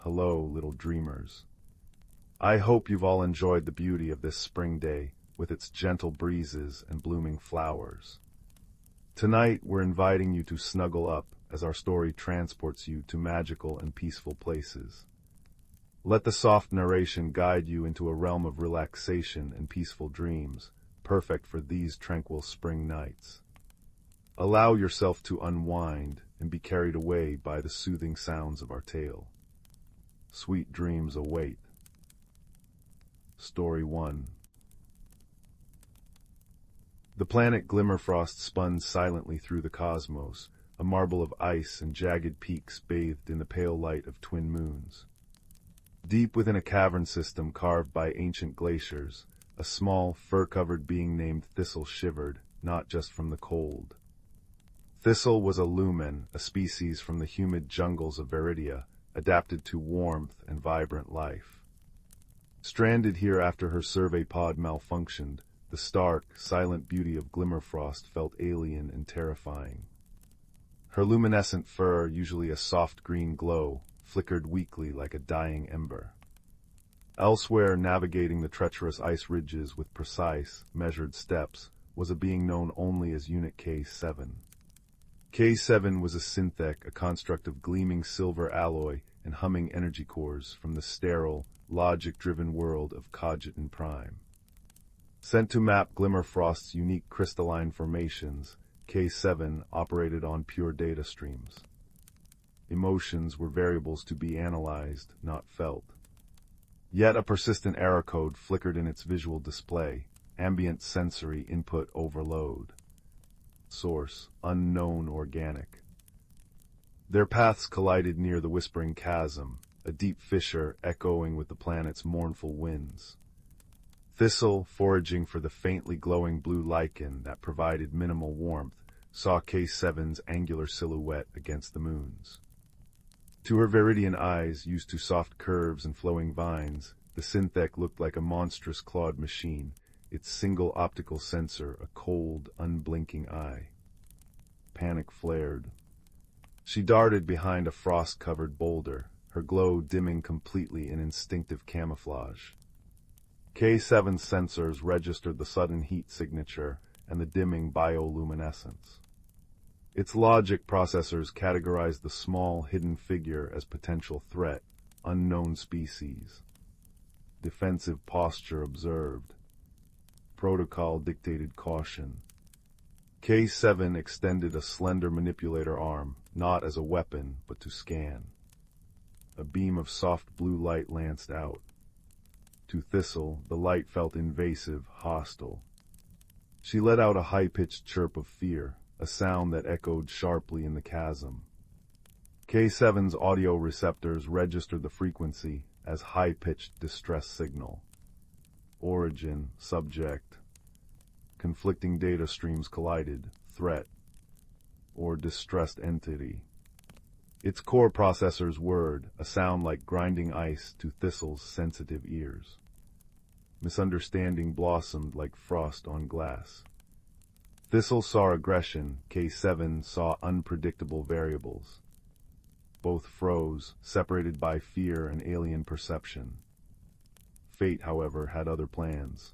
Hello, little dreamers. I hope you've all enjoyed the beauty of this spring day with its gentle breezes and blooming flowers. Tonight, we're inviting you to snuggle up as our story transports you to magical and peaceful places. Let the soft narration guide you into a realm of relaxation and peaceful dreams, perfect for these tranquil spring nights. Allow yourself to unwind and be carried away by the soothing sounds of our tale. Sweet dreams await. Story 1. The planet Glimmerfrost spun silently through the cosmos, a marble of ice and jagged peaks bathed in the pale light of twin moons. Deep within a cavern system carved by ancient glaciers, a small, fur-covered being named Thistle shivered, not just from the cold. Thistle was a Lumen, a species from the humid jungles of Veridia, adapted to warmth and vibrant life. Stranded here after her survey pod malfunctioned, the stark, silent beauty of Glimmerfrost felt alien and terrifying. Her luminescent fur, usually a soft green glow, flickered weakly like a dying ember. Elsewhere, navigating the treacherous ice ridges with precise, measured steps, was a being known only as Unit K7. K7 was a Synthek, a construct of gleaming silver alloy and humming energy cores from the sterile, logic-driven world of Cogitant Prime. Sent to map Glimmerfrost's unique crystalline formations, K7 operated on pure data streams. Emotions were variables to be analyzed, not felt. Yet a persistent error code flickered in its visual display, ambient sensory input overload. Source: unknown organic. Their paths collided near the Whispering Chasm, a deep fissure echoing with the planet's mournful winds. Thistle, foraging for the faintly glowing blue lichen that provided minimal warmth, saw K7's angular silhouette against the moons. To her Viridian eyes, used to soft curves and flowing vines, the Synthek looked like a monstrous clawed machine, its single optical sensor a cold, unblinking eye. Panic flared. She darted behind a frost-covered boulder, her glow dimming completely in instinctive camouflage. K7's sensors registered the sudden heat signature and the dimming bioluminescence. Its logic processors categorized the small, hidden figure as potential threat, unknown species. Defensive posture observed. Protocol dictated caution. K7 extended a slender manipulator arm, not as a weapon, but to scan. A beam of soft blue light lanced out. To Thistle, the light felt invasive, hostile. She let out a high-pitched chirp of fear, a sound that echoed sharply in the chasm. K7's audio receptors registered the frequency as high-pitched distress signal. Origin, subject. Conflicting data streams collided, threat, or distressed entity. Its core processor's word, a sound like grinding ice to Thistle's sensitive ears. Misunderstanding blossomed like frost on glass. Thistle saw aggression, K7 saw unpredictable variables. Both froze, separated by fear and alien perception. Fate, however, had other plans.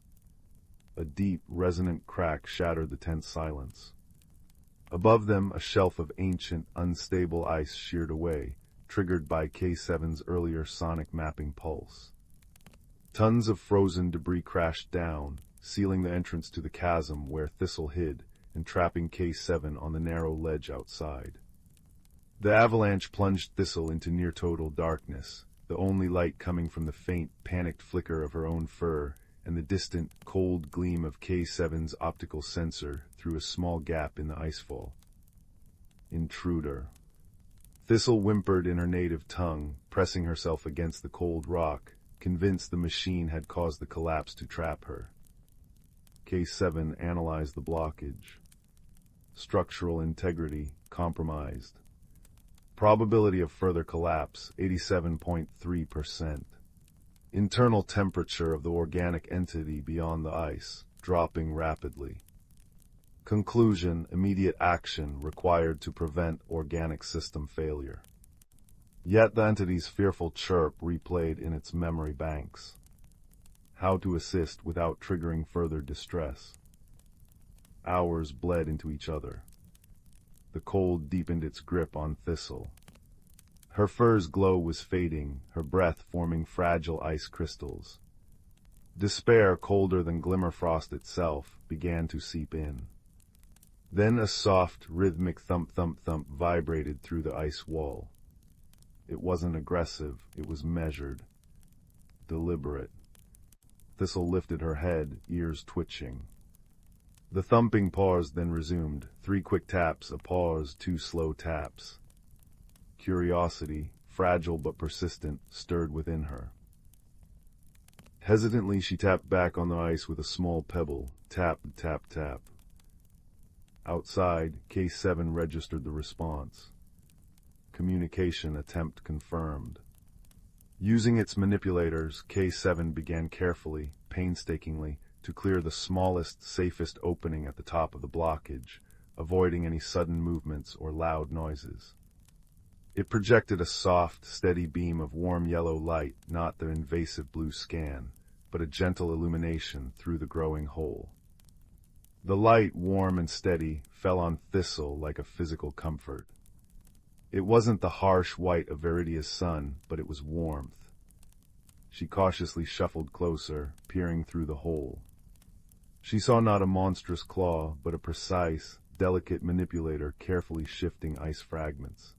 A deep, resonant crack shattered the tense silence. Above them, a shelf of ancient, unstable ice sheared away, triggered by K7's earlier sonic mapping pulse. Tons of frozen debris crashed down, sealing the entrance to the chasm where Thistle hid, and trapping K7 on the narrow ledge outside. The avalanche plunged Thistle into near-total darkness, the only light coming from the faint, panicked flicker of her own fur and the distant, cold gleam of K7's optical sensor through a small gap in the icefall. Intruder. Thistle whimpered in her native tongue, pressing herself against the cold rock, convinced the machine had caused the collapse to trap her. K7 analyzed the blockage. Structural integrity compromised. Probability of further collapse, 87.3%. Internal temperature of the organic entity beyond the ice, dropping rapidly. Conclusion: immediate action required to prevent organic system failure. Yet the entity's fearful chirp replayed in its memory banks. How to assist without triggering further distress. Hours bled into each other. The cold deepened its grip on Thistle. Her fur's glow was fading, her breath forming fragile ice crystals. Despair, colder than Glimmerfrost itself, began to seep in. Then a soft, rhythmic thump-thump-thump vibrated through the ice wall. It wasn't aggressive, it was measured, deliberate. Thistle lifted her head, ears twitching. The thumping paused, then resumed. 3 quick taps, a pause, 2 slow taps. Curiosity, fragile but persistent, stirred within her. Hesitantly, she tapped back on the ice with a small pebble. Tap, tap, tap. Outside, K7 registered the response. Communication attempt confirmed. Using its manipulators, K7 began carefully, painstakingly, to clear the smallest, safest opening at the top of the blockage, avoiding any sudden movements or loud noises. It projected a soft, steady beam of warm yellow light, not the invasive blue scan, but a gentle illumination through the growing hole. The light, warm and steady, fell on Thistle like a physical comfort. It wasn't the harsh white of Veridia's sun, but it was warmth. She cautiously shuffled closer, peering through the hole. She saw not a monstrous claw, but a precise, delicate manipulator carefully shifting ice fragments.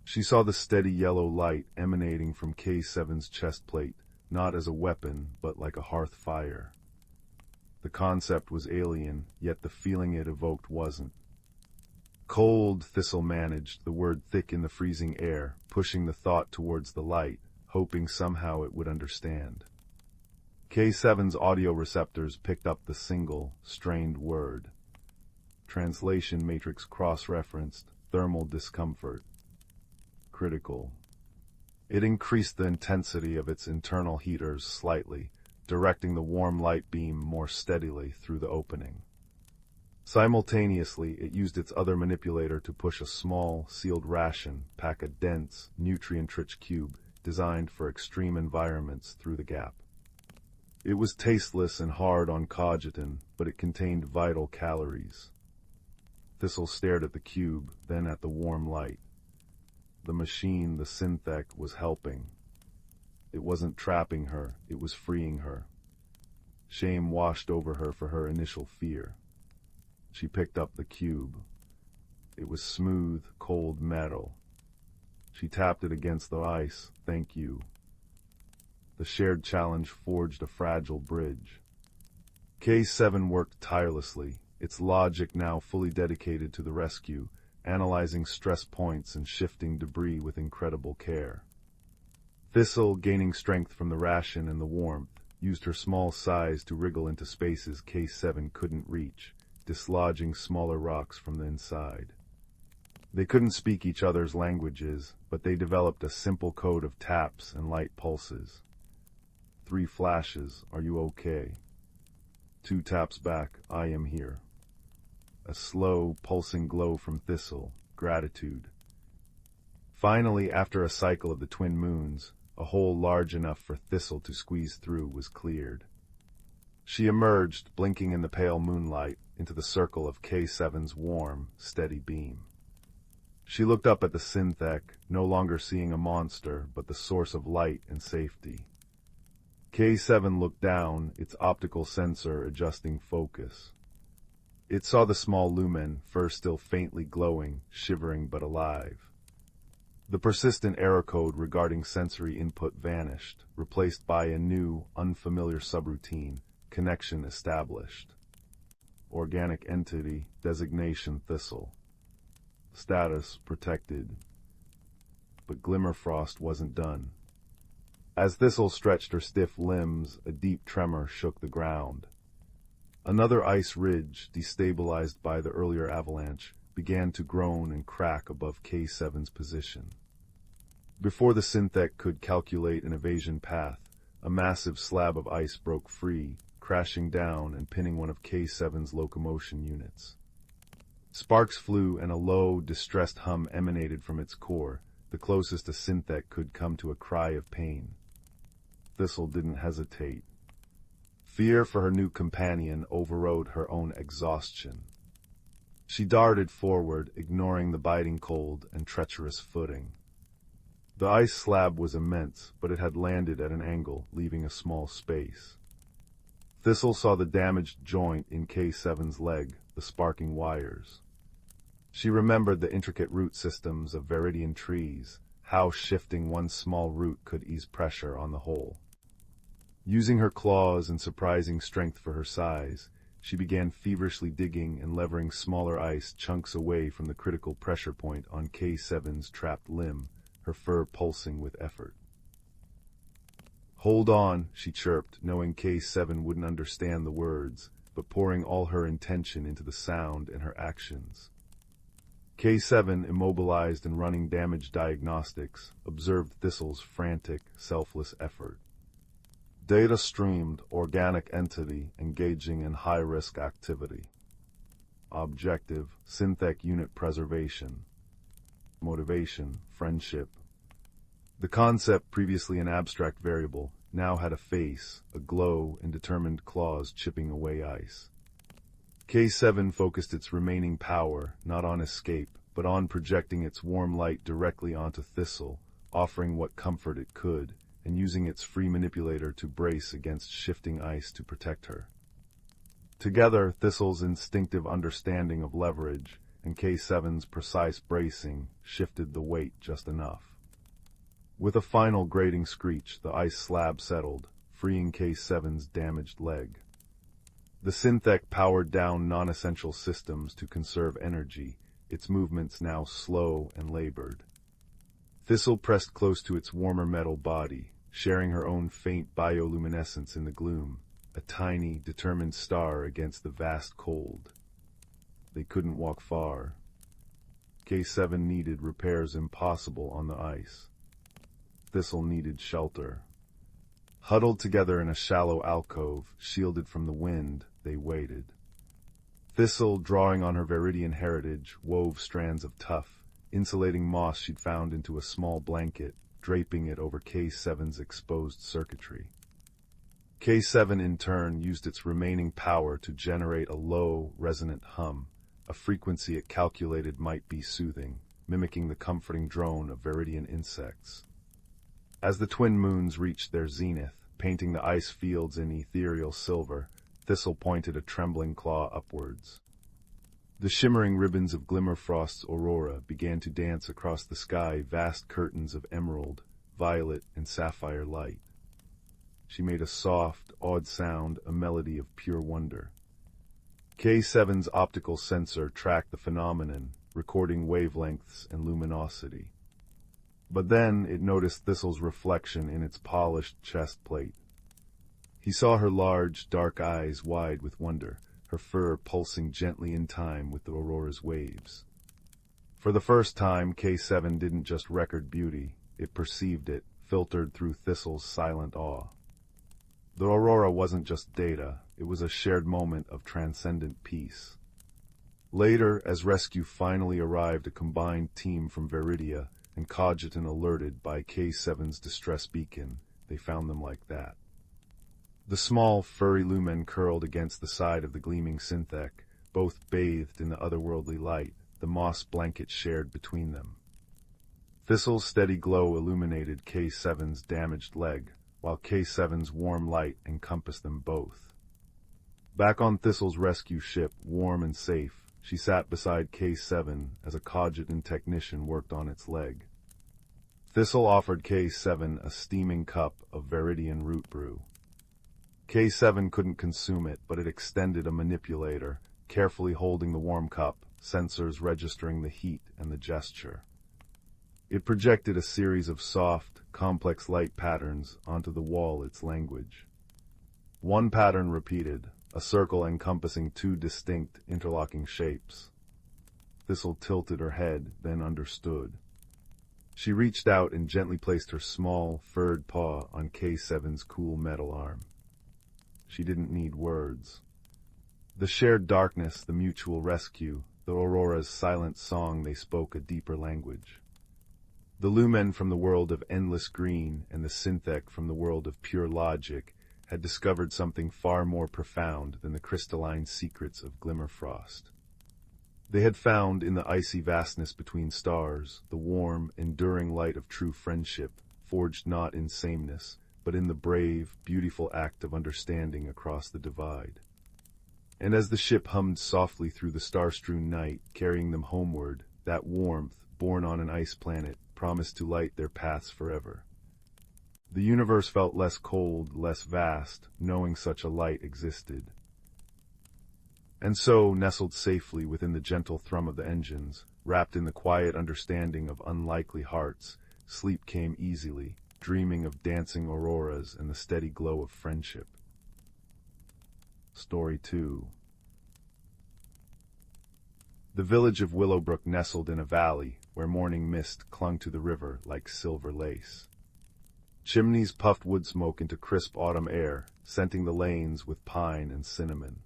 She saw the steady yellow light emanating from K7's chest plate, not as a weapon, but like a hearth fire. The concept was alien, yet the feeling it evoked wasn't. Cold, Thistle managed, the word thick in the freezing air, pushing the thought towards the light, hoping somehow it would understand. K7's audio receptors picked up the single, strained word. Translation matrix cross-referenced, thermal discomfort. Critical. It increased the intensity of its internal heaters slightly, directing the warm light beam more steadily through the opening. Simultaneously, it used its other manipulator to push a small, sealed ration, pack a dense, nutrient-rich cube designed for extreme environments through the gap. It was tasteless and hard on cogitin, but it contained vital calories. Thistle stared at the cube, then at the warm light. The machine, the Synthek, was helping. It wasn't trapping her, it was freeing her. Shame washed over her for her initial fear. She picked up the cube. It was smooth, cold metal. She tapped it against the ice. Thank you. The shared challenge forged a fragile bridge. K7 worked tirelessly, its logic now fully dedicated to the rescue, analyzing stress points and shifting debris with incredible care. Thistle, gaining strength from the ration and the warmth, used her small size to wriggle into spaces K7 couldn't reach, dislodging smaller rocks from the inside. They couldn't speak each other's languages, but they developed a simple code of taps and light pulses. 3 flashes, are you okay? 2 taps back, I am here. A slow, pulsing glow from Thistle, gratitude. Finally, after a cycle of the twin moons, a hole large enough for Thistle to squeeze through was cleared. She emerged, blinking in the pale moonlight, into the circle of K7's warm, steady beam. She looked up at the Synthek, no longer seeing a monster, but the source of light and safety. K7 looked down, its optical sensor adjusting focus. It saw the small Lumen, fur still faintly glowing, shivering but alive. The persistent error code regarding sensory input vanished, replaced by a new, unfamiliar subroutine, connection established. Organic entity, designation Thistle. Status protected. But Glimmerfrost wasn't done. As Thistle stretched her stiff limbs, a deep tremor shook the ground. Another ice ridge, destabilized by the earlier avalanche, began to groan and crack above K7's position. Before the Synthek could calculate an evasion path, a massive slab of ice broke free, crashing down and pinning one of K7's locomotion units. Sparks flew and a low, distressed hum emanated from its core, the closest a Synthek could come to a cry of pain. Thistle didn't hesitate. Fear for her new companion overrode her own exhaustion. She darted forward, ignoring the biting cold and treacherous footing. The ice slab was immense, but it had landed at an angle, leaving a small space. Thistle saw the damaged joint in K7's leg, the sparking wires. She remembered the intricate root systems of Viridian trees, how shifting one small root could ease pressure on the whole. Using her claws and surprising strength for her size, she began feverishly digging and levering smaller ice chunks away from the critical pressure point on K7's trapped limb, her fur pulsing with effort. "Hold on," she chirped, knowing K7 wouldn't understand the words, but pouring all her intention into the sound and her actions. K7, immobilized and running damage diagnostics, observed Thistle's frantic, selfless effort. Data streamed, organic entity engaging in high-risk activity. Objective, Synthek unit preservation. Motivation, friendship. The concept, previously an abstract variable, now had a face, a glow, and determined claws chipping away ice. K7 focused its remaining power, not on escape, but on projecting its warm light directly onto Thistle, offering what comfort it could, and using its free manipulator to brace against shifting ice to protect her. Together, Thistle's instinctive understanding of leverage and K7's precise bracing shifted the weight just enough. With a final grating screech, the ice slab settled, freeing K7's damaged leg. The Synthek powered down non-essential systems to conserve energy, its movements now slow and labored. Thistle pressed close to its warmer metal body, sharing her own faint bioluminescence in the gloom, a tiny, determined star against the vast cold. They couldn't walk far. K7 needed repairs impossible on the ice. Thistle needed shelter. Huddled together in a shallow alcove, shielded from the wind, they waited. Thistle, drawing on her Viridian heritage, wove strands of tough, insulating moss she'd found into a small blanket, draping it over K7's exposed circuitry. K7, in turn, used its remaining power to generate a low, resonant hum, a frequency it calculated might be soothing, mimicking the comforting drone of Viridian insects. As the twin moons reached their zenith, painting the ice fields in ethereal silver, Thistle pointed a trembling claw upwards. The shimmering ribbons of Glimmerfrost's aurora began to dance across the sky, vast curtains of emerald, violet, and sapphire light. She made a soft, awed sound, a melody of pure wonder. K7's optical sensor tracked the phenomenon, recording wavelengths and luminosity. But then it noticed Thistle's reflection in its polished chest plate. He saw her large, dark eyes wide with wonder, her fur pulsing gently in time with the aurora's waves. For the first time, K7 didn't just record beauty, it perceived it, filtered through Thistle's silent awe. The aurora wasn't just data, it was a shared moment of transcendent peace. Later, as rescue finally arrived, a combined team from Viridia and Cogitan alerted by K7's distress beacon, they found them like that. The small, furry Lumen curled against the side of the gleaming Synthek, both bathed in the otherworldly light, the moss blanket shared between them. Thistle's steady glow illuminated K7's damaged leg, while K7's warm light encompassed them both. Back on Thistle's rescue ship, warm and safe, she sat beside K7 as a Cogitan technician worked on its leg. Thistle offered K7 a steaming cup of Viridian root brew. K7 couldn't consume it, but it extended a manipulator, carefully holding the warm cup, sensors registering the heat and the gesture. It projected a series of soft, complex light patterns onto the wall, its language. One pattern repeated, a circle encompassing two distinct, interlocking shapes. Thistle tilted her head, then understood. She reached out and gently placed her small, furred paw on K7's cool metal arm. She didn't need words. The shared darkness, the mutual rescue, the aurora's silent song, they spoke a deeper language. The Lumen from the world of endless green and the Synthek from the world of pure logic had discovered something far more profound than the crystalline secrets of Glimmerfrost. They had found in the icy vastness between stars the warm, enduring light of true friendship, forged not in sameness, but in the brave, beautiful act of understanding across the divide. And as the ship hummed softly through the star-strewn night, carrying them homeward, that warmth, born on an ice planet, promised to light their paths forever. The universe felt less cold, less vast, knowing such a light existed. And so, nestled safely within the gentle thrum of the engines, wrapped in the quiet understanding of unlikely hearts, sleep came easily, dreaming of dancing auroras and the steady glow of friendship. Story 2. The village of Willowbrook nestled in a valley where morning mist clung to the river like silver lace. Chimneys puffed wood smoke into crisp autumn air, scenting the lanes with pine and cinnamon.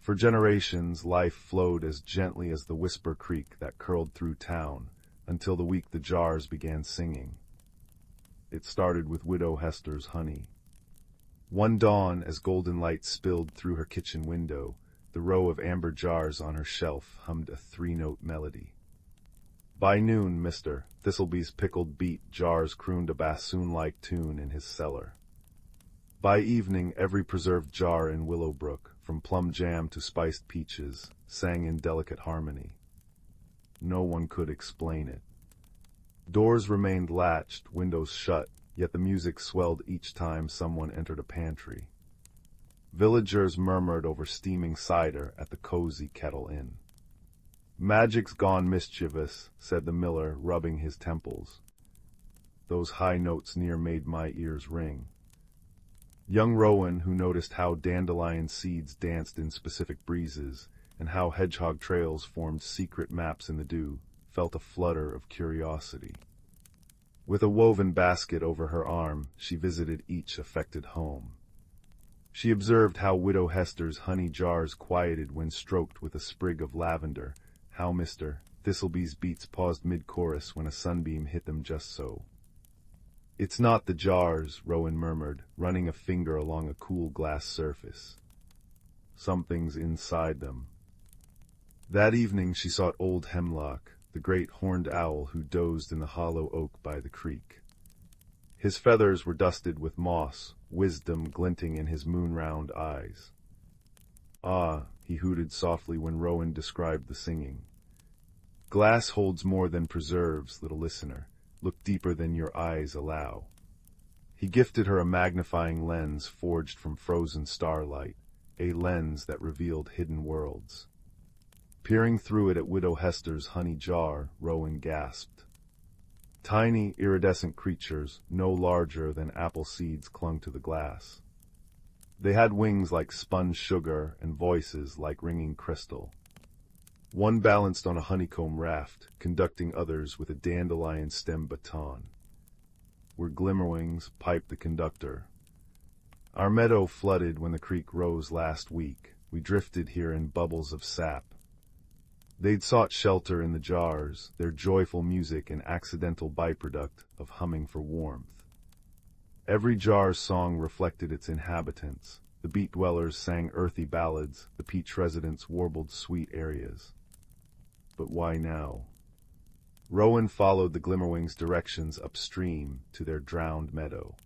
For generations, life flowed as gently as the whisper creek that curled through town, until the week the jars began singing. It started with Widow Hester's honey. One dawn, as golden light spilled through her kitchen window, the row of amber jars on her shelf hummed a three-note melody. By noon, Mr. Thistlebee's pickled beet jars crooned a bassoon-like tune in his cellar. By evening, every preserved jar in Willowbrook, from plum jam to spiced peaches, sang in delicate harmony. No one could explain it. Doors remained latched, windows shut, yet the music swelled each time someone entered a pantry. Villagers murmured over steaming cider at the cozy Kettle Inn. "Magic's gone mischievous," said the miller, rubbing his temples. Those high notes near made my ears ring. Young Rowan, who noticed how dandelion seeds danced in specific breezes, and how hedgehog trails formed secret maps in the dew, felt a flutter of curiosity. With a woven basket over her arm, she visited each affected home. She observed how Widow Hester's honey jars quieted when stroked with a sprig of lavender, how Mr. Thistlebee's beats paused mid-chorus when a sunbeam hit them just so. "It's not the jars," Rowan murmured, running a finger along a cool glass surface. "Something's inside them." That evening she sought old Hemlock, the great horned owl who dozed in the hollow oak by the creek. His feathers were dusted with moss, wisdom glinting in his moon-round eyes. "Ah," he hooted softly when Rowan described the singing. "Glass holds more than preserves, little listener. Look deeper than your eyes allow." He gifted her a magnifying lens forged from frozen starlight, a lens that revealed hidden worlds. Peering through it at Widow Hester's honey jar, Rowan gasped. Tiny, iridescent creatures, no larger than apple seeds, clung to the glass. They had wings like spun sugar and voices like ringing crystal. One balanced on a honeycomb raft, conducting others with a dandelion stem baton. "We're Glimmerwings," piped the conductor. "Our meadow flooded when the creek rose last week. We drifted here in bubbles of sap." They'd sought shelter in the jars, their joyful music an accidental byproduct of humming for warmth. Every jar's song reflected its inhabitants. The beet dwellers sang earthy ballads, the peach residents warbled sweet arias. But why now? Rowan followed the Glimmerwings' directions upstream to their drowned meadow.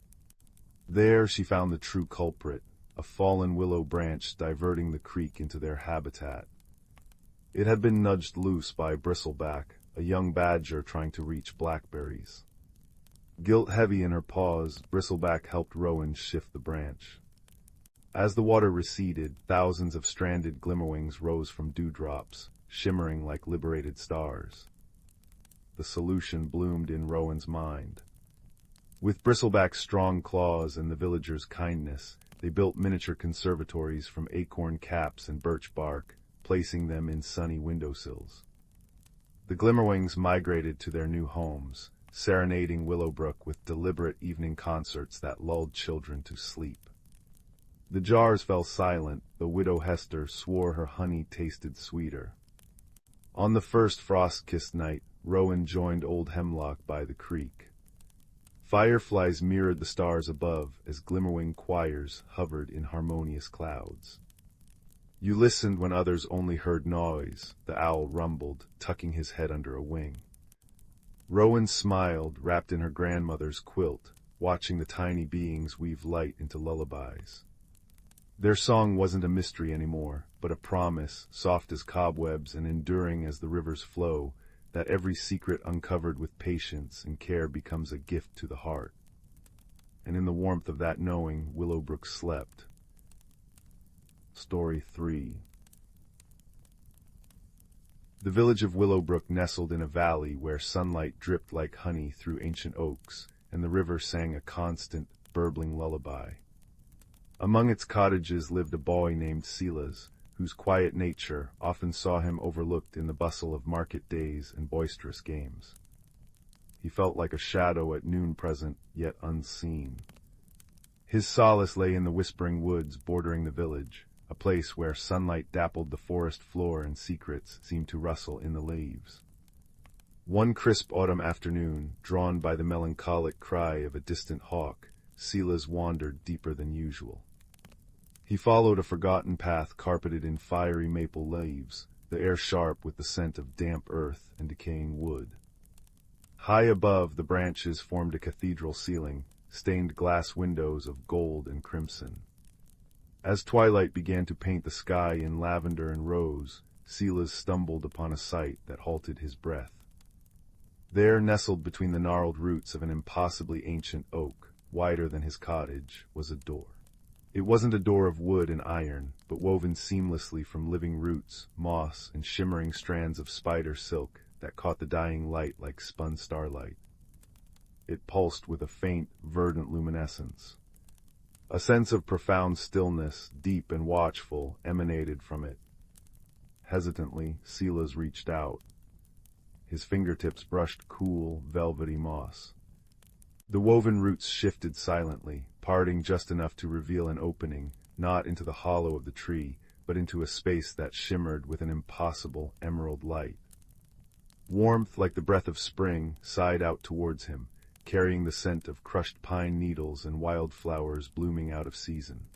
There she found the true culprit, a fallen willow branch diverting the creek into their habitat. It had been nudged loose by Bristleback, a young badger trying to reach blackberries. Guilt heavy in her paws, Bristleback helped Rowan shift the branch. As the water receded, thousands of stranded Glimmerwings rose from dewdrops, shimmering like liberated stars. The solution bloomed in Rowan's mind. With Bristleback's strong claws and the villagers' kindness, they built miniature conservatories from acorn caps and birch bark, placing them in sunny windowsills. The Glimmerwings migrated to their new homes, serenading Willowbrook with deliberate evening concerts that lulled children to sleep. The jars fell silent, though Widow Hester swore her honey tasted sweeter. On the first frost-kissed night, Rowan joined old Hemlock by the creek. Fireflies mirrored the stars above as glimmerwing choirs hovered in harmonious clouds. You listened when others only heard noise. The owl rumbled, tucking his head under a wing. Rowan smiled, wrapped in her grandmother's quilt, watching the tiny beings weave light into lullabies. Their song wasn't a mystery anymore, but a promise, soft as cobwebs and enduring as the rivers flow, that every secret uncovered with patience and care becomes a gift to the heart. And in the warmth of that knowing, Willowbrook slept. Story 3. The village of Willowbrook nestled in a valley where sunlight dripped like honey through ancient oaks, and the river sang a constant, burbling lullaby. Among its cottages lived a boy named Silas, whose quiet nature often saw him overlooked in the bustle of market days and boisterous games. He felt like a shadow at noon present, yet unseen. His solace lay in the whispering woods bordering the village, a place where sunlight dappled the forest floor and secrets seemed to rustle in the leaves. One crisp autumn afternoon, drawn by the melancholic cry of a distant hawk, Silas wandered deeper than usual. He followed a forgotten path carpeted in fiery maple leaves, the air sharp with the scent of damp earth and decaying wood. High above, the branches formed a cathedral ceiling, stained glass windows of gold and crimson. As twilight began to paint the sky in lavender and rose, Silas stumbled upon a sight that halted his breath. There, nestled between the gnarled roots of an impossibly ancient oak, wider than his cottage, was a door. It wasn't a door of wood and iron, but woven seamlessly from living roots, moss, and shimmering strands of spider silk that caught the dying light like spun starlight. It pulsed with a faint, verdant luminescence. A sense of profound stillness, deep and watchful, emanated from it. Hesitantly, Silas reached out. His fingertips brushed cool, velvety moss. The woven roots shifted silently, parting just enough to reveal an opening, not into the hollow of the tree, but into a space that shimmered with an impossible emerald light. Warmth, like the breath of spring, sighed out towards him, carrying the scent of crushed pine needles and wildflowers blooming out of season.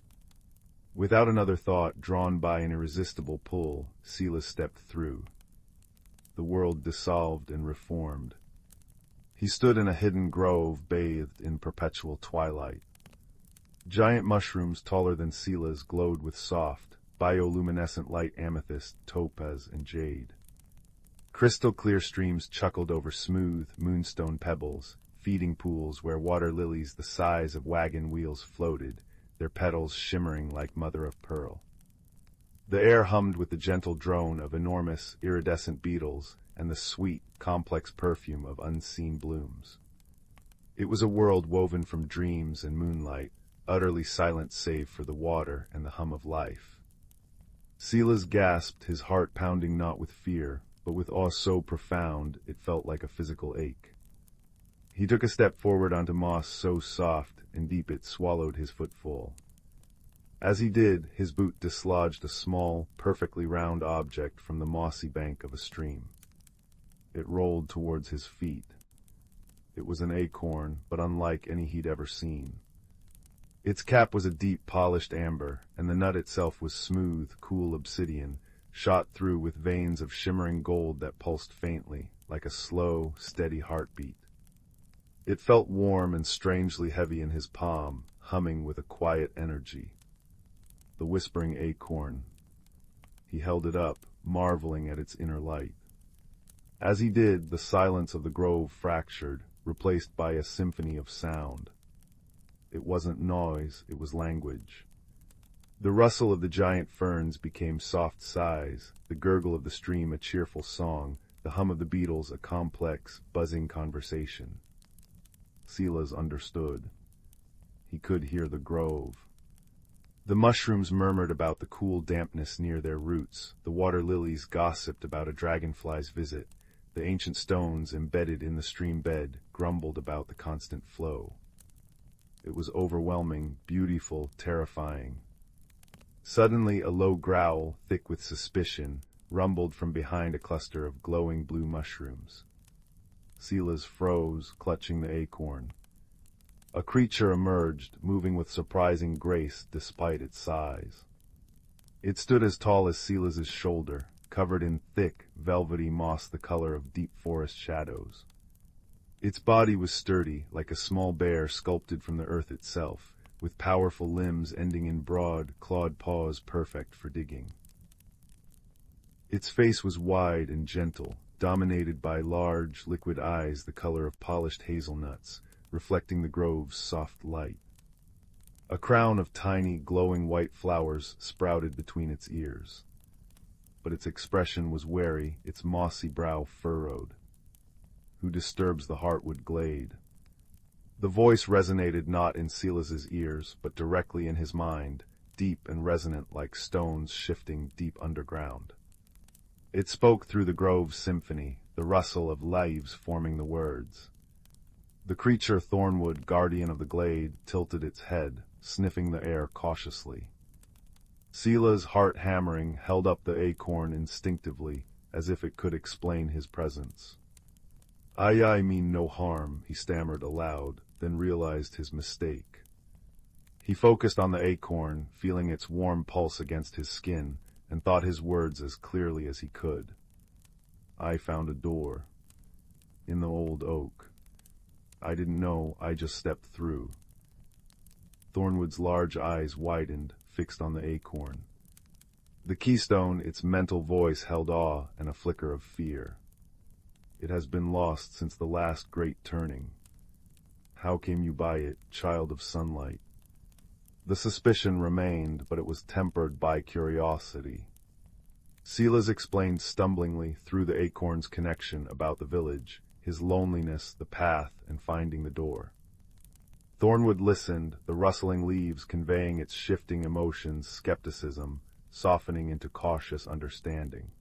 Without another thought, drawn by an irresistible pull, Silas stepped through. The world dissolved and reformed. He stood in a hidden grove bathed in perpetual twilight. Giant mushrooms taller than Silas glowed with soft, bioluminescent light amethyst, topaz, and jade. Crystal-clear streams chuckled over smooth, moonstone pebbles, feeding pools where water lilies the size of wagon wheels floated, their petals shimmering like mother-of-pearl. The air hummed with the gentle drone of enormous, iridescent beetles and the sweet, complex perfume of unseen blooms. It was a world woven from dreams and moonlight, utterly silent save for the water and the hum of life. Silas gasped, his heart pounding not with fear, but with awe so profound it felt like a physical ache. He took a step forward onto moss so soft and deep it swallowed his footfall. As he did, his boot dislodged a small, perfectly round object from the mossy bank of a stream. It rolled towards his feet. It was an acorn, but unlike any he'd ever seen. Its cap was a deep, polished amber, and the nut itself was smooth, cool obsidian, shot through with veins of shimmering gold that pulsed faintly, like a slow, steady heartbeat. It felt warm and strangely heavy in his palm, humming with a quiet energy. The whispering acorn. He held it up, marveling at its inner light. As he did, the silence of the grove fractured, replaced by a symphony of sound. It wasn't noise, it was language. The rustle of the giant ferns became soft sighs, the gurgle of the stream a cheerful song, the hum of the beetles a complex, buzzing conversation. Silas understood. He could hear the grove. The mushrooms murmured about the cool dampness near their roots, the water lilies gossiped about a dragonfly's visit, the ancient stones embedded in the stream bed grumbled about the constant flow. It was overwhelming, beautiful, terrifying. Suddenly a low growl, thick with suspicion, rumbled from behind a cluster of glowing blue mushrooms. Silas froze, clutching the acorn. A creature emerged, moving with surprising grace despite its size. It stood as tall as Silas's shoulder, covered in thick, velvety moss the color of deep forest shadows. Its body was sturdy, like a small bear sculpted from the earth itself, with powerful limbs ending in broad, clawed paws perfect for digging. Its face was wide and gentle, dominated by large, liquid eyes the color of polished hazelnuts, reflecting the grove's soft light. A crown of tiny, glowing white flowers sprouted between its ears. But its expression was wary, its mossy brow furrowed. Who disturbs the heartwood glade? The voice resonated not in Silas's ears, but directly in his mind, deep and resonant like stones shifting deep underground. It spoke through the grove's symphony, the rustle of leaves forming the words. The creature Thornwood, guardian of the glade, tilted its head, sniffing the air cautiously. Sila's heart hammering held up the acorn instinctively, as if it could explain his presence. I mean no harm, he stammered aloud, then realized his mistake. He focused on the acorn, feeling its warm pulse against his skin, and thought his words as clearly as he could. I found a door. In the old oak. I didn't know, I just stepped through. Thornwood's large eyes widened, fixed on the acorn. The keystone, its mental voice held awe and a flicker of fear. It has been lost since the last great turning. How came you by it, child of sunlight? The suspicion remained, but it was tempered by curiosity. Silas explained stumblingly through the acorn's connection about the village, his loneliness, the path, and finding the door. Thornwood listened, the rustling leaves conveying its shifting emotions, skepticism, softening into cautious understanding.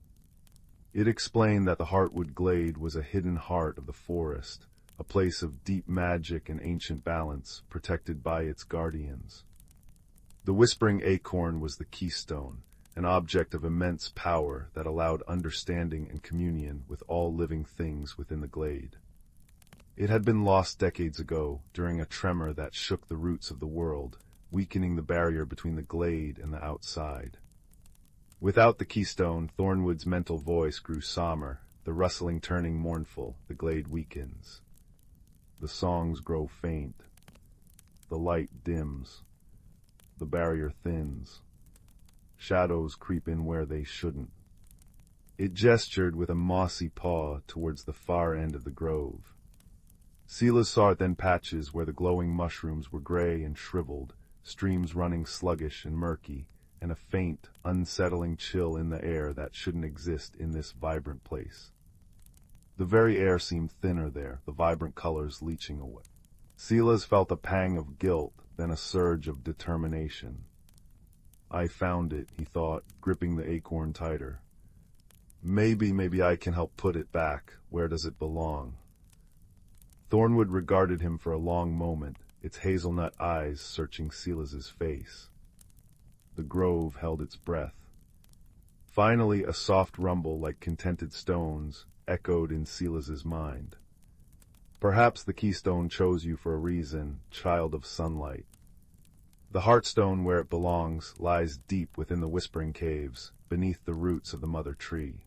It explained that the Heartwood Glade was a hidden heart of the forest, a place of deep magic and ancient balance, protected by its guardians. The Whispering Acorn was the keystone, an object of immense power that allowed understanding and communion with all living things within the glade. It had been lost decades ago, during a tremor that shook the roots of the world, weakening the barrier between the glade and the outside. Without the keystone, Thornwood's mental voice grew somber, the rustling turning mournful, the glade weakens. The songs grow faint. The light dims. The barrier thins. Shadows creep in where they shouldn't. It gestured with a mossy paw towards the far end of the grove. Silas saw it then patches where the glowing mushrooms were gray and shriveled, streams running sluggish and murky, and a faint, unsettling chill in the air that shouldn't exist in this vibrant place. The very air seemed thinner there, the vibrant colors leaching away. Silas felt a pang of guilt, then a surge of determination. I found it, he thought, gripping the acorn tighter. Maybe I can help put it back. Where does it belong? Thornwood regarded him for a long moment, its hazelnut eyes searching Silas's face. The grove held its breath. Finally, a soft rumble like contented stones echoed in Silas's mind. Perhaps the keystone chose you for a reason, child of sunlight. The heartstone where it belongs lies deep within the Whispering Caves, beneath the roots of the mother tree.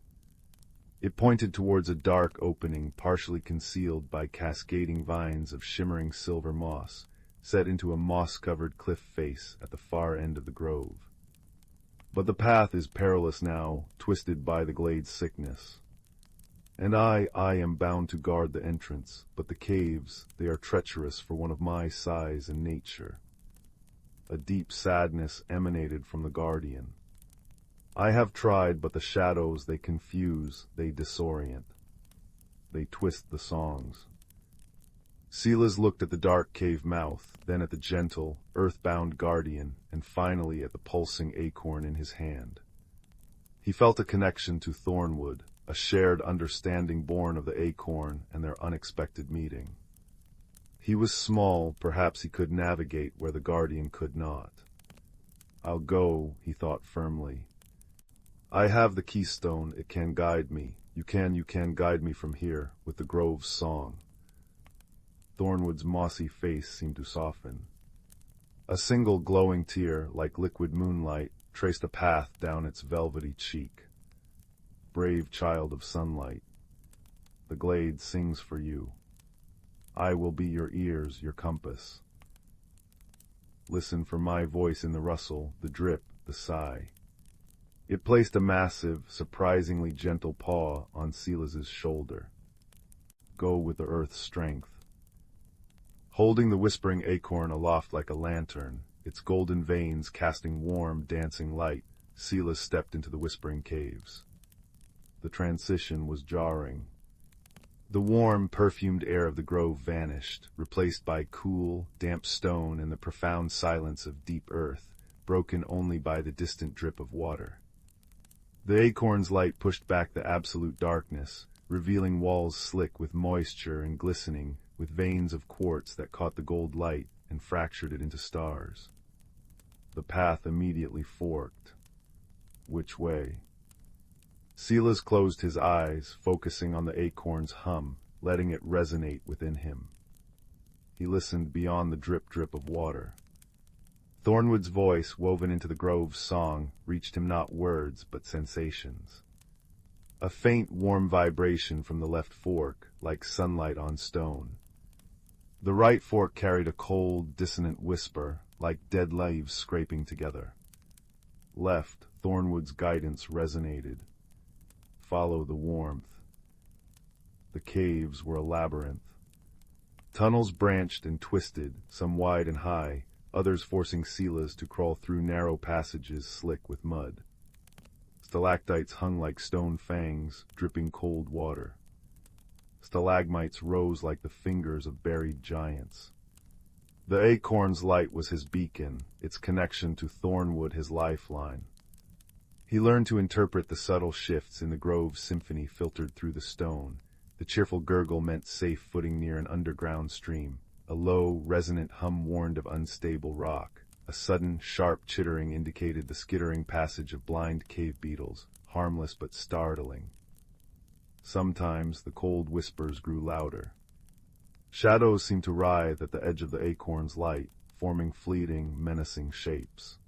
It pointed towards a dark opening partially concealed by cascading vines of shimmering silver moss, set into a moss-covered cliff face at the far end of the grove. But the path is perilous now, twisted by the glade's sickness. And I am bound to guard the entrance, but the caves, they are treacherous for one of my size and nature. A deep sadness emanated from the guardian. I have tried, but the shadows, they confuse, they disorient. They twist the songs. Silas looked at the dark cave mouth, then at the gentle, earthbound guardian, and finally at the pulsing acorn in his hand. He felt a connection to Thornwood, a shared understanding born of the acorn and their unexpected meeting. He was small, perhaps he could navigate where the guardian could not. I'll go, he thought firmly. I have the keystone, it can guide me. You can guide me from here, with the grove's song. Thornwood's mossy face seemed to soften. A single glowing tear, like liquid moonlight, traced a path down its velvety cheek. Brave child of sunlight, the glade sings for you. I will be your ears, your compass. Listen for my voice in the rustle, the drip, the sigh. It placed a massive, surprisingly gentle paw on Silas's shoulder. Go with the earth's strength. Holding the whispering acorn aloft like a lantern, its golden veins casting warm, dancing light, Silas stepped into the whispering caves. The transition was jarring. The warm, perfumed air of the grove vanished, replaced by cool, damp stone and the profound silence of deep earth, broken only by the distant drip of water. The acorn's light pushed back the absolute darkness, revealing walls slick with moisture and glistening with veins of quartz that caught the gold light and fractured it into stars. The path immediately forked. Which way? Silas closed his eyes, focusing on the acorn's hum, letting it resonate within him. He listened beyond the drip-drip of water. Thornwood's voice, woven into the grove's song, reached him not words, but sensations. A faint, warm vibration from the left fork, like sunlight on stone. The right fork carried a cold, dissonant whisper, like dead leaves scraping together. Left, Thornwood's guidance resonated. Follow the warmth. The caves were a labyrinth. Tunnels branched and twisted, some wide and high, others forcing Silas to crawl through narrow passages slick with mud. Stalactites hung like stone fangs, dripping cold water. Stalagmites rose like the fingers of buried giants. The acorn's light was his beacon, its connection to Thornwood his lifeline. He learned to interpret the subtle shifts in the grove's symphony filtered through the stone. The cheerful gurgle meant safe footing near an underground stream. A low, resonant hum warned of unstable rock. A sudden, sharp chittering indicated the skittering passage of blind cave beetles, harmless but startling. Sometimes the cold whispers grew louder. Shadows seemed to writhe at the edge of the acorn's light, forming fleeting, menacing shapes.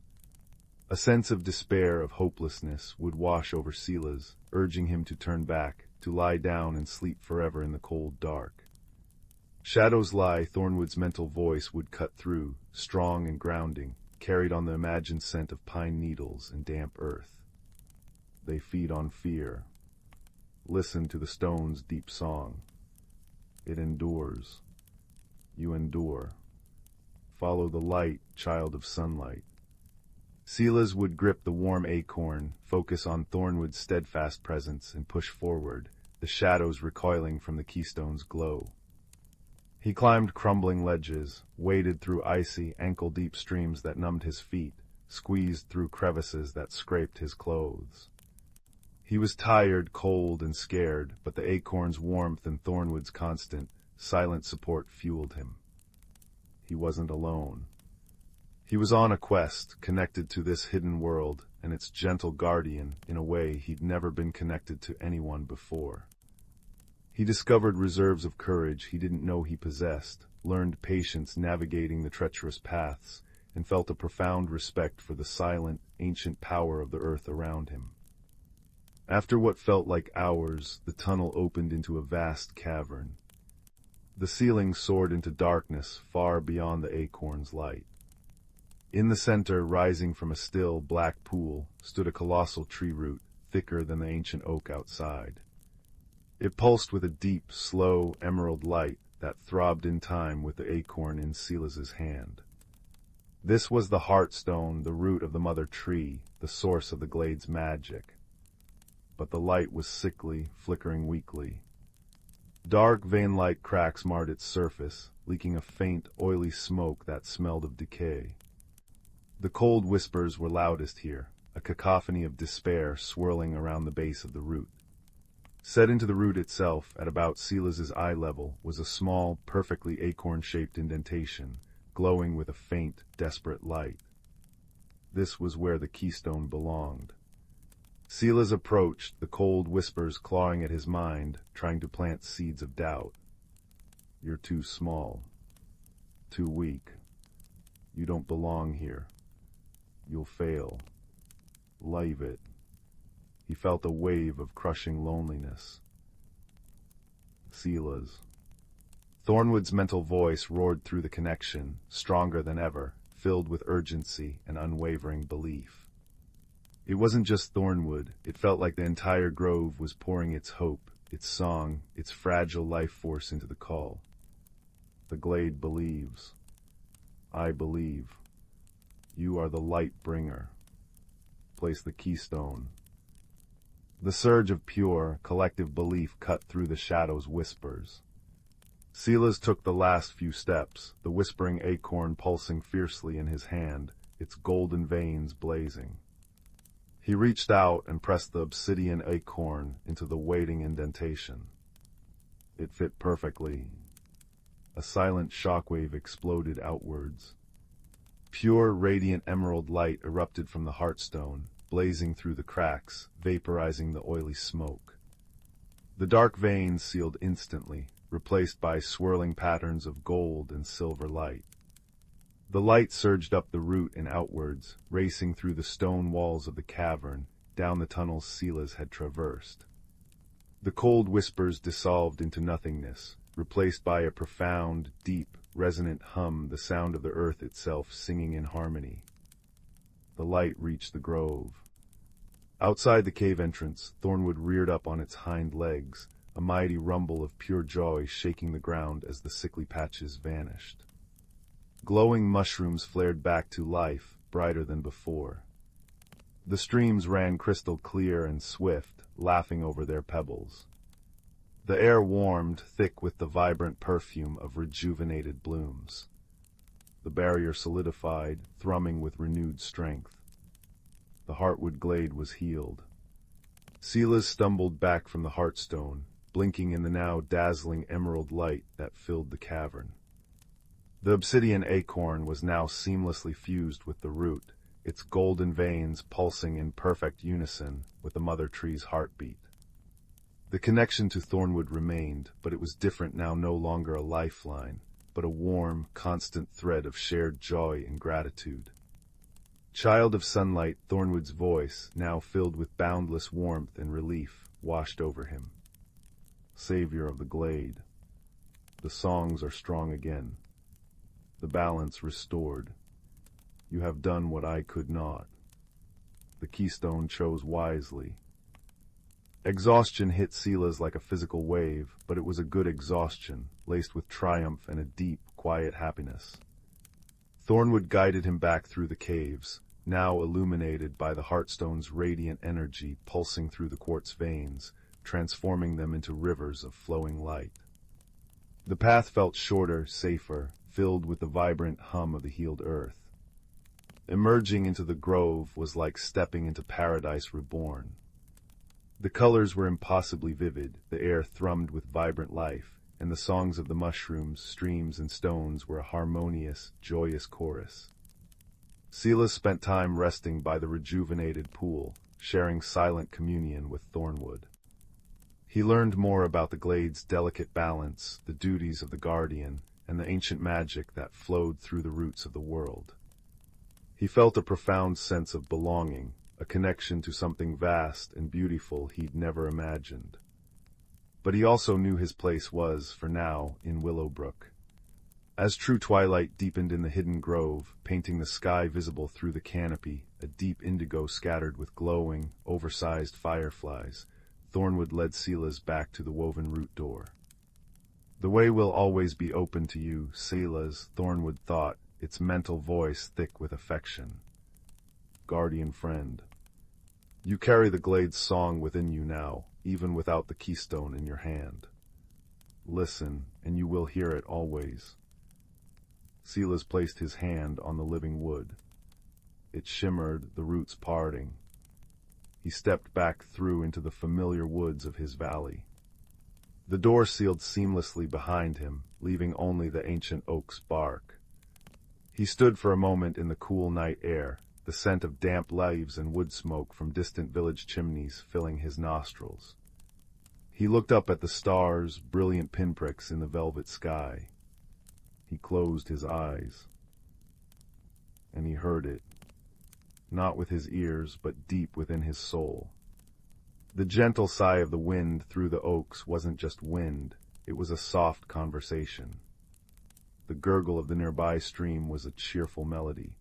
A sense of despair, of hopelessness, would wash over Silas, urging him to turn back, to lie down and sleep forever in the cold dark. Shadows lie, Thornwood's mental voice would cut through, strong and grounding, carried on the imagined scent of pine needles and damp earth. They feed on fear. Listen to the stone's deep song. It endures. You endure. Follow the light, child of sunlight. Silas would grip the warm acorn, focus on Thornwood's steadfast presence, and push forward, the shadows recoiling from the keystone's glow. He climbed crumbling ledges, waded through icy, ankle-deep streams that numbed his feet, squeezed through crevices that scraped his clothes. He was tired, cold, and scared, but the acorn's warmth and Thornwood's constant, silent support fueled him. He wasn't alone. He was on a quest, connected to this hidden world and its gentle guardian in a way he'd never been connected to anyone before. He discovered reserves of courage he didn't know he possessed, learned patience navigating the treacherous paths, and felt a profound respect for the silent, ancient power of the earth around him. After what felt like hours, the tunnel opened into a vast cavern. The ceiling soared into darkness far beyond the acorn's light. In the center, rising from a still, black pool, stood a colossal tree root, thicker than the ancient oak outside. It pulsed with a deep, slow, emerald light that throbbed in time with the acorn in Silas's hand. This was the heartstone, the root of the mother tree, the source of the glade's magic. But the light was sickly, flickering weakly. Dark, vein-like cracks marred its surface, leaking a faint, oily smoke that smelled of decay. The cold whispers were loudest here, a cacophony of despair swirling around the base of the root. Set into the root itself, at about Silas's eye level, was a small, perfectly acorn-shaped indentation, glowing with a faint, desperate light. This was where the keystone belonged. Silas approached, the cold whispers clawing at his mind, trying to plant seeds of doubt. You're too small. Too weak. You don't belong here. You'll fail. Leave it. He felt a wave of crushing loneliness. Silas. Thornwood's mental voice roared through the connection, stronger than ever, filled with urgency and unwavering belief. It wasn't just Thornwood, it felt like the entire grove was pouring its hope, its song, its fragile life force into the call. The glade believes. I believe. You are the light bringer. Place the keystone. The surge of pure, collective belief cut through the shadow's whispers. Silas took the last few steps, the whispering acorn pulsing fiercely in his hand, its golden veins blazing. He reached out and pressed the obsidian acorn into the waiting indentation. It fit perfectly. A silent shockwave exploded outwards. Pure, radiant emerald light erupted from the heartstone, blazing through the cracks, vaporizing the oily smoke. The dark veins sealed instantly, replaced by swirling patterns of gold and silver light. The light surged up the root and outwards, racing through the stone walls of the cavern, down the tunnels Silas had traversed. The cold whispers dissolved into nothingness, replaced by a profound, deep, resonant hum, the sound of the earth itself singing in harmony. The light reached the grove. Outside the cave entrance, Thornwood reared up on its hind legs, a mighty rumble of pure joy shaking the ground as the sickly patches vanished. Glowing mushrooms flared back to life, brighter than before. The streams ran crystal clear and swift, laughing over their pebbles. The air warmed, thick with the vibrant perfume of rejuvenated blooms. The barrier solidified, thrumming with renewed strength. The heartwood glade was healed. Silas stumbled back from the heartstone, blinking in the now dazzling emerald light that filled the cavern. The obsidian acorn was now seamlessly fused with the root, its golden veins pulsing in perfect unison with the mother tree's heartbeat. The connection to Thornwood remained, but it was different now, no longer a lifeline, but a warm, constant thread of shared joy and gratitude. Child of sunlight, Thornwood's voice, now filled with boundless warmth and relief, washed over him. Savior of the glade. The songs are strong again. The balance restored. You have done what I could not. The keystone chose wisely. Exhaustion hit Silas like a physical wave, but it was a good exhaustion, laced with triumph and a deep, quiet happiness. Thornwood guided him back through the caves, now illuminated by the heartstone's radiant energy pulsing through the quartz veins, transforming them into rivers of flowing light. The path felt shorter, safer, filled with the vibrant hum of the healed earth. Emerging into the grove was like stepping into paradise reborn. The colors were impossibly vivid, the air thrummed with vibrant life, and the songs of the mushrooms, streams, and stones were a harmonious, joyous chorus. Silas spent time resting by the rejuvenated pool, sharing silent communion with Thornwood. He learned more about the glade's delicate balance, the duties of the guardian, and the ancient magic that flowed through the roots of the world. He felt a profound sense of belonging, a connection to something vast and beautiful he'd never imagined. But he also knew his place was, for now, in Willowbrook. As true twilight deepened in the hidden grove, painting the sky visible through the canopy, a deep indigo scattered with glowing, oversized fireflies, Thornwood led Silas back to the woven root door. The way will always be open to you, Silas, Thornwood thought, its mental voice thick with affection. Guardian friend. You carry the glade's song within you now, even without the keystone in your hand. Listen, and you will hear it always. Silas placed his hand on the living wood. It shimmered, the roots parting. He stepped back through into the familiar woods of his valley. The door sealed seamlessly behind him, leaving only the ancient oak's bark. He stood for a moment in the cool night air, the scent of damp leaves and wood smoke from distant village chimneys filling his nostrils. He looked up at the stars, brilliant pinpricks in the velvet sky. He closed his eyes, and he heard it, not with his ears, but deep within his soul. The gentle sigh of the wind through the oaks wasn't just wind, it was a soft conversation. The gurgle of the nearby stream was a cheerful melody.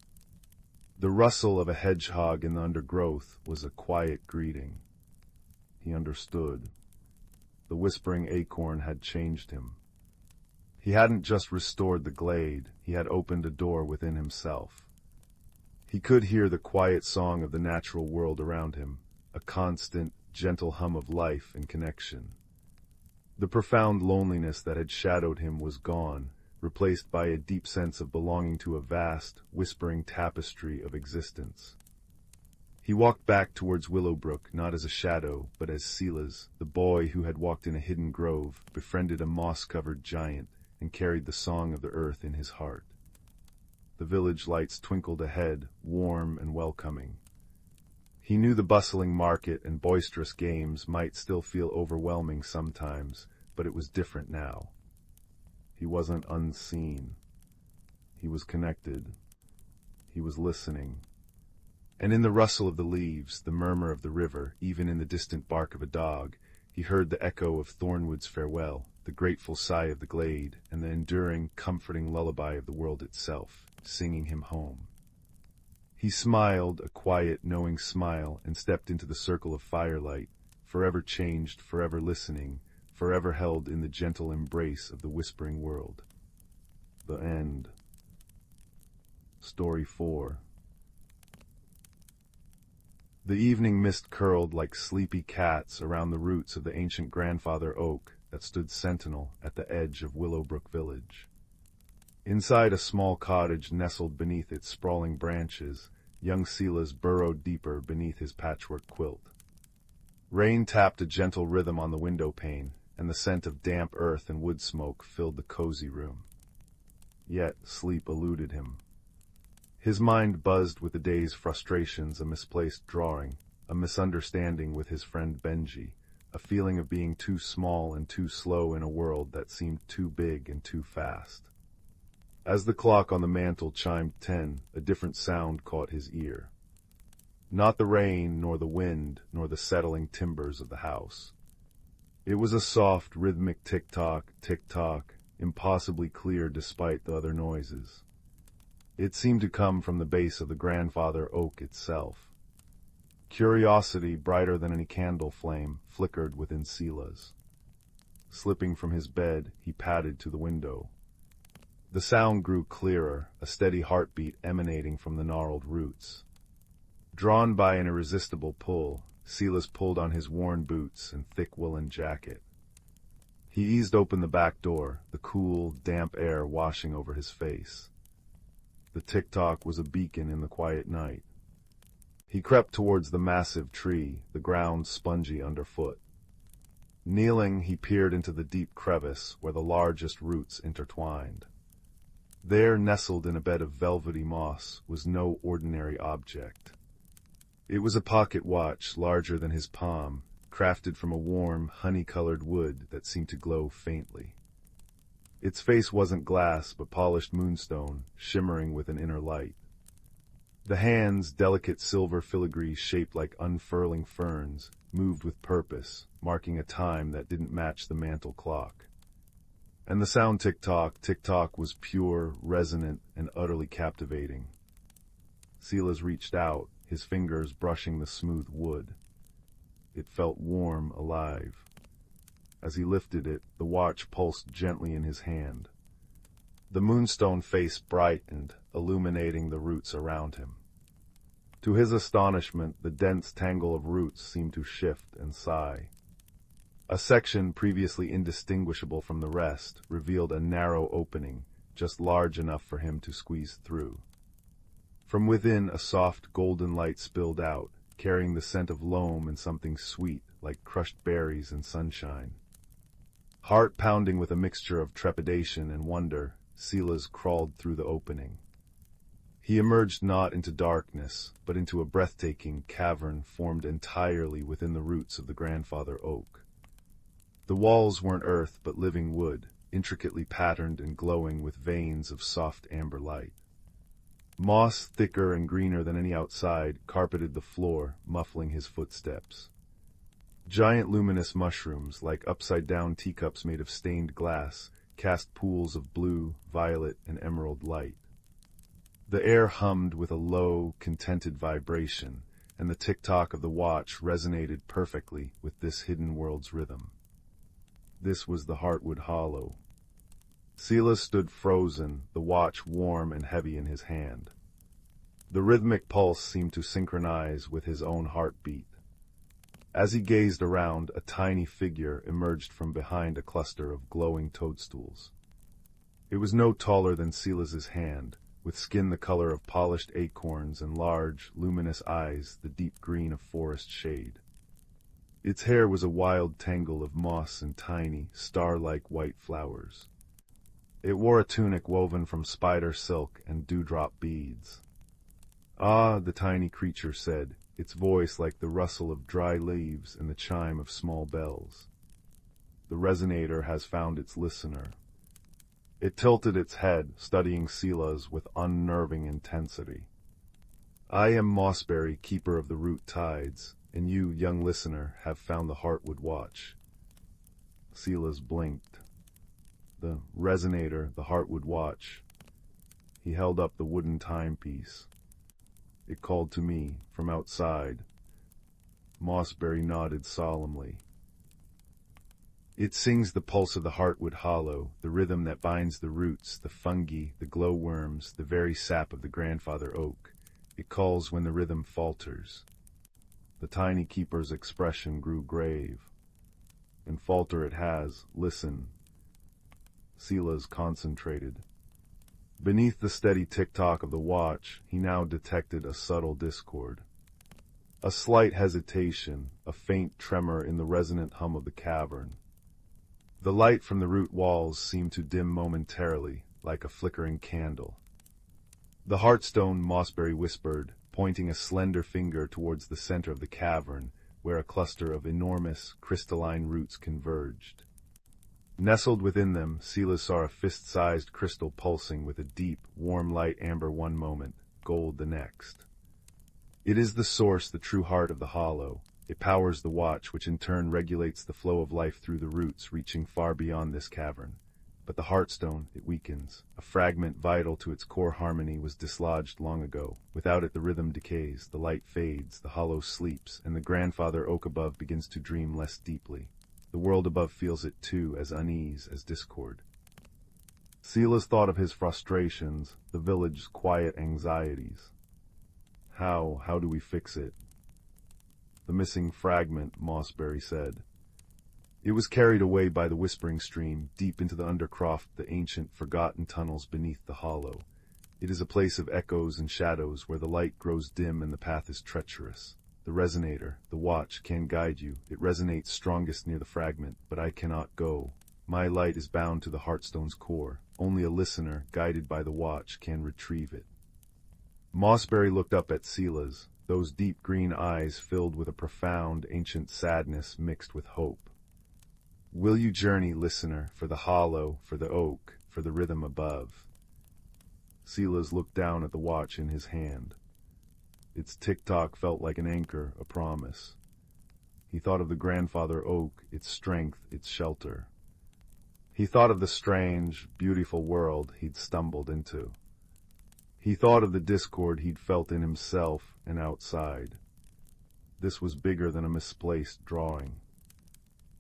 The rustle of a hedgehog in the undergrowth was a quiet greeting. He understood. The whispering acorn had changed him. He hadn't just restored the glade, he had opened a door within himself. He could hear the quiet song of the natural world around him, a constant, gentle hum of life and connection. The profound loneliness that had shadowed him was gone, replaced by a deep sense of belonging to a vast, whispering tapestry of existence. He walked back towards Willowbrook, not as a shadow, but as Silas, the boy who had walked in a hidden grove, befriended a moss-covered giant, and carried the song of the earth in his heart. The village lights twinkled ahead, warm and welcoming. He knew the bustling market and boisterous games might still feel overwhelming sometimes, but it was different now. He wasn't unseen. He was connected. He was listening. And in the rustle of the leaves, the murmur of the river, even in the distant bark of a dog, he heard the echo of Thornwood's farewell, the grateful sigh of the glade, and the enduring, comforting lullaby of the world itself, singing him home. He smiled, a quiet, knowing smile, and stepped into the circle of firelight, forever changed, forever listening, forever held in the gentle embrace of the whispering world. The end. Story 4. The evening mist curled like sleepy cats around the roots of the ancient grandfather oak that stood sentinel at the edge of Willowbrook village. Inside a small cottage nestled beneath its sprawling branches, young Silas burrowed deeper beneath his patchwork quilt. Rain tapped a gentle rhythm on the window pane, and the scent of damp earth and wood smoke filled the cozy room. Yet sleep eluded him. His mind buzzed with the day's frustrations, a misplaced drawing, a misunderstanding with his friend Benji, a feeling of being too small and too slow in a world that seemed too big and too fast. As the clock on the mantel chimed 10, a different sound caught his ear. Not the rain, nor the wind, nor the settling timbers of the house. It was a soft, rhythmic tick-tock, tick-tock, impossibly clear despite the other noises. It seemed to come from the base of the grandfather oak itself. Curiosity, brighter than any candle flame, flickered within Silas. Slipping from his bed, he padded to the window. The sound grew clearer, a steady heartbeat emanating from the gnarled roots. Drawn by an irresistible pull, Silas pulled on his worn boots and thick woolen jacket. He eased open the back door, the cool, damp air washing over his face. The tick-tock was a beacon in the quiet night. He crept towards the massive tree, the ground spongy underfoot. Kneeling, he peered into the deep crevice where the largest roots intertwined. There, nestled in a bed of velvety moss, was no ordinary object. It was a pocket watch larger than his palm, crafted from a warm, honey-colored wood that seemed to glow faintly. Its face wasn't glass, but polished moonstone, shimmering with an inner light. The hands, delicate silver filigree shaped like unfurling ferns, moved with purpose, marking a time that didn't match the mantel clock. And the sound tick-tock, tick-tock was pure, resonant, and utterly captivating. Silas reached out, his fingers brushing the smooth wood. It felt warm, alive. As he lifted it, the watch pulsed gently in his hand. The moonstone face brightened, illuminating the roots around him. To his astonishment, the dense tangle of roots seemed to shift and sigh. A section previously indistinguishable from the rest revealed a narrow opening, just large enough for him to squeeze through. From within, a soft golden light spilled out, carrying the scent of loam and something sweet, like crushed berries and sunshine. Heart pounding with a mixture of trepidation and wonder, Silas crawled through the opening. He emerged not into darkness, but into a breathtaking cavern formed entirely within the roots of the grandfather oak. The walls weren't earth but living wood, intricately patterned and glowing with veins of soft amber light. Moss, thicker and greener than any outside, carpeted the floor, muffling his footsteps. Giant luminous mushrooms, like upside-down teacups made of stained glass, cast pools of blue, violet, and emerald light. The air hummed with a low, contented vibration, and the tick-tock of the watch resonated perfectly with this hidden world's rhythm. This was the Heartwood Hollow. Thistle stood frozen, the watch warm and heavy in his hand. The rhythmic pulse seemed to synchronize with his own heartbeat. As he gazed around, a tiny figure emerged from behind a cluster of glowing toadstools. It was no taller than Thistles's hand, with skin the color of polished acorns and large, luminous eyes the deep green of forest shade. Its hair was a wild tangle of moss and tiny, star-like white flowers. It wore a tunic woven from spider silk and dewdrop beads. "Ah," the tiny creature said, its voice like the rustle of dry leaves and the chime of small bells. "The resonator has found its listener." It tilted its head, studying Thistles's with unnerving intensity. "I am Mossberry, keeper of the root tides, and you, young listener, have found the Heartwood Watch." Thistle blinked. The resonator, the Heartwood Watch. He held up the wooden timepiece. It called to me, from outside. Mossberry nodded solemnly. "It sings the pulse of the Heartwood Hollow, the rhythm that binds the roots, the fungi, the glowworms, the very sap of the grandfather oak. It calls when the rhythm falters." The tiny keeper's expression grew grave. "And falter it has. Listen." Thistle concentrated. Beneath the steady tick-tock of the watch, he now detected a subtle discord. A slight hesitation, a faint tremor in the resonant hum of the cavern. The light from the root walls seemed to dim momentarily, like a flickering candle. "The Heartstone," Mossberry whispered, pointing a slender finger towards the center of the cavern, where a cluster of enormous, crystalline roots converged. Nestled within them, Thistle saw a fist-sized crystal pulsing with a deep, warm light amber one moment, gold the next. "It is the source, the true heart of the hollow. It powers the watch, which in turn regulates the flow of life through the roots, reaching far beyond this cavern. But the Heartstone, it weakens. A fragment vital to its core harmony was dislodged long ago. Without it the rhythm decays, the light fades, the hollow sleeps, and the grandfather oak above begins to dream less deeply. The world above feels it too, as unease, as discord." Thistle thought of his frustrations, the village's quiet anxieties. How do we fix it?" "The missing fragment," Mossberry said. "It was carried away by the Whispering Stream, deep into the undercroft, the ancient, forgotten tunnels beneath the hollow. It is a place of echoes and shadows, where the light grows dim and the path is treacherous. The resonator, the watch, can guide you. It resonates strongest near the fragment, but I cannot go. My light is bound to the Heartstone's core. Only a listener, guided by the watch, can retrieve it." Mossberry looked up at Thistle, those deep green eyes filled with a profound, ancient sadness mixed with hope. "Will you journey, listener, for the hollow, for the oak, for the rhythm above?" Thistle looked down at the watch in his hand. Its tick-tock felt like an anchor, a promise. He thought of the grandfather oak, its strength, its shelter. He thought of the strange, beautiful world he'd stumbled into. He thought of the discord he'd felt in himself and outside. This was bigger than a misplaced drawing.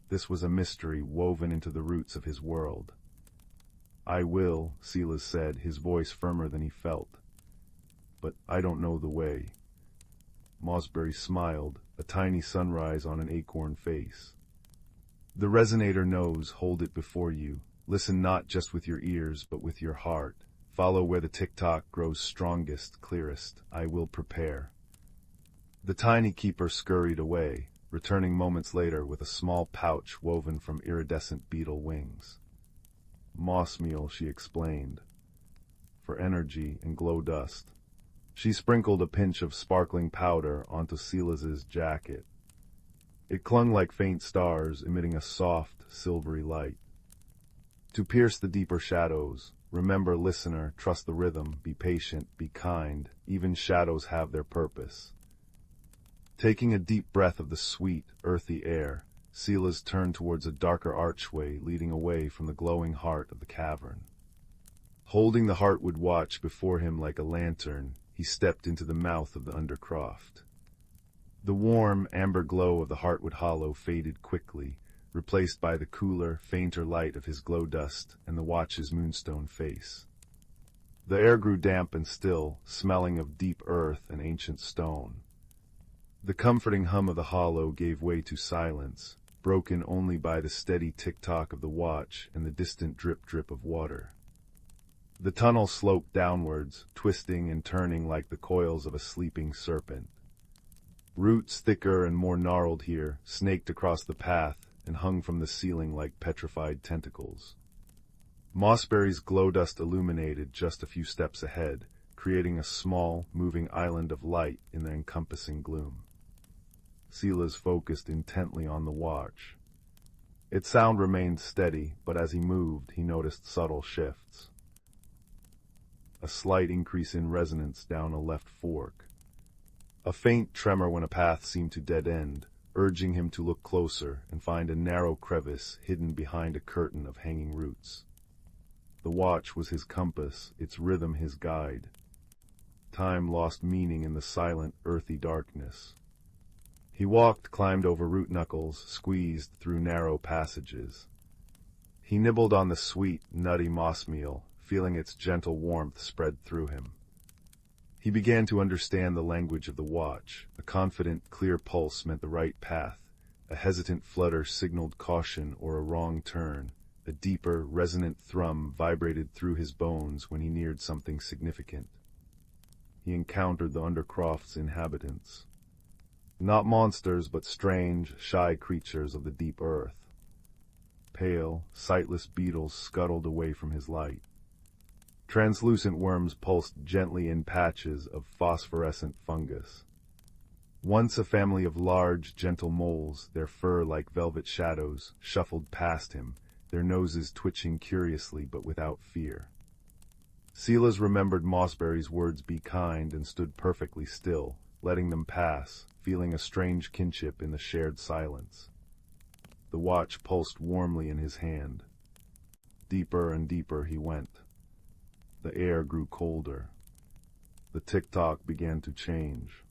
This was a mystery woven into the roots of his world. "I will," Thistle said, his voice firmer than he felt. "But I don't know the way." Mossberry smiled, a tiny sunrise on an acorn face. "The resonator knows, hold it before you. Listen not just with your ears, but with your heart. Follow where the tick-tock grows strongest, clearest. I will prepare." The tiny keeper scurried away, returning moments later with a small pouch woven from iridescent beetle wings. "Moss meal," she explained. "For energy and glow dust. She sprinkled a pinch of sparkling powder onto Silas's jacket. It clung like faint stars, emitting a soft, silvery light. To pierce the deeper shadows, remember, listener, trust the rhythm, be patient, be kind, even shadows have their purpose. Taking a deep breath of the sweet, earthy air, Silas turned towards a darker archway leading away from the glowing heart of the cavern. Holding the heartwood watch before him like a lantern, he stepped into the mouth of the undercroft. The warm, amber glow of the heartwood hollow faded quickly, replaced by the cooler, fainter light of his glow dust and the watch's moonstone face. The air grew damp and still, smelling of deep earth and ancient stone. The comforting hum of the hollow gave way to silence, broken only by the steady tick-tock of the watch and the distant drip-drip of water. The tunnel sloped downwards, twisting and turning like the coils of a sleeping serpent. Roots thicker and more gnarled here snaked across the path and hung from the ceiling like petrified tentacles. Mossberry's glow dust illuminated just a few steps ahead, creating a small, moving island of light in the encompassing gloom. Silas focused intently on the watch. Its sound remained steady, but as he moved, he noticed subtle shifts. A slight increase in resonance down a left fork. A faint tremor when a path seemed to dead end, urging him to look closer and find a narrow crevice hidden behind a curtain of hanging roots. The watch was his compass, its rhythm his guide. Time lost meaning in the silent, earthy darkness. He walked, climbed over root knuckles, squeezed through narrow passages. He nibbled on the sweet, nutty moss meal, feeling its gentle warmth spread through him. He began to understand the language of the watch. A confident, clear pulse meant the right path. A hesitant flutter signaled caution or a wrong turn. A deeper, resonant thrum vibrated through his bones when he neared something significant. He encountered the Undercroft's inhabitants. Not monsters, but strange, shy creatures of the deep earth. Pale, sightless beetles scuttled away from his light. Translucent worms pulsed gently in patches of phosphorescent fungus. Once a family of large, gentle moles, their fur like velvet shadows, shuffled past him, their noses twitching curiously but without fear. Silas remembered Mossberry's words, "Be kind," and stood perfectly still, letting them pass, feeling a strange kinship in the shared silence. The watch pulsed warmly in his hand. Deeper and deeper he went. The air grew colder. The tick-tock began to change.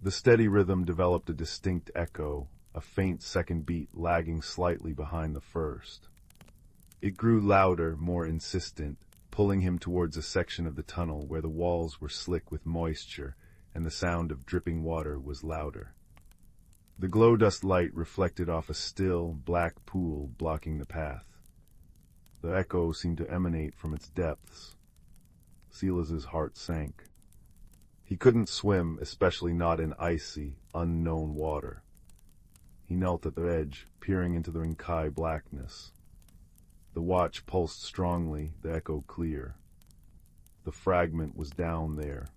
The steady rhythm developed a distinct echo, a faint second beat lagging slightly behind the first. It grew louder, more insistent, pulling him towards a section of the tunnel where the walls were slick with moisture and the sound of dripping water was louder. The glow-dust light reflected off a still, black pool blocking the path. The echo seemed to emanate from its depths. Silas's heart sank. He couldn't swim, especially not in icy, unknown water. He knelt at the edge, peering into the inky blackness. The watch pulsed strongly, the echo clear. The fragment was down there.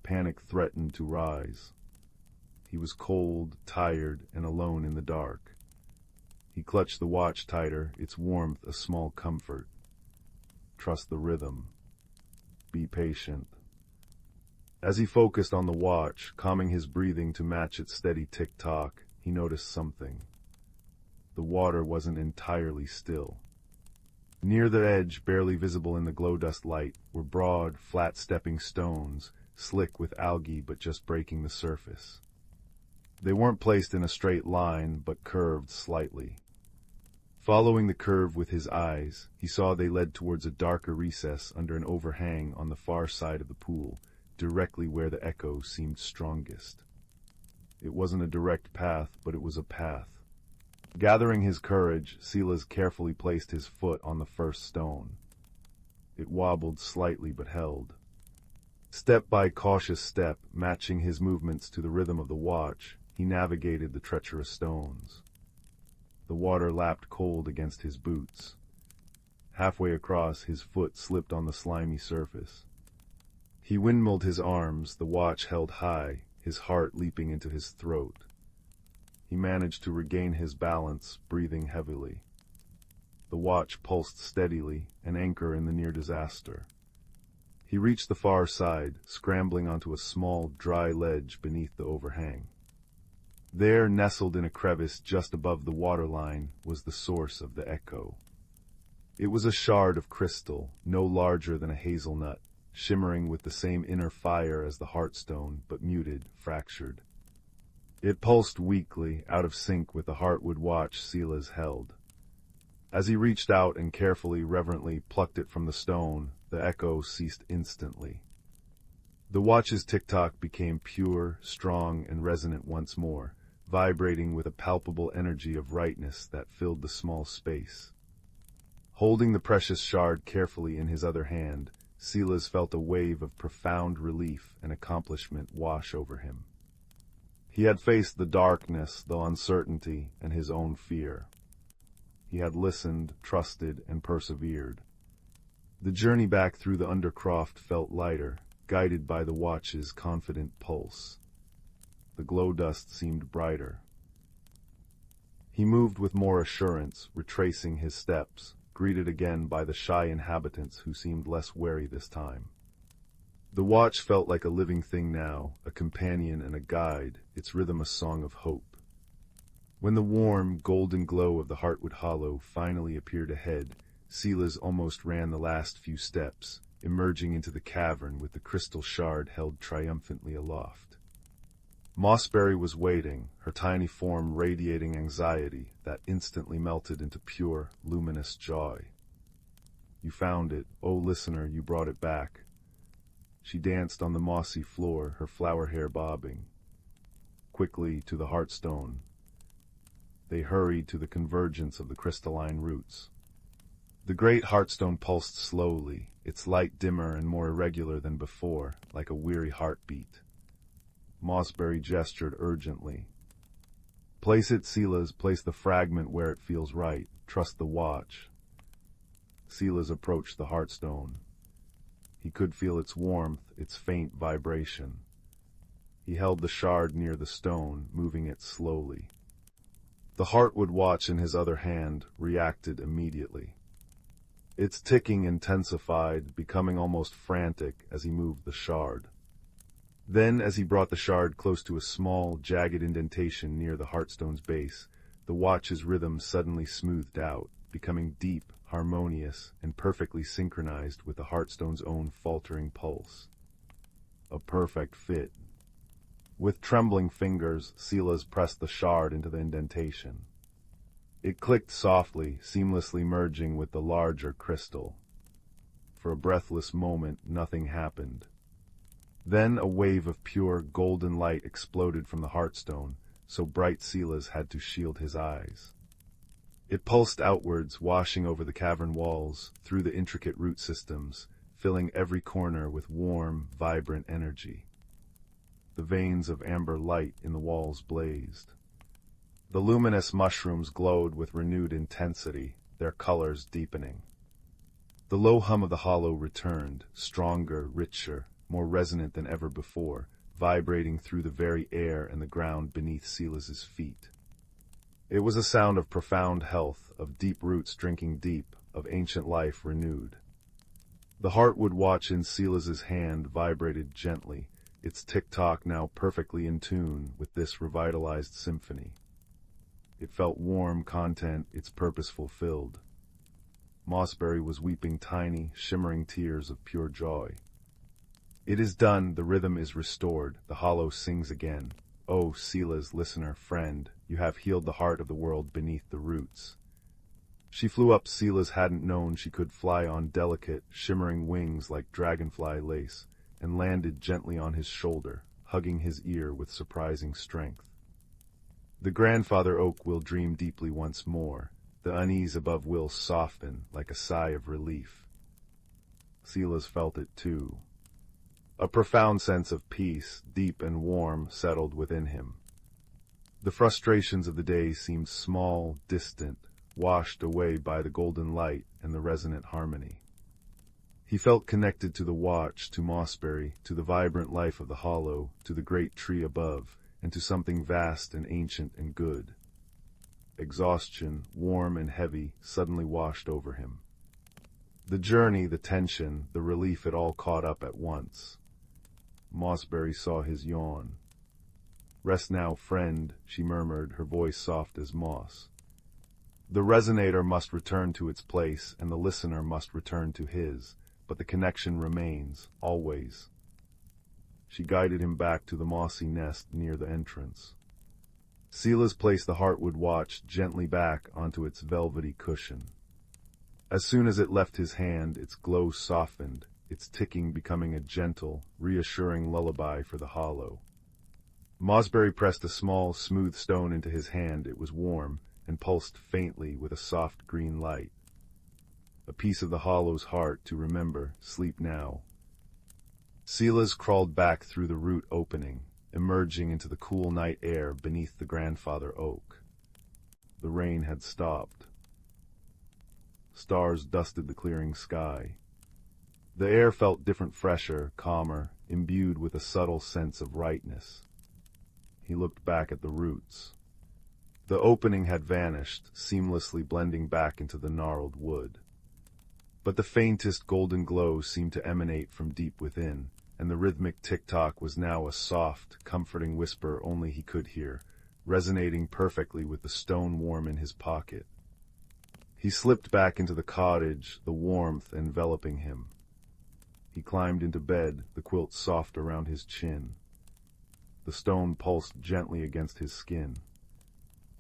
Panic threatened to rise. He was cold, tired, and alone in the dark. He clutched the watch tighter, its warmth a small comfort. Trust the rhythm. Be patient. As he focused on the watch, calming his breathing to match its steady tick-tock, he noticed something. The water wasn't entirely still. Near the edge, barely visible in the glow-dust light, were broad, flat stepping stones, slick with algae but just breaking the surface. They weren't placed in a straight line, but curved slightly. Following the curve with his eyes, he saw they led towards a darker recess under an overhang on the far side of the pool, directly where the echo seemed strongest. It wasn't a direct path, but it was a path. Gathering his courage, Silas carefully placed his foot on the first stone. It wobbled slightly but held. Step by cautious step, matching his movements to the rhythm of the watch, he navigated the treacherous stones. The water lapped cold against his boots. Halfway across, his foot slipped on the slimy surface. He windmilled his arms, the watch held high, his heart leaping into his throat. He managed to regain his balance, breathing heavily. The watch pulsed steadily, an anchor in the near disaster. He reached the far side, scrambling onto a small, dry ledge beneath the overhang. There, nestled in a crevice just above the waterline, was the source of the echo. It was a shard of crystal, no larger than a hazelnut, shimmering with the same inner fire as the heartstone, but muted, fractured. It pulsed weakly, out of sync with the heartwood watch Thistle held. As he reached out and carefully, reverently plucked it from the stone, the echo ceased instantly. The watch's tick-tock became pure, strong, and resonant once more, vibrating with a palpable energy of rightness that filled the small space. Holding the precious shard carefully in his other hand, Thistle felt a wave of profound relief and accomplishment wash over him. He had faced the darkness, the uncertainty, and his own fear. He had listened, trusted, and persevered. The journey back through the undercroft felt lighter, guided by the watch's confident pulse. The glow dust seemed brighter. He moved with more assurance, retracing his steps, greeted again by the shy inhabitants who seemed less wary this time. The watch felt like a living thing now, a companion and a guide, its rhythm a song of hope. When the warm, golden glow of the Heartwood Hollow finally appeared ahead, Thistle almost ran the last few steps, emerging into the cavern with the crystal shard held triumphantly aloft. Mossberry was waiting, her tiny form radiating anxiety that instantly melted into pure, luminous joy. "You found it. Oh, listener, you brought it back." She danced on the mossy floor, her flower hair bobbing. Quickly to the heartstone. They hurried to the convergence of the crystalline roots. The great heartstone pulsed slowly, its light dimmer and more irregular than before, like a weary heartbeat. Mossberry gestured urgently. "Place it, Thistle, place the fragment where it feels right. Trust the watch." Thistle approached the heartstone. He could feel its warmth, its faint vibration. He held the shard near the stone, moving it slowly. The Heartwood watch in his other hand reacted immediately. Its ticking intensified, becoming almost frantic as he moved the shard. Then, as he brought the shard close to a small, jagged indentation near the heartstone's base, the watch's rhythm suddenly smoothed out, becoming deep, harmonious, and perfectly synchronized with the heartstone's own faltering pulse. A perfect fit. With trembling fingers, Thistle pressed the shard into the indentation. It clicked softly, seamlessly merging with the larger crystal. For a breathless moment, nothing happened. Then a wave of pure, golden light exploded from the heartstone, so bright Thistle had to shield his eyes. It pulsed outwards, washing over the cavern walls, through the intricate root systems, filling every corner with warm, vibrant energy. The veins of amber light in the walls blazed. The luminous mushrooms glowed with renewed intensity, their colors deepening. The low hum of the hollow returned, stronger, richer, more resonant than ever before, vibrating through the very air and the ground beneath Thistle feet. It was a sound of profound health, of deep roots drinking deep, of ancient life renewed. The Heartwood watch in Thistle hand vibrated gently, its tick-tock now perfectly in tune with this revitalized symphony. It felt warm content, its purpose fulfilled. Mossberry was weeping tiny, shimmering tears of pure joy. It is done, the rhythm is restored, the hollow sings again. Oh, Thistle, listener, friend, you have healed the heart of the world beneath the roots. She flew up. Thistle hadn't known she could fly on delicate, shimmering wings like dragonfly lace, and landed gently on his shoulder, hugging his ear with surprising strength. The grandfather oak will dream deeply once more, the unease above will soften like a sigh of relief. Thistle felt it too. A profound sense of peace, deep and warm, settled within him. The frustrations of the day seemed small, distant, washed away by the golden light and the resonant harmony. He felt connected to the watch, to Mossberry, to the vibrant life of the hollow, to the great tree above, and to something vast and ancient and good. Exhaustion, warm and heavy, suddenly washed over him. The journey, the tension, the relief, it all caught up at once. Mossberry saw his yawn. "Rest now, friend," she murmured, her voice soft as moss. The resonator must return to its place, and the listener must return to his, but the connection remains, always. She guided him back to the mossy nest near the entrance. Silas placed the heartwood watch gently back onto its velvety cushion. As soon as it left his hand, its glow softened, its ticking becoming a gentle, reassuring lullaby for the hollow. Mossberry pressed a small, smooth stone into his hand. It was warm, and pulsed faintly with a soft green light. A piece of the hollow's heart to remember, sleep now. Silas crawled back through the root opening, emerging into the cool night air beneath the grandfather oak. The rain had stopped. Stars dusted the clearing sky. The air felt different, fresher, calmer, imbued with a subtle sense of rightness. He looked back at the roots. The opening had vanished, seamlessly blending back into the gnarled wood. But the faintest golden glow seemed to emanate from deep within, and the rhythmic tick-tock was now a soft, comforting whisper only he could hear, resonating perfectly with the stone warm in his pocket. He slipped back into the cottage, the warmth enveloping him. He climbed into bed, the quilt soft around his chin. The stone pulsed gently against his skin.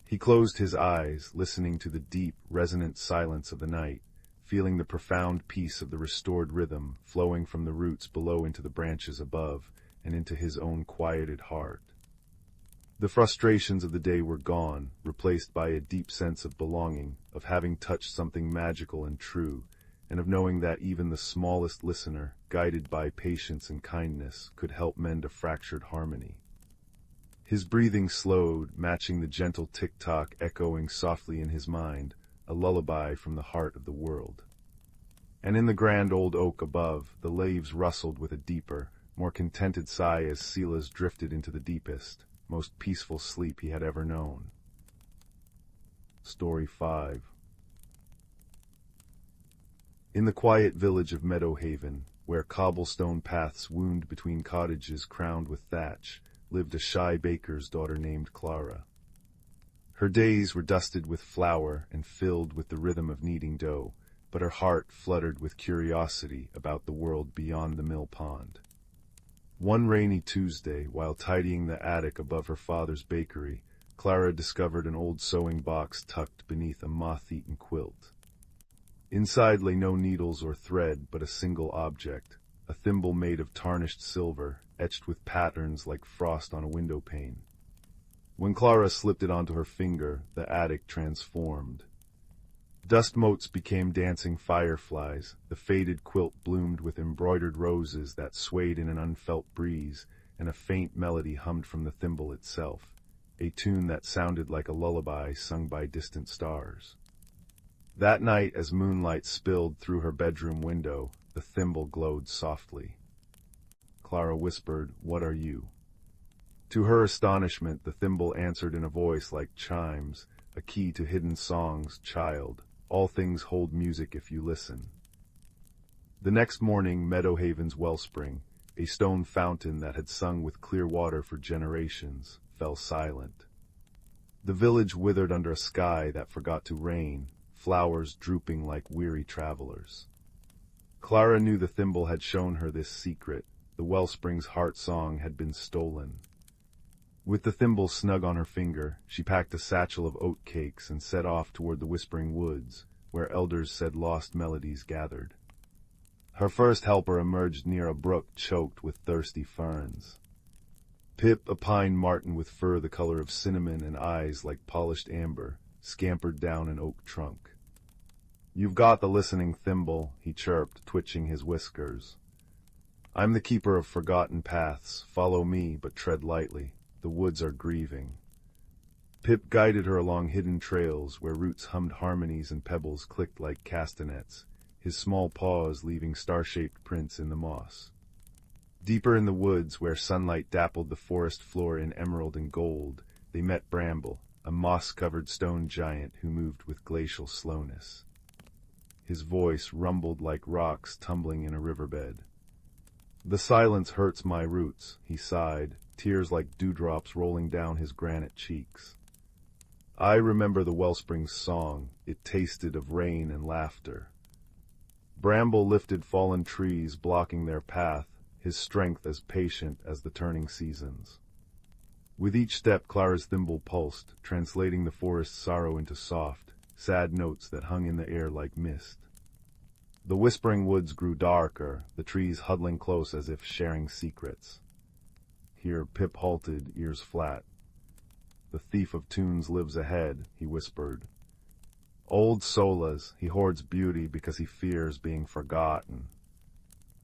He closed his eyes, listening to the deep, resonant silence of the night, feeling the profound peace of the restored rhythm flowing from the roots below into the branches above and into his own quieted heart. The frustrations of the day were gone, replaced by a deep sense of belonging, of having touched something magical and true, and of knowing that even the smallest listener, guided by patience and kindness, could help mend a fractured harmony. His breathing slowed, matching the gentle tick-tock echoing softly in his mind, a lullaby from the heart of the world. And in the grand old oak above, the leaves rustled with a deeper, more contented sigh as Silas drifted into the deepest, most peaceful sleep he had ever known. Story 5. In the quiet village of Meadowhaven, where cobblestone paths wound between cottages crowned with thatch, lived a shy baker's daughter named Clara. Her days were dusted with flour and filled with the rhythm of kneading dough, but her heart fluttered with curiosity about the world beyond the mill pond. One rainy Tuesday, while tidying the attic above her father's bakery, Clara discovered an old sewing box tucked beneath a moth-eaten quilt. Inside lay no needles or thread, but a single object, a thimble made of tarnished silver, etched with patterns like frost on a window pane. When Clara slipped it onto her finger, the attic transformed. Dust motes became dancing fireflies, the faded quilt bloomed with embroidered roses that swayed in an unfelt breeze, and a faint melody hummed from the thimble itself, a tune that sounded like a lullaby sung by distant stars. That night, as moonlight spilled through her bedroom window, the thimble glowed softly. Clara whispered, "What are you?" To her astonishment, the thimble answered in a voice like chimes, a key to hidden songs, "Child, all things hold music if you listen." The next morning, Meadowhaven's wellspring, a stone fountain that had sung with clear water for generations, fell silent. The village withered under a sky that forgot to rain, flowers drooping like weary travelers. Clara knew the thimble had shown her this secret. The wellspring's heart song had been stolen. With the thimble snug on her finger, she packed a satchel of oat cakes and set off toward the Whispering Woods, where elders said lost melodies gathered. Her first helper emerged near a brook choked with thirsty ferns. Pip, a pine marten with fur the color of cinnamon and eyes like polished amber, scampered down an oak trunk. "You've got the listening thimble," he chirped, twitching his whiskers. "I'm the keeper of forgotten paths. Follow me, but tread lightly. The woods are grieving." Pip guided her along hidden trails where roots hummed harmonies and pebbles clicked like castanets, his small paws leaving star-shaped prints in the moss. Deeper in the woods, where sunlight dappled the forest floor in emerald and gold, they met Bramble, a moss-covered stone giant who moved with glacial slowness. His voice rumbled like rocks tumbling in a riverbed. "The silence hurts my roots," he sighed, tears like dewdrops rolling down his granite cheeks. "I remember the wellspring's song, it tasted of rain and laughter." Bramble lifted fallen trees, blocking their path, his strength as patient as the turning seasons. With each step Clara's thimble pulsed, translating the forest's sorrow into soft, sad notes that hung in the air like mist. The whispering woods grew darker, the trees huddling close as if sharing secrets. Here Pip halted, ears flat. "The thief of tunes lives ahead," he whispered. "Old Solas, he hoards beauty because he fears being forgotten."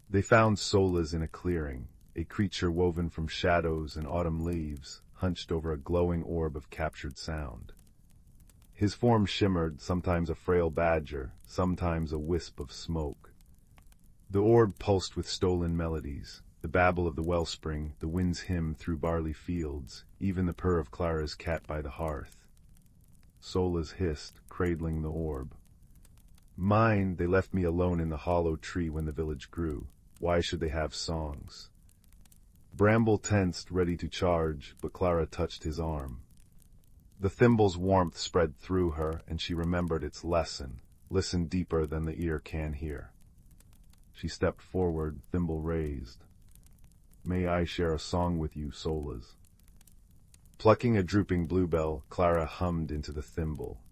They found Solas in a clearing, a creature woven from shadows and autumn leaves, hunched over a glowing orb of captured sound. His form shimmered, sometimes a frail badger, sometimes a wisp of smoke. The orb pulsed with stolen melodies, the babble of the wellspring, the wind's hymn through barley fields, even the purr of Clara's cat by the hearth. Solas hissed, cradling the orb. "Mine, they left me alone in the hollow tree when the village grew. Why should they have songs?" Bramble tensed, ready to charge, but Clara touched his arm. The thimble's warmth spread through her, and she remembered its lesson: listen deeper than the ear can hear. She stepped forward, thimble raised. "May I share a song with you, Solas?" Plucking a drooping bluebell, Clara hummed into the thimble.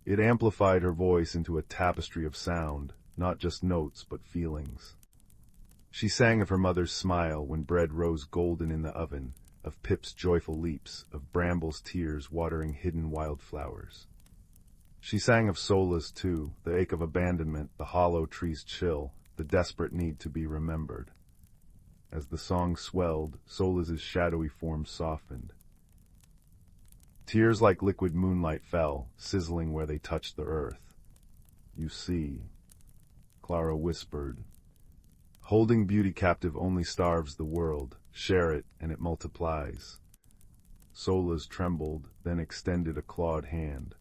It amplified her voice into a tapestry of sound, not just notes but feelings. She sang of her mother's smile when bread rose golden in the oven, of Pip's joyful leaps, of Bramble's tears watering hidden wildflowers. She sang of Solas, too, the ache of abandonment, the hollow tree's chill, the desperate need to be remembered. As the song swelled, Solas's shadowy form softened. Tears like liquid moonlight fell, sizzling where they touched the earth. "You see," Clara whispered, "holding beauty captive only starves the world. Share it, and it multiplies." Solas trembled, then extended a clawed hand.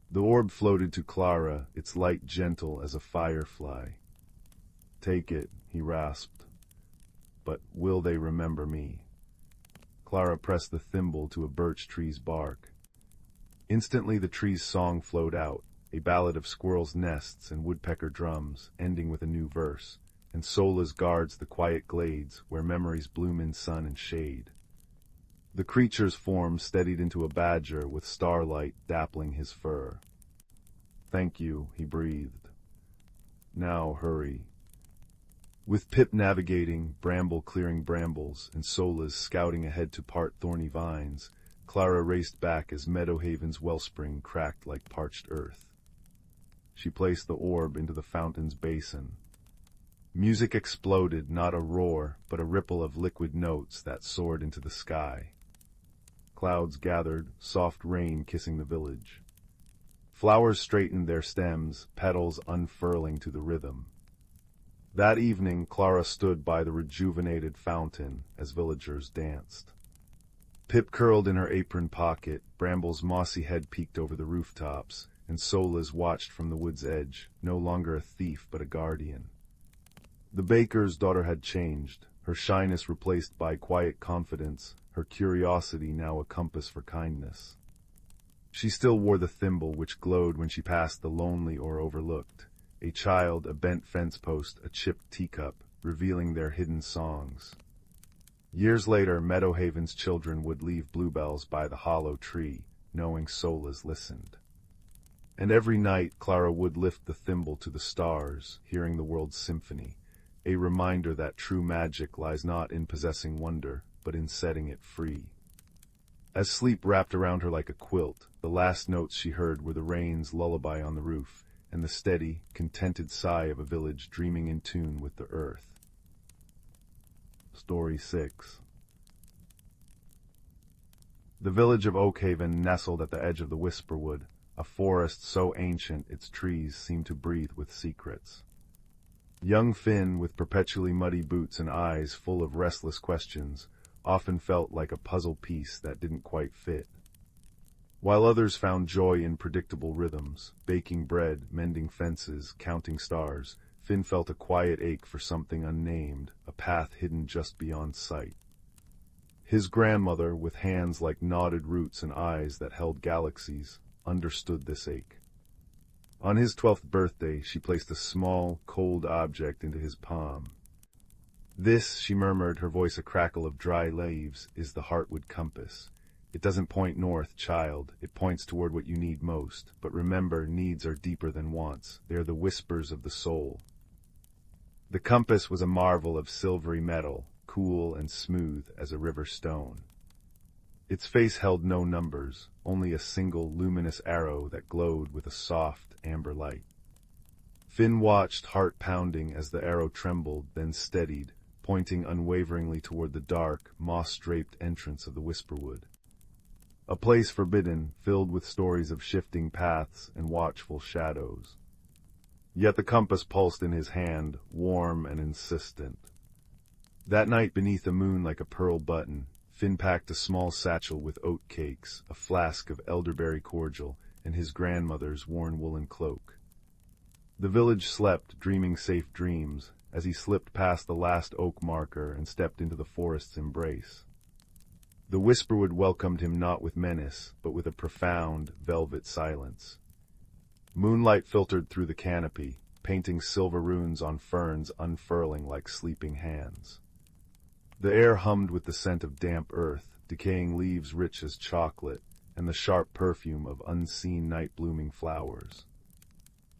The orb floated to Clara, its light gentle as a firefly. "Take it," he rasped. "But will they remember me?" Clara pressed the thimble to a birch tree's bark. Instantly the tree's song flowed out, a ballad of squirrels' nests and woodpecker drums, ending with a new verse. And Solas guards the quiet glades where memories bloom in sun and shade. The creature's form steadied into a badger with starlight dappling his fur. "Thank you," he breathed. "Now hurry." With Pip navigating, Bramble clearing brambles, and Solas scouting ahead to part thorny vines, Clara raced back as Meadowhaven's wellspring cracked like parched earth. She placed the orb into the fountain's basin. Music exploded, not a roar, but a ripple of liquid notes that soared into the sky. Clouds gathered, soft rain kissing the village. Flowers straightened their stems, petals unfurling to the rhythm. That evening, Clara stood by the rejuvenated fountain as villagers danced. Pip curled in her apron pocket, Bramble's mossy head peeked over the rooftops, and Solas watched from the wood's edge, no longer a thief but a guardian. The baker's daughter had changed, her shyness replaced by quiet confidence, her curiosity now a compass for kindness. She still wore the thimble which glowed when she passed the lonely or overlooked, a child, a bent fence post, a chipped teacup, revealing their hidden songs. Years later, Meadowhaven's children would leave bluebells by the hollow tree, knowing Solas listened. And every night Clara would lift the thimble to the stars, hearing the world's symphony, a reminder that true magic lies not in possessing wonder, but in setting it free. As sleep wrapped around her like a quilt, the last notes she heard were the rain's lullaby on the roof, and the steady, contented sigh of a village dreaming in tune with the earth. Story 6. The village of Oakhaven nestled at the edge of the Whisperwood, a forest so ancient its trees seemed to breathe with secrets. Young Finn, with perpetually muddy boots and eyes full of restless questions, often felt like a puzzle piece that didn't quite fit. While others found joy in predictable rhythms, baking bread, mending fences, counting stars, Finn felt a quiet ache for something unnamed, a path hidden just beyond sight. His grandmother, with hands like knotted roots and eyes that held galaxies, understood this ache. On his 12th birthday, she placed a small, cold object into his palm. "This," she murmured, her voice a crackle of dry leaves, "is the Heartwood compass. It doesn't point north, child. It points toward what you need most. But remember, needs are deeper than wants. They are the whispers of the soul." The compass was a marvel of silvery metal, cool and smooth as a river stone. Its face held no numbers, only a single luminous arrow that glowed with a soft, amber light. Finn watched, heart pounding, as the arrow trembled, then steadied, pointing unwaveringly toward the dark, moss-draped entrance of the Whisperwood. A place forbidden, filled with stories of shifting paths and watchful shadows. Yet the compass pulsed in his hand, warm and insistent. That night, beneath a moon like a pearl button, Finn packed a small satchel with oat cakes, a flask of elderberry cordial, and his grandmother's worn woolen cloak. The village slept, dreaming safe dreams, as he slipped past the last oak marker and stepped into the forest's embrace. The Whisperwood welcomed him not with menace, but with a profound, velvet silence. Moonlight filtered through the canopy, painting silver runes on ferns unfurling like sleeping hands. The air hummed with the scent of damp earth, decaying leaves rich as chocolate, and the sharp perfume of unseen night-blooming flowers.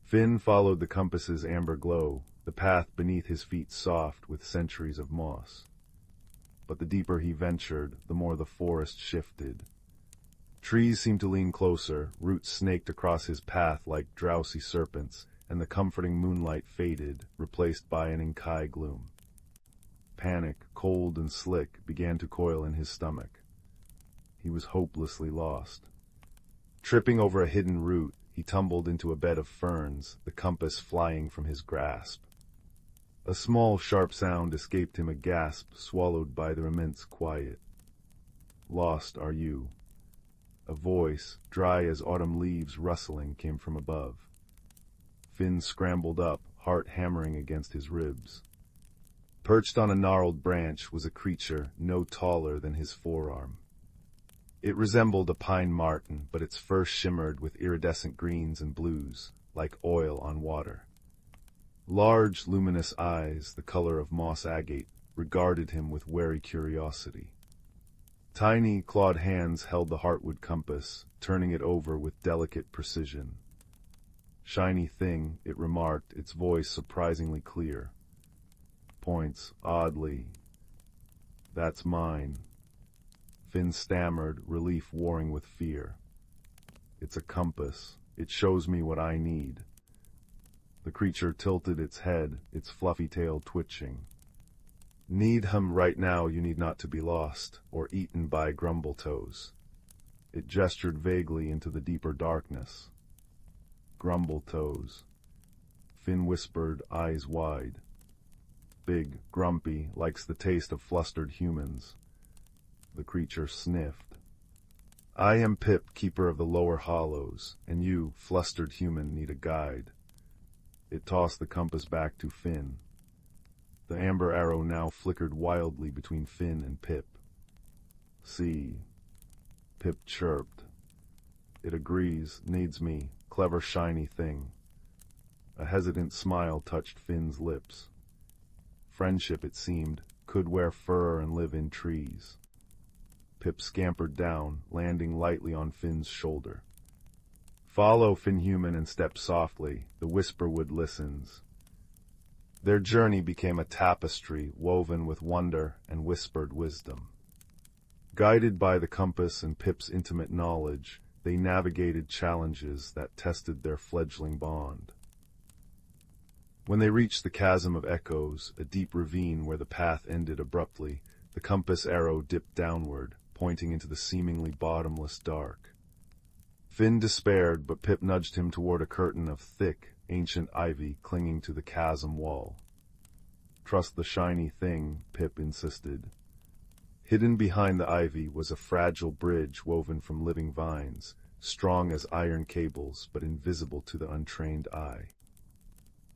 Finn followed the compass's amber glow, the path beneath his feet soft with centuries of moss. But the deeper he ventured, the more the forest shifted. Trees seemed to lean closer, roots snaked across his path like drowsy serpents, and the comforting moonlight faded, replaced by an inky gloom. Panic, cold and slick, began to coil in his stomach. He was hopelessly lost. Tripping over a hidden root, he tumbled into a bed of ferns, the compass flying from his grasp. A small, sharp sound escaped him, a gasp swallowed by the immense quiet. "Lost are you." A voice, dry as autumn leaves rustling, came from above. Finn scrambled up, heart hammering against his ribs. Perched on a gnarled branch was a creature no taller than his forearm. It resembled a pine marten, but its fur shimmered with iridescent greens and blues, like oil on water. Large, luminous eyes, the color of moss agate, regarded him with wary curiosity. Tiny, clawed hands held the Heartwood compass, turning it over with delicate precision. "Shiny thing," it remarked, its voice surprisingly clear. "Points oddly. That's mine." Finn stammered, relief warring with fear. "It's a compass. It shows me what I need." The creature tilted its head, its fluffy tail twitching. "Need him right now, you need not to be lost, or eaten by Grumbletoes." It gestured vaguely into the deeper darkness. Grumbletoes. Finn whispered, eyes wide. "Big, grumpy, likes the taste of flustered humans." The creature sniffed. "I am Pip, keeper of the lower hollows, and you, flustered human, need a guide." It tossed the compass back to Finn. The amber arrow now flickered wildly between Finn and Pip. "See," Pip chirped. "It agrees, needs me, clever shiny thing." A hesitant smile touched Finn's lips. Friendship, it seemed, could wear fur and live in trees. Pip scampered down, landing lightly on Finn's shoulder. "Follow, Finn-human, and step softly. The Whisperwood listens." Their journey became a tapestry woven with wonder and whispered wisdom. Guided by the compass and Pip's intimate knowledge, they navigated challenges that tested their fledgling bond. When they reached the Chasm of Echoes, a deep ravine where the path ended abruptly, the compass arrow dipped downward, pointing into the seemingly bottomless dark. Finn despaired, but Pip nudged him toward a curtain of thick, ancient ivy clinging to the chasm wall. "Trust the shiny thing," Pip insisted. Hidden behind the ivy was a fragile bridge woven from living vines, strong as iron cables but invisible to the untrained eye.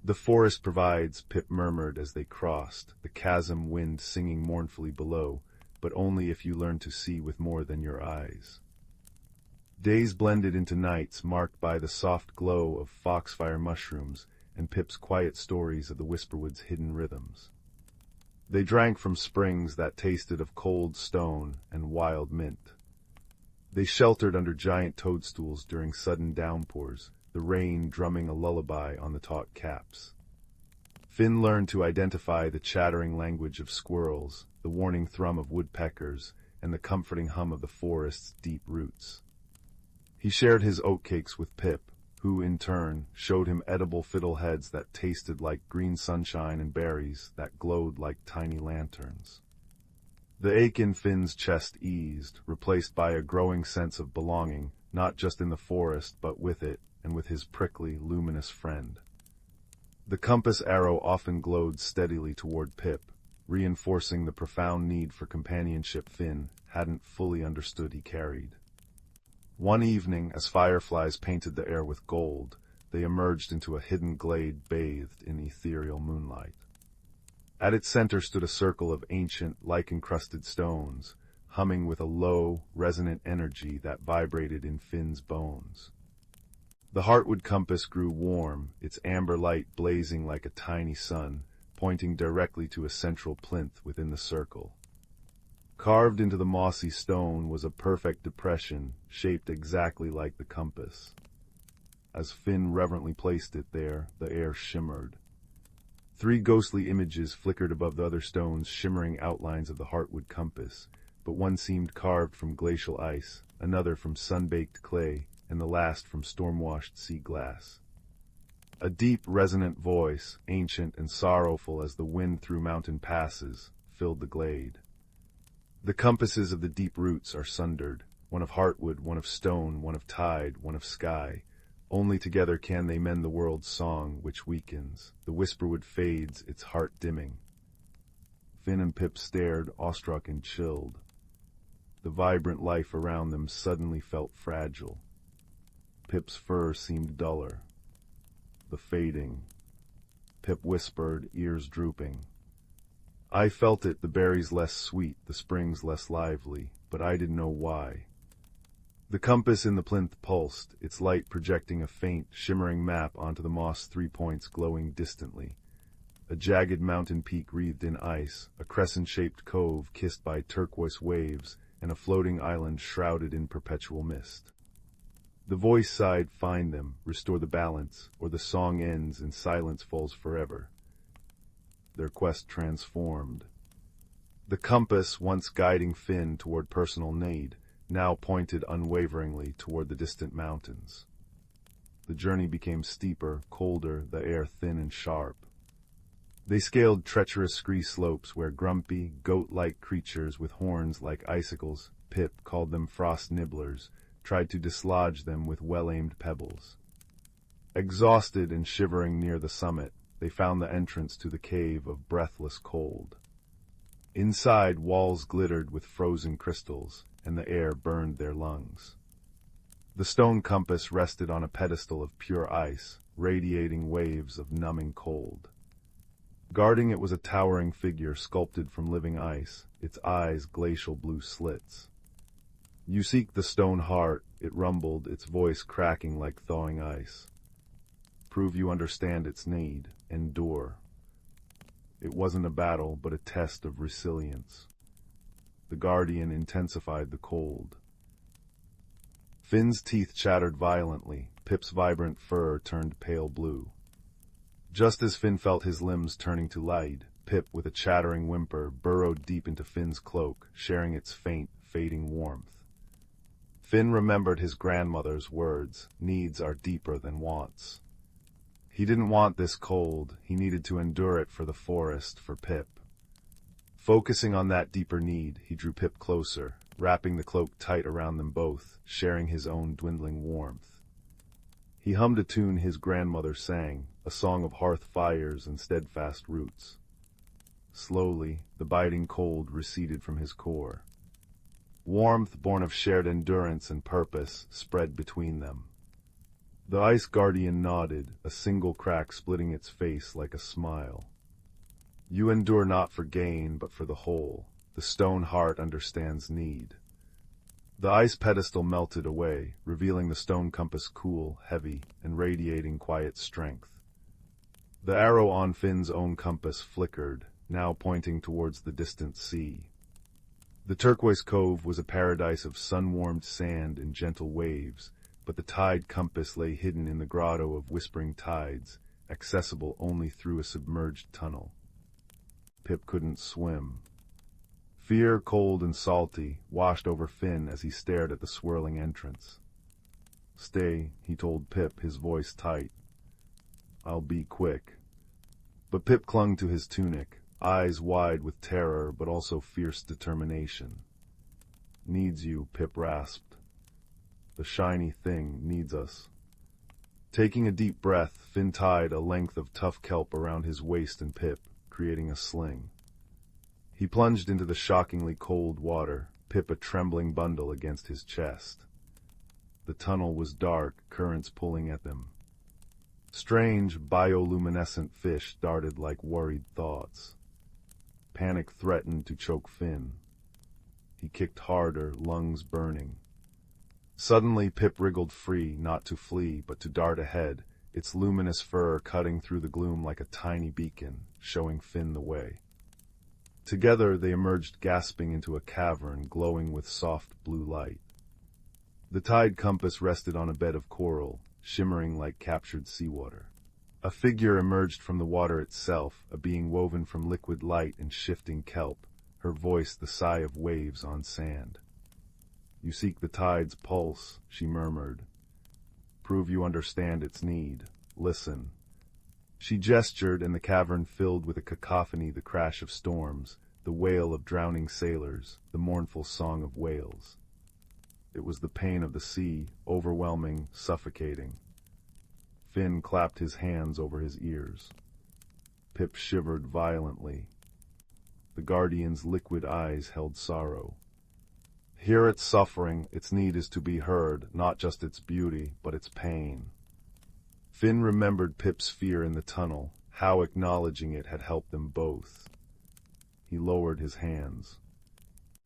"The forest provides," Pip murmured as they crossed, the chasm wind singing mournfully below, "but only if you learn to see with more than your eyes." Days blended into nights marked by the soft glow of foxfire mushrooms and Pip's quiet stories of the Whisperwood's hidden rhythms. They drank from springs that tasted of cold stone and wild mint. They sheltered under giant toadstools during sudden downpours, the rain drumming a lullaby on the taut caps. Finn learned to identify the chattering language of squirrels, the warning thrum of woodpeckers, and the comforting hum of the forest's deep roots. He shared his oatcakes with Pip, who, in turn, showed him edible fiddleheads that tasted like green sunshine and berries that glowed like tiny lanterns. The ache in Finn's chest eased, replaced by a growing sense of belonging, not just in the forest, but with it, and with his prickly, luminous friend. The compass arrow often glowed steadily toward Pip, reinforcing the profound need for companionship Finn hadn't fully understood he carried. One evening, as fireflies painted the air with gold, they emerged into a hidden glade bathed in ethereal moonlight. At its center stood a circle of ancient, lichen-crusted stones, humming with a low, resonant energy that vibrated in Finn's bones. The heartwood compass grew warm, its amber light blazing like a tiny sun, pointing directly to a central plinth within the circle. Carved into the mossy stone was a perfect depression, shaped exactly like the compass. As Finn reverently placed it there, the air shimmered. 3 ghostly images flickered above the other stones, shimmering outlines of the heartwood compass, but one seemed carved from glacial ice, another from sun-baked clay, and the last from storm-washed sea glass. A deep, resonant voice, ancient and sorrowful as the wind through mountain passes, filled the glade. "The compasses of the deep roots are sundered, one of heartwood, one of stone, one of tide, one of sky. Only together can they mend the world's song, which weakens. The Whisperwood fades, its heart dimming." Finn and Pip stared, awestruck and chilled. The vibrant life around them suddenly felt fragile. Pip's fur seemed duller. "The fading," Pip whispered, ears drooping. "I felt it, the berries less sweet, the springs less lively, but I didn't know why." The compass in the plinth pulsed, its light projecting a faint, shimmering map onto the moss 3 points glowing distantly. A jagged mountain peak wreathed in ice, a crescent-shaped cove kissed by turquoise waves, and a floating island shrouded in perpetual mist. The voice sighed, "Find them, restore the balance, or the song ends and silence falls forever." Their quest transformed. The compass, once guiding Finn toward personal need, now pointed unwaveringly toward the distant mountains. The journey became steeper, colder, the air thin and sharp. They scaled treacherous scree slopes where grumpy, goat-like creatures with horns like icicles, Pip called them frost nibblers, tried to dislodge them with well-aimed pebbles. Exhausted and shivering near the summit, they found the entrance to the cave of breathless cold. Inside, walls glittered with frozen crystals, and the air burned their lungs. The stone compass rested on a pedestal of pure ice, radiating waves of numbing cold. Guarding it was a towering figure sculpted from living ice, its eyes glacial blue slits. "You seek the stone heart," it rumbled, its voice cracking like thawing ice. "Prove you understand its need. Endure." It wasn't a battle, but a test of resilience. The guardian intensified the cold. Finn's teeth chattered violently, Pip's vibrant fur turned pale blue. Just as Finn felt his limbs turning to light, Pip, with a chattering whimper, burrowed deep into Finn's cloak, sharing its faint, fading warmth. Finn remembered his grandmother's words, "Needs are deeper than wants." He didn't want this cold, he needed to endure it for the forest, for Pip. Focusing on that deeper need, he drew Pip closer, wrapping the cloak tight around them both, sharing his own dwindling warmth. He hummed a tune his grandmother sang, a song of hearth fires and steadfast roots. Slowly, the biting cold receded from his core. Warmth born of shared endurance and purpose spread between them. The ice guardian nodded, a single crack splitting its face like a smile. You endure not for gain, but for the whole. The stone heart understands need. The ice pedestal melted away, revealing the stone compass cool, heavy, and radiating quiet strength. The arrow on Finn's own compass flickered, now pointing towards the distant sea. The turquoise cove was a paradise of sun-warmed sand and gentle waves, but the tide compass lay hidden in the grotto of whispering tides, accessible only through a submerged tunnel. Pip couldn't swim. Fear, cold and salty, washed over Finn as he stared at the swirling entrance. "Stay," he told Pip, his voice tight. "I'll be quick." But Pip clung to his tunic, eyes wide with terror but also fierce determination. "Needs you," Pip rasped. "The shiny thing needs us." Taking a deep breath, Finn tied a length of tough kelp around his waist and Pip, creating a sling. He plunged into the shockingly cold water, Pip a trembling bundle against his chest. The tunnel was dark, currents pulling at them. Strange, bioluminescent fish darted like worried thoughts. Panic threatened to choke Finn. He kicked harder, lungs burning. Suddenly Pip wriggled free, not to flee, but to dart ahead, its luminous fur cutting through the gloom like a tiny beacon, showing Finn the way. Together they emerged gasping into a cavern glowing with soft blue light. The tide compass rested on a bed of coral, shimmering like captured seawater. A figure emerged from the water itself, a being woven from liquid light and shifting kelp, her voice the sigh of waves on sand. "You seek the tide's pulse," she murmured. "Prove you understand its need. Listen." She gestured, and the cavern filled with a cacophony, the crash of storms, the wail of drowning sailors, the mournful song of whales. It was the pain of the sea, overwhelming, suffocating. Finn clapped his hands over his ears. Pip shivered violently. The guardian's liquid eyes held sorrow. Hear its suffering, its need is to be heard, not just its beauty, but its pain. Finn remembered Pip's fear in the tunnel, how acknowledging it had helped them both. He lowered his hands.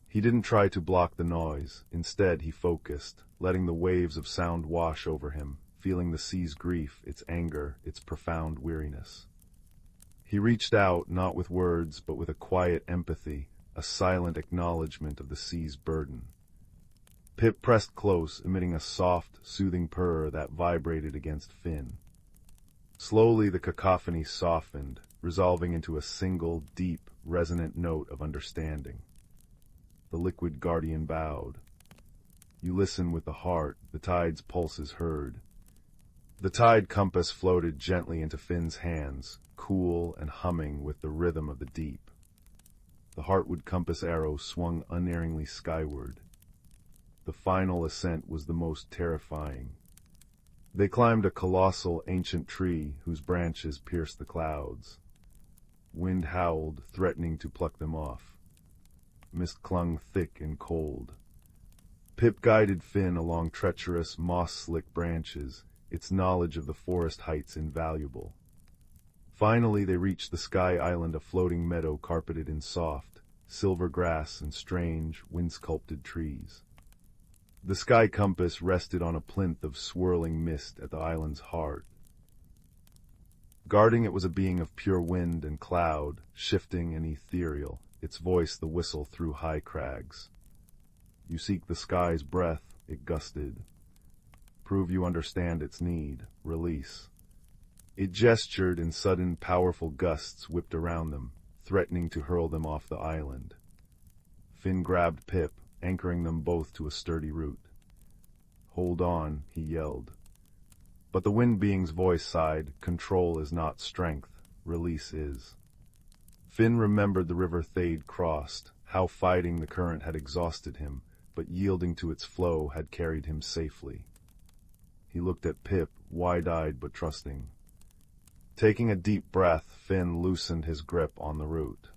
He didn't try to block the noise. Instead, he focused, letting the waves of sound wash over him, feeling the sea's grief, its anger, its profound weariness. He reached out, not with words, but with a quiet empathy, a silent acknowledgement of the sea's burden. Pip pressed close, emitting a soft, soothing purr that vibrated against Finn. Slowly the cacophony softened, resolving into a single, deep, resonant note of understanding. The liquid guardian bowed. "You listen with the heart, the tide's pulses heard." The tide compass floated gently into Finn's hands, cool and humming with the rhythm of the deep. The heartwood compass arrow swung unerringly skyward. The final ascent was the most terrifying. They climbed a colossal, ancient tree whose branches pierced the clouds. Wind howled, threatening to pluck them off. Mist clung thick and cold. Pip guided Finn along treacherous, moss-slick branches, its knowledge of the forest heights invaluable. Finally they reached the sky island, a floating meadow carpeted in soft, silver grass and strange, wind-sculpted trees. The sky compass rested on a plinth of swirling mist at the island's heart. Guarding it was a being of pure wind and cloud, shifting and ethereal, its voice the whistle through high crags. "You seek the sky's breath," it gusted. "Prove you understand its need. Release." It gestured, and sudden, powerful gusts whipped around them, threatening to hurl them off the island. Finn grabbed Pip, anchoring them both to a sturdy root. "Hold on," he yelled. But the wind being's voice sighed, "Control is not strength, release is." Finn remembered the river they'd crossed, how fighting the current had exhausted him, but yielding to its flow had carried him safely. He looked at Pip, wide-eyed but trusting. Taking a deep breath, Finn loosened his grip on the root.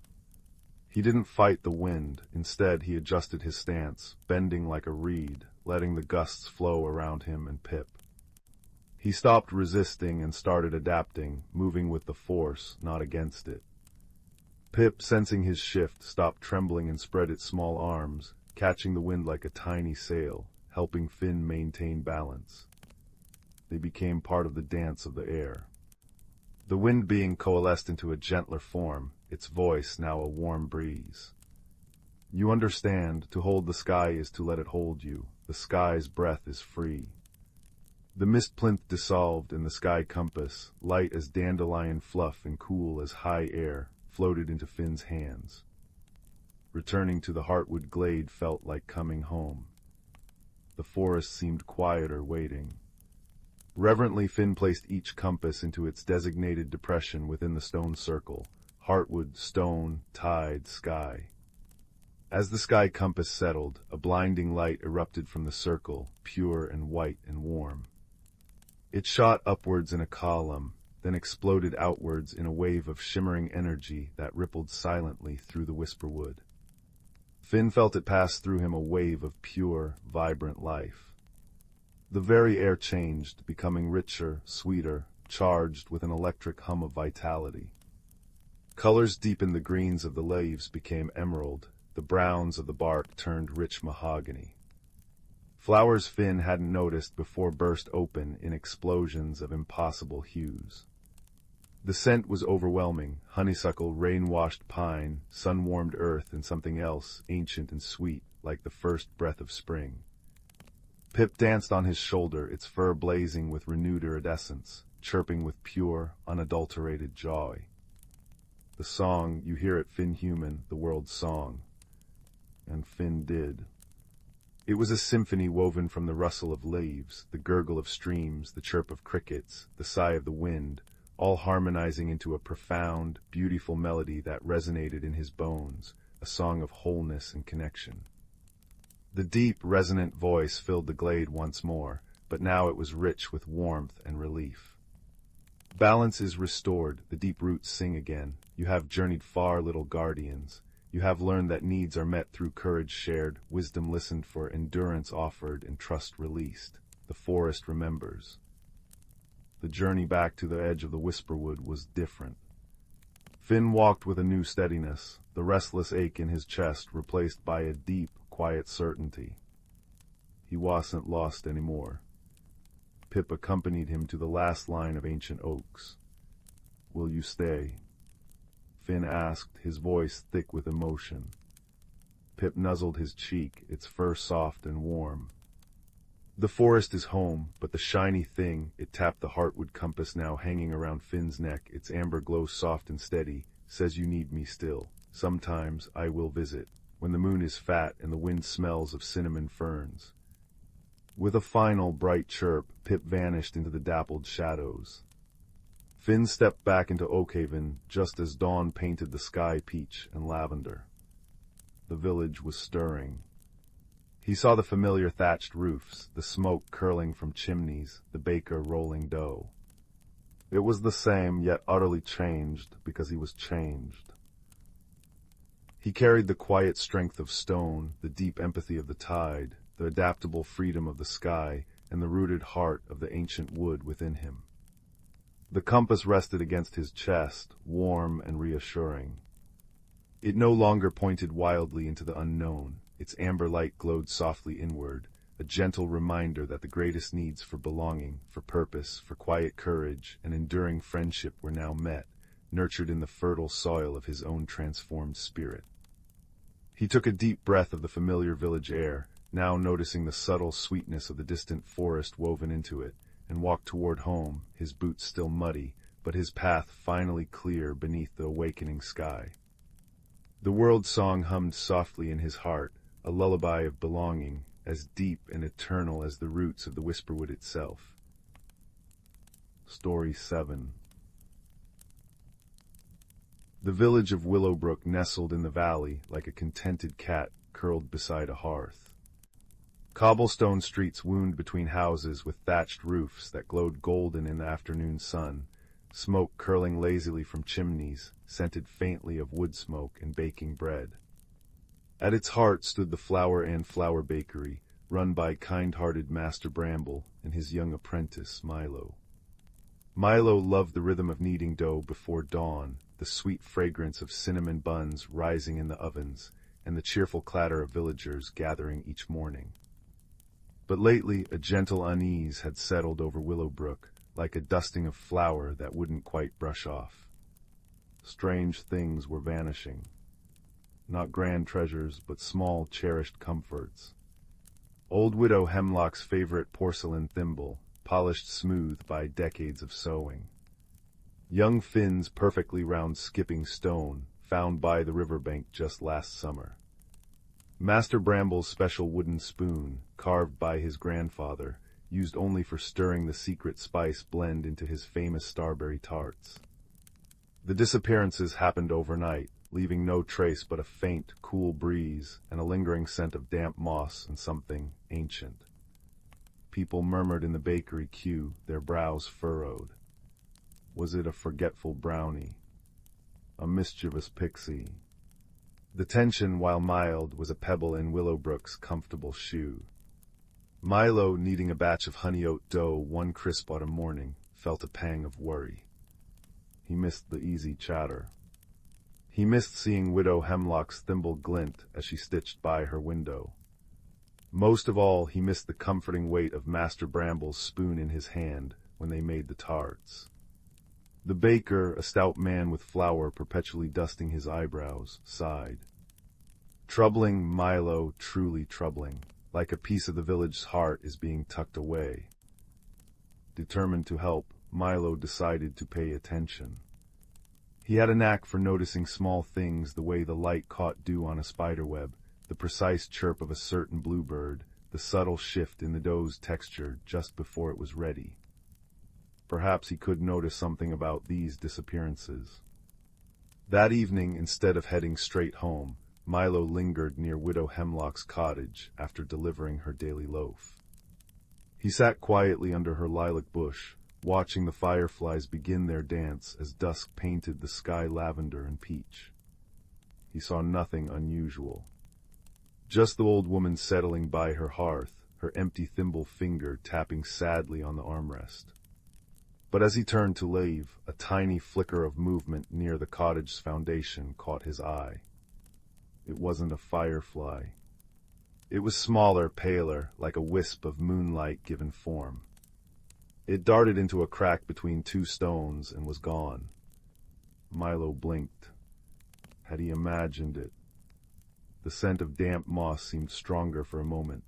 He didn't fight the wind. Instead, he adjusted his stance, bending like a reed, letting the gusts flow around him and Pip. He stopped resisting and started adapting, moving with the force, not against it. Pip, sensing his shift, stopped trembling and spread its small arms, catching the wind like a tiny sail, helping Finn maintain balance. They became part of the dance of the air. The wind being coalesced into a gentler form, its voice now a warm breeze. You understand, to hold the sky is to let it hold you. The sky's breath is free. The mist plinth dissolved in the sky compass, light as dandelion fluff and cool as high air, floated into Finn's hands. Returning to the heartwood glade felt like coming home. The forest seemed quieter, waiting. Reverently, Finn placed each compass into its designated depression within the stone circle: heartwood, stone, tide, sky. As the sky compass settled, a blinding light erupted from the circle, pure and white and warm. It shot upwards in a column, then exploded outwards in a wave of shimmering energy that rippled silently through the Whisperwood. Finn felt it pass through him, a wave of pure, vibrant life. The very air changed, becoming richer, sweeter, charged with an electric hum of vitality. Colors deepened. The greens of the leaves became emerald, the browns of the bark turned rich mahogany. Flowers Finn hadn't noticed before burst open in explosions of impossible hues. The scent was overwhelming: honeysuckle, rain-washed pine, sun-warmed earth, and something else, ancient and sweet, like the first breath of spring. Pip danced on his shoulder, its fur blazing with renewed iridescence, chirping with pure, unadulterated joy. The song, you hear it, Finn human, the world's song. And Finn did. It was a symphony woven from the rustle of leaves, the gurgle of streams, the chirp of crickets, the sigh of the wind, all harmonizing into a profound, beautiful melody that resonated in his bones, a song of wholeness and connection. The deep, resonant voice filled the glade once more, but now it was rich with warmth and relief. Balance is restored, the deep roots sing again. You have journeyed far, little guardians. You have learned that needs are met through courage shared, wisdom listened for, endurance offered, and trust released. The forest remembers. The journey back to the edge of the Whisperwood was different. Finn walked with a new steadiness, the restless ache in his chest replaced by a deep, quiet certainty. He wasn't lost anymore. Pip accompanied him to the last line of ancient oaks. "Will you stay?" Finn asked, his voice thick with emotion. Pip nuzzled his cheek, its fur soft and warm. The forest is home, but the shiny thing, it tapped the heartwood compass now hanging around Finn's neck, its amber glow soft and steady, says you need me still. Sometimes I will visit, when the moon is fat and the wind smells of cinnamon ferns. With a final bright chirp, Pip vanished into the dappled shadows. Finn stepped back into Oakhaven just as dawn painted the sky peach and lavender. The village was stirring. He saw the familiar thatched roofs, the smoke curling from chimneys, the baker rolling dough. It was the same, yet utterly changed, because he was changed. He carried the quiet strength of stone, the deep empathy of the tide, the adaptable freedom of the sky, and the rooted heart of the ancient wood within him. The compass rested against his chest, warm and reassuring. It no longer pointed wildly into the unknown. Its amber light glowed softly inward, a gentle reminder that the greatest needs for belonging, for purpose, for quiet courage, and enduring friendship were now met, nurtured in the fertile soil of his own transformed spirit. He took a deep breath of the familiar village air, now noticing the subtle sweetness of the distant forest woven into it, and walked toward home, his boots still muddy, but his path finally clear beneath the awakening sky. The world song hummed softly in his heart, a lullaby of belonging, as deep and eternal as the roots of the Whisperwood itself. Story 7. The village of Willowbrook nestled in the valley like a contented cat curled beside a hearth. Cobblestone streets wound between houses with thatched roofs that glowed golden in the afternoon sun, smoke curling lazily from chimneys, scented faintly of wood smoke and baking bread. At its heart stood the Flour and Flour Bakery, run by kind-hearted Master Bramble and his young apprentice, Milo. Milo loved the rhythm of kneading dough before dawn, the sweet fragrance of cinnamon buns rising in the ovens, and the cheerful clatter of villagers gathering each morning. But lately a gentle unease had settled over Willowbrook, like a dusting of flour that wouldn't quite brush off. Strange things were vanishing. Not grand treasures, but small, cherished comforts. Old Widow Hemlock's favorite porcelain thimble, polished smooth by decades of sewing. Young Finn's perfectly round skipping stone, found by the riverbank just last summer. Master Bramble's special wooden spoon, carved by his grandfather, used only for stirring the secret spice blend into his famous starberry tarts. The disappearances happened overnight, leaving no trace but a faint, cool breeze and a lingering scent of damp moss and something ancient. People murmured in the bakery queue, their brows furrowed. Was it a forgetful brownie? A mischievous pixie? The tension, while mild, was a pebble in Willowbrook's comfortable shoe. Milo, kneading a batch of honey oat dough one crisp autumn morning, felt a pang of worry. He missed the easy chatter. He missed seeing Widow Hemlock's thimble glint as she stitched by her window. Most of all, he missed the comforting weight of Master Bramble's spoon in his hand when they made the tarts. The baker, a stout man with flour perpetually dusting his eyebrows, sighed. Troubling, Milo, truly troubling. Like a piece of the village's heart is being tucked away. Determined to help, Milo decided to pay attention. He had a knack for noticing small things, the way the light caught dew on a spiderweb, the precise chirp of a certain bluebird, the subtle shift in the dough's texture just before it was ready. Perhaps he could notice something about these disappearances. That evening, instead of heading straight home, Milo lingered near Widow Hemlock's cottage after delivering her daily loaf. He sat quietly under her lilac bush, watching the fireflies begin their dance as dusk painted the sky lavender and peach. He saw nothing unusual. Just the old woman settling by her hearth, her empty thimble finger tapping sadly on the armrest. But as he turned to leave, a tiny flicker of movement near the cottage's foundation caught his eye. It wasn't a firefly. It was smaller, paler, like a wisp of moonlight given form. It darted into a crack between two stones and was gone. Milo blinked. Had he imagined it? The scent of damp moss seemed stronger for a moment.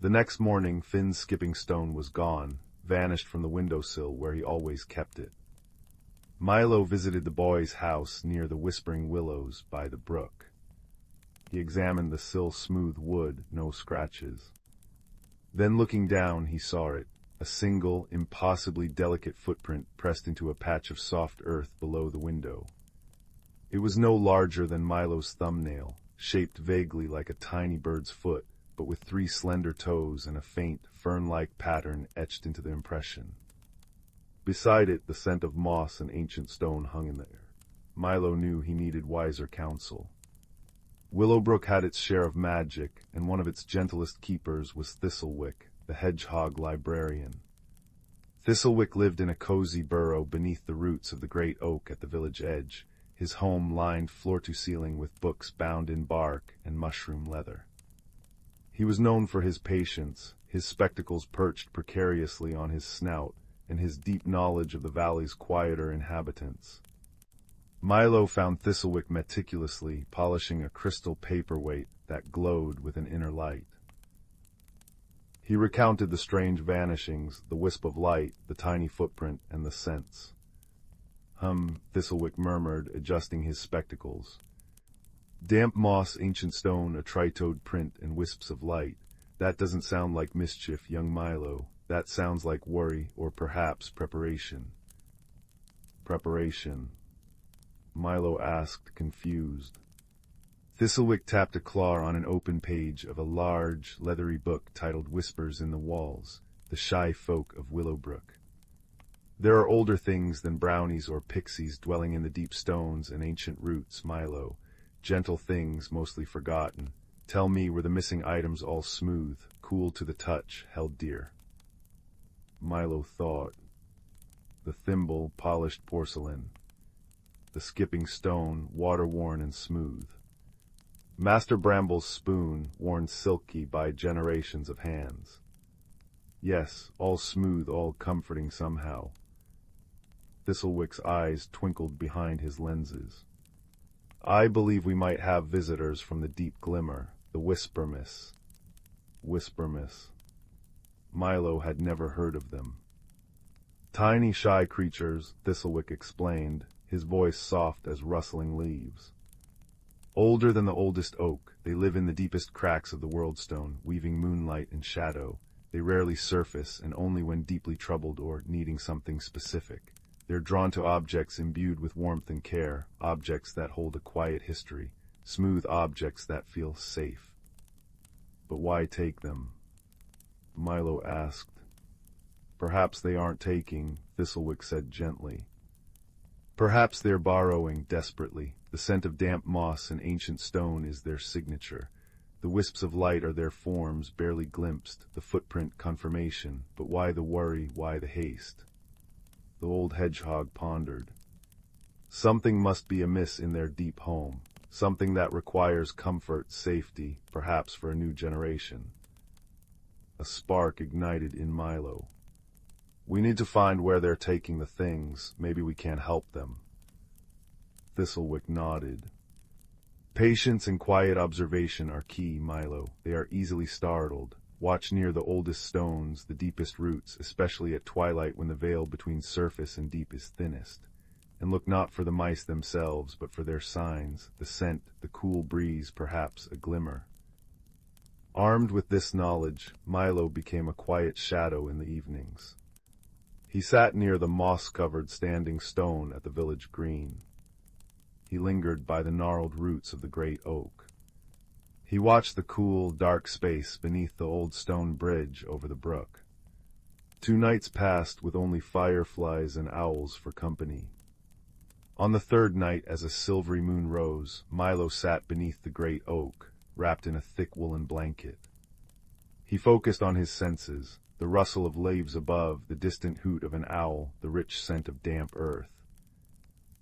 The next morning, Finn's skipping stone was gone, vanished from the windowsill where he always kept it. Milo visited the boy's house near the Whispering Willows by the brook. He examined the sill-smooth wood, no scratches. Then looking down, he saw it, a single, impossibly delicate footprint pressed into a patch of soft earth below the window. It was no larger than Milo's thumbnail, shaped vaguely like a tiny bird's foot, but with 3 slender toes and a faint, fern-like pattern etched into the impression. Beside it, the scent of moss and ancient stone hung in the air. Milo knew he needed wiser counsel. Willowbrook had its share of magic, and one of its gentlest keepers was Thistlewick, the hedgehog librarian. Thistlewick lived in a cozy burrow beneath the roots of the great oak at the village edge, his home lined floor-to-ceiling with books bound in bark and mushroom leather. He was known for his patience, his spectacles perched precariously on his snout, and his deep knowledge of the valley's quieter inhabitants. Milo found Thistlewick meticulously polishing a crystal paperweight that glowed with an inner light. He recounted the strange vanishings, the wisp of light, the tiny footprint, and the scents. Thistlewick murmured, adjusting his spectacles. Damp moss, ancient stone, a tritoed print, and wisps of light. That doesn't sound like mischief, young Milo. That sounds like worry, or perhaps preparation. Preparation? Milo asked, confused. Thistlewick tapped a claw on an open page of a large, leathery book titled Whispers in the Walls, The Shy Folk of Willowbrook. There are older things than brownies or pixies dwelling in the deep stones and ancient roots, Milo. Gentle things, mostly forgotten. Tell me, were the missing items all smooth, cool to the touch, held dear? Milo thought. The thimble, polished porcelain. The skipping stone, water-worn and smooth. Master Bramble's spoon, worn silky by generations of hands. Yes, all smooth, all comforting somehow. Thistlewick's eyes twinkled behind his lenses. I believe we might have visitors from the deep glimmer, the Whispermiss. Whispermiss. Milo had never heard of them. Tiny, shy creatures, Thistlewick explained, his voice soft as rustling leaves. Older than the oldest oak, they live in the deepest cracks of the worldstone, weaving moonlight and shadow. They rarely surface, and only when deeply troubled or needing something specific. They're drawn to objects imbued with warmth and care, objects that hold a quiet history, smooth objects that feel safe. But why take them? Milo asked. Perhaps they aren't taking, Thistlewick said gently. Perhaps they're borrowing desperately. The scent of damp moss and ancient stone is their signature. The wisps of light are their forms, barely glimpsed, the footprint confirmation. But why the worry, why the haste? The old hedgehog pondered. Something must be amiss in their deep home, something that requires comfort, safety, perhaps for a new generation. A spark ignited in Milo. We need to find where they're taking the things. Maybe we can help them. Thistlewick nodded. Patience and quiet observation are key, Milo. They are easily startled. Watch near the oldest stones, the deepest roots, especially at twilight when the veil between surface and deep is thinnest. And look not for the mice themselves, but for their signs, the scent, the cool breeze, perhaps a glimmer. Armed with this knowledge, Milo became a quiet shadow in the evenings. He sat near the moss-covered standing stone at the village green. He lingered by the gnarled roots of the great oak. He watched the cool, dark space beneath the old stone bridge over the brook. 2 nights passed with only fireflies and owls for company. On the 3rd night, as a silvery moon rose, Milo sat beneath the great oak, wrapped in a thick woolen blanket. He focused on his senses, the rustle of leaves above, the distant hoot of an owl, the rich scent of damp earth.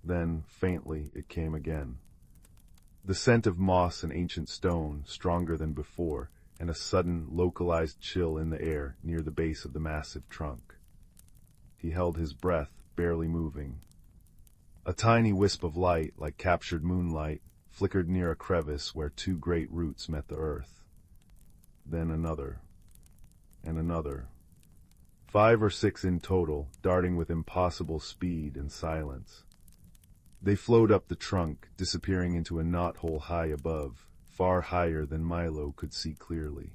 Then, faintly, it came again. The scent of moss and ancient stone, stronger than before, and a sudden, localized chill in the air near the base of the massive trunk. He held his breath, barely moving. A tiny wisp of light, like captured moonlight, flickered near a crevice where 2 great roots met the earth. Then another. And another. 5 or 6 in total, darting with impossible speed and silence. They flowed up the trunk, disappearing into a knothole high above, far higher than Milo could see clearly.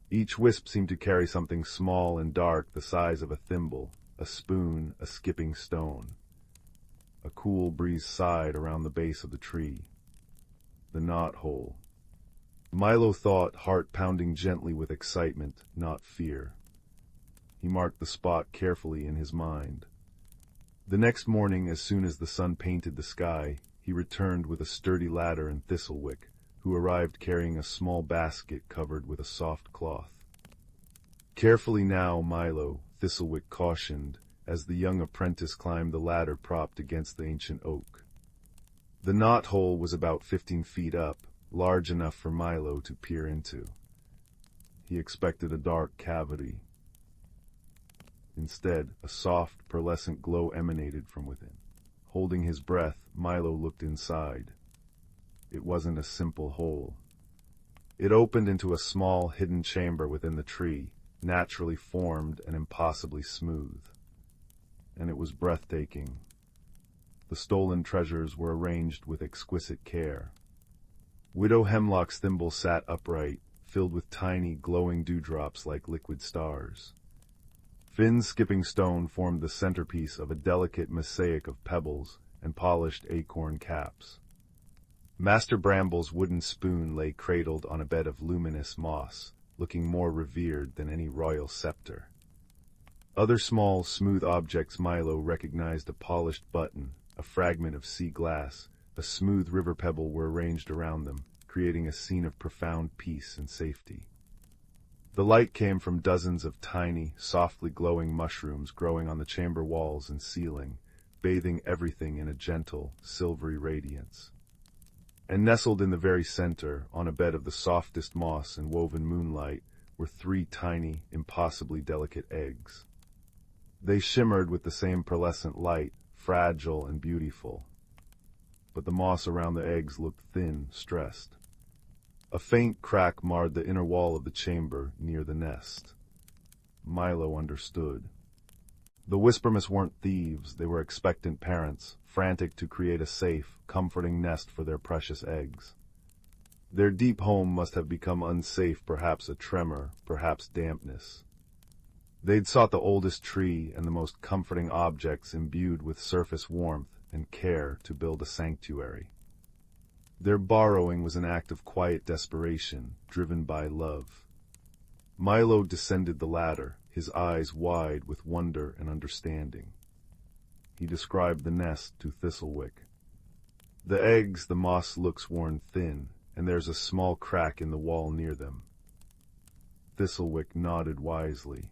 Each wisp seemed to carry something small and dark the size of a thimble, a spoon, a skipping stone. A cool breeze sighed around the base of the tree. The knothole. Milo thought, heart pounding gently with excitement, not fear. He marked the spot carefully in his mind. The next morning, as soon as the sun painted the sky, he returned with a sturdy ladder and Thistlewick, who arrived carrying a small basket covered with a soft cloth. Carefully now, Milo, Thistlewick cautioned, as the young apprentice climbed the ladder propped against the ancient oak. The knothole was about 15 feet up, large enough for Milo to peer into. He expected a dark cavity. Instead, a soft, pearlescent glow emanated from within. Holding his breath, Milo looked inside. It wasn't a simple hole. It opened into a small, hidden chamber within the tree, naturally formed and impossibly smooth. And it was breathtaking. The stolen treasures were arranged with exquisite care. Widow Hemlock's thimble sat upright, filled with tiny, glowing dewdrops like liquid stars. Finn's skipping stone formed the centerpiece of a delicate mosaic of pebbles and polished acorn caps. Master Bramble's wooden spoon lay cradled on a bed of luminous moss, looking more revered than any royal scepter. Other small, smooth objects Milo recognized: a polished button, a fragment of sea glass, a smooth river pebble were arranged around them, creating a scene of profound peace and safety. The light came from dozens of tiny, softly glowing mushrooms growing on the chamber walls and ceiling, bathing everything in a gentle, silvery radiance. And nestled in the very center, on a bed of the softest moss and woven moonlight, were 3 tiny, impossibly delicate eggs. They shimmered with the same pearlescent light, fragile and beautiful. But the moss around the eggs looked thin, stressed. A faint crack marred the inner wall of the chamber near the nest. Milo understood. The Whispermas weren't thieves, they were expectant parents, frantic to create a safe, comforting nest for their precious eggs. Their deep home must have become unsafe, perhaps a tremor, perhaps dampness. They'd sought the oldest tree and the most comforting objects imbued with surface warmth and care to build a sanctuary. Their borrowing was an act of quiet desperation, driven by love. Milo descended the ladder, his eyes wide with wonder and understanding. He described the nest to Thistlewick. The eggs, the moss looks worn thin, and there's a small crack in the wall near them. Thistlewick nodded wisely.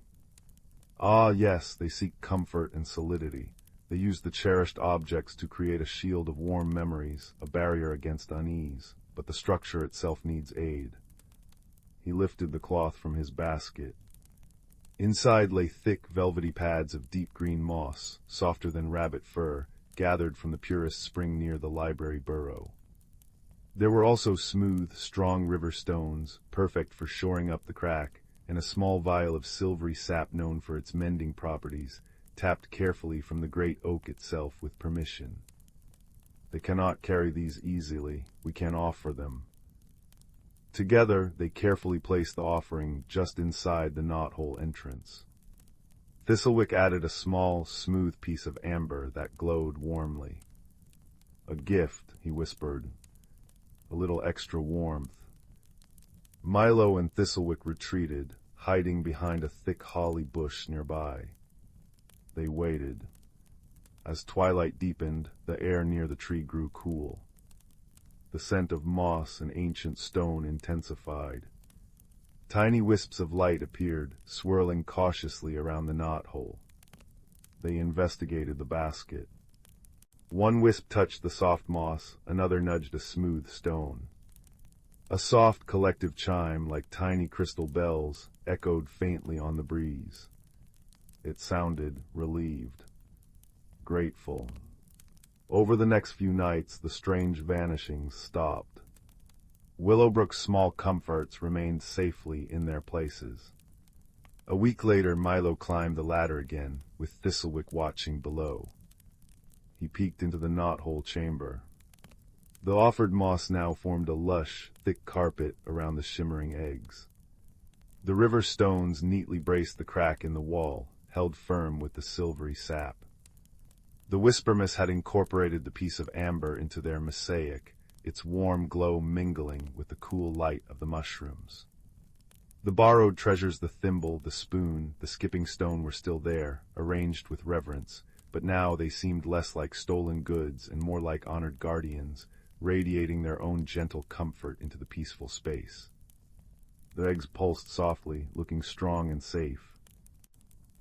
Ah, yes, they seek comfort and solidity. They use the cherished objects to create a shield of warm memories, a barrier against unease, but the structure itself needs aid. He lifted the cloth from his basket. Inside lay thick, velvety pads of deep green moss, softer than rabbit fur, gathered from the purest spring near the library burrow. There were also smooth, strong river stones, perfect for shoring up the crack, and a small vial of silvery sap known for its mending properties, tapped carefully from the great oak itself with permission. They cannot carry these easily, we can offer them. Together, they carefully placed the offering just inside the knothole entrance. Thistlewick added a small, smooth piece of amber that glowed warmly. A gift, he whispered. A little extra warmth. Milo and Thistlewick retreated, hiding behind a thick holly bush nearby. They waited. As twilight deepened, the air near the tree grew cool. The scent of moss and ancient stone intensified. Tiny wisps of light appeared, swirling cautiously around the knothole. They investigated the basket. One wisp touched the soft moss, another nudged a smooth stone. A soft collective chime, like tiny crystal bells, echoed faintly on the breeze. It sounded relieved, grateful. Over the next few nights, the strange vanishings stopped. Willowbrook's small comforts remained safely in their places. A week later, Milo climbed the ladder again, with Thistlewick watching below. He peeked into the knothole chamber. The offered moss now formed a lush, thick carpet around the shimmering eggs. The river stones neatly braced the crack in the wall, held firm with the silvery sap. The Whispermas had incorporated the piece of amber into their mosaic, its warm glow mingling with the cool light of the mushrooms. The borrowed treasures, the thimble, the spoon, the skipping stone were still there, arranged with reverence, but now they seemed less like stolen goods and more like honored guardians, radiating their own gentle comfort into the peaceful space. The eggs pulsed softly, looking strong and safe.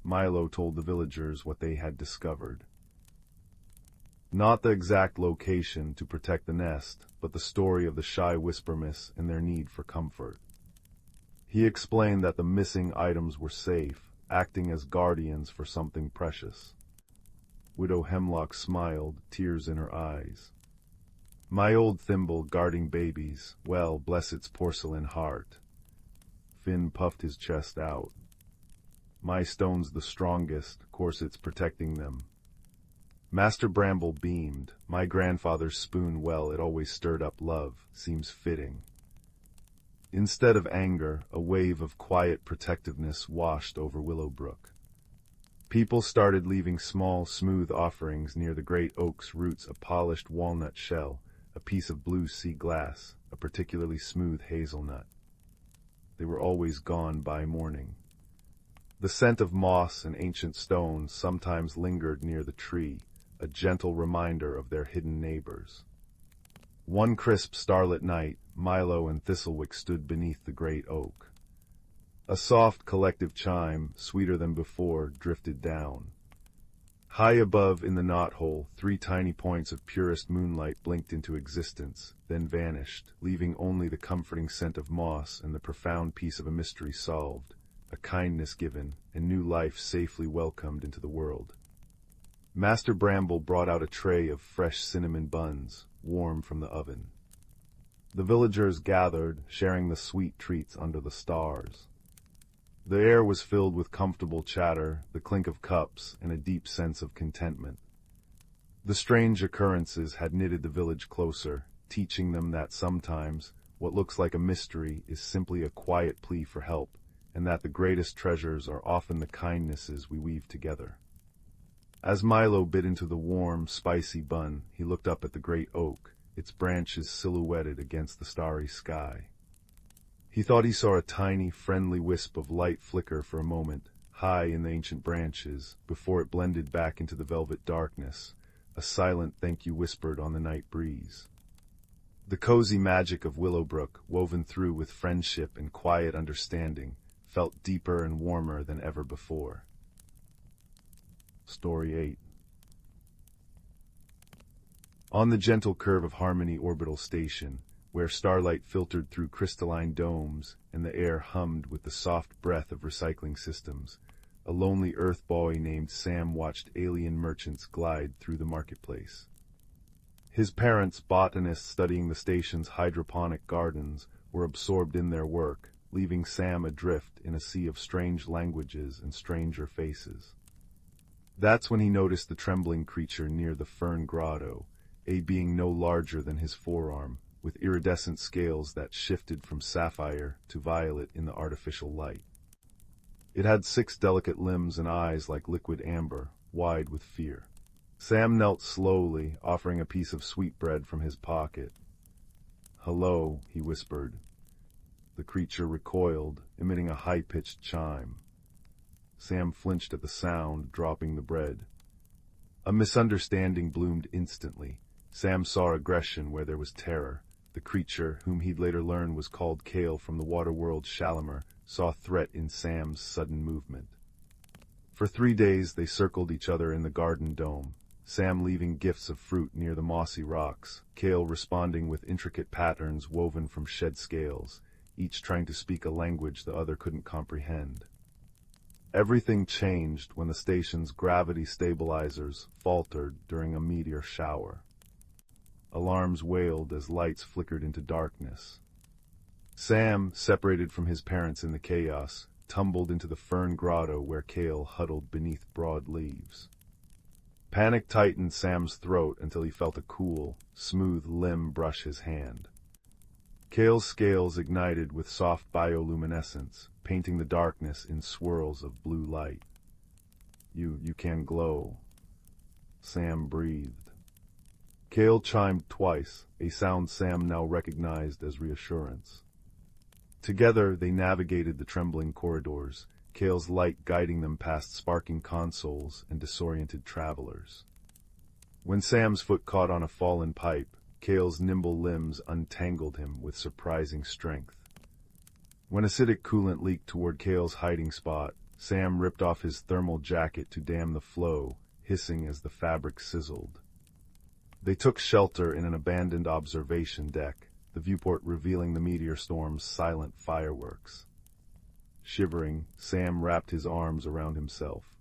Milo told the villagers what they had discovered. Not the exact location to protect the nest, but the story of the shy Whispermas and their need for comfort. He explained that the missing items were safe, acting as guardians for something precious. Widow Hemlock smiled, tears in her eyes. My old thimble guarding babies, well, bless its porcelain heart. Finn puffed his chest out. My stone's the strongest, course it's protecting them. Master Bramble beamed. My grandfather's spoon, well, it always stirred up love, seems fitting. Instead of anger, a wave of quiet protectiveness washed over Willowbrook. People started leaving small, smooth offerings near the great oak's roots, a polished walnut shell, a piece of blue sea glass, a particularly smooth hazelnut. They were always gone by morning. The scent of moss and ancient stones sometimes lingered near the tree, a gentle reminder of their hidden neighbors. One crisp starlit night, Milo and Thistlewick stood beneath the great oak. A soft collective chime, sweeter than before, drifted down. High above in the knothole, 3 tiny points of purest moonlight blinked into existence, then vanished, leaving only the comforting scent of moss and the profound peace of a mystery solved, a kindness given, and new life safely welcomed into the world. Master Bramble brought out a tray of fresh cinnamon buns, warm from the oven. The villagers gathered, sharing the sweet treats under the stars. The air was filled with comfortable chatter, the clink of cups, and a deep sense of contentment. The strange occurrences had knitted the village closer, teaching them that sometimes what looks like a mystery is simply a quiet plea for help, and that the greatest treasures are often the kindnesses we weave together. As Milo bit into the warm, spicy bun, he looked up at the great oak, its branches silhouetted against the starry sky. He thought he saw a tiny, friendly wisp of light flicker for a moment, high in the ancient branches, before it blended back into the velvet darkness, a silent thank you whispered on the night breeze. The cozy magic of Willowbrook, woven through with friendship and quiet understanding, felt deeper and warmer than ever before. Story 8. On the gentle curve of Harmony Orbital Station, where starlight filtered through crystalline domes and the air hummed with the soft breath of recycling systems, a lonely earth boy named Sam watched alien merchants glide through the marketplace. His parents, botanists studying the station's hydroponic gardens, were absorbed in their work, leaving Sam adrift in a sea of strange languages and stranger faces. That's when he noticed the trembling creature near the fern grotto, a being no larger than his forearm, with iridescent scales that shifted from sapphire to violet in the artificial light. It had 6 delicate limbs and eyes like liquid amber, wide with fear. Sam knelt slowly, offering a piece of sweetbread from his pocket. "Hello," he whispered. The creature recoiled, emitting a high-pitched chime. Sam flinched at the sound, dropping the bread. A misunderstanding bloomed instantly. Sam saw aggression where there was terror. The creature, whom he'd later learn was called Kale from the water-world Shalimar, saw threat in Sam's sudden movement. For 3 days they circled each other in the garden dome, Sam leaving gifts of fruit near the mossy rocks, Kale responding with intricate patterns woven from shed scales, each trying to speak a language the other couldn't comprehend. Everything changed when the station's gravity stabilizers faltered during a meteor shower. Alarms wailed as lights flickered into darkness. Sam, separated from his parents in the chaos, tumbled into the fern grotto where Kale huddled beneath broad leaves. Panic tightened Sam's throat until he felt a cool, smooth limb brush his hand. Kale's scales ignited with soft bioluminescence, painting the darkness in swirls of blue light. You can glow," Sam breathed. Kale chimed twice, a sound Sam now recognized as reassurance. Together they navigated the trembling corridors, Kale's light guiding them past sparking consoles and disoriented travelers. When Sam's foot caught on a fallen pipe, Kale's nimble limbs untangled him with surprising strength. When acidic coolant leaked toward Kale's hiding spot, Sam ripped off his thermal jacket to dam the flow, hissing as the fabric sizzled. They took shelter in an abandoned observation deck, the viewport revealing the meteor storm's silent fireworks. Shivering, Sam wrapped his arms around himself.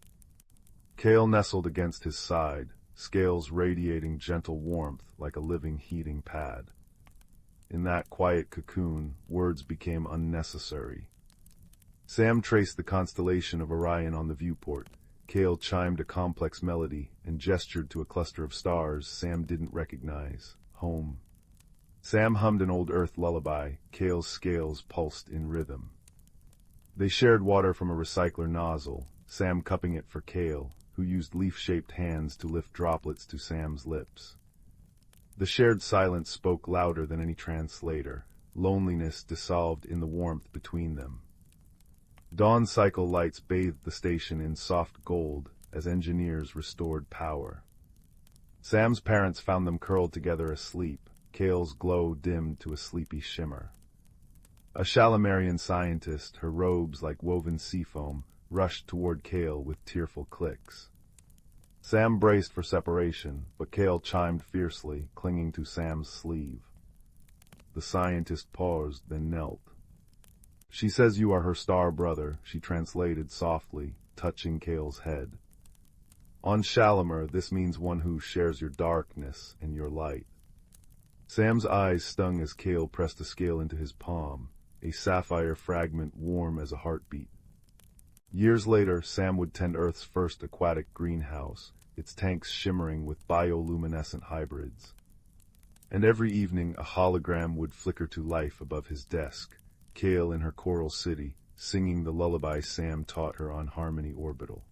Kale nestled against his side, scales radiating gentle warmth like a living heating pad. In that quiet cocoon, words became unnecessary. Sam traced the constellation of Orion on the viewport. Kale chimed a complex melody and gestured to a cluster of stars Sam didn't recognize. Home. Sam hummed an old Earth lullaby. Kale's scales pulsed in rhythm. They shared water from a recycler nozzle, Sam cupping it for Kale, who used leaf-shaped hands to lift droplets to Sam's lips. The shared silence spoke louder than any translator. Loneliness dissolved in the warmth between them. Dawn cycle lights bathed the station in soft gold as engineers restored power. Sam's parents found them curled together asleep, Kale's glow dimmed to a sleepy shimmer. A Shalimarian scientist, her robes like woven seafoam, rushed toward Kale with tearful clicks. Sam braced for separation, but Kale chimed fiercely, clinging to Sam's sleeve. The scientist paused, then knelt. "She says you are her star brother," she translated softly, touching Kale's head. "On Shalimar, this means one who shares your darkness and your light." Sam's eyes stung as Kale pressed a scale into his palm, a sapphire fragment warm as a heartbeat. Years later, Sam would tend Earth's first aquatic greenhouse, its tanks shimmering with bioluminescent hybrids. And every evening a hologram would flicker to life above his desk, Kale in her coral city, singing the lullaby Sam taught her on Harmony Orbital.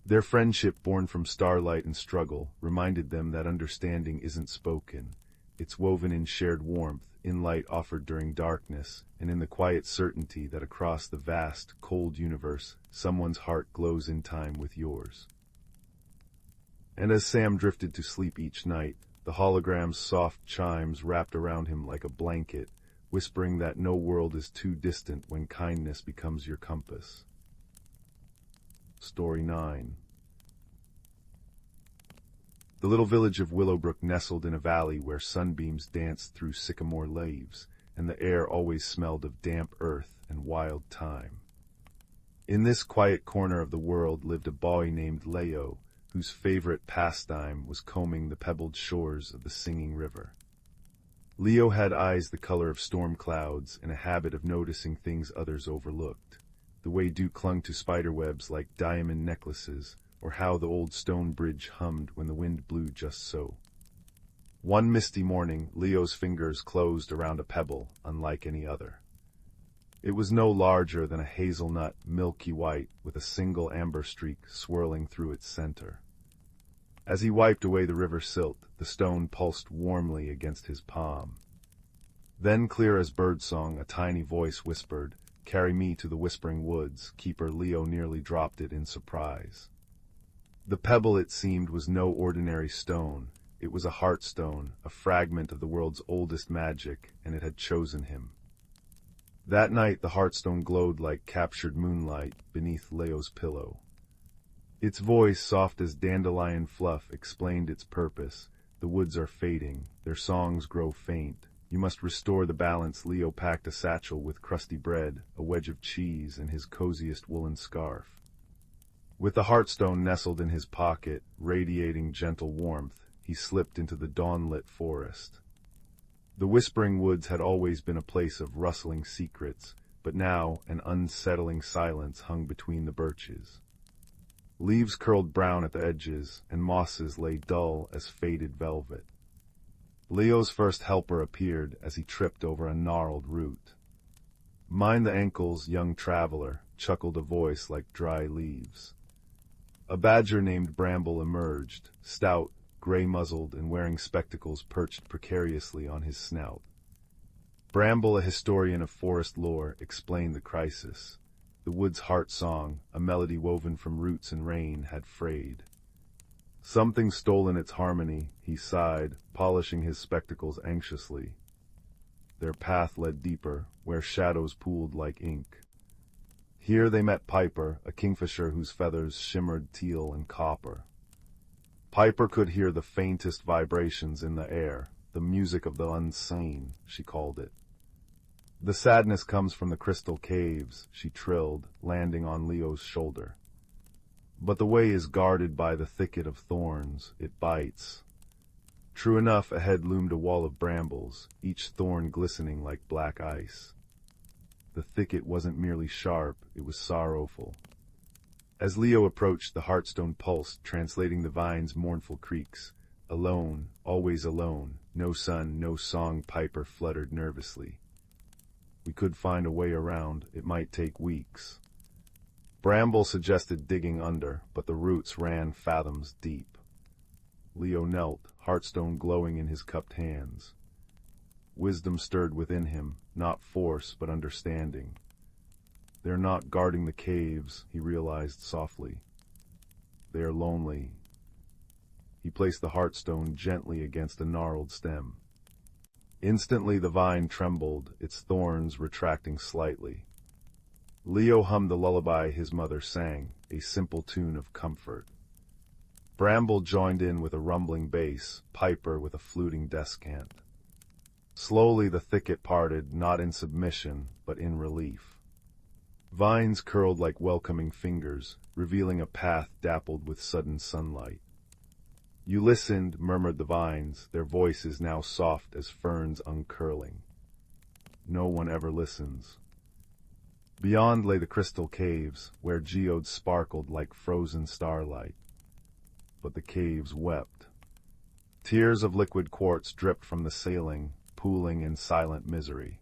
Their friendship, born from starlight and struggle, reminded them that understanding isn't spoken. It's woven in shared warmth, in light offered during darkness, and in the quiet certainty that across the vast, cold universe, someone's heart glows in time with yours. And as Sam drifted to sleep each night, the hologram's soft chimes wrapped around him like a blanket, whispering that no world is too distant when kindness becomes your compass. Story 9. The little village of Willowbrook nestled in a valley where sunbeams danced through sycamore leaves, and the air always smelled of damp earth and wild thyme. In this quiet corner of the world lived a boy named Leo, whose favorite pastime was combing the pebbled shores of the singing river. Leo had eyes the color of storm clouds and a habit of noticing things others overlooked, the way dew clung to spiderwebs like diamond necklaces, or how the old stone bridge hummed when the wind blew just so. One misty morning, Leo's fingers closed around a pebble unlike any other. It was no larger than a hazelnut, milky white, with a single amber streak swirling through its center. As he wiped away the river silt, the stone pulsed warmly against his palm. Then, clear as birdsong, a tiny voice whispered, "Carry me to the Whispering Woods." Keeper Leo nearly dropped it in surprise. The pebble, it seemed, was no ordinary stone. It was a heartstone, a fragment of the world's oldest magic, and it had chosen him. That night the heartstone glowed like captured moonlight beneath Leo's pillow. Its voice, soft as dandelion fluff, explained its purpose. The woods are fading, their songs grow faint. You must restore the balance. Leo packed a satchel with crusty bread, a wedge of cheese, and his coziest woolen scarf. With the heartstone nestled in his pocket, radiating gentle warmth, he slipped into the dawn-lit forest. The Whispering Woods had always been a place of rustling secrets, but now an unsettling silence hung between the birches. Leaves curled brown at the edges, and mosses lay dull as faded velvet. Leo's first helper appeared as he tripped over a gnarled root. "Mind the ankles, young traveler," chuckled a voice like dry leaves. A badger named Bramble emerged, stout, gray-muzzled, and wearing spectacles perched precariously on his snout. Bramble, a historian of forest lore, explained the crisis. The wood's heart song, a melody woven from roots and rain, had frayed. "Something stolen its harmony," he sighed, polishing his spectacles anxiously. Their path led deeper, where shadows pooled like ink. Here they met Piper, a kingfisher whose feathers shimmered teal and copper. Piper could hear the faintest vibrations in the air, the music of the unseen, she called it. "The sadness comes from the crystal caves," she trilled, landing on Leo's shoulder. "But the way is guarded by the thicket of thorns. It bites." True enough, ahead loomed a wall of brambles, each thorn glistening like black ice. The thicket wasn't merely sharp, it was sorrowful. As Leo approached, the heartstone pulsed, translating the vine's mournful creaks. "Alone, always alone, no sun, no song," Piper fluttered nervously. "We could find a way around. It might take weeks." Bramble suggested digging under, but the roots ran fathoms deep. Leo knelt, heartstone glowing in his cupped hands. Wisdom stirred within him, not force but understanding. They're not guarding the caves, he realized softly. They are lonely. He placed the heartstone gently against a gnarled stem. Instantly the vine trembled, its thorns retracting slightly. Leo hummed the lullaby his mother sang, a simple tune of comfort. Bramble joined in with a rumbling bass, Piper with a fluting descant. Slowly the thicket parted, not in submission, but in relief. Vines curled like welcoming fingers, revealing a path dappled with sudden sunlight. You listened, murmured the vines, their voices now soft as ferns uncurling. No one ever listens. Beyond lay the crystal caves, where geodes sparkled like frozen starlight. But the caves wept. Tears of liquid quartz dripped from the ceiling, pooling in silent misery.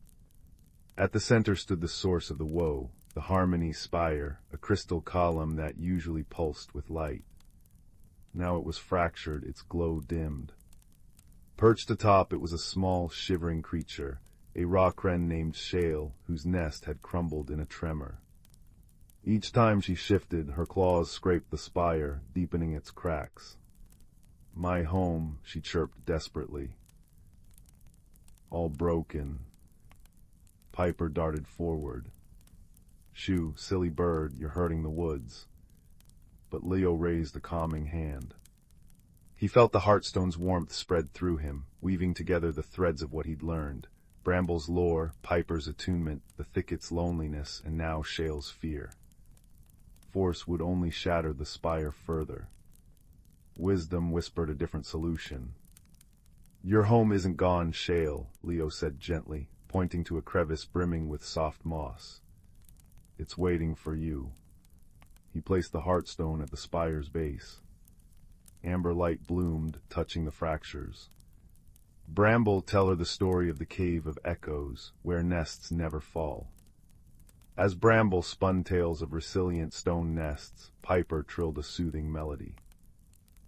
At the center stood the source of the woe, the harmony spire, a crystal column that usually pulsed with light. Now it was fractured, its glow dimmed. Perched atop it was a small, shivering creature, a rock wren named Shale, whose nest had crumbled in a tremor. Each time she shifted, her claws scraped the spire, deepening its cracks. "My home," she chirped desperately. "All broken." Piper darted forward. "Shoo, silly bird, you're hurting the woods." But Leo raised a calming hand. He felt the heartstone's warmth spread through him, weaving together the threads of what he'd learned. Bramble's lore, Piper's attunement, the thicket's loneliness, and now Shale's fear. Force would only shatter the spire further. Wisdom whispered a different solution. "Your home isn't gone, Shale," Leo said gently, pointing to a crevice brimming with soft moss. "It's waiting for you." He placed the heartstone at the spire's base. Amber light bloomed, touching the fractures. "Bramble, tell her the story of the Cave of Echoes, where nests never fall." As Bramble spun tales of resilient stone nests, Piper trilled a soothing melody.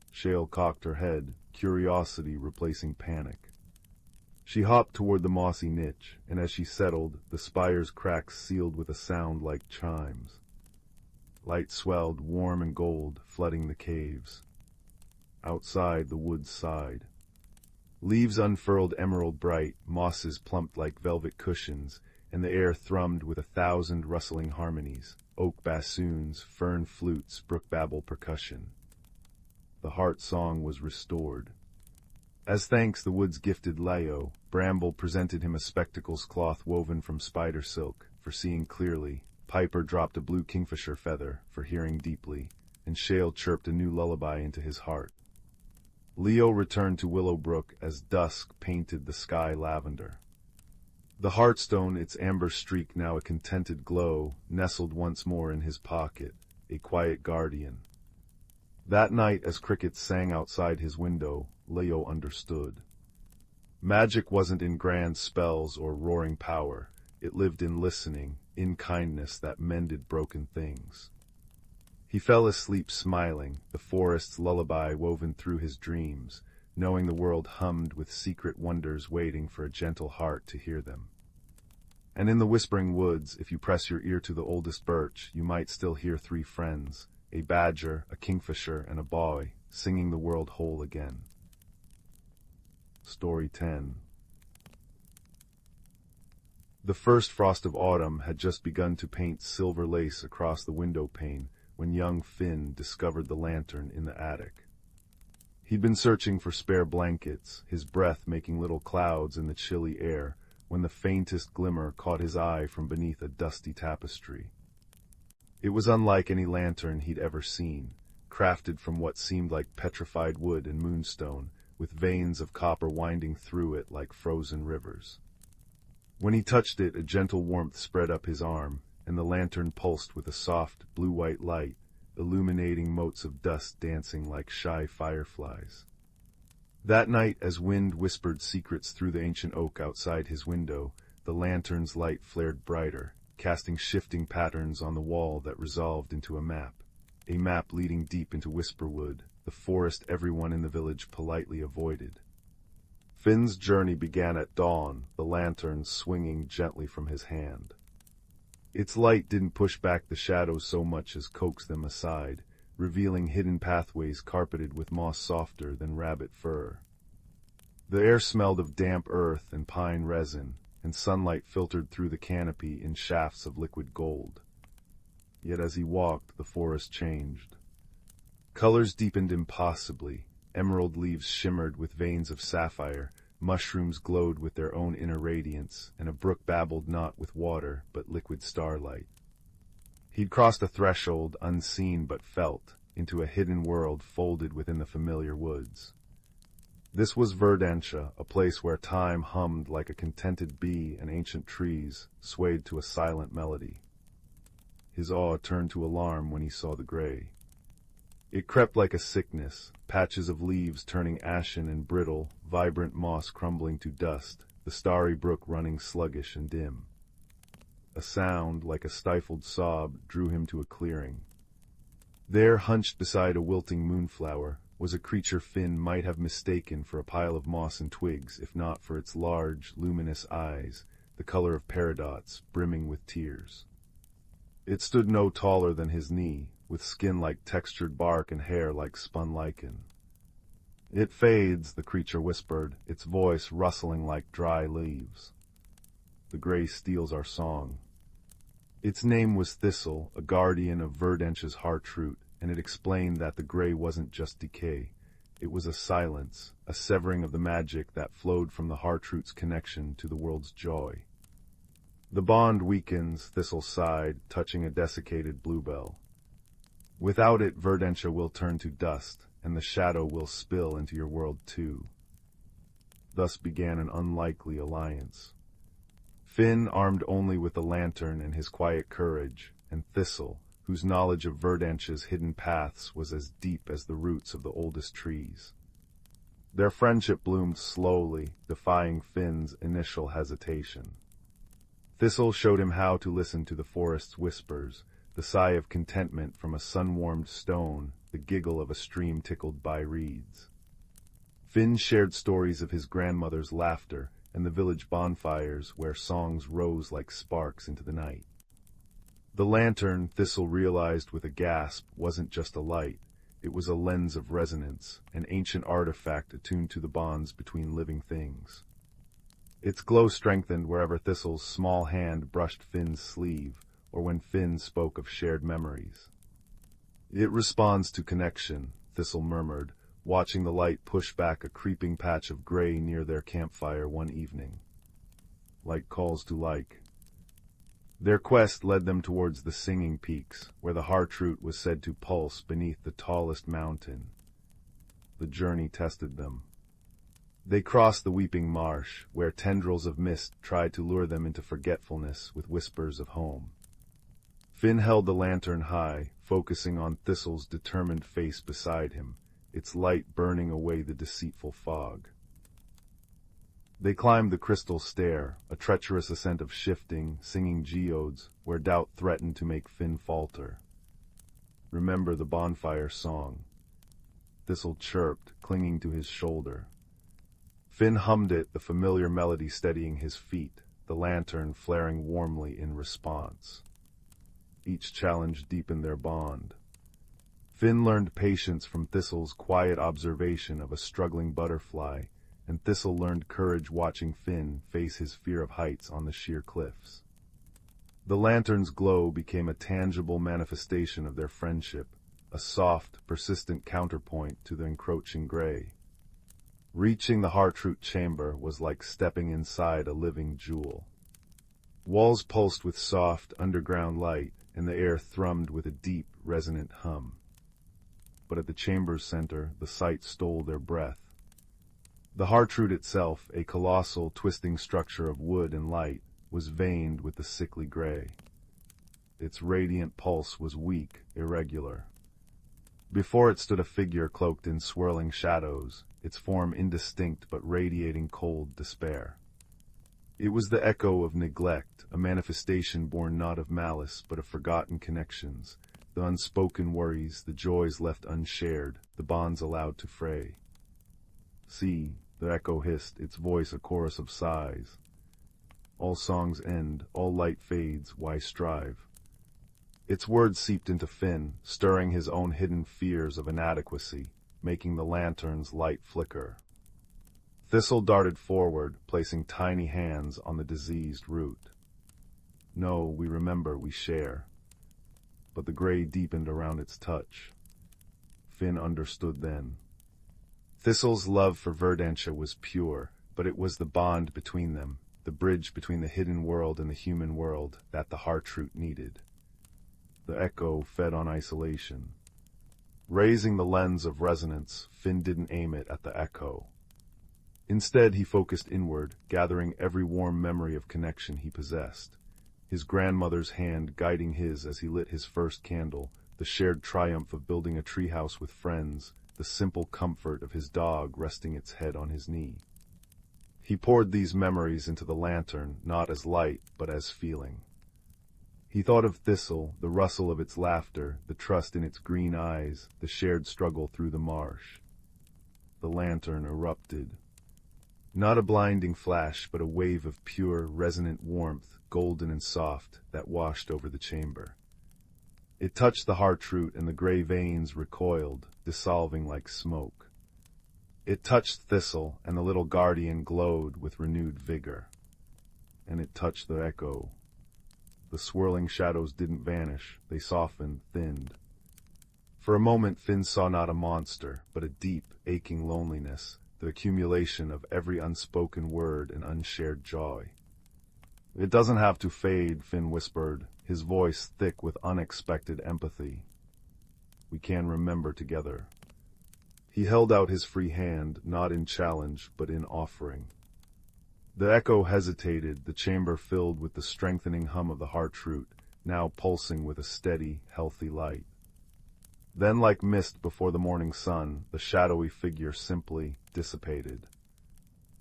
Shale cocked her head, curiosity replacing panic. She hopped toward the mossy niche, and as she settled, the spire's cracks sealed with a sound like chimes. Light swelled, warm and gold, flooding the caves. Outside, the woods sighed. Leaves unfurled emerald bright, mosses plumped like velvet cushions, and the air thrummed with 1,000 rustling harmonies, oak bassoons, fern flutes, brook babble percussion. The heart song was restored. As thanks the woods gifted Leo, Bramble presented him a spectacles cloth woven from spider silk, for seeing clearly. Piper dropped a blue kingfisher feather, for hearing deeply, and Shale chirped a new lullaby into his heart. Leo returned to Willowbrook as dusk painted the sky lavender. The heartstone, its amber streak now a contented glow, nestled once more in his pocket, a quiet guardian. That night, as crickets sang outside his window, Leo understood. Magic wasn't in grand spells or roaring power. It lived in listening, in kindness that mended broken things. He fell asleep smiling, the forest's lullaby woven through his dreams, knowing the world hummed with secret wonders waiting for a gentle heart to hear them. And in the whispering woods, if you press your ear to the oldest birch, you might still hear 3 friends, a badger, a kingfisher, and a boy, singing the world whole again. Story 10. The first frost of autumn had just begun to paint silver lace across the window pane when young Finn discovered the lantern in the attic. He'd been searching for spare blankets, his breath making little clouds in the chilly air, when the faintest glimmer caught his eye from beneath a dusty tapestry. It was unlike any lantern he'd ever seen, crafted from what seemed like petrified wood and moonstone, with veins of copper winding through it like frozen rivers. When he touched it, a gentle warmth spread up his arm, and the lantern pulsed with a soft, blue-white light, illuminating motes of dust dancing like shy fireflies. That night, as wind whispered secrets through the ancient oak outside his window, the lantern's light flared brighter, casting shifting patterns on the wall that resolved into a map leading deep into Whisperwood, the forest everyone in the village politely avoided. Finn's journey began at dawn, the lantern swinging gently from his hand. Its light didn't push back the shadows so much as coax them aside, revealing hidden pathways carpeted with moss softer than rabbit fur. The air smelled of damp earth and pine resin, and sunlight filtered through the canopy in shafts of liquid gold. Yet as he walked, the forest changed. Colors deepened impossibly. Emerald leaves shimmered with veins of sapphire, mushrooms glowed with their own inner radiance, and a brook babbled not with water, but liquid starlight. He'd crossed a threshold, unseen but felt, into a hidden world folded within the familiar woods. This was Verdantia, a place where time hummed like a contented bee and ancient trees swayed to a silent melody. His awe turned to alarm when he saw the gray. It crept like a sickness, patches of leaves turning ashen and brittle, vibrant moss crumbling to dust, the starry brook running sluggish and dim. A sound, like a stifled sob, drew him to a clearing. There, hunched beside a wilting moonflower, was a creature Finn might have mistaken for a pile of moss and twigs if not for its large, luminous eyes, the color of peridots, brimming with tears. It stood no taller than his knee, with skin like textured bark and hair like spun lichen. "It fades," the creature whispered, its voice rustling like dry leaves. "The gray steals our song." Its name was Thistle, a guardian of Verdentia's heartroot, and it explained that the gray wasn't just decay. It was a silence, a severing of the magic that flowed from the heartroot's connection to the world's joy. "The bond weakens," Thistle sighed, touching a desiccated bluebell. "Without it, Verdantia will turn to dust, and the shadow will spill into your world too." Thus began an unlikely alliance. Finn, armed only with the lantern and his quiet courage, and Thistle, whose knowledge of Verdantia's hidden paths was as deep as the roots of the oldest trees. Their friendship bloomed slowly, defying Finn's initial hesitation. Thistle showed him how to listen to the forest's whispers, the sigh of contentment from a sun-warmed stone, the giggle of a stream tickled by reeds. Finn shared stories of his grandmother's laughter and the village bonfires where songs rose like sparks into the night. The lantern, Thistle realized with a gasp, wasn't just a light. It was a lens of resonance, an ancient artifact attuned to the bonds between living things. Its glow strengthened wherever Thistle's small hand brushed Finn's sleeve, or when Finn spoke of shared memories. "It responds to connection," Thistle murmured, watching the light push back a creeping patch of gray near their campfire one evening. "Like calls to like." Their quest led them towards the Singing Peaks, where the heartroot was said to pulse beneath the tallest mountain. The journey tested them. They crossed the Weeping Marsh, where tendrils of mist tried to lure them into forgetfulness with whispers of home. Finn held the lantern high, focusing on Thistle's determined face beside him, its light burning away the deceitful fog. They climbed the crystal stair, a treacherous ascent of shifting, singing geodes, where doubt threatened to make Finn falter. "Remember the bonfire song," Thistle chirped, clinging to his shoulder. Finn hummed it, the familiar melody steadying his feet, the lantern flaring warmly in response. Each challenge deepened their bond. Finn learned patience from Thistle's quiet observation of a struggling butterfly, and Thistle learned courage watching Finn face his fear of heights on the sheer cliffs. The lantern's glow became a tangible manifestation of their friendship, a soft, persistent counterpoint to the encroaching gray. Reaching the heartroot chamber was like stepping inside a living jewel. Walls pulsed with soft, underground light, and the air thrummed with a deep, resonant hum. But at the chamber's center, the sight stole their breath. The heartroot itself, a colossal, twisting structure of wood and light, was veined with the sickly gray. Its radiant pulse was weak, irregular. Before it stood a figure cloaked in swirling shadows, its form indistinct but radiating cold despair. It was the echo of neglect, a manifestation born not of malice but of forgotten connections, The unspoken worries, the joys left unshared, the bonds allowed to fray. See, the echo hissed, its voice a chorus of sighs. All songs end, all light fades, why strive? Its words seeped into Finn, stirring his own hidden fears of inadequacy, making the lantern's light flicker. Thistle darted forward, placing tiny hands on the diseased root. No, we remember, we share. But the gray deepened around its touch. Finn understood then. Thistle's love for Verdantia was pure, but it was the bond between them, the bridge between the hidden world and the human world, that the heartroot needed. The echo fed on isolation. Raising the lens of resonance, Finn didn't aim it at the echo. Instead, he focused inward, gathering every warm memory of connection he possessed. His grandmother's hand guiding his as he lit his first candle, the shared triumph of building a treehouse with friends, the simple comfort of his dog resting its head on his knee. He poured these memories into the lantern, not as light, but as feeling. He thought of Thistle, the rustle of its laughter, the trust in its green eyes, the shared struggle through the marsh. The lantern erupted. Not a blinding flash, but a wave of pure, resonant warmth, golden and soft, that washed over the chamber. It touched the heartroot, and the gray veins recoiled, dissolving like smoke. It touched Thistle, and the little guardian glowed with renewed vigor. And it touched the echo. The swirling shadows didn't vanish, they softened, thinned. For a moment Finn saw not a monster, but a deep, aching loneliness, the accumulation of every unspoken word and unshared joy. It doesn't have to fade, Finn whispered, his voice thick with unexpected empathy. We can remember together. He held out his free hand, not in challenge, but in offering. The echo hesitated, the chamber filled with the strengthening hum of the heartroot, now pulsing with a steady, healthy light. Then, like mist before the morning sun, the shadowy figure simply dissipated.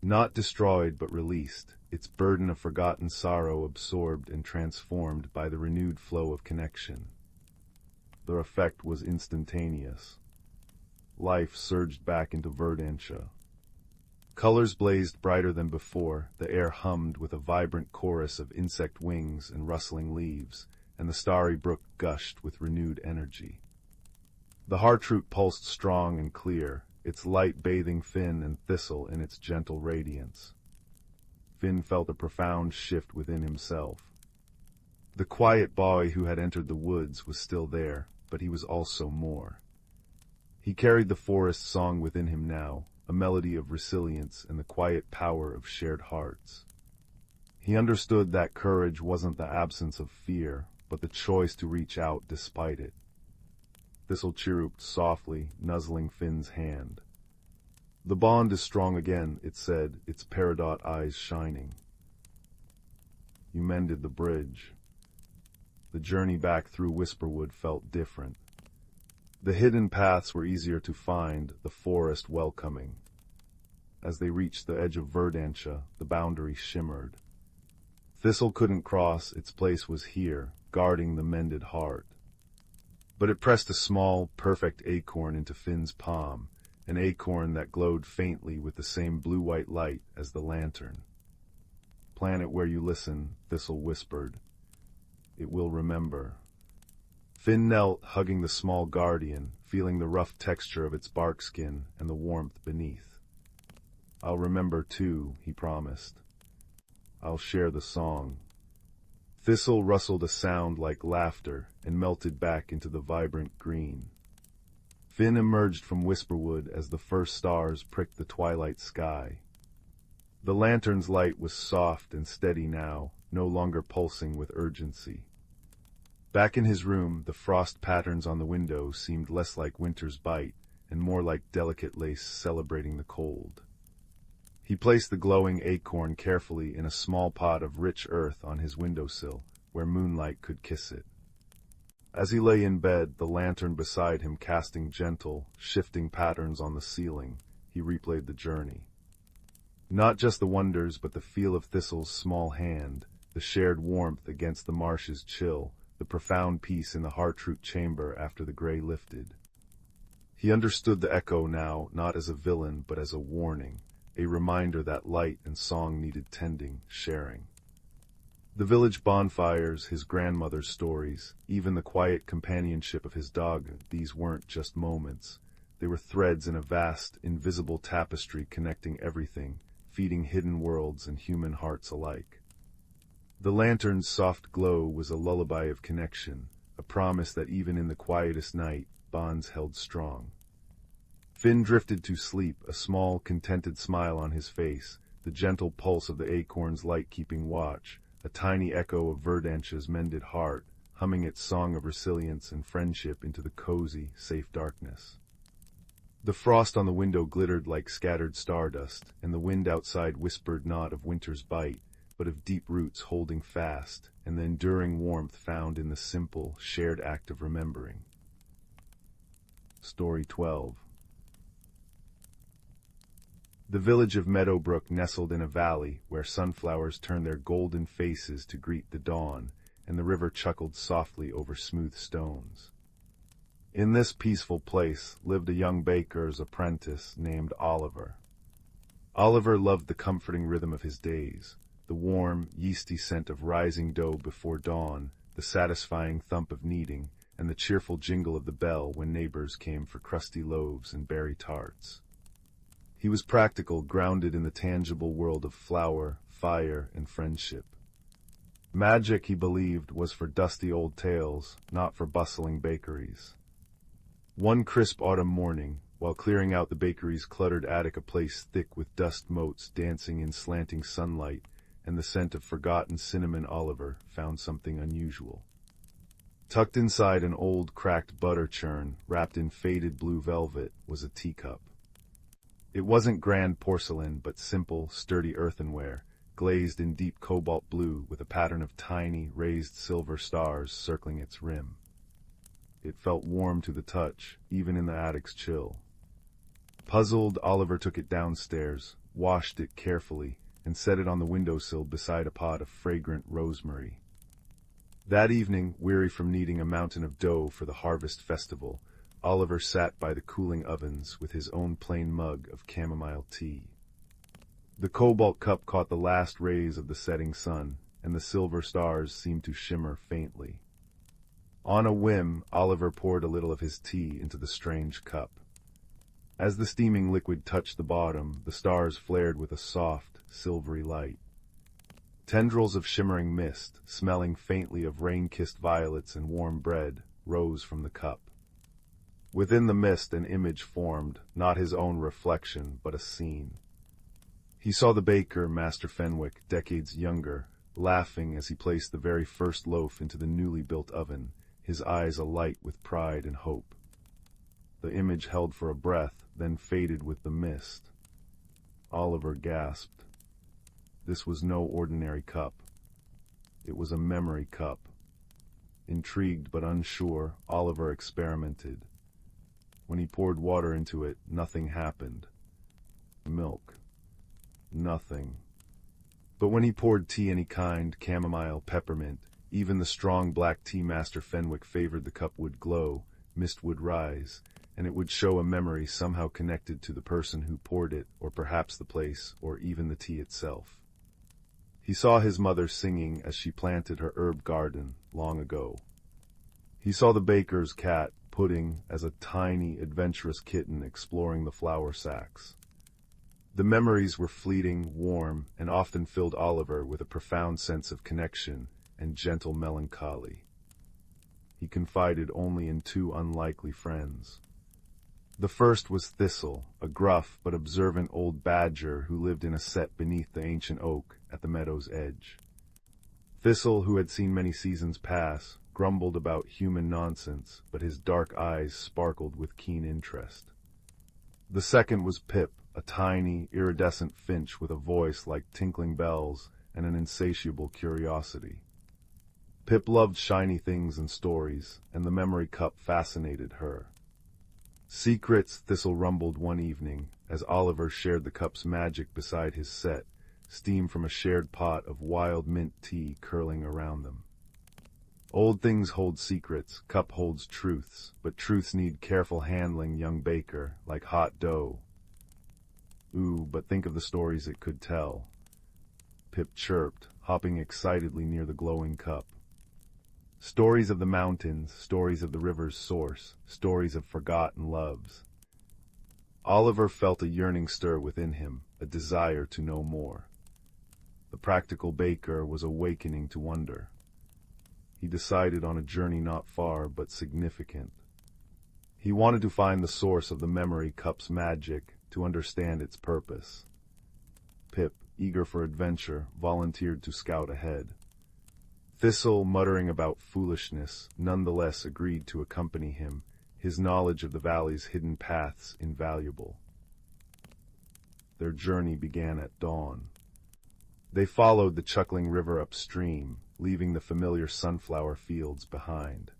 Not destroyed, but released, its burden of forgotten sorrow absorbed and transformed by the renewed flow of connection. The effect was instantaneous. Life surged back into Verdantia. Colors blazed brighter than before, the air hummed with a vibrant chorus of insect wings and rustling leaves, and the starry brook gushed with renewed energy. The heartroot pulsed strong and clear, its light bathing Finn and Thistle in its gentle radiance. Finn felt a profound shift within himself. The quiet boy who had entered the woods was still there, but he was also more. He carried the forest song within him now, a melody of resilience and the quiet power of shared hearts. He understood that courage wasn't the absence of fear, but the choice to reach out despite it. Thistle chirruped softly, nuzzling Finn's hand. The bond is strong again, it said, its peridot eyes shining. You mended the bridge. The journey back through Whisperwood felt different. The hidden paths were easier to find, the forest welcoming. As they reached the edge of Verdantia, the boundary shimmered. Thistle couldn't cross, its place was here, guarding the mended heart. But it pressed a small, perfect acorn into Finn's palm, an acorn that glowed faintly with the same blue-white light as the lantern. Plant it where you listen, Thistle whispered. It will remember. Finn knelt, hugging the small guardian, feeling the rough texture of its bark skin and the warmth beneath. I'll remember too, he promised. I'll share the song. Thistle rustled a sound like laughter and melted back into the vibrant green. Finn emerged from Whisperwood as the first stars pricked the twilight sky. The lantern's light was soft and steady now, no longer pulsing with urgency. Back in his room, the frost patterns on the window seemed less like winter's bite and more like delicate lace celebrating the cold. He placed the glowing acorn carefully in a small pot of rich earth on his windowsill, where moonlight could kiss it. As he lay in bed, the lantern beside him casting gentle, shifting patterns on the ceiling, he replayed the journey. Not just the wonders, but the feel of Thistle's small hand, the shared warmth against the marsh's chill, the profound peace in the heart-root chamber after the gray lifted. He understood the echo now not as a villain but as a warning, a reminder that light and song needed tending, sharing. The village bonfires, his grandmother's stories, even the quiet companionship of his dog, these weren't just moments. They were threads in a vast, invisible tapestry connecting everything, feeding hidden worlds and human hearts alike. The lantern's soft glow was a lullaby of connection, a promise that even in the quietest night, bonds held strong. Finn drifted to sleep, a small, contented smile on his face, the gentle pulse of the acorn's light keeping watch, a tiny echo of Verdanche's mended heart, humming its song of resilience and friendship into the cozy, safe darkness. The frost on the window glittered like scattered stardust, and the wind outside whispered not of winter's bite, but of deep roots holding fast, and the enduring warmth found in the simple, shared act of remembering. Story 12. The village of Meadowbrook nestled in a valley where sunflowers turned their golden faces to greet the dawn, and the river chuckled softly over smooth stones. In this peaceful place lived a young baker's apprentice named Oliver. Oliver loved the comforting rhythm of his days, the warm, yeasty scent of rising dough before dawn, the satisfying thump of kneading, and the cheerful jingle of the bell when neighbors came for crusty loaves and berry tarts. He was practical, grounded in the tangible world of flour, fire, and friendship. Magic, he believed, was for dusty old tales, not for bustling bakeries. One crisp autumn morning, while clearing out the bakery's cluttered attic, a place thick with dust motes dancing in slanting sunlight and the scent of forgotten cinnamon, Oliver found something unusual. Tucked inside an old, cracked butter churn, wrapped in faded blue velvet, was a teacup. It wasn't grand porcelain, but simple, sturdy earthenware, glazed in deep cobalt blue with a pattern of tiny, raised silver stars circling its rim. It felt warm to the touch, even in the attic's chill. Puzzled, Oliver took it downstairs, washed it carefully, and set it on the windowsill beside a pot of fragrant rosemary. That evening, weary from kneading a mountain of dough for the harvest festival, Oliver sat by the cooling ovens with his own plain mug of chamomile tea. The cobalt cup caught the last rays of the setting sun, and the silver stars seemed to shimmer faintly. On a whim, Oliver poured a little of his tea into the strange cup. As the steaming liquid touched the bottom, the stars flared with a soft, silvery light. Tendrils of shimmering mist, smelling faintly of rain-kissed violets and warm bread, rose from the cup. Within the mist an image formed, not his own reflection, but a scene. He saw the baker, Master Fenwick, decades younger, laughing as he placed the very first loaf into the newly built oven, his eyes alight with pride and hope. The image held for a breath, then faded with the mist. Oliver gasped. This was no ordinary cup. It was a memory cup. Intrigued but unsure, Oliver experimented. When he poured water into it, nothing happened. Milk. Nothing. But when he poured tea any kind, chamomile, peppermint, even the strong black tea Master Fenwick favored, the cup would glow, mist would rise, and it would show a memory somehow connected to the person who poured it, or perhaps the place, or even the tea itself. He saw his mother singing as she planted her herb garden long ago. He saw the baker's cat, Pudding, as a tiny, adventurous kitten exploring the flour sacks. The memories were fleeting, warm, and often filled Oliver with a profound sense of connection and gentle melancholy. He confided only in two unlikely friends. The first was Thistle, a gruff but observant old badger who lived in a set beneath the ancient oak at the meadow's edge. Thistle, who had seen many seasons pass, grumbled about human nonsense, but his dark eyes sparkled with keen interest. The second was Pip, a tiny, iridescent finch with a voice like tinkling bells and an insatiable curiosity. Pip loved shiny things and stories, and the memory cup fascinated her. Secrets, Thistle rumbled one evening, as Oliver shared the cup's magic beside his set, steam from a shared pot of wild mint tea curling around them. Old things hold secrets, cup holds truths, but truths need careful handling, young baker, like hot dough. Ooh, but think of the stories it could tell. Pip chirped, hopping excitedly near the glowing cup. Stories of the mountains, stories of the river's source, stories of forgotten loves. Oliver felt a yearning stir within him, a desire to know more. The practical baker was awakening to wonder. He decided on a journey not far but significant. He wanted to find the source of the memory cup's magic, to understand its purpose. Pip, eager for adventure, volunteered to scout ahead. Thistle, muttering about foolishness, nonetheless agreed to accompany him, his knowledge of the valley's hidden paths invaluable. Their journey began at dawn. They followed the chuckling river upstream, leaving the familiar sunflower fields behind.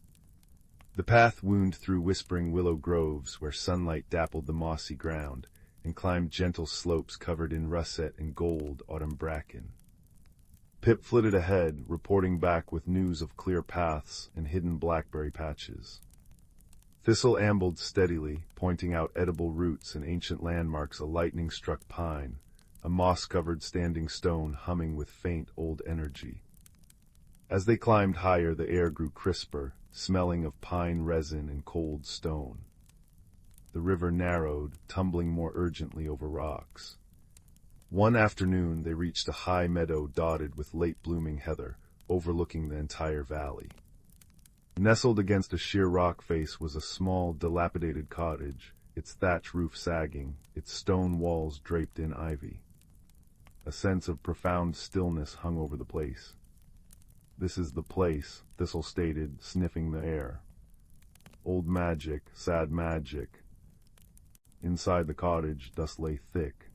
The path wound through whispering willow groves where sunlight dappled the mossy ground, and climbed gentle slopes covered in russet and gold autumn bracken. Pip flitted ahead, reporting back with news of clear paths and hidden blackberry patches. Thistle ambled steadily, pointing out edible roots and ancient landmarks, a lightning-struck pine, a moss-covered standing stone humming with faint old energy. As they climbed higher, the air grew crisper, smelling of pine resin and cold stone. The river narrowed, tumbling more urgently over rocks. One afternoon they reached a high meadow dotted with late-blooming heather, overlooking the entire valley. Nestled against a sheer rock face was a small, dilapidated cottage, its thatch roof sagging, its stone walls draped in ivy. A sense of profound stillness hung over the place. "This is the place," Thistle stated, sniffing the air. "Old magic, sad magic." Inside the cottage, dust lay thick.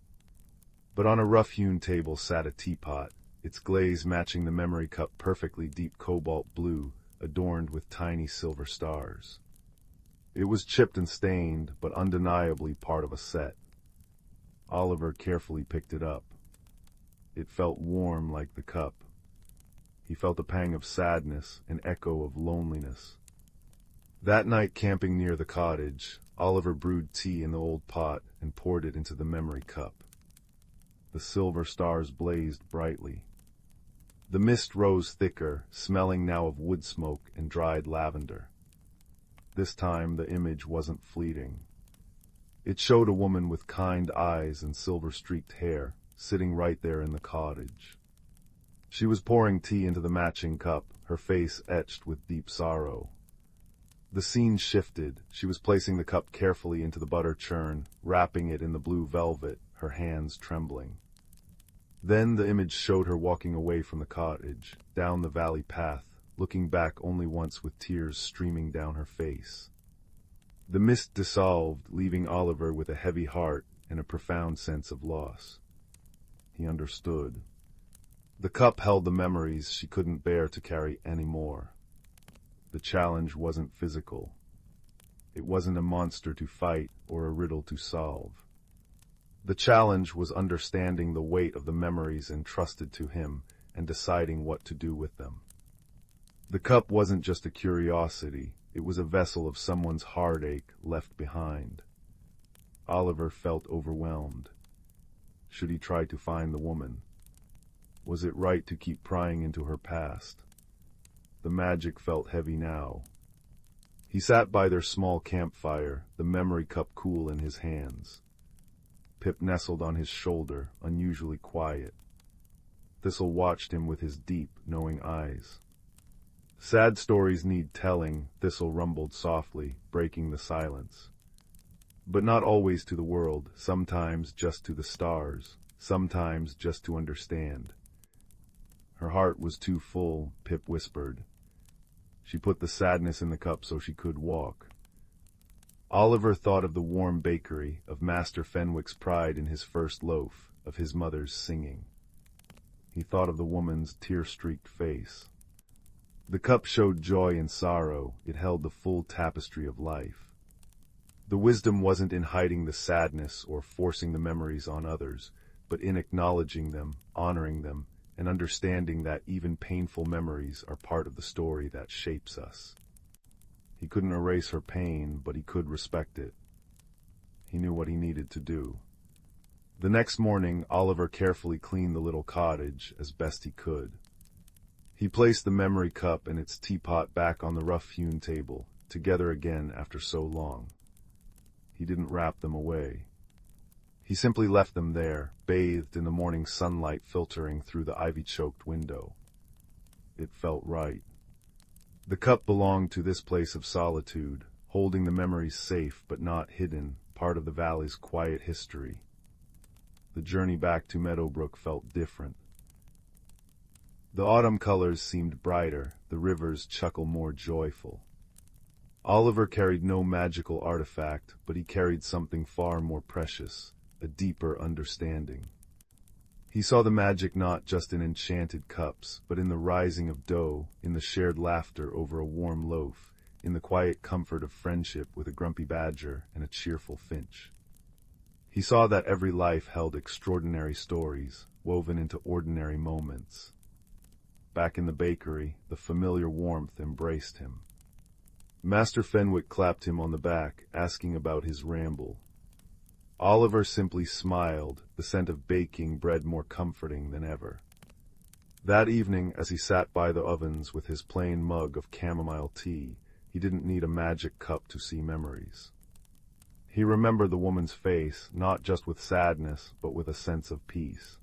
But on a rough-hewn table sat a teapot, its glaze matching the memory cup perfectly, deep cobalt blue, adorned with tiny silver stars. It was chipped and stained, but undeniably part of a set. Oliver carefully picked it up. It felt warm like the cup. He felt a pang of sadness, an echo of loneliness. That night, camping near the cottage, Oliver brewed tea in the old pot and poured it into the memory cup. The silver stars blazed brightly. The mist rose thicker, smelling now of wood smoke and dried lavender. This time the image wasn't fleeting. It showed a woman with kind eyes and silver-streaked hair, sitting right there in the cottage. She was pouring tea into the matching cup, her face etched with deep sorrow. The scene shifted. She was placing the cup carefully into the butter churn, wrapping it in the blue velvet, her hands trembling. Then the image showed her walking away from the cottage, down the valley path, looking back only once with tears streaming down her face. The mist dissolved, leaving Oliver with a heavy heart and a profound sense of loss. He understood. The cup held the memories she couldn't bear to carry anymore. The challenge wasn't physical. It wasn't a monster to fight or a riddle to solve. The challenge was understanding the weight of the memories entrusted to him and deciding what to do with them. The cup wasn't just a curiosity, it was a vessel of someone's heartache left behind. Oliver felt overwhelmed. Should he try to find the woman? Was it right to keep prying into her past? The magic felt heavy now. He sat by their small campfire, the memory cup cool in his hands. Pip nestled on his shoulder, unusually quiet. Thistle watched him with his deep, knowing eyes. "Sad stories need telling," Thistle rumbled softly, breaking the silence. "But not always to the world, sometimes just to the stars, sometimes just to understand." Her heart was too full, Pip whispered. She put the sadness in the cup so she could walk. Oliver thought of the warm bakery, of Master Fenwick's pride in his first loaf, of his mother's singing. He thought of the woman's tear-streaked face. The cup showed joy and sorrow, it held the full tapestry of life. The wisdom wasn't in hiding the sadness or forcing the memories on others, but in acknowledging them, honoring them, and understanding that even painful memories are part of the story that shapes us. He couldn't erase her pain, but he could respect it. He knew what he needed to do. The next morning, Oliver carefully cleaned the little cottage as best he could. He placed the memory cup and its teapot back on the rough-hewn table, together again after so long. He didn't wrap them away. He simply left them there, bathed in the morning sunlight filtering through the ivy-choked window. It felt right. The cup belonged to this place of solitude, holding the memories safe but not hidden, part of the valley's quiet history. The journey back to Meadowbrook felt different. The autumn colors seemed brighter, the river's chuckle more joyful. Oliver carried no magical artifact, but he carried something far more precious, a deeper understanding. He saw the magic not just in enchanted cups, but in the rising of dough, in the shared laughter over a warm loaf, in the quiet comfort of friendship with a grumpy badger and a cheerful finch. He saw that every life held extraordinary stories, woven into ordinary moments. Back in the bakery, the familiar warmth embraced him. Master Fenwick clapped him on the back, asking about his ramble. Oliver simply smiled, the scent of baking bread more comforting than ever. That evening, as he sat by the ovens with his plain mug of chamomile tea, he didn't need a magic cup to see memories. He remembered the woman's face, not just with sadness, but with a sense of peace.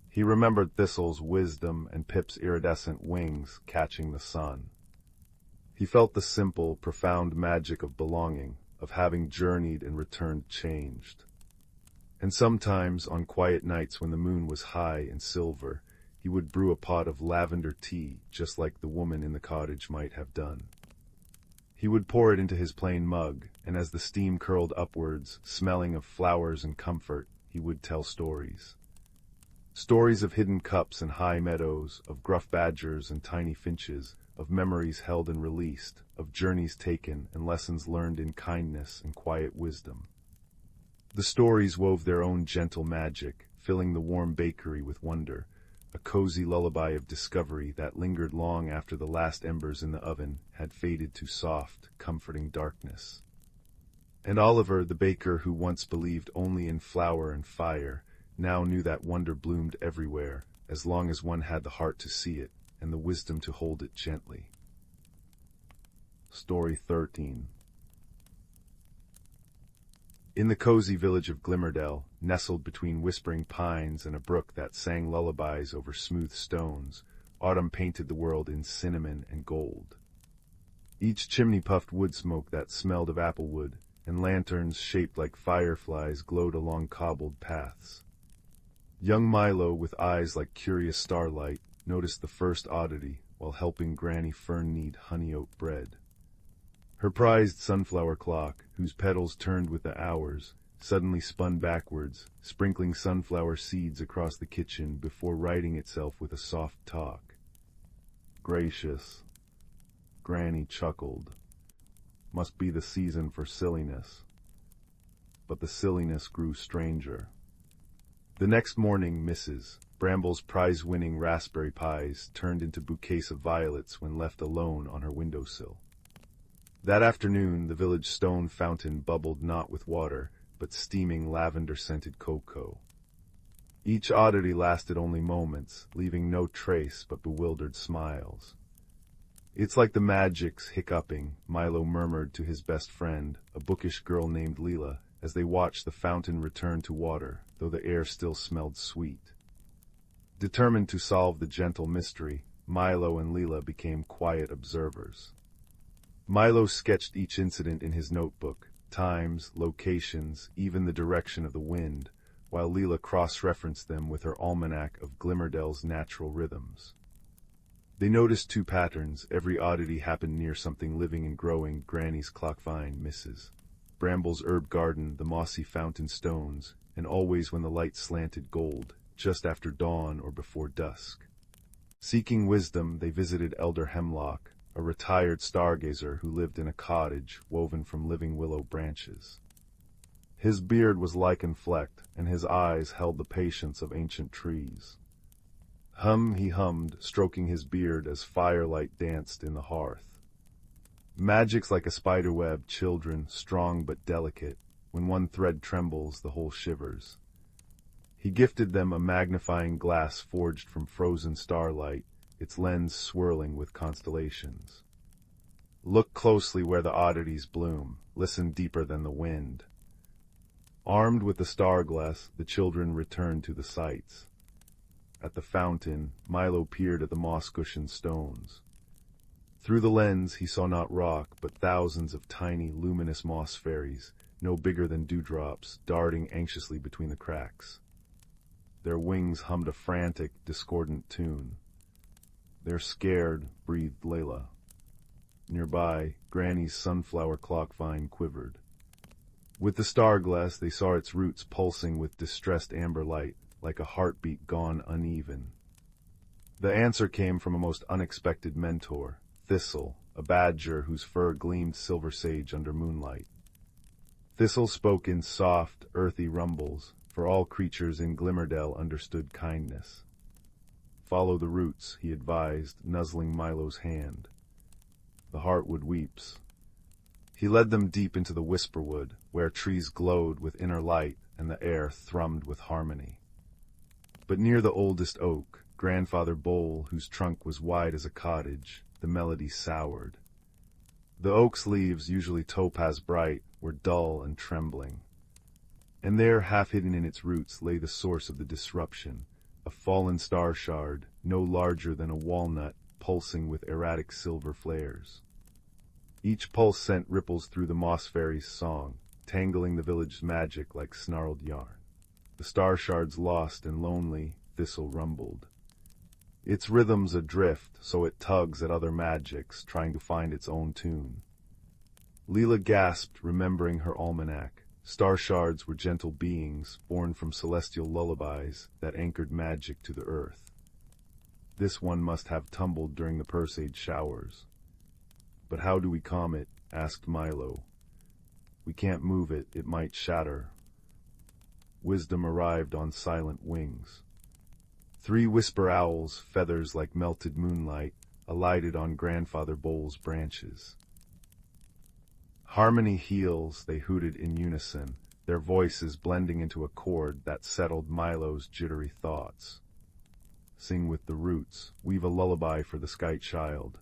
He remembered Thistle's wisdom and Pip's iridescent wings catching the sun. He felt the simple, profound magic of belonging, of having journeyed and returned changed. And sometimes, on quiet nights when the moon was high and silver, he would brew a pot of lavender tea, just like the woman in the cottage might have done. He would pour it into his plain mug, and as the steam curled upwards, smelling of flowers and comfort, he would tell stories. Stories of hidden cups and high meadows, of gruff badgers and tiny finches, of memories held and released, of journeys taken and lessons learned in kindness and quiet wisdom. The stories wove their own gentle magic, filling the warm bakery with wonder, a cozy lullaby of discovery that lingered long after the last embers in the oven had faded to soft, comforting darkness. And Oliver, the baker who once believed only in flour and fire, now knew that wonder bloomed everywhere, as long as one had the heart to see it, and the wisdom to hold it gently. Story 13. In the cozy village of Glimmerdell, nestled between whispering pines and a brook that sang lullabies over smooth stones, autumn painted the world in cinnamon and gold. Each chimney puffed wood smoke that smelled of applewood, and lanterns shaped like fireflies glowed along cobbled paths. Young Milo, with eyes like curious starlight, noticed the first oddity while helping Granny Fern knead honey oat bread. Her prized sunflower clock, whose petals turned with the hours, suddenly spun backwards, sprinkling sunflower seeds across the kitchen before righting itself with a soft talk. Gracious. Granny chuckled. Must be the season for silliness. But the silliness grew stranger. The next morning, Mrs. Bramble's prize-winning raspberry pies turned into bouquets of violets when left alone on her windowsill. That afternoon, the village stone fountain bubbled not with water, but steaming lavender-scented cocoa. Each oddity lasted only moments, leaving no trace but bewildered smiles. It's like the magic's hiccuping, Milo murmured to his best friend, a bookish girl named Leela, as they watched the fountain return to water, though the air still smelled sweet. Determined to solve the gentle mystery, Milo and Leela became quiet observers. Milo sketched each incident in his notebook, times, locations, even the direction of the wind, while Leela cross-referenced them with her almanac of Glimmerdell's natural rhythms. They noticed two patterns. Every oddity happened near something living and growing: Granny's clockvine, Mrs. Bramble's herb garden, the mossy fountain stones, and always when the light slanted gold, just after dawn or before dusk. Seeking wisdom, they visited Elder Hemlock, a retired stargazer who lived in a cottage woven from living willow branches. His beard was lichen-flecked, and his eyes held the patience of ancient trees. Hum, he hummed, stroking his beard as firelight danced in the hearth. Magic's like a spiderweb, children, strong but delicate. When one thread trembles, the whole shivers. He gifted them a magnifying glass forged from frozen starlight, its lens swirling with constellations. Look closely where the oddities bloom, listen deeper than the wind. Armed with the star glass, the children returned to the sights. At the fountain, Milo peered at the moss-cushioned stones. Through the lens he saw not rock, but thousands of tiny, luminous moss fairies, no bigger than dewdrops, darting anxiously between the cracks. Their wings hummed a frantic, discordant tune. "They're scared," breathed Layla. Nearby, Granny's sunflower clock vine quivered. With the star glass, they saw its roots pulsing with distressed amber light, like a heartbeat gone uneven. The answer came from a most unexpected mentor, Thistle, a badger whose fur gleamed silver sage under moonlight. Thistle spoke in soft, earthy rumbles, for all creatures in Glimmerdell understood kindness. "Follow the roots," he advised, nuzzling Milo's hand. "The heartwood weeps." He led them deep into the Whisperwood, where trees glowed with inner light and the air thrummed with harmony. But near the oldest oak, Grandfather Bole, whose trunk was wide as a cottage, the melody soured. The oak's leaves, usually topaz bright, were dull and trembling. And there, half hidden in its roots, lay the source of the disruption, a fallen star shard, no larger than a walnut, pulsing with erratic silver flares. Each pulse sent ripples through the moss fairy's song, tangling the village's magic like snarled yarn. The star shards lost and lonely, Thistle rumbled. Its rhythm's adrift, so it tugs at other magics, trying to find its own tune. Leela gasped, remembering her almanac. Star shards were gentle beings, born from celestial lullabies that anchored magic to the earth. This one must have tumbled during the Persade showers. "But how do we calm it?" asked Milo. "We can't move it, it might shatter." Wisdom arrived on silent wings. 3 whisper owls, feathers like melted moonlight, alighted on Grandfather Bole's branches. "Harmony heals," they hooted in unison, their voices blending into a chord that settled Milo's jittery thoughts. "Sing with the roots, weave a lullaby for the sky child."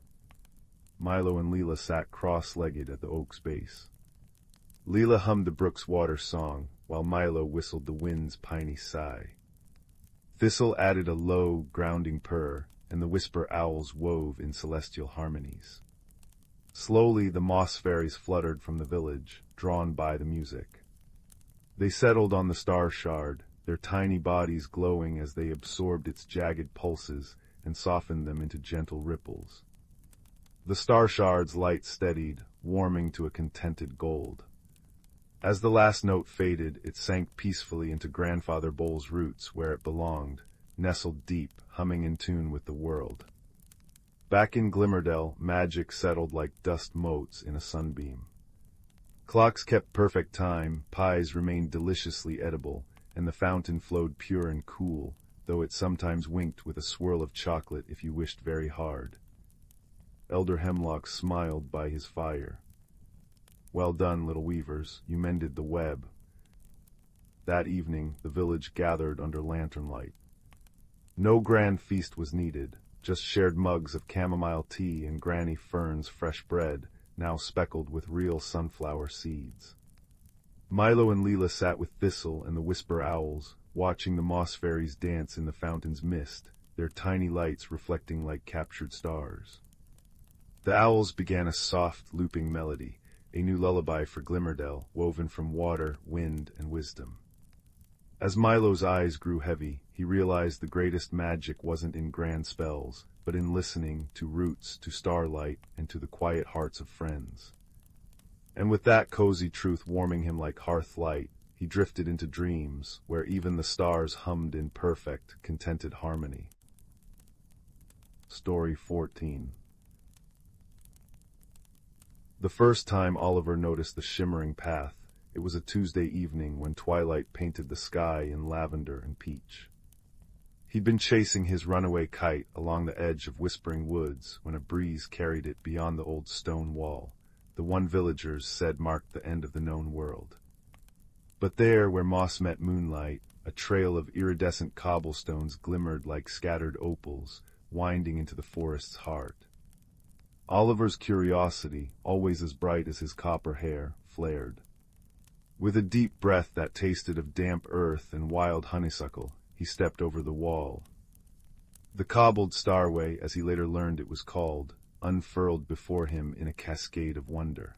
Milo and Leela sat cross-legged at the oak's base. Leela hummed the brook's water song, while Milo whistled the wind's piney sigh. Thistle added a low, grounding purr, and the whisper owls wove in celestial harmonies. Slowly the moss fairies fluttered from the village, drawn by the music. They settled on the star shard, their tiny bodies glowing as they absorbed its jagged pulses and softened them into gentle ripples. The star shard's light steadied, warming to a contented gold. As the last note faded, it sank peacefully into Grandfather Bole's roots where it belonged, nestled deep, humming in tune with the world. Back in Glimmerdell, magic settled like dust motes in a sunbeam. Clocks kept perfect time, pies remained deliciously edible, and the fountain flowed pure and cool, though it sometimes winked with a swirl of chocolate if you wished very hard. Elder Hemlock smiled by his fire. "Well done, little weavers, you mended the web." That evening, the village gathered under lantern light. No grand feast was needed, just shared mugs of chamomile tea and Granny Fern's fresh bread, now speckled with real sunflower seeds. Milo and Leela sat with Thistle and the whisper owls, watching the moss fairies dance in the fountain's mist, their tiny lights reflecting like captured stars. The owls began a soft, looping melody, a new lullaby for Glimmerdell, woven from water, wind, and wisdom. As Milo's eyes grew heavy, he realized the greatest magic wasn't in grand spells, but in listening to roots, to starlight, and to the quiet hearts of friends. And with that cozy truth warming him like hearth light, he drifted into dreams, where even the stars hummed in perfect, contented harmony. Story 14. The first time Oliver noticed the shimmering path, it was a Tuesday evening when twilight painted the sky in lavender and peach. He'd been chasing his runaway kite along the edge of Whispering Woods when a breeze carried it beyond the old stone wall, the one villagers said marked the end of the known world. But there, where moss met moonlight, a trail of iridescent cobblestones glimmered like scattered opals, winding into the forest's heart. Oliver's curiosity, always as bright as his copper hair, flared. With a deep breath that tasted of damp earth and wild honeysuckle, he stepped over the wall. The cobbled starway, as he later learned it was called, unfurled before him in a cascade of wonder.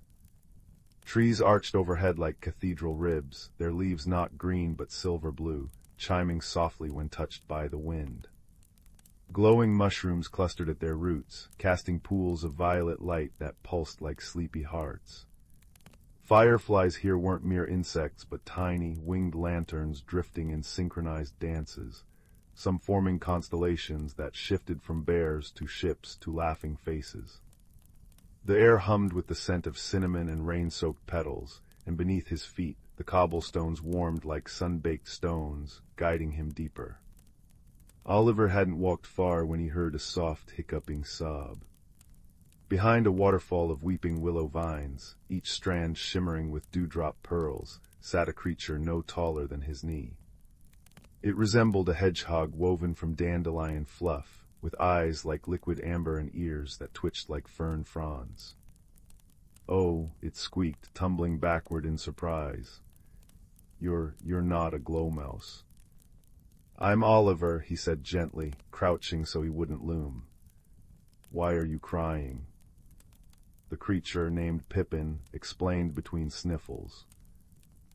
Trees arched overhead like cathedral ribs, their leaves not green but silver blue, chiming softly when touched by the wind. Glowing mushrooms clustered at their roots, casting pools of violet light that pulsed like sleepy hearts. Fireflies here weren't mere insects, but tiny, winged lanterns drifting in synchronized dances, some forming constellations that shifted from bears to ships to laughing faces. The air hummed with the scent of cinnamon and rain-soaked petals, and beneath his feet the cobblestones warmed like sun-baked stones, guiding him deeper. Oliver hadn't walked far when he heard a soft, hiccuping sob. Behind a waterfall of weeping willow vines, each strand shimmering with dewdrop pearls, sat a creature no taller than his knee. It resembled a hedgehog woven from dandelion fluff, with eyes like liquid amber and ears that twitched like fern fronds. "Oh," it squeaked, tumbling backward in surprise. You're not a glowmouse." "I'm Oliver," he said gently, crouching so he wouldn't loom. "Why are you crying?" The creature, named Pippin, explained between sniffles.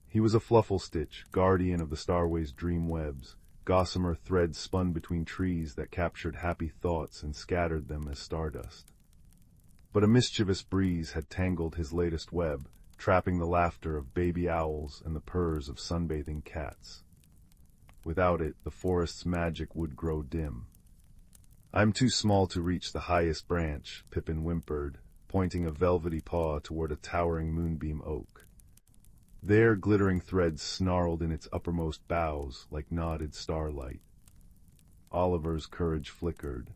He was a flufflestitch, guardian of the starway's dream webs, gossamer threads spun between trees that captured happy thoughts and scattered them as stardust. But a mischievous breeze had tangled his latest web, trapping the laughter of baby owls and the purrs of sunbathing cats. Without it, the forest's magic would grow dim. "I'm too small to reach the highest branch," Pippin whimpered, pointing a velvety paw toward a towering moonbeam oak. There, glittering threads snarled in its uppermost boughs like knotted starlight. Oliver's courage flickered.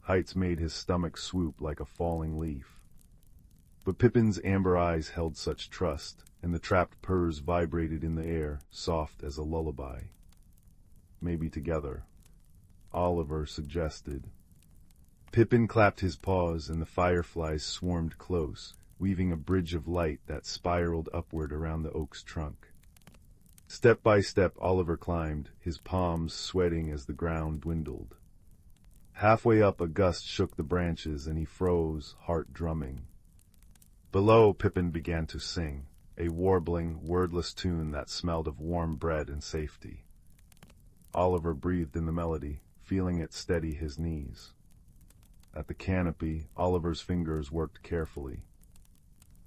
Heights made his stomach swoop like a falling leaf. But Pippin's amber eyes held such trust, and the trapped purrs vibrated in the air, soft as a lullaby. "Maybe together," Oliver suggested. Pippin clapped his paws, and the fireflies swarmed close, weaving a bridge of light that spiraled upward around the oak's trunk. Step by step Oliver climbed, his palms sweating as the ground dwindled. Halfway up, a gust shook the branches, and he froze, heart drumming. Below, Pippin began to sing, a warbling, wordless tune that smelled of warm bread and safety. Oliver breathed in the melody, feeling it steady his knees. At the canopy, Oliver's fingers worked carefully.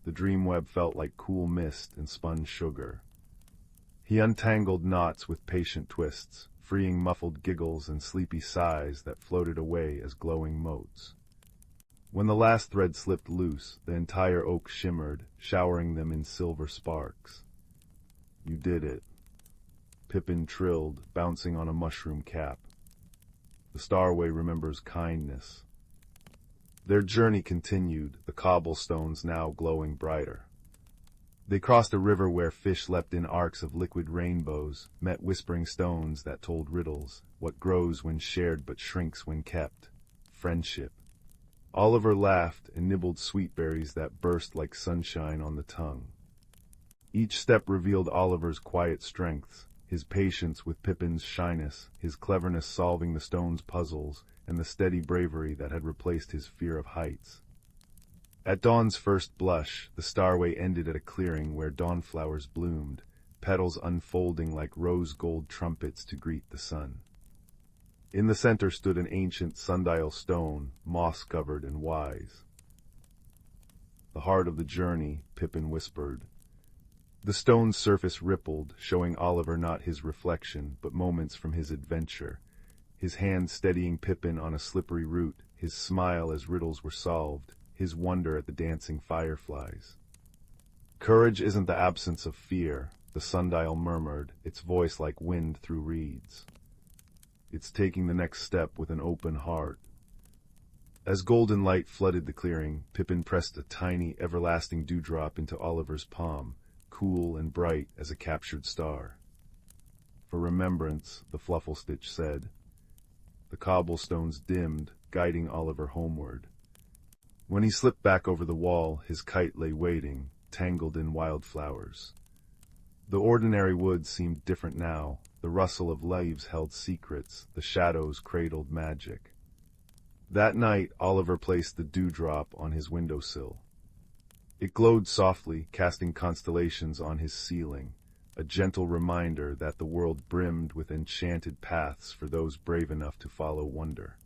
The dream web felt like cool mist and spun sugar. He untangled knots with patient twists, freeing muffled giggles and sleepy sighs that floated away as glowing motes. When the last thread slipped loose, the entire oak shimmered, showering them in silver sparks. "You did it," Pippin trilled, bouncing on a mushroom cap. "The starway remembers kindness." Their journey continued, the cobblestones now glowing brighter. They crossed a river where fish leapt in arcs of liquid rainbows, met whispering stones that told riddles, what grows when shared but shrinks when kept. Friendship. Oliver laughed and nibbled sweetberries that burst like sunshine on the tongue. Each step revealed Oliver's quiet strengths, his patience with Pippin's shyness, his cleverness solving the stone's puzzles, and the steady bravery that had replaced his fear of heights. At dawn's first blush, the starway ended at a clearing where dawnflowers bloomed, petals unfolding like rose-gold trumpets to greet the sun. In the center stood an ancient sundial stone, moss-covered and wise. "The heart of the journey," Pippin whispered. The stone's surface rippled, showing Oliver not his reflection, but moments from his adventure, his hand steadying Pippin on a slippery root, his smile as riddles were solved, his wonder at the dancing fireflies. "Courage isn't the absence of fear," the sundial murmured, its voice like wind through reeds. it's taking the next step with an open heart. As golden light flooded the clearing, Pippin pressed a tiny, everlasting dewdrop into Oliver's palm, cool and bright as a captured star. "For remembrance," the Flufflestitch said. The cobblestones dimmed, guiding Oliver homeward. When he slipped back over the wall, his kite lay waiting, tangled in wildflowers. The ordinary woods seemed different now. The rustle of leaves held secrets, the shadows cradled magic. That night, Oliver placed the dewdrop on his windowsill. It glowed softly, casting constellations on his ceiling, a gentle reminder that the world brimmed with enchanted paths for those brave enough to follow wonder.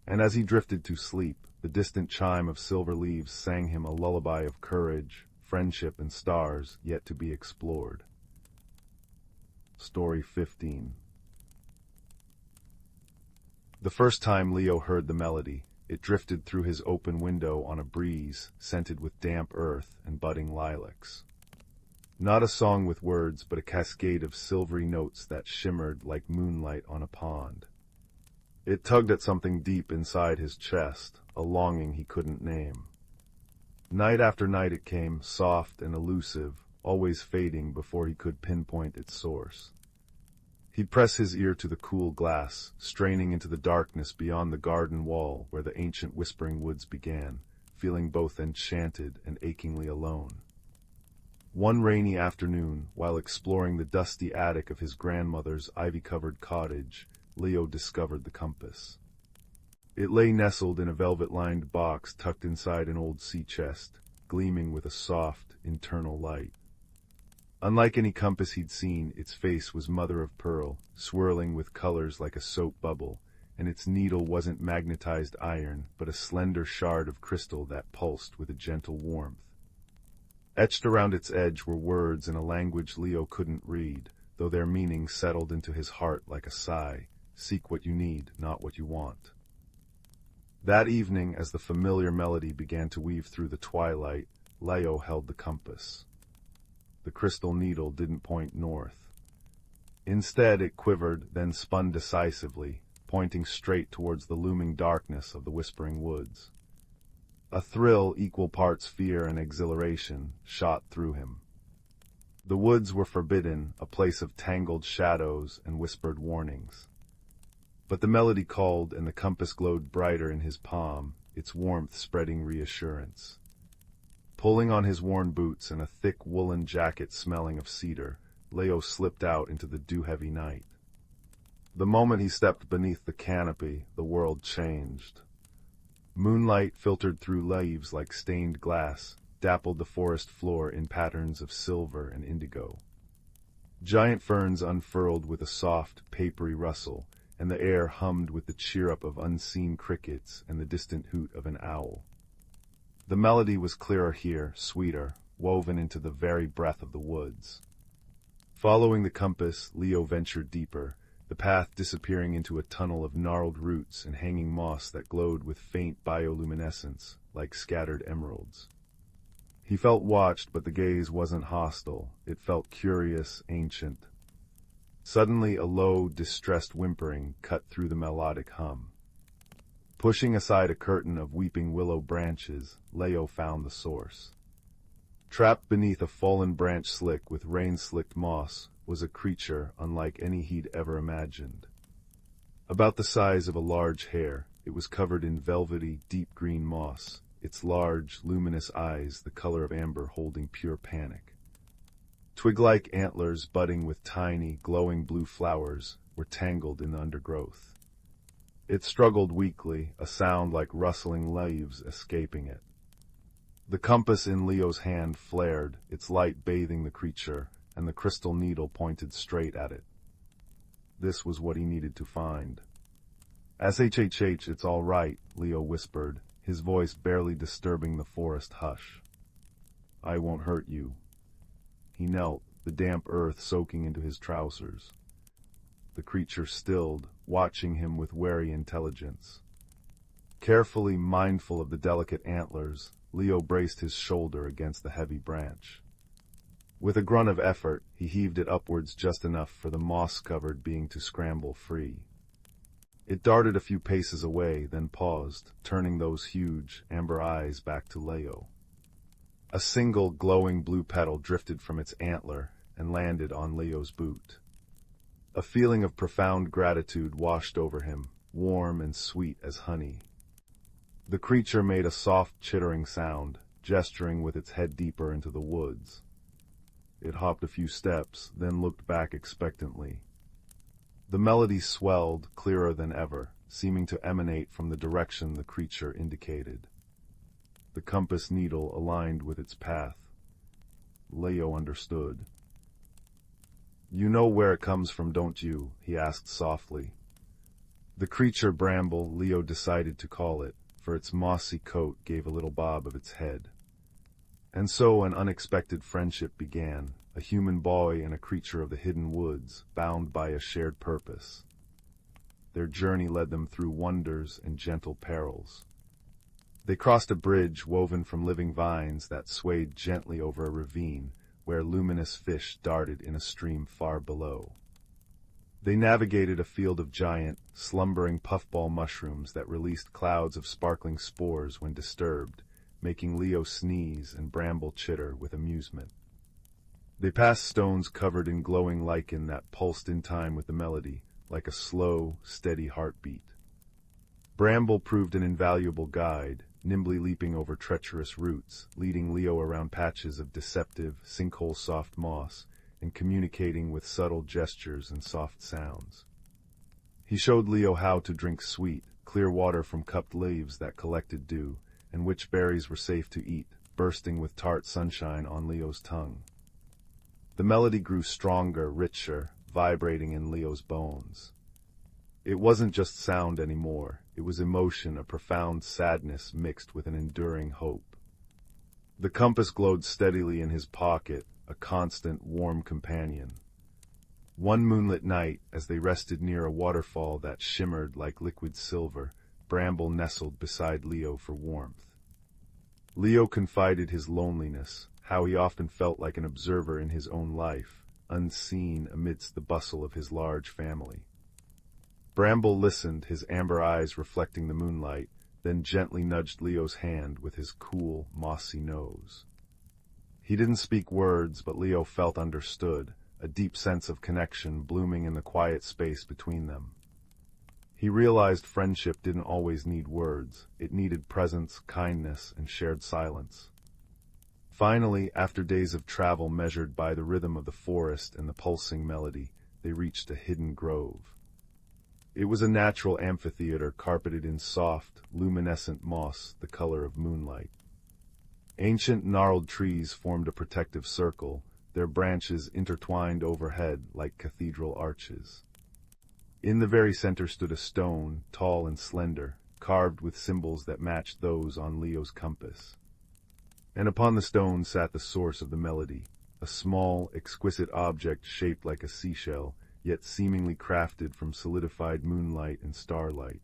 And as he drifted to sleep, the distant chime of silver leaves sang him a lullaby of courage, friendship, and stars yet to be explored. Story 15. The first time Leo heard the melody, it drifted through his open window on a breeze, scented with damp earth and budding lilacs. Not a song with words, but a cascade of silvery notes that shimmered like moonlight on a pond. It tugged at something deep inside his chest, a longing he couldn't name. Night after night it came, soft and elusive, always fading before he could pinpoint its source. He'd press his ear to the cool glass, straining into the darkness beyond the garden wall where the ancient Whispering Woods began, feeling both enchanted and achingly alone. One rainy afternoon, while exploring the dusty attic of his grandmother's ivy-covered cottage, Leo discovered the compass. It lay nestled in a velvet-lined box tucked inside an old sea chest, gleaming with a soft, internal light. Unlike any compass he'd seen, its face was mother of pearl, swirling with colors like a soap bubble, and its needle wasn't magnetized iron, but a slender shard of crystal that pulsed with a gentle warmth. Etched around its edge were words in a language Leo couldn't read, though their meaning settled into his heart like a sigh. Seek what you need, not what you want. That evening, as the familiar melody began to weave through the twilight, Leo held the compass. The crystal needle didn't point north. Instead, it quivered, then spun decisively, pointing straight towards the looming darkness of the Whispering Woods. A thrill, equal parts fear and exhilaration, shot through him. The woods were forbidden, a place of tangled shadows and whispered warnings. But the melody called, and the compass glowed brighter in his palm, its warmth spreading reassurance. Pulling on his worn boots and a thick woolen jacket smelling of cedar, Leo slipped out into the dew-heavy night. The moment he stepped beneath the canopy, the world changed. Moonlight filtered through leaves like stained glass, dappled the forest floor in patterns of silver and indigo. Giant ferns unfurled with a soft, papery rustle, and the air hummed with the cheer-up of unseen crickets and the distant hoot of an owl. The melody was clearer here, sweeter, woven into the very breath of the woods. Following the compass, Leo ventured deeper, the path disappearing into a tunnel of gnarled roots and hanging moss that glowed with faint bioluminescence, like scattered emeralds. He felt watched, but the gaze wasn't hostile. It felt curious, ancient. Suddenly, a low, distressed whimpering cut through the melodic hum. Pushing aside a curtain of weeping willow branches, Leo found the source. Trapped beneath a fallen branch slick with rain-slicked moss was a creature unlike any he'd ever imagined. About the size of a large hare, it was covered in velvety, deep green moss, its large, luminous eyes the color of amber holding pure panic. Twig-like antlers budding with tiny, glowing blue flowers were tangled in the undergrowth. It struggled weakly, a sound like rustling leaves escaping it. The compass in Leo's hand flared, its light bathing the creature, and the crystal needle pointed straight at it. This was what he needed to find. "SHHH, it's all right," Leo whispered, his voice barely disturbing the forest hush. "I won't hurt you." He knelt, the damp earth soaking into his trousers. The creature stilled, watching him with wary intelligence. Carefully mindful of the delicate antlers, Leo braced his shoulder against the heavy branch. With a grunt of effort, he heaved it upwards just enough for the moss-covered being to scramble free. It darted a few paces away, then paused, turning those huge, amber eyes back to Leo. A single glowing blue petal drifted from its antler and landed on Leo's boot. A feeling of profound gratitude washed over him, warm and sweet as honey. The creature made a soft chittering sound, gesturing with its head deeper into the woods. It hopped a few steps, then looked back expectantly. The melody swelled, clearer than ever, seeming to emanate from the direction the creature indicated. The compass needle aligned with its path. Leo understood. "You know where it comes from, don't you?" he asked softly. The creature bramble, Leo decided to call it, for its mossy coat gave a little bob of its head. And so an unexpected friendship began, a human boy and a creature of the hidden woods, bound by a shared purpose. Their journey led them through wonders and gentle perils. They crossed a bridge woven from living vines that swayed gently over a ravine, where luminous fish darted in a stream far below. They navigated a field of giant, slumbering puffball mushrooms that released clouds of sparkling spores when disturbed, making Leo sneeze and Bramble chitter with amusement. They passed stones covered in glowing lichen that pulsed in time with the melody, like a slow, steady heartbeat. Bramble proved an invaluable guide, nimbly leaping over treacherous roots, leading Leo around patches of deceptive, sinkhole-soft moss, and communicating with subtle gestures and soft sounds. He showed Leo how to drink sweet, clear water from cupped leaves that collected dew, and which berries were safe to eat, bursting with tart sunshine on Leo's tongue. The melody grew stronger, richer, vibrating in Leo's bones. It wasn't just sound anymore, it was emotion, a profound sadness mixed with an enduring hope. The compass glowed steadily in his pocket, a constant, warm companion. One moonlit night, as they rested near a waterfall that shimmered like liquid silver, Bramble nestled beside Leo for warmth. Leo confided his loneliness, how he often felt like an observer in his own life, unseen amidst the bustle of his large family. Bramble listened, his amber eyes reflecting the moonlight, then gently nudged Leo's hand with his cool, mossy nose. He didn't speak words, but Leo felt understood, a deep sense of connection blooming in the quiet space between them. He realized friendship didn't always need words, it needed presence, kindness, and shared silence. Finally, after days of travel measured by the rhythm of the forest and the pulsing melody, they reached a hidden grove. It was a natural amphitheater carpeted in soft, luminescent moss the color of moonlight. Ancient gnarled trees formed a protective circle, their branches intertwined overhead like cathedral arches. In the very center stood a stone, tall and slender, carved with symbols that matched those on Leo's compass. And upon the stone sat the source of the melody, a small, exquisite object shaped like a seashell, yet seemingly crafted from solidified moonlight and starlight.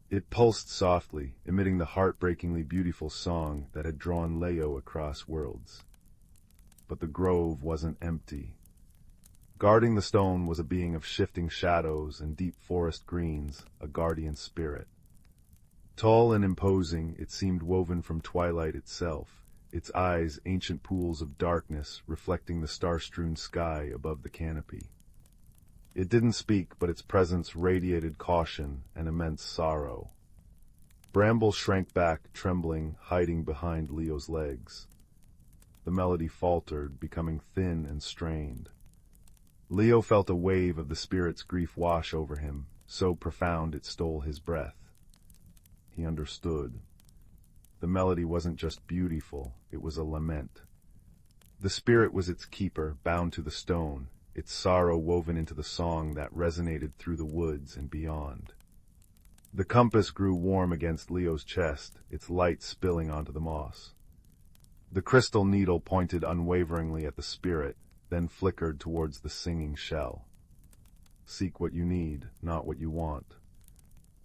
It pulsed softly, emitting the heartbreakingly beautiful song that had drawn Leo across worlds. But the grove wasn't empty. Guarding the stone was a being of shifting shadows and deep forest greens, a guardian spirit. Tall and imposing, it seemed woven from twilight itself, its eyes ancient pools of darkness reflecting the star-strewn sky above the canopy. It didn't speak, but its presence radiated caution and immense sorrow. Bramble shrank back, trembling, hiding behind Leo's legs. The melody faltered, becoming thin and strained. Leo felt a wave of the spirit's grief wash over him, so profound it stole his breath. He understood. The melody wasn't just beautiful, it was a lament. The spirit was its keeper, bound to the stone, its sorrow woven into the song that resonated through the woods and beyond. The compass grew warm against Leo's chest, its light spilling onto the moss. The crystal needle pointed unwaveringly at the spirit, then flickered towards the singing shell. Seek what you need, not what you want.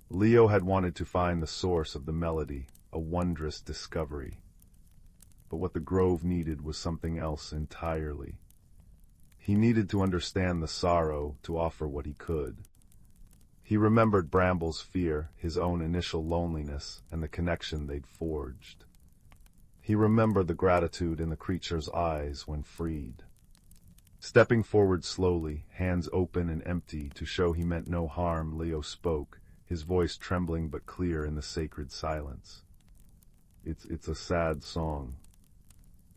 Leo had wanted to find the source of the melody, a wondrous discovery. But what the grove needed was something else entirely. He needed to understand the sorrow to offer what he could. He remembered Bramble's fear, his own initial loneliness, and the connection they'd forged. He remembered the gratitude in the creature's eyes when freed. Stepping forward slowly, hands open and empty to show he meant no harm, Leo spoke, his voice trembling but clear in the sacred silence. It's a sad song.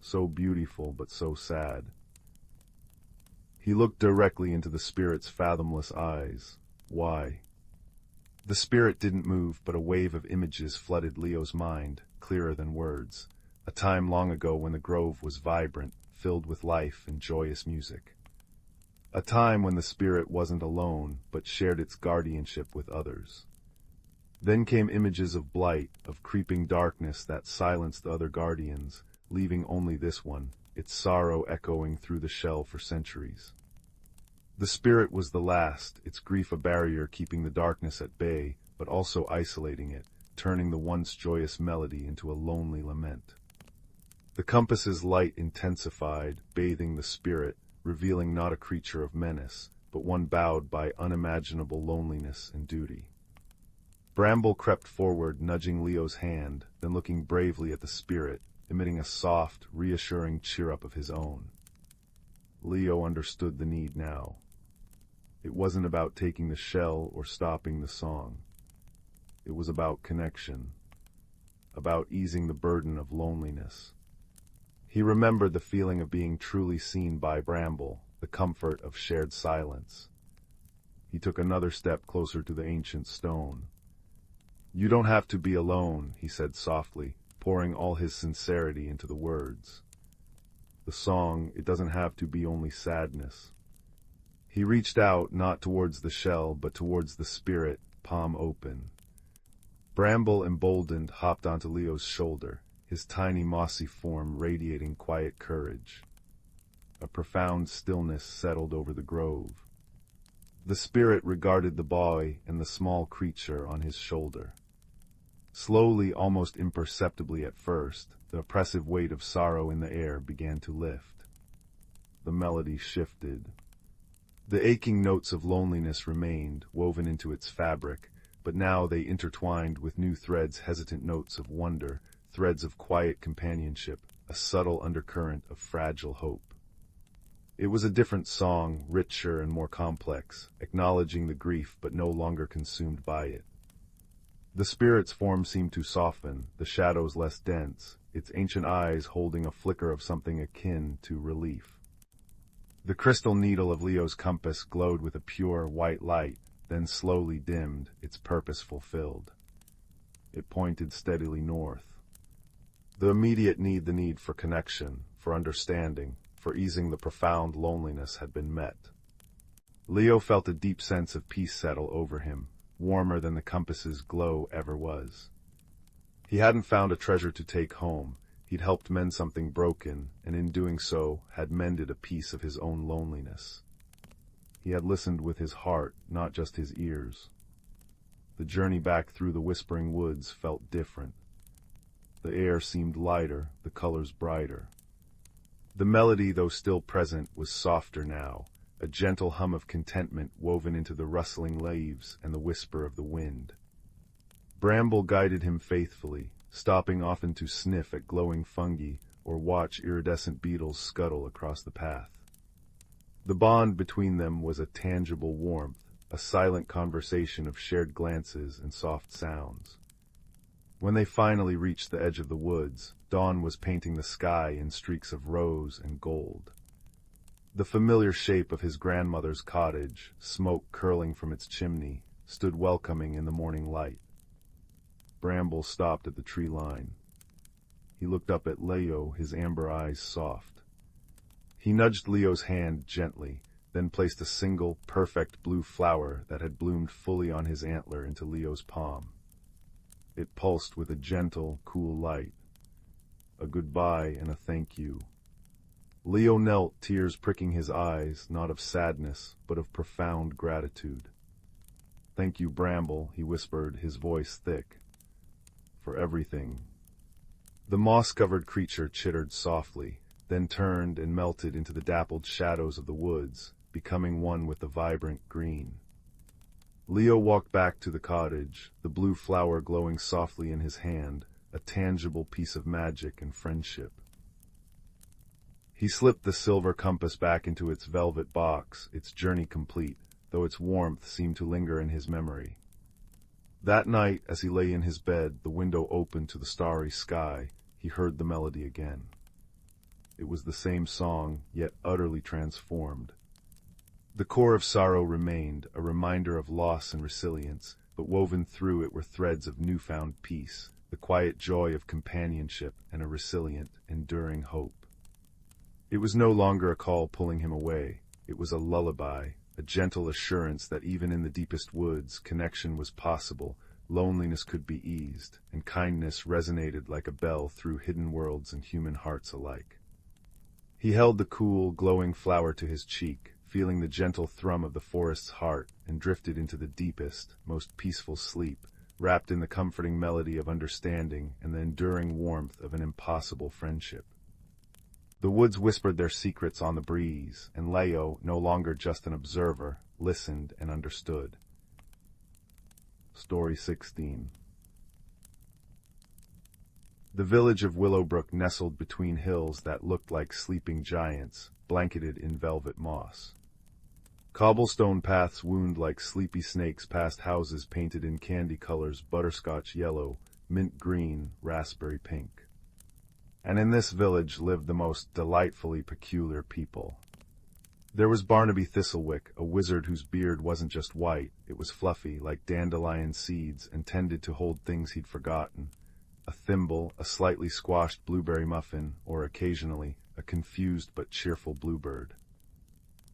So beautiful but so sad. He looked directly into the spirit's fathomless eyes. Why? The spirit didn't move, but a wave of images flooded Leo's mind, clearer than words. A time long ago when the grove was vibrant, filled with life and joyous music. A time when the spirit wasn't alone, but shared its guardianship with others. Then came images of blight, of creeping darkness that silenced the other guardians, leaving only this one, its sorrow echoing through the shell for centuries. The spirit was the last, its grief a barrier keeping the darkness at bay, but also isolating it, turning the once joyous melody into a lonely lament. The compass's light intensified, bathing the spirit, revealing not a creature of menace, but one bowed by unimaginable loneliness and duty. Bramble crept forward, nudging Leo's hand, then looking bravely at the spirit, emitting a soft, reassuring cheer-up of his own. Leo understood the need now. It wasn't about taking the shell or stopping the song. It was about connection, about easing the burden of loneliness. He remembered the feeling of being truly seen by Bramble, the comfort of shared silence. He took another step closer to the ancient stone. "You don't have to be alone," he said softly, pouring all his sincerity into the words. "The song, it doesn't have to be only sadness." He reached out, not towards the shell, but towards the spirit, palm open. Bramble, emboldened, hopped onto Leo's shoulder, his tiny mossy form radiating quiet courage. A profound stillness settled over the grove. The spirit regarded the boy and the small creature on his shoulder. Slowly, almost imperceptibly at first, the oppressive weight of sorrow in the air began to lift. The melody shifted. The aching notes of loneliness remained, woven into its fabric, but now they intertwined with new threads, hesitant notes of wonder, threads of quiet companionship, a subtle undercurrent of fragile hope. It was a different song, richer and more complex, acknowledging the grief but no longer consumed by it. The spirit's form seemed to soften, the shadows less dense, its ancient eyes holding a flicker of something akin to relief. The crystal needle of Leo's compass glowed with a pure, white light, then slowly dimmed, its purpose fulfilled. It pointed steadily north. The immediate need, the need for connection, for understanding, for easing the profound loneliness had been met. Leo felt a deep sense of peace settle over him, warmer than the compass's glow ever was. He hadn't found a treasure to take home. He'd helped mend something broken, and in doing so, had mended a piece of his own loneliness. He had listened with his heart, not just his ears. The journey back through the Whispering Woods felt different. The air seemed lighter, the colors brighter. The melody, though still present, was softer now, a gentle hum of contentment woven into the rustling leaves and the whisper of the wind. Bramble guided him faithfully, stopping often to sniff at glowing fungi or watch iridescent beetles scuttle across the path. The bond between them was a tangible warmth, a silent conversation of shared glances and soft sounds. When they finally reached the edge of the woods, dawn was painting the sky in streaks of rose and gold. The familiar shape of his grandmother's cottage, smoke curling from its chimney, stood welcoming in the morning light. Bramble stopped at the tree line. He looked up at Leo, his amber eyes soft. He nudged Leo's hand gently, then placed a single, perfect blue flower that had bloomed fully on his antler into Leo's palm. It pulsed with a gentle, cool light. A goodbye and a thank you. Leo knelt, tears pricking his eyes, not of sadness, but of profound gratitude. "Thank you, Bramble," he whispered, his voice thick. "For everything." The moss-covered creature chittered softly, then turned and melted into the dappled shadows of the woods, becoming one with the vibrant green. Leo walked back to the cottage, the blue flower glowing softly in his hand, a tangible piece of magic and friendship. He slipped the silver compass back into its velvet box, its journey complete, though its warmth seemed to linger in his memory. That night, as he lay in his bed, the window open to the starry sky, he heard the melody again. It was the same song, yet utterly transformed. The core of sorrow remained, a reminder of loss and resilience, but woven through it were threads of newfound peace, the quiet joy of companionship and a resilient, enduring hope. It was no longer a call pulling him away. It was a lullaby, a gentle assurance that even in the deepest woods, connection was possible, loneliness could be eased, and kindness resonated like a bell through hidden worlds and human hearts alike. He held the cool, glowing flower to his cheek, feeling the gentle thrum of the forest's heart, and drifted into the deepest, most peaceful sleep, wrapped in the comforting melody of understanding and the enduring warmth of an impossible friendship. The woods whispered their secrets on the breeze, and Leo, no longer just an observer, listened and understood. Story 16. The village of Willowbrook nestled between hills that looked like sleeping giants, blanketed in velvet moss. Cobblestone paths wound like sleepy snakes past houses painted in candy colors: butterscotch yellow, mint green, raspberry pink. And in this village lived the most delightfully peculiar people. There was Barnaby Thistlewick, a wizard whose beard wasn't just white, it was fluffy, like dandelion seeds, and tended to hold things he'd forgotten. A thimble, a slightly squashed blueberry muffin, or occasionally, a confused but cheerful bluebird.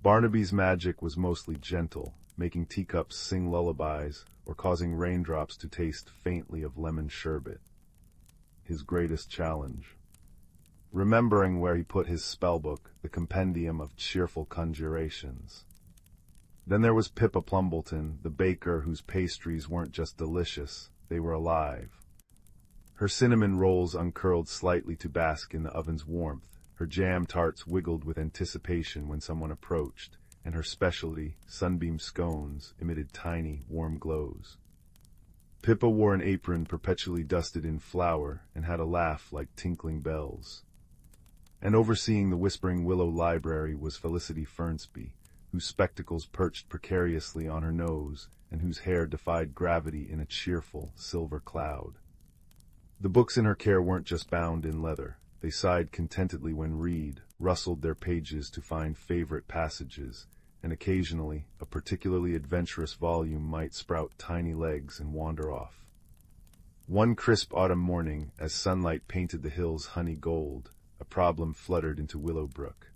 Barnaby's magic was mostly gentle, making teacups sing lullabies, or causing raindrops to taste faintly of lemon sherbet. His greatest challenge: remembering where he put his spellbook, the compendium of cheerful conjurations. Then there was Pippa Plumbleton, the baker whose pastries weren't just delicious, they were alive. Her cinnamon rolls uncurled slightly to bask in the oven's warmth, her jam tarts wiggled with anticipation when someone approached, and her specialty, sunbeam scones, emitted tiny, warm glows. Pippa wore an apron perpetually dusted in flour and had a laugh like tinkling bells. And overseeing the Whispering Willow Library was Felicity Fernsby, whose spectacles perched precariously on her nose and whose hair defied gravity in a cheerful, silver cloud. The books in her care weren't just bound in leather. They sighed contentedly when read, rustled their pages to find favorite passages, and occasionally a particularly adventurous volume might sprout tiny legs and wander off. One crisp autumn morning, as sunlight painted the hills honey gold, a problem fluttered into Willowbrook.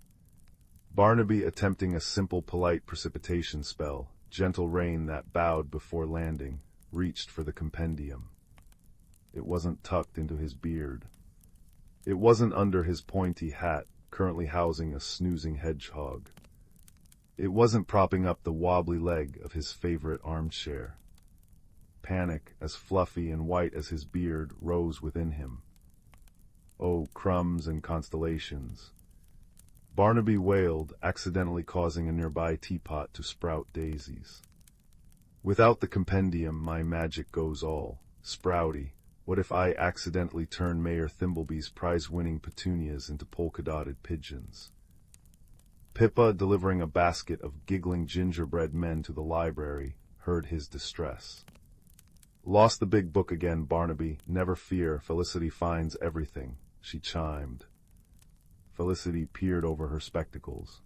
Barnaby attempting a simple polite precipitation spell, gentle rain that bowed before landing, reached for the compendium. It wasn't tucked into his beard. It wasn't under his pointy hat, currently housing a snoozing hedgehog. It wasn't propping up the wobbly leg of his favorite armchair. Panic, as fluffy and white as his beard, rose within him. Oh, crumbs and constellations. Barnaby wailed, accidentally causing a nearby teapot to sprout daisies. Without the compendium, my magic goes all sprouty. What if I accidentally turn Mayor Thimblebee's prize-winning petunias into polka-dotted pigeons? Pippa, delivering a basket of giggling gingerbread men to the library, heard his distress. Lost the big book again, Barnaby. Never fear, Felicity finds everything, she chimed. Felicity peered over her spectacles.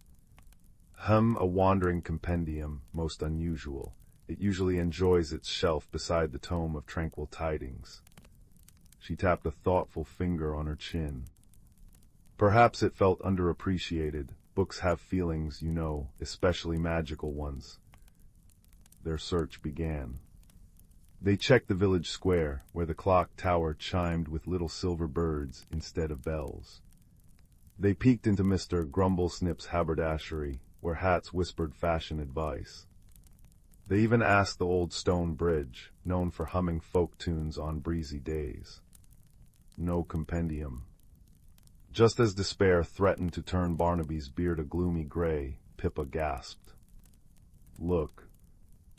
A wandering compendium, most unusual. It usually enjoys its shelf beside the tome of tranquil tidings. She tapped a thoughtful finger on her chin. Perhaps it felt underappreciated. Books have feelings, you know, especially magical ones. Their search began. They checked the village square, where the clock tower chimed with little silver birds instead of bells. They peeked into Mr. Grumblesnip's haberdashery, where hats whispered fashion advice. They even asked the old stone bridge, known for humming folk tunes on breezy days. No compendium. Just as despair threatened to turn Barnaby's beard a gloomy gray, Pippa gasped. Look.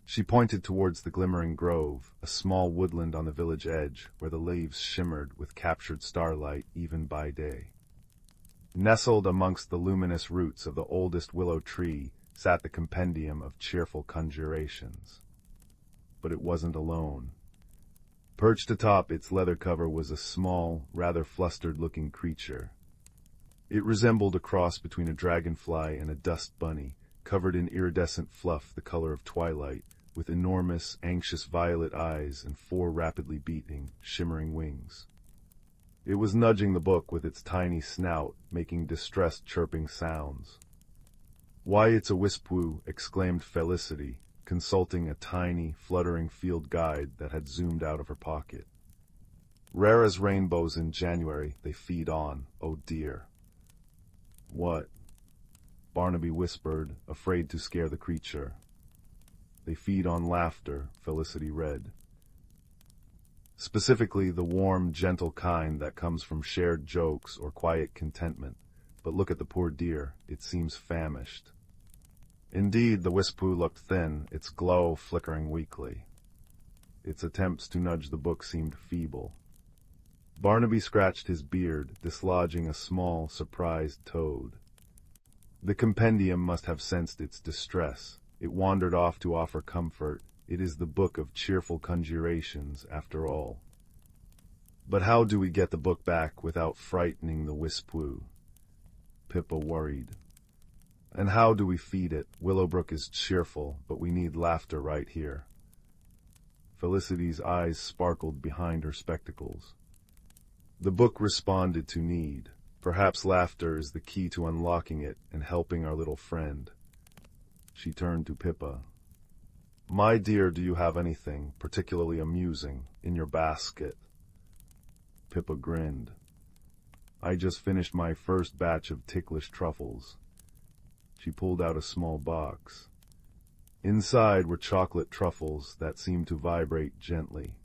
She pointed towards the glimmering grove, a small woodland on the village edge, where the leaves shimmered with captured starlight even by day. Nestled amongst the luminous roots of the oldest willow tree sat the compendium of cheerful conjurations. But it wasn't alone. Perched atop its leather cover was a small, rather flustered-looking creature. It resembled a cross between a dragonfly and a dust bunny, covered in iridescent fluff the color of twilight, with enormous, anxious violet eyes and 4 rapidly beating, shimmering wings. It was nudging the book with its tiny snout, making distressed chirping sounds. "Why, it's a Whisperwood," exclaimed Felicity, consulting a tiny, fluttering field guide that had zoomed out of her pocket. "Rare as rainbows in January, they feed on, oh dear." "What?" Barnaby whispered, afraid to scare the creature. "They feed on laughter," Felicity read. "Specifically the warm, gentle kind that comes from shared jokes or quiet contentment. But look at the poor dear, it seems famished." Indeed, the Whisperwood looked thin, its glow flickering weakly. Its attempts to nudge the book seemed feeble. Barnaby scratched his beard, dislodging a small, surprised toad. The compendium must have sensed its distress. It wandered off to offer comfort. It is the book of cheerful conjurations, after all. "But how do we get the book back without frightening the Whisperwood?" Pippa worried. "And how do we feed it? Willowbrook is cheerful, but we need laughter right here." Felicity's eyes sparkled behind her spectacles. The book responded to need. Perhaps laughter is the key to unlocking it and helping our little friend. She turned to Pippa. "My dear, do you have anything, particularly amusing, in your basket?" Pippa grinned. "I just finished my first batch of ticklish truffles." She pulled out a small box. Inside were chocolate truffles that seemed to vibrate gently.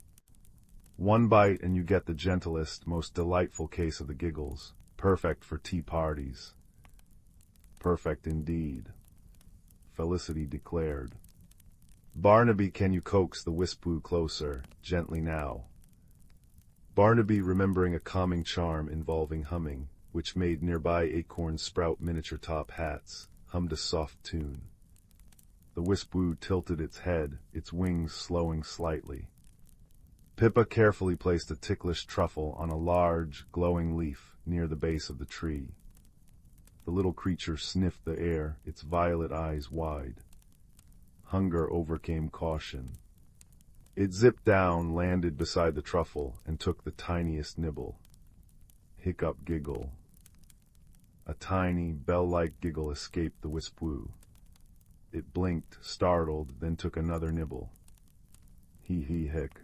"One bite and you get the gentlest, most delightful case of the giggles. Perfect for tea parties." "Perfect indeed," Felicity declared. "Barnaby, can you coax the Whisperwood closer, gently now?" Barnaby, remembering a calming charm involving humming, which made nearby acorns sprout miniature top hats, hummed a soft tune. The Whisperwood tilted its head, its wings slowing slightly. Pippa carefully placed a ticklish truffle on a large, glowing leaf near the base of the tree. The little creature sniffed the air, its violet eyes wide. Hunger overcame caution. It zipped down, landed beside the truffle, and took the tiniest nibble. Hiccup giggle. A tiny, bell-like giggle escaped the Whisperwood. It blinked, startled, then took another nibble. Hic.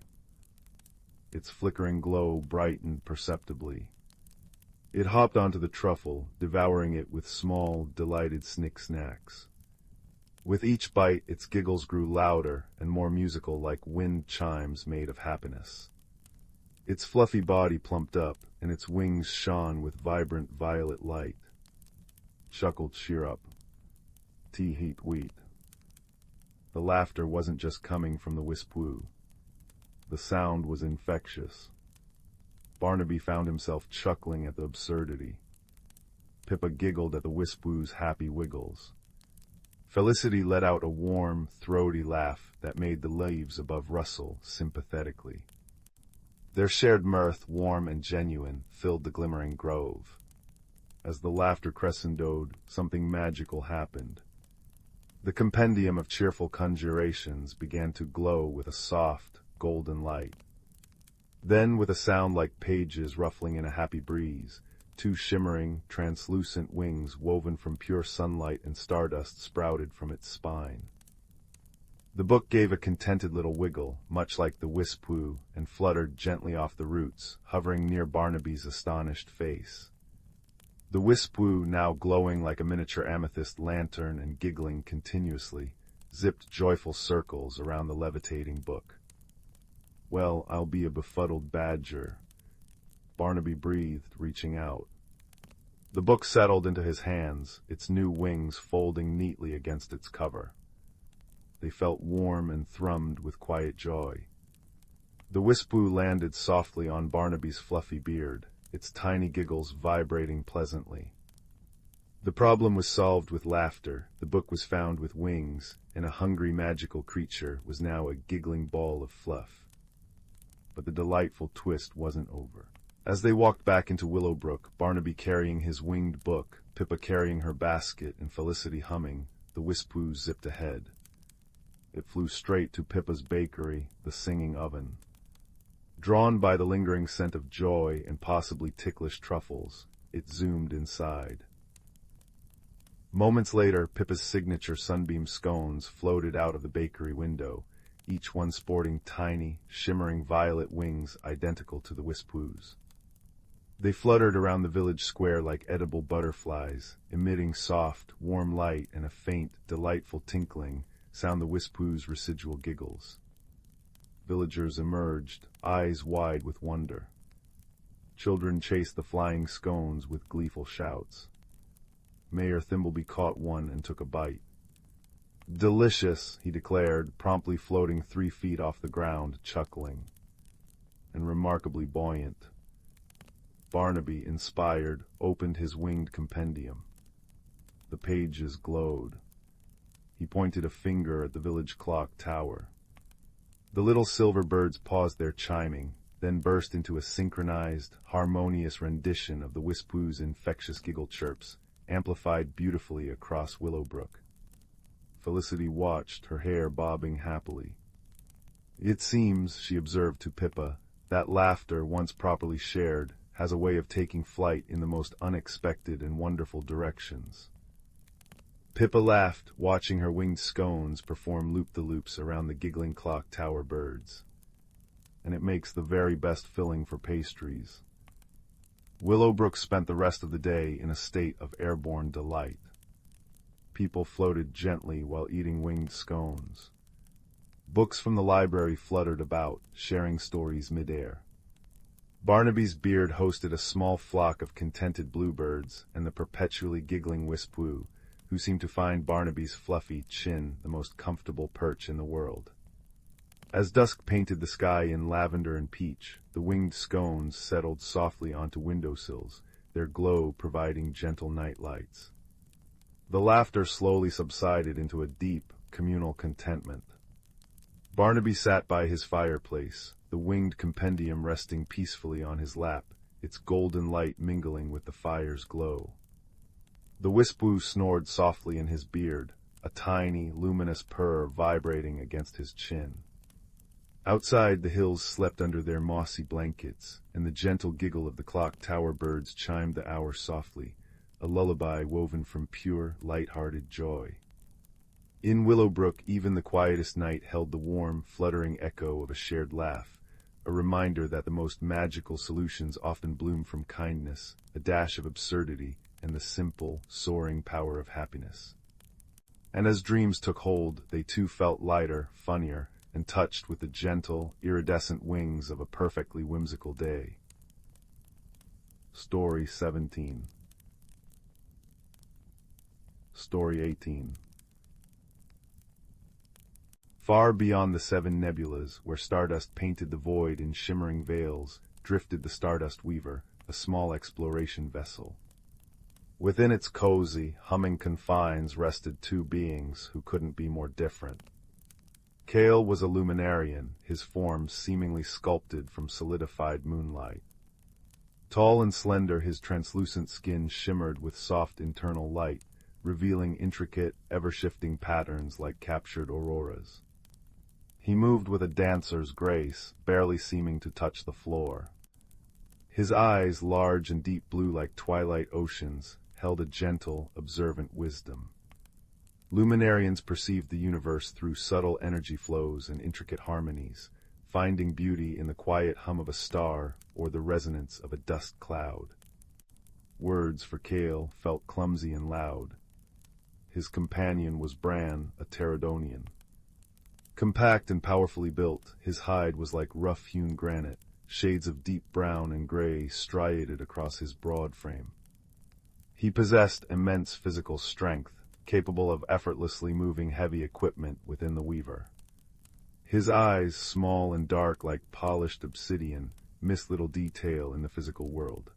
Its flickering glow brightened perceptibly. It hopped onto the truffle, devouring it with small, delighted snick-snacks. With each bite, its giggles grew louder and more musical, like wind chimes made of happiness. Its fluffy body plumped up, and its wings shone with vibrant violet light. Chuckled cheer up. Tee-heat wheat. The laughter wasn't just coming from the Whisperwood. The sound was infectious. Barnaby found himself chuckling at the absurdity. Pippa giggled at the Whisperwood's happy wiggles. Felicity let out a warm, throaty laugh that made the leaves above rustle sympathetically. Their shared mirth, warm and genuine, filled the glimmering grove. As the laughter crescendoed, something magical happened. The compendium of cheerful conjurations began to glow with a soft, golden light. Then, with a sound like pages ruffling in a happy breeze, 2 shimmering, translucent wings woven from pure sunlight and stardust sprouted from its spine. The book gave a contented little wiggle, much like the Whisperwood, and fluttered gently off the roots, hovering near Barnaby's astonished face. The Whisperwood, now glowing like a miniature amethyst lantern and giggling continuously, zipped joyful circles around the levitating book. "Well, I'll be a befuddled badger," Barnaby breathed, reaching out. The book settled into his hands, its new wings folding neatly against its cover. they felt warm and thrummed with quiet joy. The Whisperwood landed softly on Barnaby's fluffy beard, its tiny giggles vibrating pleasantly. The problem was solved with laughter, the book was found with wings, and a hungry magical creature was now a giggling ball of fluff. But the delightful twist wasn't over. As they walked back into Willowbrook, Barnaby carrying his winged book, Pippa carrying her basket, and Felicity humming, the Whisperwood zipped ahead. It flew straight to Pippa's bakery, the singing oven. Drawn by the lingering scent of joy and possibly ticklish truffles, it zoomed inside. Moments later, Pippa's signature sunbeam scones floated out of the bakery window, each one sporting tiny, shimmering violet wings identical to the Whisperwood's. They fluttered around the village square like edible butterflies, emitting soft, warm light and a faint, delightful tinkling sound the Whisperwood's residual giggles. Villagers emerged, eyes wide with wonder. Children chased the flying scones with gleeful shouts. Mayor Thimbleby caught one and took a bite. "Delicious," he declared, promptly floating 3 feet off the ground, chuckling. And remarkably buoyant. Barnaby, inspired, opened his winged compendium. The pages glowed. He pointed a finger at the village clock tower. The little silver birds paused their chiming, then burst into a synchronized, harmonious rendition of the Whisperwood's infectious giggle chirps, amplified beautifully across Willowbrook. Felicity watched, her hair bobbing happily. "It seems," she observed to Pippa, "that laughter, once properly shared, has a way of taking flight in the most unexpected and wonderful directions." Pippa laughed, watching her winged scones perform loop-the-loops around the giggling clock tower birds. "And it makes the very best filling for pastries." Willowbrook spent the rest of the day in a state of airborne delight. People floated gently while eating winged scones. Books from the library fluttered about, sharing stories midair. Barnaby's beard hosted a small flock of contented bluebirds and the perpetually giggling Whisperwood, who seemed to find Barnaby's fluffy chin the most comfortable perch in the world. As dusk painted the sky in lavender and peach, the winged scones settled softly onto windowsills, their glow providing gentle night lights. The laughter slowly subsided into a deep, communal contentment. Barnaby sat by his fireplace, the winged compendium resting peacefully on his lap, its golden light mingling with the fire's glow. The Whisperwood snored softly in his beard, a tiny, luminous purr vibrating against his chin. Outside, the hills slept under their mossy blankets, and the gentle giggle of the clock tower birds chimed the hour softly, a lullaby woven from pure, light-hearted joy. In Willowbrook, even the quietest night held the warm, fluttering echo of a shared laugh, a reminder that the most magical solutions often bloom from kindness, a dash of absurdity, and the simple, soaring power of happiness. And as dreams took hold, they too felt lighter, funnier, and touched with the gentle, iridescent wings of a perfectly whimsical day. Story 17. Story 18. Far beyond the 7 nebulas, where stardust painted the void in shimmering veils, drifted the Stardust Weaver, a small exploration vessel. Within its cozy, humming confines rested 2 beings who couldn't be more different. Kale was a luminarian, his form seemingly sculpted from solidified moonlight. Tall and slender, his translucent skin shimmered with soft internal light, revealing intricate, ever-shifting patterns like captured auroras. He moved with a dancer's grace, barely seeming to touch the floor. His eyes, large and deep blue like twilight oceans, held a gentle, observant wisdom. Luminarians perceived the universe through subtle energy flows and intricate harmonies, finding beauty in the quiet hum of a star or the resonance of a dust cloud. Words for Kale felt clumsy and loud. His companion was Bran, a Pterodonian. Compact and powerfully built, his hide was like rough-hewn granite, shades of deep brown and gray striated across his broad frame. He possessed immense physical strength, capable of effortlessly moving heavy equipment within the weaver. His eyes, small and dark like polished obsidian, missed little detail in the physical world.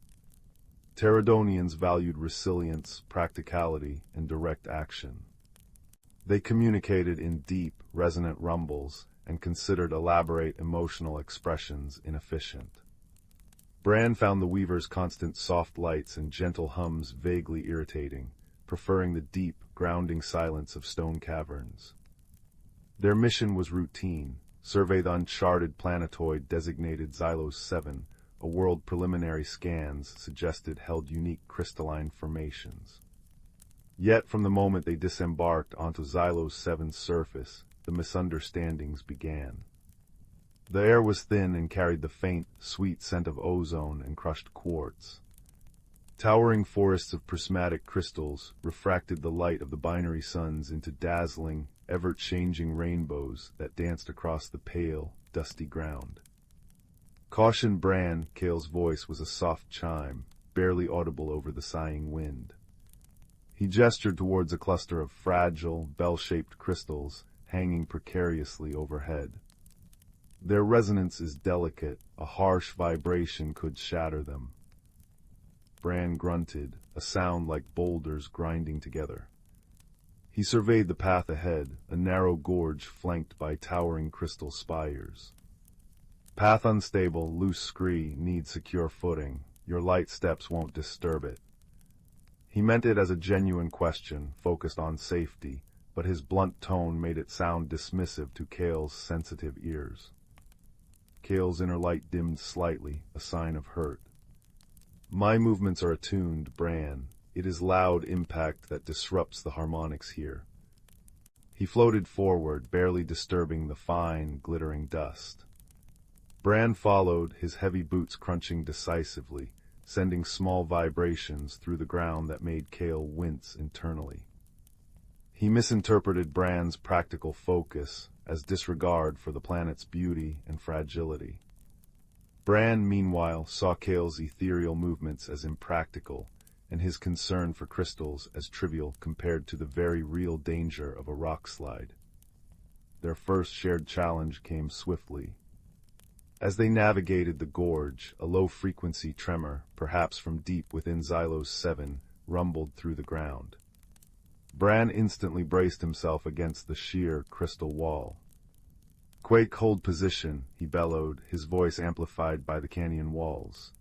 Pterodonians valued resilience, practicality, and direct action. They communicated in deep, resonant rumbles and considered elaborate emotional expressions inefficient. Bran found the weaver's constant soft lights and gentle hums vaguely irritating, preferring the deep, grounding silence of stone caverns. Their mission was routine: survey the uncharted planetoid designated Xylos 7, a world preliminary scans suggested held unique crystalline formations. Yet from the moment they disembarked onto Xylos 7's surface, the misunderstandings began. The air was thin and carried the faint, sweet scent of ozone and crushed quartz. Towering forests of prismatic crystals refracted the light of the binary suns into dazzling, ever-changing rainbows that danced across the pale, dusty ground. "Caution, Bran," Kale's voice was a soft chime, barely audible over the sighing wind. He gestured towards a cluster of fragile, bell-shaped crystals hanging precariously overhead. "Their resonance is delicate, a harsh vibration could shatter them." Bran grunted, a sound like boulders grinding together. He surveyed the path ahead, a narrow gorge flanked by towering crystal spires. "Path unstable, loose scree, needs secure footing. Your light steps won't disturb it." He meant it as a genuine question, focused on safety, but his blunt tone made it sound dismissive to Kale's sensitive ears. Kale's inner light dimmed slightly, a sign of hurt. "My movements are attuned, Bran. It is loud impact that disrupts the harmonics here." He floated forward, barely disturbing the fine, glittering dust. Bran followed, his heavy boots crunching decisively, sending small vibrations through the ground that made Kale wince internally. He misinterpreted Bran's practical focus as disregard for the planet's beauty and fragility. Bran, meanwhile, saw Kale's ethereal movements as impractical, and his concern for crystals as trivial compared to the very real danger of a rock slide. Their first shared challenge came swiftly. As they navigated the gorge, a low-frequency tremor, perhaps from deep within Xylos 7, rumbled through the ground. Bran instantly braced himself against the sheer crystal wall. "Quake, hold position," he bellowed, his voice amplified by the canyon walls.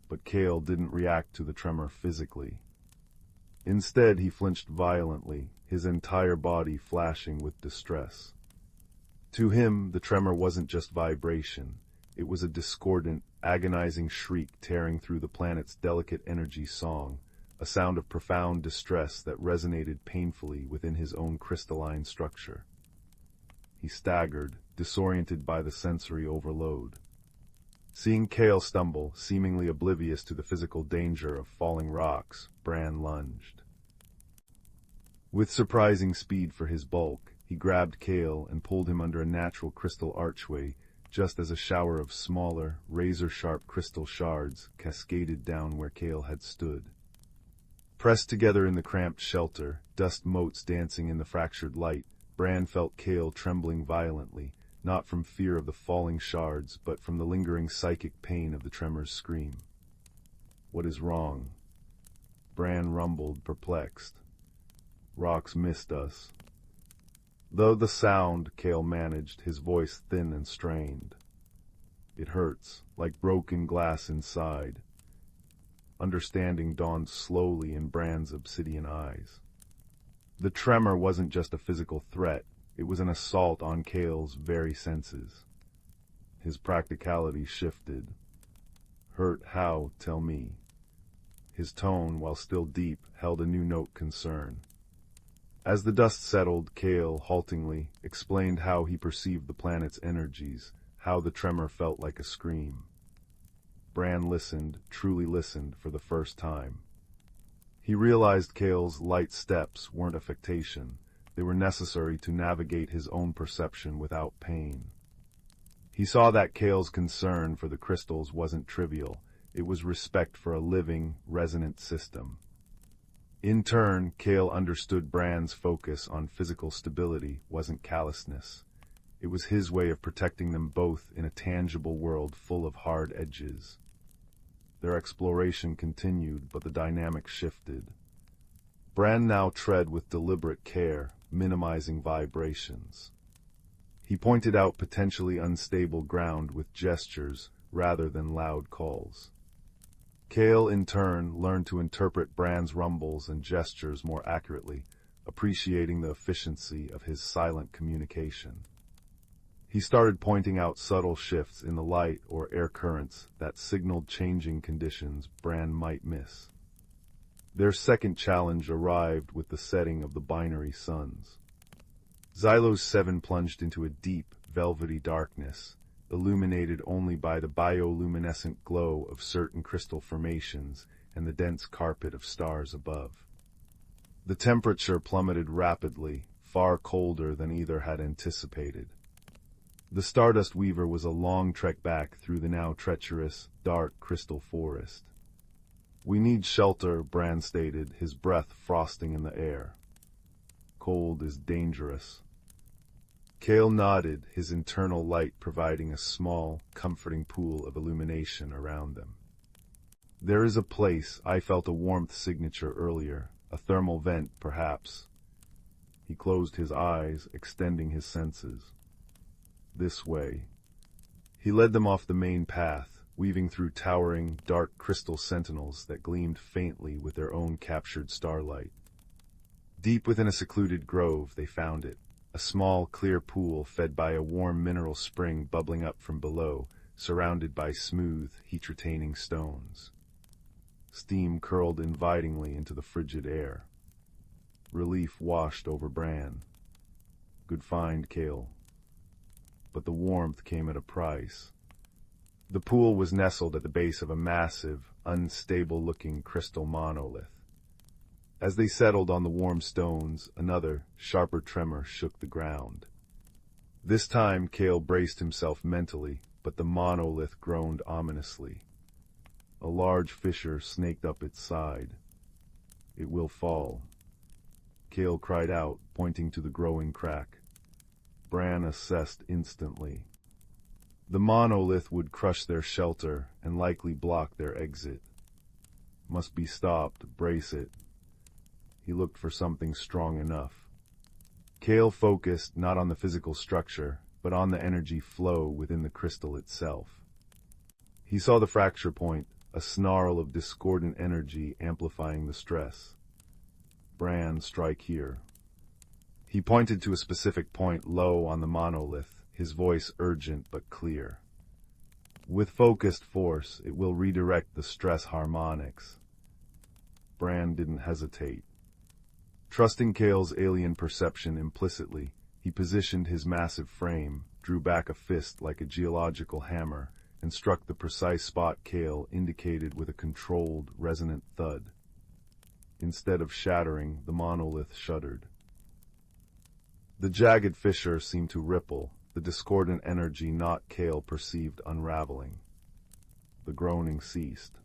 But Kale didn't react to the tremor physically. Instead, he flinched violently, his entire body flashing with distress. To him, the tremor wasn't just vibration. It was a discordant, agonizing shriek tearing through the planet's delicate energy song, a sound of profound distress that resonated painfully within his own crystalline structure. He staggered, disoriented by the sensory overload. Seeing Kale stumble, seemingly oblivious to the physical danger of falling rocks, Bran lunged. With surprising speed for his bulk, he grabbed Kale and pulled him under a natural crystal archway, just as a shower of smaller, razor-sharp crystal shards cascaded down where Kale had stood. Pressed together in the cramped shelter, dust motes dancing in the fractured light, Bran felt Kale trembling violently, not from fear of the falling shards, but from the lingering psychic pain of the tremor's scream. "What is wrong?" Bran rumbled, perplexed. "Rocks missed us." Though the sound, Kale managed, his voice thin and strained. "It hurts, like broken glass inside." Understanding dawned slowly in Bran's obsidian eyes. The tremor wasn't just a physical threat, it was an assault on Kale's very senses. His practicality shifted. "Hurt how, tell me." His tone, while still deep, held a new note concern. As the dust settled, Kale, haltingly, explained how he perceived the planet's energies, how the tremor felt like a scream. Bran listened, truly listened, for the first time. He realized Kale's light steps weren't affectation. They were necessary to navigate his own perception without pain. He saw that Kale's concern for the crystals wasn't trivial. It was respect for a living, resonant system. In turn, Kale understood Bran's focus on physical stability wasn't callousness. It was his way of protecting them both in a tangible world full of hard edges. Their exploration continued, but the dynamic shifted. Bran now tread with deliberate care, minimizing vibrations. He pointed out potentially unstable ground with gestures rather than loud calls. Kale, in turn, learned to interpret Bran's rumbles and gestures more accurately, appreciating the efficiency of his silent communication. He started pointing out subtle shifts in the light or air currents that signaled changing conditions Bran might miss. Their second challenge arrived with the setting of the binary suns. Xylo's 7 plunged into a deep, velvety darkness, illuminated only by the bioluminescent glow of certain crystal formations and the dense carpet of stars above. The temperature plummeted rapidly, far colder than either had anticipated. The Stardust Weaver was a long trek back through the now treacherous, dark crystal forest. "We need shelter," Bran stated, his breath frosting in the air. "Cold is dangerous." Kale nodded, his internal light providing a small, comforting pool of illumination around them. "There is a place. I felt a warmth signature earlier, a thermal vent, perhaps." He closed his eyes, extending his senses. "This way." He led them off the main path, weaving through towering, dark crystal sentinels that gleamed faintly with their own captured starlight. Deep within a secluded grove, they found it. A small, clear pool fed by a warm mineral spring bubbling up from below, surrounded by smooth, heat-retaining stones. Steam curled invitingly into the frigid air. Relief washed over Bran. "Good find, Kale." But the warmth came at a price. The pool was nestled at the base of a massive, unstable-looking crystal monolith. As they settled on the warm stones, another, sharper tremor shook the ground. This time, Kale braced himself mentally, but the monolith groaned ominously. A large fissure snaked up its side. "It will fall." Kale cried out, pointing to the growing crack. Bran assessed instantly. The monolith would crush their shelter and likely block their exit. Must be stopped, brace it. He looked for something strong enough. Kale focused not on the physical structure, but on the energy flow within the crystal itself. He saw the fracture point, a snarl of discordant energy amplifying the stress. "Bran, strike here." He pointed to a specific point low on the monolith, his voice urgent but clear. "With focused force, it will redirect the stress harmonics." Bran didn't hesitate. Trusting Kale's alien perception implicitly, he positioned his massive frame, drew back a fist like a geological hammer, and struck the precise spot Kale indicated with a controlled, resonant thud. Instead of shattering, the monolith shuddered. The jagged fissure seemed to ripple, the discordant energy not Kale perceived unraveling. The groaning ceased.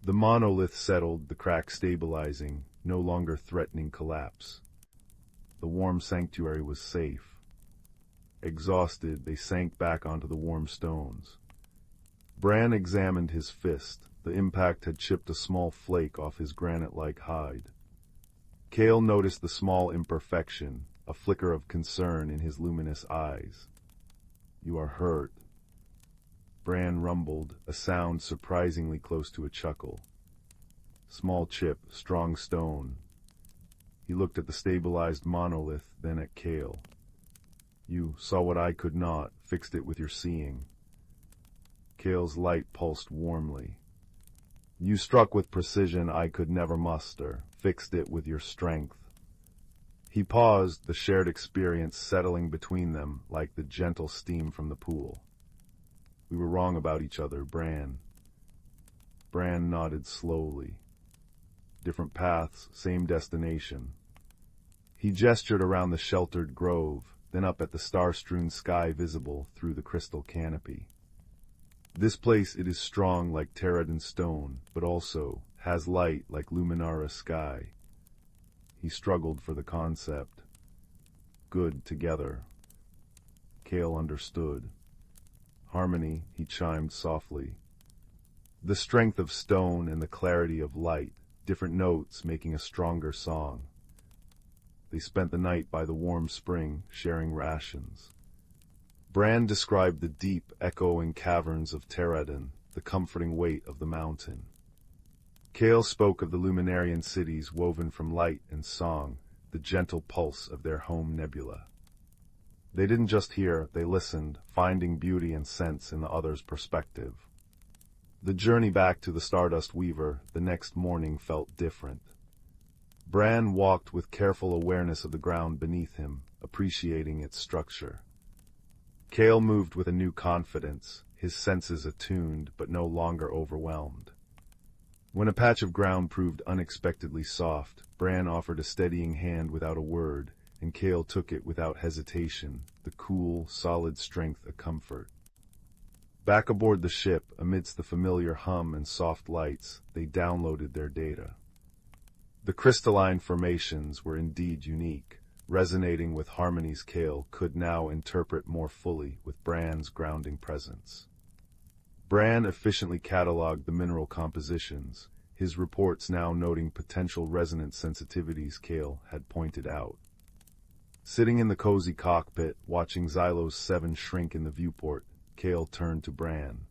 The monolith settled, the crack stabilizing, no longer threatening collapse. The warm sanctuary was safe. Exhausted, they sank back onto the warm stones. Bran examined his fist. The impact had chipped a small flake off his granite-like hide. Kale noticed the small imperfection, a flicker of concern in his luminous eyes. "You are hurt." Bran rumbled, a sound surprisingly close to a chuckle. "Small chip, strong stone." He looked at the stabilized monolith, then at Kale. "You saw what I could not, fixed it with your seeing." Kale's light pulsed warmly. "You struck with precision I could never muster, fixed it with your strength." He paused, the shared experience settling between them like the gentle steam from the pool. "We were wrong about each other, Bran." Bran nodded slowly. Different paths, same destination. He gestured around the sheltered grove, then up at the star-strewn sky visible through the crystal canopy. "This place, it is strong like Terradon stone, but also has light like Luminara sky. He struggled for the concept. Good together. Kale understood. Harmony, he chimed softly. The strength of stone and the clarity of light, different notes making a stronger song. They spent the night by the warm spring, sharing rations. Bran described the deep, echoing caverns of Teradin, the comforting weight of the mountain. Kale spoke of the Luminarian cities woven from light and song, the gentle pulse of their home nebula. They didn't just hear, they listened, finding beauty and sense in the other's perspective. The journey back to the Stardust Weaver the next morning felt different. Bran walked with careful awareness of the ground beneath him, appreciating its structure. Kale moved with a new confidence, his senses attuned but no longer overwhelmed. When a patch of ground proved unexpectedly soft, Bran offered a steadying hand without a word, and Kale took it without hesitation, the cool, solid strength a comfort. Back aboard the ship, amidst the familiar hum and soft lights, they downloaded their data. The crystalline formations were indeed unique, resonating with harmonies Kale could now interpret more fully with Bran's grounding presence. Bran efficiently cataloged the mineral compositions, his reports now noting potential resonance sensitivities Kale had pointed out. Sitting in the cozy cockpit, watching Xylo's 7 shrink in the viewport, Kale turned to Bran.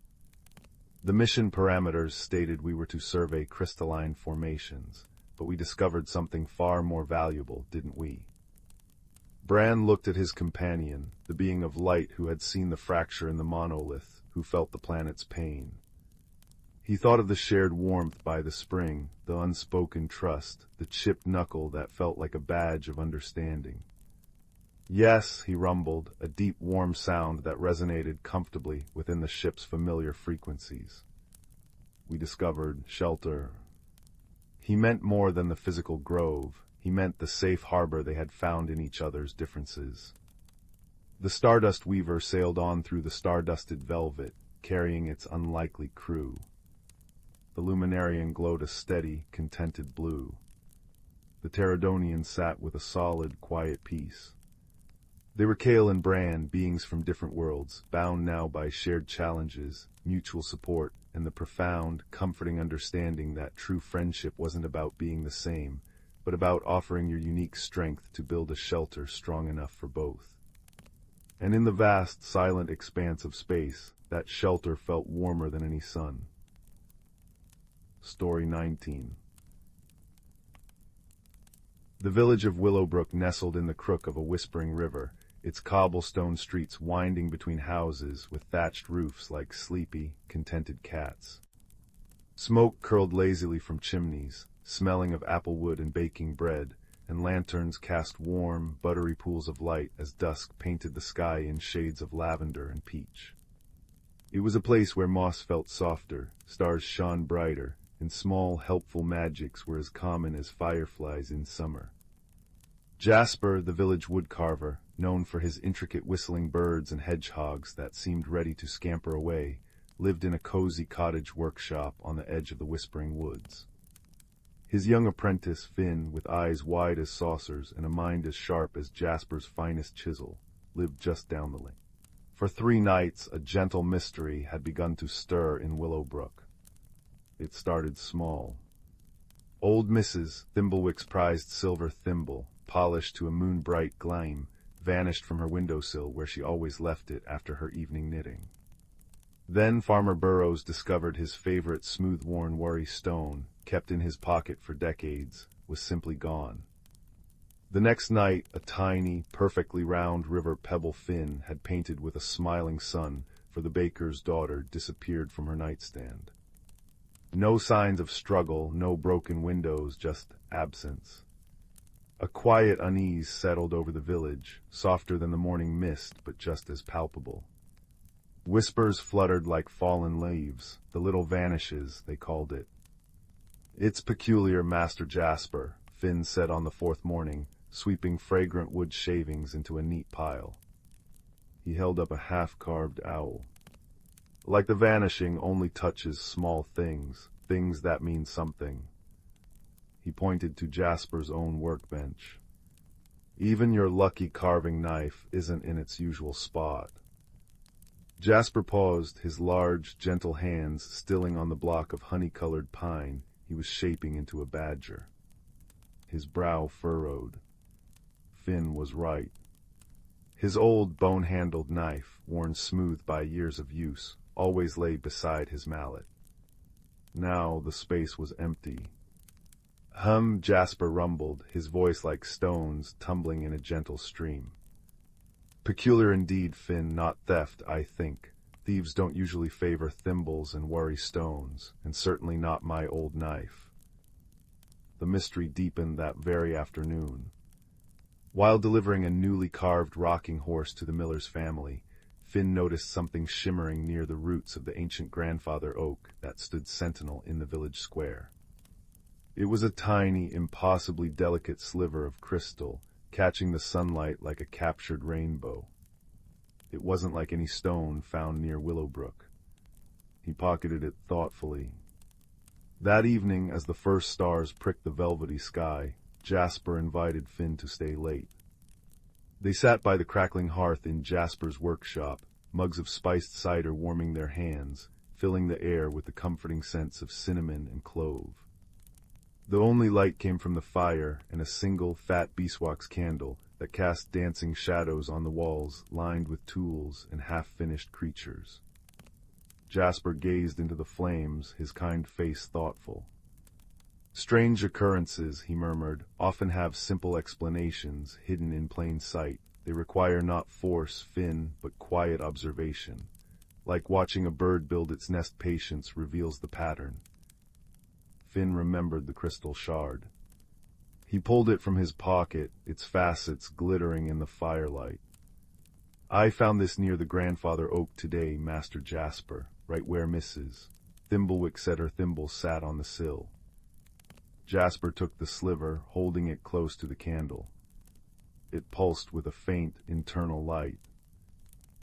The mission parameters stated we were to survey crystalline formations, but we discovered something far more valuable, didn't we? Bran looked at his companion, the being of light who had seen the fracture in the monolith, who felt the planet's pain. He thought of the shared warmth by the spring, the unspoken trust, the chipped knuckle that felt like a badge of understanding. Yes, he rumbled, a deep, warm sound that resonated comfortably within the ship's familiar frequencies. We discovered shelter. He meant more than the physical grove. He meant the safe harbor they had found in each other's differences. The Stardust Weaver sailed on through the star-dusted velvet, carrying its unlikely crew. The Luminarian glowed a steady, contented blue. The Teradonian sat with a solid, quiet peace. They were Kale and Bran, beings from different worlds, bound now by shared challenges, mutual support, and the profound, comforting understanding that true friendship wasn't about being the same, but about offering your unique strength to build a shelter strong enough for both. And in the vast, silent expanse of space, that shelter felt warmer than any sun. Story 19. The village of Willowbrook nestled in the crook of a whispering river, its cobblestone streets winding between houses with thatched roofs like sleepy, contented cats. Smoke curled lazily from chimneys, smelling of apple wood and baking bread, and lanterns cast warm, buttery pools of light as dusk painted the sky in shades of lavender and peach. It was a place where moss felt softer, stars shone brighter, and small, helpful magics were as common as fireflies in summer. Jasper, the village woodcarver, known for his intricate whistling birds and hedgehogs that seemed ready to scamper away, lived in a cozy cottage workshop on the edge of the Whispering Woods. His young apprentice, Finn, with eyes wide as saucers and a mind as sharp as Jasper's finest chisel, lived just down the lane. For 3 nights, a gentle mystery had begun to stir in Willowbrook. It started small. Old Mrs. Thimblewick's prized silver thimble, polished to a moon-bright gleam, vanished from her windowsill where she always left it after her evening knitting. Then Farmer Burrows discovered his favorite smooth-worn worry stone, kept in his pocket for decades, was simply gone. The next night, a tiny, perfectly round river pebble Finn had painted with a smiling sun for the baker's daughter disappeared from her nightstand. No signs of struggle, no broken windows, just absence. A quiet unease settled over the village, softer than the morning mist, but just as palpable. Whispers fluttered like fallen leaves, the little vanishes, they called it. It's peculiar, Master Jasper, Finn said on the 4th morning, sweeping fragrant wood shavings into a neat pile. He held up a half-carved owl. Like the vanishing only touches small things, things that mean something. He pointed to Jasper's own workbench. Even your lucky carving knife isn't in its usual spot. Jasper paused, his large, gentle hands stilling on the block of honey-colored pine he was shaping into a badger. His brow furrowed. Finn was right. His old bone-handled knife, worn smooth by years of use, always lay beside his mallet. Now the space was empty. Jasper rumbled, his voice like stones tumbling in a gentle stream. Peculiar indeed, Finn, not theft, I think. Thieves don't usually favor thimbles and worry stones, and certainly not my old knife. The mystery deepened that very afternoon. While delivering a newly carved rocking horse to the miller's family, Finn noticed something shimmering near the roots of the ancient grandfather oak that stood sentinel in the village square. It was a tiny, impossibly delicate sliver of crystal, catching the sunlight like a captured rainbow. It wasn't like any stone found near Willowbrook. He pocketed it thoughtfully. That evening, as the first stars pricked the velvety sky, Jasper invited Finn to stay late. They sat by the crackling hearth in Jasper's workshop, mugs of spiced cider warming their hands, filling the air with the comforting scents of cinnamon and clove. The only light came from the fire and a single fat beeswax candle that cast dancing shadows on the walls lined with tools and half-finished creatures. Jasper gazed into the flames, his kind face thoughtful. Strange occurrences, he murmured, often have simple explanations hidden in plain sight. They require not force, Finn, but quiet observation. Like watching a bird build its nest, patience reveals the pattern. Finn remembered the crystal shard. He pulled it from his pocket, its facets glittering in the firelight. I found this near the grandfather oak today, Master Jasper, right where Mrs. Thimblewick said her thimble sat on the sill. Jasper took the sliver, holding it close to the candle. It pulsed with a faint, internal light.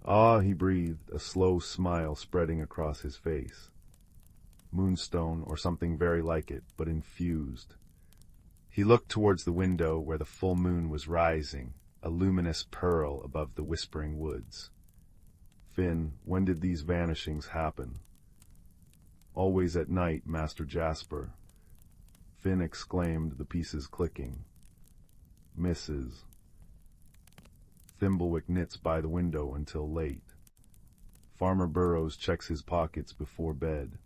Ah, he breathed, a slow smile spreading across his face. Moonstone, or something very like it, but infused. He looked towards the window where the full moon was rising, a luminous pearl above the whispering woods. Finn, when did these vanishings happen? Always at night, Master Jasper. Finn exclaimed, the pieces clicking. Mrs. Thimblewick knits by the window until late. Farmer Burrows checks his pockets before bed.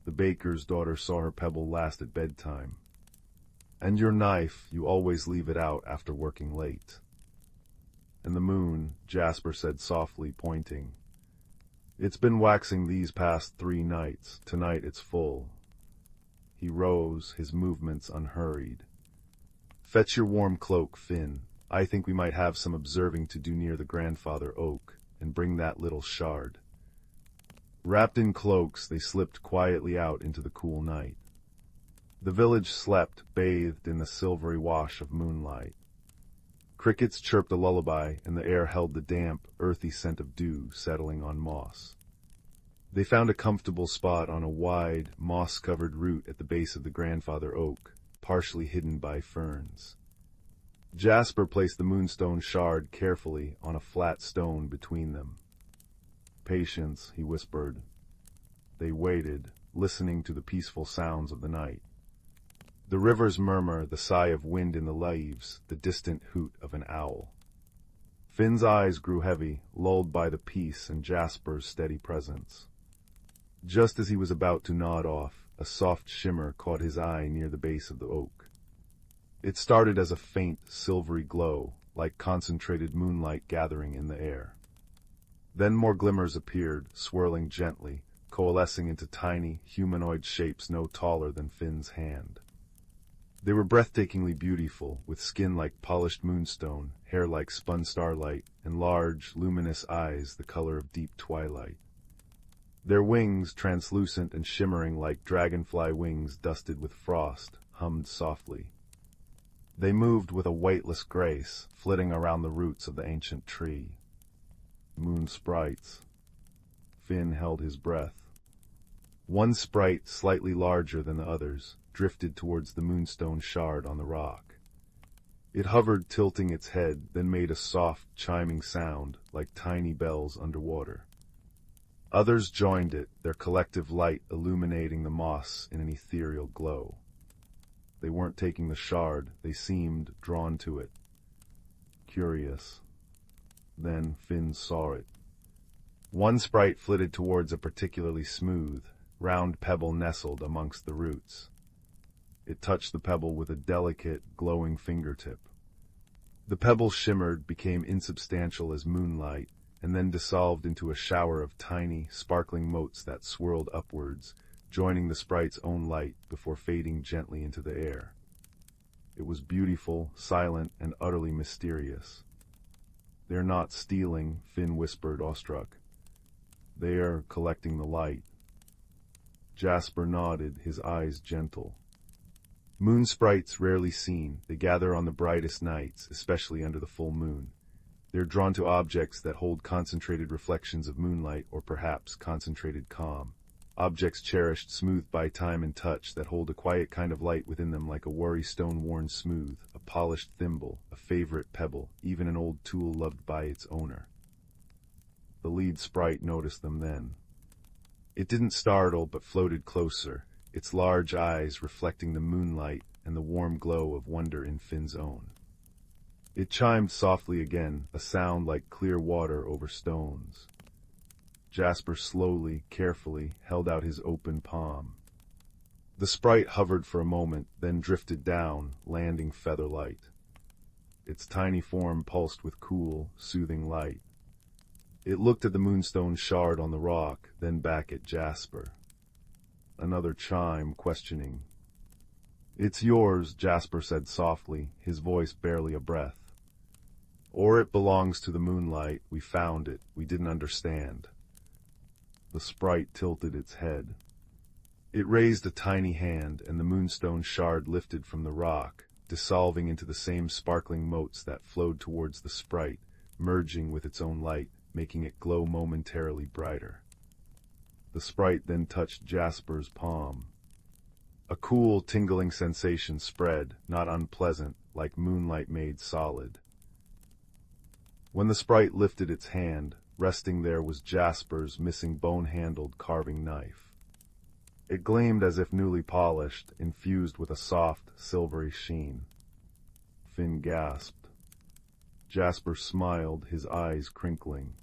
The baker's daughter saw her pebble last at bedtime. And your knife, you always leave it out after working late. And the moon, Jasper said softly, pointing. It's been waxing these past 3 nights. Tonight it's full. He rose, his movements unhurried. Fetch your warm cloak, Finn. I think we might have some observing to do near the grandfather oak, and bring that little shard. Wrapped in cloaks, they slipped quietly out into the cool night. The village slept, bathed in the silvery wash of moonlight. Crickets chirped a lullaby, and the air held the damp, earthy scent of dew settling on moss. They found a comfortable spot on a wide, moss-covered root at the base of the grandfather oak, partially hidden by ferns. Jasper placed the moonstone shard carefully on a flat stone between them. Patience, he whispered. They waited, listening to the peaceful sounds of the night. The river's murmur, the sigh of wind in the leaves, the distant hoot of an owl. Finn's eyes grew heavy, lulled by the peace and Jasper's steady presence. Just as he was about to nod off, a soft shimmer caught his eye near the base of the oak. It started as a faint, silvery glow, like concentrated moonlight gathering in the air. Then more glimmers appeared, swirling gently, coalescing into tiny, humanoid shapes no taller than Finn's hand. They were breathtakingly beautiful, with skin like polished moonstone, hair like spun starlight, and large, luminous eyes the color of deep twilight. Their wings, translucent and shimmering like dragonfly wings dusted with frost, hummed softly. They moved with a weightless grace, flitting around the roots of the ancient tree. Moon sprites. Finn held his breath. One sprite, slightly larger than the others, drifted towards the moonstone shard on the rock. It hovered, tilting its head, then made a soft, chiming sound, like tiny bells underwater. Others joined it, their collective light illuminating the moss in an ethereal glow. They weren't taking the shard, they seemed drawn to it. Curious. Then Finn saw it. One sprite flitted towards a particularly smooth, round pebble nestled amongst the roots. It touched the pebble with a delicate, glowing fingertip. The pebble shimmered, became insubstantial as moonlight, and then dissolved into a shower of tiny, sparkling motes that swirled upwards, joining the sprite's own light before fading gently into the air. It was beautiful, silent, and utterly mysterious. "They're not stealing," Finn whispered, awestruck. "They are collecting the light." Jasper nodded, his eyes gentle. Moon sprites rarely seen, they gather on the brightest nights, especially under the full moon. They're drawn to objects that hold concentrated reflections of moonlight or perhaps concentrated calm. Objects cherished, smoothed by time and touch, that hold a quiet kind of light within them, like a worry stone worn smooth, a polished thimble, a favorite pebble, even an old tool loved by its owner. The lead sprite noticed them then. It didn't startle, but floated closer, its large eyes reflecting the moonlight and the warm glow of wonder in Finn's own. It chimed softly again, a sound like clear water over stones. Jasper slowly, carefully, held out his open palm. The sprite hovered for a moment, then drifted down, landing feather-light. Its tiny form pulsed with cool, soothing light. It looked at the moonstone shard on the rock, then back at Jasper. Another chime, questioning. "It's yours," Jasper said softly, his voice barely a breath. "Or it belongs to the moonlight. We found it. We didn't understand." The sprite tilted its head. It raised a tiny hand, and the moonstone shard lifted from the rock, dissolving into the same sparkling motes that flowed towards the sprite, merging with its own light, making it glow momentarily brighter. The sprite then touched Jasper's palm. A cool, tingling sensation spread, not unpleasant, like moonlight made solid. When the sprite lifted its hand, resting there was Jasper's missing bone-handled carving knife. It gleamed as if newly polished, infused with a soft, silvery sheen. Finn gasped. Jasper smiled, his eyes crinkling.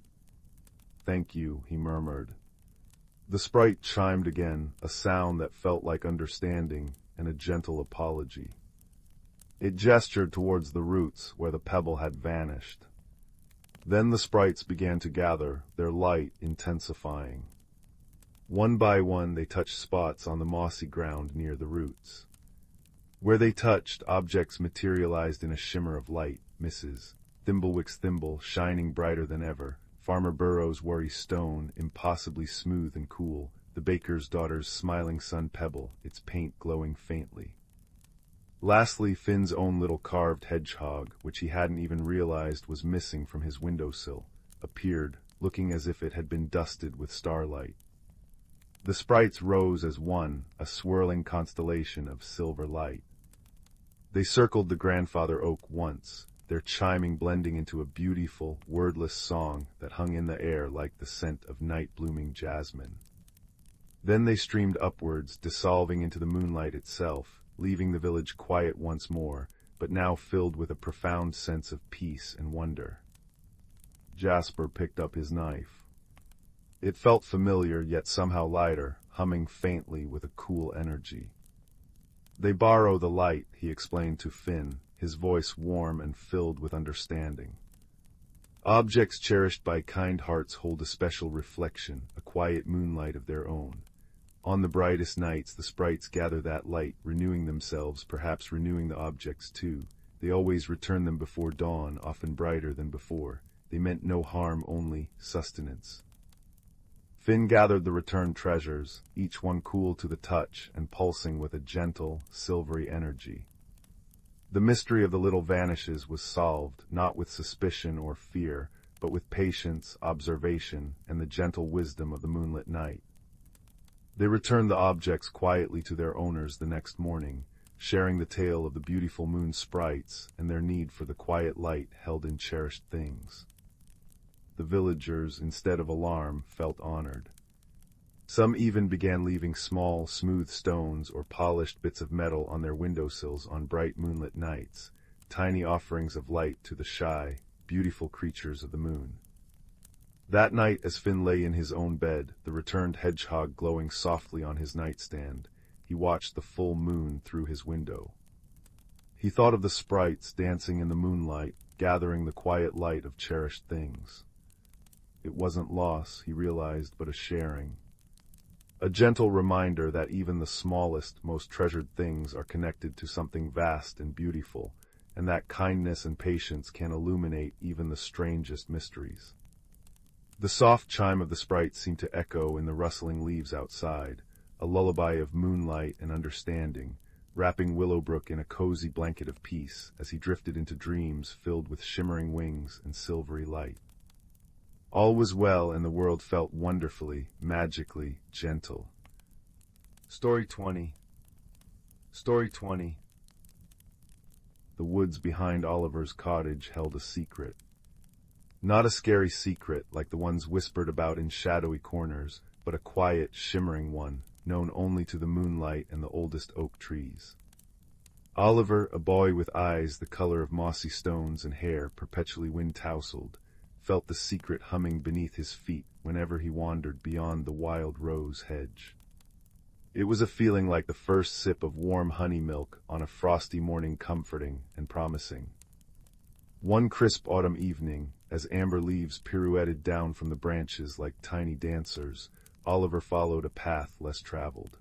"Thank you," he murmured. The sprite chimed again, a sound that felt like understanding and a gentle apology. It gestured towards the roots where the pebble had vanished. Then the sprites began to gather, their light intensifying. One by one they touched spots on the mossy ground near the roots. Where they touched, objects materialized in a shimmer of light, Mrs. Thimblewick's thimble shining brighter than ever, Farmer Burrow's worry stone impossibly smooth and cool, the baker's daughter's smiling sun pebble, its paint glowing faintly. Lastly, Finn's own little carved hedgehog, which he hadn't even realized was missing from his windowsill, appeared, looking as if it had been dusted with starlight. The sprites rose as one, a swirling constellation of silver light. They circled the grandfather oak once, their chiming blending into a beautiful, wordless song that hung in the air like the scent of night-blooming jasmine. Then they streamed upwards, dissolving into the moonlight itself, leaving the village quiet once more, but now filled with a profound sense of peace and wonder. Jasper picked up his knife. It felt familiar, yet somehow lighter, humming faintly with a cool energy. "They borrow the light," he explained to Finn, his voice warm and filled with understanding. "Objects cherished by kind hearts hold a special reflection, a quiet moonlight of their own. On the brightest nights the sprites gather that light, renewing themselves, perhaps renewing the objects too. They always return them before dawn, often brighter than before. They meant no harm, only sustenance." Finn gathered the returned treasures, each one cool to the touch and pulsing with a gentle, silvery energy. The mystery of the little vanishes was solved, not with suspicion or fear, but with patience, observation, and the gentle wisdom of the moonlit night. They returned the objects quietly to their owners the next morning, sharing the tale of the beautiful moon sprites and their need for the quiet light held in cherished things. The villagers, instead of alarm, felt honored. Some even began leaving small, smooth stones or polished bits of metal on their windowsills on bright moonlit nights, tiny offerings of light to the shy, beautiful creatures of the moon. That night, as Finn lay in his own bed, the returned hedgehog glowing softly on his nightstand, he watched the full moon through his window. He thought of the sprites dancing in the moonlight, gathering the quiet light of cherished things. It wasn't loss, he realized, but a sharing. A gentle reminder that even the smallest, most treasured things are connected to something vast and beautiful, and that kindness and patience can illuminate even the strangest mysteries. The soft chime of the sprites seemed to echo in the rustling leaves outside, a lullaby of moonlight and understanding, wrapping Willowbrook in a cozy blanket of peace as he drifted into dreams filled with shimmering wings and silvery light. All was well, and the world felt wonderfully, magically gentle. Story 20. Story 20. The woods behind Oliver's cottage held a secret. Not a scary secret like the ones whispered about in shadowy corners, but a quiet, shimmering one, known only to the moonlight and the oldest oak trees. Oliver, a boy with eyes the color of mossy stones and hair perpetually wind-tousled, felt the secret humming beneath his feet whenever he wandered beyond the wild rose hedge. It was a feeling like the first sip of warm honey milk on a frosty morning, comforting and promising. One crisp autumn evening, as amber leaves pirouetted down from the branches like tiny dancers, Oliver followed a path less traveled.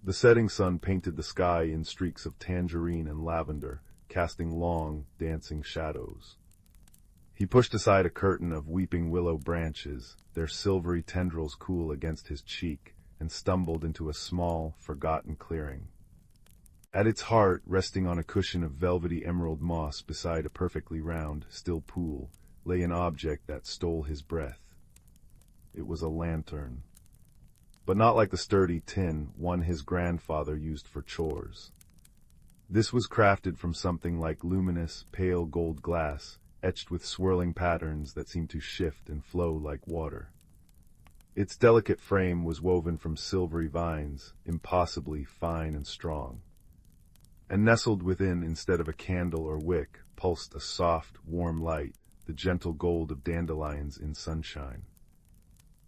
The setting sun painted the sky in streaks of tangerine and lavender, casting long, dancing shadows. He pushed aside a curtain of weeping willow branches, their silvery tendrils cool against his cheek, and stumbled into a small, forgotten clearing. At its heart, resting on a cushion of velvety emerald moss beside a perfectly round, still pool, lay an object that stole his breath. It was a lantern. But not like the sturdy tin one his grandfather used for chores. This was crafted from something like luminous, pale gold glass, etched with swirling patterns that seemed to shift and flow like water. Its delicate frame was woven from silvery vines, impossibly fine and strong. And nestled within, instead of a candle or wick, pulsed a soft, warm light, the gentle gold of dandelions in sunshine.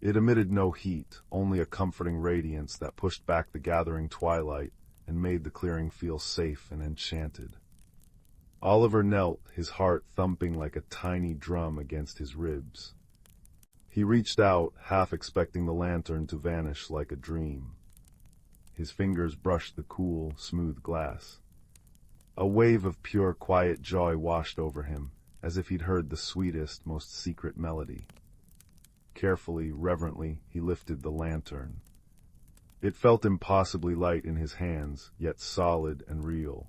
It emitted no heat, only a comforting radiance that pushed back the gathering twilight and made the clearing feel safe and enchanted. Oliver knelt, his heart thumping like a tiny drum against his ribs. He reached out, half expecting the lantern to vanish like a dream. His fingers brushed the cool, smooth glass. A wave of pure, quiet joy washed over him, as if he'd heard the sweetest, most secret melody. Carefully, reverently, he lifted the lantern. It felt impossibly light in his hands, yet solid and real.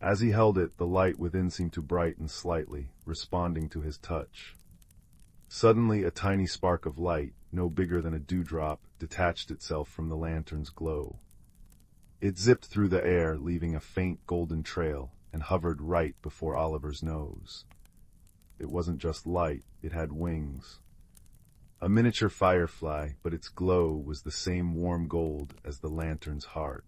As he held it, the light within seemed to brighten slightly, responding to his touch. Suddenly, a tiny spark of light, no bigger than a dewdrop, detached itself from the lantern's glow. It zipped through the air, leaving a faint golden trail, and hovered right before Oliver's nose. It wasn't just light, it had wings. A miniature firefly, but its glow was the same warm gold as the lantern's heart.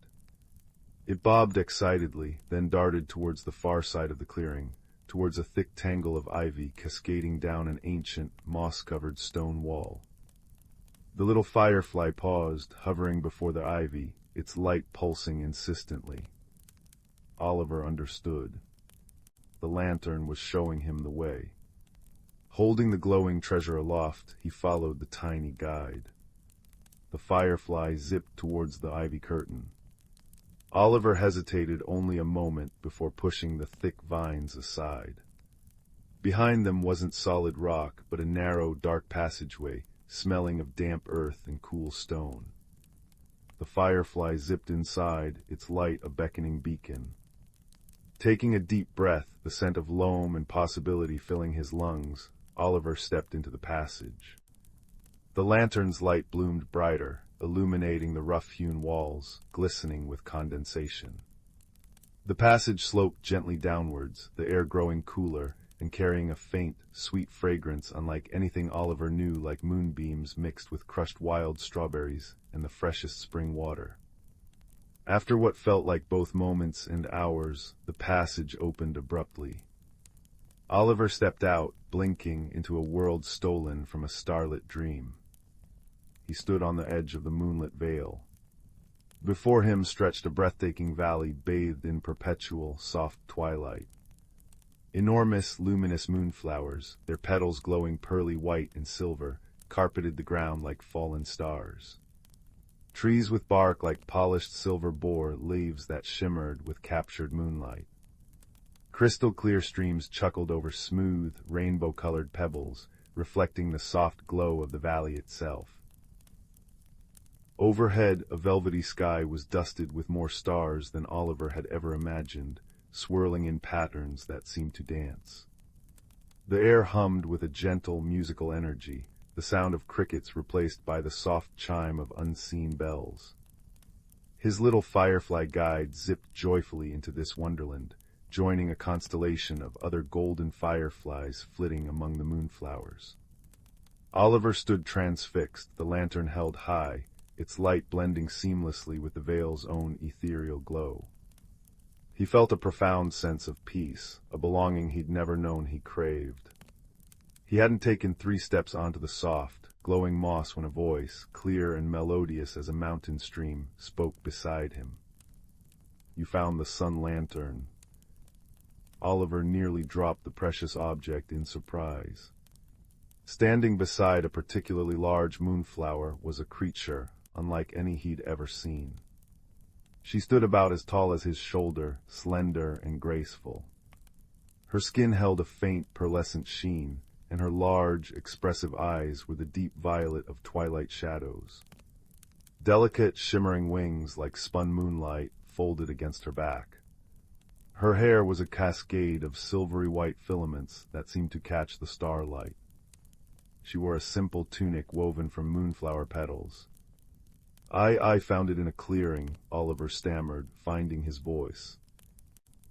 It bobbed excitedly, then darted towards the far side of the clearing, towards a thick tangle of ivy cascading down an ancient, moss-covered stone wall. The little firefly paused, hovering before the ivy, its light pulsing insistently. Oliver understood. The lantern was showing him the way. Holding the glowing treasure aloft, he followed the tiny guide. The firefly zipped towards the ivy curtain. Oliver hesitated only a moment before pushing the thick vines aside. Behind them wasn't solid rock, but a narrow, dark passageway, smelling of damp earth and cool stone. The firefly zipped inside, its light a beckoning beacon. Taking a deep breath, the scent of loam and possibility filling his lungs, Oliver stepped into the passage. The lantern's light bloomed brighter, illuminating the rough-hewn walls, glistening with condensation. The passage sloped gently downwards, the air growing cooler and carrying a faint, sweet fragrance unlike anything Oliver knew, like moonbeams mixed with crushed wild strawberries and the freshest spring water. After what felt like both moments and hours, the passage opened abruptly. Oliver stepped out, blinking, into a world stolen from a starlit dream. He stood on the edge of the moonlit vale. Before him stretched a breathtaking valley bathed in perpetual, soft twilight. Enormous, luminous moonflowers, their petals glowing pearly white and silver, carpeted the ground like fallen stars. Trees with bark like polished silver bore leaves that shimmered with captured moonlight. Crystal-clear streams chuckled over smooth, rainbow-colored pebbles, reflecting the soft glow of the valley itself. Overhead, a velvety sky was dusted with more stars than Oliver had ever imagined, swirling in patterns that seemed to dance. The air hummed with a gentle, musical energy, the sound of crickets replaced by the soft chime of unseen bells. His little firefly guide zipped joyfully into this wonderland, joining a constellation of other golden fireflies flitting among the moonflowers. Oliver stood transfixed, the lantern held high, its light blending seamlessly with the vale's own ethereal glow. He felt a profound sense of peace, a belonging he'd never known he craved. He hadn't taken 3 steps onto the soft, glowing moss when a voice, clear and melodious as a mountain stream, spoke beside him. "You found the sun lantern." Oliver nearly dropped the precious object in surprise. Standing beside a particularly large moonflower was a creature unlike any he'd ever seen. She stood about as tall as his shoulder, slender and graceful. Her skin held a faint pearlescent sheen, and her large, expressive eyes were the deep violet of twilight shadows. Delicate, shimmering wings like spun moonlight folded against her back. Her hair was a cascade of silvery white filaments that seemed to catch the starlight. She wore a simple tunic woven from moonflower petals. I found it in a clearing," Oliver stammered, finding his voice.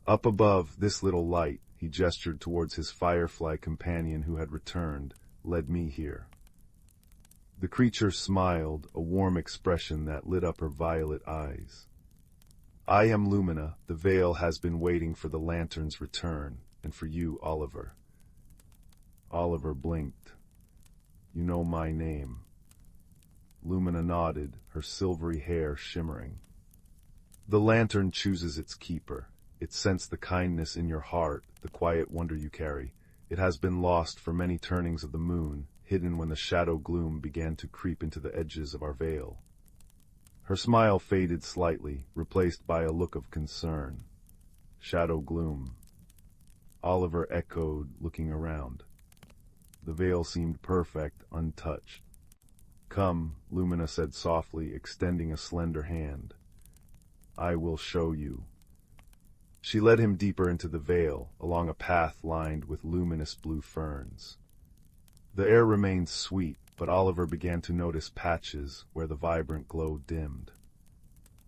"Up above, this little light," he gestured towards his firefly companion who had returned, "led me here." The creature smiled, a warm expression that lit up her violet eyes. "I am Lumina. The Vale has been waiting for the lantern's return, and for you, Oliver." Oliver blinked. "You know my name." Lumina nodded, her silvery hair shimmering. "The lantern chooses its keeper. It sensed the kindness in your heart, the quiet wonder you carry. It has been lost for many turnings of the moon, hidden when the shadow gloom began to creep into the edges of our vale." Her smile faded slightly, replaced by a look of concern. "Shadow gloom." Oliver echoed, looking around. The vale seemed perfect, untouched. "Come," Lumina said softly, extending a slender hand. "I will show you." She led him deeper into the vale, along a path lined with luminous blue ferns. The air remained sweet, but Oliver began to notice patches where the vibrant glow dimmed.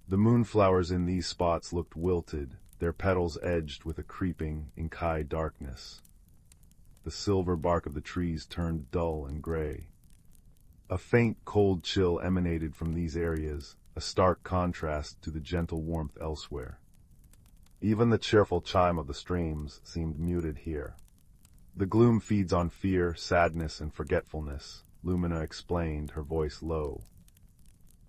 The moonflowers in these spots looked wilted, their petals edged with a creeping, inky darkness. The silver bark of the trees turned dull and gray. A faint, cold chill emanated from these areas, a stark contrast to the gentle warmth elsewhere. Even the cheerful chime of the streams seemed muted here. "The gloom feeds on fear, sadness, and forgetfulness," Lumina explained, her voice low.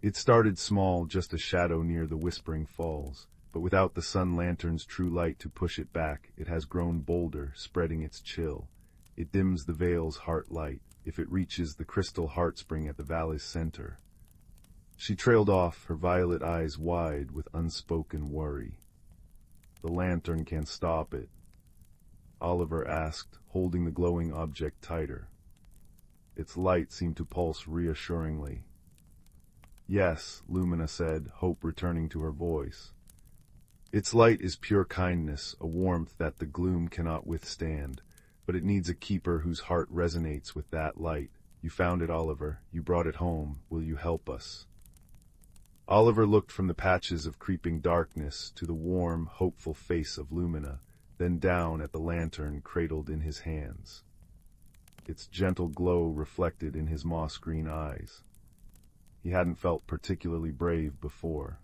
"It started small, just a shadow near the Whispering Falls, but without the sun lantern's true light to push it back, it has grown bolder, spreading its chill. It dims the vale's heart light, if it reaches the crystal heartspring at the valley's center." She trailed off, her violet eyes wide with unspoken worry. "The lantern can't stop it?" Oliver asked, holding the glowing object tighter. Its light seemed to pulse reassuringly. "Yes," Lumina said, hope returning to her voice. "Its light is pure kindness, a warmth that the gloom cannot withstand, but it needs a keeper whose heart resonates with that light. You found it, Oliver. You brought it home. Will you help us?" Oliver looked from the patches of creeping darkness to the warm, hopeful face of Lumina, then down at the lantern cradled in his hands. Its gentle glow reflected in his moss-green eyes. He hadn't felt particularly brave before.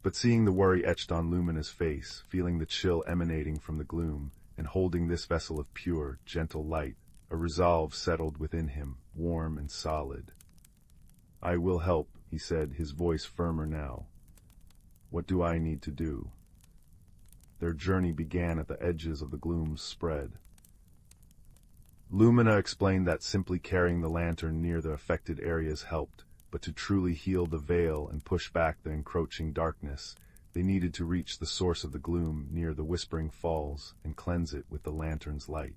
But seeing the worry etched on Lumina's face, feeling the chill emanating from the gloom, and holding this vessel of pure, gentle light, a resolve settled within him, warm and solid. "I will help," he said, his voice firmer now. "What do I need to do?" Their journey began at the edges of the gloom's spread. Lumina explained that simply carrying the lantern near the affected areas helped, but to truly heal the veil and push back the encroaching darkness, they needed to reach the source of the gloom near the Whispering Falls and cleanse it with the lantern's light.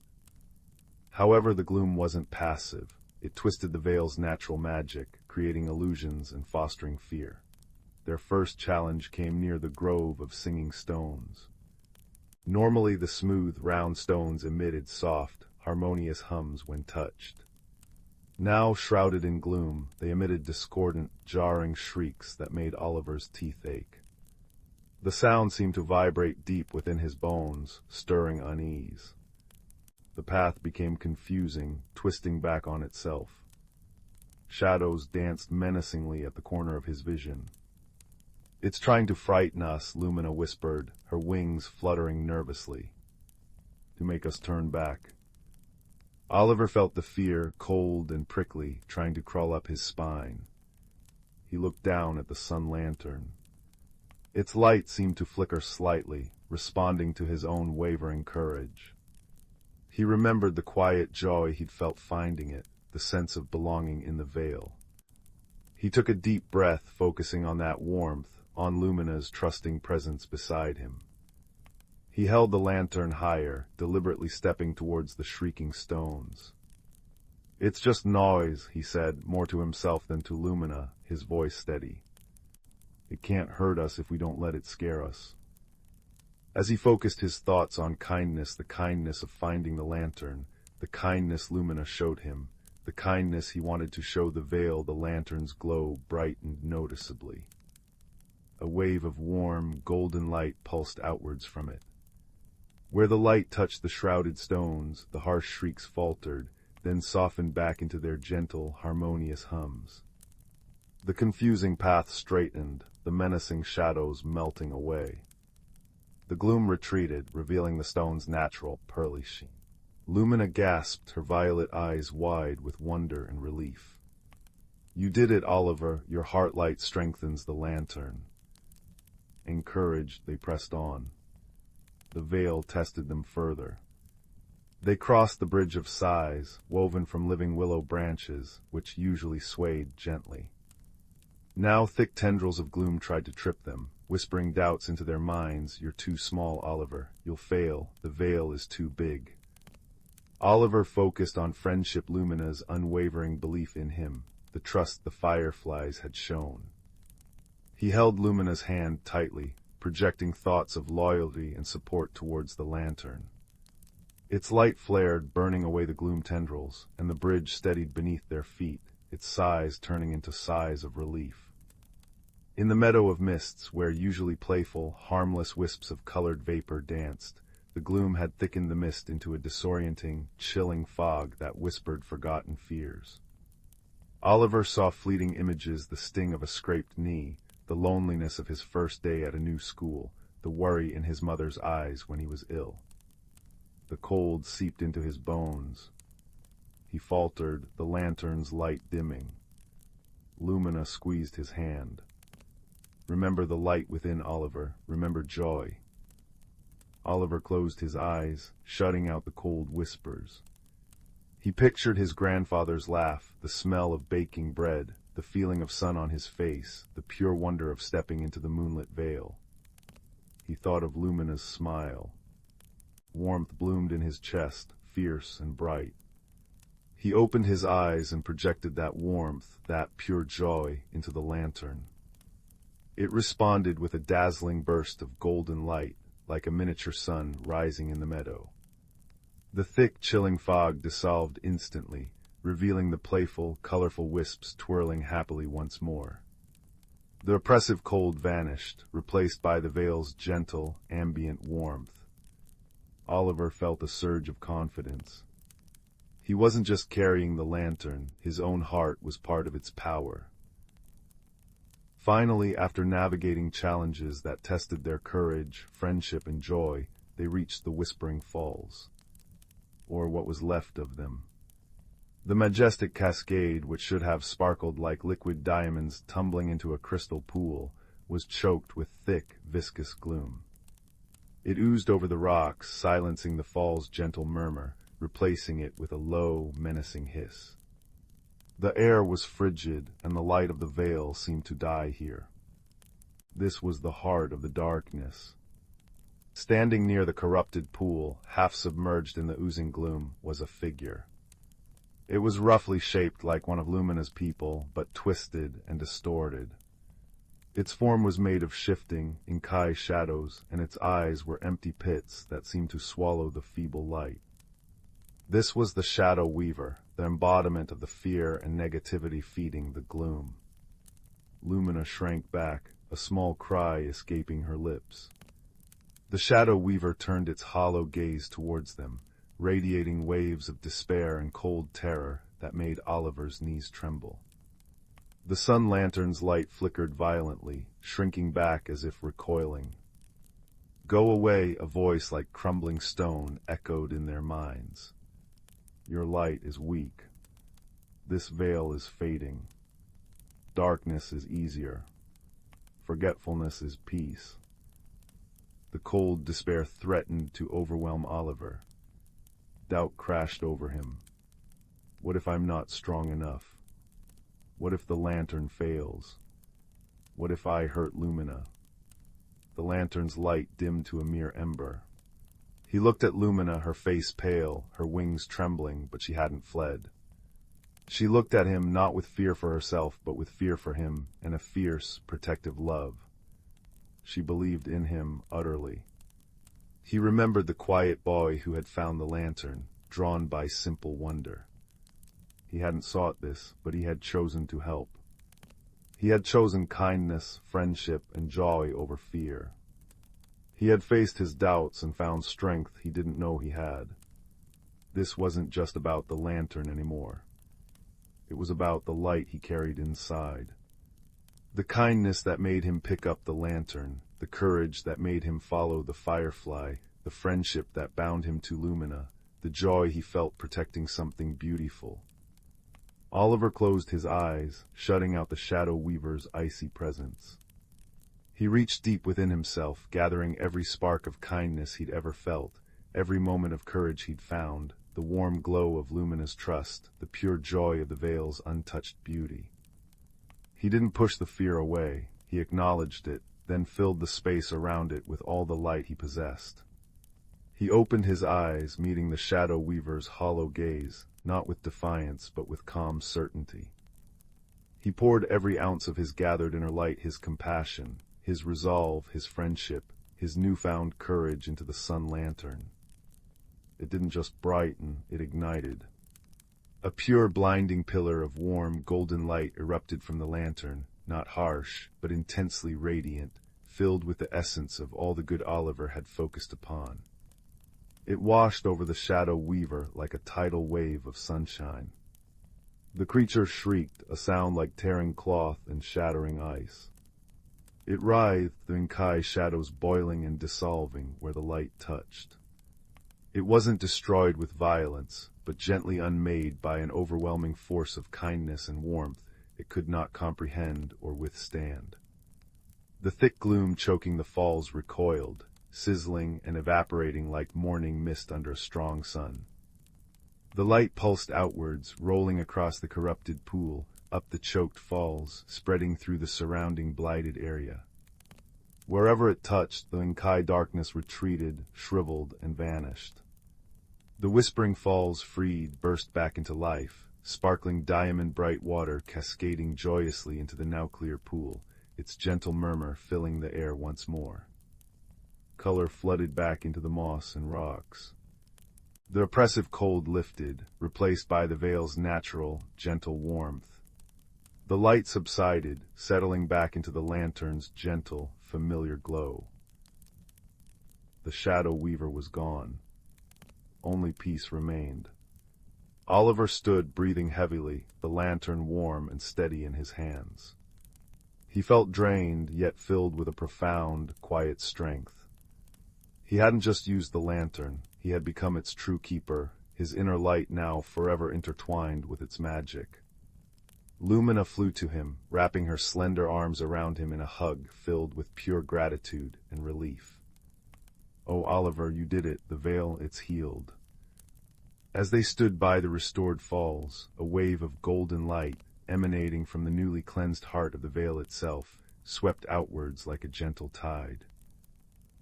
However, the gloom wasn't passive. It twisted the veil's natural magic, creating illusions and fostering fear. Their first challenge came near the grove of singing stones. Normally the smooth, round stones emitted soft, harmonious hums when touched. Now, shrouded in gloom, they emitted discordant, jarring shrieks that made Oliver's teeth ache. The sound seemed to vibrate deep within his bones, stirring unease. The path became confusing, twisting back on itself. Shadows danced menacingly at the corner of his vision. "It's trying to frighten us," Lumina whispered, her wings fluttering nervously. "To make us turn back." Oliver felt the fear, cold and prickly, trying to crawl up his spine. He looked down at the sun lantern. Its light seemed to flicker slightly, responding to his own wavering courage. He remembered the quiet joy he'd felt finding it, the sense of belonging in the veil. He took a deep breath, focusing on that warmth, on Lumina's trusting presence beside him. He held the lantern higher, deliberately stepping towards the shrieking stones. "It's just noise," he said, more to himself than to Lumina, his voice steady. "It can't hurt us if we don't let it scare us." As he focused his thoughts on kindness, the kindness of finding the lantern, the kindness Lumina showed him, the kindness he wanted to show the veil, the lantern's glow brightened noticeably. A wave of warm, golden light pulsed outwards from it. Where the light touched the shrouded stones, the harsh shrieks faltered, then softened back into their gentle, harmonious hums. The confusing path straightened, the menacing shadows melting away. The gloom retreated, revealing the stone's natural, pearly sheen. Lumina gasped, her violet eyes wide with wonder and relief. "You did it, Oliver. Your heart light strengthens the lantern." Encouraged, they pressed on. The veil tested them further. They crossed the bridge of sighs, woven from living willow branches, which usually swayed gently. Now thick tendrils of gloom tried to trip them, whispering doubts into their minds. "You're too small, Oliver. You'll fail. The veil is too big." Oliver focused on friendship, Lumina's unwavering belief in him, the trust the fireflies had shown. He held Lumina's hand tightly, projecting thoughts of loyalty and support towards the lantern. Its light flared, burning away the gloom tendrils, and the bridge steadied beneath their feet, its sighs turning into sighs of relief. In the meadow of mists, where usually playful, harmless wisps of colored vapor danced, the gloom had thickened the mist into a disorienting, chilling fog that whispered forgotten fears. Oliver saw fleeting images, the sting of a scraped knee, the loneliness of his first day at a new school, the worry in his mother's eyes when he was ill. The cold seeped into his bones. He faltered, the lantern's light dimming. Lumina squeezed his hand. "Remember the light within, Oliver. Remember joy." Oliver closed his eyes, shutting out the cold whispers. He pictured his grandfather's laugh, the smell of baking bread, the feeling of sun on his face, the pure wonder of stepping into the moonlit veil. He thought of Lumina's smile. Warmth bloomed in his chest, fierce and bright. He opened his eyes and projected that warmth, that pure joy, into the lantern. It responded with a dazzling burst of golden light, like a miniature sun rising in the meadow. The thick, chilling fog dissolved instantly, revealing the playful, colorful wisps twirling happily once more. The oppressive cold vanished, replaced by the veil's gentle, ambient warmth. Oliver felt a surge of confidence. He wasn't just carrying the lantern, his own heart was part of its power. Finally, after navigating challenges that tested their courage, friendship, and joy, they reached the Whispering Falls, or what was left of them. The majestic cascade, which should have sparkled like liquid diamonds tumbling into a crystal pool, was choked with thick, viscous gloom. It oozed over the rocks, silencing the fall's gentle murmur, replacing it with a low, menacing hiss. The air was frigid, and the light of the veil seemed to die here. This was the heart of the darkness. Standing near the corrupted pool, half submerged in the oozing gloom, was a figure. It was roughly shaped like one of Lumina's people, but twisted and distorted. Its form was made of shifting, Inkai shadows, and its eyes were empty pits that seemed to swallow the feeble light. This was the Shadow Weaver, the embodiment of the fear and negativity feeding the gloom. Lumina shrank back, a small cry escaping her lips. The Shadow Weaver turned its hollow gaze towards them, radiating waves of despair and cold terror that made Oliver's knees tremble. The sun lantern's light flickered violently, shrinking back as if recoiling. "Go away," a voice like crumbling stone echoed in their minds. "Your light is weak. This veil is fading. Darkness is easier. Forgetfulness is peace." The cold despair threatened to overwhelm Oliver. Doubt crashed over him. What if I'm not strong enough? What if the lantern fails? What if I hurt Lumina? The lantern's light dimmed to a mere ember. He looked at Lumina, her face pale, her wings trembling, but she hadn't fled. She looked at him not with fear for herself, but with fear for him and a fierce, protective love. She believed in him utterly. He remembered the quiet boy who had found the lantern, drawn by simple wonder. He hadn't sought this, but he had chosen to help. He had chosen kindness, friendship, and joy over fear. He had faced his doubts and found strength he didn't know he had. This wasn't just about the lantern anymore. It was about the light he carried inside. The kindness that made him pick up the lantern, the courage that made him follow the firefly, the friendship that bound him to Lumina, the joy he felt protecting something beautiful. Oliver closed his eyes, shutting out the Shadow Weaver's icy presence. He reached deep within himself, gathering every spark of kindness he'd ever felt, every moment of courage he'd found, the warm glow of Lumina's trust, the pure joy of the veil's untouched beauty. He didn't push the fear away, he acknowledged it, then filled the space around it with all the light he possessed. He opened his eyes, meeting the Shadow Weaver's hollow gaze, not with defiance but with calm certainty. He poured every ounce of his gathered inner light, his compassion, his resolve, his friendship, his newfound courage into the sun lantern. It didn't just brighten, it ignited. A pure, blinding pillar of warm, golden light erupted from the lantern, not harsh, but intensely radiant, filled with the essence of all the good Oliver had focused upon. It washed over the Shadow Weaver like a tidal wave of sunshine. The creature shrieked, a sound like tearing cloth and shattering ice. It writhed, the Inkai shadows boiling and dissolving where the light touched. It wasn't destroyed with violence, but gently unmade by an overwhelming force of kindness and warmth it could not comprehend or withstand. The thick gloom choking the falls recoiled, sizzling and evaporating like morning mist under a strong sun. The light pulsed outwards, rolling across the corrupted pool, up the choked falls, spreading through the surrounding blighted area. Wherever it touched, the Inkai darkness retreated, shriveled, and vanished. The Whispering Falls, freed, burst back into life, sparkling diamond-bright water cascading joyously into the now-clear pool, its gentle murmur filling the air once more. Color flooded back into the moss and rocks. The oppressive cold lifted, replaced by the veil's natural, gentle warmth. The light subsided, settling back into the lantern's gentle, familiar glow. The shadow weaver was gone. Only peace remained. Oliver stood breathing heavily, the lantern warm and steady in his hands. He felt drained, yet filled with a profound, quiet strength. He hadn't just used the lantern, he had become its true keeper, his inner light now forever intertwined with its magic. Lumina flew to him, wrapping her slender arms around him in a hug filled with pure gratitude and relief. "Oh, Oliver, you did it, the veil, it's healed." As they stood by the restored falls, a wave of golden light, emanating from the newly cleansed heart of the veil itself, swept outwards like a gentle tide.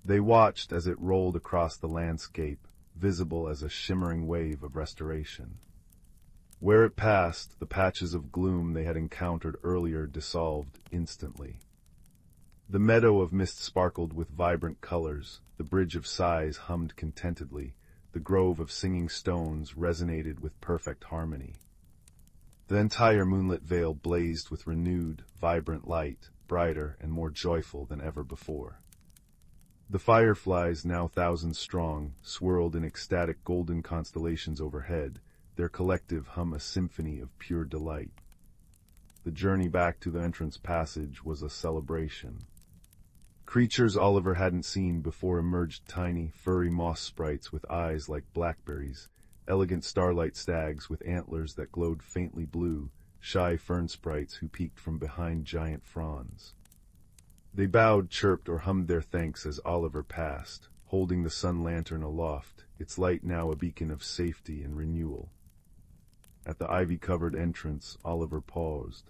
They watched as it rolled across the landscape, visible as a shimmering wave of restoration. Where it passed, the patches of gloom they had encountered earlier dissolved instantly. The meadow of mist sparkled with vibrant colors, the bridge of sighs hummed contentedly, the grove of singing stones resonated with perfect harmony. The entire moonlit vale blazed with renewed, vibrant light, brighter and more joyful than ever before. The fireflies, now thousands strong, swirled in ecstatic golden constellations overhead, their collective hum a symphony of pure delight. The journey back to the entrance passage was a celebration. Creatures Oliver hadn't seen before emerged, tiny, furry moss sprites with eyes like blackberries, elegant starlight stags with antlers that glowed faintly blue, shy fern sprites who peeked from behind giant fronds. They bowed, chirped, or hummed their thanks as Oliver passed, holding the sun lantern aloft, its light now a beacon of safety and renewal. At the ivy-covered entrance, Oliver paused.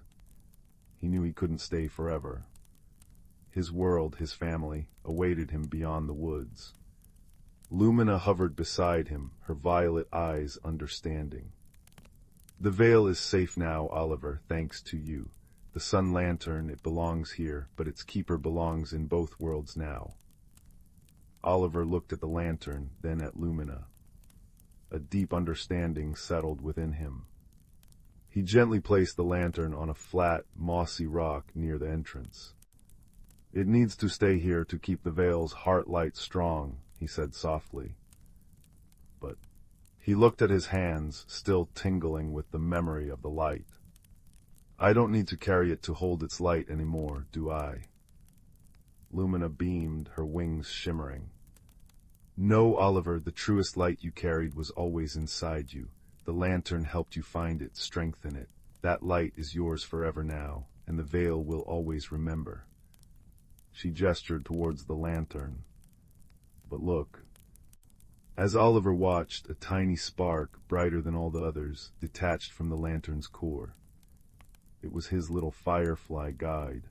He knew he couldn't stay forever. His world, his family, awaited him beyond the woods. Lumina hovered beside him, her violet eyes understanding. "The veil is safe now, Oliver, thanks to you. The sun lantern, it belongs here, but its keeper belongs in both worlds now." Oliver looked at the lantern, then at Lumina. A deep understanding settled within him. He gently placed the lantern on a flat, mossy rock near the entrance. "It needs to stay here to keep the veil's heart light strong," he said softly. But he looked at his hands, still tingling with the memory of the light. "I don't need to carry it to hold its light anymore, do I?" Lumina beamed, her wings shimmering. "No, Oliver, the truest light you carried was always inside you. The lantern helped you find it, strengthen it. That light is yours forever now, and the veil will always remember." She gestured towards the lantern. "But look." As Oliver watched, a tiny spark, brighter than all the others, detached from the lantern's core. It was his little firefly guide.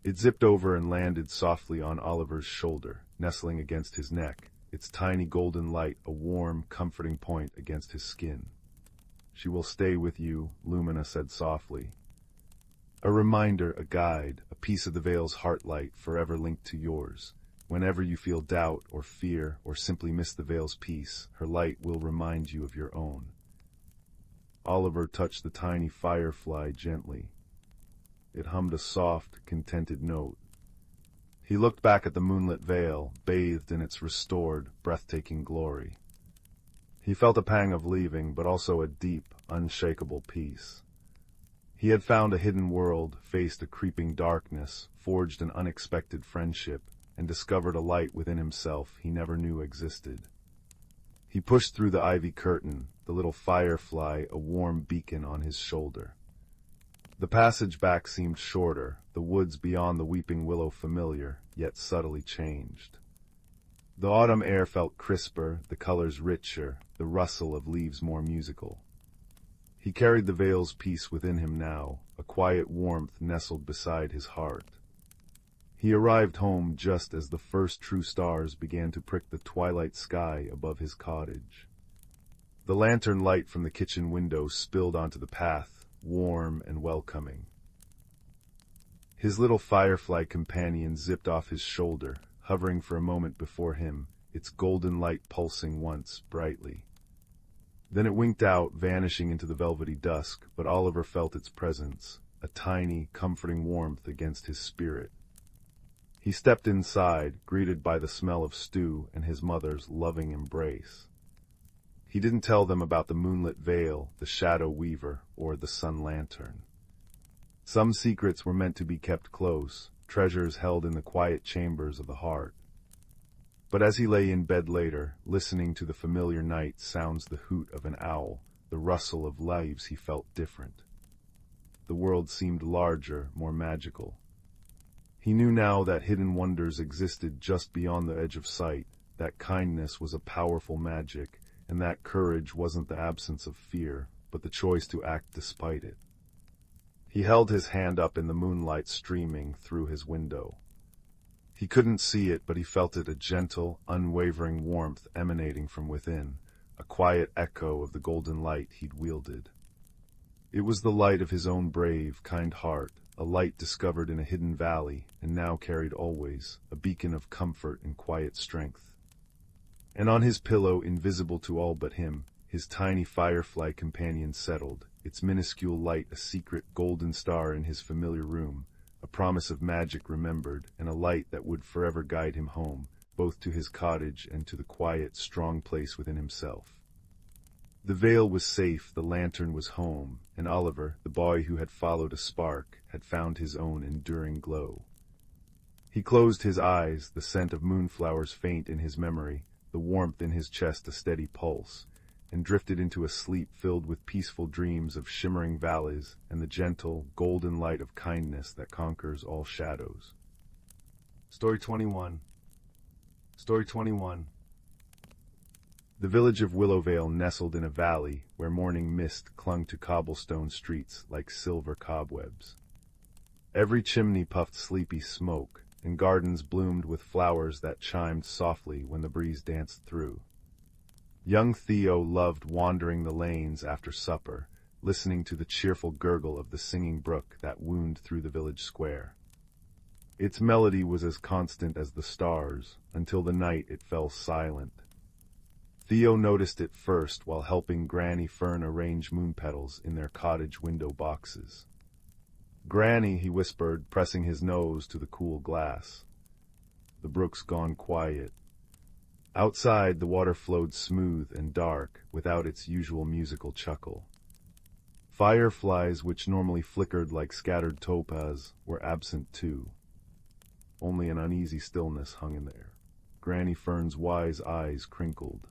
It zipped over and landed softly on Oliver's shoulder, nestling against his neck, its tiny golden light a warm, comforting point against his skin. "She will stay with you," Lumina said softly. "A reminder, a guide, a piece of the veil's heart light forever linked to yours. Whenever you feel doubt or fear or simply miss the veil's peace, her light will remind you of your own." Oliver touched the tiny firefly gently. It hummed a soft, contented note. He looked back at the moonlit veil, bathed in its restored, breathtaking glory. He felt a pang of leaving, but also a deep, unshakable peace. He had found a hidden world, faced a creeping darkness, forged an unexpected friendship, and discovered a light within himself he never knew existed. He pushed through the ivy curtain, the little firefly a warm beacon on his shoulder. The passage back seemed shorter, the woods beyond the weeping willow familiar, yet subtly changed. The autumn air felt crisper, the colors richer, the rustle of leaves more musical. He carried the veil's peace within him now, a quiet warmth nestled beside his heart. He arrived home just as the first true stars began to prick the twilight sky above his cottage. The lantern light from the kitchen window spilled onto the path, warm and welcoming. His little firefly companion zipped off his shoulder, hovering for a moment before him, its golden light pulsing once, brightly. Then it winked out, vanishing into the velvety dusk, but Oliver felt its presence, a tiny, comforting warmth against his spirit. He stepped inside, greeted by the smell of stew and his mother's loving embrace. He didn't tell them about the moonlit veil, the shadow weaver, or the sun lantern. Some secrets were meant to be kept close, treasures held in the quiet chambers of the heart. But as he lay in bed later, listening to the familiar night sounds, the hoot of an owl, the rustle of leaves, he felt different. The world seemed larger, more magical. He knew now that hidden wonders existed just beyond the edge of sight, that kindness was a powerful magic, and that courage wasn't the absence of fear, but the choice to act despite it. He held his hand up in the moonlight streaming through his window. He couldn't see it, but he felt it, a gentle, unwavering warmth emanating from within, a quiet echo of the golden light he'd wielded. It was the light of his own brave, kind heart, a light discovered in a hidden valley, and now carried always, a beacon of comfort and quiet strength. And on his pillow, invisible to all but him, his tiny firefly companion settled, its minuscule light a secret golden star in his familiar room, a promise of magic remembered, and a light that would forever guide him home, both to his cottage and to the quiet, strong place within himself. The veil was safe, the lantern was home, and Oliver, the boy who had followed a spark, had found his own enduring glow. He closed his eyes, the scent of moonflowers faint in his memory, the warmth in his chest a steady pulse, and drifted into a sleep filled with peaceful dreams of shimmering valleys and the gentle, golden light of kindness that conquers all shadows. Story 21. Story 21. The village of Willowvale nestled in a valley where morning mist clung to cobblestone streets like silver cobwebs. Every chimney puffed sleepy smoke, and gardens bloomed with flowers that chimed softly when the breeze danced through. Young Theo loved wandering the lanes after supper, listening to the cheerful gurgle of the singing brook that wound through the village square. Its melody was as constant as the stars, until the night it fell silent. Theo noticed it first while helping Granny Fern arrange moon petals in their cottage window boxes. "Granny," he whispered, pressing his nose to the cool glass. "The brook's gone quiet." Outside, the water flowed smooth and dark, without its usual musical chuckle. Fireflies, which normally flickered like scattered topaz, were absent too. Only an uneasy stillness hung in there. Granny Fern's wise eyes crinkled.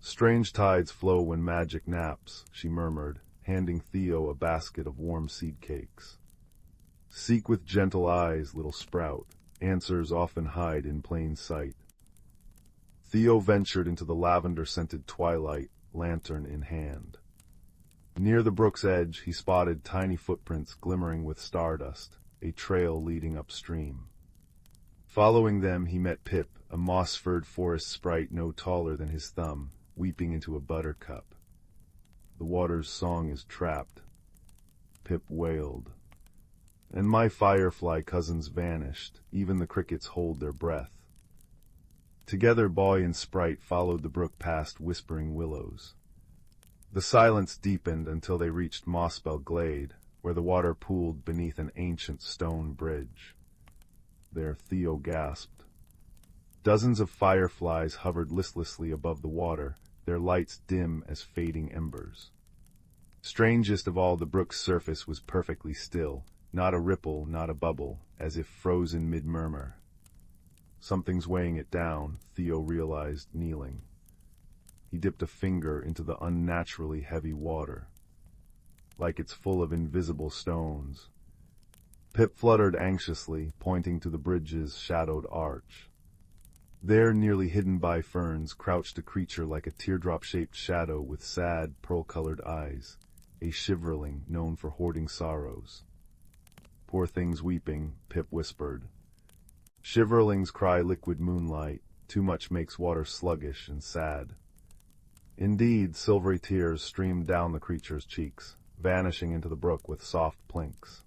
"Strange tides flow when magic naps," she murmured, handing Theo a basket of warm seed cakes. "Seek with gentle eyes, little sprout. Answers often hide in plain sight." Theo ventured into the lavender-scented twilight, lantern in hand. Near the brook's edge, he spotted tiny footprints glimmering with stardust, a trail leading upstream. Following them, he met Pip, a moss-furred forest sprite no taller than his thumb, weeping into a buttercup. "The water's song is trapped," Pip wailed. "And my firefly cousins vanished, even the crickets hold their breath." Together, boy and sprite followed the brook past whispering willows. The silence deepened until they reached Mossbell Glade, where the water pooled beneath an ancient stone bridge. There Theo gasped. Dozens of fireflies hovered listlessly above the water, their lights dim as fading embers. Strangest of all, the brook's surface was perfectly still, not a ripple, not a bubble, as if frozen mid-murmur. Something's weighing it down, Theo realized, kneeling. He dipped a finger into the unnaturally heavy water. Like it's full of invisible stones. Pip fluttered anxiously, pointing to the bridge's shadowed arch. There, nearly hidden by ferns, crouched a creature like a teardrop-shaped shadow with sad, pearl-colored eyes, a shivering known for hoarding sorrows. "Poor things weeping," Pip whispered. "Shiverlings cry liquid moonlight, too much makes water sluggish and sad." Indeed, silvery tears streamed down the creature's cheeks, vanishing into the brook with soft plinks.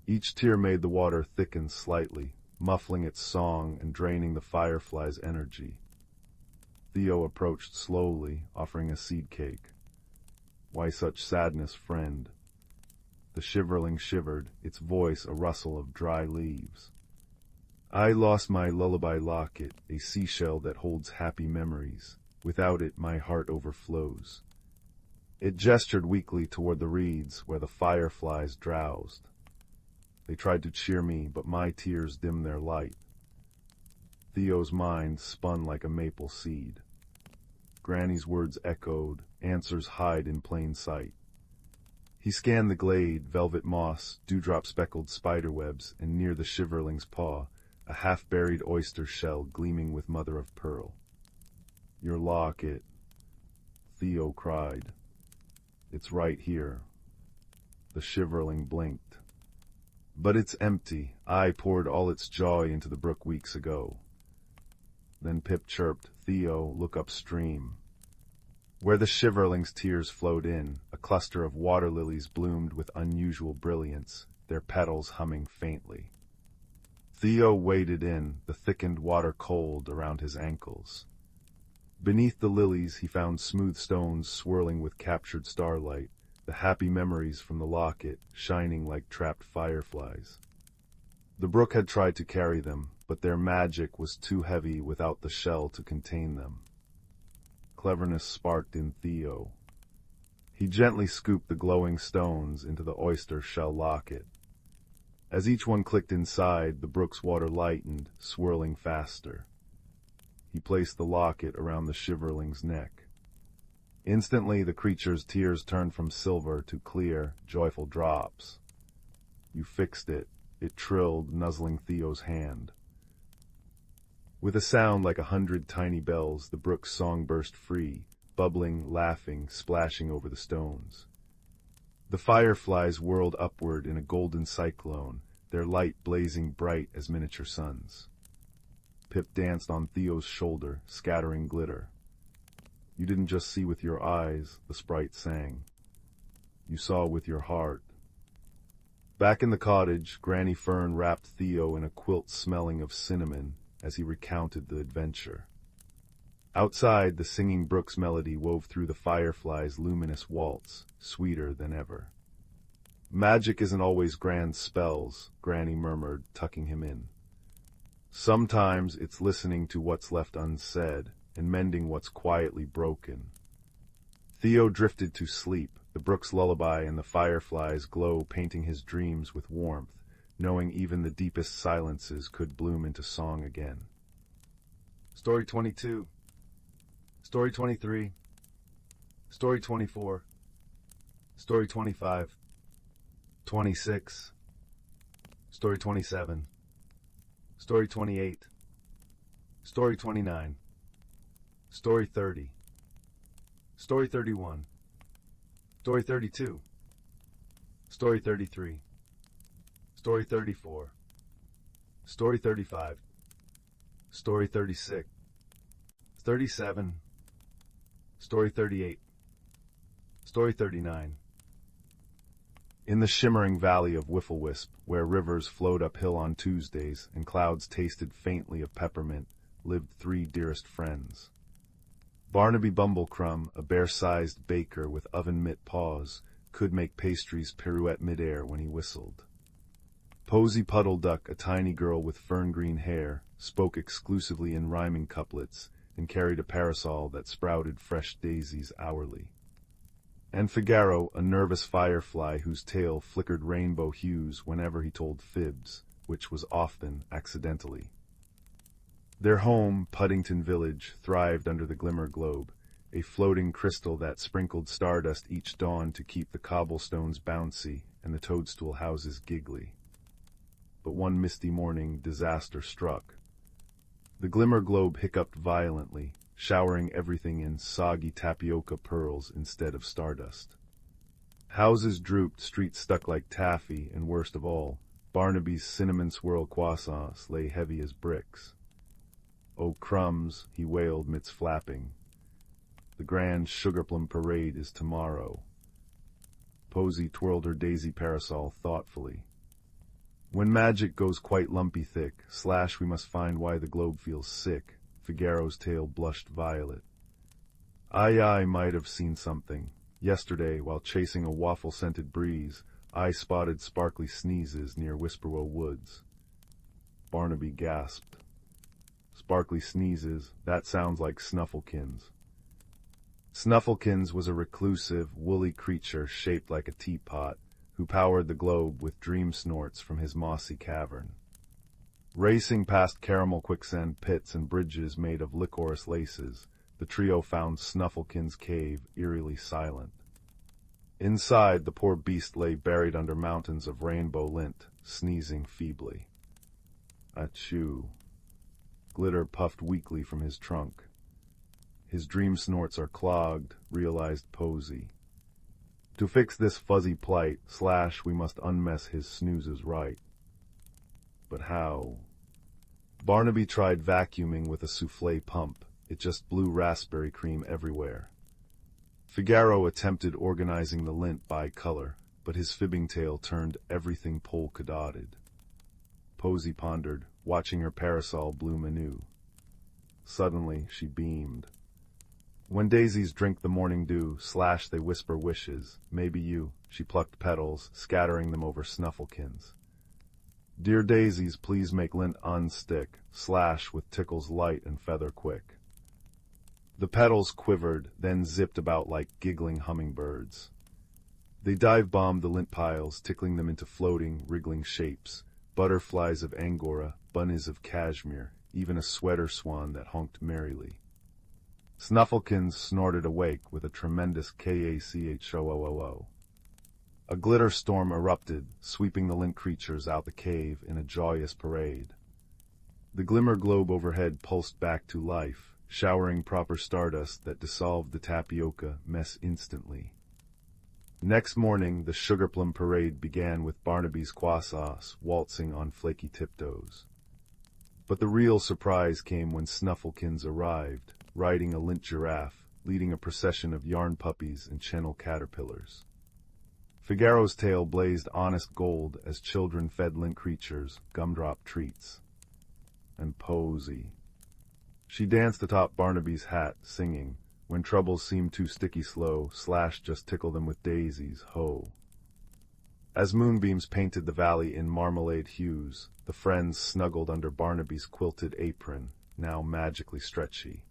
Each tear made the water thicken slightly, muffling its song and draining the firefly's energy. Theo approached slowly, offering a seed cake. "Why such sadness, friend?" The shiverling shivered, its voice a rustle of dry leaves. I lost my lullaby locket, a seashell that holds happy memories. Without it, my heart overflows. It gestured weakly toward the reeds where the fireflies drowsed. They tried to cheer me, but my tears dimmed their light. Theo's mind spun like a maple seed. Granny's words echoed, answers hide in plain sight. He scanned the glade, velvet moss, dewdrop-speckled spiderwebs, and near the shiverling's paw, a half-buried oyster shell gleaming with mother-of-pearl. Your locket, Theo cried. It's right here. The shiverling blinked. But it's empty. I poured all its joy into the brook weeks ago. Then Pip chirped, Theo, look upstream. Where the shiverling's tears flowed in, a cluster of water lilies bloomed with unusual brilliance, their petals humming faintly. Theo waded in, the thickened water cold around his ankles. Beneath the lilies he found smooth stones swirling with captured starlight, the happy memories from the locket shining like trapped fireflies. The brook had tried to carry them, but their magic was too heavy without the shell to contain them. Cleverness sparked in Theo. He gently scooped the glowing stones into the oyster shell locket. As each one clicked inside, the brook's water lightened, swirling faster. He placed the locket around the shiverling's neck. Instantly, the creature's tears turned from silver to clear, joyful drops. You fixed it, it trilled, nuzzling Theo's hand. With a sound like 100 tiny bells, the brook's song burst free, bubbling, laughing, splashing over the stones. The fireflies whirled upward in a golden cyclone, their light blazing bright as miniature suns. Pip danced on Theo's shoulder, scattering glitter. You didn't just see with your eyes, the sprite sang. You saw with your heart. Back in the cottage, Granny Fern wrapped Theo in a quilt smelling of cinnamon as he recounted the adventure. Outside, the singing brook's melody wove through the fireflies' luminous waltz, sweeter than ever. Magic isn't always grand spells, Granny murmured, tucking him in. Sometimes it's listening to what's left unsaid and mending what's quietly broken. Theo drifted to sleep, the brook's lullaby and the fireflies' glow painting his dreams with warmth, knowing even the deepest silences could bloom into song again. Story 22. Story 23. Story 24. Story 25. 26. Story 27. Story 28. Story 29. Story 30. Story 31. Story 32. Story 33. Story 34. Story 35. Story 36. 37. Story 38. Story 39. In the shimmering valley of Whifflewisp, where rivers flowed uphill on Tuesdays and clouds tasted faintly of peppermint, lived three dearest friends. Barnaby Bumblecrumb, a bear-sized baker with oven-mitt paws, could make pastries pirouette midair when he whistled. Posy Puddleduck, a tiny girl with fern-green hair, spoke exclusively in rhyming couplets and carried a parasol that sprouted fresh daisies hourly. And Figaro, a nervous firefly whose tail flickered rainbow hues whenever he told fibs, which was often accidentally. Their home, Puddington Village, thrived under the glimmer globe, a floating crystal that sprinkled stardust each dawn to keep the cobblestones bouncy and the toadstool houses giggly. But one misty morning, disaster struck. The glimmer globe hiccuped violently, showering everything in soggy tapioca pearls instead of stardust. Houses drooped, streets stuck like taffy, and worst of all, Barnaby's cinnamon swirl croissants lay heavy as bricks. "Oh, crumbs," he wailed midst flapping. "The grand sugarplum parade is tomorrow." Posy twirled her daisy parasol thoughtfully. "When magic goes quite lumpy thick, slash we must find why the globe feels sick." Figaro's tail blushed violet. I might have seen something. Yesterday, while chasing a waffle-scented breeze, I spotted sparkly sneezes near Whisperwood Woods. Barnaby gasped. Sparkly sneezes, that sounds like Snufflekins. Snufflekins was a reclusive, woolly creature shaped like a teapot, who powered the globe with dream snorts from his mossy cavern. Racing past caramel quicksand pits and bridges made of licorice laces, the trio found Snufflekin's cave eerily silent. Inside, the poor beast lay buried under mountains of rainbow lint, sneezing feebly. Achoo. Glitter puffed weakly from his trunk. His dream snorts are clogged, realized Posey. To fix this fuzzy plight, we must unmess his snoozes right. But how? Barnaby tried vacuuming with a souffle pump. It just blew raspberry cream everywhere. Figaro attempted organizing the lint by color, but his fibbing tail turned everything polka-dotted. Posey pondered, watching her parasol bloom anew. Suddenly, she beamed. When daisies drink the morning dew, they whisper wishes. Maybe you. She plucked petals, scattering them over Snufflekins. Dear daisies, please make lint unstick, with tickles light and feather quick. The petals quivered, then zipped about like giggling hummingbirds. They dive-bombed the lint piles, tickling them into floating, wriggling shapes, butterflies of Angora, bunnies of cashmere, even a sweater swan that honked merrily. Snufflekins snorted awake with a tremendous KACHOOOO. A glitter storm erupted, sweeping the lint creatures out the cave in a joyous parade. The glimmer globe overhead pulsed back to life, showering proper stardust that dissolved the tapioca mess instantly. Next morning, the sugarplum parade began with Barnaby's croissants waltzing on flaky tiptoes. But the real surprise came when Snufflekins arrived, riding a lint giraffe, leading a procession of yarn puppies and channel caterpillars. Figaro's tail blazed honest gold as children fed lint creatures gumdrop treats. And Posey. She danced atop Barnaby's hat, singing, when troubles seemed too sticky slow, just tickle them with daisies, ho. As moonbeams painted the valley in marmalade hues, the friends snuggled under Barnaby's quilted apron, now magically stretchy.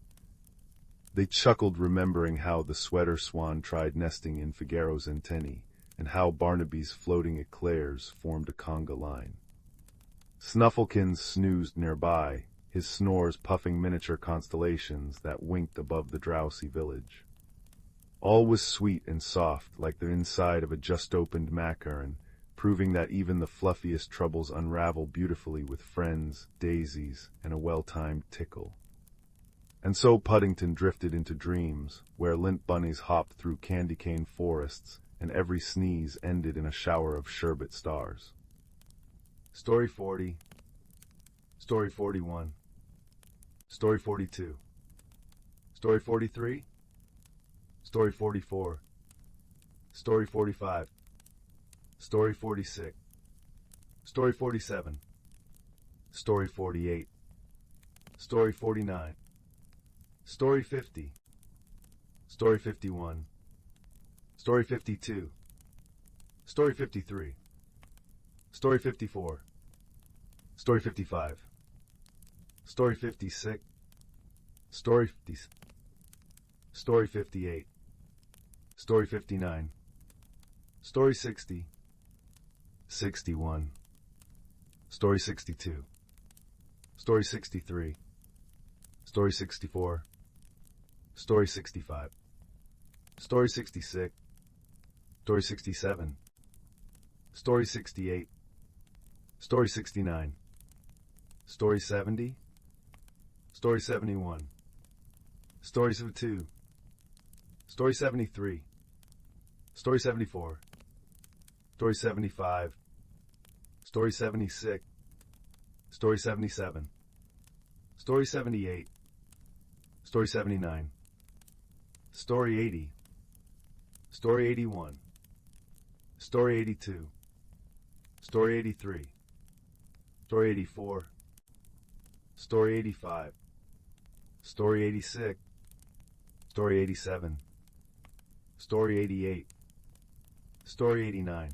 They chuckled, remembering how the sweater swan tried nesting in Figaro's antennae, and how Barnaby's floating eclairs formed a conga line. Snufflekins snoozed nearby, his snores puffing miniature constellations that winked above the drowsy village. All was sweet and soft, like the inside of a just-opened macaron, proving that even the fluffiest troubles unravel beautifully with friends, daisies, and a well-timed tickle. And so Puddington drifted into dreams, where lint bunnies hopped through candy cane forests, and every sneeze ended in a shower of sherbet stars. Story 40. Story 41. Story 42. Story 43. Story 44. Story 45. Story 46. Story 47. Story 48. Story 49. Story 50. Story 51. Story 52. Story 53. Story 54. Story 55. Story 56. Story 50. Story 58. Story 59. Story 60. 61. Story 62. Story 63. Story 64. Story 65. Story 66. Story 67. Story 68. Story 69. Story 70. Story 71. Story 72. Story 73. Story 74. Story 75. Story 76. Story 77. Story 78. Story 79. Story 80. Story 81. Story 82. Story 83. Story 84. Story 85. Story 86. Story 87. Story 88. Story 89.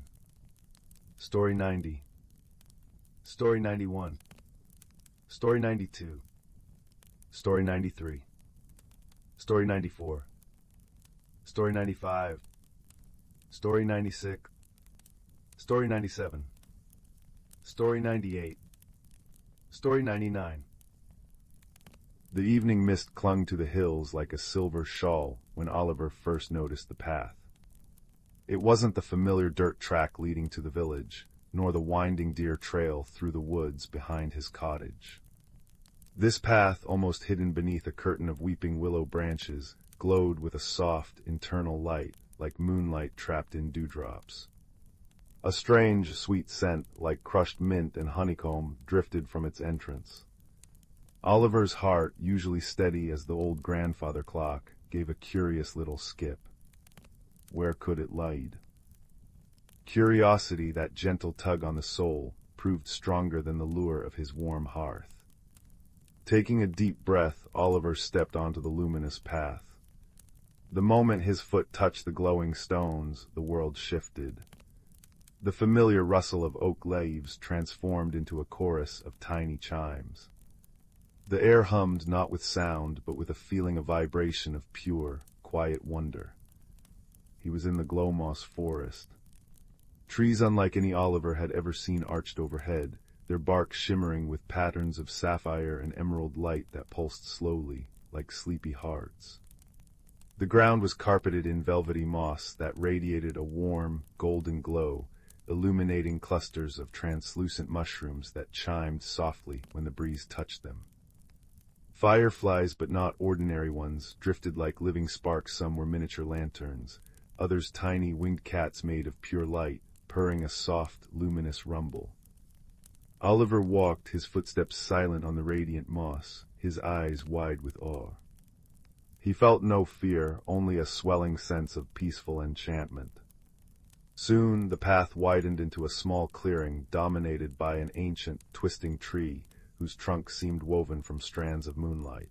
Story 90. Story 91. Story 92. Story 93. Story 94. Story 95. Story 96. Story 97. Story 98. Story 99. The evening mist clung to the hills like a silver shawl when Oliver first noticed the path. It wasn't the familiar dirt track leading to the village, nor the winding deer trail through the woods behind his cottage. This path, almost hidden beneath a curtain of weeping willow branches, glowed with a soft, internal light, like moonlight trapped in dewdrops. A strange, sweet scent, like crushed mint and honeycomb, drifted from its entrance. Oliver's heart, usually steady as the old grandfather clock, gave a curious little skip. Where could it lead? Curiosity, that gentle tug on the soul, proved stronger than the lure of his warm hearth. Taking a deep breath, Oliver stepped onto the luminous path. The moment his foot touched the glowing stones, the world shifted. The familiar rustle of oak leaves transformed into a chorus of tiny chimes. The air hummed not with sound, but with a feeling of vibration of pure, quiet wonder. He was in the Glowmoss forest. Trees unlike any Oliver had ever seen arched overhead, their bark shimmering with patterns of sapphire and emerald light that pulsed slowly, like sleepy hearts. The ground was carpeted in velvety moss that radiated a warm, golden glow, illuminating clusters of translucent mushrooms that chimed softly when the breeze touched them. Fireflies, but not ordinary ones, drifted like living sparks. Some were miniature lanterns, others tiny winged cats made of pure light, purring a soft, luminous rumble. Oliver walked, his footsteps silent on the radiant moss, his eyes wide with awe. He felt no fear, only a swelling sense of peaceful enchantment. Soon the path widened into a small clearing dominated by an ancient, twisting tree whose trunk seemed woven from strands of moonlight.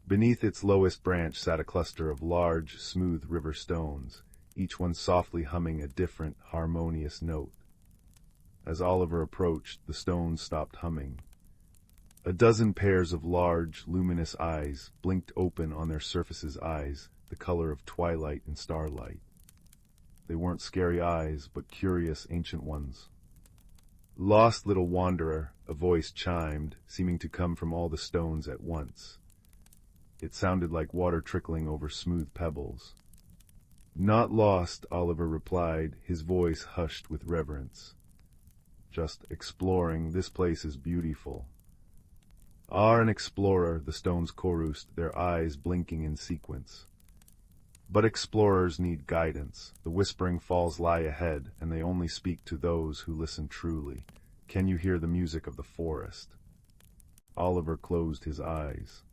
Beneath its lowest branch sat a cluster of large, smooth river stones, each one softly humming a different, harmonious note. As Oliver approached, the stones stopped humming. A dozen pairs of large, luminous eyes blinked open on their surfaces, eyes the color of twilight and starlight. They weren't scary eyes, but curious, ancient ones. "Lost little wanderer," a voice chimed, seeming to come from all the stones at once. It sounded like water trickling over smooth pebbles. "Not lost," Oliver replied, his voice hushed with reverence. "Just exploring. This place is beautiful." "Ah, an explorer," the stones chorused, their eyes blinking in sequence. "But explorers need guidance. The Whispering Falls lie ahead, and they only speak to those who listen truly. Can you hear the music of the forest?" Oliver closed his eyes.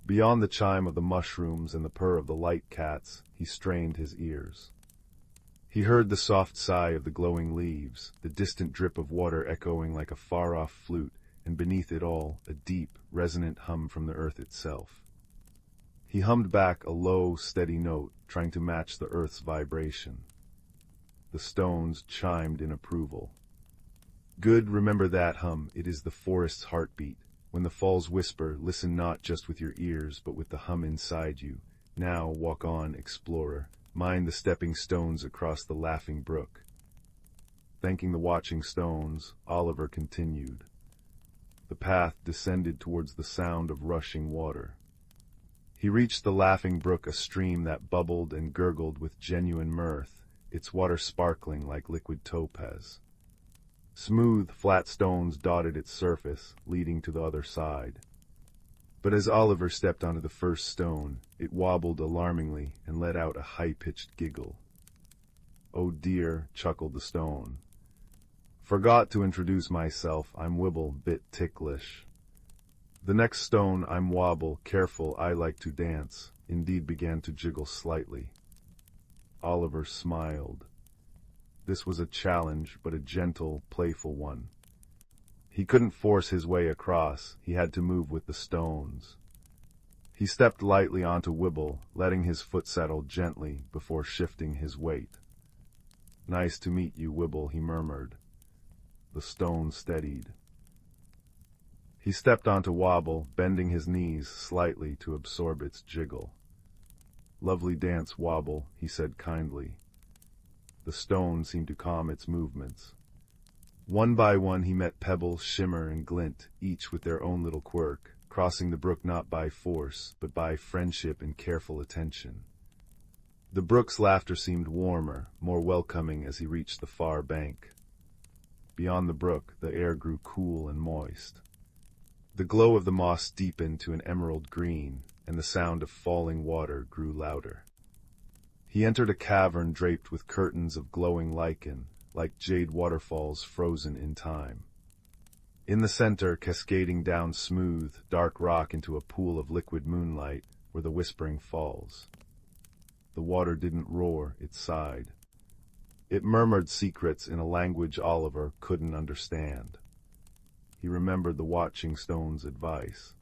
Beyond the chime of the mushrooms and the purr of the light cats, he strained his ears. He heard the soft sigh of the glowing leaves, the distant drip of water echoing like a far-off flute, and beneath it all, a deep, resonant hum from the earth itself. He hummed back a low, steady note, trying to match the earth's vibration. The stones chimed in approval. "Good, remember that hum. It is the forest's heartbeat. When the falls whisper, listen not just with your ears, but with the hum inside you. Now walk on, explorer. Mind the stepping stones across the laughing brook." Thanking the watching stones, Oliver continued. The path descended towards the sound of rushing water. He reached the laughing brook, a stream that bubbled and gurgled with genuine mirth, its water sparkling like liquid topaz. Smooth, flat stones dotted its surface, leading to the other side. But as Oliver stepped onto the first stone, it wobbled alarmingly and let out a high-pitched giggle. "Oh dear," chuckled the stone. "Forgot to introduce myself. I'm Wibble, bit ticklish." The next stone, "I'm Wobble, careful, I like to dance," indeed began to jiggle slightly. Oliver smiled. This was a challenge, but a gentle, playful one. He couldn't force his way across, he had to move with the stones. He stepped lightly onto Wibble, letting his foot settle gently before shifting his weight. Nice to meet you, Wibble, he murmured. The stone steadied. He stepped onto Wobble, bending his knees slightly to absorb its jiggle. Lovely dance, Wobble, he said kindly. The stone seemed to calm its movements. One by one he met Pebble, Shimmer, and Glint, each with their own little quirk, crossing the brook not by force, but by friendship and careful attention. The brook's laughter seemed warmer, more welcoming as he reached the far bank. Beyond the brook, the air grew cool and moist. The glow of the moss deepened to an emerald green, and the sound of falling water grew louder. He entered a cavern draped with curtains of glowing lichen, like jade waterfalls frozen in time. In the center, cascading down smooth, dark rock into a pool of liquid moonlight, were the Whispering Falls. The water didn't roar, it sighed. It murmured secrets in a language Oliver couldn't understand. He remembered the Watching Stone's advice.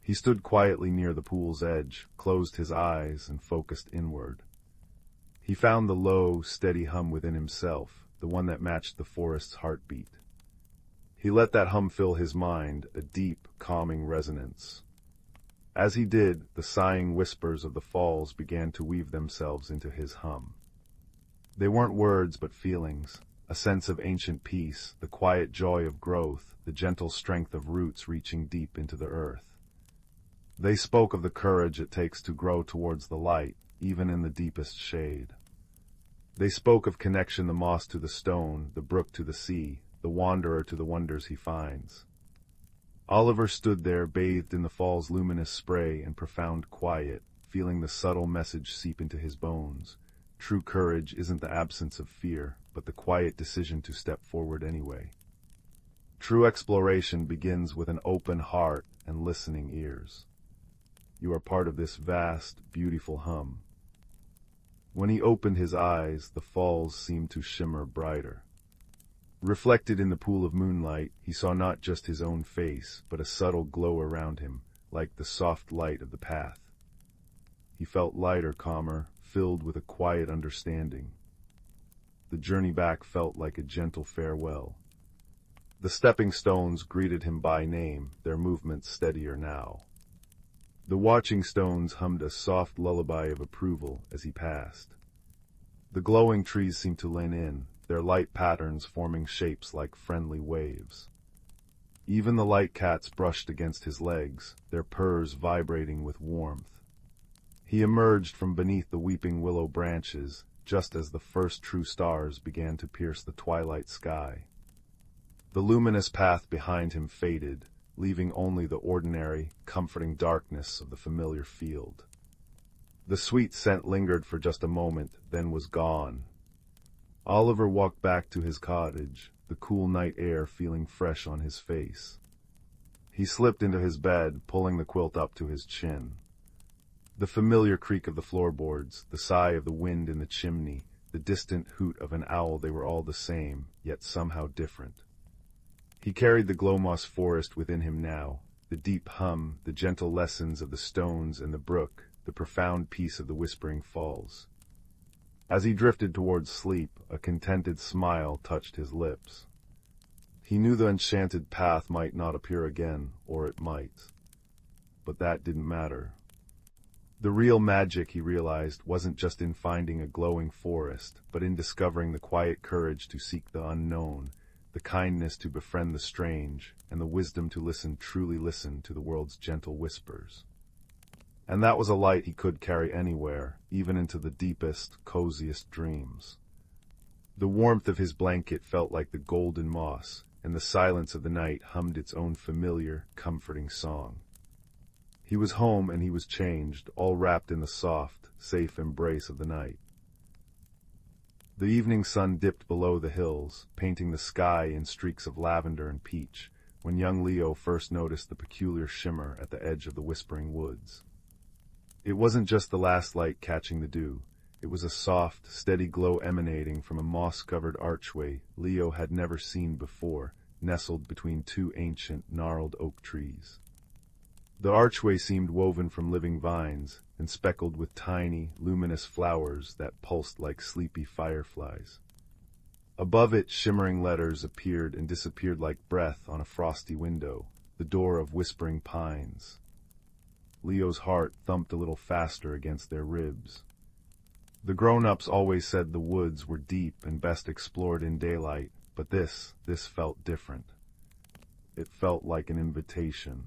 He stood quietly near the pool's edge, closed his eyes, and focused inward. He found the low, steady hum within himself, the one that matched the forest's heartbeat. He let that hum fill his mind, a deep, calming resonance. As he did, the sighing whispers of the falls began to weave themselves into his hum. They weren't words but feelings, a sense of ancient peace, the quiet joy of growth, the gentle strength of roots reaching deep into the earth. They spoke of the courage it takes to grow towards the light, even in the deepest shade. They spoke of connection, the moss to the stone, the brook to the sea, the wanderer to the wonders he finds. Oliver stood there, bathed in the fall's luminous spray and profound quiet, feeling the subtle message seep into his bones. True courage isn't the absence of fear, but the quiet decision to step forward anyway. True exploration begins with an open heart and listening ears. You are part of this vast, beautiful hum. When he opened his eyes, the falls seemed to shimmer brighter. Reflected in the pool of moonlight, he saw not just his own face, but a subtle glow around him, like the soft light of the path. He felt lighter, calmer, filled with a quiet understanding. The journey back felt like a gentle farewell. The stepping stones greeted him by name, their movements steadier now. The Watching Stones hummed a soft lullaby of approval as he passed. The glowing trees seemed to lean in, their light patterns forming shapes like friendly waves. Even the light cats brushed against his legs, their purrs vibrating with warmth. He emerged from beneath the weeping willow branches, just as the first true stars began to pierce the twilight sky. The luminous path behind him faded, leaving only the ordinary, comforting darkness of the familiar field. The sweet scent lingered for just a moment, then was gone. Oliver walked back to his cottage, the cool night air feeling fresh on his face. He slipped into his bed, pulling the quilt up to his chin. The familiar creak of the floorboards, the sigh of the wind in the chimney, the distant hoot of an owl, they were all the same, yet somehow different. He carried the glowmoss forest within him now, the deep hum, the gentle lessons of the stones and the brook, the profound peace of the Whispering Falls. As he drifted towards sleep, a contented smile touched his lips. He knew the enchanted path might not appear again, or it might. But that didn't matter. The real magic, he realized, wasn't just in finding a glowing forest, but in discovering the quiet courage to seek the unknown, the kindness to befriend the strange, and the wisdom to truly listen to the world's gentle whispers. And that was a light he could carry anywhere, even into the deepest, coziest dreams. The warmth of his blanket felt like the golden moss, and the silence of the night hummed its own familiar, comforting song. He was home and he was changed, all wrapped in the soft, safe embrace of the night. The evening sun dipped below the hills, painting the sky in streaks of lavender and peach, when young Leo first noticed the peculiar shimmer at the edge of the Whispering Woods. It wasn't just the last light catching the dew. It was a soft, steady glow emanating from a moss-covered archway Leo had never seen before, nestled between two ancient, gnarled oak trees. The archway seemed woven from living vines, and speckled with tiny, luminous flowers that pulsed like sleepy fireflies. Above it, shimmering letters appeared and disappeared like breath on a frosty window, the door of whispering pines. Leo's heart thumped a little faster against their ribs. The grown-ups always said the woods were deep and best explored in daylight, but this felt different. It felt like an invitation.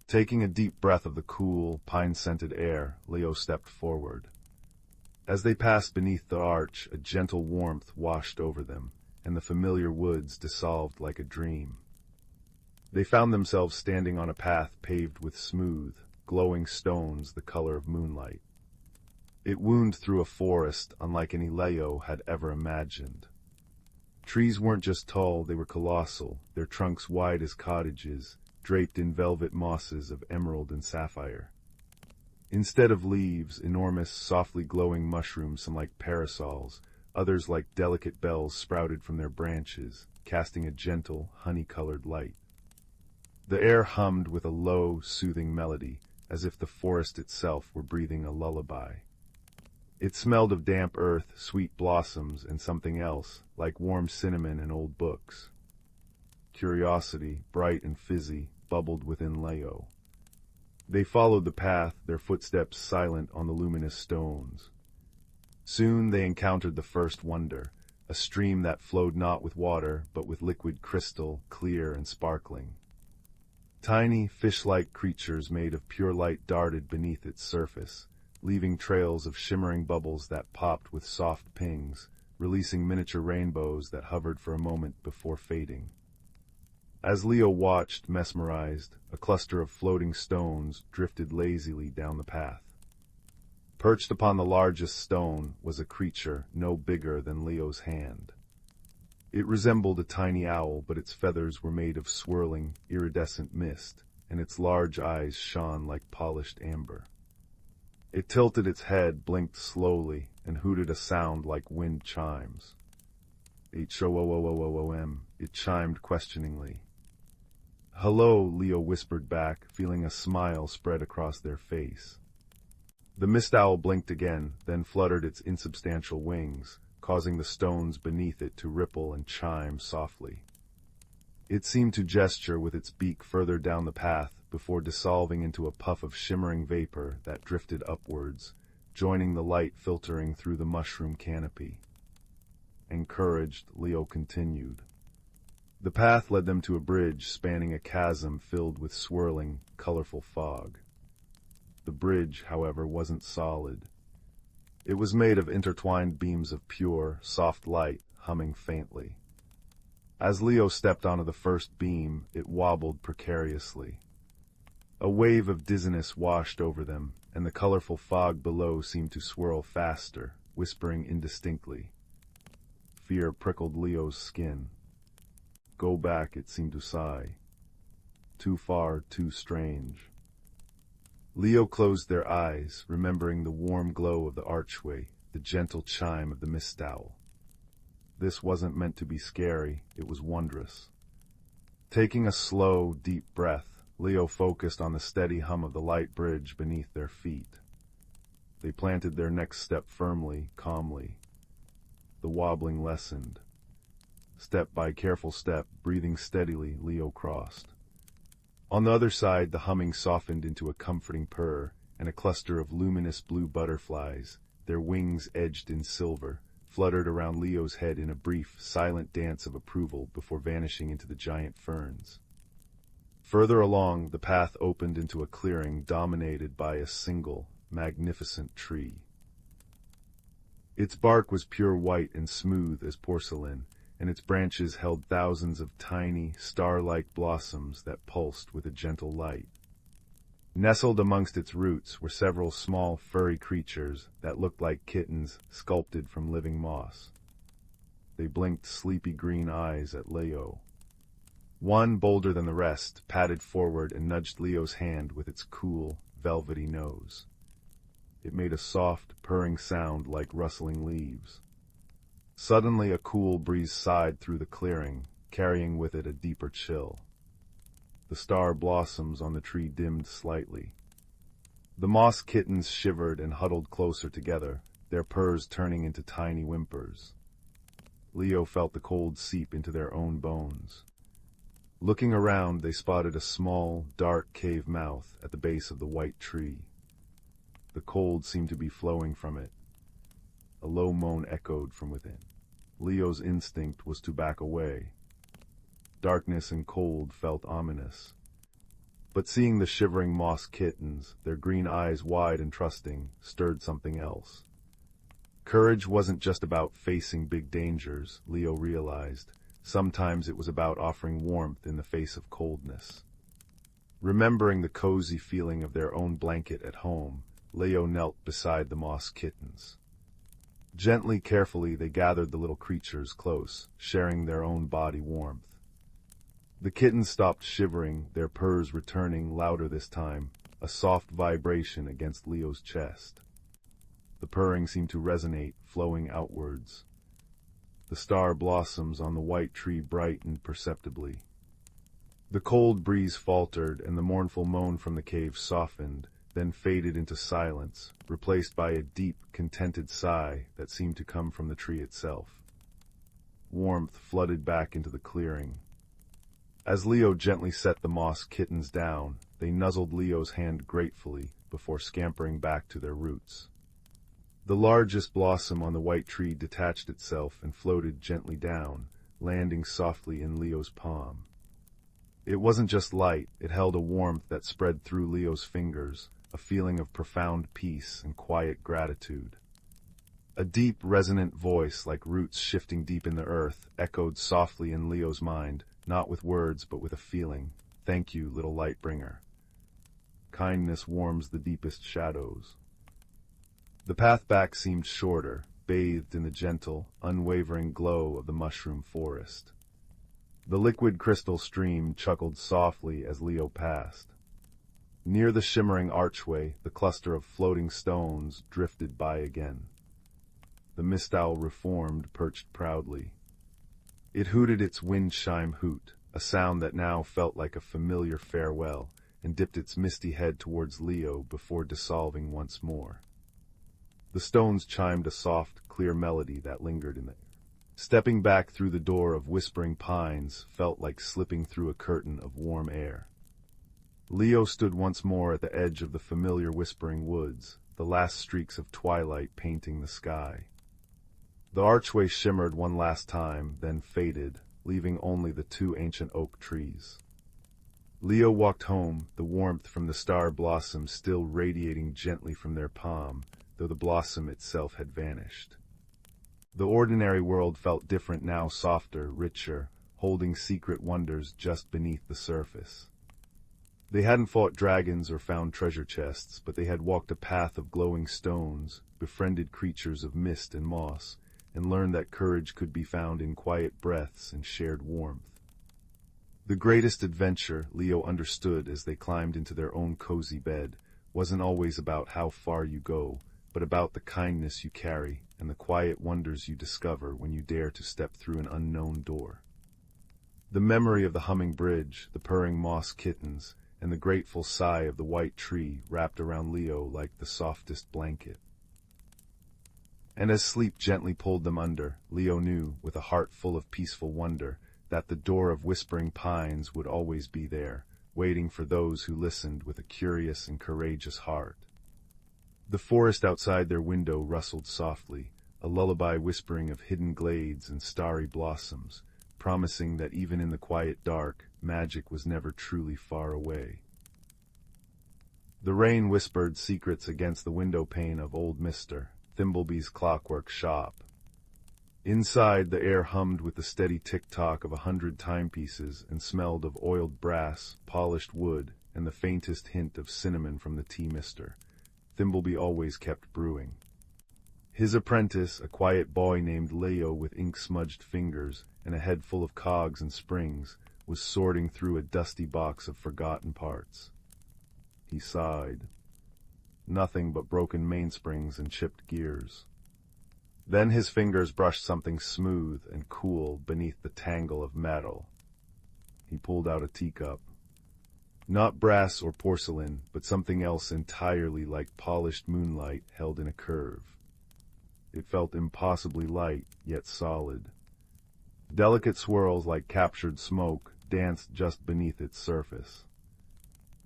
Taking a deep breath of the cool, pine-scented air, Leo stepped forward. As they passed beneath the arch, a gentle warmth washed over them, and the familiar woods dissolved like a dream. They found themselves standing on a path paved with smooth, glowing stones the color of moonlight. It wound through a forest unlike any Leo had ever imagined. Trees weren't just tall, they were colossal, their trunks wide as cottages, draped in velvet mosses of emerald and sapphire. Instead of leaves, enormous, softly glowing mushrooms, some like parasols, others like delicate bells sprouted from their branches, casting a gentle, honey-colored light. The air hummed with a low, soothing melody, as if the forest itself were breathing a lullaby. It smelled of damp earth, sweet blossoms, and something else, like warm cinnamon and old books. Curiosity, bright and fizzy, bubbled within Leo. They followed the path, their footsteps silent on the luminous stones. Soon they encountered the first wonder, a stream that flowed not with water, but with liquid crystal, clear and sparkling. Tiny, fish-like creatures made of pure light darted beneath its surface, leaving trails of shimmering bubbles that popped with soft pings, releasing miniature rainbows that hovered for a moment before fading. As Leo watched, mesmerized, a cluster of floating stones drifted lazily down the path. Perched upon the largest stone was a creature no bigger than Leo's hand. It resembled a tiny owl, but its feathers were made of swirling, iridescent mist, and its large eyes shone like polished amber. It tilted its head, blinked slowly, and hooted a sound like wind chimes. H-O-O-O-O-O-M, it chimed questioningly. "Hello," Leo whispered back, feeling a smile spread across their face. The mist owl blinked again, then fluttered its insubstantial wings, causing the stones beneath it to ripple and chime softly. It seemed to gesture with its beak further down the path before dissolving into a puff of shimmering vapor that drifted upwards, joining the light filtering through the mushroom canopy. Encouraged, Leo continued. The path led them to a bridge spanning a chasm filled with swirling, colorful fog. The bridge, however, wasn't solid. It was made of intertwined beams of pure, soft light, humming faintly. As Leo stepped onto the first beam, it wobbled precariously. A wave of dizziness washed over them, and the colorful fog below seemed to swirl faster, whispering indistinctly. Fear prickled Leo's skin. Go back, it seemed to sigh. Too far, too strange. Leo closed their eyes, remembering the warm glow of the archway, the gentle chime of the mist owl. This wasn't meant to be scary, it was wondrous. Taking a slow, deep breath, Leo focused on the steady hum of the light bridge beneath their feet. They planted their next step firmly, calmly. The wobbling lessened. Step by careful step, breathing steadily, Leo crossed. On the other side, the humming softened into a comforting purr, and a cluster of luminous blue butterflies, their wings edged in silver, fluttered around Leo's head in a brief, silent dance of approval before vanishing into the giant ferns. Further along, the path opened into a clearing dominated by a single, magnificent tree. Its bark was pure white and smooth as porcelain, and its branches held thousands of tiny, star-like blossoms that pulsed with a gentle light. Nestled amongst its roots were several small, furry creatures that looked like kittens sculpted from living moss. They blinked sleepy green eyes at Leo. One, bolder than the rest, padded forward and nudged Leo's hand with its cool, velvety nose. It made a soft, purring sound like rustling leaves. Suddenly a cool breeze sighed through the clearing, carrying with it a deeper chill. The star blossoms on the tree dimmed slightly. The moss kittens shivered and huddled closer together, their purrs turning into tiny whimpers. Leo felt the cold seep into their own bones. Looking around, they spotted a small, dark cave mouth at the base of the white tree. The cold seemed to be flowing from it. A low moan echoed from within. Leo's instinct was to back away. Darkness and cold felt ominous. But seeing the shivering moss kittens, their green eyes wide and trusting, stirred something else. Courage wasn't just about facing big dangers, Leo realized. Sometimes it was about offering warmth in the face of coldness. Remembering the cozy feeling of their own blanket at home, Leo knelt beside the moss kittens. Gently, carefully, they gathered the little creatures close, sharing their own body warmth. The kittens stopped shivering, their purrs returning louder this time, a soft vibration against Leo's chest. The purring seemed to resonate, flowing outwards. The star blossoms on the white tree brightened perceptibly. The cold breeze faltered, and the mournful moan from the cave softened, then faded into silence, replaced by a deep, contented sigh that seemed to come from the tree itself. Warmth flooded back into the clearing. As Leo gently set the moss kittens down, they nuzzled Leo's hand gratefully before scampering back to their roots. The largest blossom on the white tree detached itself and floated gently down, landing softly in Leo's palm. It wasn't just light, it held a warmth that spread through Leo's fingers, a feeling of profound peace and quiet gratitude. A deep, resonant voice, like roots shifting deep in the earth, echoed softly in Leo's mind, not with words but with a feeling. Thank you, little light bringer. Kindness warms the deepest shadows. The path back seemed shorter, bathed in the gentle, unwavering glow of the mushroom forest. The liquid crystal stream chuckled softly as Leo passed. Near the shimmering archway, the cluster of floating stones drifted by again. The mist owl reformed, perched proudly. It hooted its wind-chime hoot, a sound that now felt like a familiar farewell, and dipped its misty head towards Leo before dissolving once more. The stones chimed a soft, clear melody that lingered in the air. Stepping back through the door of whispering pines felt like slipping through a curtain of warm air. Leo stood once more at the edge of the familiar whispering woods, the last streaks of twilight painting the sky. The archway shimmered one last time, then faded, leaving only the two ancient oak trees. Leo walked home, the warmth from the star blossoms still radiating gently from their palm, though the blossom itself had vanished. The ordinary world felt different now, softer, richer, holding secret wonders just beneath the surface. They hadn't fought dragons or found treasure chests, but they had walked a path of glowing stones, befriended creatures of mist and moss, and learned that courage could be found in quiet breaths and shared warmth. The greatest adventure, Leo understood as they climbed into their own cozy bed, wasn't always about how far you go, but about the kindness you carry and the quiet wonders you discover when you dare to step through an unknown door. The memory of the humming bridge, the purring moss kittens, and the grateful sigh of the white tree wrapped around Leo like the softest blanket. And as sleep gently pulled them under, Leo knew, with a heart full of peaceful wonder, that the door of whispering pines would always be there, waiting for those who listened with a curious and courageous heart. The forest outside their window rustled softly, a lullaby whispering of hidden glades and starry blossoms, promising that even in the quiet dark, magic was never truly far away. The rain whispered secrets against the window pane of old Mr. Thimblebee's clockwork shop. Inside, the air hummed with the steady tick-tock of 100 timepieces and smelled of oiled brass, polished wood, and the faintest hint of cinnamon from the tea mister Thimblebee always kept brewing. His apprentice, a quiet boy named Leo with ink-smudged fingers and a head full of cogs and springs, was sorting through a dusty box of forgotten parts. He sighed. Nothing but broken mainsprings and chipped gears. Then his fingers brushed something smooth and cool beneath the tangle of metal. He pulled out a teacup. Not brass or porcelain, but something else entirely like polished moonlight held in a curve. It felt impossibly light, yet solid. Delicate swirls like captured smoke danced just beneath its surface.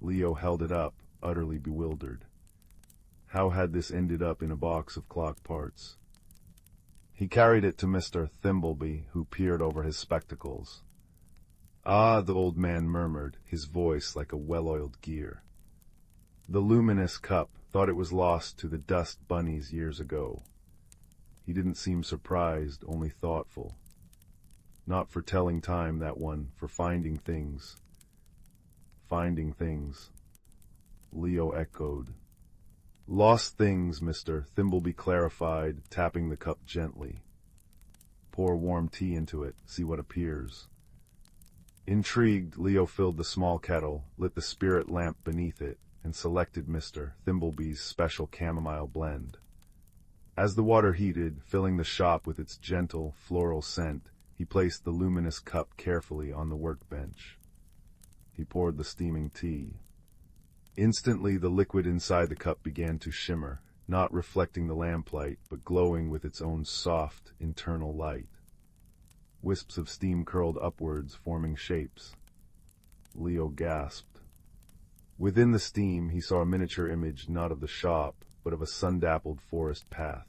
Leo held it up, utterly bewildered. How had this ended up in a box of clock parts? He carried it to Mr. Thimbleby, who peered over his spectacles. "Ah," the old man murmured, his voice like a well-oiled gear. "The luminous cup, thought it was lost to the dust bunnies years ago." He didn't seem surprised, only thoughtful. Not for telling time, that one, for finding things. Finding things. Leo echoed. "Lost things," Mr. Thimbleby clarified, tapping the cup gently. "Pour warm tea into it, see what appears." Intrigued, Leo filled the small kettle, lit the spirit lamp beneath it, and selected Mr. Thimbleby's special chamomile blend. As the water heated, filling the shop with its gentle, floral scent, he placed the luminous cup carefully on the workbench. He poured the steaming tea. Instantly, the liquid inside the cup began to shimmer, not reflecting the lamplight, but glowing with its own soft, internal light. Wisps of steam curled upwards, forming shapes. Leo gasped. Within the steam, he saw a miniature image not of the shop, but of a sun-dappled forest path.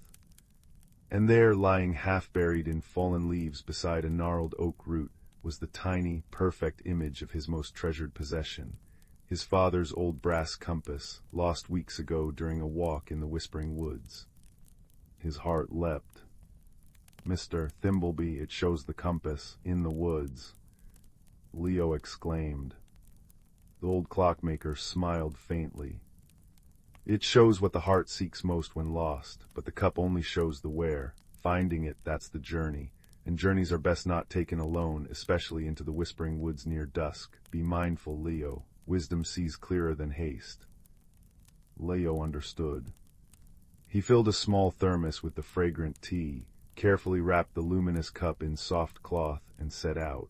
And there, lying half-buried in fallen leaves beside a gnarled oak root, was the tiny, perfect image of his most treasured possession, his father's old brass compass, lost weeks ago during a walk in the Whispering Woods. His heart leapt. "Mr. Thimbleby, it shows the compass, in the woods," Leo exclaimed. The old clockmaker smiled faintly. "It shows what the heart seeks most when lost, but the cup only shows the where. Finding it, that's the journey, and journeys are best not taken alone, especially into the Whispering Woods near dusk. Be mindful, Leo. Wisdom sees clearer than haste." Leo understood. He filled a small thermos with the fragrant tea, carefully wrapped the luminous cup in soft cloth, and set out.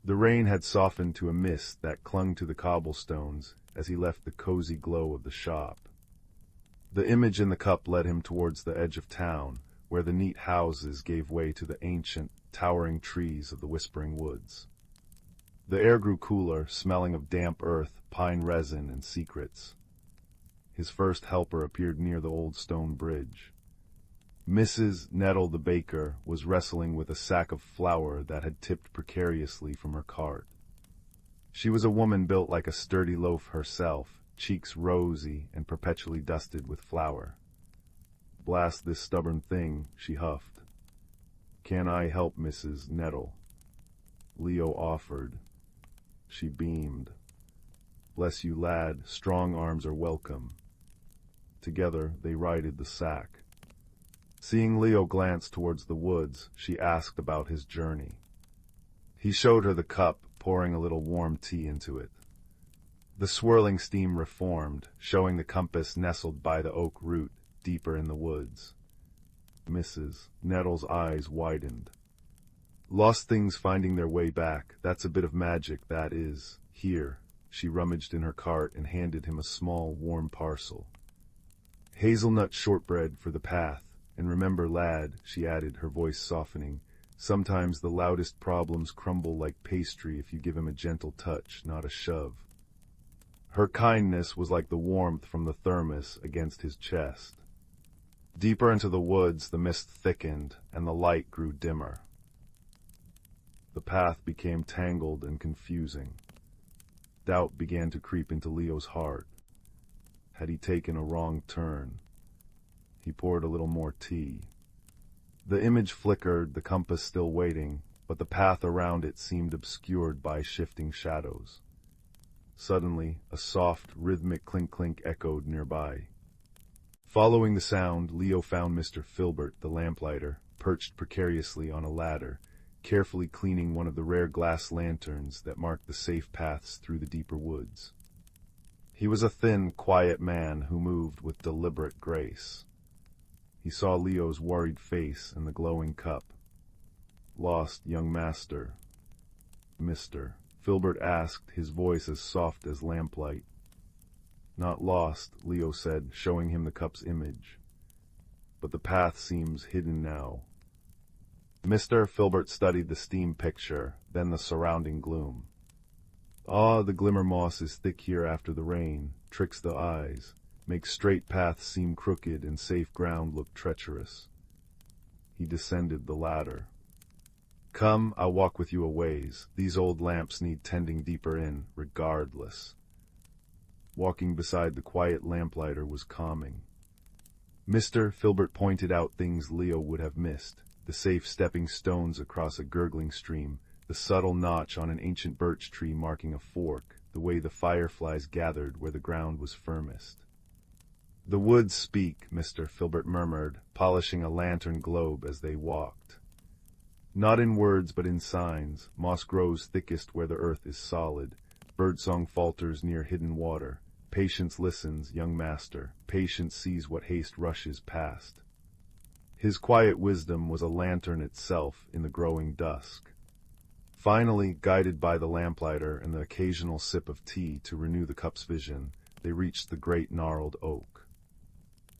The rain had softened to a mist that clung to the cobblestones as he left the cozy glow of the shop. The image in the cup led him towards the edge of town, where the neat houses gave way to the ancient, towering trees of the Whispering Woods. The air grew cooler, smelling of damp earth, pine resin, and secrets. His first helper appeared near the old stone bridge. Mrs. Nettle the baker was wrestling with a sack of flour that had tipped precariously from her cart. She was a woman built like a sturdy loaf herself, cheeks rosy and perpetually dusted with flour. "Blast this stubborn thing," she huffed. "Can I help, Mrs. Nettle?" Leo offered. She beamed. "Bless you, lad, strong arms are welcome." Together they righted the sack. Seeing Leo glance towards the woods, she asked about his journey. He showed her the cup, pouring a little warm tea into it. The swirling steam reformed, showing the compass nestled by the oak root, deeper in the woods. Mrs. Nettle's eyes widened. "Lost things finding their way back, that's a bit of magic, that is. Here." She rummaged in her cart and handed him a small, warm parcel. "Hazelnut shortbread for the path. And remember, lad," she added, her voice softening, "sometimes the loudest problems crumble like pastry if you give him a gentle touch, not a shove." Her kindness was like the warmth from the thermos against his chest. Deeper into the woods, the mist thickened, and the light grew dimmer. The path became tangled and confusing. Doubt began to creep into Leo's heart. Had he taken a wrong turn? He poured a little more tea. The image flickered, the compass still waiting, but the path around it seemed obscured by shifting shadows. Suddenly, a soft, rhythmic clink-clink echoed nearby. Following the sound, Leo found Mr. Filbert, the lamplighter, perched precariously on a ladder, carefully cleaning one of the rare glass lanterns that marked the safe paths through the deeper woods. He was a thin, quiet man who moved with deliberate grace. He saw Leo's worried face and the glowing cup. "Lost, young master?" "Mr." Filbert asked, his voice as soft as lamplight. "Not lost," Leo said, showing him the cup's image. "But the path seems hidden now." Mr. Filbert studied the steam picture, then the surrounding gloom. Ah, the glimmer moss is thick here after the rain, tricks the eyes, makes straight paths seem crooked and safe ground look treacherous. He descended the ladder. Come, I'll walk with you a ways. These old lamps need tending deeper in, regardless. Walking beside the quiet lamplighter was calming. Mr. Filbert pointed out things Leo would have missed, the safe stepping stones across a gurgling stream, the subtle notch on an ancient birch tree marking a fork, the way the fireflies gathered where the ground was firmest. The woods speak, Mr. Filbert murmured, polishing a lantern globe as they walked. Not in words but in signs, moss grows thickest where the earth is solid, birdsong falters near hidden water, patience listens, young master, patience sees what haste rushes past. His quiet wisdom was a lantern itself in the growing dusk. Finally, guided by the lamplighter and the occasional sip of tea to renew the cup's vision, they reached the great gnarled oak.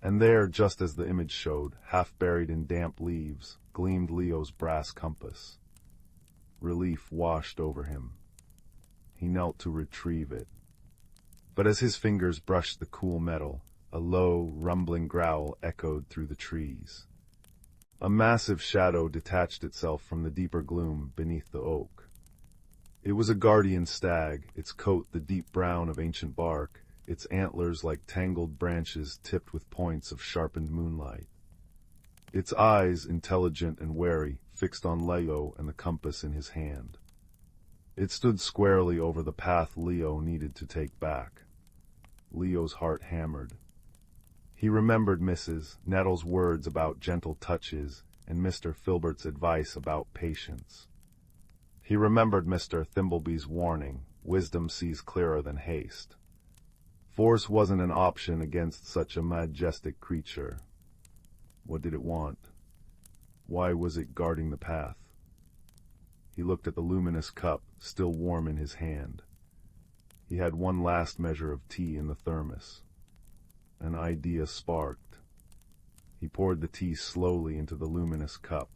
And there, just as the image showed, half buried in damp leaves, gleamed Leo's brass compass. Relief washed over him. He knelt to retrieve it. But as his fingers brushed the cool metal, a low, rumbling growl echoed through the trees. A massive shadow detached itself from the deeper gloom beneath the oak. It was a guardian stag, its coat the deep brown of ancient bark, its antlers like tangled branches tipped with points of sharpened moonlight. Its eyes, intelligent and wary, fixed on Leo and the compass in his hand. It stood squarely over the path Leo needed to take back. Leo's heart hammered. He remembered Mrs. Nettle's words about gentle touches and Mr. Filbert's advice about patience. He remembered Mr. Thimbleby's warning, wisdom sees clearer than haste. Force wasn't an option against such a majestic creature. What did it want? Why was it guarding the path? He looked at the luminous cup, still warm in his hand. He had one last measure of tea in the thermos. An idea sparked. He poured the tea slowly into the luminous cup.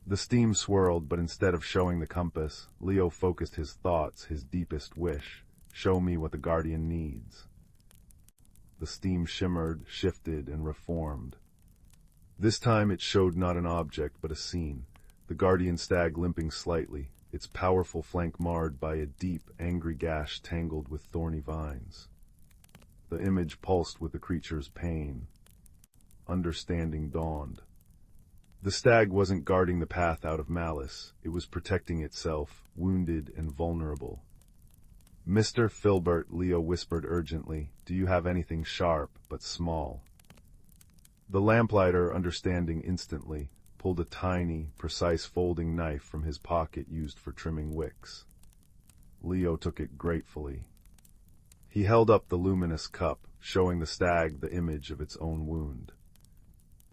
The steam swirled, but instead of showing the compass, Leo focused his thoughts, his deepest wish. Show me what the guardian needs. The steam shimmered, shifted, and reformed. This time it showed not an object, but a scene. The guardian stag limping slightly, its powerful flank marred by a deep, angry gash tangled with thorny vines. The image pulsed with the creature's pain. Understanding dawned. The stag wasn't guarding the path out of malice. It was protecting itself, wounded and vulnerable. Mr. Filbert, Leo whispered urgently, do you have anything sharp, but small? The lamplighter, understanding instantly, pulled a tiny, precise folding knife from his pocket used for trimming wicks. Leo took it gratefully. He held up the luminous cup, showing the stag the image of its own wound.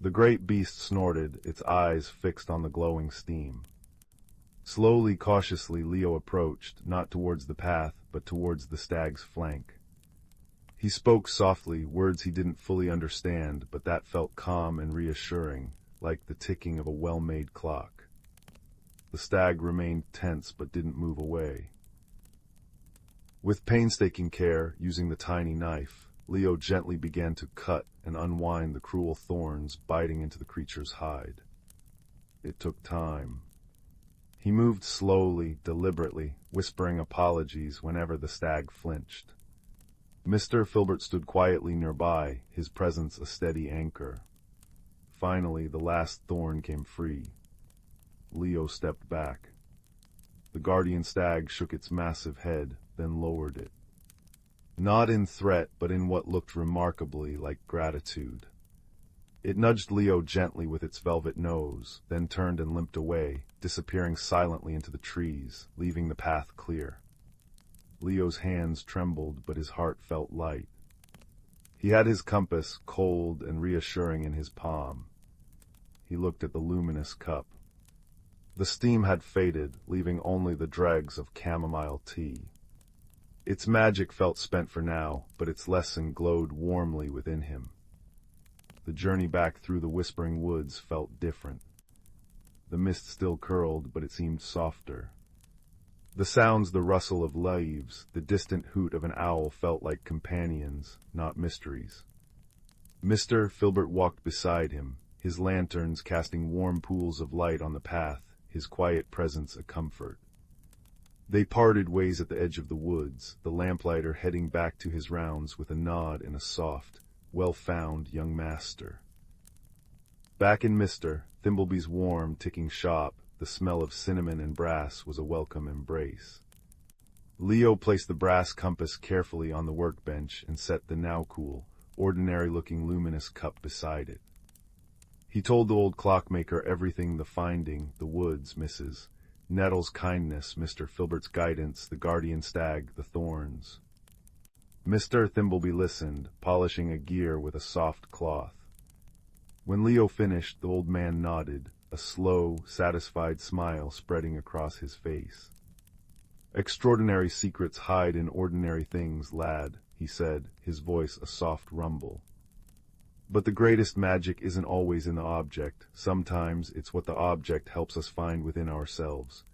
The great beast snorted, its eyes fixed on the glowing steam. Slowly, cautiously, Leo approached, not towards the path, but towards the stag's flank. He spoke softly, words he didn't fully understand, but that felt calm and reassuring, like the ticking of a well-made clock. The stag remained tense but didn't move away. With painstaking care, using the tiny knife, Leo gently began to cut and unwind the cruel thorns biting into the creature's hide. It took time. He moved slowly, deliberately, whispering apologies whenever the stag flinched. Mr. Filbert stood quietly nearby, his presence a steady anchor. Finally, the last thorn came free. Leo stepped back. The guardian stag shook its massive head, then lowered it. Not in threat, but in what looked remarkably like gratitude. It nudged Leo gently with its velvet nose, then turned and limped away, disappearing silently into the trees, leaving the path clear. Leo's hands trembled, but his heart felt light. He had his compass, cold and reassuring, in his palm. He looked at the luminous cup. The steam had faded, leaving only the dregs of chamomile tea. Its magic felt spent for now, but its lesson glowed warmly within him. The journey back through the Whispering Woods felt different. The mist still curled, but it seemed softer. The sounds, the rustle of leaves, the distant hoot of an owl felt like companions, not mysteries. Mr. Filbert walked beside him, his lanterns casting warm pools of light on the path, his quiet presence a comfort. They parted ways at the edge of the woods, the lamplighter heading back to his rounds with a nod and a soft, well-found young master. Back in Mr. Thimbleby's warm, ticking shop, the smell of cinnamon and brass was a welcome embrace. Leo placed the brass compass carefully on the workbench and set the now cool, ordinary-looking luminous cup beside it. He told the old clockmaker everything: the finding, the woods, Mrs. Nettle's kindness, Mr. Filbert's guidance, the guardian stag, the thorns. Mr. Thimbleby listened, polishing a gear with a soft cloth. When Leo finished, the old man nodded, a slow, satisfied smile spreading across his face. "Extraordinary secrets hide in ordinary things, lad," he said, his voice a soft rumble. "But the greatest magic isn't always in the object. Sometimes it's what the object helps us find within ourselves.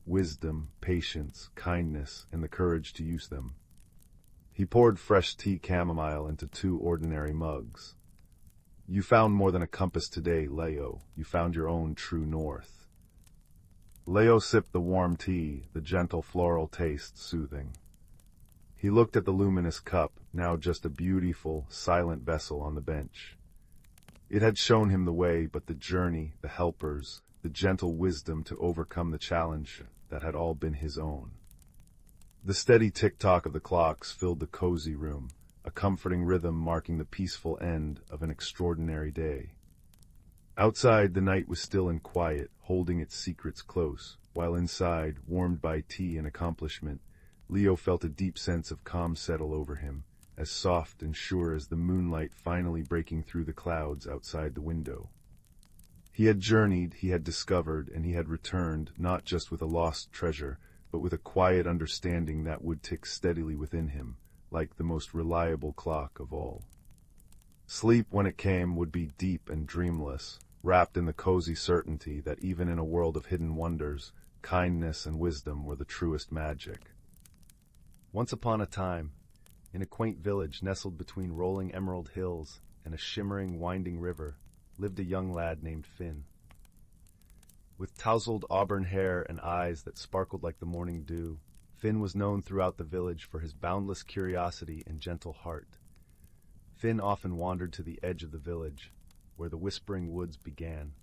Wisdom, patience, kindness, and the courage to use them." He poured fresh tea chamomile into 2 ordinary mugs. "You found more than a compass today, Leo. You found your own true north." Leo sipped the warm tea, the gentle floral taste soothing. He looked at the luminous cup, now just a beautiful, silent vessel on the bench. It had shown him the way, but the journey, the helpers, the gentle wisdom to overcome the challenge, that had all been his own. The steady tick-tock of the clocks filled the cozy room, a comforting rhythm marking the peaceful end of an extraordinary day. Outside, the night was still and quiet, holding its secrets close, while inside, warmed by tea and accomplishment, Leo felt a deep sense of calm settle over him, as soft and sure as the moonlight finally breaking through the clouds outside the window. He had journeyed, he had discovered, and he had returned, not just with a lost treasure, but with a quiet understanding that would tick steadily within him, like the most reliable clock of all. Sleep, when it came, would be deep and dreamless, wrapped in the cozy certainty that even in a world of hidden wonders, kindness and wisdom were the truest magic. Once upon a time, in a quaint village nestled between rolling emerald hills and a shimmering, winding river, lived a young lad named Finn. With tousled auburn hair and eyes that sparkled like the morning dew, Finn was known throughout the village for his boundless curiosity and gentle heart. Finn often wandered to the edge of the village, where the Whispering Woods began.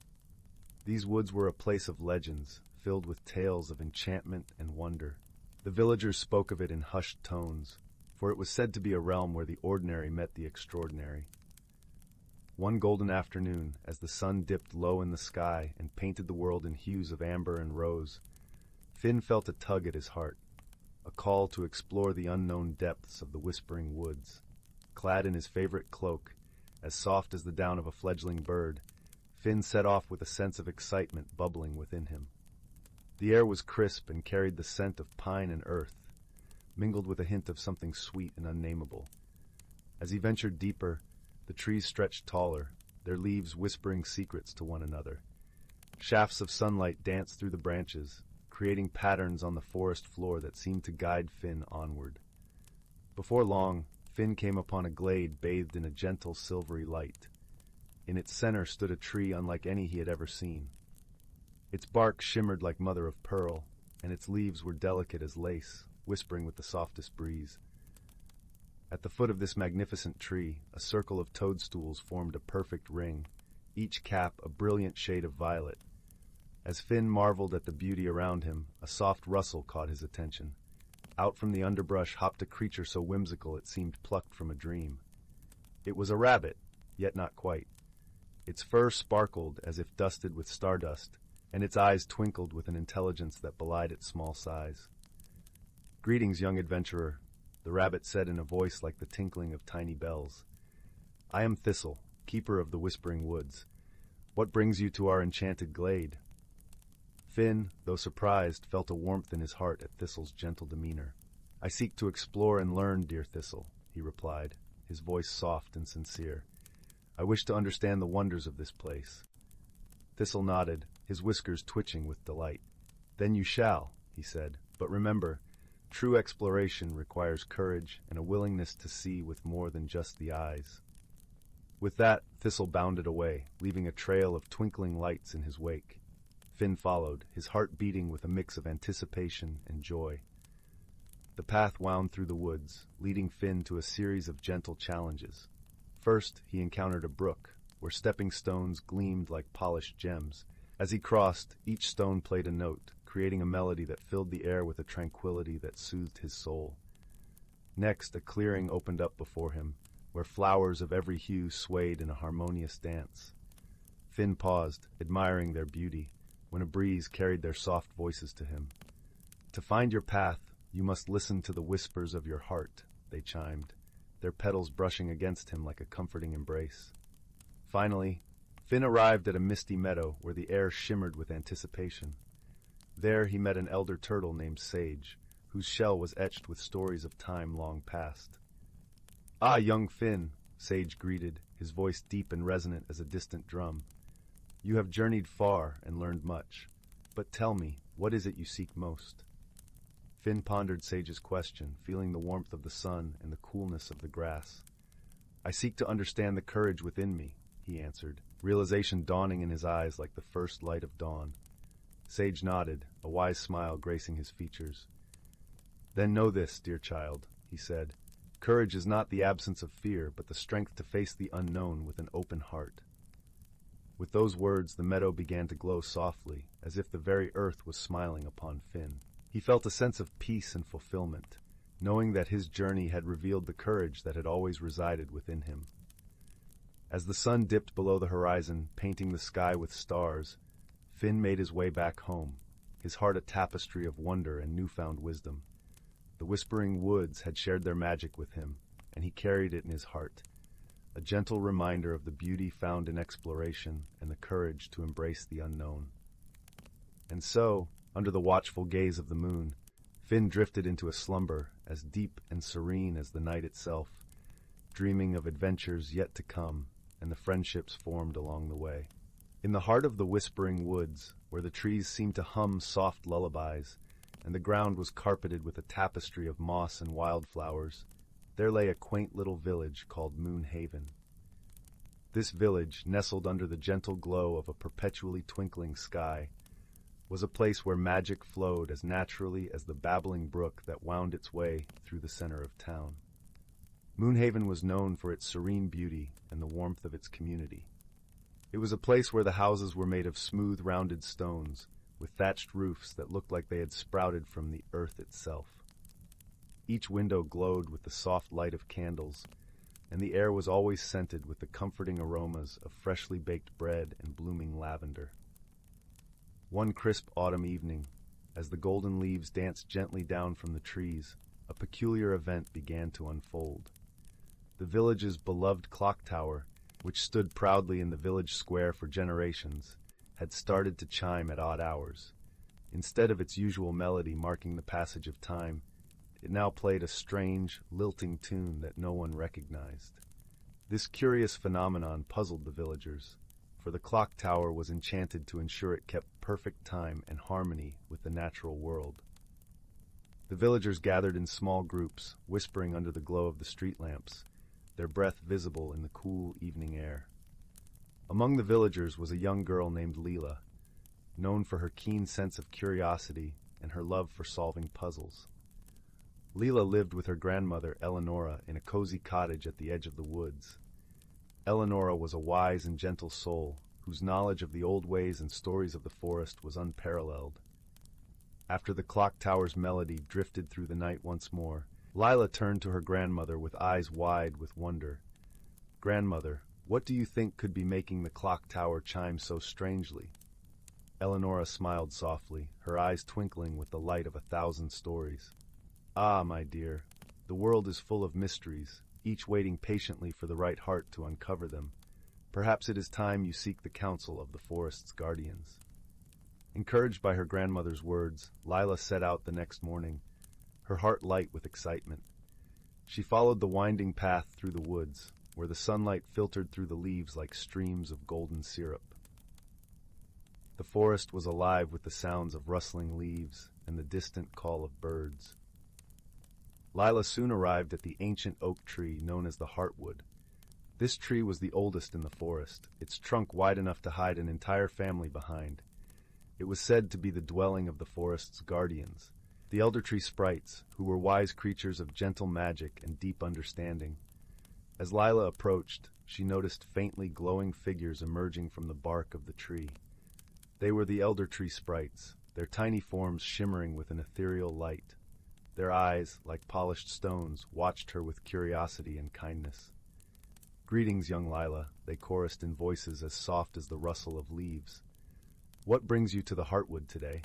These woods were a place of legends, filled with tales of enchantment and wonder. The villagers spoke of it in hushed tones, for it was said to be a realm where the ordinary met the extraordinary. One golden afternoon, as the sun dipped low in the sky and painted the world in hues of amber and rose, Finn felt a tug at his heart, a call to explore the unknown depths of the Whispering Woods. Clad in his favorite cloak, as soft as the down of a fledgling bird, Finn set off with a sense of excitement bubbling within him. The air was crisp and carried the scent of pine and earth, mingled with a hint of something sweet and unnameable. As he ventured deeper, the trees stretched taller, their leaves whispering secrets to one another. Shafts of sunlight danced through the branches, creating patterns on the forest floor that seemed to guide Finn onward. Before long, Finn came upon a glade bathed in a gentle silvery light. In its center stood a tree unlike any he had ever seen. Its bark shimmered like mother of pearl, and its leaves were delicate as lace, whispering with the softest breeze. At the foot of this magnificent tree, a circle of toadstools formed a perfect ring, each cap a brilliant shade of violet. As Finn marveled at the beauty around him, a soft rustle caught his attention. Out from the underbrush hopped a creature so whimsical it seemed plucked from a dream. It was a rabbit, yet not quite. Its fur sparkled as if dusted with stardust, and its eyes twinkled with an intelligence that belied its small size. "Greetings, young adventurer," the rabbit said in a voice like the tinkling of tiny bells. "I am Thistle, keeper of the Whispering Woods. What brings you to our enchanted glade?" Finn, though surprised, felt a warmth in his heart at Thistle's gentle demeanor. "I seek to explore and learn, dear Thistle," he replied, his voice soft and sincere. "I wish to understand the wonders of this place." Thistle nodded, his whiskers twitching with delight. "Then you shall," he said. "But remember, true exploration requires courage and a willingness to see with more than just the eyes." With that, Thistle bounded away, leaving a trail of twinkling lights in his wake. Finn followed, his heart beating with a mix of anticipation and joy. The path wound through the woods, leading Finn to a series of gentle challenges. First, he encountered a brook, where stepping stones gleamed like polished gems. As he crossed, each stone played a note, creating a melody that filled the air with a tranquility that soothed his soul. Next, a clearing opened up before him, where flowers of every hue swayed in a harmonious dance. Finn paused, admiring their beauty, when a breeze carried their soft voices to him. "To find your path, you must listen to the whispers of your heart," they chimed, their petals brushing against him like a comforting embrace. Finally, Finn arrived at a misty meadow where the air shimmered with anticipation. There he met an elder turtle named Sage, whose shell was etched with stories of time long past. "Ah, young Finn," Sage greeted, his voice deep and resonant as a distant drum. "You have journeyed far and learned much. But tell me, what is it you seek most?" Finn pondered Sage's question, feeling the warmth of the sun and the coolness of the grass. "I seek to understand the courage within me," he answered, realization dawning in his eyes like the first light of dawn. Sage nodded, a wise smile gracing his features. "Then know this, dear child," he said. "Courage is not the absence of fear, but the strength to face the unknown with an open heart." With those words, the meadow began to glow softly, as if the very earth was smiling upon Finn. He felt a sense of peace and fulfillment, knowing that his journey had revealed the courage that had always resided within him. As the sun dipped below the horizon, painting the sky with stars, Finn made his way back home, his heart a tapestry of wonder and newfound wisdom. The Whispering Woods had shared their magic with him, and he carried it in his heart, a gentle reminder of the beauty found in exploration and the courage to embrace the unknown. And so, under the watchful gaze of the moon, Finn drifted into a slumber as deep and serene as the night itself, dreaming of adventures yet to come and the friendships formed along the way. In the heart of the Whispering Woods, where the trees seemed to hum soft lullabies, and the ground was carpeted with a tapestry of moss and wildflowers, there lay a quaint little village called Moon Haven. This village, nestled under the gentle glow of a perpetually twinkling sky, was a place where magic flowed as naturally as the babbling brook that wound its way through the center of town. Moonhaven was known for its serene beauty and the warmth of its community. It was a place where the houses were made of smooth, rounded stones, with thatched roofs that looked like they had sprouted from the earth itself. Each window glowed with the soft light of candles, and the air was always scented with the comforting aromas of freshly baked bread and blooming lavender. One crisp autumn evening, as the golden leaves danced gently down from the trees, a peculiar event began to unfold. The village's beloved clock tower, which stood proudly in the village square for generations, had started to chime at odd hours. Instead of its usual melody marking the passage of time, it now played a strange, lilting tune that no one recognized. This curious phenomenon puzzled the villagers, for the clock tower was enchanted to ensure it kept perfect time and harmony with the natural world. The villagers gathered in small groups, whispering under the glow of the street lamps, their breath visible in the cool evening air. Among the villagers was a young girl named Leela, known for her keen sense of curiosity and her love for solving puzzles. Leela lived with her grandmother, Eleonora, in a cozy cottage at the edge of the woods. Eleonora was a wise and gentle soul, whose knowledge of the old ways and stories of the forest was unparalleled. After the clock tower's melody drifted through the night once more, Lila turned to her grandmother with eyes wide with wonder. "Grandmother, what do you think could be making the clock tower chime so strangely?" Eleonora smiled softly, her eyes twinkling with the light of 1,000 stories. "Ah, my dear, the world is full of mysteries, each waiting patiently for the right heart to uncover them. Perhaps it is time you seek the counsel of the forest's guardians." Encouraged by her grandmother's words, Lila set out the next morning, her heart light with excitement. She followed the winding path through the woods, where the sunlight filtered through the leaves like streams of golden syrup. The forest was alive with the sounds of rustling leaves and the distant call of birds. Lila soon arrived at the ancient oak tree known as the Heartwood. This tree was the oldest in the forest, its trunk wide enough to hide an entire family behind. It was said to be the dwelling of the forest's guardians, the elder tree sprites, who were wise creatures of gentle magic and deep understanding. As Lila approached, she noticed faintly glowing figures emerging from the bark of the tree. They were the elder tree sprites, their tiny forms shimmering with an ethereal light. Their eyes, like polished stones, watched her with curiosity and kindness. "Greetings, young Lila," they chorused in voices as soft as the rustle of leaves. "What brings you to the Heartwood today?"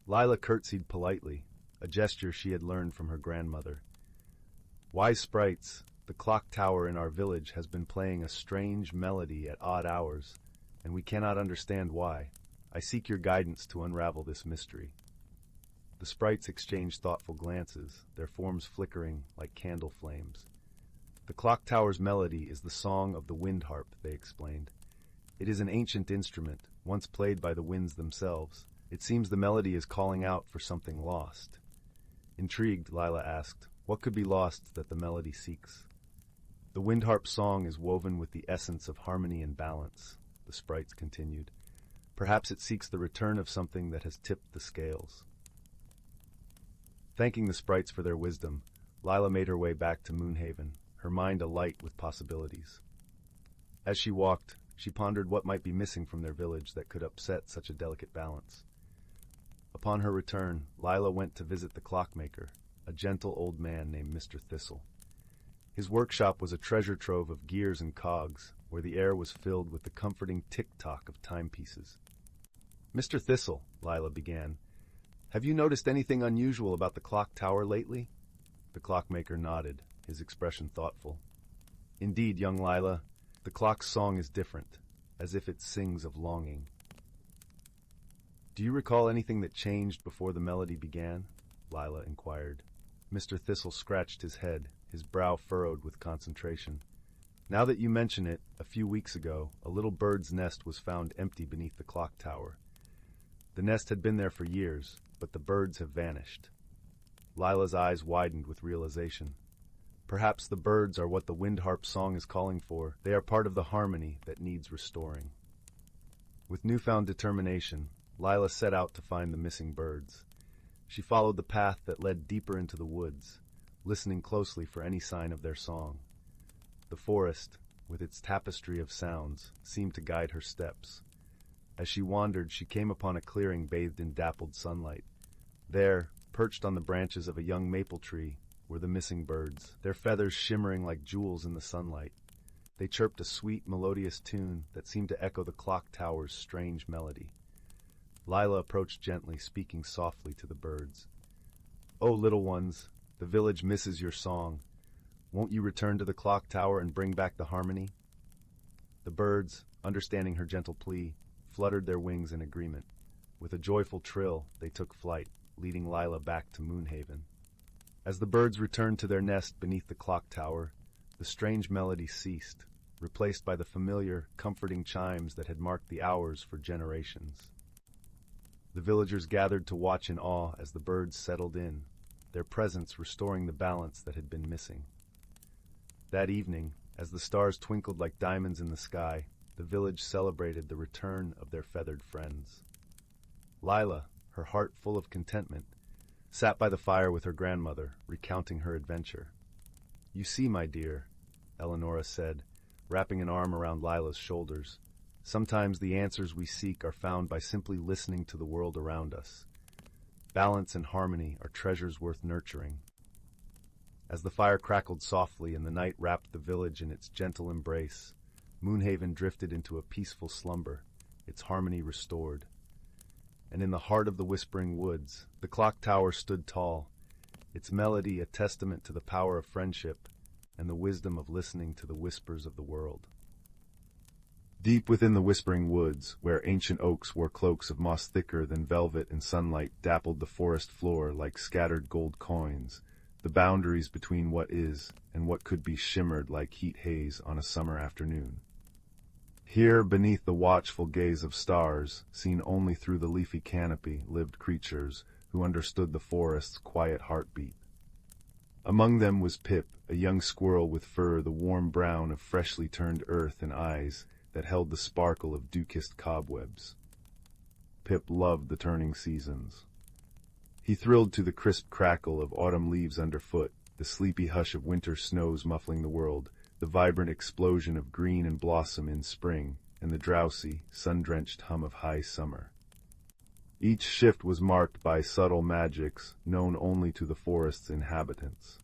Lila curtsied politely, a gesture she had learned from her grandmother. "Wise sprites, the clock tower in our village has been playing a strange melody at odd hours, and we cannot understand why. I seek your guidance to unravel this mystery." The sprites exchanged thoughtful glances, their forms flickering like candle flames. "The clock tower's melody is the song of the wind harp," they explained. "It is an ancient instrument, once played by the winds themselves. It seems the melody is calling out for something lost." Intrigued, Lila asked, "What could be lost that the melody seeks?" "The wind harp song is woven with the essence of harmony and balance," the sprites continued. "Perhaps it seeks the return of something that has tipped the scales." Thanking the sprites for their wisdom, Lila made her way back to Moonhaven, her mind alight with possibilities. As she walked, she pondered what might be missing from their village that could upset such a delicate balance. Upon her return, Lila went to visit the clockmaker, a gentle old man named Mr. Thistle. His workshop was a treasure trove of gears and cogs, where the air was filled with the comforting tick-tock of timepieces. "Mr. Thistle," Lila began, "have you noticed anything unusual about the clock tower lately?" The clockmaker nodded, his expression thoughtful. "Indeed, young Lila, the clock's song is different, as if it sings of longing." "Do you recall anything that changed before the melody began?" Lila inquired. Mr. Thistle scratched his head, his brow furrowed with concentration. "Now that you mention it, a few weeks ago, a little bird's nest was found empty beneath the clock tower. The nest had been there for years, but the birds have vanished." Lila's eyes widened with realization. Perhaps the birds are what the wind harp song is calling for. They are part of the harmony that needs restoring. With newfound determination, Lila set out to find the missing birds. She followed the path that led deeper into the woods, listening closely for any sign of their song. The forest, with its tapestry of sounds, seemed to guide her steps. As she wandered, she came upon a clearing bathed in dappled sunlight. There, perched on the branches of a young maple tree, were the missing birds, their feathers shimmering like jewels in the sunlight. They chirped a sweet, melodious tune that seemed to echo the clock tower's strange melody. Lila approached gently, speaking softly to the birds. "Oh, little ones, the village misses your song. Won't you return to the clock tower and bring back the harmony?" The birds, understanding her gentle plea, fluttered their wings in agreement. With a joyful trill, they took flight, leading Lila back to Moonhaven. As the birds returned to their nest beneath the clock tower, the strange melody ceased, replaced by the familiar, comforting chimes that had marked the hours for generations. The villagers gathered to watch in awe as the birds settled in, their presence restoring the balance that had been missing. That evening, as the stars twinkled like diamonds in the sky, the village celebrated the return of their feathered friends. Lila, her heart full of contentment, sat by the fire with her grandmother, recounting her adventure. "You see, my dear," Eleonora said, wrapping an arm around Lila's shoulders, "sometimes the answers we seek are found by simply listening to the world around us. Balance and harmony are treasures worth nurturing." As the fire crackled softly and the night wrapped the village in its gentle embrace, Moonhaven drifted into a peaceful slumber, its harmony restored. And in the heart of the Whispering Woods, the clock tower stood tall, its melody a testament to the power of friendship and the wisdom of listening to the whispers of the world. Deep within the Whispering Woods, where ancient oaks wore cloaks of moss thicker than velvet and sunlight dappled the forest floor like scattered gold coins, the boundaries between what is and what could be shimmered like heat haze on a summer afternoon. Here, beneath the watchful gaze of stars, seen only through the leafy canopy, lived creatures who understood the forest's quiet heartbeat. Among them was Pip, a young squirrel with fur the warm brown of freshly turned earth and eyes that held the sparkle of dew-kissed cobwebs. Pip loved the turning seasons. He thrilled to the crisp crackle of autumn leaves underfoot, the sleepy hush of winter snows muffling the world, the vibrant explosion of green and blossom in spring, and the drowsy, sun-drenched hum of high summer. Each shift was marked by subtle magics known only to the forest's inhabitants.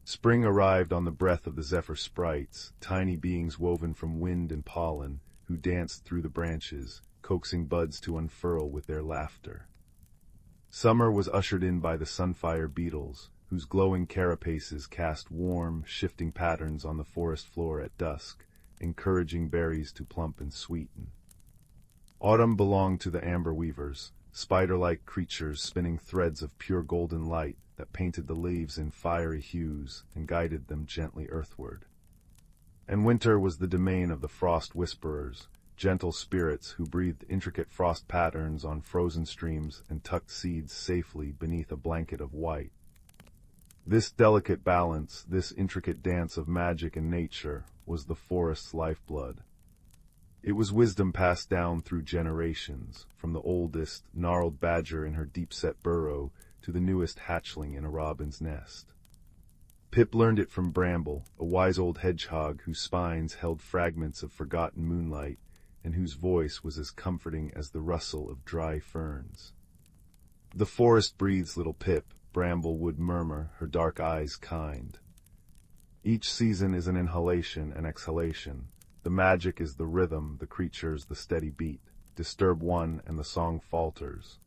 Spring arrived on the breath of the zephyr sprites, tiny beings woven from wind and pollen, who danced through the branches, coaxing buds to unfurl with their laughter. Summer was ushered in by the sunfire beetles, whose glowing carapaces cast warm, shifting patterns on the forest floor at dusk, encouraging berries to plump and sweeten. Autumn belonged to the amber weavers, spider-like creatures spinning threads of pure golden light that painted the leaves in fiery hues and guided them gently earthward. And winter was the domain of the frost whisperers, gentle spirits who breathed intricate frost patterns on frozen streams and tucked seeds safely beneath a blanket of white. This delicate balance, this intricate dance of magic and nature, was the forest's lifeblood. It was wisdom passed down through generations, from the oldest, gnarled badger in her deep-set burrow to the newest hatchling in a robin's nest. Pip learned it from Bramble, a wise old hedgehog whose spines held fragments of forgotten moonlight and whose voice was as comforting as the rustle of dry ferns. "The forest breathes, little Pip," Bramble would murmur, her dark eyes kind. "Each season is an inhalation and exhalation. The magic is the rhythm, the creatures the steady beat. Disturb one and the song falters."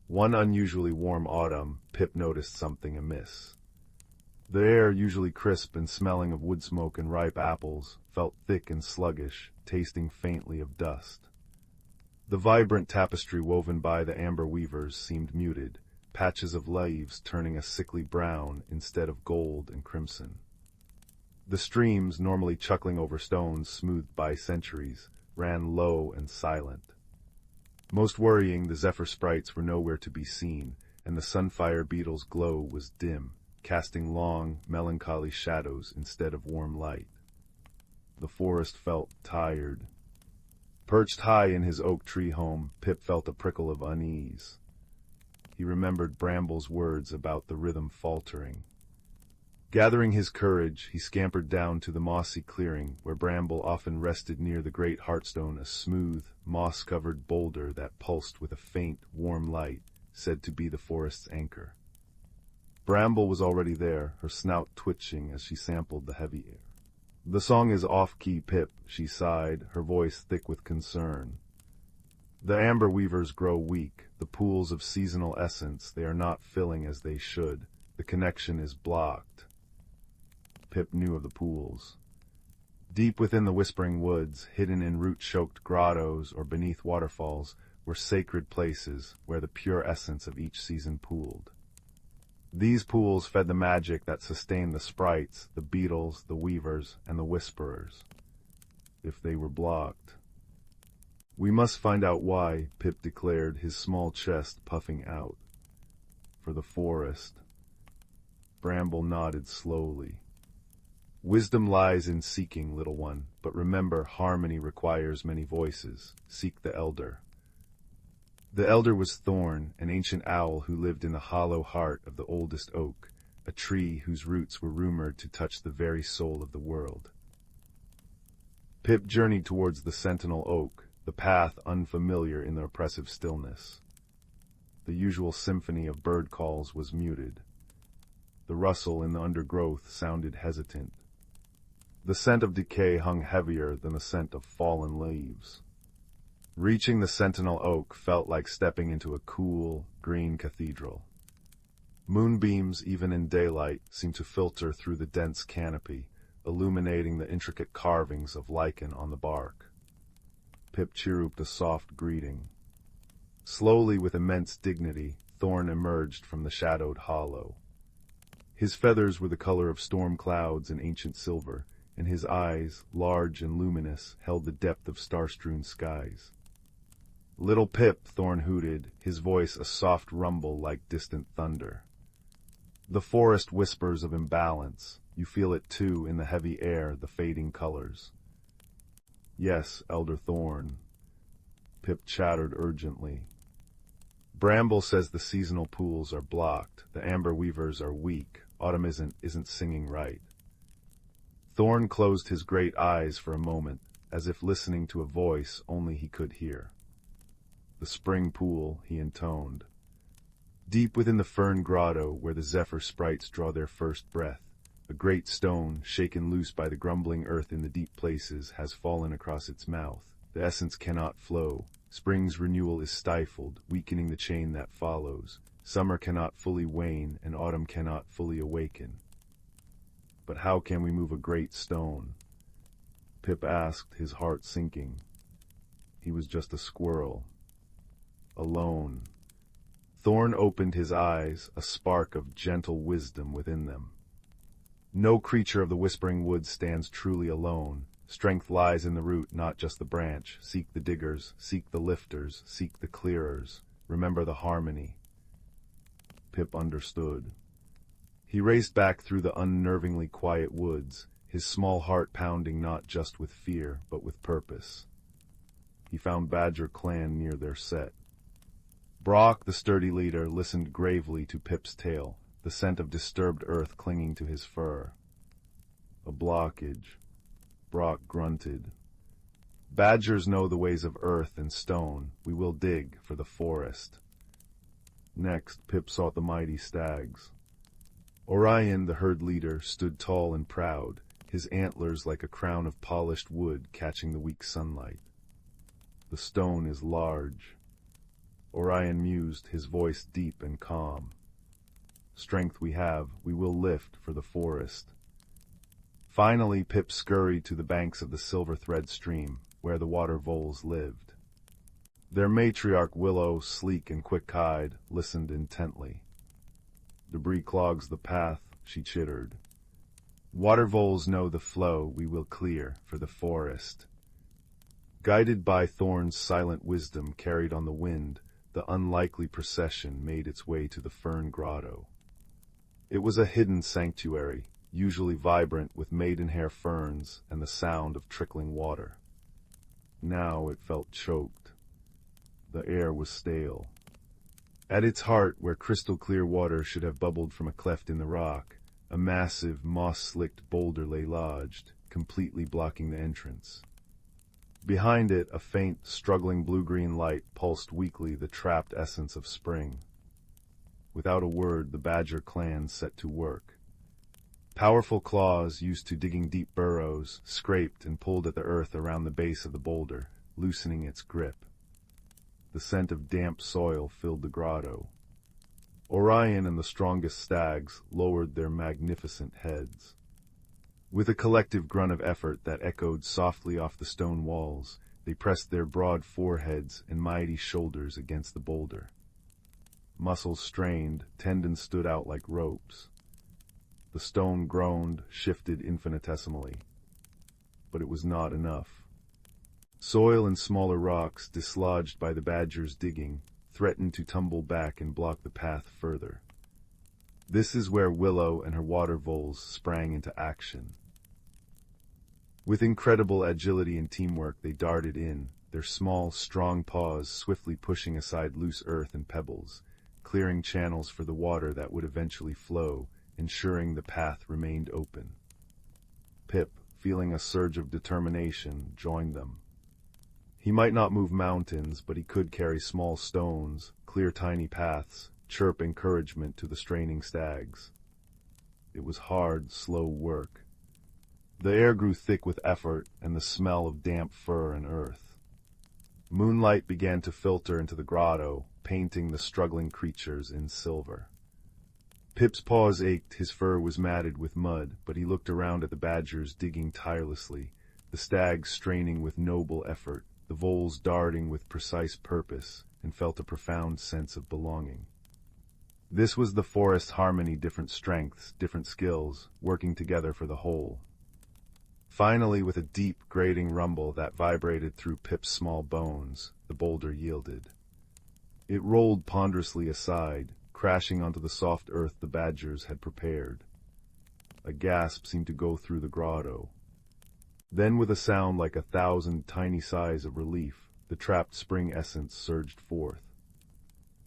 One unusually warm autumn, Pip noticed something amiss. The air, usually crisp and smelling of wood smoke and ripe apples, felt thick and sluggish, tasting faintly of dust. The vibrant tapestry woven by the amber weavers seemed muted, patches of leaves turning a sickly brown instead of gold and crimson. The streams, normally chuckling over stones smoothed by centuries, ran low and silent. Most worrying, the zephyr sprites were nowhere to be seen, and the sunfire beetle's glow was dim, casting long, melancholy shadows instead of warm light. The forest felt tired. Perched high in his oak tree home, Pip felt a prickle of unease. He remembered Bramble's words about the rhythm faltering. Gathering his courage, he scampered down to the mossy clearing where Bramble often rested near the great heartstone, a smooth, moss-covered boulder that pulsed with a faint, warm light, said to be the forest's anchor. Bramble was already there, her snout twitching as she sampled the heavy air. "The song is off-key, Pip," she sighed, her voice thick with concern. "The amber weavers grow weak, the pools of seasonal essence they are not filling as they should. The connection is blocked." Pip knew of the pools. Deep within the Whispering Woods, hidden in root-choked grottos or beneath waterfalls, were sacred places where the pure essence of each season pooled. These pools fed the magic that sustained the sprites, the beetles, the weavers, and the whisperers. If they were blocked. "We must find out why," Pip declared, his small chest puffing out. "For the forest." Bramble nodded slowly. "Wisdom lies in seeking, little one, but remember harmony requires many voices. Seek the elder." The elder was Thorn, an ancient owl who lived in the hollow heart of the oldest oak, a tree whose roots were rumored to touch the very soul of the world. Pip journeyed towards the sentinel oak, the path unfamiliar in the oppressive stillness. The usual symphony of bird calls was muted. The rustle in the undergrowth sounded hesitant. The scent of decay hung heavier than the scent of fallen leaves. Reaching the sentinel oak felt like stepping into a cool, green cathedral. Moonbeams, even in daylight, seemed to filter through the dense canopy, illuminating the intricate carvings of lichen on the bark. Pip chirruped a soft greeting. Slowly, with immense dignity, Thorn emerged from the shadowed hollow. His feathers were the color of storm clouds in ancient silver, and his eyes, large and luminous, held the depth of star-strewn skies. "Little Pip," Thorn hooted, his voice a soft rumble like distant thunder. "The forest whispers of imbalance. You feel it too in the heavy air, the fading colors." "Yes, Elder Thorn," Pip chattered urgently. "Bramble says the seasonal pools are blocked, the amber weavers are weak, autumn isn't singing right." Thorn closed his great eyes for a moment, as if listening to a voice only he could hear. "The spring pool," he intoned. "Deep within the fern grotto, where the zephyr sprites draw their first breath, a great stone, shaken loose by the grumbling earth in the deep places, has fallen across its mouth. The essence cannot flow. Spring's renewal is stifled, weakening the chain that follows. Summer cannot fully wane, and autumn cannot fully awaken." "But how can we move a great stone?" Pip asked, his heart sinking. He was just a squirrel. Alone. Thorn opened his eyes, a spark of gentle wisdom within them. "No creature of the Whispering Woods stands truly alone. Strength lies in the root, not just the branch. Seek the diggers, seek the lifters, seek the clearers. Remember the harmony." Pip understood. He raced back through the unnervingly quiet woods, his small heart pounding not just with fear, but with purpose. He found Badger Clan near their set. Brock, the sturdy leader, listened gravely to Pip's tale, the scent of disturbed earth clinging to his fur. "A blockage," Brock grunted. "Badgers know the ways of earth and stone. We will dig for the forest." Next, Pip sought the mighty stags. Orion, the herd leader, stood tall and proud, his antlers like a crown of polished wood catching the weak sunlight. "The stone is large," Orion mused, his voice deep and calm. "Strength we have, we will lift for the forest." Finally, Pip scurried to the banks of the silver thread stream, where the water voles lived. Their matriarch Willow, sleek and quick-eyed, listened intently. "Debris clogs the path," she chittered. "Water voles know the flow we will clear for the forest." Guided by Thorn's silent wisdom carried on the wind, the unlikely procession made its way to the fern grotto. It was a hidden sanctuary, usually vibrant with maidenhair ferns and the sound of trickling water. Now it felt choked. The air was stale. At its heart, where crystal-clear water should have bubbled from a cleft in the rock, a massive, moss-slicked boulder lay lodged, completely blocking the entrance. Behind it, a faint, struggling blue-green light pulsed weakly the trapped essence of spring. Without a word, the Badger clan set to work. Powerful claws, used to digging deep burrows, scraped and pulled at the earth around the base of the boulder, loosening its grip. The scent of damp soil filled the grotto. Orion and the strongest stags lowered their magnificent heads. With a collective grunt of effort that echoed softly off the stone walls, they pressed their broad foreheads and mighty shoulders against the boulder. Muscles strained, tendons stood out like ropes. The stone groaned, shifted infinitesimally. But it was not enough. Soil and smaller rocks, dislodged by the badger's digging, threatened to tumble back and block the path further. This is where Willow and her water voles sprang into action. With incredible agility and teamwork, they darted in, their small, strong paws swiftly pushing aside loose earth and pebbles, clearing channels for the water that would eventually flow, ensuring the path remained open. Pip, feeling a surge of determination, joined them. He might not move mountains, but he could carry small stones, clear tiny paths, chirp encouragement to the straining stags. It was hard, slow work. The air grew thick with effort and the smell of damp fur and earth. Moonlight began to filter into the grotto, painting the struggling creatures in silver. Pip's paws ached, his fur was matted with mud, but he looked around at the badgers digging tirelessly, the stags straining with noble effort, the voles darting with precise purpose, and felt a profound sense of belonging. This was the forest harmony, different strengths, different skills, working together for the whole. Finally, with a deep, grating rumble that vibrated through Pip's small bones, the boulder yielded. It rolled ponderously aside, crashing onto the soft earth the badgers had prepared. A gasp seemed to go through the grotto. Then, with a sound like 1,000 tiny sighs of relief, the trapped spring essence surged forth.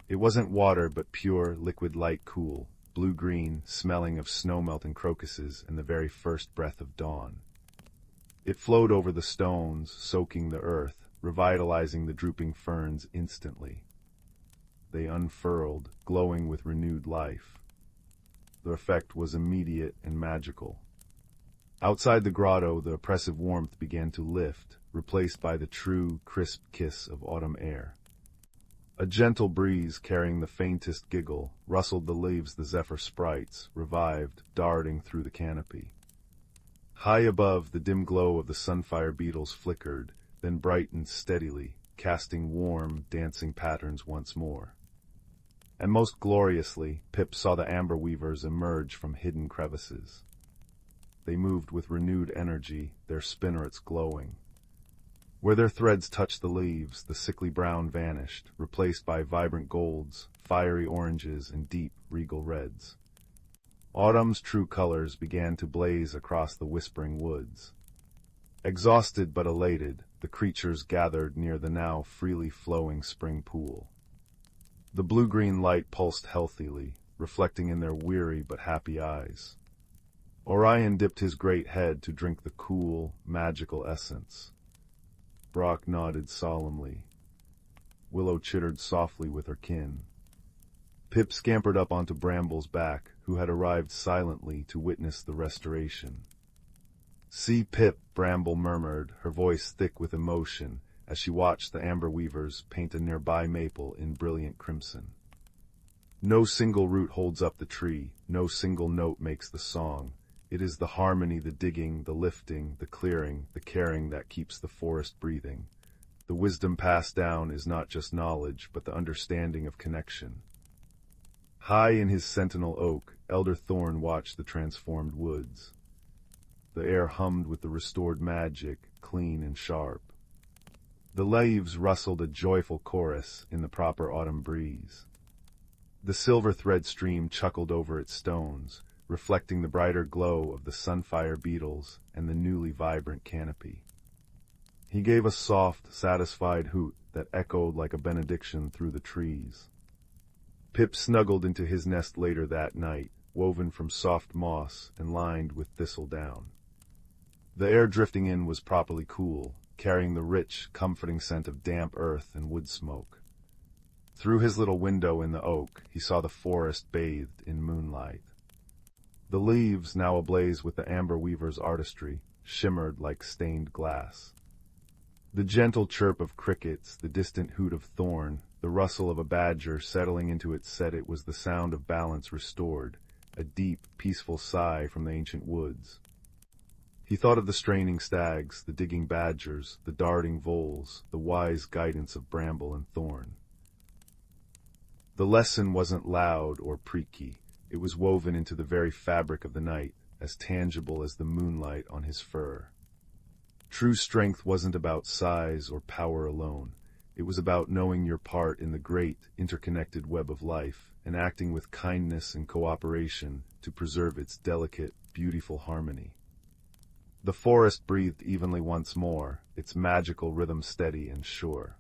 It wasn't water, but pure, liquid light cool, blue-green, smelling of snow-melting crocuses and the very first breath of dawn. It flowed over the stones, soaking the earth, revitalizing the drooping ferns instantly. They unfurled, glowing with renewed life. The effect was immediate and magical. Outside the grotto, the oppressive warmth began to lift, replaced by the true, crisp kiss of autumn air. A gentle breeze, carrying the faintest giggle, rustled the leaves the zephyr sprites, revived, darting through the canopy. High above, the dim glow of the sunfire beetles flickered, then brightened steadily, casting warm, dancing patterns once more. And most gloriously, Pip saw the amber weavers emerge from hidden crevices. They moved with renewed energy, their spinnerets glowing. Where their threads touched the leaves, the sickly brown vanished, replaced by vibrant golds, fiery oranges, and deep, regal reds. Autumn's true colors began to blaze across the whispering woods. Exhausted but elated, the creatures gathered near the now freely flowing spring pool. The blue-green light pulsed healthily, reflecting in their weary but happy eyes. Orion dipped his great head to drink the cool, magical essence. Brock nodded solemnly. Willow chittered softly with her kin. Pip scampered up onto Bramble's back, who had arrived silently to witness the restoration. "See, Pip," Bramble murmured, her voice thick with emotion, as she watched the amber weavers paint a nearby maple in brilliant crimson. No single root holds up the tree, no single note makes the song. It is the harmony, the digging, the lifting, the clearing, the caring that keeps the forest breathing. The wisdom passed down is not just knowledge, but the understanding of connection. High in his sentinel oak, Elder Thorn watched the transformed woods. The air hummed with the restored magic, clean and sharp. The leaves rustled a joyful chorus in the proper autumn breeze. The silver thread stream chuckled over its stones, reflecting the brighter glow of the sunfire beetles and the newly vibrant canopy. He gave a soft, satisfied hoot that echoed like a benediction through the trees. Pip snuggled into his nest later that night, woven from soft moss and lined with thistle down. The air drifting in was properly cool, carrying the rich, comforting scent of damp earth and wood smoke. Through his little window in the oak, he saw the forest bathed in moonlight. The leaves, now ablaze with the amber weaver's artistry, shimmered like stained glass. The gentle chirp of crickets, the distant hoot of thorn, the rustle of a badger settling into its set, it was the sound of balance restored, a deep, peaceful sigh from the ancient woods. He thought of the straining stags, the digging badgers, the darting voles, the wise guidance of bramble and thorn. The lesson wasn't loud or preaky. It was woven into the very fabric of the night, as tangible as the moonlight on his fur. True strength wasn't about size or power alone. It was about knowing your part in the great, interconnected web of life and acting with kindness and cooperation to preserve its delicate, beautiful harmony. The forest breathed evenly once more, its magical rhythm steady and sure.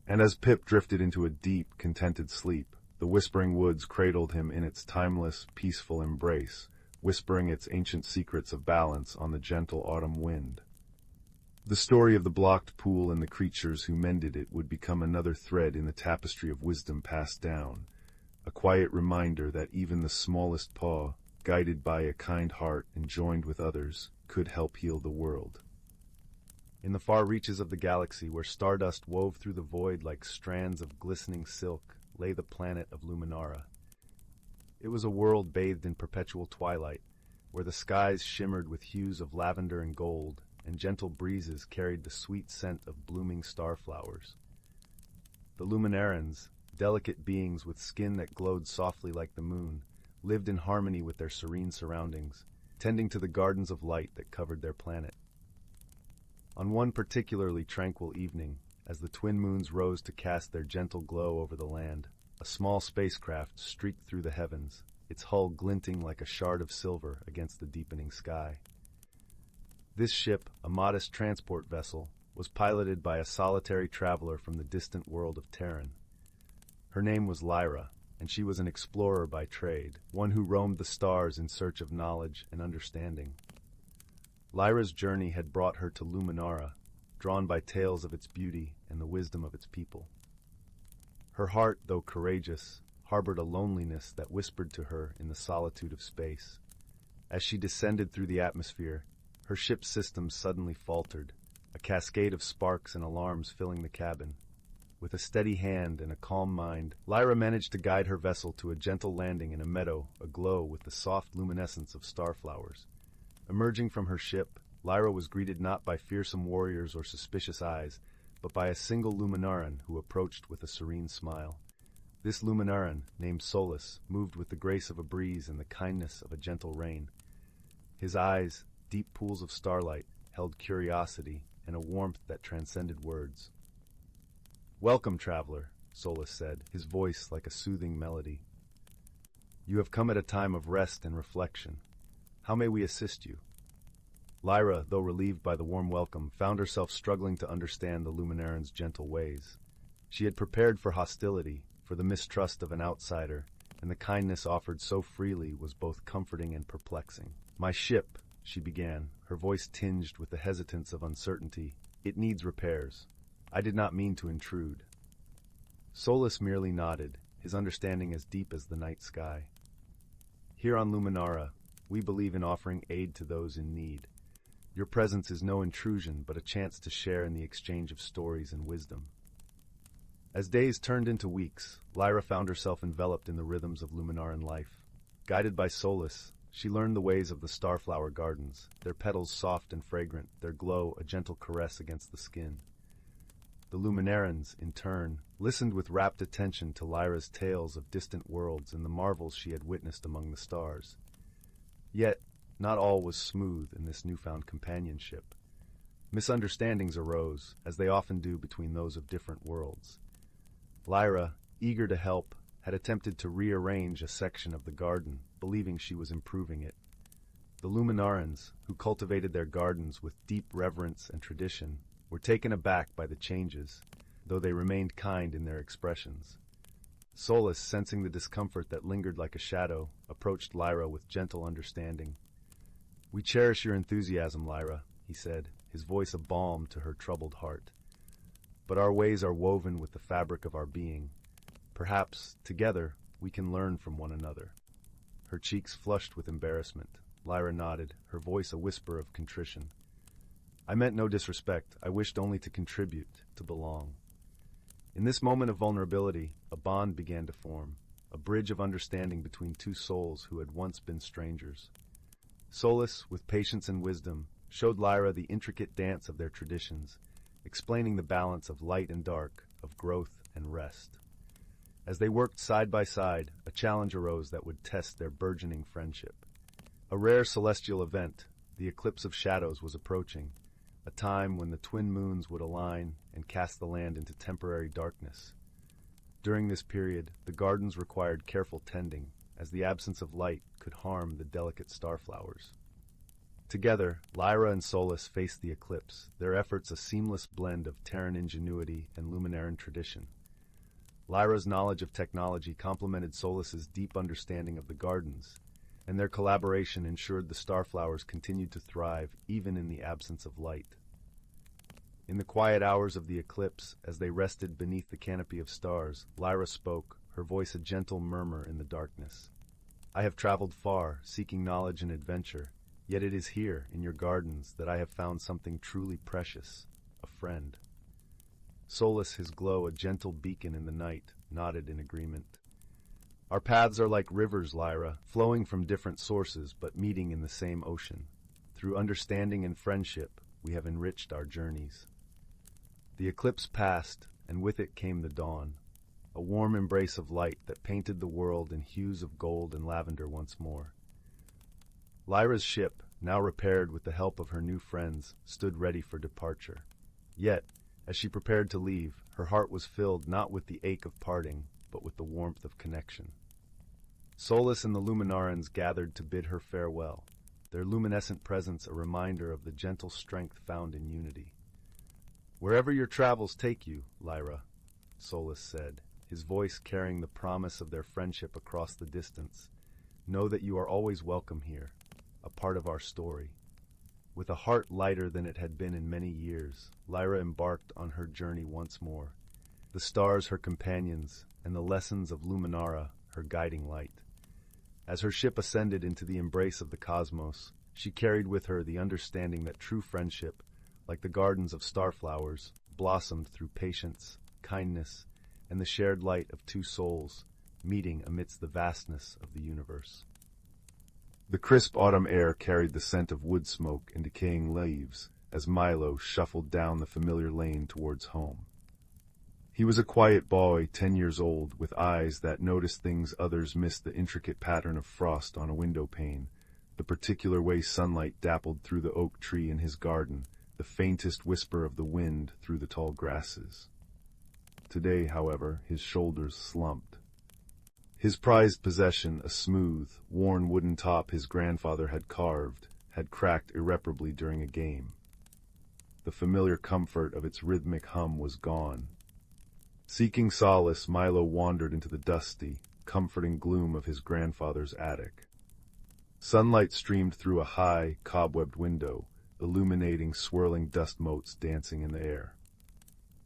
And as Pip drifted into a deep, contented sleep, the whispering woods cradled him in its timeless, peaceful embrace, whispering its ancient secrets of balance on the gentle autumn wind. The story of the blocked pool and the creatures who mended it would become another thread in the tapestry of wisdom passed down, a quiet reminder that even the smallest paw, guided by a kind heart and joined with others, could help heal the world. In the far reaches of the galaxy, where stardust wove through the void like strands of glistening silk, lay the planet of Luminara. It was a world bathed in perpetual twilight, where the skies shimmered with hues of lavender and gold, and gentle breezes carried the sweet scent of blooming starflowers. The Luminarans, delicate beings with skin that glowed softly like the moon, lived in harmony with their serene surroundings, tending to the gardens of light that covered their planet. On one particularly tranquil evening, as the twin moons rose to cast their gentle glow over the land, a small spacecraft streaked through the heavens, its hull glinting like a shard of silver against the deepening sky. This ship, a modest transport vessel, was piloted by a solitary traveler from the distant world of Terran. Her name was Lyra, and she was an explorer by trade, one who roamed the stars in search of knowledge and understanding. Lyra's journey had brought her to Luminara, drawn by tales of its beauty and the wisdom of its people. Her heart, though courageous, harbored a loneliness that whispered to her in the solitude of space. As she descended through the atmosphere, her ship's systems suddenly faltered, a cascade of sparks and alarms filling the cabin. With a steady hand and a calm mind, Lyra managed to guide her vessel to a gentle landing in a meadow aglow with the soft luminescence of starflowers. Emerging from her ship, Lyra was greeted not by fearsome warriors or suspicious eyes, but by a single Luminaran who approached with a serene smile. This Luminaran, named Solus, moved with the grace of a breeze and the kindness of a gentle rain. His eyes, deep pools of starlight, held curiosity and a warmth that transcended words. "Welcome, traveler," Solus said, his voice like a soothing melody. "You have come at a time of rest and reflection. How may we assist you?" Lyra, though relieved by the warm welcome, found herself struggling to understand the Luminaran's gentle ways. She had prepared for hostility, for the mistrust of an outsider, and the kindness offered so freely was both comforting and perplexing. "My ship," she began, her voice tinged with the hesitance of uncertainty, "it needs repairs. I did not mean to intrude." Solus merely nodded, his understanding as deep as the night sky. "Here on Luminara, we believe in offering aid to those in need. Your presence is no intrusion, but a chance to share in the exchange of stories and wisdom." As days turned into weeks, Lyra found herself enveloped in the rhythms of Luminaran life. Guided by Solus, she learned the ways of the starflower gardens, their petals soft and fragrant, their glow a gentle caress against the skin. The Luminarans, in turn, listened with rapt attention to Lyra's tales of distant worlds and the marvels she had witnessed among the stars. Yet, not all was smooth in this newfound companionship. Misunderstandings arose, as they often do between those of different worlds. Lyra, eager to help, had attempted to rearrange a section of the garden, believing she was improving it. The Luminarans, who cultivated their gardens with deep reverence and tradition, were taken aback by the changes, though they remained kind in their expressions. Solus, sensing the discomfort that lingered like a shadow, approached Lyra with gentle understanding. "We cherish your enthusiasm, Lyra," he said, his voice a balm to her troubled heart. "But our ways are woven with the fabric of our being. Perhaps, together, we can learn from one another." Her cheeks flushed with embarrassment. Lyra nodded, her voice a whisper of contrition. "I meant no disrespect. I wished only to contribute, to belong." In this moment of vulnerability, a bond began to form, a bridge of understanding between two souls who had once been strangers. Solus, with patience and wisdom, showed Lyra the intricate dance of their traditions, explaining the balance of light and dark, of growth and rest. As they worked side by side, a challenge arose that would test their burgeoning friendship. A rare celestial event, the eclipse of shadows, was approaching, a time when the twin moons would align and cast the land into temporary darkness. During this period, the gardens required careful tending, as the absence of light could harm the delicate starflowers. Together, Lyra and Solus faced the eclipse, their efforts a seamless blend of Terran ingenuity and Luminaran tradition. Lyra's knowledge of technology complemented Solus's deep understanding of the gardens, and their collaboration ensured the starflowers continued to thrive even in the absence of light. In the quiet hours of the eclipse, as they rested beneath the canopy of stars, Lyra spoke, her voice a gentle murmur in the darkness. "I have traveled far, seeking knowledge and adventure, yet it is here, in your gardens, that I have found something truly precious, a friend." Solus, his glow a gentle beacon in the night, nodded in agreement. "Our paths are like rivers, Lyra, flowing from different sources but meeting in the same ocean. Through understanding and friendship, we have enriched our journeys." The eclipse passed, and with it came the dawn, a warm embrace of light that painted the world in hues of gold and lavender once more. Lyra's ship, now repaired with the help of her new friends, stood ready for departure. Yet, as she prepared to leave, her heart was filled not with the ache of parting, but with the warmth of connection. Solus and the Luminarans gathered to bid her farewell, their luminescent presence a reminder of the gentle strength found in unity. "Wherever your travels take you, Lyra," Solus said, his voice carrying the promise of their friendship across the distance, "know that you are always welcome here, a part of our story." With a heart lighter than it had been in many years, Lyra embarked on her journey once more, the stars her companions, and the lessons of Luminara her guiding light. As her ship ascended into the embrace of the cosmos, she carried with her the understanding that true friendship, like the gardens of starflowers, blossomed through patience, kindness, and the shared light of two souls, meeting amidst the vastness of the universe. The crisp autumn air carried the scent of wood smoke and decaying leaves as Milo shuffled down the familiar lane towards home. He was a quiet boy, 10 years old, with eyes that noticed things others missed: the intricate pattern of frost on a window pane, the particular way sunlight dappled through the oak tree in his garden, the faintest whisper of the wind through the tall grasses. Today, however, his shoulders slumped. His prized possession, a smooth, worn wooden top his grandfather had carved, had cracked irreparably during a game. The familiar comfort of its rhythmic hum was gone. Seeking solace, Milo wandered into the dusty, comforting gloom of his grandfather's attic. Sunlight streamed through a high, cobwebbed window, illuminating swirling dust motes dancing in the air.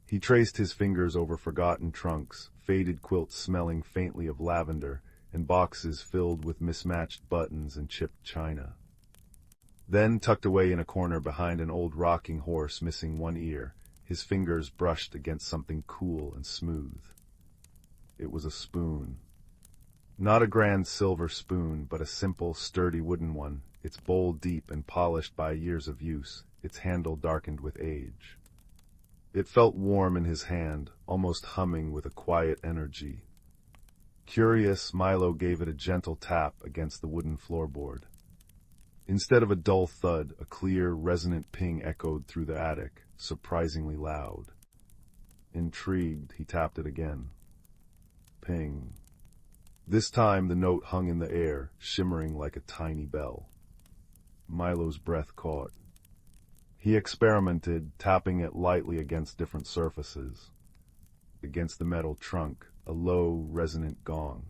He traced his fingers over forgotten trunks, faded quilts smelling faintly of lavender, and boxes filled with mismatched buttons and chipped china. Then, tucked away in a corner behind an old rocking horse missing one ear, his fingers brushed against something cool and smooth. It was a spoon. Not a grand silver spoon, but a simple, sturdy wooden one, its bowl deep and polished by years of use, its handle darkened with age. It felt warm in his hand, almost humming with a quiet energy. Curious, Milo gave it a gentle tap against the wooden floorboard. Instead of a dull thud, a clear, resonant ping echoed through the attic, surprisingly loud. Intrigued, he tapped it again. Ping. This time the note hung in the air, shimmering like a tiny bell. Milo's breath caught. He experimented, tapping it lightly against different surfaces. Against the metal trunk, a low, resonant gong.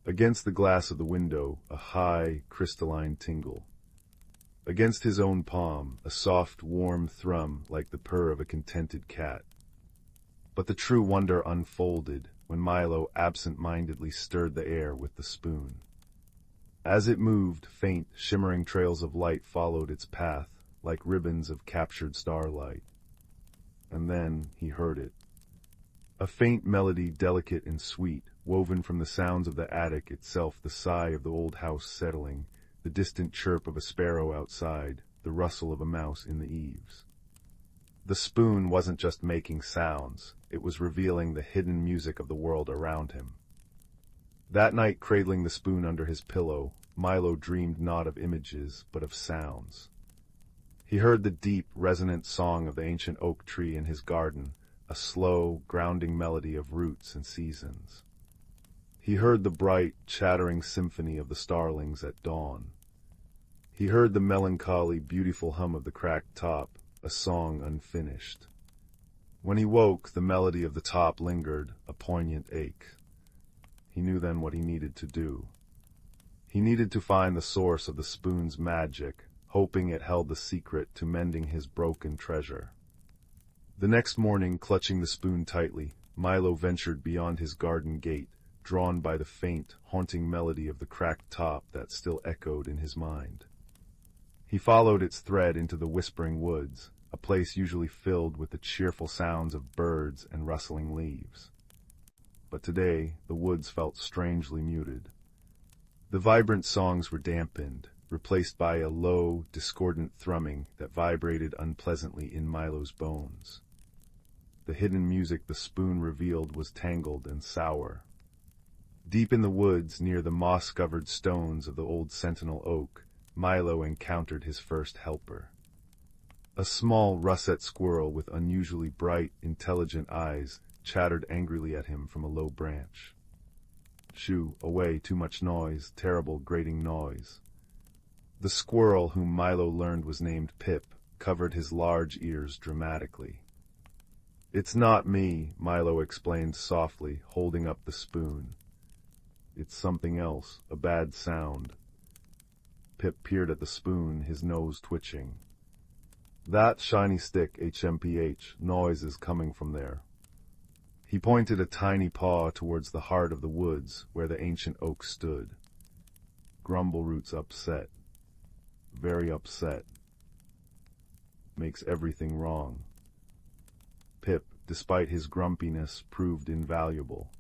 Against the glass of the window, a high, crystalline tingle. Against his own palm, a soft, warm thrum like the purr of a contented cat. But the true wonder unfolded when Milo absent-mindedly stirred the air with the spoon. As it moved, faint, shimmering trails of light followed its path, like ribbons of captured starlight. And then he heard it. A faint melody, delicate and sweet, woven from the sounds of the attic itself, the sigh of the old house settling, the distant chirp of a sparrow outside, the rustle of a mouse in the eaves. The spoon wasn't just making sounds, it was revealing the hidden music of the world around him. That night, cradling the spoon under his pillow, Milo dreamed not of images, but of sounds. He heard the deep, resonant song of the ancient oak tree in his garden, a slow, grounding melody of roots and seasons. He heard the bright, chattering symphony of the starlings at dawn. He heard the melancholy, beautiful hum of the cracked top, a song unfinished. When he woke, the melody of the top lingered, a poignant ache. He knew then what he needed to do. He needed to find the source of the spoon's magic, hoping it held the secret to mending his broken treasure. The next morning, clutching the spoon tightly, Milo ventured beyond his garden gate, drawn by the faint, haunting melody of the cracked top that still echoed in his mind. He followed its thread into the Whispering Woods, a place usually filled with the cheerful sounds of birds and rustling leaves. But today, the woods felt strangely muted. The vibrant songs were dampened, replaced by a low, discordant thrumming that vibrated unpleasantly in Milo's bones. The hidden music the spoon revealed was tangled and sour. Deep in the woods, near the moss-covered stones of the old sentinel oak, Milo encountered his first helper. A small russet squirrel with unusually bright, intelligent eyes chattered angrily at him from a low branch. "Shoo, away, too much noise, terrible grating noise." The squirrel, whom Milo learned was named Pip, covered his large ears dramatically. "It's not me," Milo explained softly, holding up the spoon. "It's something else, a bad sound." Pip peered at the spoon, his nose twitching. "That shiny stick, HMPH, noise is coming from there." He pointed a tiny paw towards the heart of the woods where the ancient oak stood. "Grumbleroot's upset. Very upset. Makes everything wrong." Pip, despite his grumpiness, proved invaluable.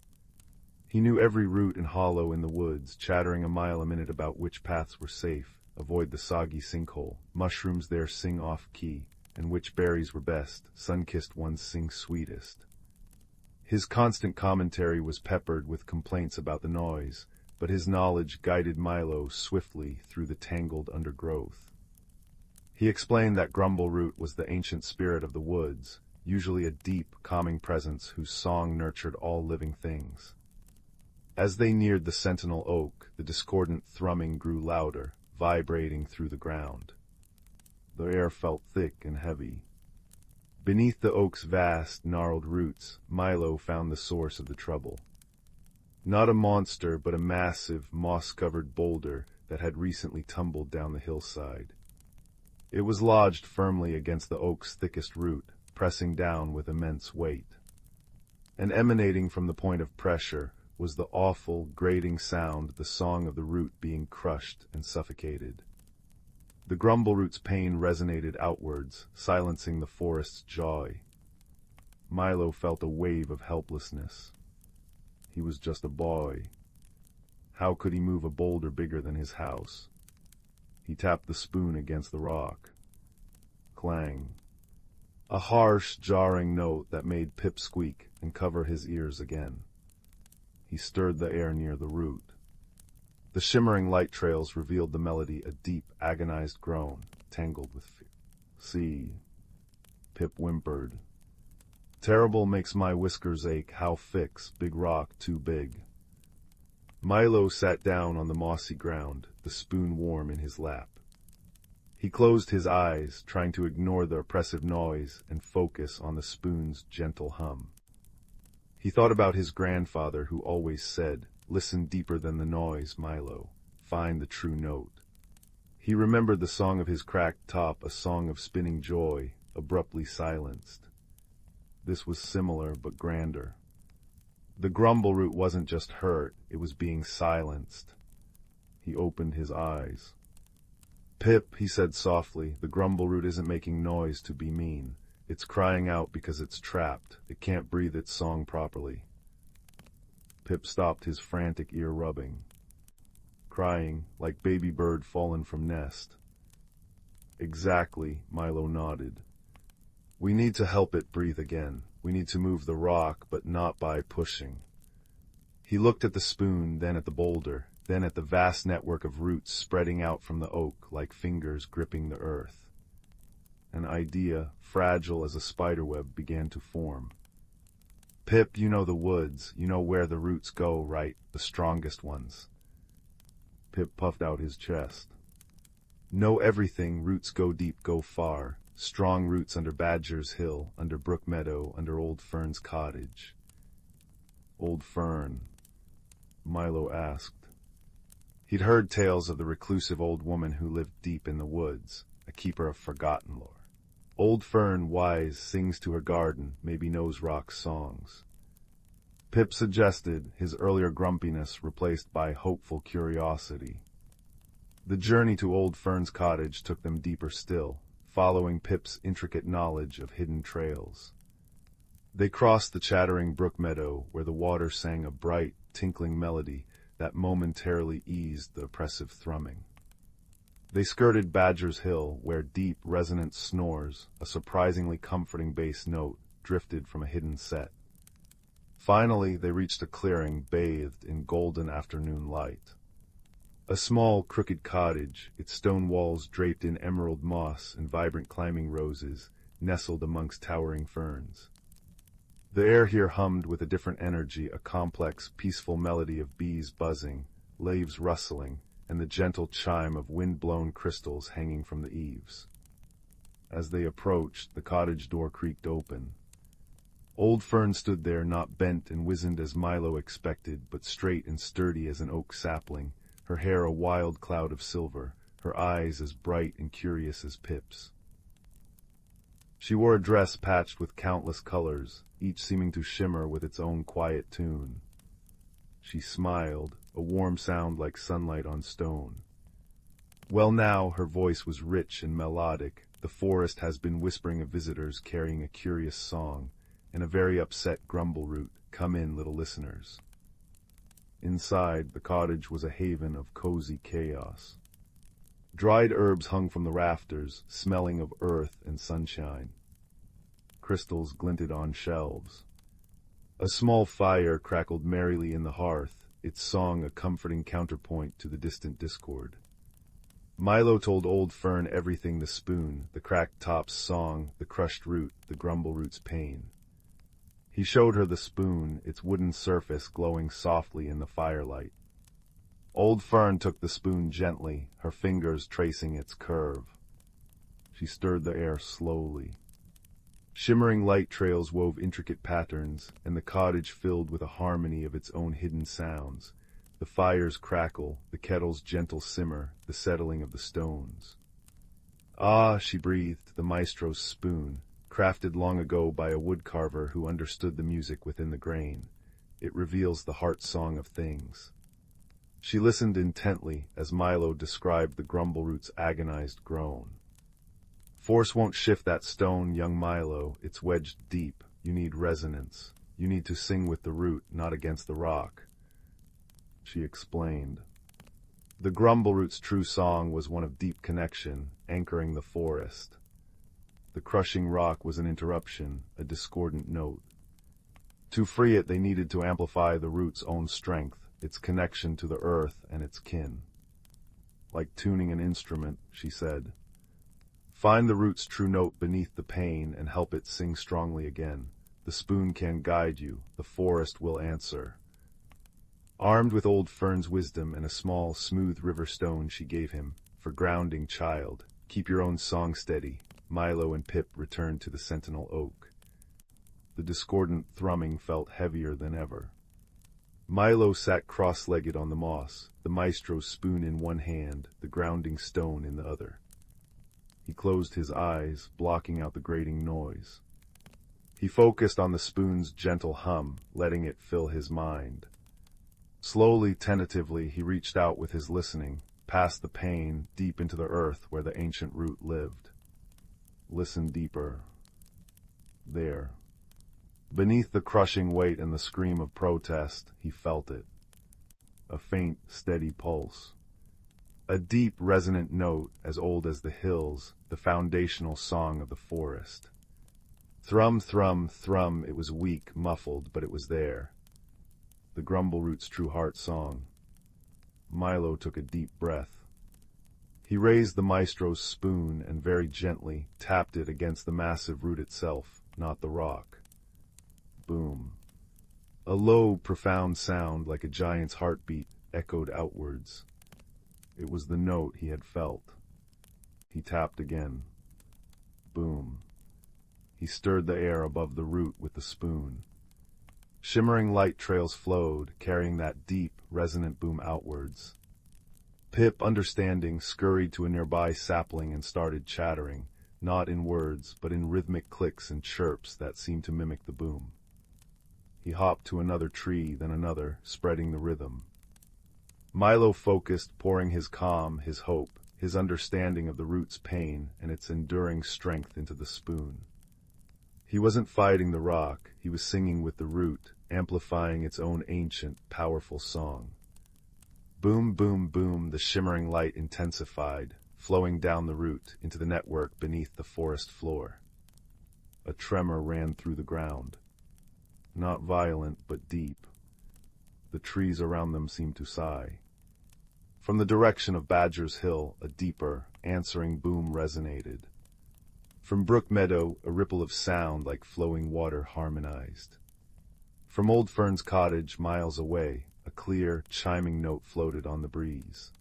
He knew every root and hollow in the woods, chattering a mile a minute about which paths were safe, avoid the soggy sinkhole, mushrooms there sing off-key, and which berries were best, sun-kissed ones sing sweetest. His constant commentary was peppered with complaints about the noise, but his knowledge guided Milo swiftly through the tangled undergrowth. He explained that Grumbleroot was the ancient spirit of the woods, usually a deep, calming presence whose song nurtured all living things. As they neared the sentinel oak, the discordant thrumming grew louder, vibrating through the ground. The air felt thick and heavy. Beneath the oak's vast, gnarled roots, Milo found the source of the trouble. Not a monster, but a massive, moss-covered boulder that had recently tumbled down the hillside. It was lodged firmly against the oak's thickest root, pressing down with immense weight. And emanating from the point of pressure was the awful, grating sound, the song of the root being crushed and suffocated. The Grumbleroot's pain resonated outwards, silencing the forest's joy. Milo felt a wave of helplessness. He was just a boy. How could he move a boulder bigger than his house? He tapped the spoon against the rock. Clang. A harsh, jarring note that made Pip squeak and cover his ears again. He stirred the air near the root. The shimmering light trails revealed the melody, a deep, agonized groan, tangled with fear. "See," Pip whimpered. "Terrible makes my whiskers ache, how fix, big rock too big." Milo sat down on the mossy ground, the spoon warm in his lap. He closed his eyes, trying to ignore the oppressive noise and focus on the spoon's gentle hum. He thought about his grandfather, who always said, "Listen deeper than the noise, Milo. Find the true note." He remembered the song of his cracked top, a song of spinning joy, abruptly silenced. This was similar but grander. The Grumbleroot wasn't just hurt, it was being silenced. He opened his eyes. "Pip," he said softly, "the Grumbleroot isn't making noise to be mean. It's crying out because it's trapped. It can't breathe its song properly." Pip stopped his frantic ear rubbing. "Crying, like baby bird fallen from nest." "Exactly," Milo nodded. "We need to help it breathe again. We need to move the rock, but not by pushing." He looked at the spoon, then at the boulder, then at the vast network of roots spreading out from the oak like fingers gripping the earth. An idea, fragile as a spiderweb, began to form. "Pip, you know the woods. You know where the roots go, right? The strongest ones." Pip puffed out his chest. "Know everything. Roots go deep, go far. Strong roots under Badger's Hill, under Brook Meadow, under Old Fern's cottage." "Old Fern?" Milo asked. He'd heard tales of the reclusive old woman who lived deep in the woods, a keeper of forgotten lore. Old Fern, wise, sings to her garden, maybe knows rock songs. Pip suggested, his earlier grumpiness replaced by hopeful curiosity. The journey to Old Fern's cottage took them deeper still, following Pip's intricate knowledge of hidden trails. They crossed the chattering brook meadow, where the water sang a bright, tinkling melody that momentarily eased the oppressive thrumming. They skirted Badger's Hill, where deep, resonant snores, a surprisingly comforting bass note, drifted from a hidden set. Finally, they reached a clearing bathed in golden afternoon light. A small, crooked cottage, its stone walls draped in emerald moss and vibrant climbing roses, nestled amongst towering ferns. The air here hummed with a different energy, a complex, peaceful melody of bees buzzing, leaves rustling, and the gentle chime of wind-blown crystals hanging from the eaves. As they approached, the cottage door creaked open. Old Fern stood there, not bent and wizened as Milo expected, but straight and sturdy as an oak sapling, her hair a wild cloud of silver, her eyes as bright and curious as Pip's. She wore a dress patched with countless colors, each seeming to shimmer with its own quiet tune. She smiled, a warm sound like sunlight on stone. Well now, her voice was rich and melodic. The forest has been whispering of visitors carrying a curious song, and a very upset grumble-root, "Come in, little listeners." Inside, the cottage was a haven of cozy chaos. Dried herbs hung from the rafters, smelling of earth and sunshine. Crystals glinted on shelves. A small fire crackled merrily in the hearth, its song a comforting counterpoint to the distant discord. Milo told Old Fern everything: the spoon, the cracked top's song, the crushed root, the grumble-root's pain. He showed her the spoon, its wooden surface glowing softly in the firelight. Old Fern took the spoon gently, her fingers tracing its curve. She stirred the air slowly. Shimmering light trails wove intricate patterns, and the cottage filled with a harmony of its own hidden sounds. The fire's crackle, the kettle's gentle simmer, the settling of the stones. "Ah," she breathed, "the maestro's spoon, crafted long ago by a woodcarver who understood the music within the grain. It reveals the heart-song of things." She listened intently as Milo described the grumble-root's agonized groan. "Force won't shift that stone, young Milo. It's wedged deep. You need resonance. You need to sing with the root, not against the rock." She explained. The grumble-root's true song was one of deep connection, anchoring the forest. The crushing rock was an interruption, a discordant note. To free it, they needed to amplify the root's own strength, its connection to the earth and its kin. "Like tuning an instrument," she said. "Find the root's true note beneath the pain and help it sing strongly again. The spoon can guide you, the forest will answer." Armed with Old Fern's wisdom and a small, smooth river stone she gave him, "For grounding, child, keep your own song steady," Milo and Pip returned to the sentinel oak. The discordant thrumming felt heavier than ever. Milo sat cross-legged on the moss, the maestro's spoon in one hand, the grounding stone in the other. He closed his eyes, blocking out the grating noise. He focused on the spoon's gentle hum, letting it fill his mind. Slowly, tentatively, he reached out with his listening, past the pain, deep into the earth where the ancient root lived. Listen deeper. There. Beneath the crushing weight and the scream of protest, he felt it. A faint, steady pulse. A deep, resonant note, as old as the hills, the foundational song of the forest. Thrum, thrum, thrum, it was weak, muffled, but it was there. The grumble-root's true heart song. Milo took a deep breath. He raised the maestro's spoon and very gently tapped it against the massive root itself, not the rock. Boom. A low, profound sound like a giant's heartbeat echoed outwards. It was the note he had felt. He tapped again. Boom. He stirred the air above the root with the spoon. Shimmering light trails flowed, carrying that deep, resonant boom outwards. Pip, understanding, scurried to a nearby sapling and started chattering, not in words, but in rhythmic clicks and chirps that seemed to mimic the boom. He hopped to another tree, then another, spreading the rhythm. Milo focused, pouring his calm, his hope, his understanding of the root's pain and its enduring strength into the spoon. He wasn't fighting the rock, he was singing with the root, amplifying its own ancient, powerful song. Boom, boom, boom, the shimmering light intensified, flowing down the root into the network beneath the forest floor. A tremor ran through the ground. Not violent, but deep. The trees around them seemed to sigh. From the direction of Badger's Hill, a deeper, answering boom resonated. From Brook Meadow, a ripple of sound like flowing water harmonized. From Old Fern's cottage, miles away, a clear, chiming note floated on the breeze.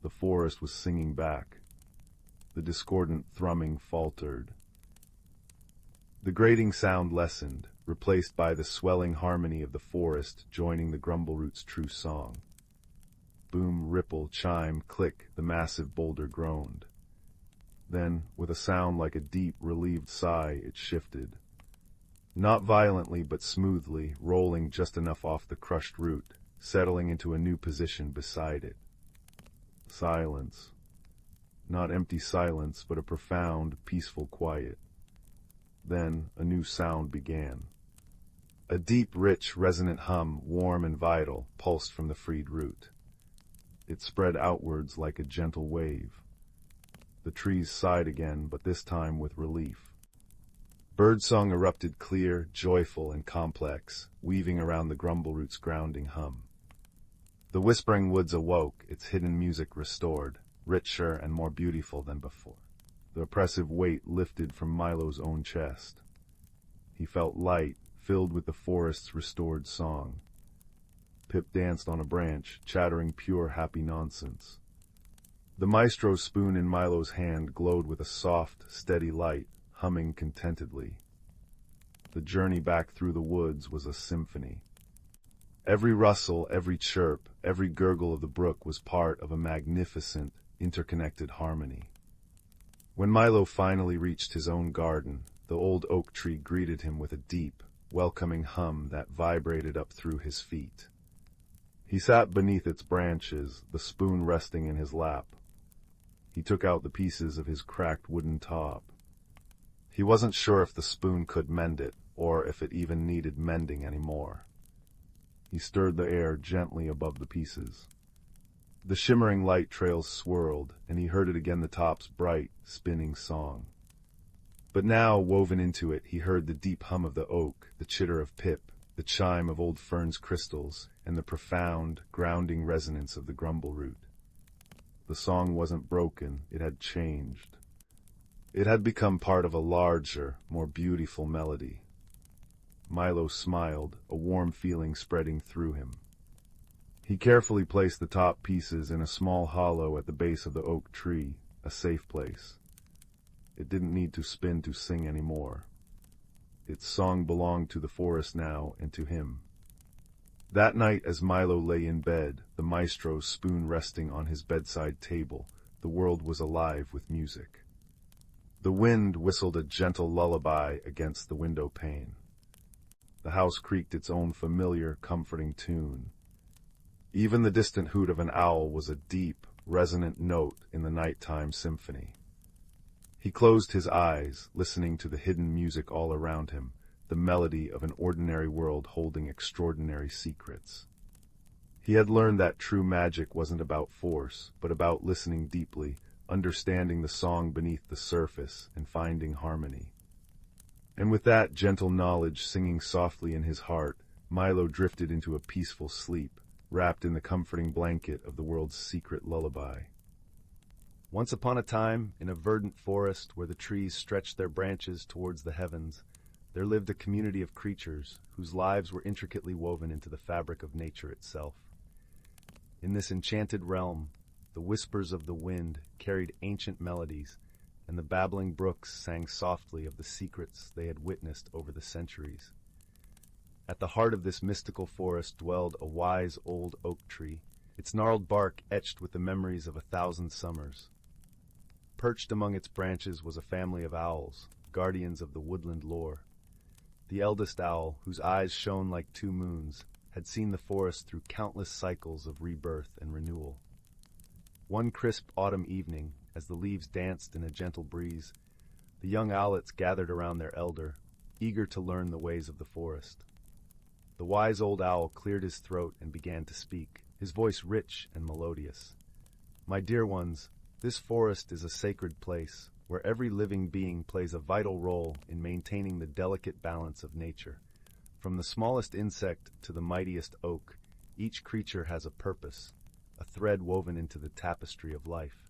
The forest was singing back. The discordant thrumming faltered. The grating sound lessened, replaced by the swelling harmony of the forest joining the Grumbleroot's true song. Boom, ripple, chime, click, the massive boulder groaned. Then, with a sound like a deep, relieved sigh, it shifted. Not violently but smoothly, rolling just enough off the crushed root, settling into a new position beside it. Silence. Not empty silence, but a profound, peaceful quiet. Then a new sound began. A deep, rich, resonant hum, warm and vital, pulsed from the freed root. It spread outwards like a gentle wave. The trees sighed again, but this time with relief. Birdsong erupted clear, joyful, and complex, weaving around the Grumbleroot's grounding hum. The Whispering Woods awoke, its hidden music restored, richer and more beautiful than before. The oppressive weight lifted from Milo's own chest. He felt light, filled with the forest's restored song. Pip danced on a branch, chattering pure, happy nonsense. The maestro's spoon in Milo's hand glowed with a soft, steady light, humming contentedly. The journey back through the woods was a symphony. Every rustle, every chirp, every gurgle of the brook was part of a magnificent, interconnected harmony. When Milo finally reached his own garden, the old oak tree greeted him with a deep, welcoming hum that vibrated up through his feet. He sat beneath its branches, the spoon resting in his lap. He took out the pieces of his cracked wooden top. He wasn't sure if the spoon could mend it, or if it even needed mending anymore. He stirred the air gently above the pieces. The shimmering light trails swirled, and he heard it again, the top's bright, spinning song. But now, woven into it, he heard the deep hum of the oak, the chitter of Pip, the chime of Old Fern's crystals, and the profound, grounding resonance of the Grumbleroot. The song wasn't broken, it had changed. It had become part of a larger, more beautiful melody. Milo smiled, a warm feeling spreading through him. He carefully placed the top pieces in a small hollow at the base of the oak tree, a safe place. It didn't need to spin to sing anymore. Its song belonged to the forest now and to him. That night, as Milo lay in bed, the maestro's spoon resting on his bedside table, the world was alive with music. The wind whistled a gentle lullaby against the window pane. The house creaked its own familiar, comforting tune. Even the distant hoot of an owl was a deep, resonant note in the nighttime symphony. He closed his eyes, listening to the hidden music all around him, the melody of an ordinary world holding extraordinary secrets. He had learned that true magic wasn't about force, but about listening deeply, understanding the song beneath the surface, and finding harmony. And with that gentle knowledge singing softly in his heart, Milo drifted into a peaceful sleep, wrapped in the comforting blanket of the world's secret lullaby. Once upon a time, in a verdant forest where the trees stretched their branches towards the heavens, there lived a community of creatures whose lives were intricately woven into the fabric of nature itself. In this enchanted realm, the whispers of the wind carried ancient melodies, and the babbling brooks sang softly of the secrets they had witnessed over the centuries. At the heart of this mystical forest dwelled a wise old oak tree, its gnarled bark etched with the memories of 1,000 summers. Perched among its branches was a family of owls, guardians of the woodland lore. The eldest owl, whose eyes shone like 2 moons, had seen the forest through countless cycles of rebirth and renewal. One crisp autumn evening, as the leaves danced in a gentle breeze, the young owlets gathered around their elder, eager to learn the ways of the forest. The wise old owl cleared his throat and began to speak, his voice rich and melodious. "My dear ones, this forest is a sacred place, where every living being plays a vital role in maintaining the delicate balance of nature. From the smallest insect to the mightiest oak, each creature has a purpose, a thread woven into the tapestry of life.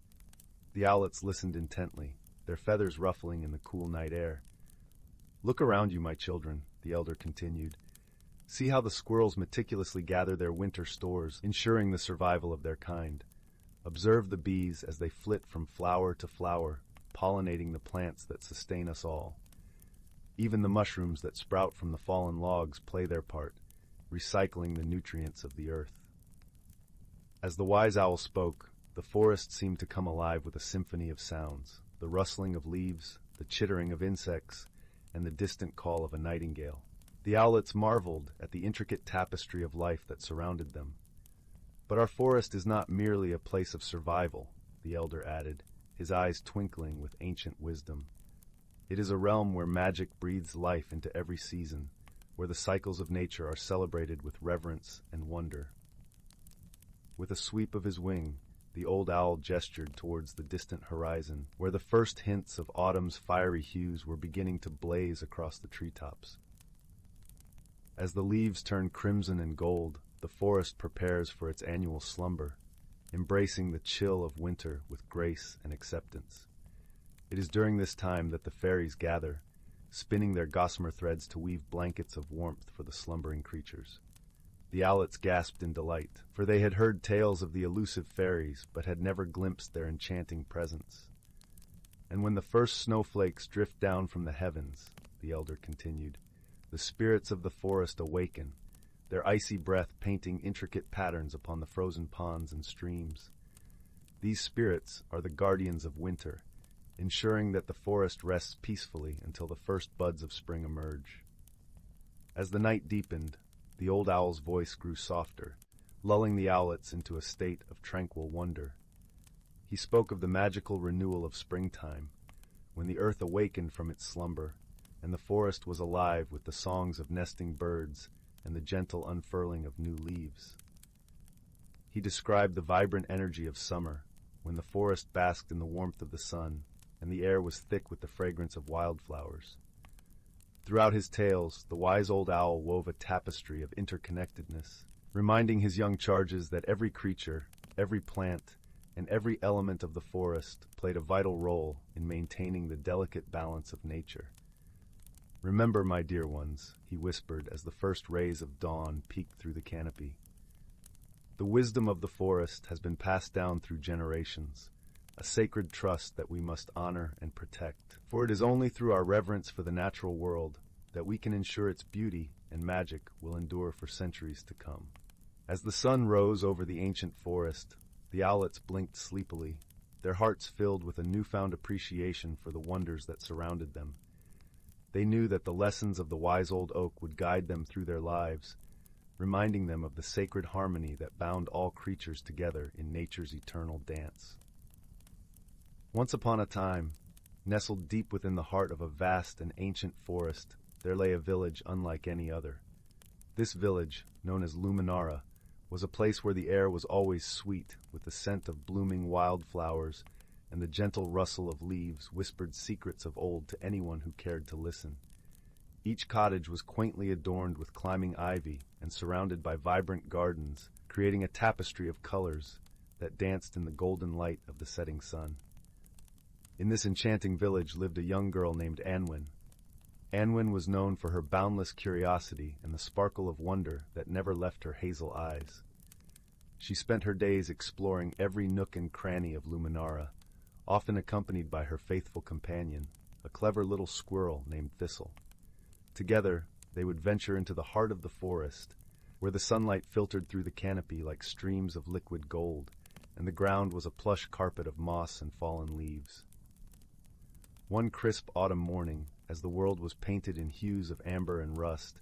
The owlets listened intently, their feathers ruffling in the cool night air. "Look around you, my children," the elder continued. "See how the squirrels meticulously gather their winter stores, ensuring the survival of their kind. Observe the bees as they flit from flower to flower, pollinating the plants that sustain us all. Even the mushrooms that sprout from the fallen logs play their part, recycling the nutrients of the earth." As the wise owl spoke, the forest seemed to come alive with a symphony of sounds, the rustling of leaves, the chittering of insects, and the distant call of a nightingale. The owlets marveled at the intricate tapestry of life that surrounded them. "But our forest is not merely a place of survival," the elder added, his eyes twinkling with ancient wisdom. "It is a realm where magic breathes life into every season, where the cycles of nature are celebrated with reverence and wonder." With a sweep of his wing, the old owl gestured towards the distant horizon, where the first hints of autumn's fiery hues were beginning to blaze across the treetops. As the leaves turn crimson and gold, the forest prepares for its annual slumber, embracing the chill of winter with grace and acceptance. It is during this time that the fairies gather, spinning their gossamer threads to weave blankets of warmth for the slumbering creatures. The owlets gasped in delight, for they had heard tales of the elusive fairies, but had never glimpsed their enchanting presence. "And when the first snowflakes drift down from the heavens," the elder continued, "the spirits of the forest awaken, their icy breath painting intricate patterns upon the frozen ponds and streams. These spirits are the guardians of winter, ensuring that the forest rests peacefully until the first buds of spring emerge." As the night deepened, the old owl's voice grew softer, lulling the owlets into a state of tranquil wonder. He spoke of the magical renewal of springtime, when the earth awakened from its slumber, and the forest was alive with the songs of nesting birds and the gentle unfurling of new leaves. He described the vibrant energy of summer, when the forest basked in the warmth of the sun, and the air was thick with the fragrance of wildflowers. Throughout his tales, the wise old owl wove a tapestry of interconnectedness, reminding his young charges that every creature, every plant, and every element of the forest played a vital role in maintaining the delicate balance of nature. "Remember, my dear ones," he whispered as the first rays of dawn peeked through the canopy. "The wisdom of the forest has been passed down through generations, a sacred trust that we must honor and protect. For it is only through our reverence for the natural world that we can ensure its beauty and magic will endure for centuries to come." As the sun rose over the ancient forest, the owlets blinked sleepily, their hearts filled with a newfound appreciation for the wonders that surrounded them. They knew that the lessons of the wise old oak would guide them through their lives, reminding them of the sacred harmony that bound all creatures together in nature's eternal dance. Once upon a time, nestled deep within the heart of a vast and ancient forest, there lay a village unlike any other. This village, known as Lumen, was a place where the air was always sweet, with the scent of blooming wildflowers, and the gentle rustle of leaves whispered secrets of old to anyone who cared to listen. Each cottage was quaintly adorned with climbing ivy and surrounded by vibrant gardens, creating a tapestry of colors that danced in the golden light of the setting sun. In this enchanting village lived a young girl named Anwen. Anwen was known for her boundless curiosity and the sparkle of wonder that never left her hazel eyes. She spent her days exploring every nook and cranny of Lumen, often accompanied by her faithful companion, a clever little squirrel named Thistle. Together, they would venture into the heart of the forest, where the sunlight filtered through the canopy like streams of liquid gold, and the ground was a plush carpet of moss and fallen leaves. One crisp autumn morning, as the world was painted in hues of amber and rust,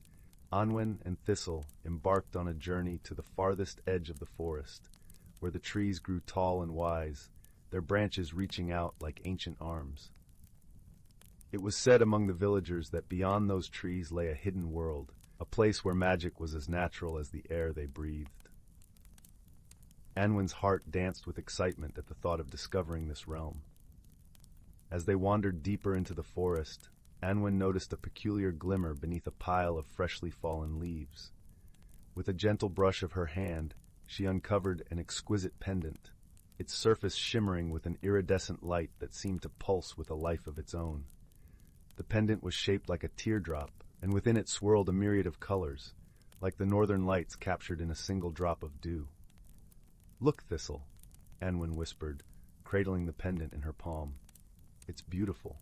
Anwen and Thistle embarked on a journey to the farthest edge of the forest, where the trees grew tall and wise, their branches reaching out like ancient arms. It was said among the villagers that beyond those trees lay a hidden world, a place where magic was as natural as the air they breathed. Anwen's heart danced with excitement at the thought of discovering this realm. As they wandered deeper into the forest, Anwen noticed a peculiar glimmer beneath a pile of freshly fallen leaves. With a gentle brush of her hand, she uncovered an exquisite pendant, its surface shimmering with an iridescent light that seemed to pulse with a life of its own. The pendant was shaped like a teardrop, and within it swirled a myriad of colors, like the northern lights captured in a single drop of dew. "Look, Thistle," Anwen whispered, cradling the pendant in her palm. "It's beautiful."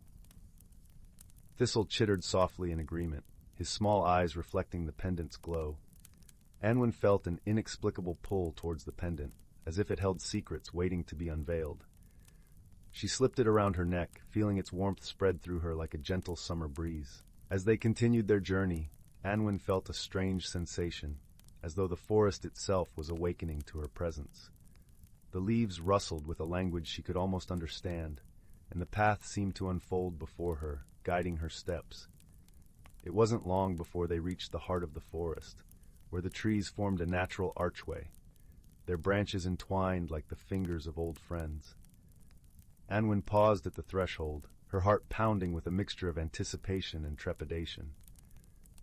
Thistle chittered softly in agreement, his small eyes reflecting the pendant's glow. Anwen felt an inexplicable pull towards the pendant, as if it held secrets waiting to be unveiled. She slipped it around her neck, feeling its warmth spread through her like a gentle summer breeze. As they continued their journey, Anwen felt a strange sensation, as though the forest itself was awakening to her presence. The leaves rustled with a language she could almost understand, and the path seemed to unfold before her, guiding her steps. It wasn't long before they reached the heart of the forest, where the trees formed a natural archway, their branches entwined like the fingers of old friends. Anwen paused at the threshold, her heart pounding with a mixture of anticipation and trepidation.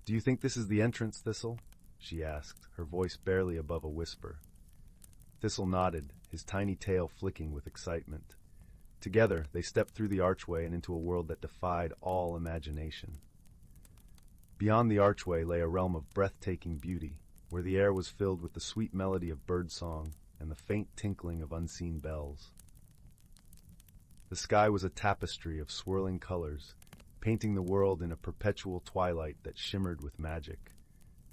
"Do you think this is the entrance, Thistle?" she asked, her voice barely above a whisper. Thistle nodded, his tiny tail flicking with excitement. Together, they stepped through the archway and into a world that defied all imagination. Beyond the archway lay a realm of breathtaking beauty, where the air was filled with the sweet melody of birdsong and the faint tinkling of unseen bells. The sky was a tapestry of swirling colors, painting the world in a perpetual twilight that shimmered with magic.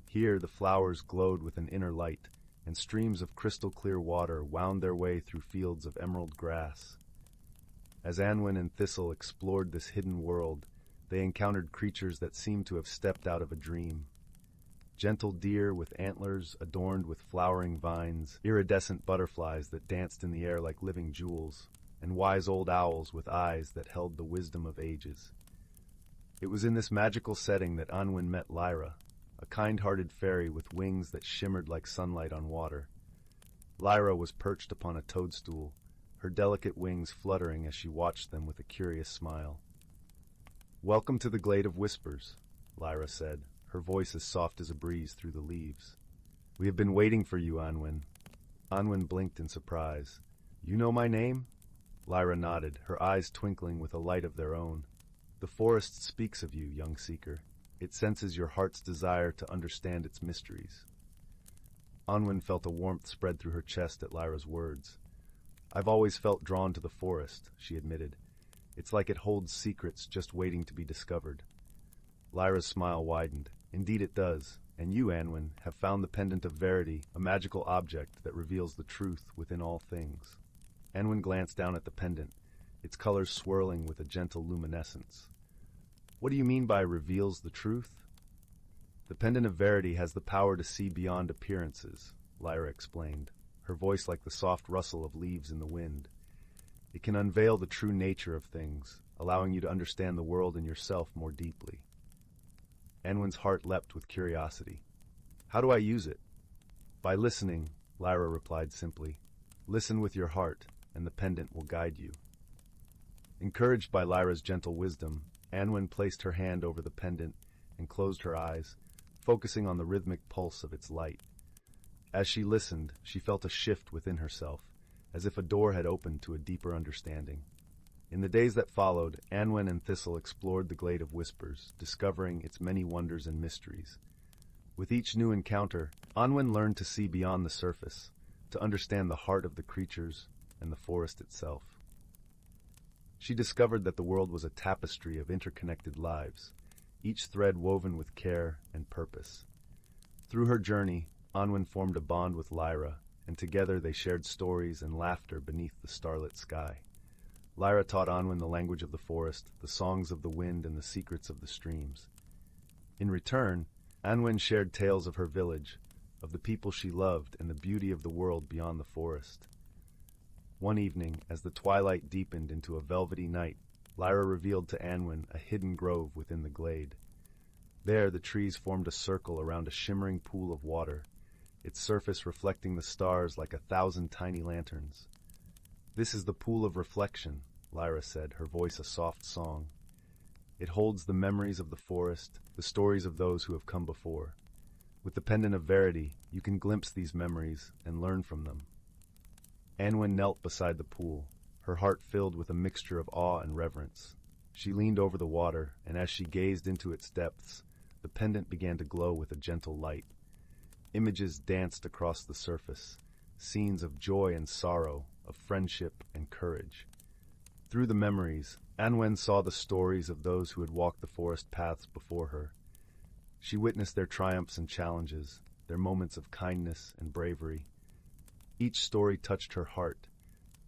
Here the flowers glowed with an inner light, and streams of crystal-clear water wound their way through fields of emerald grass. As Anwen and Thistle explored this hidden world, they encountered creatures that seemed to have stepped out of a dream. Gentle deer with antlers adorned with flowering vines, iridescent butterflies that danced in the air like living jewels, and wise old owls with eyes that held the wisdom of ages. It was in this magical setting that Anwen met Lyra, a kind-hearted fairy with wings that shimmered like sunlight on water. Lyra was perched upon a toadstool, her delicate wings fluttering as she watched them with a curious smile. "Welcome to the Glade of Whispers," Lyra said, her voice as soft as a breeze through the leaves. "We have been waiting for you, Anwen." Anwen blinked in surprise. "You know my name?" Lyra nodded, her eyes twinkling with a light of their own. "The forest speaks of you, young seeker. It senses your heart's desire to understand its mysteries." Anwen felt a warmth spread through her chest at Lyra's words. "I've always felt drawn to the forest," she admitted. "It's like it holds secrets just waiting to be discovered." Lyra's smile widened. "Indeed it does, and you, Anwen, have found the Pendant of Verity, a magical object that reveals the truth within all things." Anwen glanced down at the pendant, its colors swirling with a gentle luminescence. "What do you mean by reveals the truth?" "The Pendant of Verity has the power to see beyond appearances," Lyra explained, her voice like the soft rustle of leaves in the wind. "It can unveil the true nature of things, allowing you to understand the world and yourself more deeply." Anwen's heart leapt with curiosity. "How do I use it?" "By listening," Lyra replied simply. "Listen with your heart, and the pendant will guide you." Encouraged by Lyra's gentle wisdom, Anwen placed her hand over the pendant and closed her eyes, focusing on the rhythmic pulse of its light. As she listened, she felt a shift within herself, as if a door had opened to a deeper understanding. In the days that followed, Anwen and Thistle explored the Glade of Whispers, discovering its many wonders and mysteries. With each new encounter, Anwen learned to see beyond the surface, to understand the heart of the creatures and the forest itself. She discovered that the world was a tapestry of interconnected lives, each thread woven with care and purpose. Through her journey, Anwen formed a bond with Lyra, and together they shared stories and laughter beneath the starlit sky. Lyra taught Anwen the language of the forest, the songs of the wind, and the secrets of the streams. In return, Anwen shared tales of her village, of the people she loved, and the beauty of the world beyond the forest. One evening, as the twilight deepened into a velvety night, Lyra revealed to Anwen a hidden grove within the glade. There, the trees formed a circle around a shimmering pool of water, its surface reflecting the stars like 1,000 tiny lanterns. "This is the pool of reflection," Lyra said, her voice a soft song. "It holds the memories of the forest, the stories of those who have come before. With the Pendant of Verity, you can glimpse these memories and learn from them. Anwen knelt beside the pool, her heart filled with a mixture of awe and reverence. She leaned over the water, and as she gazed into its depths, the pendant began to glow with a gentle light. Images danced across the surface, scenes of joy and sorrow, of friendship and courage. Through the memories, Anwen saw the stories of those who had walked the forest paths before her. She witnessed their triumphs and challenges, their moments of kindness and bravery. Each story touched her heart,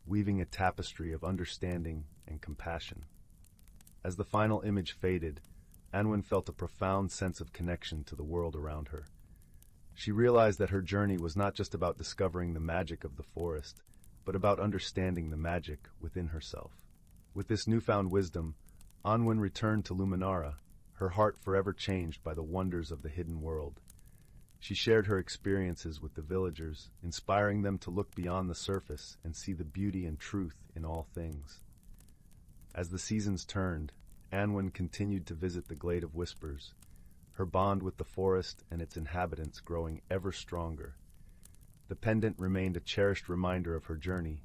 weaving a tapestry of understanding and compassion. As the final image faded, Anwen felt a profound sense of connection to the world around her. She realized that her journey was not just about discovering the magic of the forest, but about understanding the magic within herself. With this newfound wisdom, Anwen returned to Luminara, her heart forever changed by the wonders of the hidden world. She shared her experiences with the villagers, inspiring them to look beyond the surface and see the beauty and truth in all things. As the seasons turned, Anwen continued to visit the Glade of Whispers, her bond with the forest and its inhabitants growing ever stronger. The pendant remained a cherished reminder of her journey,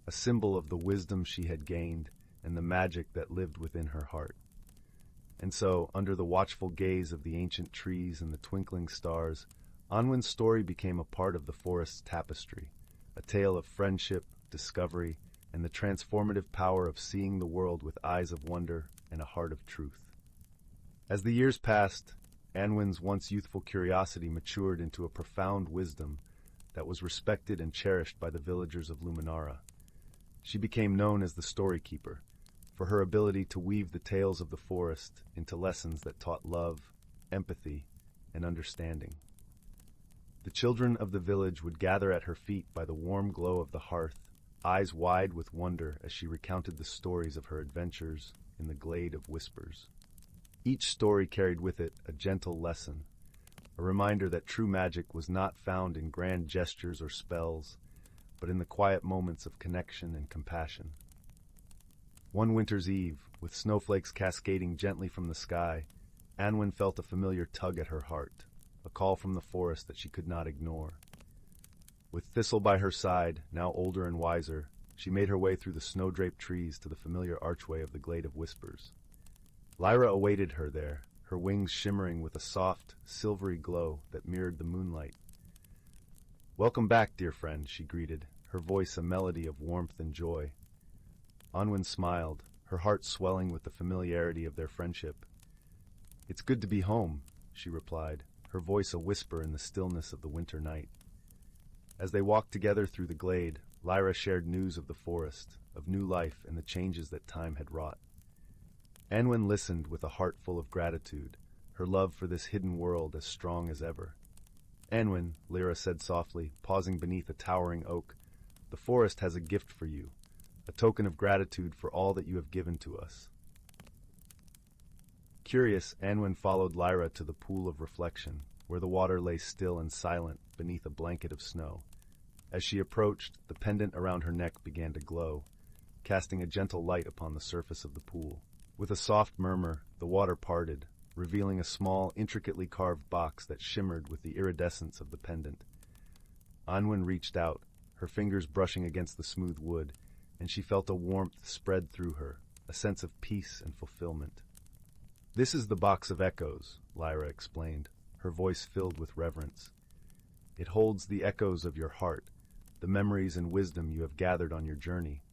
a symbol of the wisdom she had gained and the magic that lived within her heart. And so, under the watchful gaze of the ancient trees and the twinkling stars, Anwen's story became a part of the forest's tapestry, a tale of friendship, discovery, and the transformative power of seeing the world with eyes of wonder and a heart of truth. As the years passed, Anwen's once youthful curiosity matured into a profound wisdom that was respected and cherished by the villagers of Luminara. She became known as the Story Keeper, for her ability to weave the tales of the forest into lessons that taught love, empathy, and understanding. The children of the village would gather at her feet by the warm glow of the hearth, eyes wide with wonder as she recounted the stories of her adventures in the Glade of Whispers. Each story carried with it a gentle lesson, a reminder that true magic was not found in grand gestures or spells, but in the quiet moments of connection and compassion. One winter's eve, with snowflakes cascading gently from the sky, Anwen felt a familiar tug at her heart, a call from the forest that she could not ignore. With Thistle by her side, now older and wiser, she made her way through the snow-draped trees to the familiar archway of the Glade of Whispers. Lyra awaited her there, her wings shimmering with a soft, silvery glow that mirrored the moonlight. "Welcome back, dear friend," she greeted, her voice a melody of warmth and joy. Anwen smiled, her heart swelling with the familiarity of their friendship. "It's good to be home," she replied, her voice a whisper in the stillness of the winter night. As they walked together through the glade, Lyra shared news of the forest, of new life and the changes that time had wrought. Anwen listened with a heart full of gratitude, her love for this hidden world as strong as ever. "Anwen," Lyra said softly, pausing beneath a towering oak, "the forest has a gift for you, a token of gratitude for all that you have given to us." Curious, Anwen followed Lyra to the pool of reflection, where the water lay still and silent beneath a blanket of snow. As she approached, the pendant around her neck began to glow, casting a gentle light upon the surface of the pool. With a soft murmur, the water parted, revealing a small, intricately carved box that shimmered with the iridescence of the pendant. Anwen reached out, her fingers brushing against the smooth wood, and she felt a warmth spread through her, a sense of peace and fulfillment. "This is the box of echoes," Lyra explained, her voice filled with reverence. "It holds the echoes of your heart, the memories and wisdom you have gathered on your journey.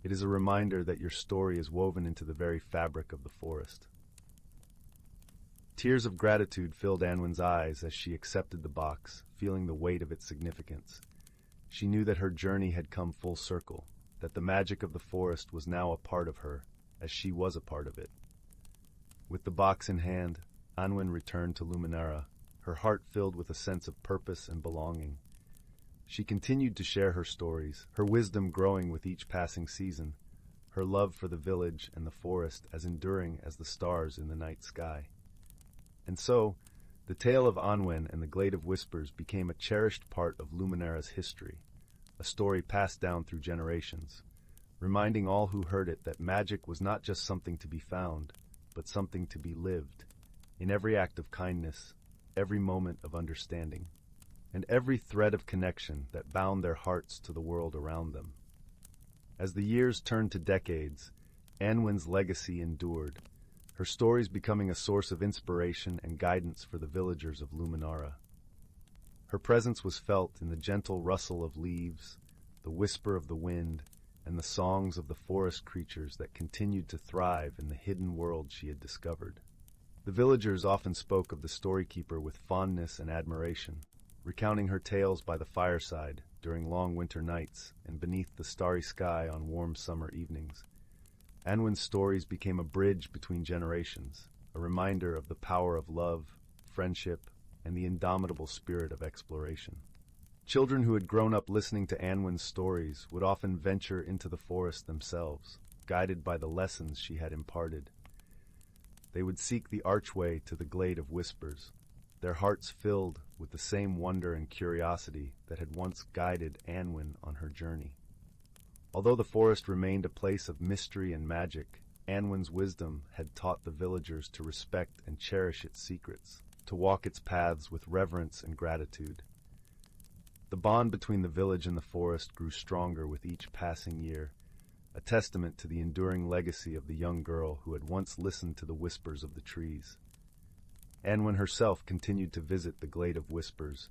It is a reminder that your story is woven into the very fabric of the forest." Tears of gratitude filled Anwen's eyes as she accepted the box, feeling the weight of its significance. She knew that her journey had come full circle, that the magic of the forest was now a part of her, as she was a part of it. With the box in hand, Anwen returned to Luminara, her heart filled with a sense of purpose and belonging. She continued to share her stories, her wisdom growing with each passing season, her love for the village and the forest as enduring as the stars in the night sky. And so, the tale of Anwen and the Glade of Whispers became a cherished part of Luminara's history, a story passed down through generations, reminding all who heard it that magic was not just something to be found, but something to be lived, in every act of kindness, every moment of understanding, and every thread of connection that bound their hearts to the world around them. As the years turned to decades, Anwen's legacy endured, her stories becoming a source of inspiration and guidance for the villagers of Luminara. Her presence was felt in the gentle rustle of leaves, the whisper of the wind, and the songs of the forest creatures that continued to thrive in the hidden world she had discovered. The villagers often spoke of the storykeeper with fondness and admiration, recounting her tales by the fireside during long winter nights and beneath the starry sky on warm summer evenings. Anwen's stories became a bridge between generations, a reminder of the power of love, friendship, and the indomitable spirit of exploration. Children who had grown up listening to Anwen's stories would often venture into the forest themselves, guided by the lessons she had imparted. They would seek the archway to the Glade of Whispers, their hearts filled with the same wonder and curiosity that had once guided Anwen on her journey. Although the forest remained a place of mystery and magic, Anwen's wisdom had taught the villagers to respect and cherish its secrets, to walk its paths with reverence and gratitude. The bond between the village and the forest grew stronger with each passing year, a testament to the enduring legacy of the young girl who had once listened to the whispers of the trees. Anwen herself continued to visit the Glade of Whispers,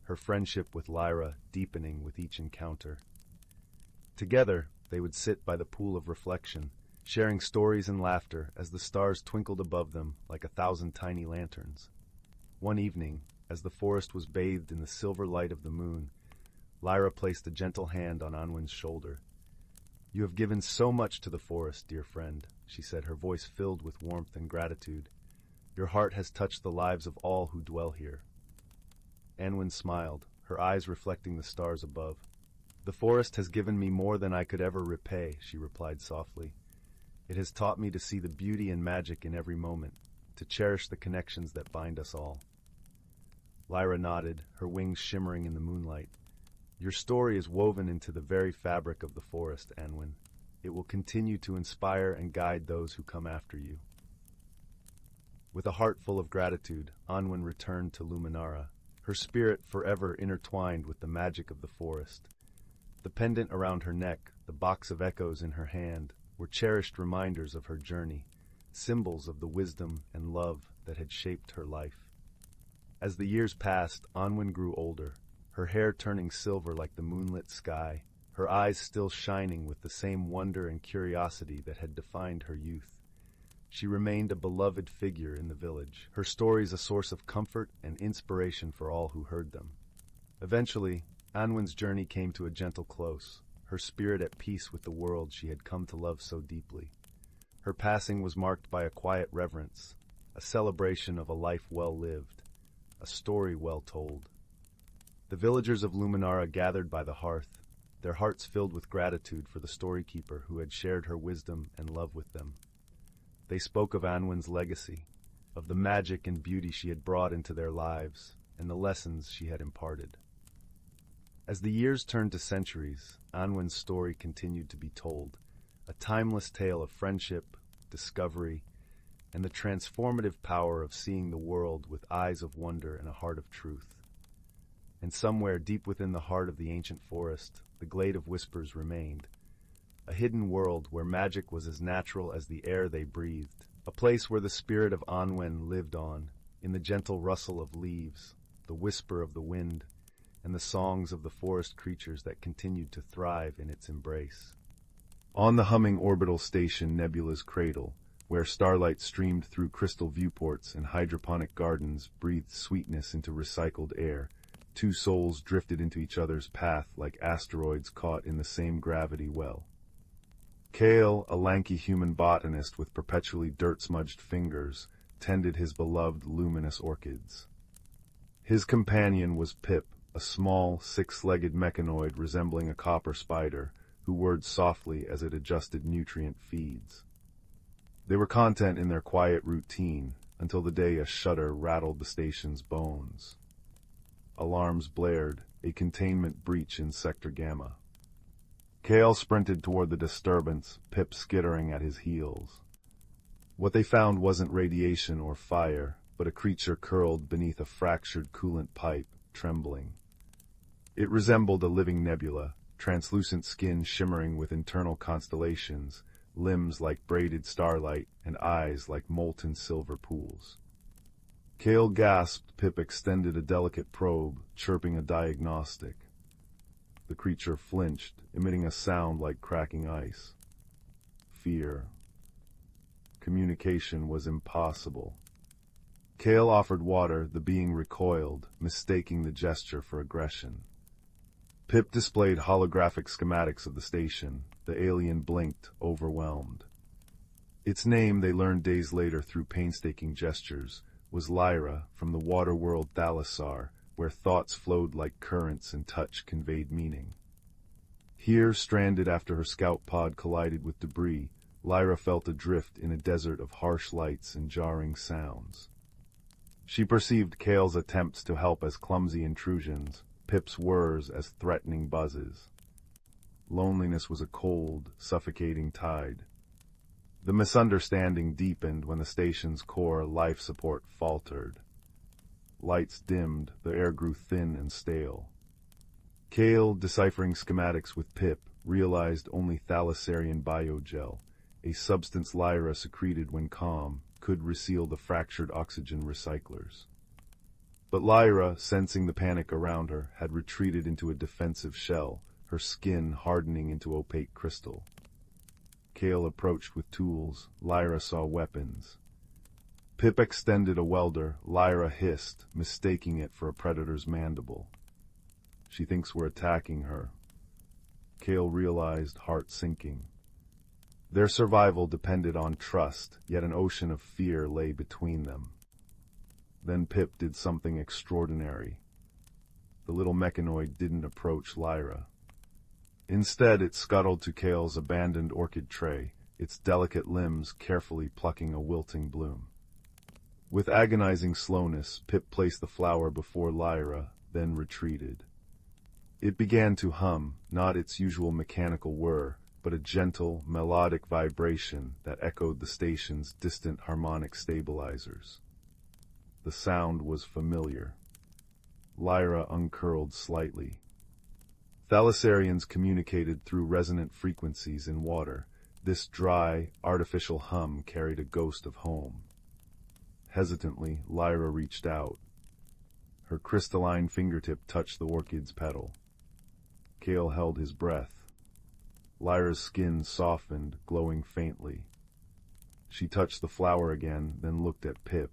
her friendship with Lyra deepening with each encounter. Together, they would sit by the pool of reflection, sharing stories and laughter as the stars twinkled above them like 1,000 tiny lanterns. One evening, as the forest was bathed in the silver light of the moon, Lyra placed a gentle hand on Anwen's shoulder. "You have given so much to the forest, dear friend," she said, her voice filled with warmth and gratitude. "Your heart has touched the lives of all who dwell here." Anwen smiled, her eyes reflecting the stars above. "The forest has given me more than I could ever repay," she replied softly. "It has taught me to see the beauty and magic in every moment, to cherish the connections that bind us all." Lyra nodded, her wings shimmering in the moonlight. "Your story is woven into the very fabric of the forest, Anwen. It will continue to inspire and guide those who come after you." With a heart full of gratitude, Anwen returned to Luminara, her spirit forever intertwined with the magic of the forest. The pendant around her neck, the box of echoes in her hand, were cherished reminders of her journey, symbols of the wisdom and love that had shaped her life. As the years passed, Anwen grew older, her hair turning silver like the moonlit sky, her eyes still shining with the same wonder and curiosity that had defined her youth. She remained a beloved figure in the village, her stories a source of comfort and inspiration for all who heard them. Eventually, Anwen's journey came to a gentle close, her spirit at peace with the world she had come to love so deeply. Her passing was marked by a quiet reverence, a celebration of a life well lived, a story well told. The villagers of Luminara gathered by the hearth, their hearts filled with gratitude for the storykeeper who had shared her wisdom and love with them. They spoke of Anwen's legacy, of the magic and beauty she had brought into their lives, and the lessons she had imparted. As the years turned to centuries, Anwen's story continued to be told, a timeless tale of friendship, discovery, and the transformative power of seeing the world with eyes of wonder and a heart of truth. And somewhere deep within the heart of the ancient forest, the Glade of Whispers remained, a hidden world where magic was as natural as the air they breathed, a place where the spirit of Anwen lived on, in the gentle rustle of leaves, the whisper of the wind, and the songs of the forest creatures that continued to thrive in its embrace. On the humming orbital station Nebula's Cradle, where starlight streamed through crystal viewports and hydroponic gardens breathed sweetness into recycled air, two souls drifted into each other's path like asteroids caught in the same gravity well. Kale, a lanky human botanist with perpetually dirt-smudged fingers, tended his beloved luminous orchids. His companion was Pip, a small, six-legged mechanoid resembling a copper spider, who whirred softly as it adjusted nutrient feeds. They were content in their quiet routine, until the day a shudder rattled the station's bones. Alarms blared, a containment breach in Sector Gamma. Kale sprinted toward the disturbance, Pip skittering at his heels. What they found wasn't radiation or fire, but a creature curled beneath a fractured coolant pipe, trembling. It resembled a living nebula, translucent skin shimmering with internal constellations, limbs like braided starlight, and eyes like molten silver pools. Kale gasped. Pip extended a delicate probe, chirping a diagnostic. The creature flinched, emitting a sound like cracking ice. Fear. Communication was impossible. Kale offered water. The being recoiled, mistaking the gesture for aggression. Pip displayed holographic schematics of the station. The alien blinked, overwhelmed. Its name, they learned days later through painstaking gestures, was Lyra, from the water world Thalassar, where thoughts flowed like currents and touch conveyed meaning. Here, stranded after her scout pod collided with debris, Lyra felt adrift in a desert of harsh lights and jarring sounds. She perceived Kale's attempts to help as clumsy intrusions, Pip's whirs as threatening buzzes. Loneliness was a cold, suffocating tide. The misunderstanding deepened when the station's core life support faltered. Lights dimmed, the air grew thin and stale. Kale, deciphering schematics with Pip, realized only thalassarian biogel, a substance Lyra secreted when calm, could reseal the fractured oxygen recyclers. But Lyra, sensing the panic around her, had retreated into a defensive shell, her skin hardening into opaque crystal. Kale approached with tools. Lyra saw weapons. Pip extended a welder. Lyra hissed, mistaking it for a predator's mandible. She thinks we're attacking her. Kale realized, heart sinking. Their survival depended on trust, yet an ocean of fear lay between them. Then Pip did something extraordinary. The little mechanoid didn't approach Lyra. Instead, it scuttled to Kale's abandoned orchid tray, its delicate limbs carefully plucking a wilting bloom. With agonizing slowness, Pip placed the flower before Lyra, then retreated. It began to hum, not its usual mechanical whir, but a gentle, melodic vibration that echoed the station's distant harmonic stabilizers. The sound was familiar. Lyra uncurled slightly. Thalassarians communicated through resonant frequencies in water. This dry, artificial hum carried a ghost of home. Hesitantly, Lyra reached out. Her crystalline fingertip touched the orchid's petal. Kale held his breath. Lyra's skin softened, glowing faintly. She touched the flower again, then looked at Pip.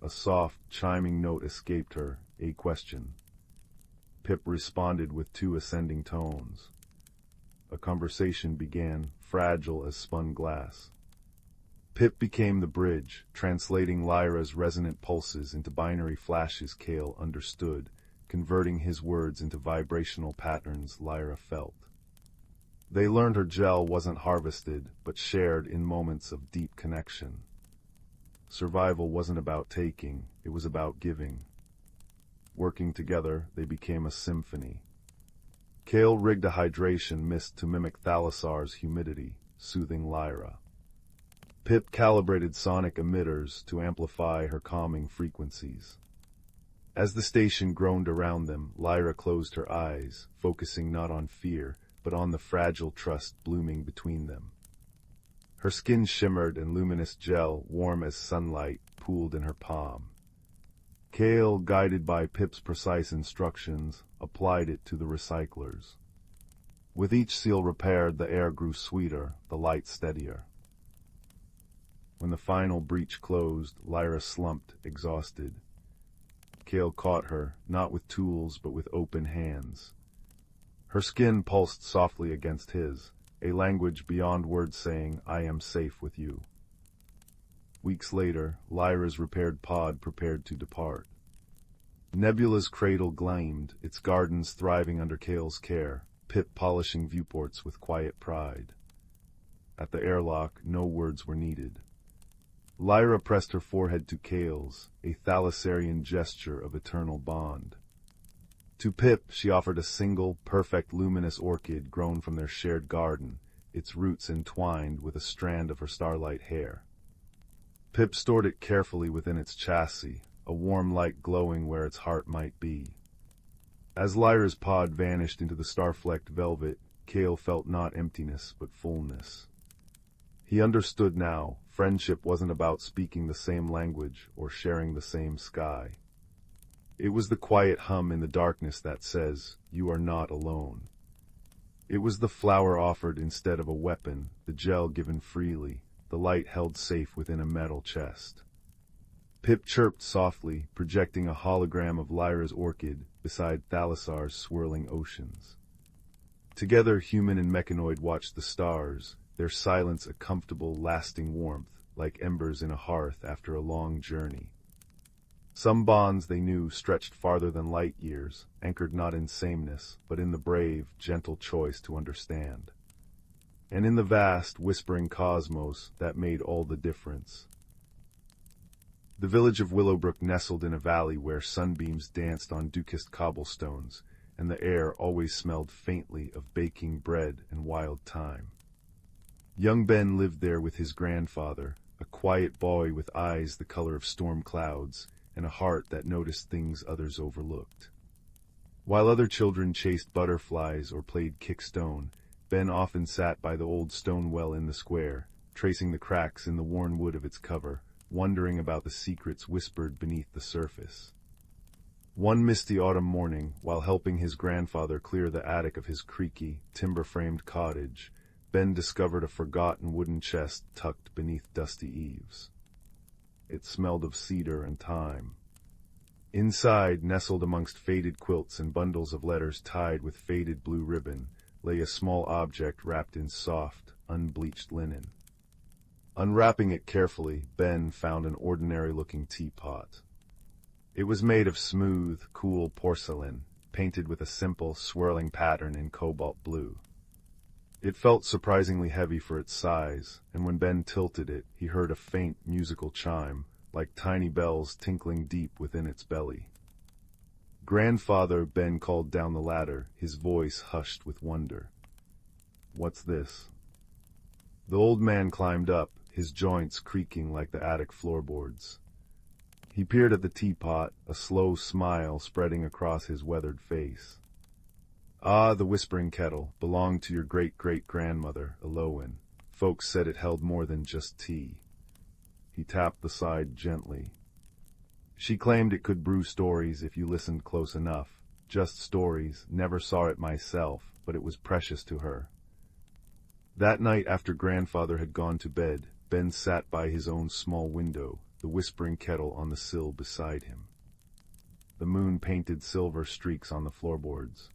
A soft, chiming note escaped her, a question. Pip responded with 2 ascending tones. A conversation began, fragile as spun glass. Pip became the bridge, translating Lyra's resonant pulses into binary flashes Kale understood, converting his words into vibrational patterns Lyra felt. They learned her gel wasn't harvested, but shared in moments of deep connection. Survival wasn't about taking, it was about giving. Working together, they became a symphony. Kale rigged a hydration mist to mimic Thalassar's humidity, soothing Lyra. Pip calibrated sonic emitters to amplify her calming frequencies. As the station groaned around them, Lyra closed her eyes, focusing not on fear, but on the fragile trust blooming between them. Her skin shimmered and luminous gel, warm as sunlight, pooled in her palm. Kale, guided by Pip's precise instructions, applied it to the recyclers. With each seal repaired, the air grew sweeter, the light steadier. When the final breach closed, Lyra slumped, exhausted. Kale caught her, not with tools but with open hands. Her skin pulsed softly against his, a language beyond words saying, "I am safe with you." Weeks later, Lyra's repaired pod prepared to depart. Nebula's cradle gleamed, its gardens thriving under Kale's care, Pip polishing viewports with quiet pride. At the airlock, no words were needed. Lyra pressed her forehead to Kale's, a thalassarian gesture of eternal bond. To Pip, she offered a single, perfect luminous orchid grown from their shared garden, its roots entwined with a strand of her starlight hair. Pip stored it carefully within its chassis, a warm light glowing where its heart might be. As Lyra's pod vanished into the star-flecked velvet, Cale felt not emptiness, but fullness. He understood now, friendship wasn't about speaking the same language or sharing the same sky. It was the quiet hum in the darkness that says, "You are not alone." It was the flower offered instead of a weapon, the gel given freely, the light held safe within a metal chest. Pip chirped softly, projecting a hologram of Lyra's orchid beside Thalassar's swirling oceans. Together, human and mechanoid watched the stars, their silence a comfortable, lasting warmth, like embers in a hearth after a long journey. Some bonds, they knew, stretched farther than light years, anchored not in sameness, but in the brave, gentle choice to understand. And in the vast, whispering cosmos, that made all the difference. The village of Willowbrook nestled in a valley where sunbeams danced on dew-kissed cobblestones, and the air always smelled faintly of baking bread and wild thyme. Young Ben lived there with his grandfather, a quiet boy with eyes the color of storm clouds, and a heart that noticed things others overlooked. While other children chased butterflies or played kick-stone, Ben often sat by the old stone well in the square, tracing the cracks in the worn wood of its cover, wondering about the secrets whispered beneath the surface. One misty autumn morning, while helping his grandfather clear the attic of his creaky, timber-framed cottage, Ben discovered a forgotten wooden chest tucked beneath dusty eaves. It smelled of cedar and thyme. Inside, nestled amongst faded quilts and bundles of letters tied with faded blue ribbon, lay a small object wrapped in soft, unbleached linen. Unwrapping it carefully, Ben found an ordinary-looking teapot. It was made of smooth, cool porcelain, painted with a simple, swirling pattern in cobalt blue. It felt surprisingly heavy for its size, and when Ben tilted it, he heard a faint musical chime, like tiny bells tinkling deep within its belly. "Grandfather," Ben called down the ladder, his voice hushed with wonder. "What's this?" The old man climbed up, his joints creaking like the attic floorboards. He peered at the teapot, a slow smile spreading across his weathered face. "Ah, the Whispering Kettle belonged to your great-great-grandmother, Elowen. Folks said it held more than just tea." He tapped the side gently. "She claimed it could brew stories if you listened close enough. Just stories, never saw it myself, but it was precious to her." That night after grandfather had gone to bed, Ben sat by his own small window, the Whispering Kettle on the sill beside him. The moon painted silver streaks on the floorboards.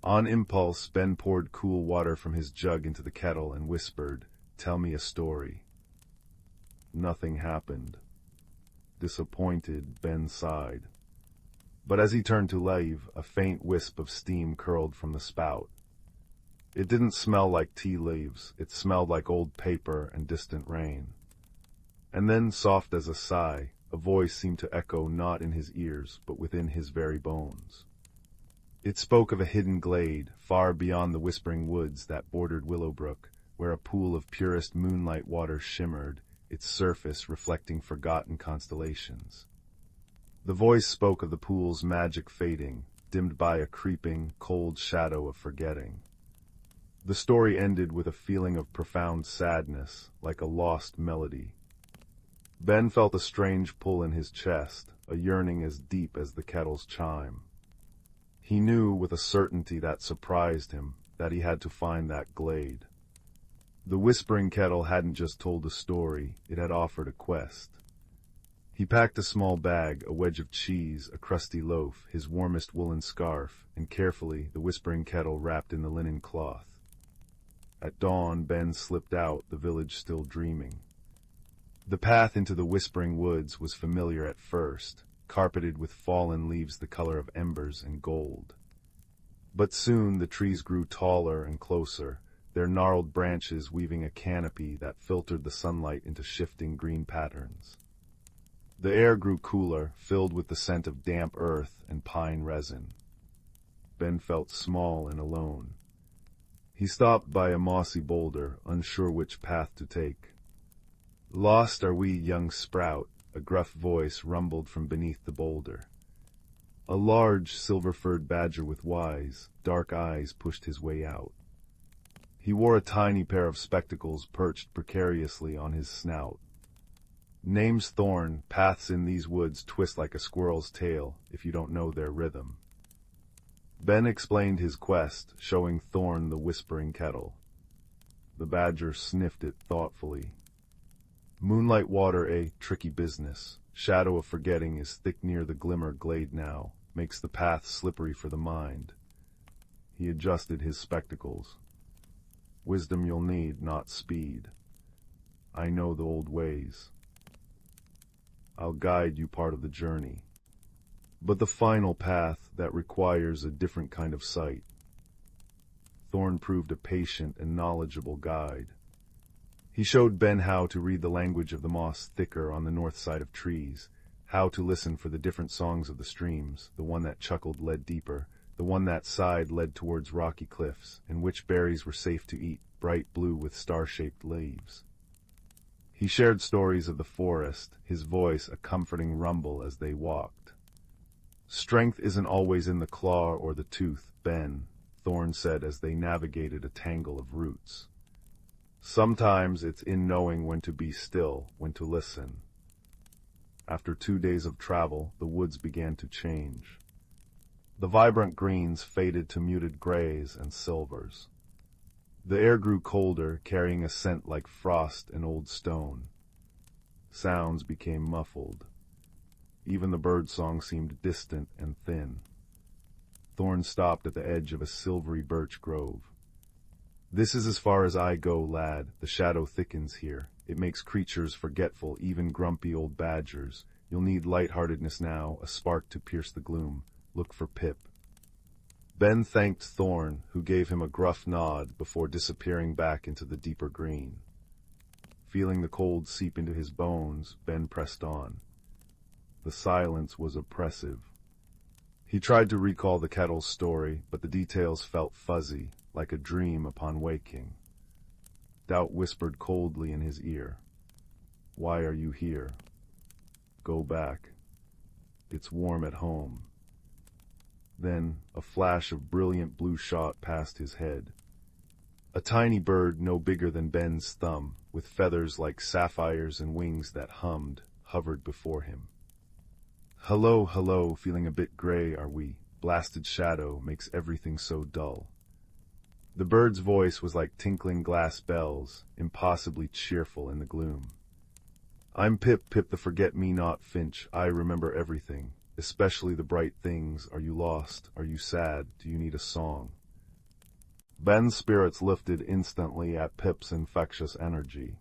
On impulse, Ben poured cool water from his jug into the kettle and whispered, "Tell me a story." Nothing happened. Disappointed, Ben sighed. But as he turned to leave, a faint wisp of steam curled from the spout. It didn't smell like tea leaves, it smelled like old paper and distant rain. And then, soft as a sigh, a voice seemed to echo not in his ears, but within his very bones. It spoke of a hidden glade, far beyond the whispering woods that bordered Willowbrook, where a pool of purest moonlight water shimmered, its surface reflecting forgotten constellations. The voice spoke of the pool's magic fading, dimmed by a creeping, cold shadow of forgetting. The story ended with a feeling of profound sadness, like a lost melody. Ben felt a strange pull in his chest, a yearning as deep as the kettle's chime. He knew with a certainty that surprised him that he had to find that glade. The Whispering Kettle hadn't just told a story, it had offered a quest. He packed a small bag, a wedge of cheese, a crusty loaf, his warmest woolen scarf, and carefully the Whispering Kettle wrapped in the linen cloth. At dawn, Ben slipped out, the village still dreaming. The path into the Whispering Woods was familiar at first, carpeted with fallen leaves the color of embers and gold. But soon the trees grew taller and closer, their gnarled branches weaving a canopy that filtered the sunlight into shifting green patterns. The air grew cooler, filled with the scent of damp earth and pine resin. Ben felt small and alone. He stopped by a mossy boulder, unsure which path to take. Lost are we, young sprout, a gruff voice rumbled from beneath the boulder. A large, silver-furred badger with wise, dark eyes pushed his way out. He wore a tiny pair of spectacles perched precariously on his snout. Name's Thorn. Paths in these woods twist like a squirrel's tail if you don't know their rhythm. Ben explained his quest, showing Thorn the whispering kettle. The badger sniffed it thoughtfully. Moonlight water, a tricky business. Shadow of forgetting is thick near the glimmer glade now, makes the path slippery for the mind. He adjusted his spectacles. Wisdom you'll need, not speed. I know the old ways. I'll guide you part of the journey. But the final path that requires a different kind of sight. Thorn proved a patient and knowledgeable guide. He showed Ben how to read the language of the moss thicker on the north side of trees, how to listen for the different songs of the streams, the one that chuckled led deeper, the one that sighed led towards rocky cliffs, and which berries were safe to eat, bright blue with star-shaped leaves. He shared stories of the forest, his voice a comforting rumble as they walked. Strength isn't always in the claw or the tooth, Ben, Thorn said as they navigated a tangle of roots. Sometimes it's in knowing when to be still, when to listen. After 2 days of travel, the woods began to change. The vibrant greens faded to muted grays and silvers. The air grew colder, carrying a scent like frost and old stone. Sounds became muffled. Even the birdsong seemed distant and thin. Thorn stopped at the edge of a silvery birch grove. This is as far as I go, lad. The shadow thickens here. It makes creatures forgetful, even grumpy old badgers. You'll need lightheartedness now, a spark to pierce the gloom. Look for Pip. Ben thanked Thorn, who gave him a gruff nod before disappearing back into the deeper green. Feeling the cold seep into his bones, Ben pressed on. The silence was oppressive. He tried to recall the kettle's story, but the details felt fuzzy, like a dream upon waking. Doubt whispered coldly in his ear. Why are you here? Go back. It's warm at home. Then a flash of brilliant blue shot past his head. A tiny bird no bigger than Ben's thumb, with feathers like sapphires and wings that hummed, hovered before him. Hello, hello, feeling a bit gray, are we? Blasted shadow makes everything so dull. The bird's voice was like tinkling glass bells, impossibly cheerful in the gloom. I'm Pip, Pip the forget-me-not finch. I remember everything, especially the bright things. Are you lost? Are you sad? Do you need a song? Ben's spirits lifted instantly at Pip's infectious energy.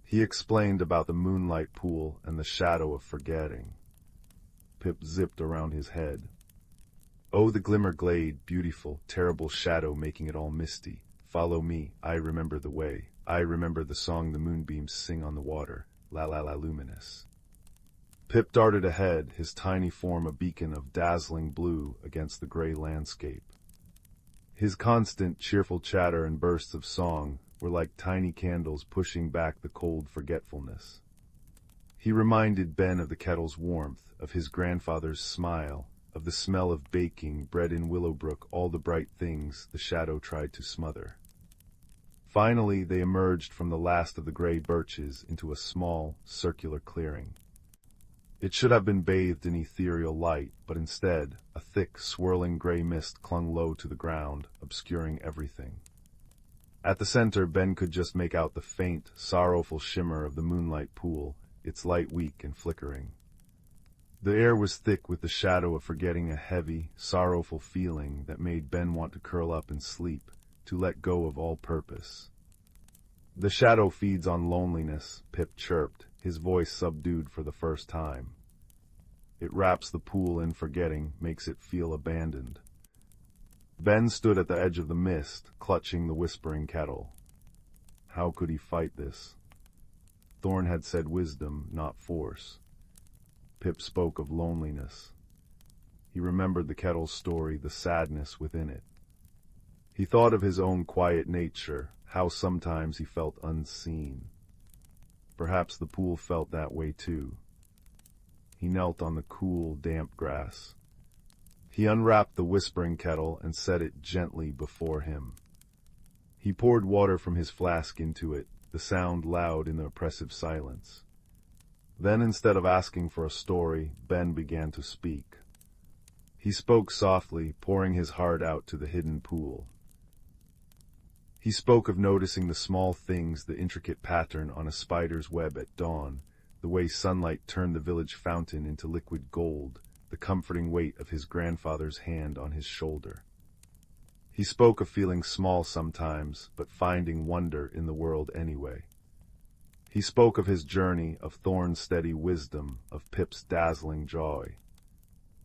He explained about the moonlight pool and the shadow of forgetting. Pip zipped around his head. Oh, the glimmer glade, beautiful, terrible shadow making it all misty. Follow me, I remember the way. I remember the song the moonbeams sing on the water, la la la luminous. Pip darted ahead, his tiny form a beacon of dazzling blue against the gray landscape. His constant, cheerful chatter and bursts of song were like tiny candles pushing back the cold forgetfulness. He reminded Ben of the kettle's warmth, of his grandfather's smile, of the smell of baking, bread in Willowbrook, all the bright things the shadow tried to smother. Finally, they emerged from the last of the gray birches into a small, circular clearing. It should have been bathed in ethereal light, but instead, a thick, swirling gray mist clung low to the ground, obscuring everything. At the center, Ben could just make out the faint, sorrowful shimmer of the moonlight pool, its light weak and flickering. The air was thick with the shadow of forgetting, a heavy, sorrowful feeling that made Ben want to curl up and sleep, to let go of all purpose. The shadow feeds on loneliness, Pip chirped, his voice subdued for the first time. It wraps the pool in forgetting, makes it feel abandoned. Ben stood at the edge of the mist, clutching the whispering kettle. How could he fight this? Thorn had said wisdom, not force. Pip spoke of loneliness. He remembered the kettle's story, the sadness within it. He thought of his own quiet nature, how sometimes he felt unseen. Perhaps the pool felt that way too. He knelt on the cool, damp grass. He unwrapped the whispering kettle and set it gently before him. He poured water from his flask into it, the sound loud in the oppressive silence. Then, instead of asking for a story, Ben began to speak. He spoke softly, pouring his heart out to the hidden pool. He spoke of noticing the small things, the intricate pattern on a spider's web at dawn, the way sunlight turned the village fountain into liquid gold, the comforting weight of his grandfather's hand on his shoulder. He spoke of feeling small sometimes, but finding wonder in the world anyway. He spoke of his journey, of Thorn's steady wisdom, of Pip's dazzling joy.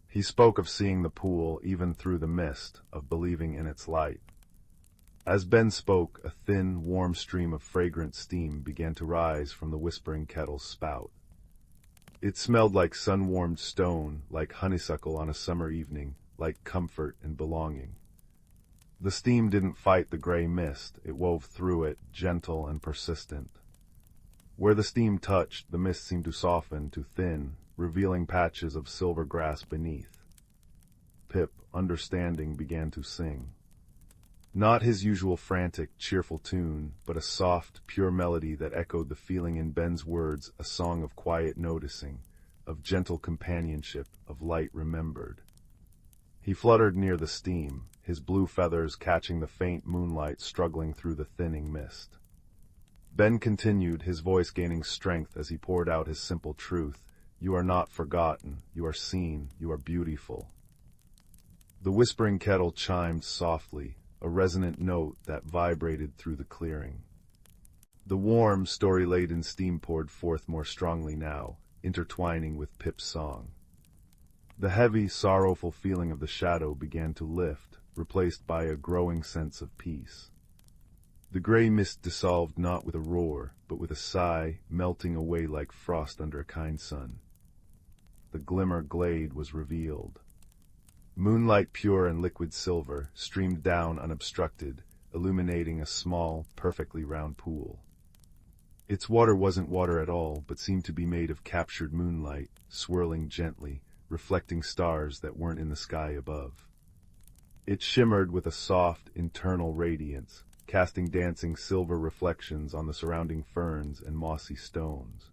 He spoke of seeing the pool even through the mist, of believing in its light. As Ben spoke, a thin, warm stream of fragrant steam began to rise from the whispering kettle's spout. It smelled like sun-warmed stone, like honeysuckle on a summer evening, like comfort and belonging. The steam didn't fight the gray mist, it wove through it, gentle and persistent. Where the steam touched, the mist seemed to soften, to thin, revealing patches of silver grass beneath. Pip, understanding, began to sing. Not his usual frantic, cheerful tune, but a soft, pure melody that echoed the feeling in Ben's words, a song of quiet noticing, of gentle companionship, of light remembered. He fluttered near the steam, his blue feathers catching the faint moonlight struggling through the thinning mist. Ben continued, his voice gaining strength as he poured out his simple truth. You are not forgotten, you are seen, you are beautiful. The whispering kettle chimed softly, a resonant note that vibrated through the clearing. The warm, story-laden steam poured forth more strongly now, intertwining with Pip's song. The heavy, sorrowful feeling of the shadow began to lift, replaced by a growing sense of peace. The gray mist dissolved not with a roar, but with a sigh, melting away like frost under a kind sun. The glimmer glade was revealed. Moonlight pure and liquid silver streamed down unobstructed, illuminating a small, perfectly round pool. Its water wasn't water at all, but seemed to be made of captured moonlight, swirling gently, reflecting stars that weren't in the sky above. It shimmered with a soft, internal radiance, casting dancing silver reflections on the surrounding ferns and mossy stones.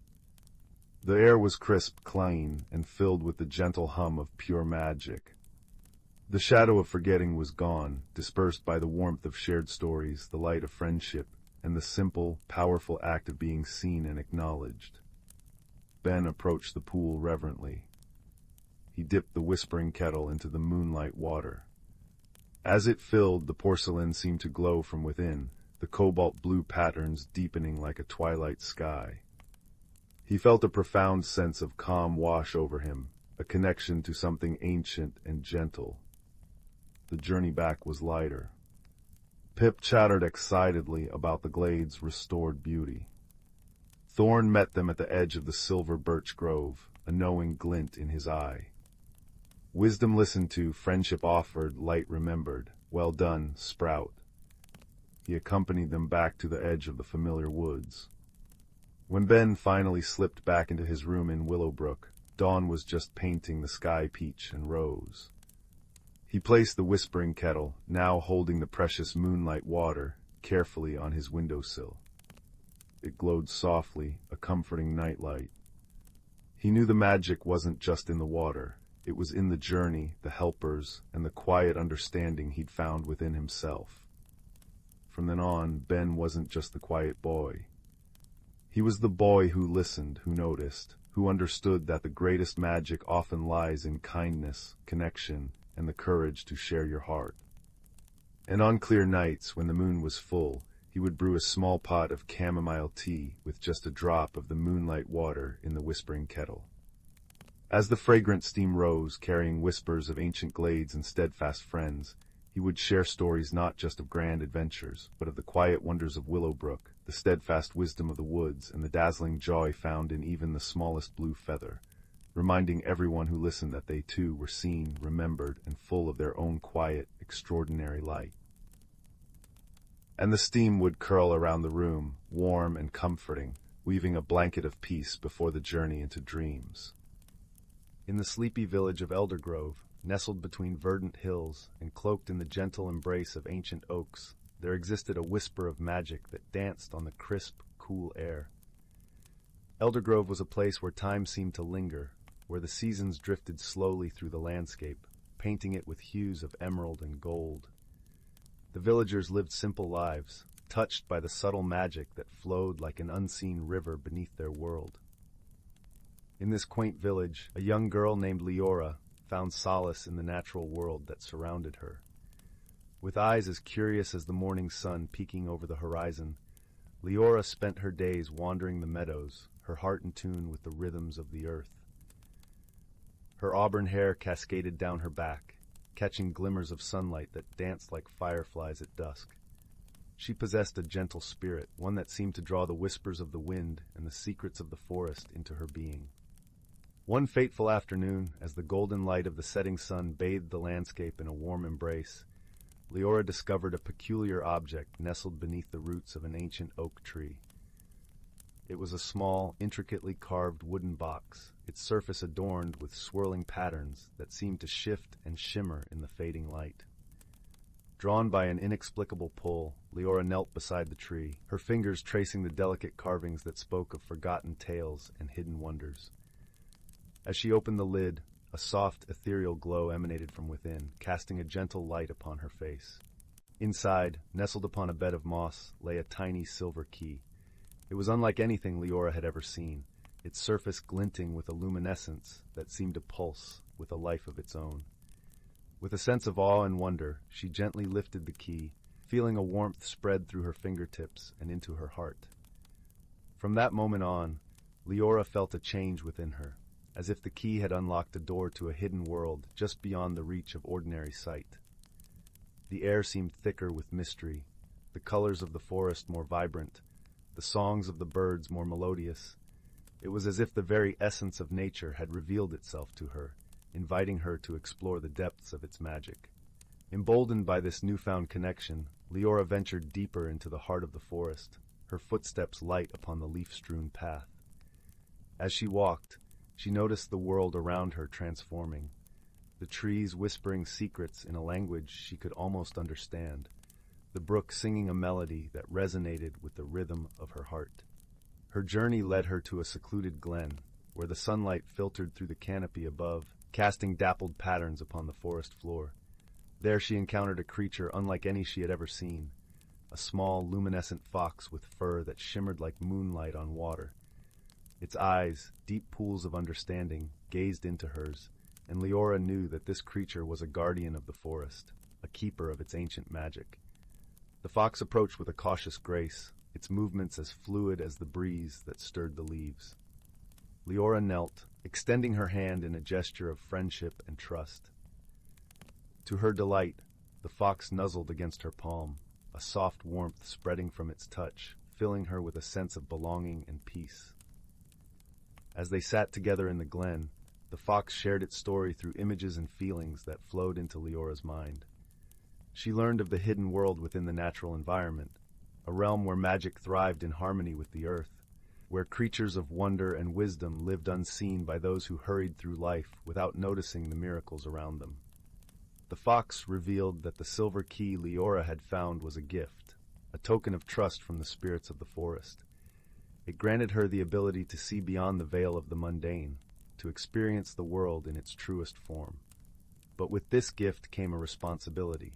The air was crisp, clean, and filled with the gentle hum of pure magic. The shadow of forgetting was gone, dispersed by the warmth of shared stories, the light of friendship, and the simple, powerful act of being seen and acknowledged. Ben approached the pool reverently. He dipped the whispering kettle into the moonlight water. As it filled, the porcelain seemed to glow from within, the cobalt blue patterns deepening like a twilight sky. He felt a profound sense of calm wash over him, a connection to something ancient and gentle. The journey back was lighter. Pip chattered excitedly about the glade's restored beauty. Thorn met them at the edge of the silver birch grove, a knowing glint in his eye. Wisdom listened to, friendship offered, light remembered. Well done, Sprout. He accompanied them back to the edge of the familiar woods. When Ben finally slipped back into his room in Willowbrook, dawn was just painting the sky peach and rose. He placed the whispering kettle, now holding the precious moonlight water, carefully on his windowsill. It glowed softly, a comforting nightlight. He knew the magic wasn't just in the water. It was in the journey, the helpers, and the quiet understanding he'd found within himself. From then on, Ben wasn't just the quiet boy. He was the boy who listened, who noticed, who understood that the greatest magic often lies in kindness, connection, and the courage to share your heart. And on clear nights, when the moon was full, he would brew a small pot of chamomile tea with just a drop of the moonlight water in the whispering kettle. As the fragrant steam rose, carrying whispers of ancient glades and steadfast friends, he would share stories not just of grand adventures, but of the quiet wonders of Willowbrook, the steadfast wisdom of the woods, and the dazzling joy found in even the smallest blue feather, reminding everyone who listened that they too were seen, remembered, and full of their own quiet, extraordinary light. And the steam would curl around the room, warm and comforting, weaving a blanket of peace before the journey into dreams. In the sleepy village of Eldergrove, nestled between verdant hills and cloaked in the gentle embrace of ancient oaks, there existed a whisper of magic that danced on the crisp, cool air. Eldergrove was a place where time seemed to linger, where the seasons drifted slowly through the landscape, painting it with hues of emerald and gold. The villagers lived simple lives, touched by the subtle magic that flowed like an unseen river beneath their world. In this quaint village, a young girl named Leora found solace in the natural world that surrounded her. With eyes as curious as the morning sun peeking over the horizon, Leora spent her days wandering the meadows, her heart in tune with the rhythms of the earth. Her auburn hair cascaded down her back, catching glimmers of sunlight that danced like fireflies at dusk. She possessed a gentle spirit, one that seemed to draw the whispers of the wind and the secrets of the forest into her being. One fateful afternoon, as the golden light of the setting sun bathed the landscape in a warm embrace, Leora discovered a peculiar object nestled beneath the roots of an ancient oak tree. It was a small, intricately carved wooden box, its surface adorned with swirling patterns that seemed to shift and shimmer in the fading light. Drawn by an inexplicable pull, Leora knelt beside the tree, her fingers tracing the delicate carvings that spoke of forgotten tales and hidden wonders. As she opened the lid, a soft, ethereal glow emanated from within, casting a gentle light upon her face. Inside, nestled upon a bed of moss, lay a tiny silver key. It was unlike anything Leora had ever seen, its surface glinting with a luminescence that seemed to pulse with a life of its own. With a sense of awe and wonder, she gently lifted the key, feeling a warmth spread through her fingertips and into her heart. From that moment on, Leora felt a change within her, as if the key had unlocked a door to a hidden world just beyond the reach of ordinary sight. The air seemed thicker with mystery, the colors of the forest more vibrant, the songs of the birds more melodious. It was as if the very essence of nature had revealed itself to her, inviting her to explore the depths of its magic. Emboldened by this newfound connection, Leora ventured deeper into the heart of the forest, her footsteps light upon the leaf-strewn path. As she walked, she noticed the world around her transforming, the trees whispering secrets in a language she could almost understand, the brook singing a melody that resonated with the rhythm of her heart. Her journey led her to a secluded glen, where the sunlight filtered through the canopy above, casting dappled patterns upon the forest floor. There she encountered a creature unlike any she had ever seen, a small, luminescent fox with fur that shimmered like moonlight on water. Its eyes, deep pools of understanding, gazed into hers, and Leora knew that this creature was a guardian of the forest, a keeper of its ancient magic. The fox approached with a cautious grace, its movements as fluid as the breeze that stirred the leaves. Leora knelt, extending her hand in a gesture of friendship and trust. To her delight, the fox nuzzled against her palm, a soft warmth spreading from its touch, filling her with a sense of belonging and peace. As they sat together in the glen, the fox shared its story through images and feelings that flowed into Leora's mind. She learned of the hidden world within the natural environment, a realm where magic thrived in harmony with the earth, where creatures of wonder and wisdom lived unseen by those who hurried through life without noticing the miracles around them. The fox revealed that the silver key Leora had found was a gift, a token of trust from the spirits of the forest. It granted her the ability to see beyond the veil of the mundane, to experience the world in its truest form. But with this gift came a responsibility,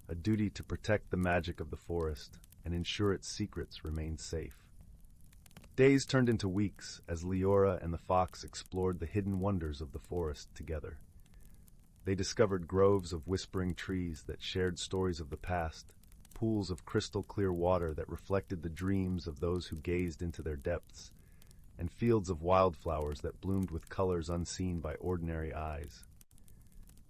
a duty to protect the magic of the forest and ensure its secrets remained safe. Days turned into weeks as Leora and the fox explored the hidden wonders of the forest together. They discovered groves of whispering trees that shared stories of the past, pools of crystal-clear water that reflected the dreams of those who gazed into their depths, and fields of wildflowers that bloomed with colors unseen by ordinary eyes.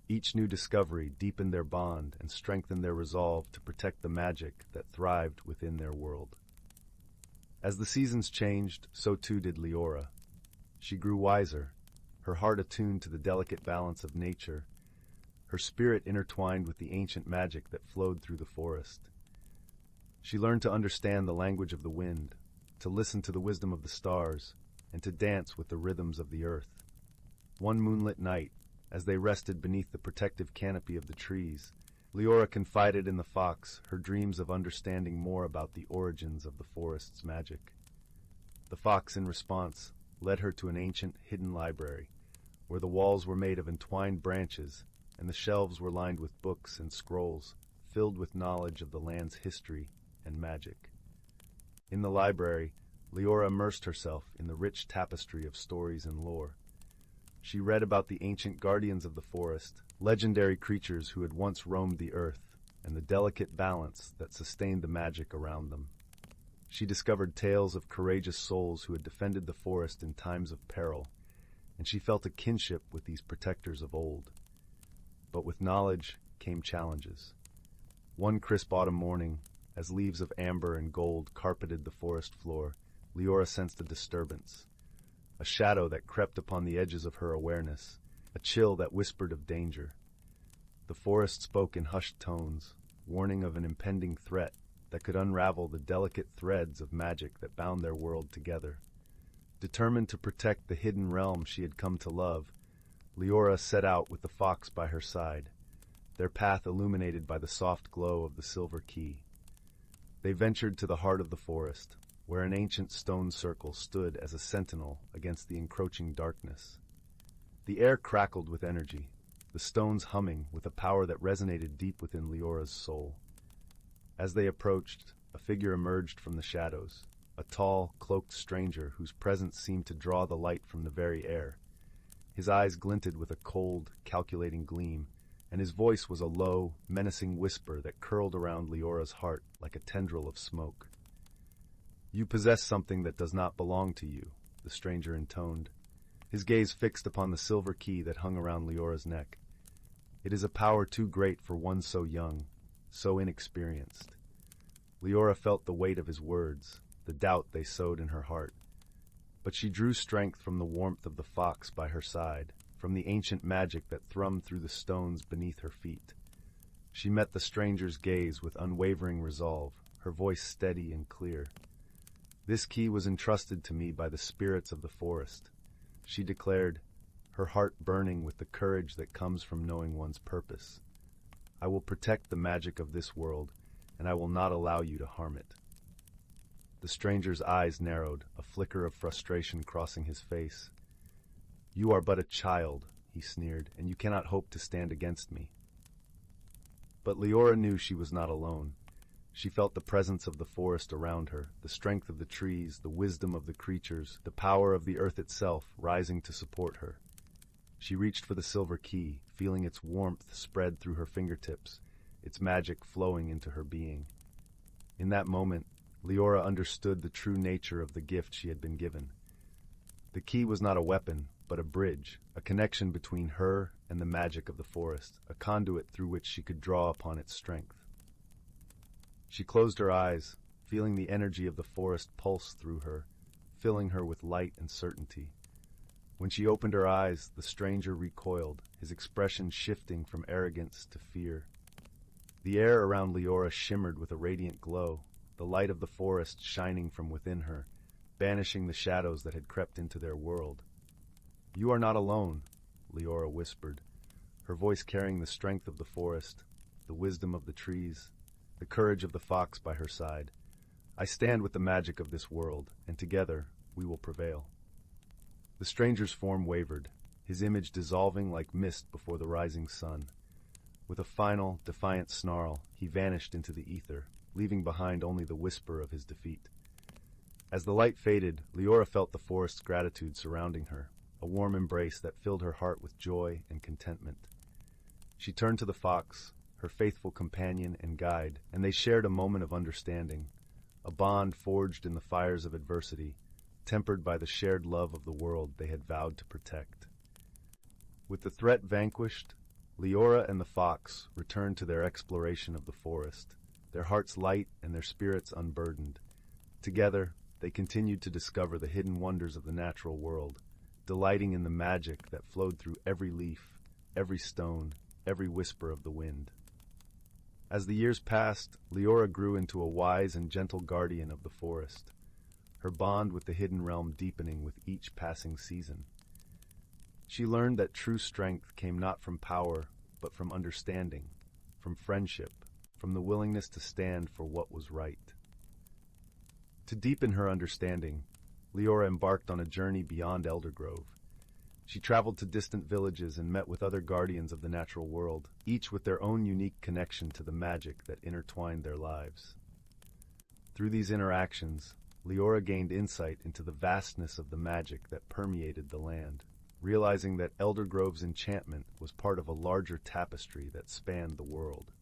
Each new discovery deepened their bond and strengthened their resolve to protect the magic that thrived within their world. As the seasons changed, so too did Leora. She grew wiser, her heart attuned to the delicate balance of nature, her spirit intertwined with the ancient magic that flowed through the forest. She learned to understand the language of the wind, to listen to the wisdom of the stars, and to dance with the rhythms of the earth. One moonlit night, as they rested beneath the protective canopy of the trees, Leora confided in the fox her dreams of understanding more about the origins of the forest's magic. The fox, in response, led her to an ancient, hidden library, where the walls were made of entwined branches and the shelves were lined with books and scrolls filled with knowledge of the land's history and magic. In the library, Leora immersed herself in the rich tapestry of stories and lore. She read about the ancient guardians of the forest, legendary creatures who had once roamed the earth, and the delicate balance that sustained the magic around them. She discovered tales of courageous souls who had defended the forest in times of peril, and she felt a kinship with these protectors of old. But with knowledge came challenges. One crisp autumn morning, as leaves of amber and gold carpeted the forest floor, Leora sensed a disturbance, a shadow that crept upon the edges of her awareness, a chill that whispered of danger. The forest spoke in hushed tones, warning of an impending threat that could unravel the delicate threads of magic that bound their world together. Determined to protect the hidden realm she had come to love, Leora set out with the fox by her side, their path illuminated by the soft glow of the silver key. They ventured to the heart of the forest, where an ancient stone circle stood as a sentinel against the encroaching darkness. The air crackled with energy, the stones humming with a power that resonated deep within Leora's soul. As they approached, a figure emerged from the shadows, a tall, cloaked stranger whose presence seemed to draw the light from the very air. His eyes glinted with a cold, calculating gleam, and his voice was a low, menacing whisper that curled around Leora's heart like a tendril of smoke. "You possess something that does not belong to you," the stranger intoned, his gaze fixed upon the silver key that hung around Leora's neck. "It is a power too great for one so young, so inexperienced." Leora felt the weight of his words, the doubt they sowed in her heart. But she drew strength from the warmth of the fox by her side, from the ancient magic that thrummed through the stones beneath her feet. She met the stranger's gaze with unwavering resolve, her voice steady and clear. "This key was entrusted to me by the spirits of the forest," she declared, her heart burning with the courage that comes from knowing one's purpose. "I will protect the magic of this world, and I will not allow you to harm it." The stranger's eyes narrowed, a flicker of frustration crossing his face. "You are but a child," he sneered, "and you cannot hope to stand against me." But Leora knew she was not alone. She felt the presence of the forest around her, the strength of the trees, the wisdom of the creatures, the power of the earth itself rising to support her. She reached for the silver key, feeling its warmth spread through her fingertips, its magic flowing into her being. In that moment, Leora understood the true nature of the gift she had been given. The key was not a weapon, but a bridge, a connection between her and the magic of the forest, a conduit through which she could draw upon its strength. She closed her eyes, feeling the energy of the forest pulse through her, filling her with light and certainty. When she opened her eyes, the stranger recoiled, his expression shifting from arrogance to fear. The air around Leora shimmered with a radiant glow, the light of the forest shining from within her, banishing the shadows that had crept into their world. "You are not alone," Leora whispered, her voice carrying the strength of the forest, the wisdom of the trees, the courage of the fox by her side. "I stand with the magic of this world, and together we will prevail." The stranger's form wavered, his image dissolving like mist before the rising sun. With a final, defiant snarl, he vanished into the ether, leaving behind only the whisper of his defeat. As the light faded, Leora felt the forest's gratitude surrounding her, a warm embrace that filled her heart with joy and contentment. She turned to the fox, her faithful companion and guide, and they shared a moment of understanding, a bond forged in the fires of adversity, tempered by the shared love of the world they had vowed to protect. With the threat vanquished, Leora and the fox returned to their exploration of the forest, their hearts light and their spirits unburdened. Together, they continued to discover the hidden wonders of the natural world, delighting in the magic that flowed through every leaf, every stone, every whisper of the wind. As the years passed, Leora grew into a wise and gentle guardian of the forest. her bond with the hidden realm deepening with each passing season. She learned that true strength came not from power, but from understanding, from friendship, from the willingness to stand for what was right. To deepen her understanding, Leora embarked on a journey beyond Eldergrove. She traveled to distant villages and met with other guardians of the natural world, each with their own unique connection to the magic that intertwined their lives. Through these interactions, Leora gained insight into the vastness of the magic that permeated the land, realizing that Eldergrove's enchantment was part of a larger tapestry that spanned the world.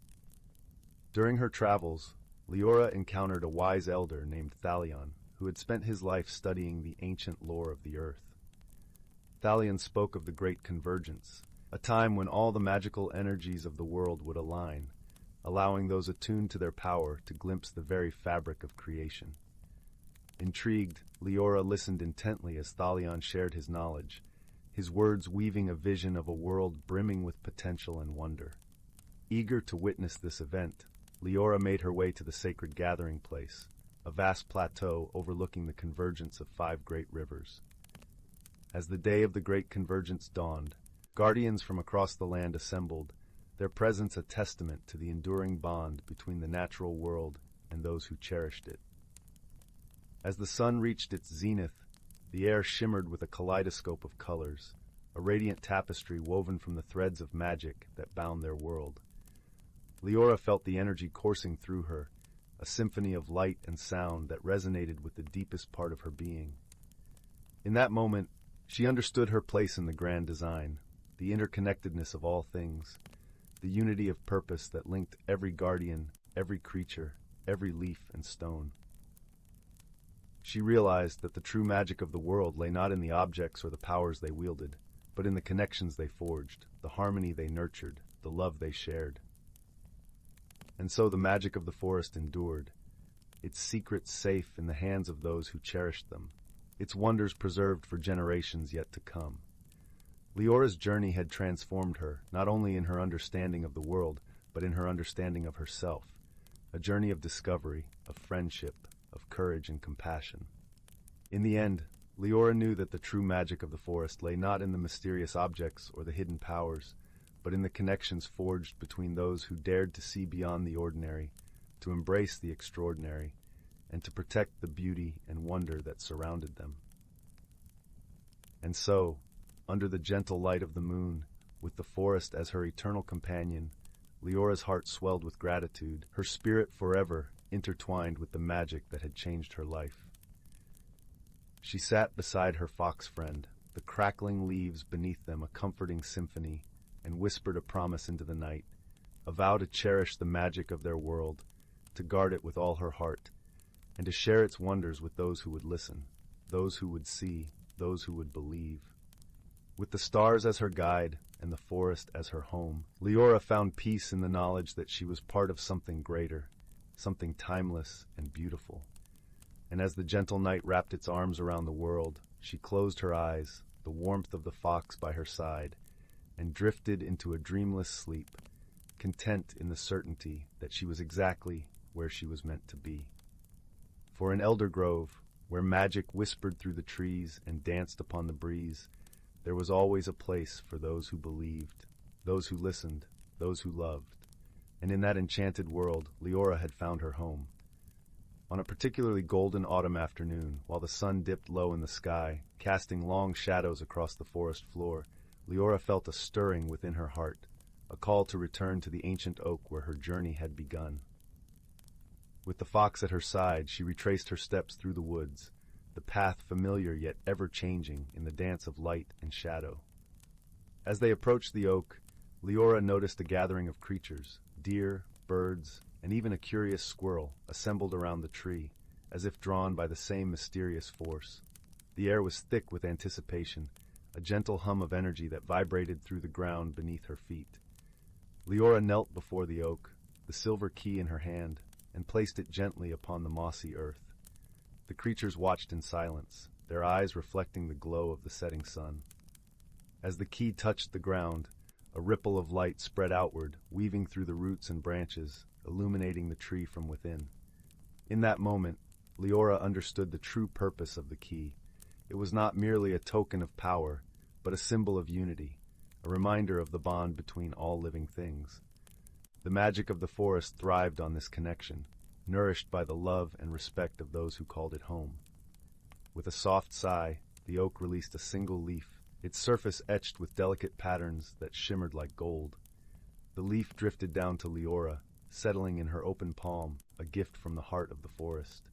During her travels, Leora encountered a wise elder named Thalion, who had spent his life studying the ancient lore of the earth. Thalion spoke of the Great Convergence, a time when all the magical energies of the world would align, allowing those attuned to their power to glimpse the very fabric of creation. Intrigued, Leora listened intently as Thalion shared his knowledge, his words weaving a vision of a world brimming with potential and wonder. Eager to witness this event, Leora made her way to the sacred gathering place, a vast plateau overlooking the convergence of 5 great rivers. As the day of the Great Convergence dawned, guardians from across the land assembled, their presence a testament to the enduring bond between the natural world and those who cherished it. As the sun reached its zenith, the air shimmered with a kaleidoscope of colors, a radiant tapestry woven from the threads of magic that bound their world. Leora felt the energy coursing through her, a symphony of light and sound that resonated with the deepest part of her being. In that moment, she understood her place in the grand design, the interconnectedness of all things, the unity of purpose that linked every guardian, every creature, every leaf and stone. She realized that the true magic of the world lay not in the objects or the powers they wielded, but in the connections they forged, the harmony they nurtured, the love they shared. And so the magic of the forest endured, its secrets safe in the hands of those who cherished them, its wonders preserved for generations yet to come. Leora's journey had transformed her, not only in her understanding of the world, but in her understanding of herself, a journey of discovery, of friendship, of courage and compassion. In the end, Leora knew that the true magic of the forest lay not in the mysterious objects or the hidden powers, but in the connections forged between those who dared to see beyond the ordinary, to embrace the extraordinary, and to protect the beauty and wonder that surrounded them. And so, under the gentle light of the moon, with the forest as her eternal companion, Leora's heart swelled with gratitude, her spirit forever intertwined with the magic that had changed her life. She sat beside her fox friend, the crackling leaves beneath them a comforting symphony, and whispered a promise into the night, a vow to cherish the magic of their world, to guard it with all her heart, and to share its wonders with those who would listen, those who would see, those who would believe. With the stars as her guide and the forest as her home, Leora found peace in the knowledge that she was part of something greater, something timeless and beautiful. And as the gentle night wrapped its arms around the world, she closed her eyes, the warmth of the fox by her side, and drifted into a dreamless sleep, content in the certainty that she was exactly where she was meant to be. For in Eldergrove, where magic whispered through the trees and danced upon the breeze, there was always a place for those who believed, those who listened, those who loved. And in that enchanted world, Leora had found her home. On a particularly golden autumn afternoon, while the sun dipped low in the sky, casting long shadows across the forest floor, Leora felt a stirring within her heart, a call to return to the ancient oak where her journey had begun. With the fox at her side, she retraced her steps through the woods, the path familiar yet ever-changing in the dance of light and shadow. As they approached the oak, Leora noticed a gathering of creatures, deer, birds, and even a curious squirrel assembled around the tree, as if drawn by the same mysterious force. The air was thick with anticipation, a gentle hum of energy that vibrated through the ground beneath her feet. Leora knelt before the oak, the silver key in her hand, and placed it gently upon the mossy earth. The creatures watched in silence, their eyes reflecting the glow of the setting sun. As the key touched the ground, a ripple of light spread outward, weaving through the roots and branches, illuminating the tree from within. In that moment, Leora understood the true purpose of the key. It was not merely a token of power, but a symbol of unity, a reminder of the bond between all living things. The magic of the forest thrived on this connection, nourished by the love and respect of those who called it home. With a soft sigh, the oak released a single leaf, its surface etched with delicate patterns that shimmered like gold. The leaf drifted down to Leora, settling in her open palm, a gift from the heart of the forest.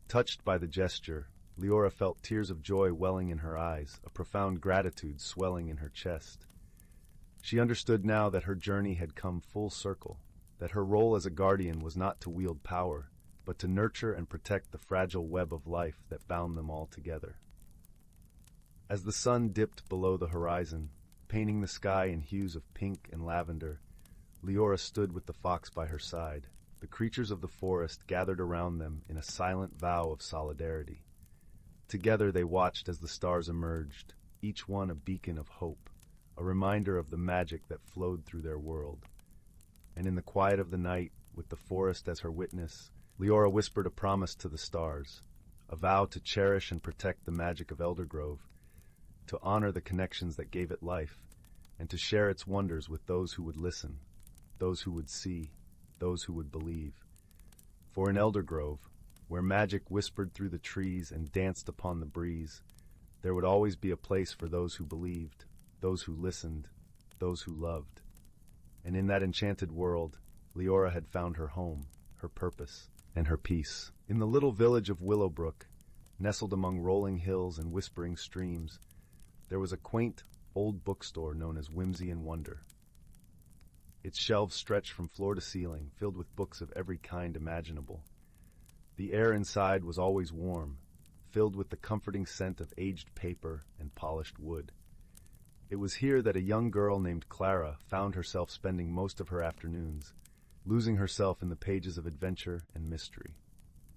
Touched by the gesture, Leora felt tears of joy welling in her eyes, a profound gratitude swelling in her chest. She understood now that her journey had come full circle, that her role as a guardian was not to wield power, but to nurture and protect the fragile web of life that bound them all together. As the sun dipped below the horizon, painting the sky in hues of pink and lavender, Leora stood with the fox by her side. The creatures of the forest gathered around them in a silent vow of solidarity. Together they watched as the stars emerged, each one a beacon of hope, a reminder of the magic that flowed through their world. And in the quiet of the night, with the forest as her witness, Leora whispered a promise to the stars, a vow to cherish and protect the magic of Eldergrove, to honor the connections that gave it life, and to share its wonders with those who would listen, those who would see, those who would believe. For in Eldergrove, where magic whispered through the trees and danced upon the breeze, there would always be a place for those who believed, those who listened, those who loved. And in that enchanted world, Leora had found her home, her purpose, and her peace. In the little village of Willowbrook, nestled among rolling hills and whispering streams, there was a quaint, old bookstore known as Whimsy and Wonder. Its shelves stretched from floor to ceiling, filled with books of every kind imaginable. The air inside was always warm, filled with the comforting scent of aged paper and polished wood. It was here that a young girl named Clara found herself spending most of her afternoons, losing herself in the pages of adventure and mystery.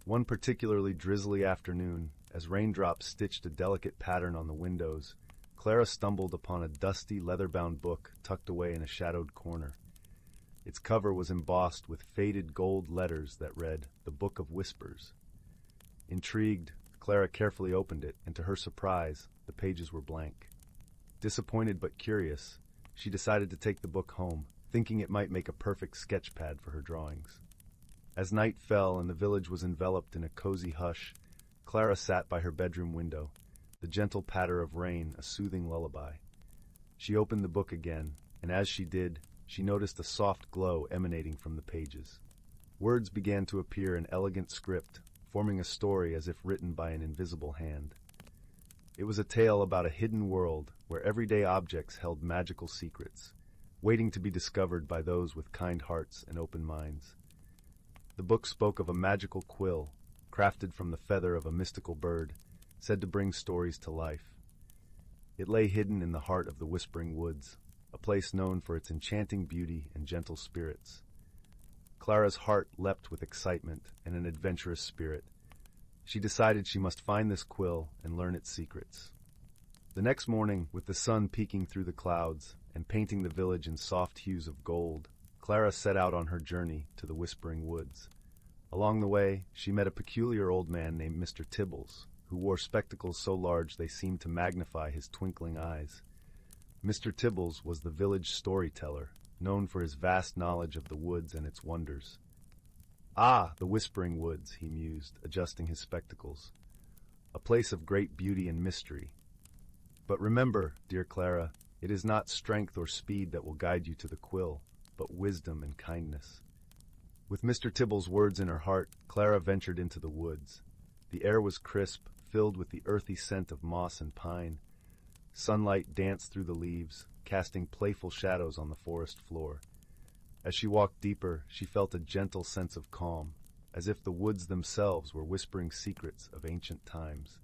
One particularly drizzly afternoon, as raindrops stitched a delicate pattern on the windows, Clara stumbled upon a dusty, leather-bound book tucked away in a shadowed corner. Its cover was embossed with faded gold letters that read, "The Book of Whispers." Intrigued, Clara carefully opened it, and to her surprise, the pages were blank. Disappointed but curious, she decided to take the book home, thinking it might make a perfect sketch pad for her drawings. As night fell and the village was enveloped in a cozy hush, Clara sat by her bedroom window, the gentle patter of rain a soothing lullaby. She opened the book again, and as she did, she noticed a soft glow emanating from the pages. Words began to appear in elegant script, forming a story as if written by an invisible hand. It was a tale about a hidden world where everyday objects held magical secrets, waiting to be discovered by those with kind hearts and open minds. The book spoke of a magical quill, crafted from the feather of a mystical bird, said to bring stories to life. It lay hidden in the heart of the Whispering Woods, a place known for its enchanting beauty and gentle spirits. Clara's heart leapt with excitement and an adventurous spirit. She decided she must find this quill and learn its secrets. The next morning, with the sun peeking through the clouds and painting the village in soft hues of gold, Clara set out on her journey to the Whispering Woods. Along the way, she met a peculiar old man named Mr. Tibbles, who wore spectacles so large they seemed to magnify his twinkling eyes. Mr. Tibbles was the village storyteller, known for his vast knowledge of the woods and its wonders. "Ah, the Whispering Woods," he mused, adjusting his spectacles. "A place of great beauty and mystery. But remember, dear Clara, it is not strength or speed that will guide you to the quill, but wisdom and kindness." With Mr. Tibbles' words in her heart, Clara ventured into the woods. The air was crisp, filled with the earthy scent of moss and pine. Sunlight danced through the leaves, casting playful shadows on the forest floor. As she walked deeper, she felt a gentle sense of calm, as if the woods themselves were whispering secrets of ancient times.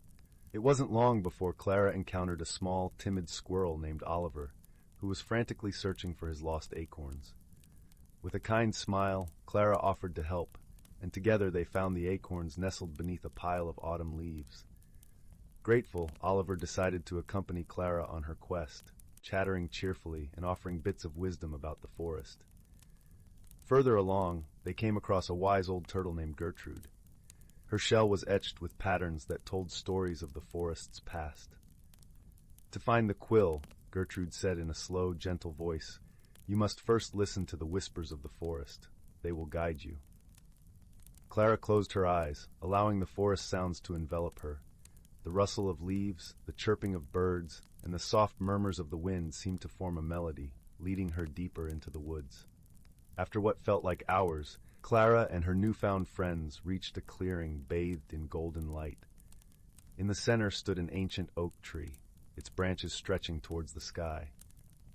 It wasn't long before Clara encountered a small, timid squirrel named Oliver, who was frantically searching for his lost acorns. With a kind smile, Clara offered to help, and together they found the acorns nestled beneath a pile of autumn leaves. Grateful, Oliver decided to accompany Clara on her quest, chattering cheerfully and offering bits of wisdom about the forest. Further along, they came across a wise old turtle named Gertrude. Her shell was etched with patterns that told stories of the forest's past. To find the quill, Gertrude said in a slow, gentle voice, you must first listen to the whispers of the forest. They will guide you. Clara closed her eyes, allowing the forest sounds to envelop her. The rustle of leaves, the chirping of birds, and the soft murmurs of the wind seemed to form a melody, leading her deeper into the woods. After what felt like hours, Clara and her newfound friends reached a clearing bathed in golden light. In the center stood an ancient oak tree, its branches stretching towards the sky.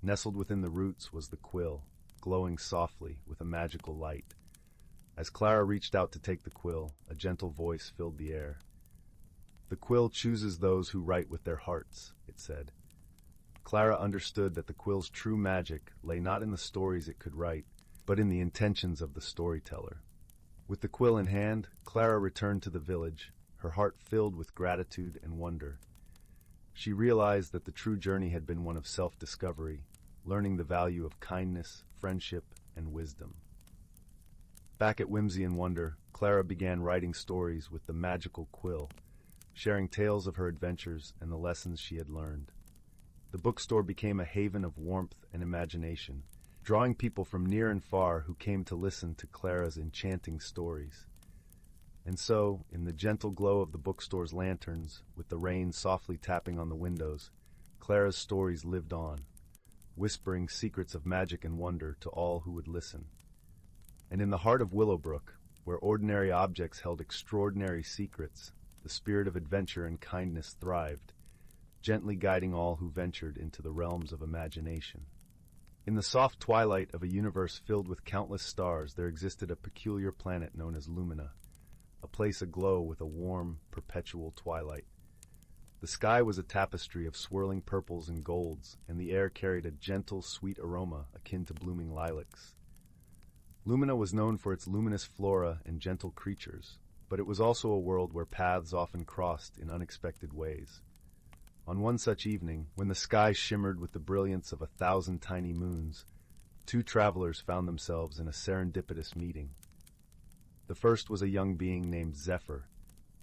Nestled within the roots was the quill, glowing softly with a magical light. As Clara reached out to take the quill, a gentle voice filled the air. The quill chooses those who write with their hearts, it said. Clara understood that the quill's true magic lay not in the stories it could write, but in the intentions of the storyteller. With the quill in hand, Clara returned to the village, her heart filled with gratitude and wonder. She realized that the true journey had been one of self-discovery, learning the value of kindness, friendship, and wisdom. Back at Whimsy and Wonder, Clara began writing stories with the magical quill, sharing tales of her adventures and the lessons she had learned. The bookstore became a haven of warmth and imagination, drawing people from near and far who came to listen to Clara's enchanting stories. And so, in the gentle glow of the bookstore's lanterns, with the rain softly tapping on the windows, Clara's stories lived on, whispering secrets of magic and wonder to all who would listen. And in the heart of Willowbrook, where ordinary objects held extraordinary secrets, the spirit of adventure and kindness thrived, gently guiding all who ventured into the realms of imagination. In the soft twilight of a universe filled with countless stars, there existed a peculiar planet known as Lumina, a place aglow with a warm, perpetual twilight. The sky was a tapestry of swirling purples and golds, and the air carried a gentle, sweet aroma akin to blooming lilacs. Lumina was known for its luminous flora and gentle creatures, but it was also a world where paths often crossed in unexpected ways. On one such evening, when the sky shimmered with the brilliance of 1,000 tiny moons, two travelers found themselves in a serendipitous meeting. The first was a young being named Zephyr,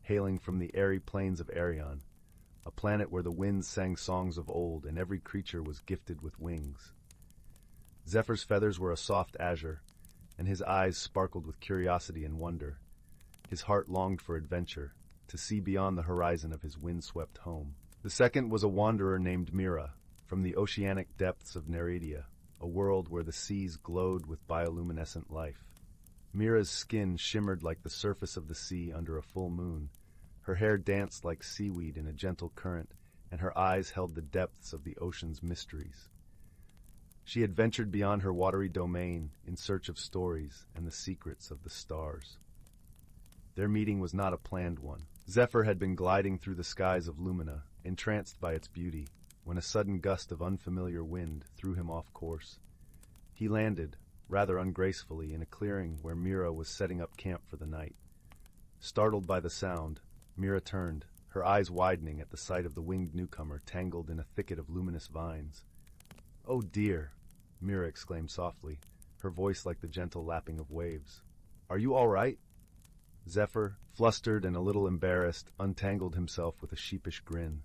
hailing from the airy plains of Arion, a planet where the winds sang songs of old and every creature was gifted with wings. Zephyr's feathers were a soft azure, and his eyes sparkled with curiosity and wonder. His heart longed for adventure, to see beyond the horizon of his windswept home. The second was a wanderer named Mira, from the oceanic depths of Nereida, a world where the seas glowed with bioluminescent life. Mira's skin shimmered like the surface of the sea under a full moon. Her hair danced like seaweed in a gentle current, and her eyes held the depths of the ocean's mysteries. She had ventured beyond her watery domain in search of stories and the secrets of the stars. Their meeting was not a planned one. Zephyr had been gliding through the skies of Lumina, entranced by its beauty, when a sudden gust of unfamiliar wind threw him off course. He landed, rather ungracefully, in a clearing where Mira was setting up camp for the night. Startled by the sound, Mira turned, her eyes widening at the sight of the winged newcomer tangled in a thicket of luminous vines. "Oh dear," Mira exclaimed softly, her voice like the gentle lapping of waves. "Are you all right?" Zephyr, flustered and a little embarrassed, untangled himself with a sheepish grin.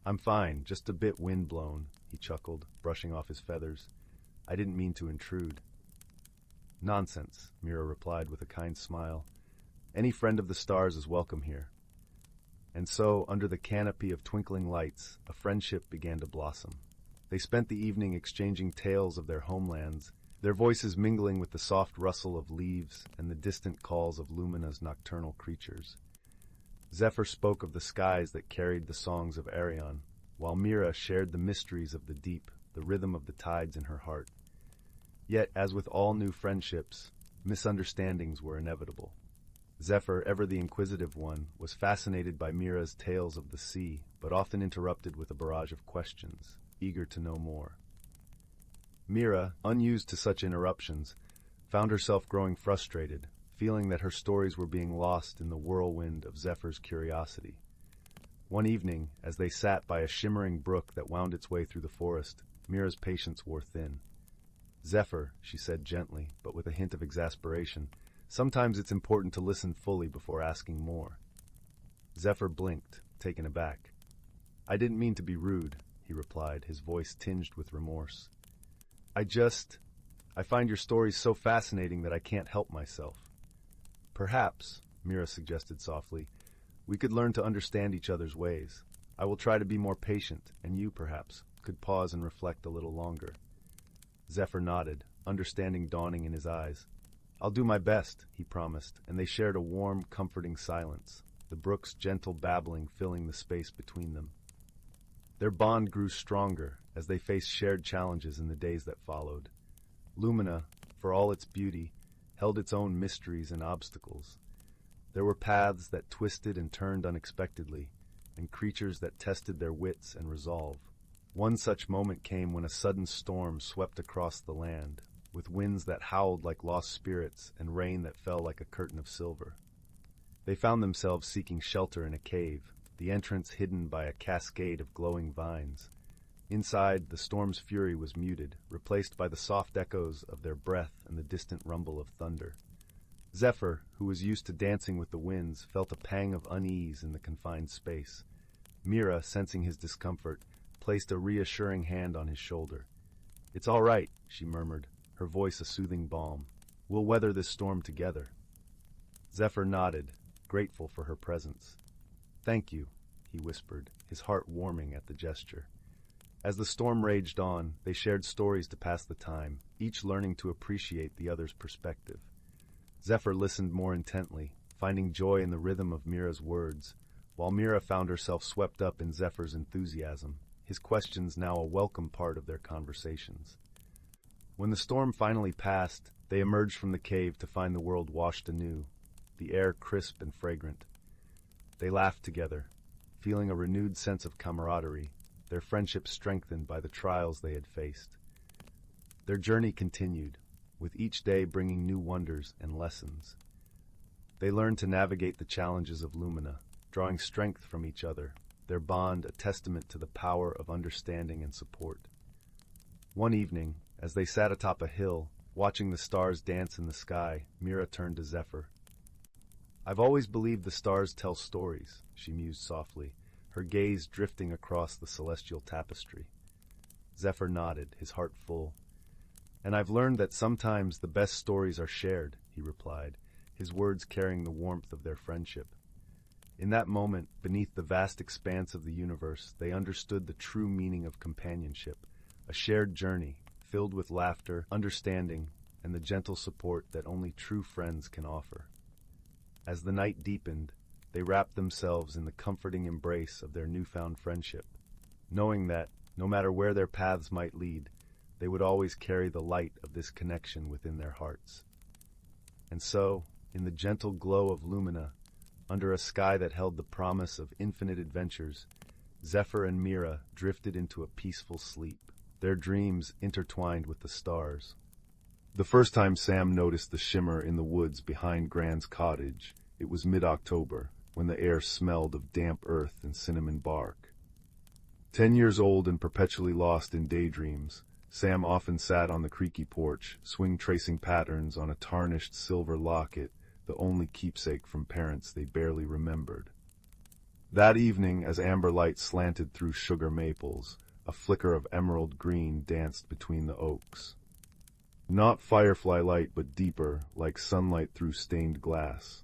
"I'm fine, just a bit wind-blown," he chuckled, brushing off his feathers. "I didn't mean to intrude." "Nonsense," Mira replied with a kind smile. "Any friend of the stars is welcome here." And so, under the canopy of twinkling lights, a friendship began to blossom. They spent the evening exchanging tales of their homelands, their voices mingling with the soft rustle of leaves and the distant calls of Lumina's nocturnal creatures. Zephyr spoke of the skies that carried the songs of Arion, while Mira shared the mysteries of the deep, the rhythm of the tides in her heart. Yet, as with all new friendships, misunderstandings were inevitable. Zephyr, ever the inquisitive one, was fascinated by Mira's tales of the sea, but often interrupted with a barrage of questions, eager to know more. Mira, unused to such interruptions, found herself growing frustrated, feeling that her stories were being lost in the whirlwind of Zephyr's curiosity. One evening, as they sat by a shimmering brook that wound its way through the forest, Mira's patience wore thin. "Zephyr," she said gently, but with a hint of exasperation, "sometimes it's important to listen fully before asking more. Zephyr blinked, taken aback. "I didn't mean to be rude," he replied, his voice tinged with remorse. I find your stories so fascinating that I can't help myself." "Perhaps," Mira suggested softly, "we could learn to understand each other's ways. I will try to be more patient, and you, perhaps, could pause and reflect a little longer." Zephyr nodded, understanding dawning in his eyes. "I'll do my best," he promised, and they shared a warm, comforting silence, the brook's gentle babbling filling the space between them. Their bond grew stronger as they faced shared challenges in the days that followed. Lumina, for all its beauty, held its own mysteries and obstacles. There were paths that twisted and turned unexpectedly, and creatures that tested their wits and resolve. One such moment came when a sudden storm swept across the land, with winds that howled like lost spirits and rain that fell like a curtain of silver. They found themselves seeking shelter in a cave, the entrance hidden by a cascade of glowing vines. Inside, the storm's fury was muted, replaced by the soft echoes of their breath and the distant rumble of thunder. Zephyr, who was used to dancing with the winds, felt a pang of unease in the confined space. Mira, sensing his discomfort, placed a reassuring hand on his shoulder. "It's all right," she murmured, her voice a soothing balm. "We'll weather this storm together." Zephyr nodded, grateful for her presence. "Thank you," he whispered, his heart warming at the gesture. As the storm raged on, they shared stories to pass the time, each learning to appreciate the other's perspective. Zephyr listened more intently, finding joy in the rhythm of Mira's words, while Mira found herself swept up in Zephyr's enthusiasm, his questions now a welcome part of their conversations. When the storm finally passed, they emerged from the cave to find the world washed anew, the air crisp and fragrant. They laughed together, feeling a renewed sense of camaraderie, their friendship strengthened by the trials they had faced. Their journey continued, with each day bringing new wonders and lessons. They learned to navigate the challenges of Lumina, drawing strength from each other, their bond a testament to the power of understanding and support. One evening, as they sat atop a hill, watching the stars dance in the sky, Mira turned to Zephyr. "I've always believed the stars tell stories," she mused softly, her gaze drifting across the celestial tapestry. Zephyr nodded, his heart full. "And I've learned that sometimes the best stories are shared," he replied, his words carrying the warmth of their friendship. In that moment, beneath the vast expanse of the universe, they understood the true meaning of companionship, a shared journey, filled with laughter, understanding, and the gentle support that only true friends can offer. As the night deepened, they wrapped themselves in the comforting embrace of their newfound friendship, knowing that, no matter where their paths might lead, they would always carry the light of this connection within their hearts. And so, in the gentle glow of Lumina, under a sky that held the promise of infinite adventures, Zephyr and Mira drifted into a peaceful sleep, their dreams intertwined with the stars. The first time Sam noticed the shimmer in the woods behind Grant's cottage, it was mid-October, when the air smelled of damp earth and cinnamon bark. 10 years old and perpetually lost in daydreams, Sam often sat on the creaky porch, swing-tracing patterns on a tarnished silver locket, the only keepsake from parents they barely remembered. That evening, as amber light slanted through sugar maples, a flicker of emerald green danced between the oaks. Not firefly light, but deeper, like sunlight through stained glass.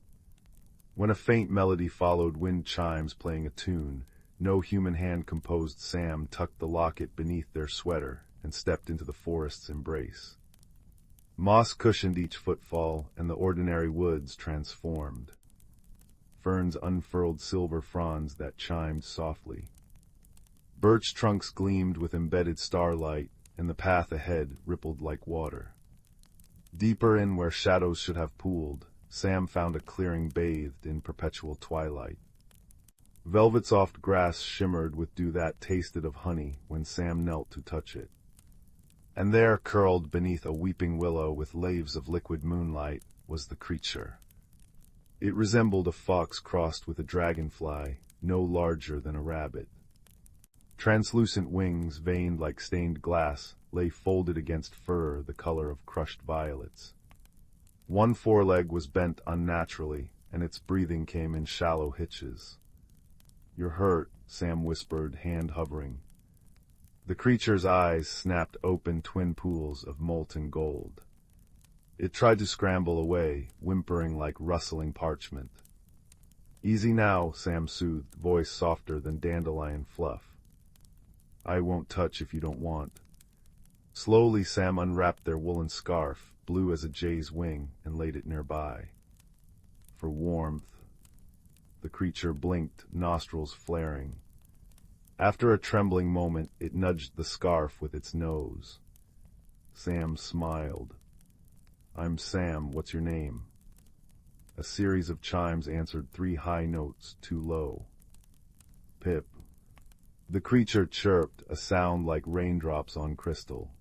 When a faint melody followed wind chimes playing a tune, no human hand composed, Sam tucked the locket beneath their sweater and stepped into the forest's embrace. Moss cushioned each footfall, and the ordinary woods transformed. Ferns unfurled silver fronds that chimed softly. Birch trunks gleamed with embedded starlight, and the path ahead rippled like water. Deeper in where shadows should have pooled, Sam found a clearing bathed in perpetual twilight. Velvet-soft grass shimmered with dew that tasted of honey when Sam knelt to touch it. And there, curled beneath a weeping willow with laves of liquid moonlight, was the creature. It resembled a fox crossed with a dragonfly, no larger than a rabbit. Translucent wings, veined like stained glass, lay folded against fur the color of crushed violets. One foreleg was bent unnaturally, and its breathing came in shallow hitches. "You're hurt," Sam whispered, hand hovering. The creature's eyes snapped open twin pools of molten gold. It tried to scramble away, whimpering like rustling parchment. "Easy now," Sam soothed, voice softer than dandelion fluff. "I won't touch if you don't want." Slowly Sam unwrapped their woolen scarf, blue as a jay's wing, and laid it nearby. "For warmth." The creature blinked, nostrils flaring. After a trembling moment, it nudged the scarf with its nose. Sam smiled. "I'm Sam, what's your name?" A series of chimes answered, 3 high notes, 2 low. "Pip." The creature chirped, a sound like raindrops on crystal.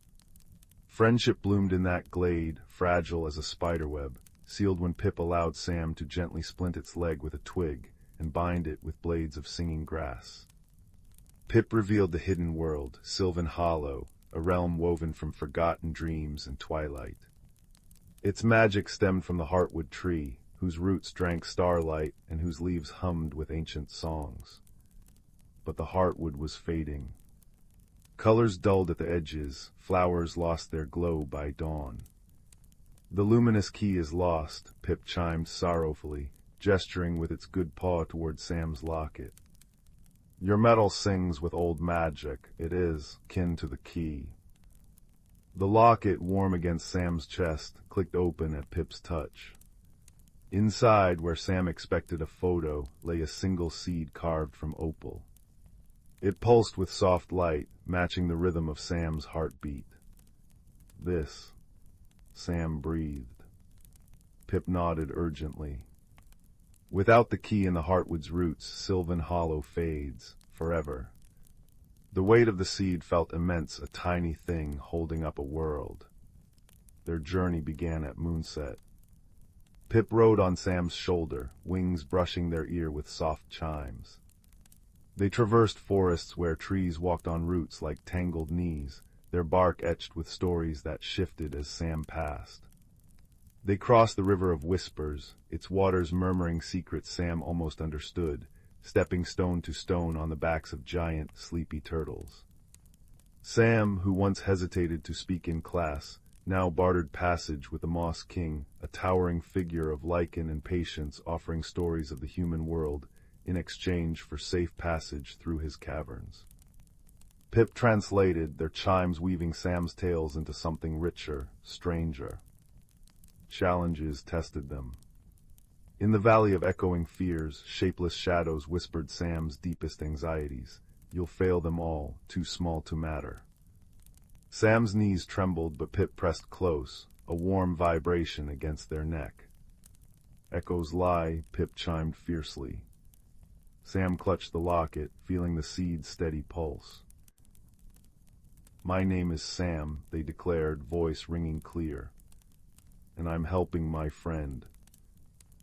Friendship bloomed in that glade, fragile as a spiderweb, sealed when Pip allowed Sam to gently splint its leg with a twig and bind it with blades of singing grass. Pip revealed the hidden world, Sylvan Hollow, a realm woven from forgotten dreams and twilight. Its magic stemmed from the heartwood tree, whose roots drank starlight and whose leaves hummed with ancient songs. But the heartwood was fading. Colors dulled at the edges, flowers lost their glow by dawn. "The luminous key is lost," Pip chimed sorrowfully, gesturing with its good paw toward Sam's locket. "Your metal sings with old magic. It is kin to the key." The locket, warm against Sam's chest, clicked open at Pip's touch. Inside, where Sam expected a photo, lay a single seed carved from opal. It pulsed with soft light, matching the rhythm of Sam's heartbeat. "This," Sam breathed. Pip nodded urgently. Without the key in the heartwood's roots, Sylvan Hollow fades, forever. The weight of the seed felt immense, a tiny thing holding up a world. Their journey began at moonset. Pip rode on Sam's shoulder, wings brushing their ear with soft chimes. They traversed forests where trees walked on roots like tangled knees, their bark etched with stories that shifted as Sam passed. They crossed the river of whispers, its waters murmuring secrets Sam almost understood, stepping stone to stone on the backs of giant, sleepy turtles. Sam, who once hesitated to speak in class, now bartered passage with the Moss King, a towering figure of lichen and patience offering stories of the human world in exchange for safe passage through his caverns. Pip translated, their chimes weaving Sam's tales into something richer, stranger. Challenges tested them. In the valley of echoing fears, shapeless shadows whispered Sam's deepest anxieties. "You'll fail them all, too small to matter." Sam's knees trembled, but Pip pressed close, a warm vibration against their neck. "Echoes lie," Pip chimed fiercely. Sam clutched the locket, feeling the seed's steady pulse. "My name is Sam," they declared, voice ringing clear. "And I'm helping my friend."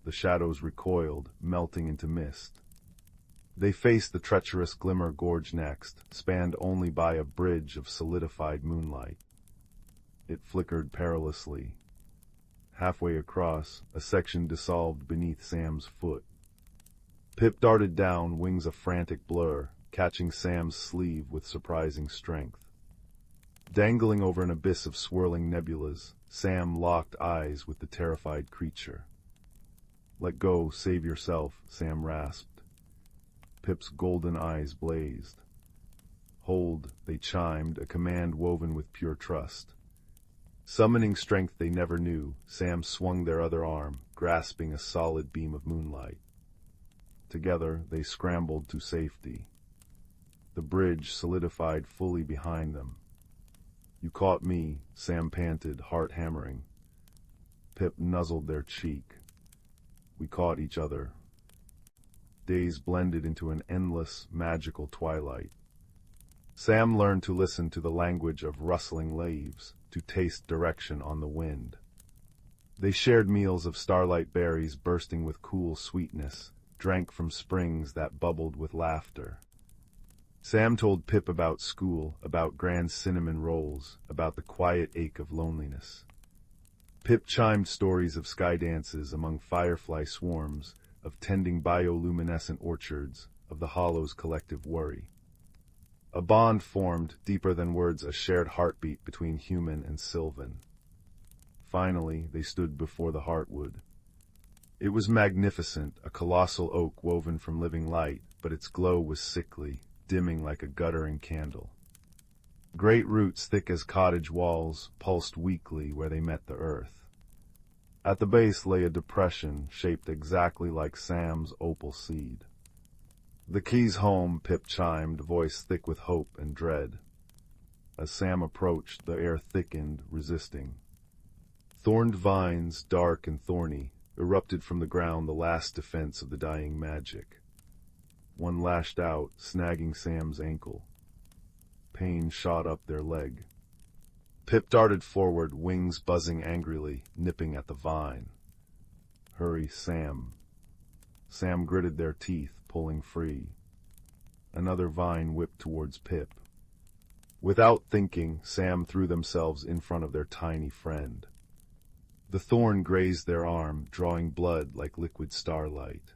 The shadows recoiled, melting into mist. They faced the treacherous Glimmer Gorge next, spanned only by a bridge of solidified moonlight. It flickered perilously. Halfway across, a section dissolved beneath Sam's foot. Pip darted down, wings a frantic blur, catching Sam's sleeve with surprising strength. Dangling over an abyss of swirling nebulas, Sam locked eyes with the terrified creature. "Let go, save yourself," Sam rasped. Pip's golden eyes blazed. "Hold," they chimed, a command woven with pure trust. Summoning strength they never knew, Sam swung their other arm, grasping a solid beam of moonlight. Together they scrambled to safety. The bridge solidified fully behind them. "You caught me," Sam panted, heart hammering. Pip nuzzled their cheek. "We caught each other." Days blended into an endless, magical twilight. Sam learned to listen to the language of rustling leaves, to taste direction on the wind. They shared meals of starlight berries bursting with cool sweetness, drank from springs that bubbled with laughter. Sam told Pip about school, about grand cinnamon rolls, about the quiet ache of loneliness. Pip chimed stories of sky dances among firefly swarms, of tending bioluminescent orchards, of the Hollow's collective worry. A bond formed, deeper than words, a shared heartbeat between human and sylvan. Finally, they stood before the Heartwood. It was magnificent, a colossal oak woven from living light, but its glow was sickly, dimming like a guttering candle. Great roots, thick as cottage walls, pulsed weakly where they met the earth. At the base lay a depression shaped exactly like Sam's opal seed. "The key's home," Pip chimed, voice thick with hope and dread. As Sam approached, the air thickened, resisting. Thorned vines, dark and thorny, erupted from the ground, the last defense of the dying magic. One lashed out, snagging Sam's ankle. Pain shot up their leg. Pip darted forward, wings buzzing angrily, nipping at the vine. "Hurry, Sam." Sam gritted their teeth, pulling free. Another vine whipped towards Pip. Without thinking, Sam threw themselves in front of their tiny friend. The thorn grazed their arm, drawing blood like liquid starlight.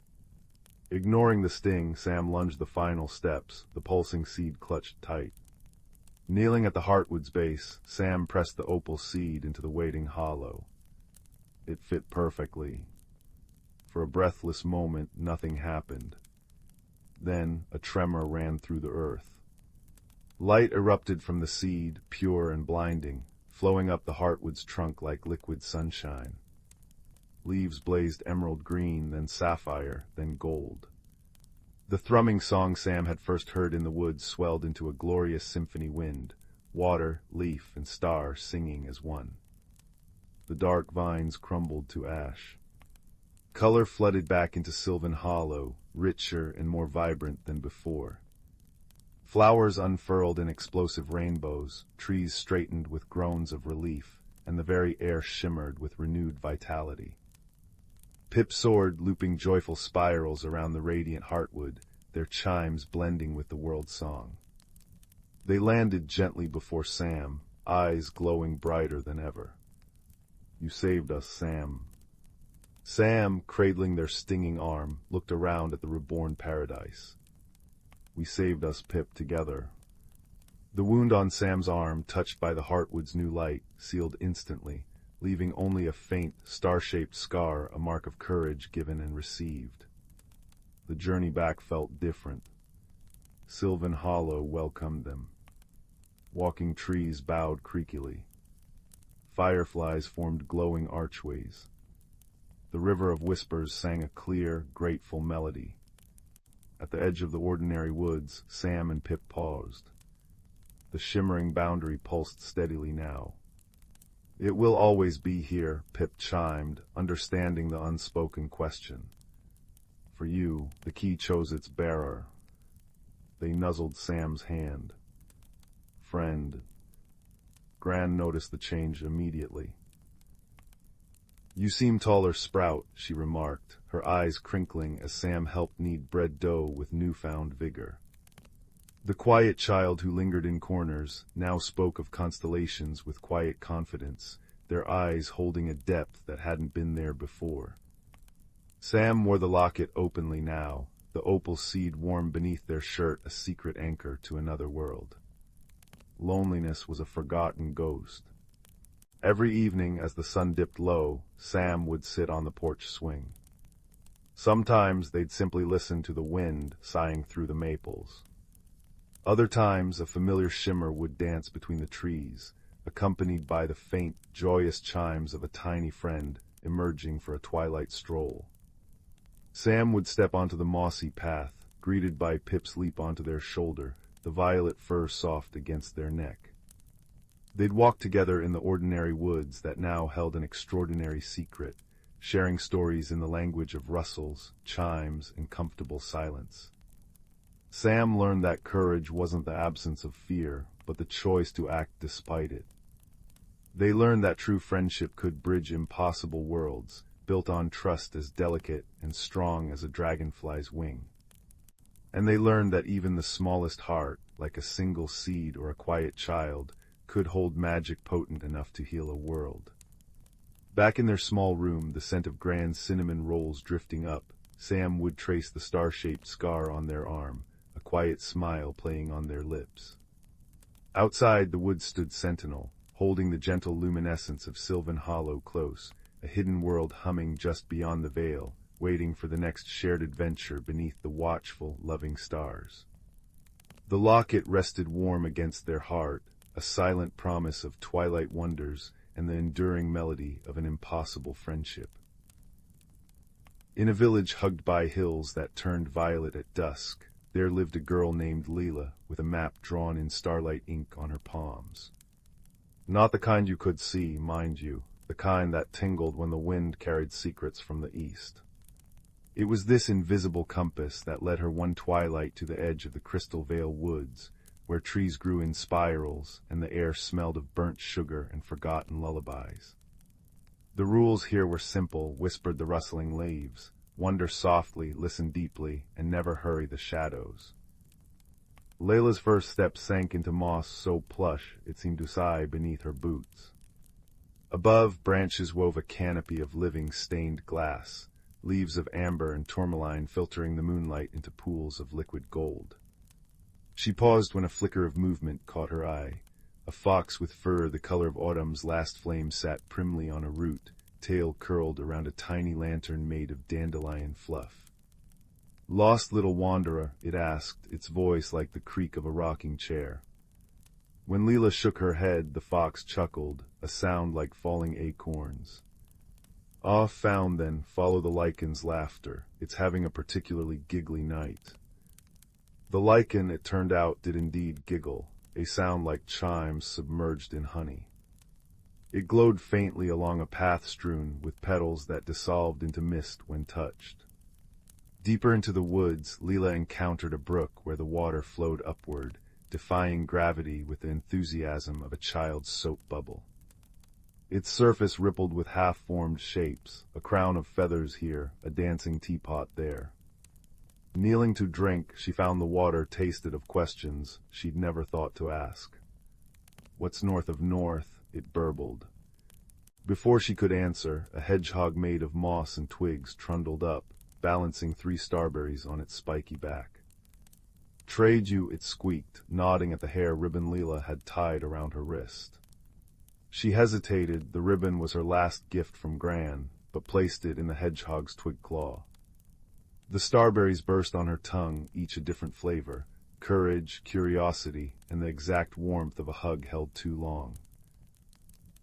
Ignoring the sting, Sam lunged the final steps, the pulsing seed clutched tight. Kneeling at the Heartwood's base, Sam pressed the opal seed into the waiting hollow. It fit perfectly. For a breathless moment, nothing happened. Then a tremor ran through the earth. Light erupted from the seed, pure and blinding, flowing up the Heartwood's trunk like liquid sunshine. Leaves blazed emerald green, then sapphire, then gold. The thrumming song Sam had first heard in the woods swelled into a glorious symphony wind, water, leaf, and star singing as one. The dark vines crumbled to ash. Color flooded back into Sylvan Hollow, richer and more vibrant than before. Flowers unfurled in explosive rainbows, trees straightened with groans of relief, and the very air shimmered with renewed vitality. Pip soared, looping joyful spirals around the radiant Heartwood, their chimes blending with the world's song. They landed gently before Sam, eyes glowing brighter than ever. "You saved us, Sam." Sam, cradling their stinging arm, looked around at the reborn paradise. "We saved us, Pip, together." The wound on Sam's arm, touched by the Heartwood's new light, sealed instantly, leaving only a faint, star-shaped scar, a mark of courage given and received. The journey back felt different. Sylvan Hollow welcomed them. Walking trees bowed creakily. Fireflies formed glowing archways. The river of whispers sang a clear, grateful melody. At the edge of the ordinary woods, Sam and Pip paused. The shimmering boundary pulsed steadily now. "It will always be here," Pip chimed, understanding the unspoken question. "For you, the key chose its bearer." They nuzzled Sam's hand. "Friend." Gran noticed the change immediately. "You seem taller, Sprout," she remarked, her eyes crinkling as Sam helped knead bread dough with newfound vigor. The quiet child who lingered in corners now spoke of constellations with quiet confidence, their eyes holding a depth that hadn't been there before. Sam wore the locket openly now, the opal seed warm beneath their shirt, a secret anchor to another world. Loneliness was a forgotten ghost. Every evening as the sun dipped low, Sam would sit on the porch swing. Sometimes they'd simply listen to the wind sighing through the maples. Other times a familiar shimmer would dance between the trees, accompanied by the faint, joyous chimes of a tiny friend emerging for a twilight stroll. Sam would step onto the mossy path, greeted by Pip's leap onto their shoulder, the violet fur soft against their neck. They'd walk together in the ordinary woods that now held an extraordinary secret, sharing stories in the language of rustles, chimes, and comfortable silence. Sam learned that courage wasn't the absence of fear, but the choice to act despite it. They learned that true friendship could bridge impossible worlds, built on trust as delicate and strong as a dragonfly's wing. And they learned that even the smallest heart, like a single seed or a quiet child, could hold magic potent enough to heal a world. Back in their small room, the scent of Gran's cinnamon rolls drifting up, Sam would trace the star-shaped scar on their arm, a quiet smile playing on their lips. Outside, the woods stood sentinel, holding the gentle luminescence of Sylvan Hollow close, a hidden world humming just beyond the veil, waiting for the next shared adventure beneath the watchful, loving stars. The locket rested warm against their heart, a silent promise of twilight wonders and the enduring melody of an impossible friendship. In a village hugged by hills that turned violet at dusk, there lived a girl named Leela, with a map drawn in starlight ink on her palms. Not the kind you could see, mind you, the kind that tingled when the wind carried secrets from the east. It was this invisible compass that led her one twilight to the edge of the Crystal Vale woods, where trees grew in spirals and the air smelled of burnt sugar and forgotten lullabies. The rules here were simple, whispered the rustling leaves. Wonder softly, listen deeply, and never hurry the shadows. Layla's first step sank into moss so plush it seemed to sigh beneath her boots. Above, branches wove a canopy of living stained glass, leaves of amber and tourmaline filtering the moonlight into pools of liquid gold. She paused when a flicker of movement caught her eye. A fox with fur the color of autumn's last flame sat primly on a root, tail curled around a tiny lantern made of dandelion fluff. "Lost little wanderer?" it asked, its voice like the creak of a rocking chair. When Leela shook her head, the fox chuckled, a sound like falling acorns. "Ah, found then, follow the lichen's laughter. It's having a particularly giggly night." The lichen, it turned out, did indeed giggle, a sound like chimes submerged in honey. It glowed faintly along a path strewn with petals that dissolved into mist when touched. Deeper into the woods, Leela encountered a brook where the water flowed upward, defying gravity with the enthusiasm of a child's soap bubble. Its surface rippled with half-formed shapes, a crown of feathers here, a dancing teapot there. Kneeling to drink, she found the water tasted of questions she'd never thought to ask. "What's north of north?" it burbled. Before she could answer, a hedgehog made of moss and twigs trundled up, balancing 3 starberries on its spiky back. "Trade you," it squeaked, nodding at the hair ribbon Leela had tied around her wrist. She hesitated. The ribbon was her last gift from Gran, but placed it in the hedgehog's twig claw. The starberries burst on her tongue, each a different flavor: courage, curiosity, and the exact warmth of a hug held too long.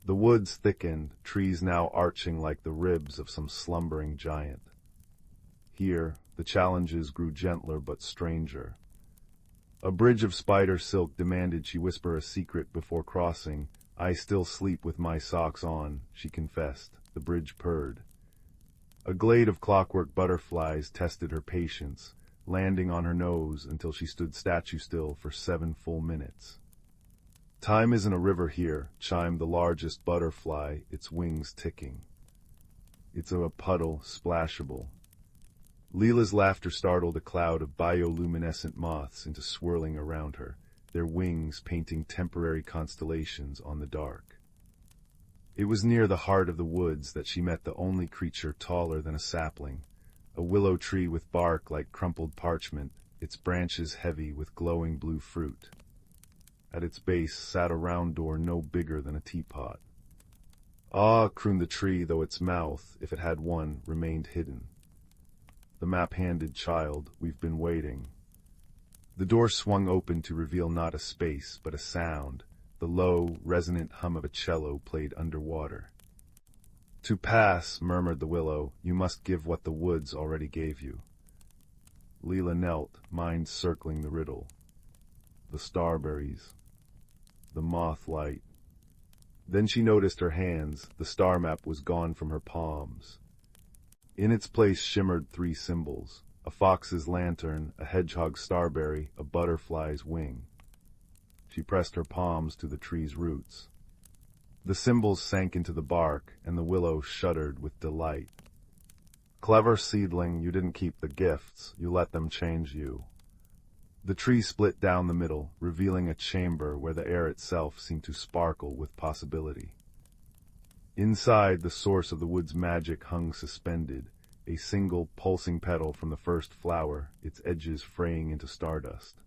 The woods thickened, trees now arching like the ribs of some slumbering giant. Here, the challenges grew gentler but stranger. A bridge of spider silk demanded she whisper a secret before crossing. "I still sleep with my socks on," she confessed. The bridge purred. A glade of clockwork butterflies tested her patience, landing on her nose until she stood statue-still for 7 full minutes. "Time isn't a river here," chimed the largest butterfly, its wings ticking. "It's a puddle, splashable." Leela's laughter startled a cloud of bioluminescent moths into swirling around her, their wings painting temporary constellations on the dark. It was near the heart of the woods that she met the only creature taller than a sapling, a willow tree with bark like crumpled parchment, its branches heavy with glowing blue fruit. At its base sat a round door no bigger than a teapot. "Ah," crooned the tree, though its mouth, if it had one, remained hidden. The map-handed child, "We've been waiting." The door swung open to reveal not a space, but a sound. The low, resonant hum of a cello played underwater. "To pass," murmured the willow, "you must give what the woods already gave you." Leela knelt, mind circling the riddle. The starberries. The moth light. Then she noticed her hands. The star map was gone from her palms. In its place shimmered 3 symbols: a fox's lantern, a hedgehog's starberry, a butterfly's wing. She pressed her palms to the tree's roots. The symbols sank into the bark, and the willow shuddered with delight. "Clever seedling, you didn't keep the gifts, you let them change you." The tree split down the middle, revealing a chamber where the air itself seemed to sparkle with possibility. Inside, the source of the wood's magic hung suspended, a single pulsing petal from the first flower, its edges fraying into stardust.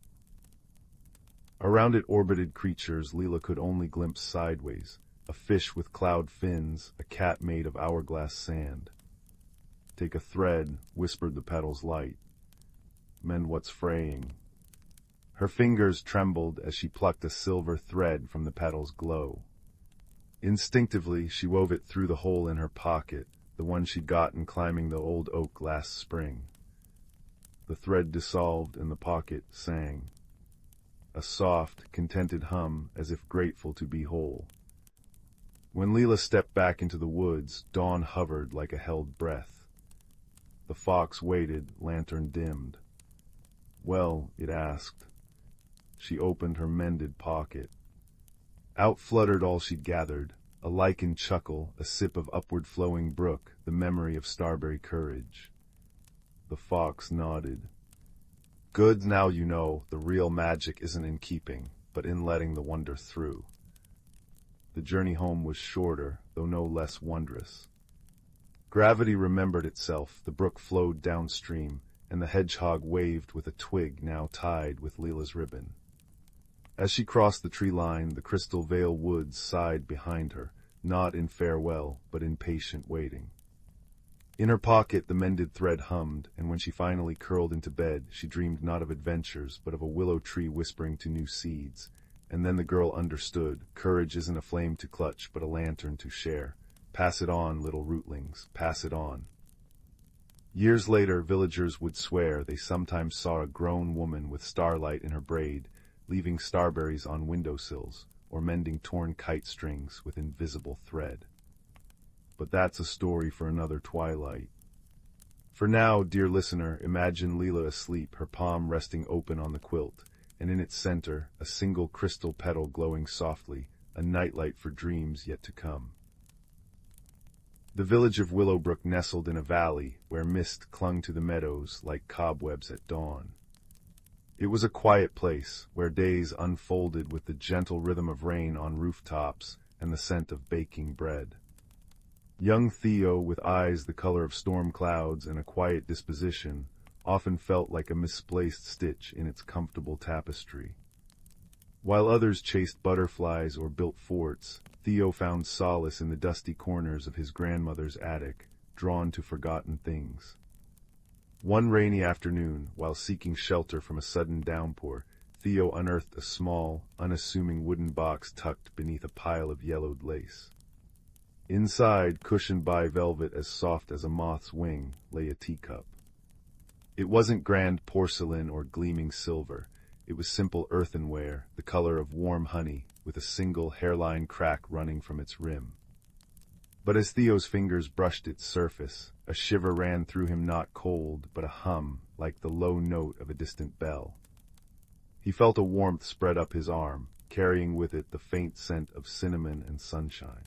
Around it orbited creatures Leela could only glimpse sideways, a fish with cloud fins, a cat made of hourglass sand. Take a thread, whispered the petal's light. Mend what's fraying. Her fingers trembled as she plucked a silver thread from the petal's glow. Instinctively, she wove it through the hole in her pocket, the one she'd gotten climbing the old oak last spring. The thread dissolved and the pocket sang. A soft, contented hum, as if grateful to be whole. When Leela stepped back into the woods, dawn hovered like a held breath. The fox waited, lantern dimmed. Well, it asked. She opened her mended pocket. Out fluttered all she'd gathered, a lichen chuckle, a sip of upward-flowing brook, the memory of starberry courage. The fox nodded. Good, now you know, the real magic isn't in keeping, but in letting the wonder through. The journey home was shorter, though no less wondrous. Gravity remembered itself, the brook flowed downstream, and the hedgehog waved with a twig now tied with Leela's ribbon. As she crossed the tree line, the crystal veil woods sighed behind her, not in farewell, but in patient waiting. In her pocket the mended thread hummed, and when she finally curled into bed, she dreamed not of adventures, but of a willow tree whispering to new seeds. And then the girl understood, courage isn't a flame to clutch, but a lantern to share. Pass it on, little rootlings, pass it on. Years later, villagers would swear they sometimes saw a grown woman with starlight in her braid, leaving starberries on windowsills, or mending torn kite strings with invisible thread. But that's a story for another twilight. For now, dear listener, imagine Leela asleep, her palm resting open on the quilt, and in its center, a single crystal petal glowing softly, a nightlight for dreams yet to come. The village of Willowbrook nestled in a valley where mist clung to the meadows like cobwebs at dawn. It was a quiet place where days unfolded with the gentle rhythm of rain on rooftops and the scent of baking bread. Young Theo, with eyes the color of storm clouds and a quiet disposition, often felt like a misplaced stitch in its comfortable tapestry. While others chased butterflies or built forts, Theo found solace in the dusty corners of his grandmother's attic, drawn to forgotten things. One rainy afternoon, while seeking shelter from a sudden downpour, Theo unearthed a small, unassuming wooden box tucked beneath a pile of yellowed lace. Inside, cushioned by velvet as soft as a moth's wing, lay a teacup. It wasn't grand porcelain or gleaming silver. It was simple earthenware, the color of warm honey, with a single hairline crack running from its rim. But as Theo's fingers brushed its surface, a shiver ran through him, not cold, but a hum, like the low note of a distant bell. He felt a warmth spread up his arm, carrying with it the faint scent of cinnamon and sunshine.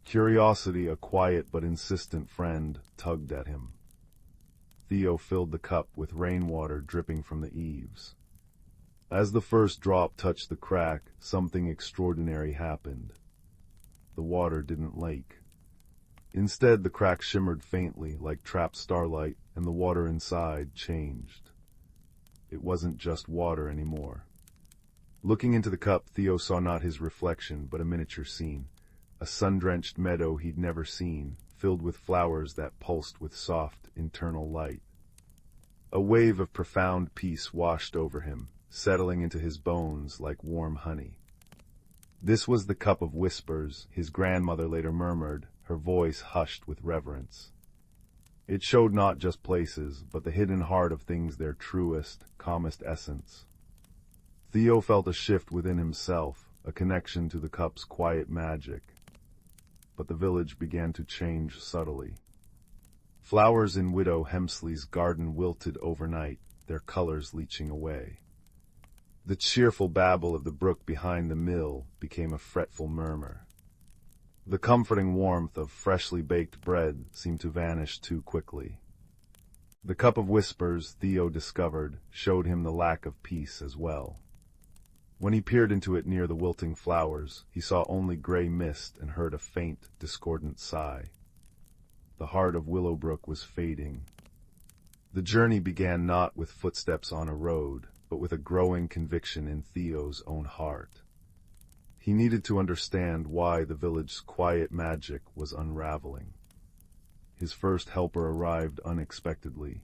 Curiosity, a quiet but insistent friend, tugged at him. Theo filled the cup with rainwater dripping from the eaves. As the first drop touched the crack, something extraordinary happened. The water didn't leak. Instead, the crack shimmered faintly, like trapped starlight, and the water inside changed. It wasn't just water anymore. Looking into the cup, Theo saw not his reflection, but a miniature scene. A sun-drenched meadow he'd never seen, filled with flowers that pulsed with soft, internal light. A wave of profound peace washed over him, settling into his bones like warm honey. This was the cup of whispers, his grandmother later murmured, her voice hushed with reverence. It showed not just places, but the hidden heart of things, their truest, calmest essence. Theo felt a shift within himself, a connection to the cup's quiet magic. But the village began to change subtly. Flowers in Widow Hemsley's garden wilted overnight, their colors leaching away. The cheerful babble of the brook behind the mill became a fretful murmur. The comforting warmth of freshly baked bread seemed to vanish too quickly. The cup of whispers, Theo discovered, showed him the lack of peace as well. When he peered into it near the wilting flowers, he saw only gray mist and heard a faint, discordant sigh. The heart of Willowbrook was fading, The journey began not with footsteps on a road, but with a growing conviction in Theo's own heart. He needed to understand why the village's quiet magic was unraveling. His first helper arrived unexpectedly.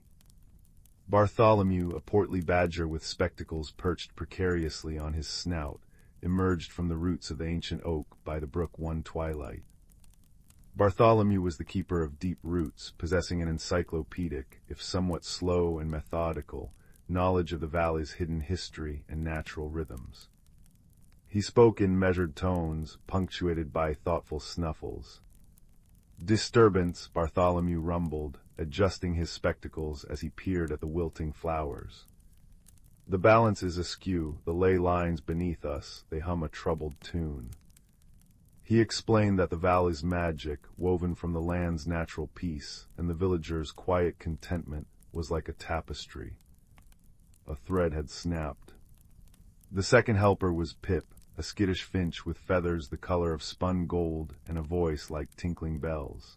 Bartholomew, a portly badger with spectacles perched precariously on his snout, emerged from the roots of the ancient oak by the brook one twilight. Bartholomew was the keeper of deep roots, possessing an encyclopedic, if somewhat slow and methodical, knowledge of the valley's hidden history and natural rhythms. He spoke in measured tones, punctuated by thoughtful snuffles. "Disturbance," Bartholomew rumbled, adjusting his spectacles as he peered at the wilting flowers. "The balance is askew, the ley lines beneath us, they hum a troubled tune." He explained that the valley's magic, woven from the land's natural peace, and the villagers' quiet contentment, was like a tapestry. A thread had snapped. The second helper was Pip, a skittish finch with feathers the color of spun gold and a voice like tinkling bells.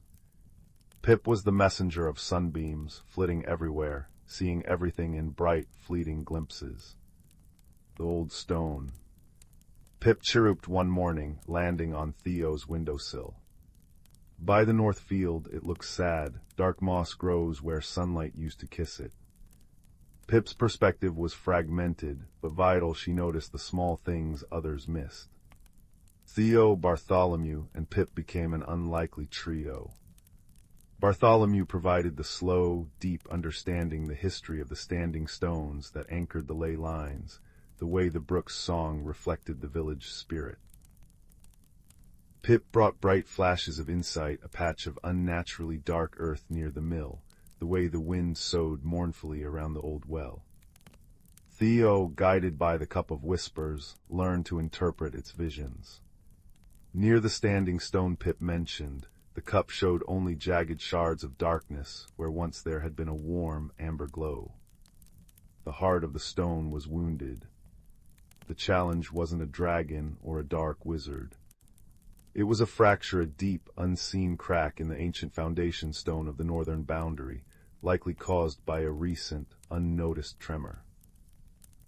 Pip was the messenger of sunbeams, flitting everywhere, seeing everything in bright, fleeting glimpses. The old stone. Pip chirruped one morning, landing on Theo's windowsill. By the north field, it looks sad. Dark moss grows where sunlight used to kiss it. Pip's perspective was fragmented, but vital. She noticed the small things others missed. Theo, Bartholomew, and Pip became an unlikely trio. Bartholomew provided the slow, deep understanding, the history of the standing stones that anchored the ley lines, the way the brook's song reflected the village spirit. Pip brought bright flashes of insight, a patch of unnaturally dark earth near the mill, the way the wind soughed mournfully around the old well. Theo, guided by the cup of whispers, learned to interpret its visions. Near the standing stone Pip mentioned, the cup showed only jagged shards of darkness where once there had been a warm, amber glow. The heart of the stone was wounded. The challenge wasn't a dragon or a dark wizard. It was a fracture, a deep, unseen crack in the ancient foundation stone of the northern boundary, likely caused by a recent, unnoticed tremor.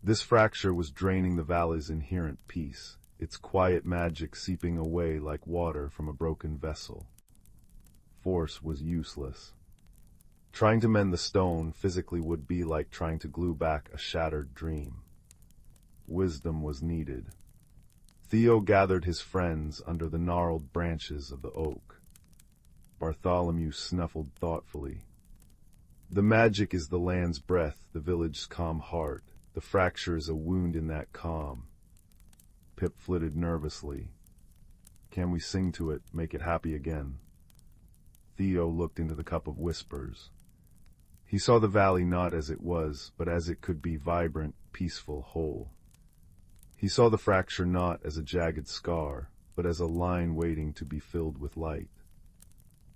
This fracture was draining the valley's inherent peace, its quiet magic seeping away like water from a broken vessel. Force was useless. Trying to mend the stone physically would be like trying to glue back a shattered dream. Wisdom was needed. Theo gathered his friends under the gnarled branches of the oak. Bartholomew snuffled thoughtfully. "The magic is the land's breath, the village's calm heart. The fracture is a wound in that calm." Pip flitted nervously. "Can we sing to it, make it happy again?" Theo looked into the cup of whispers. He saw the valley not as it was, but as it could be, vibrant, peaceful, whole. He saw the fracture not as a jagged scar, but as a line waiting to be filled with light.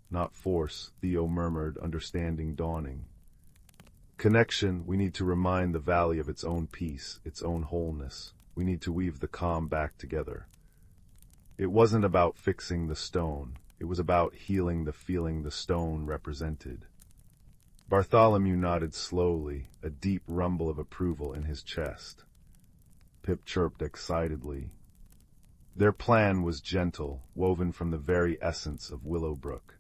"Not force," Theo murmured, understanding dawning. "Connection, we need to remind the valley of its own peace, its own wholeness. We need to weave the calm back together." It wasn't about fixing the stone. It was about healing the feeling the stone represented. Bartholomew nodded slowly, a deep rumble of approval in his chest. Pip chirped excitedly. Their plan was gentle, woven from the very essence of Willowbrook.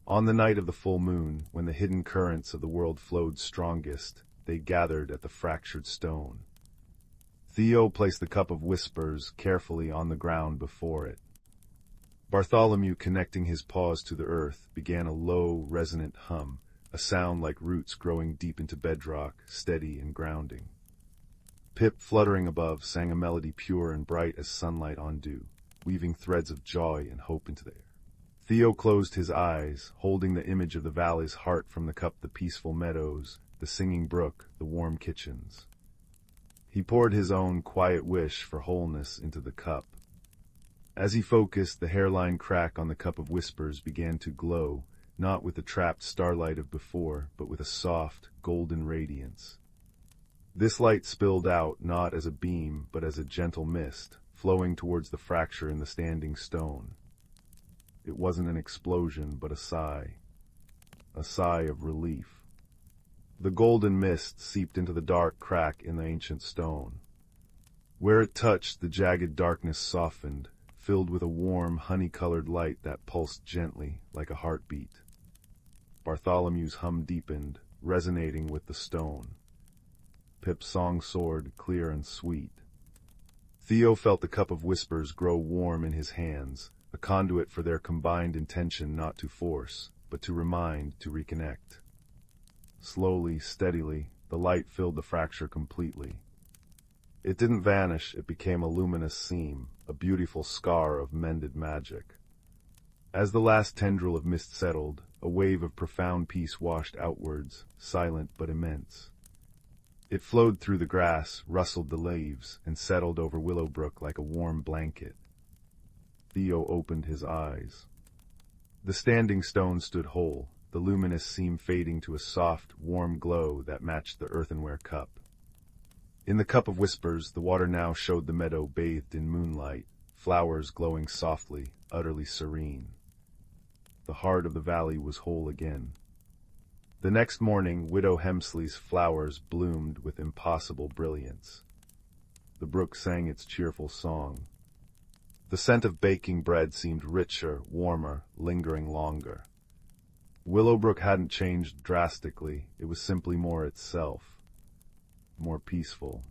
On the night of the full moon, when the hidden currents of the world flowed strongest, they gathered at the fractured stone. Theo placed the cup of whispers carefully on the ground before it. Bartholomew, connecting his paws to the earth, began a low, resonant hum, a sound like roots growing deep into bedrock, steady and grounding. Pip, fluttering above, sang a melody pure and bright as sunlight on dew, weaving threads of joy and hope into the air. Theo closed his eyes, holding the image of the valley's heart from the cup, the peaceful meadows, the singing brook, the warm kitchens. He poured his own quiet wish for wholeness into the cup. As he focused, the hairline crack on the cup of whispers began to glow, not with the trapped starlight of before, but with a soft, golden radiance. This light spilled out not as a beam, but as a gentle mist, flowing towards the fracture in the standing stone. It wasn't an explosion, but a sigh of relief. The golden mist seeped into the dark crack in the ancient stone. Where it touched, the jagged darkness softened, filled with a warm, honey-colored light that pulsed gently, like a heartbeat. Bartholomew's hum deepened, resonating with the stone. Pip's song soared, clear and sweet. Theo felt the cup of whispers grow warm in his hands, a conduit for their combined intention not to force, but to remind, to reconnect. Slowly, steadily, the light filled the fracture completely. It didn't vanish, it became a luminous seam, a beautiful scar of mended magic. As the last tendril of mist settled, a wave of profound peace washed outwards, silent but immense. It flowed through the grass, rustled the leaves, and settled over Willowbrook like a warm blanket. Theo opened his eyes. The standing stone stood whole, the luminous seam fading to a soft, warm glow that matched the earthenware cup. In the cup of whispers, the water now showed the meadow bathed in moonlight, flowers glowing softly, utterly serene. The heart of the valley was whole again. The next morning, Widow Hemsley's flowers bloomed with impossible brilliance. The brook sang its cheerful song. The scent of baking bread seemed richer, warmer, lingering longer. Willowbrook hadn't changed drastically, it was simply more itself. More peaceful,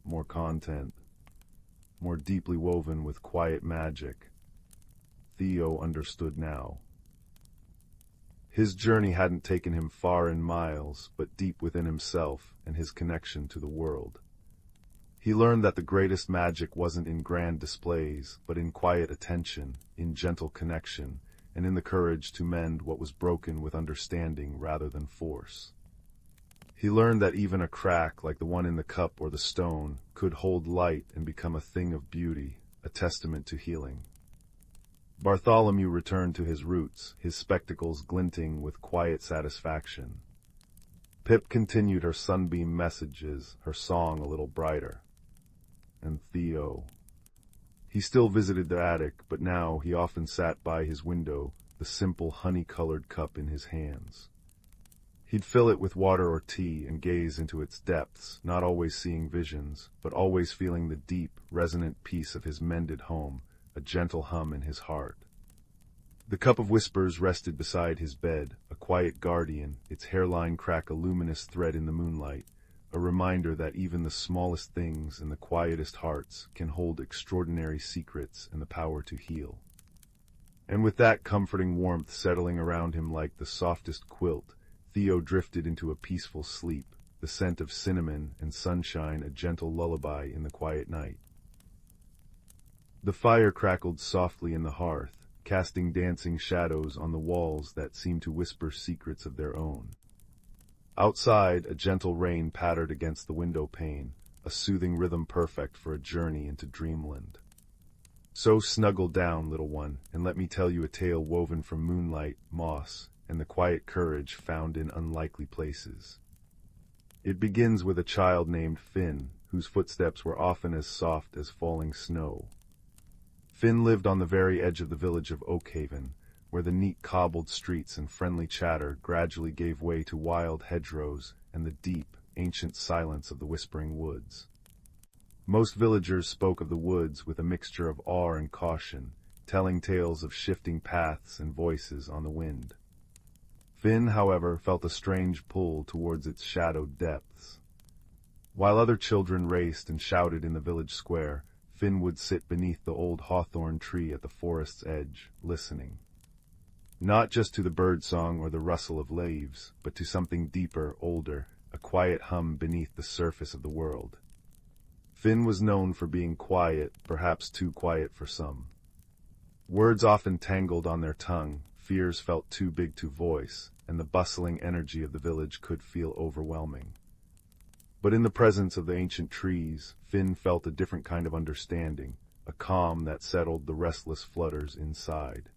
more content, more deeply woven with quiet magic. Theo understood now. His journey hadn't taken him far in miles, but deep within himself and his connection to the world. He learned that the greatest magic wasn't in grand displays, but in quiet attention, in gentle connection, and in the courage to mend what was broken with understanding rather than force. He learned that even a crack like the one in the cup or the stone could hold light and become a thing of beauty, a testament to healing. Bartholomew returned to his roots, his spectacles glinting with quiet satisfaction. Pip continued her sunbeam messages, her song a little brighter. And Theo. He still visited the attic, but now he often sat by his window, the simple honey-colored cup in his hands. He'd fill it with water or tea and gaze into its depths, not always seeing visions, but always feeling the deep, resonant peace of his mended home, a gentle hum in his heart. The cup of whispers rested beside his bed, a quiet guardian, its hairline crack a luminous thread in the moonlight, a reminder that even the smallest things in the quietest hearts can hold extraordinary secrets and the power to heal. And with that comforting warmth settling around him like the softest quilt, Theo drifted into a peaceful sleep, the scent of cinnamon and sunshine a gentle lullaby in the quiet night. The fire crackled softly in the hearth, casting dancing shadows on the walls that seemed to whisper secrets of their own. Outside, a gentle rain pattered against the window pane, a soothing rhythm perfect for a journey into dreamland. So snuggle down, little one, and let me tell you a tale woven from moonlight, moss, and the quiet courage found in unlikely places. It begins with a child named Finn, whose footsteps were often as soft as falling snow. Finn lived on the very edge of the village of Oakhaven, where the neat cobbled streets and friendly chatter gradually gave way to wild hedgerows and the deep, ancient silence of the Whispering Woods. Most villagers spoke of the woods with a mixture of awe and caution, telling tales of shifting paths and voices on the wind. Finn, however, felt a strange pull towards its shadowed depths. While other children raced and shouted in the village square, Finn would sit beneath the old hawthorn tree at the forest's edge, listening. Not just to the birdsong or the rustle of leaves, but to something deeper, older, a quiet hum beneath the surface of the world. Finn was known for being quiet, perhaps too quiet for some. Words often tangled on their tongue, fears felt too big to voice, and the bustling energy of the village could feel overwhelming. But in the presence of the ancient trees, Finn felt a different kind of understanding, a calm that settled the restless flutters inside.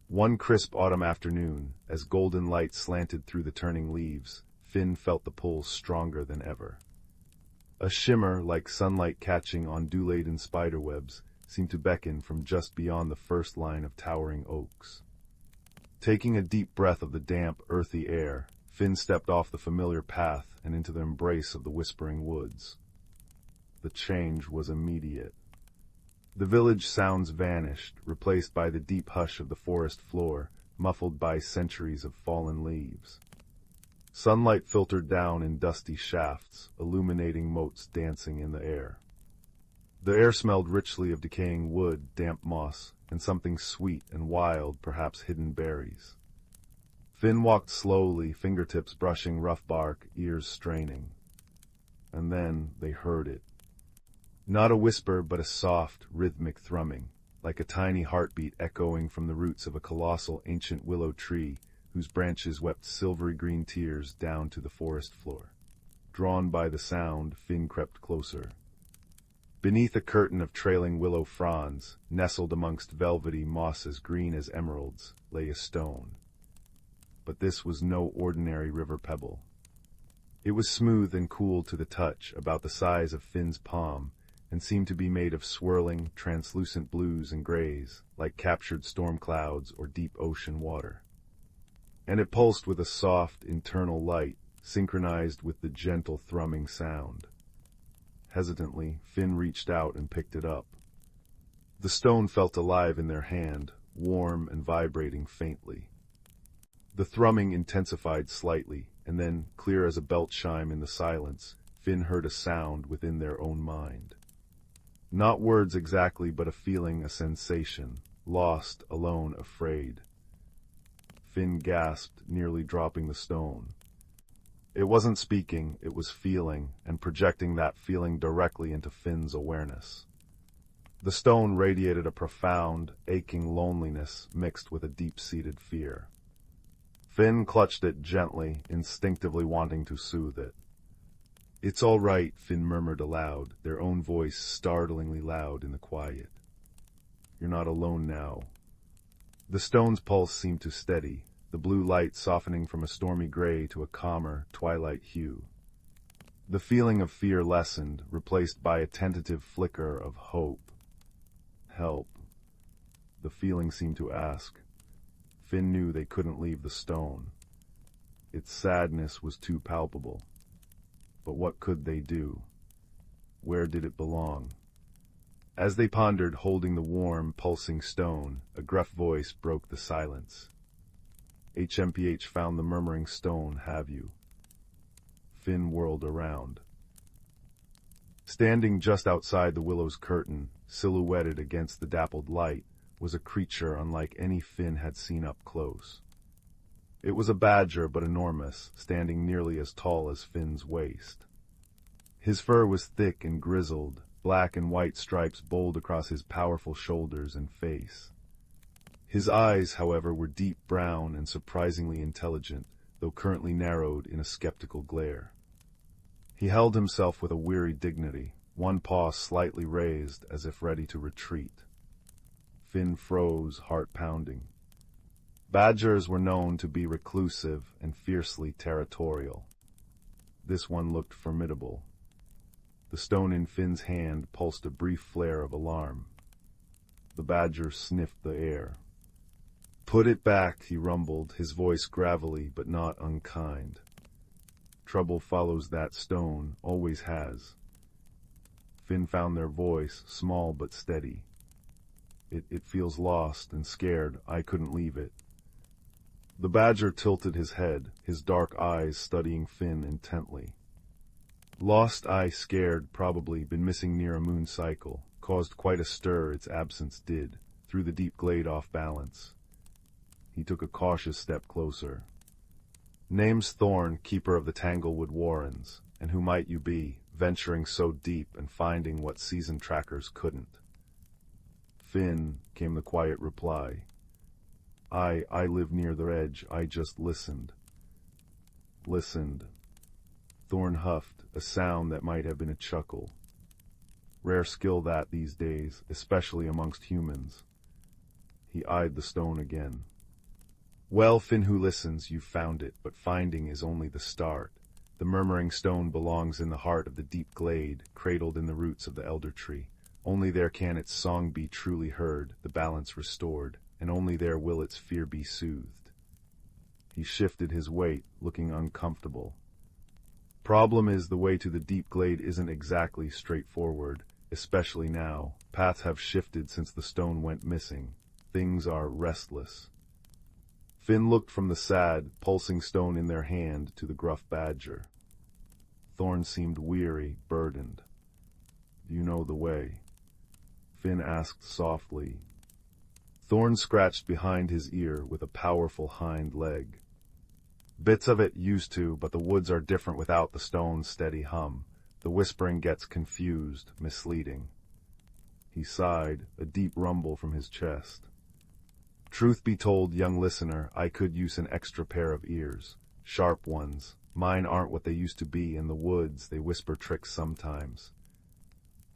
One crisp autumn afternoon, as golden light slanted through the turning leaves, Finn felt the pull stronger than ever. A shimmer like sunlight catching on dew-laden spiderwebs seemed to beckon from just beyond the first line of towering oaks. Taking a deep breath of the damp, earthy air, Finn stepped off the familiar path and into the embrace of the Whispering Woods. The change was immediate. The village sounds vanished, replaced by the deep hush of the forest floor, muffled by centuries of fallen leaves. Sunlight filtered down in dusty shafts, illuminating motes dancing in the air. The air smelled richly of decaying wood, damp moss, and something sweet and wild, perhaps hidden berries. Finn walked slowly, fingertips brushing rough bark, ears straining. And then they heard it. Not a whisper, but a soft, rhythmic thrumming, like a tiny heartbeat echoing from the roots of a colossal ancient willow tree whose branches wept silvery green tears down to the forest floor. Drawn by the sound, Finn crept closer. Beneath a curtain of trailing willow fronds, nestled amongst velvety moss as green as emeralds, lay a stone. But this was no ordinary river pebble. It was smooth and cool to the touch, about the size of Finn's palm, and seemed to be made of swirling, translucent blues and grays, like captured storm clouds or deep ocean water. And it pulsed with a soft, internal light, synchronized with the gentle thrumming sound. Hesitantly, Finn reached out and picked it up. The stone felt alive in their hand, warm and vibrating faintly. The thrumming intensified slightly, and then, clear as a belt chime in the silence, Finn heard a sound within their own mind. Not words exactly, but a feeling, a sensation, lost, alone, afraid. Finn gasped, nearly dropping the stone. It wasn't speaking, it was feeling, and projecting that feeling directly into Finn's awareness. The stone radiated a profound, aching loneliness mixed with a deep-seated fear. Finn clutched it gently, instinctively wanting to soothe it. "It's all right," Finn murmured aloud, their own voice startlingly loud in the quiet. "You're not alone now." The stone's pulse seemed to steady, the blue light softening from a stormy gray to a calmer, twilight hue. The feeling of fear lessened, replaced by a tentative flicker of hope. Help. The feeling seemed to ask. Finn knew they couldn't leave the stone. Its sadness was too palpable. But what could they do? Where did it belong? As they pondered, holding the warm, pulsing stone, a gruff voice broke the silence. "HMPH found the murmuring stone, have you?" Finn whirled around. Standing just outside the willow's curtain, silhouetted against the dappled light, was a creature unlike any Finn had seen up close. It was a badger, but enormous, standing nearly as tall as Finn's waist. His fur was thick and grizzled, black and white stripes bowled across his powerful shoulders and face. His eyes, however, were deep brown and surprisingly intelligent, though currently narrowed in a skeptical glare. He held himself with a weary dignity, one paw slightly raised as if ready to retreat. Finn froze, heart pounding. Badgers were known to be reclusive and fiercely territorial. This one looked formidable. The stone in Finn's hand pulsed a brief flare of alarm. The badger sniffed the air. "Put it back," he rumbled, his voice gravelly but not unkind. "Trouble follows that stone, always has." Finn found their voice, small but steady. It feels lost and scared. I couldn't leave it." The badger tilted his head, his dark eyes studying Finn intently. "Lost, scared, probably, been missing near a moon cycle. Caused quite a stir, its absence did. Threw the deep glade off balance." He took a cautious step closer. "Name's Thorn, keeper of the Tanglewood Warrens. And who might you be, venturing so deep and finding what season trackers couldn't?" "Finn," came the quiet reply. I live near the edge. I just listened." Listened. Thorn huffed, a sound that might have been a chuckle. Rare skill that these days, especially amongst humans. He eyed the stone again. "Well, Finn who listens, you've found it, but finding is only the start. The murmuring stone belongs in the heart of the deep glade, cradled in the roots of the elder tree. Only there can its song be truly heard, the balance restored, and only there will its fear be soothed." He shifted his weight, looking uncomfortable. Problem is, the way to the deep glade isn't exactly straightforward, especially now. Paths have shifted since the stone went missing. Things are restless. Finn looked from the sad, pulsing stone in their hand to the gruff badger. Thorn seemed weary, burdened. "Do you know the way?" Finn asked softly. Thorn scratched behind his ear with a powerful hind leg. "Bits of it used to, but the woods are different without the stone's steady hum. The whispering gets confused, misleading." He sighed, a deep rumble from his chest. "Truth be told, young listener, I could use an extra pair of ears. Sharp ones. Mine aren't what they used to be. In the woods, they whisper tricks sometimes."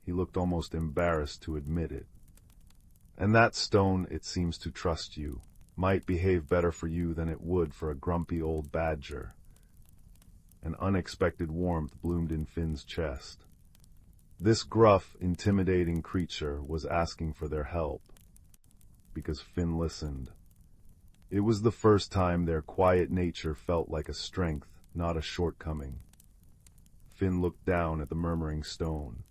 He looked almost embarrassed to admit it. "And that stone, it seems to trust you. Might behave better for you than it would for a grumpy old badger." An unexpected warmth bloomed in Finn's chest. This gruff, intimidating creature was asking for their help. Because Finn listened. It was the first time their quiet nature felt like a strength, not a shortcoming. Finn looked down at the murmuring stone.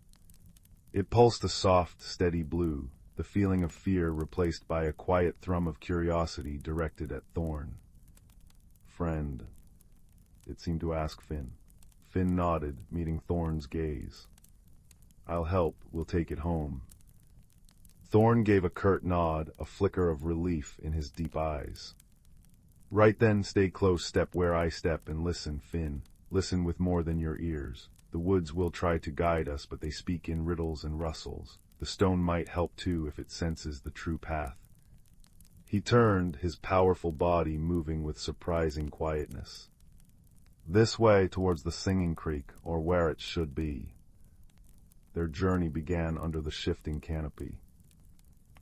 It pulsed a soft, steady blue, the feeling of fear replaced by a quiet thrum of curiosity directed at Thorn. "Friend?" it seemed to ask Finn. Finn nodded, meeting Thorn's gaze. "I'll help. We'll take it home." Thorn gave a curt nod, a flicker of relief in his deep eyes. "Right then, stay close, step where I step, and listen, Finn. Listen with more than your ears. The woods will try to guide us, but they speak in riddles and rustles. The stone might help too if it senses the true path." He turned, his powerful body moving with surprising quietness. "This way, towards the Singing Creek, or where it should be." Their journey began under the shifting canopy.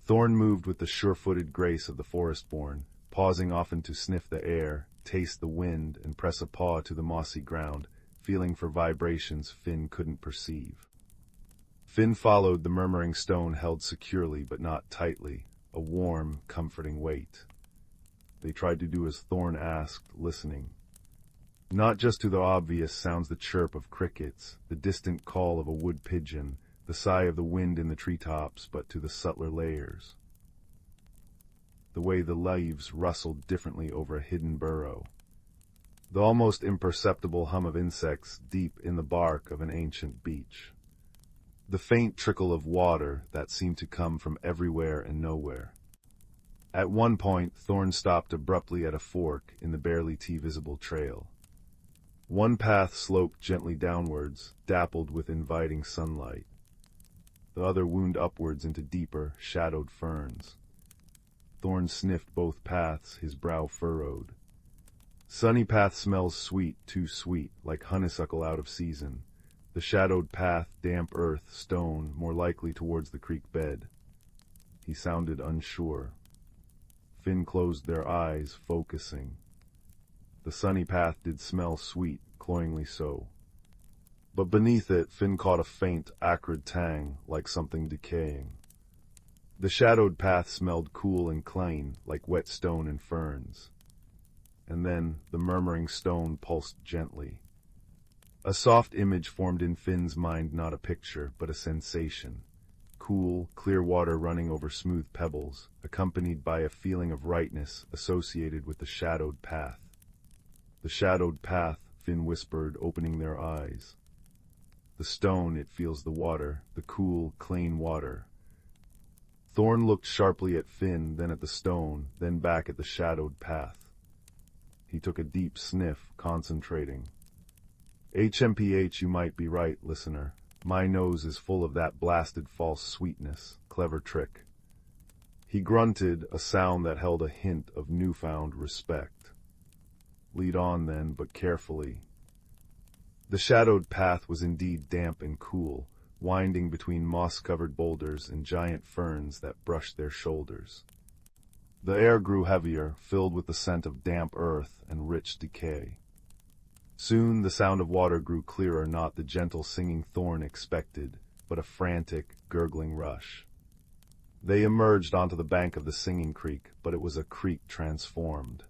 Thorn moved with the sure-footed grace of the forest-born, pausing often to sniff the air, taste the wind, and press a paw to the mossy ground, feeling for vibrations Finn couldn't perceive. Finn followed the murmuring stone, held securely but not tightly, a warm, comforting weight. They tried to do as Thorn asked, listening. Not just to the obvious sounds, the chirp of crickets, the distant call of a wood pigeon, the sigh of the wind in the treetops, but to the subtler layers. The way the leaves rustled differently over a hidden burrow. The almost imperceptible hum of insects deep in the bark of an ancient beech. The faint trickle of water that seemed to come from everywhere and nowhere. At one point, Thorn stopped abruptly at a fork in the barely visible trail. One path sloped gently downwards, dappled with inviting sunlight. The other wound upwards into deeper, shadowed ferns. Thorn sniffed both paths, his brow furrowed. Sunny path smells sweet, too sweet, like honeysuckle out of season. The shadowed path, damp earth, stone, more likely towards the creek bed. He sounded unsure. Finn closed their eyes, focusing. The sunny path did smell sweet, cloyingly so. But beneath it, Finn caught a faint, acrid tang, like something decaying. The shadowed path smelled cool and clean, like wet stone and ferns. And then the murmuring stone pulsed gently. A soft image formed in Finn's mind, not a picture, but a sensation. Cool, clear water running over smooth pebbles, accompanied by a feeling of rightness associated with the shadowed path. "The shadowed path," Finn whispered, opening their eyes. "The stone, it feels the water, the cool, clean water." Thorn looked sharply at Finn, then at the stone, then back at the shadowed path. He took a deep sniff, concentrating. "HMPH, you might be right, listener. My nose is full of that blasted false sweetness. Clever trick." He grunted, a sound that held a hint of newfound respect. "Lead on then, but carefully." The shadowed path was indeed damp and cool, winding between moss-covered boulders and giant ferns that brushed their shoulders. The air grew heavier, filled with the scent of damp earth and rich decay. Soon the sound of water grew clearer, not the gentle singing Thorn expected, but a frantic, gurgling rush. They emerged onto the bank of the Singing Creek, but it was a creek transformed.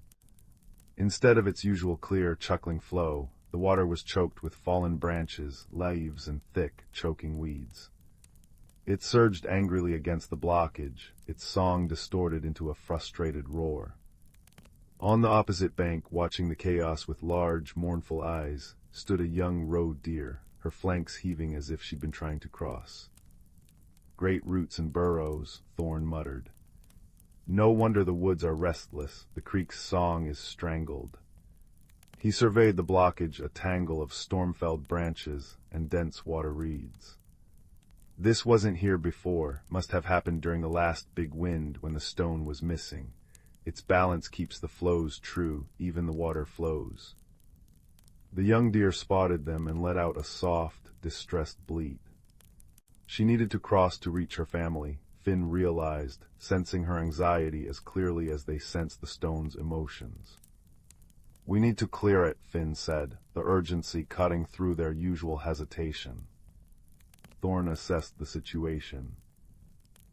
Instead of its usual clear, chuckling flow, the water was choked with fallen branches, leaves, and thick, choking weeds. It surged angrily against the blockage, its song distorted into a frustrated roar. On the opposite bank, watching the chaos with large, mournful eyes, stood a young roe deer, her flanks heaving as if she'd been trying to cross. "Great roots and burrows," Thorn muttered. "No wonder the woods are restless, the creek's song is strangled." He surveyed the blockage, a tangle of storm-felled branches and dense water reeds. This wasn't here before, must have happened during the last big wind when the stone was missing. Its balance keeps the flows true, even the water flows. The young deer spotted them and let out a soft, distressed bleat. She needed to cross to reach her family, Finn realized, sensing her anxiety as clearly as they sensed the stone's emotions. "We need to clear it," Finn said, the urgency cutting through their usual hesitation. Thorn assessed the situation.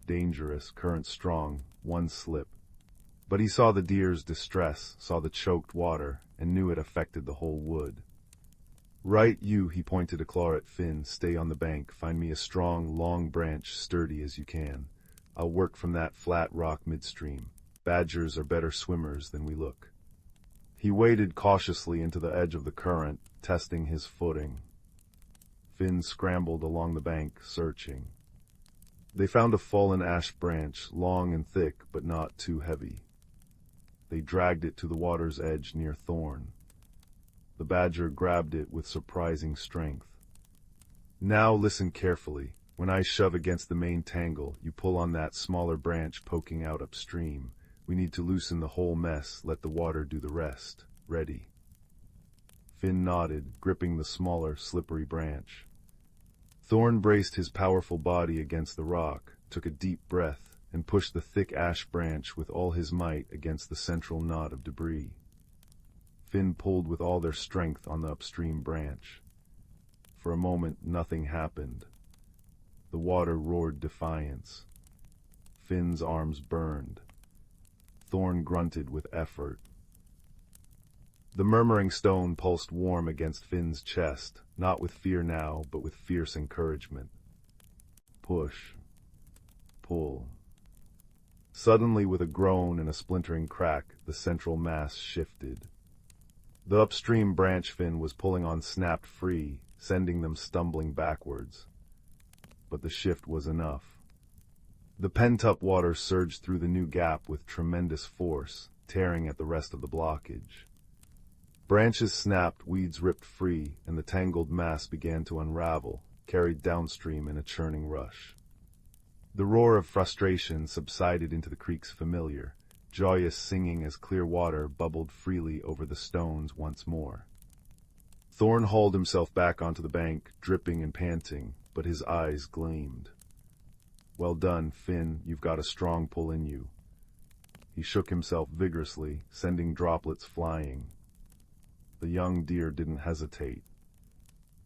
Dangerous, current strong, one slip. But he saw the deer's distress, saw the choked water, and knew it affected the whole wood. "Right you," he pointed a claw at Finn, "stay on the bank, find me a strong, long branch, sturdy as you can. I'll work from that flat rock midstream. Badgers are better swimmers than we look." He waded cautiously into the edge of the current, testing his footing. Finn scrambled along the bank, searching. They found a fallen ash branch, long and thick, but not too heavy. They dragged it to the water's edge near Thorn. The badger grabbed it with surprising strength. "Now listen carefully. When I shove against the main tangle, you pull on that smaller branch poking out upstream. We need to loosen the whole mess, let the water do the rest. Ready?" Finn nodded, gripping the smaller, slippery branch. Thorn braced his powerful body against the rock, took a deep breath, and pushed the thick ash branch with all his might against the central knot of debris. Finn pulled with all their strength on the upstream branch. For a moment, nothing happened. The water roared defiance. Finn's arms burned. Thorn grunted with effort. The murmuring stone pulsed warm against Finn's chest, not with fear now, but with fierce encouragement. Push. Pull. Suddenly, with a groan and a splintering crack, the central mass shifted. The upstream branch Finn was pulling on snapped free, sending them stumbling backwards. But the shift was enough. The pent-up water surged through the new gap with tremendous force, tearing at the rest of the blockage. Branches snapped, weeds ripped free, and the tangled mass began to unravel, carried downstream in a churning rush. The roar of frustration subsided into the creek's familiar, joyous singing as clear water bubbled freely over the stones once more. Thorn hauled himself back onto the bank, dripping and panting, but his eyes gleamed. "Well done, Finn, you've got a strong pull in you." He shook himself vigorously, sending droplets flying. The young deer didn't hesitate.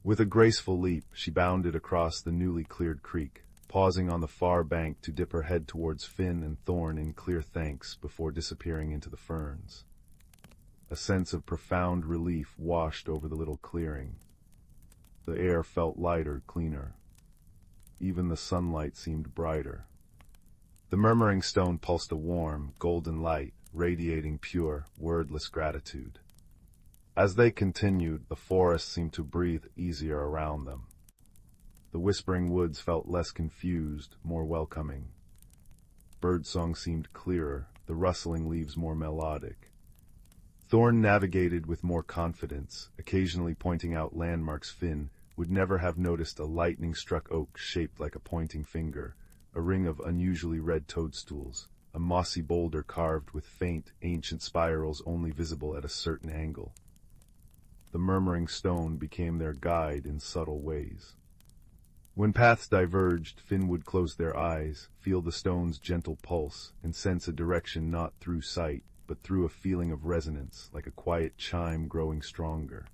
With a graceful leap, she bounded across the newly cleared creek, pausing on the far bank to dip her head towards Finn and Thorn in clear thanks before disappearing into the ferns. A sense of profound relief washed over the little clearing. The air felt lighter, cleaner. Even the sunlight seemed brighter. The murmuring stone pulsed a warm, golden light, radiating pure, wordless gratitude. As they continued, the forest seemed to breathe easier around them. The whispering woods felt less confused, more welcoming. Birdsong seemed clearer, the rustling leaves more melodic. Thorn navigated with more confidence, occasionally pointing out landmarks Finn would never have noticed: a lightning-struck oak shaped like a pointing finger, a ring of unusually red toadstools, a mossy boulder carved with faint, ancient spirals only visible at a certain angle. The murmuring stone became their guide in subtle ways. When paths diverged, Finn would close their eyes, feel the stone's gentle pulse, and sense a direction not through sight, but through a feeling of resonance, like a quiet chime growing stronger.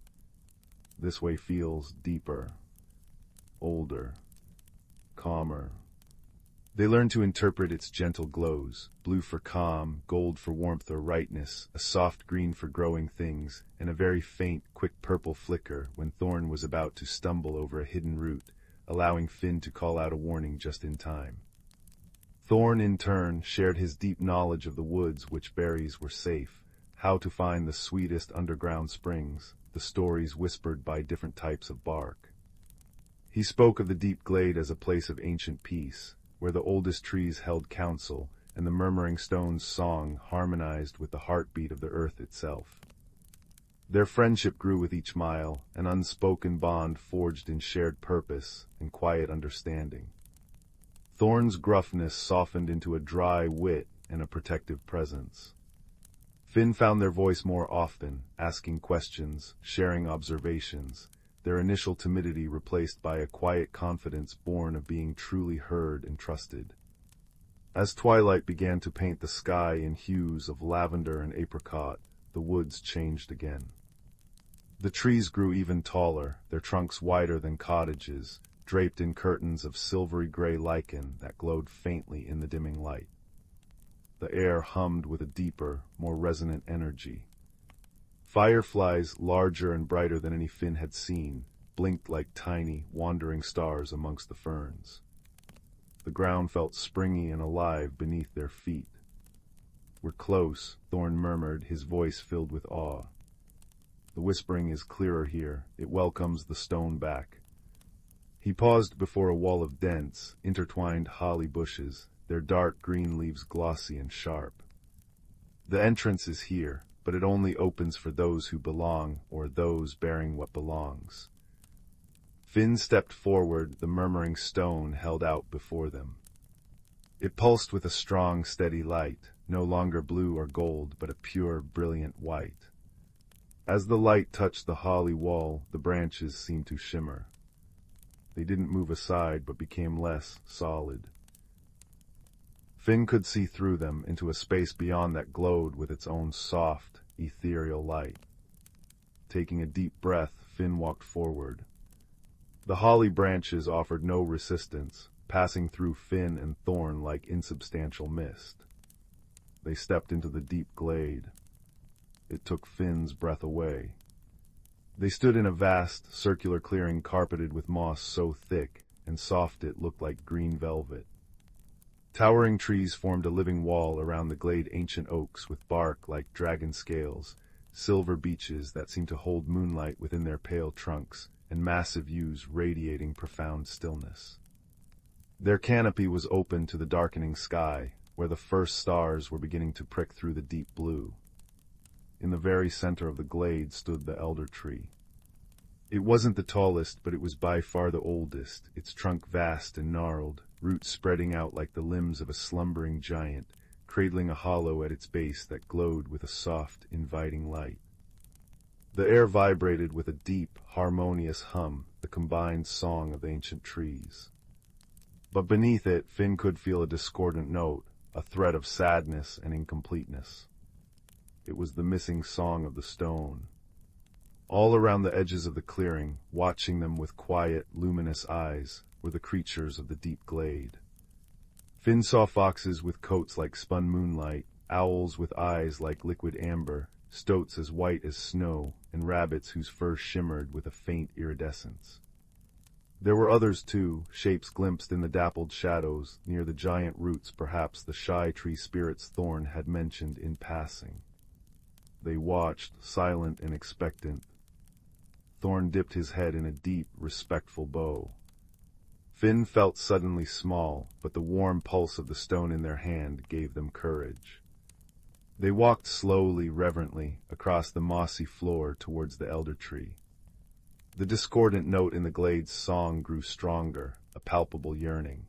This way feels deeper, older, calmer. They learn to interpret its gentle glows, blue for calm, gold for warmth or rightness, a soft green for growing things, and a very faint, quick purple flicker when Thorn was about to stumble over a hidden root, allowing Finn to call out a warning just in time. Thorn, in turn, shared his deep knowledge of the woods which berries were safe, how to find the sweetest underground springs, the stories whispered by different types of bark. He spoke of the deep glade as a place of ancient peace, where the oldest trees held counsel, and the murmuring stone's song harmonized with the heartbeat of the earth itself. Their friendship grew with each mile, an unspoken bond forged in shared purpose and quiet understanding. Thorn's gruffness softened into a dry wit and a protective presence. Finn found their voice more often, asking questions, sharing observations, their initial timidity replaced by a quiet confidence born of being truly heard and trusted. As twilight began to paint the sky in hues of lavender and apricot, the woods changed again. The trees grew even taller, their trunks wider than cottages, draped in curtains of silvery gray lichen that glowed faintly in the dimming light. The air hummed with a deeper, more resonant energy. Fireflies, larger and brighter than any Finn had seen, blinked like tiny, wandering stars amongst the ferns. The ground felt springy and alive beneath their feet. "We're close," Thorn murmured, his voice filled with awe. "The whispering is clearer here. It welcomes the stone back." He paused before a wall of dense, intertwined holly bushes, their dark green leaves glossy and sharp. "The entrance is here, but it only opens for those who belong, or those bearing what belongs." Finn stepped forward, the murmuring stone held out before them. It pulsed with a strong, steady light, no longer blue or gold, but a pure, brilliant white. As the light touched the holly wall, the branches seemed to shimmer. They didn't move aside, but became less solid. Finn could see through them into a space beyond that glowed with its own soft, ethereal light. Taking a deep breath, Finn walked forward. The holly branches offered no resistance, passing through Finn and Thorn like insubstantial mist. They stepped into the deep glade. It took Finn's breath away. They stood in a vast, circular clearing carpeted with moss so thick and soft it looked like green velvet. Towering trees formed a living wall around the glade, ancient oaks with bark like dragon scales, silver beeches that seemed to hold moonlight within their pale trunks, and massive yews radiating profound stillness. Their canopy was open to the darkening sky, where the first stars were beginning to prick through the deep blue. In the very center of the glade stood the elder tree. It wasn't the tallest, but it was by far the oldest, its trunk vast and gnarled, roots spreading out like the limbs of a slumbering giant, cradling a hollow at its base that glowed with a soft, inviting light. The air vibrated with a deep, harmonious hum, the combined song of the ancient trees. But beneath it, Finn could feel a discordant note, a thread of sadness and incompleteness. It was the missing song of the stone. All around the edges of the clearing, watching them with quiet, luminous eyes, were the creatures of the deep glade. Finn saw foxes with coats like spun moonlight, owls with eyes like liquid amber, stoats as white as snow, and rabbits whose fur shimmered with a faint iridescence. There were others too, shapes glimpsed in the dappled shadows, near the giant roots, perhaps the shy tree spirits Thorn had mentioned in passing. They watched, silent and expectant. Thorn dipped his head in a deep, respectful bow. Finn felt suddenly small, but the warm pulse of the stone in their hand gave them courage. They walked slowly, reverently, across the mossy floor towards the elder tree. The discordant note in the glade's song grew stronger, a palpable yearning.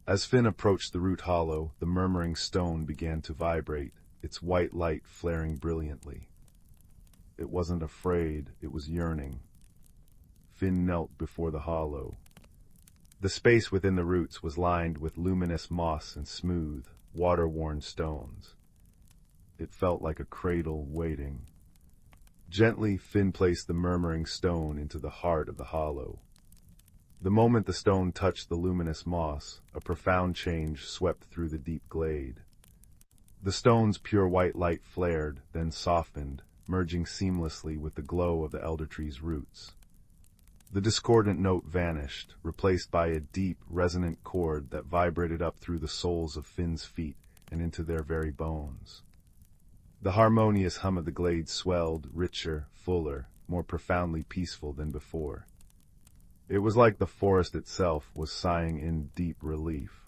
As Finn approached the root hollow, the murmuring stone began to vibrate, its white light flaring brilliantly. It wasn't afraid, it was yearning. Finn knelt before the hollow. The space within the roots was lined with luminous moss and smooth, water-worn stones. It felt like a cradle waiting. Gently, Finn placed the murmuring stone into the heart of the hollow. The moment the stone touched the luminous moss, a profound change swept through the deep glade. The stone's pure white light flared, then softened, merging seamlessly with the glow of the elder tree's roots. The discordant note vanished, replaced by a deep, resonant chord that vibrated up through the soles of Finn's feet and into their very bones. The harmonious hum of the glade swelled, richer, fuller, more profoundly peaceful than before. It was like the forest itself was sighing in deep relief.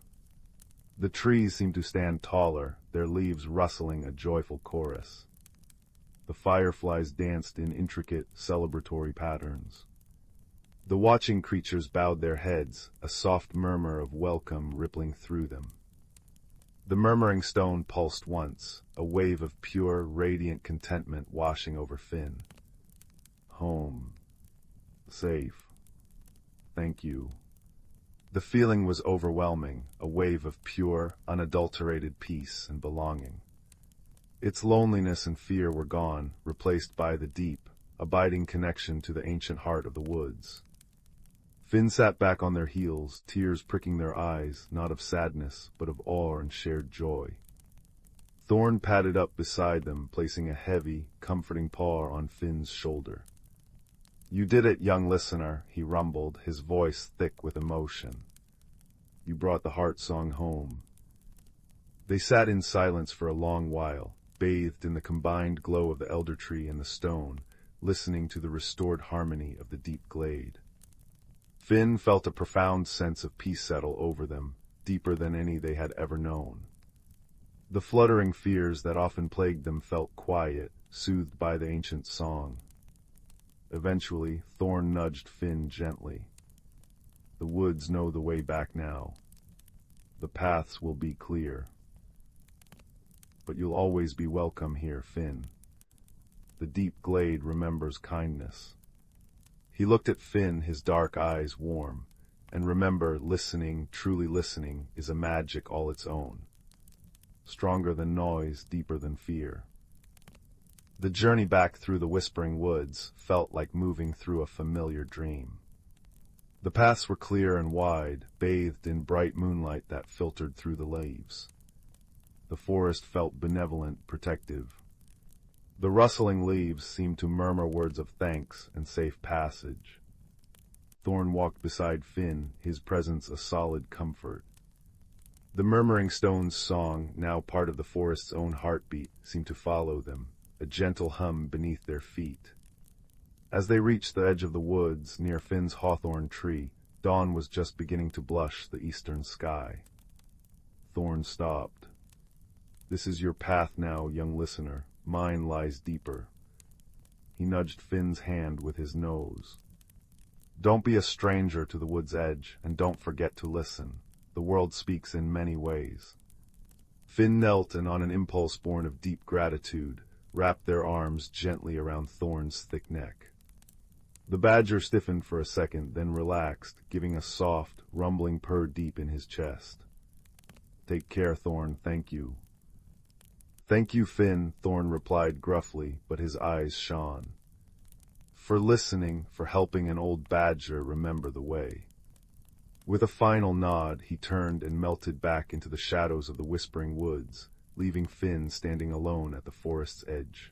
The trees seemed to stand taller, their leaves rustling a joyful chorus. The fireflies danced in intricate, celebratory patterns. The watching creatures bowed their heads, a soft murmur of welcome rippling through them. The murmuring stone pulsed once, a wave of pure, radiant contentment washing over Finn. Home. Safe. Thank you. The feeling was overwhelming, a wave of pure, unadulterated peace and belonging. Its loneliness and fear were gone, replaced by the deep, abiding connection to the ancient heart of the woods. Finn sat back on their heels, tears pricking their eyes, not of sadness, but of awe and shared joy. Thorn padded up beside them, placing a heavy, comforting paw on Finn's shoulder. "You did it, young listener," he rumbled, his voice thick with emotion. "You brought the heart song home." They sat in silence for a long while, bathed in the combined glow of the elder tree and the stone, listening to the restored harmony of the deep glade. Finn felt a profound sense of peace settle over them, deeper than any they had ever known. The fluttering fears that often plagued them felt quiet, soothed by the ancient song. Eventually, Thorn nudged Finn gently. "The woods know the way back now. The paths will be clear. But you'll always be welcome here, Finn. The deep glade remembers kindness." He looked at Finn, his dark eyes warm. And remember, listening, truly listening, is a magic all its own. Stronger than noise, deeper than fear. The journey back through the Whispering Woods felt like moving through a familiar dream. The paths were clear and wide, bathed in bright moonlight that filtered through the leaves. The forest felt benevolent, protective. The rustling leaves seemed to murmur words of thanks and safe passage. Thorn walked beside Finn, his presence a solid comfort. The murmuring stone's song, now part of the forest's own heartbeat, seemed to follow them, a gentle hum beneath their feet. As they reached the edge of the woods, near Finn's hawthorn tree, dawn was just beginning to blush the eastern sky. Thorn stopped. "This is your path now, young listener. Mine lies deeper." He nudged Finn's hand with his nose. "Don't be a stranger to the wood's edge, and don't forget to listen. The world speaks in many ways." Finn knelt and, on an impulse born of deep gratitude, wrapped their arms gently around Thorn's thick neck. The badger stiffened for a second, then relaxed, giving a soft, rumbling purr deep in his chest. "Take care, Thorn, thank you." "Thank you, Finn," Thorn replied gruffly, but his eyes shone. "For listening, for helping an old badger remember the way." With a final nod, he turned and melted back into the shadows of the Whispering Woods, leaving Finn standing alone at the forest's edge.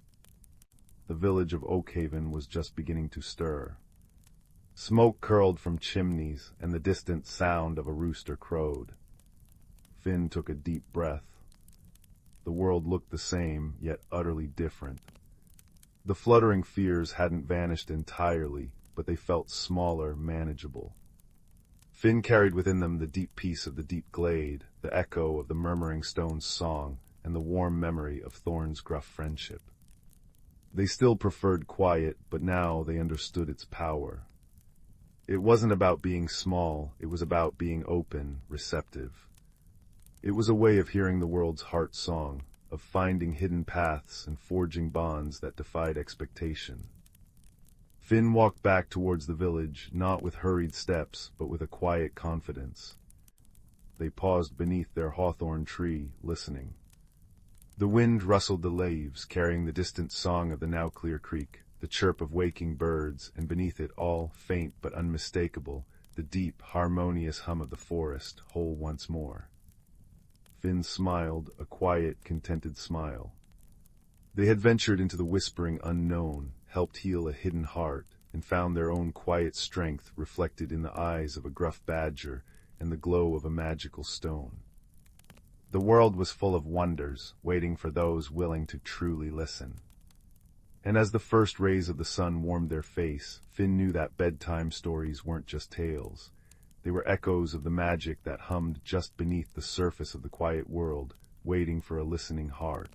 The village of Oakhaven was just beginning to stir. Smoke curled from chimneys, and the distant sound of a rooster crowed. Finn took a deep breath. The world looked the same, yet utterly different. The fluttering fears hadn't vanished entirely, but they felt smaller, manageable. Finn carried within them the deep peace of the deep glade, the echo of the murmuring stone's song, and the warm memory of Thorn's gruff friendship. They still preferred quiet, but now they understood its power. It wasn't about being small, it was about being open, receptive. It was a way of hearing the world's heart song, of finding hidden paths and forging bonds that defied expectation. Finn walked back towards the village, not with hurried steps, but with a quiet confidence. They paused beneath their hawthorn tree, listening. The wind rustled the leaves, carrying the distant song of the now clear creek, the chirp of waking birds, and beneath it all, faint but unmistakable, the deep, harmonious hum of the forest, whole once more. Finn smiled, a quiet, contented smile. They had ventured into the whispering unknown, helped heal a hidden heart, and found their own quiet strength reflected in the eyes of a gruff badger and the glow of a magical stone. The world was full of wonders, waiting for those willing to truly listen. And as the first rays of the sun warmed their face, Finn knew that bedtime stories weren't just tales. They were echoes of the magic that hummed just beneath the surface of the quiet world, waiting for a listening heart.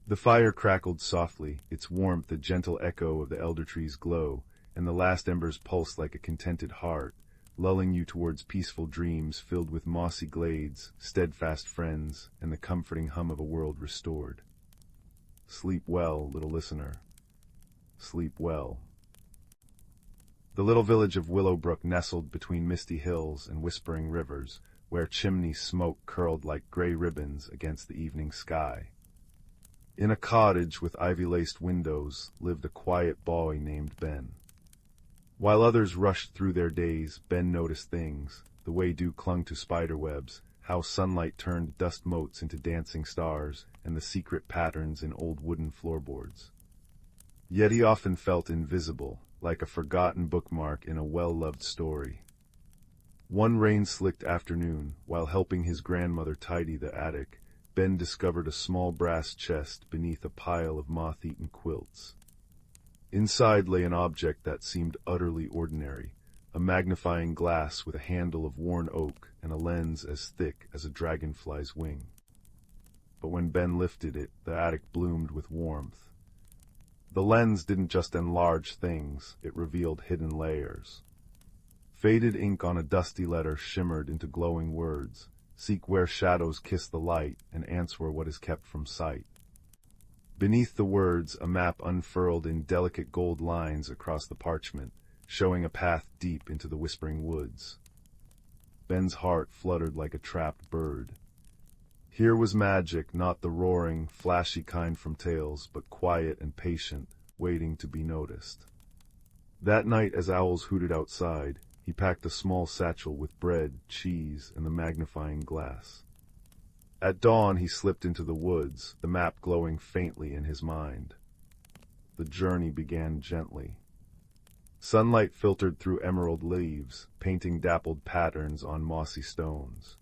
The fire crackled softly, its warmth a gentle echo of the elder tree's glow, and the last embers pulsed like a contented heart, lulling you towards peaceful dreams filled with mossy glades, steadfast friends, and the comforting hum of a world restored. Sleep well, little listener. Sleep well. The little village of Willowbrook nestled between misty hills and whispering rivers, where chimney smoke curled like gray ribbons against the evening sky. In a cottage with ivy-laced windows lived a quiet boy named Ben. While others rushed through their days, Ben noticed things, the way dew clung to spiderwebs, how sunlight turned dust motes into dancing stars, and the secret patterns in old wooden floorboards. Yet he often felt invisible, like a forgotten bookmark in a well-loved story. One rain-slicked afternoon, while helping his grandmother tidy the attic, Ben discovered a small brass chest beneath a pile of moth-eaten quilts. Inside lay an object that seemed utterly ordinary, a magnifying glass with a handle of worn oak and a lens as thick as a dragonfly's wing. But when Ben lifted it, the attic bloomed with warmth. The lens didn't just enlarge things, it revealed hidden layers. Faded ink on a dusty letter shimmered into glowing words, "Seek where shadows kiss the light, and answer what is kept from sight." Beneath the words, a map unfurled in delicate gold lines across the parchment, showing a path deep into the whispering woods. Ben's heart fluttered like a trapped bird. Here was magic, not the roaring, flashy kind from tales, but quiet and patient, waiting to be noticed. That night, as owls hooted outside, he packed a small satchel with bread, cheese, and the magnifying glass. At dawn he slipped into the woods, the map glowing faintly in his mind. The journey began gently. Sunlight filtered through emerald leaves, painting dappled patterns on mossy stones.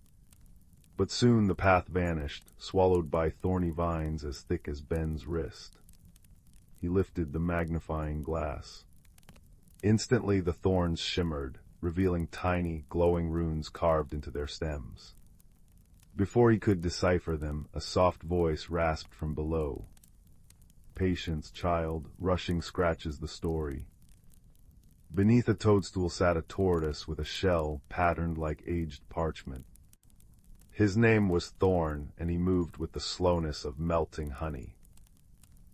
But soon the path vanished, swallowed by thorny vines as thick as Ben's wrist. He lifted the magnifying glass. Instantly the thorns shimmered, revealing tiny, glowing runes carved into their stems. Before he could decipher them, a soft voice rasped from below. "Patience, child, rushing scratches the story." Beneath a toadstool sat a tortoise with a shell patterned like aged parchment. His name was Thorn, and he moved with the slowness of melting honey.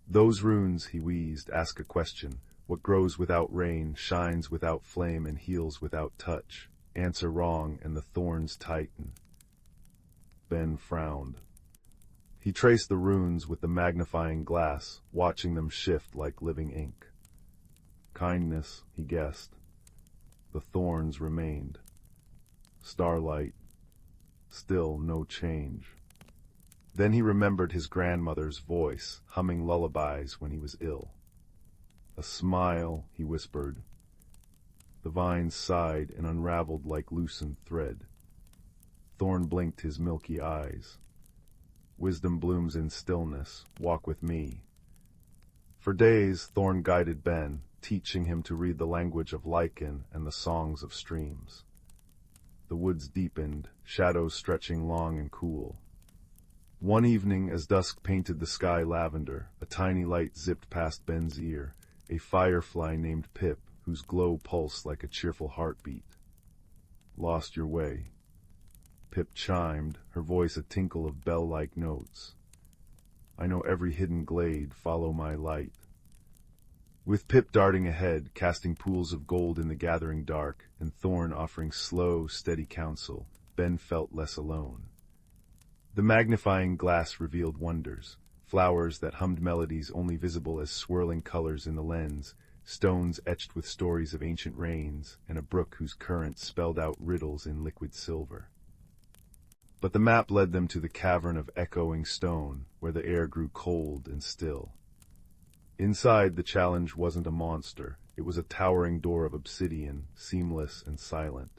"Those runes," he wheezed, "ask a question. What grows without rain, shines without flame, and heals without touch? Answer wrong, and the thorns tighten." Ben frowned. He traced the runes with the magnifying glass, watching them shift like living ink. Kindness, he guessed. The thorns remained. Starlight. Still no change. Then he remembered his grandmother's voice, humming lullabies when he was ill. "A smile," he whispered. The vines sighed and unraveled like loosened thread. Thorn blinked his milky eyes. "Wisdom blooms in stillness. Walk with me." For days, Thorn guided Ben, teaching him to read the language of lichen and the songs of streams. The woods deepened, shadows stretching long and cool. One evening, as dusk painted the sky lavender, a tiny light zipped past Ben's ear, a firefly named Pip, whose glow pulsed like a cheerful heartbeat. "Lost your way." Pip chimed, her voice a tinkle of bell-like notes. "I know every hidden glade, follow my light." With Pip darting ahead, casting pools of gold in the gathering dark, and Thorn offering slow, steady counsel, Ben felt less alone. The magnifying glass revealed wonders, flowers that hummed melodies only visible as swirling colors in the lens, stones etched with stories of ancient rains, and a brook whose currents spelled out riddles in liquid silver. But the map led them to the cavern of echoing stone, where the air grew cold and still. Inside, the challenge wasn't a monster. It was a towering door of obsidian, seamless and silent.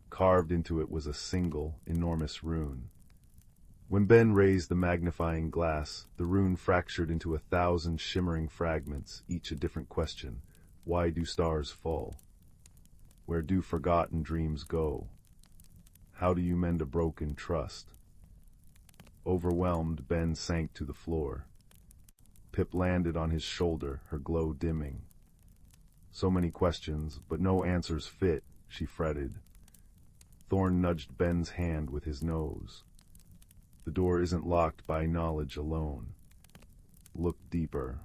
Carved into it was a single, enormous rune. When Ben raised the magnifying glass, the rune fractured into 1,000 shimmering fragments, each a different question. Why do stars fall? Where do forgotten dreams go? How do you mend a broken trust? Overwhelmed, Ben sank to the floor. Pip landed on his shoulder, her glow dimming. So many questions, but no answers fit, she fretted. Thorn nudged Ben's hand with his nose. The door isn't locked by knowledge alone. Look deeper.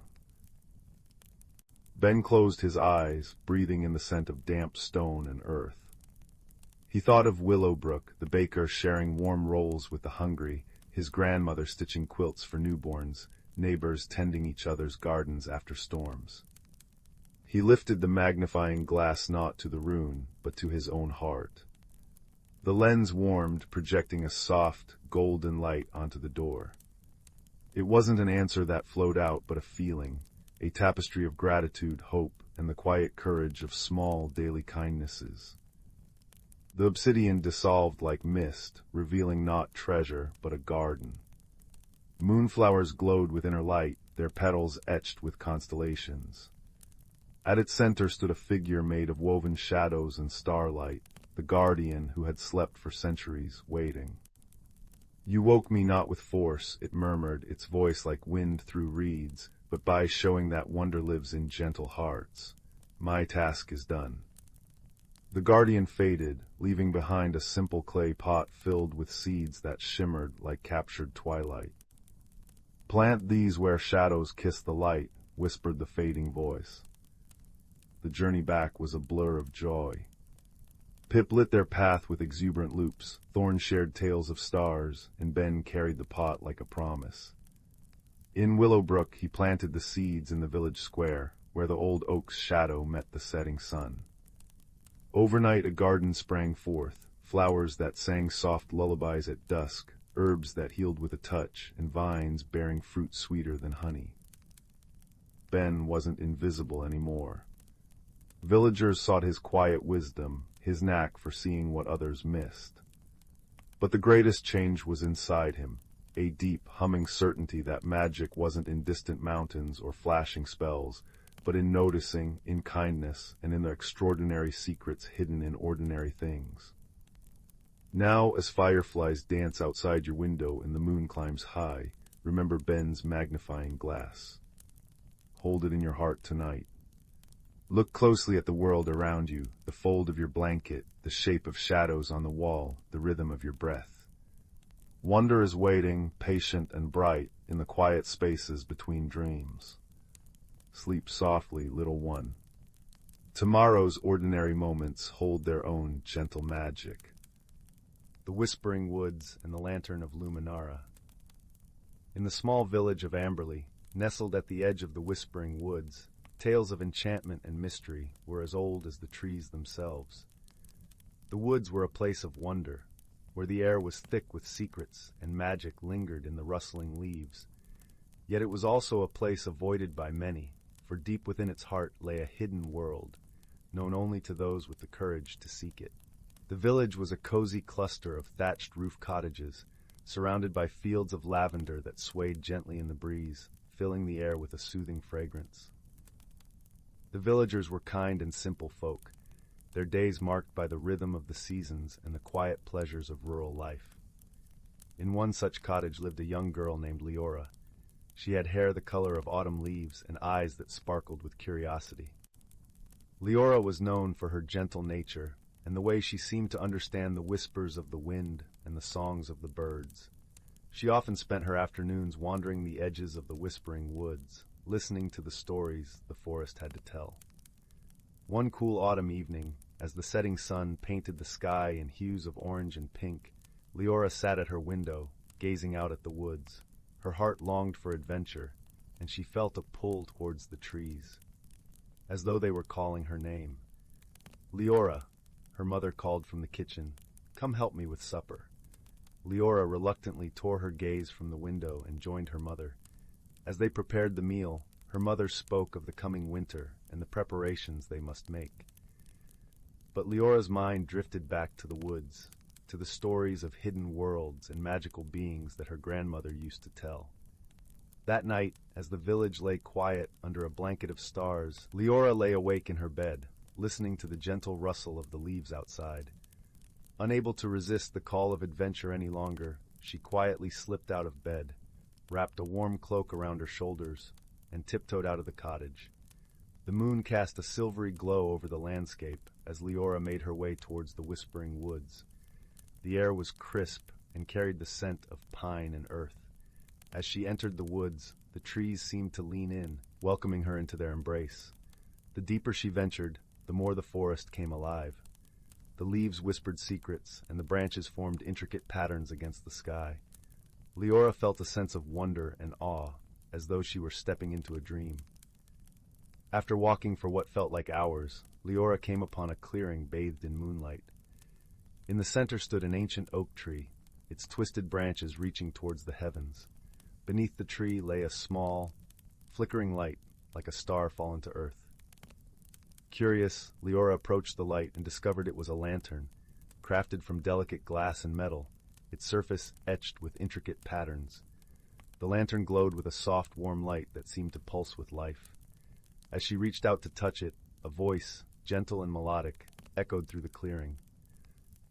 Ben closed his eyes, breathing in the scent of damp stone and earth. He thought of Willowbrook, the baker sharing warm rolls with the hungry, his grandmother stitching quilts for newborns, neighbors tending each other's gardens after storms. He lifted the magnifying glass not to the rune, but to his own heart. The lens warmed, projecting a soft, golden light onto the door. It wasn't an answer that flowed out, but a feeling, a tapestry of gratitude, hope, and the quiet courage of small daily kindnesses. The obsidian dissolved like mist, revealing not treasure, but a garden. Moonflowers glowed within her light, their petals etched with constellations. At its center stood a figure made of woven shadows and starlight, the guardian who had slept for centuries, waiting. You woke me not with force, it murmured, its voice like wind through reeds, but by showing that wonder lives in gentle hearts. My task is done. The guardian faded, leaving behind a simple clay pot filled with seeds that shimmered like captured twilight. Plant these where shadows kiss the light, whispered the fading voice. The journey back was a blur of joy. Pip lit their path with exuberant loops, Thorn shared tales of stars, and Ben carried the pot like a promise. In Willowbrook he planted the seeds in the village square, where the old oak's shadow met the setting sun. Overnight a garden sprang forth, flowers that sang soft lullabies at dusk, herbs that healed with a touch, and vines bearing fruit sweeter than honey. Ben wasn't invisible anymore. Villagers sought his quiet wisdom, his knack for seeing what others missed. But the greatest change was inside him, a deep, humming certainty that magic wasn't in distant mountains or flashing spells, but in noticing, in kindness, and in the extraordinary secrets hidden in ordinary things. Now, as fireflies dance outside your window and the moon climbs high, remember Ben's magnifying glass. Hold it in your heart tonight. Look closely at the world around you, the fold of your blanket, the shape of shadows on the wall, the rhythm of your breath. Wonder is waiting, patient and bright, in the quiet spaces between dreams. Sleep softly, little one. Tomorrow's ordinary moments hold their own gentle magic. The Whispering Woods and the Lantern of Luminara. In the small village of Amberley, nestled at the edge of the Whispering Woods, tales of enchantment and mystery were as old as the trees themselves. The woods were a place of wonder, where the air was thick with secrets and magic lingered in the rustling leaves. Yet it was also a place avoided by many, for deep within its heart lay a hidden world, known only to those with the courage to seek it. The village was a cozy cluster of thatched roof cottages, surrounded by fields of lavender that swayed gently in the breeze, filling the air with a soothing fragrance. The villagers were kind and simple folk, their days marked by the rhythm of the seasons and the quiet pleasures of rural life. In one such cottage lived a young girl named Leora. She had hair the color of autumn leaves and eyes that sparkled with curiosity. Leora was known for her gentle nature and the way she seemed to understand the whispers of the wind and the songs of the birds. She often spent her afternoons wandering the edges of the Whispering Woods, listening to the stories the forest had to tell. One cool autumn evening, as the setting sun painted the sky in hues of orange and pink, Leora sat at her window, gazing out at the woods. Her heart longed for adventure, and she felt a pull towards the trees. as though they were calling her name. "Leora," her mother called from the kitchen, "come help me with supper." Leora reluctantly tore her gaze from the window and joined her mother. As they prepared the meal, her mother spoke of the coming winter and the preparations they must make. But Leora's mind drifted back to the woods, to the stories of hidden worlds and magical beings that her grandmother used to tell. That night, as the village lay quiet under a blanket of stars, Leora lay awake in her bed, listening to the gentle rustle of the leaves outside. Unable to resist the call of adventure any longer, she quietly slipped out of bed, wrapped a warm cloak around her shoulders, and tiptoed out of the cottage. The moon cast a silvery glow over the landscape as Leora made her way towards the Whispering Woods. The air was crisp and carried the scent of pine and earth. As she entered the woods, the trees seemed to lean in, welcoming her into their embrace. The deeper she ventured, the more the forest came alive. The leaves whispered secrets, and the branches formed intricate patterns against the sky. Leora felt a sense of wonder and awe, as though she were stepping into a dream. After walking for what felt like hours, Leora came upon a clearing bathed in moonlight. In the center stood an ancient oak tree, its twisted branches reaching towards the heavens. Beneath the tree lay a small, flickering light, like a star fallen to earth. Curious, Leora approached the light and discovered it was a lantern, crafted from delicate glass and metal, its surface etched with intricate patterns. The lantern glowed with a soft, warm light that seemed to pulse with life. As she reached out to touch it, a voice, gentle and melodic, echoed through the clearing.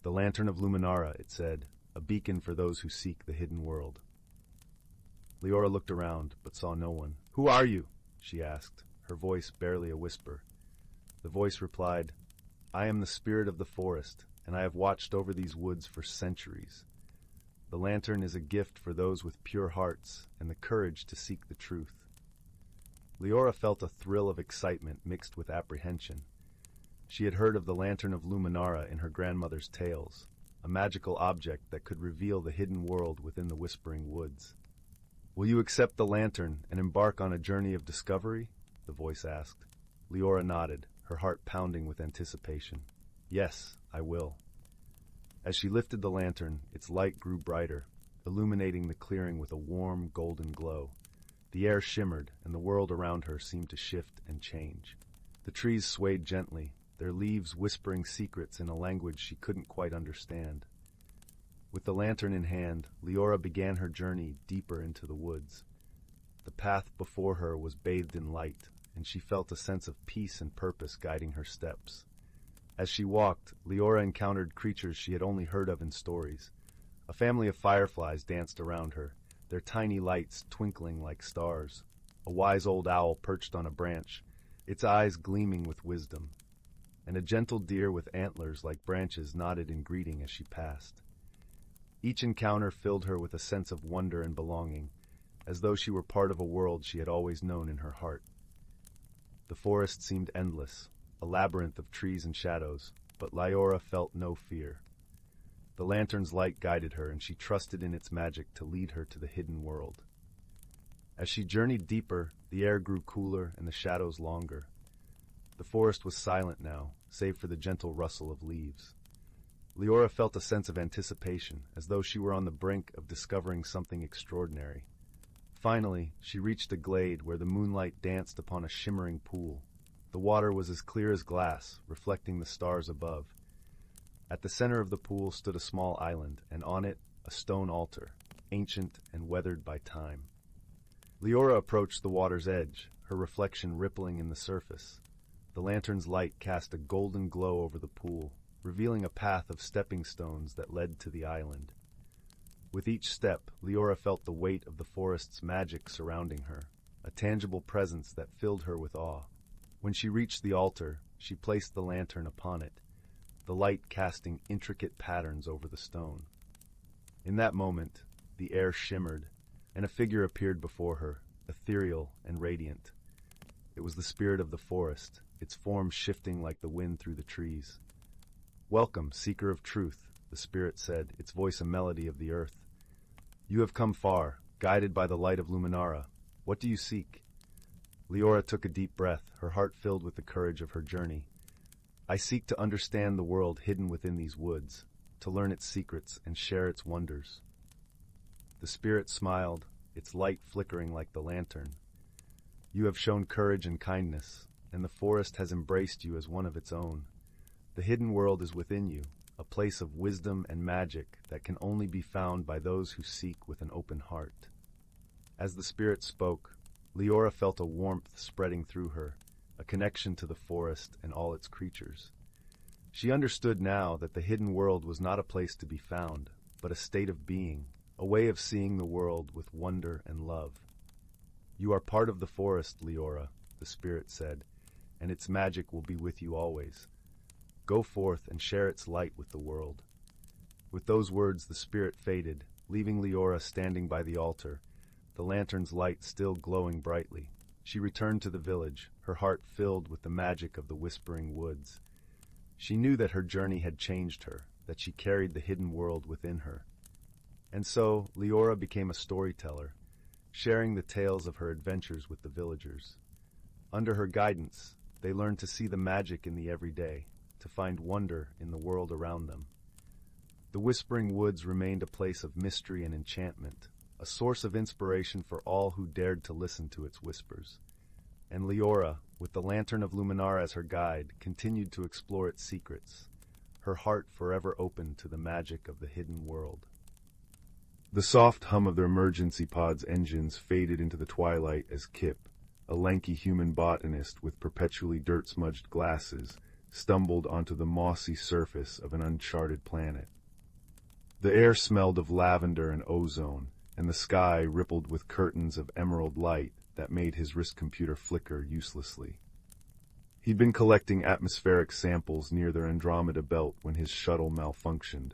"The Lantern of Luminara," it said, "a beacon for those who seek the hidden world." Leora looked around, but saw no one. "Who are you?" she asked, her voice barely a whisper. The voice replied, "I am the spirit of the forest, and I have watched over these woods for centuries. The lantern is a gift for those with pure hearts and the courage to seek the truth." Leora felt a thrill of excitement mixed with apprehension. She had heard of the Lantern of Luminara in her grandmother's tales, a magical object that could reveal the hidden world within the Whispering Woods. "Will you accept the lantern and embark on a journey of discovery?" the voice asked. Leora nodded, her heart pounding with anticipation. "Yes, I will." As she lifted the lantern, its light grew brighter, illuminating the clearing with a warm, golden glow. The air shimmered, and the world around her seemed to shift and change. The trees swayed gently, their leaves whispering secrets in a language she couldn't quite understand. With the lantern in hand, Leora began her journey deeper into the woods. The path before her was bathed in light, and she felt a sense of peace and purpose guiding her steps. As she walked, Leora encountered creatures she had only heard of in stories. A family of fireflies danced around her, their tiny lights twinkling like stars. A wise old owl perched on a branch, its eyes gleaming with wisdom. And a gentle deer with antlers like branches nodded in greeting as she passed. Each encounter filled her with a sense of wonder and belonging, as though she were part of a world she had always known in her heart. The forest seemed endless, a labyrinth of trees and shadows, but Leora felt no fear. The lantern's light guided her, and she trusted in its magic to lead her to the hidden world. As she journeyed deeper, the air grew cooler and the shadows longer. The forest was silent now, save for the gentle rustle of leaves. Leora felt a sense of anticipation, as though she were on the brink of discovering something extraordinary. Finally, she reached a glade where the moonlight danced upon a shimmering pool. The water was as clear as glass, reflecting the stars above. At the center of the pool stood a small island, and on it, a stone altar, ancient and weathered by time. Leora approached the water's edge, her reflection rippling in the surface. The lantern's light cast a golden glow over the pool, revealing a path of stepping stones that led to the island. With each step, Leora felt the weight of the forest's magic surrounding her, a tangible presence that filled her with awe. When she reached the altar, she placed the lantern upon it, the light casting intricate patterns over the stone. In that moment, the air shimmered, and a figure appeared before her, ethereal and radiant. It was the spirit of the forest, its form shifting like the wind through the trees. "Welcome, seeker of truth," the spirit said, its voice a melody of the earth. "You have come far, guided by the light of Luminara. What do you seek?" Leora took a deep breath, her heart filled with the courage of her journey. I seek to understand the world hidden within these woods, to learn its secrets and share its wonders. The spirit smiled, its light flickering like the lantern. You have shown courage and kindness, and the forest has embraced you as one of its own. The hidden world is within you, a place of wisdom and magic that can only be found by those who seek with an open heart. As the spirit spoke, Leora felt a warmth spreading through her, a connection to the forest and all its creatures. She understood now that the hidden world was not a place to be found, but a state of being, a way of seeing the world with wonder and love. You are part of the forest, Leora, the spirit said, and its magic will be with you always. Go forth and share its light with the world. With those words, the spirit faded, leaving Leora standing by the altar, the lantern's light still glowing brightly. She returned to the village, her heart filled with the magic of the Whispering Woods. She knew that her journey had changed her, that she carried the hidden world within her. And so, Leora became a storyteller, sharing the tales of her adventures with the villagers. Under her guidance, they learned to see the magic in the everyday, to find wonder in the world around them. The Whispering Woods remained a place of mystery and enchantment, a source of inspiration for all who dared to listen to its whispers. And Leora, with the Lantern of Luminar as her guide, continued to explore its secrets, her heart forever open to the magic of the hidden world. The soft hum of the emergency pod's engines faded into the twilight as Kip, a lanky human botanist with perpetually dirt-smudged glasses, stumbled onto the mossy surface of an uncharted planet. The air smelled of lavender and ozone, and the sky rippled with curtains of emerald light that made his wrist computer flicker uselessly. He'd been collecting atmospheric samples near their Andromeda belt when his shuttle malfunctioned,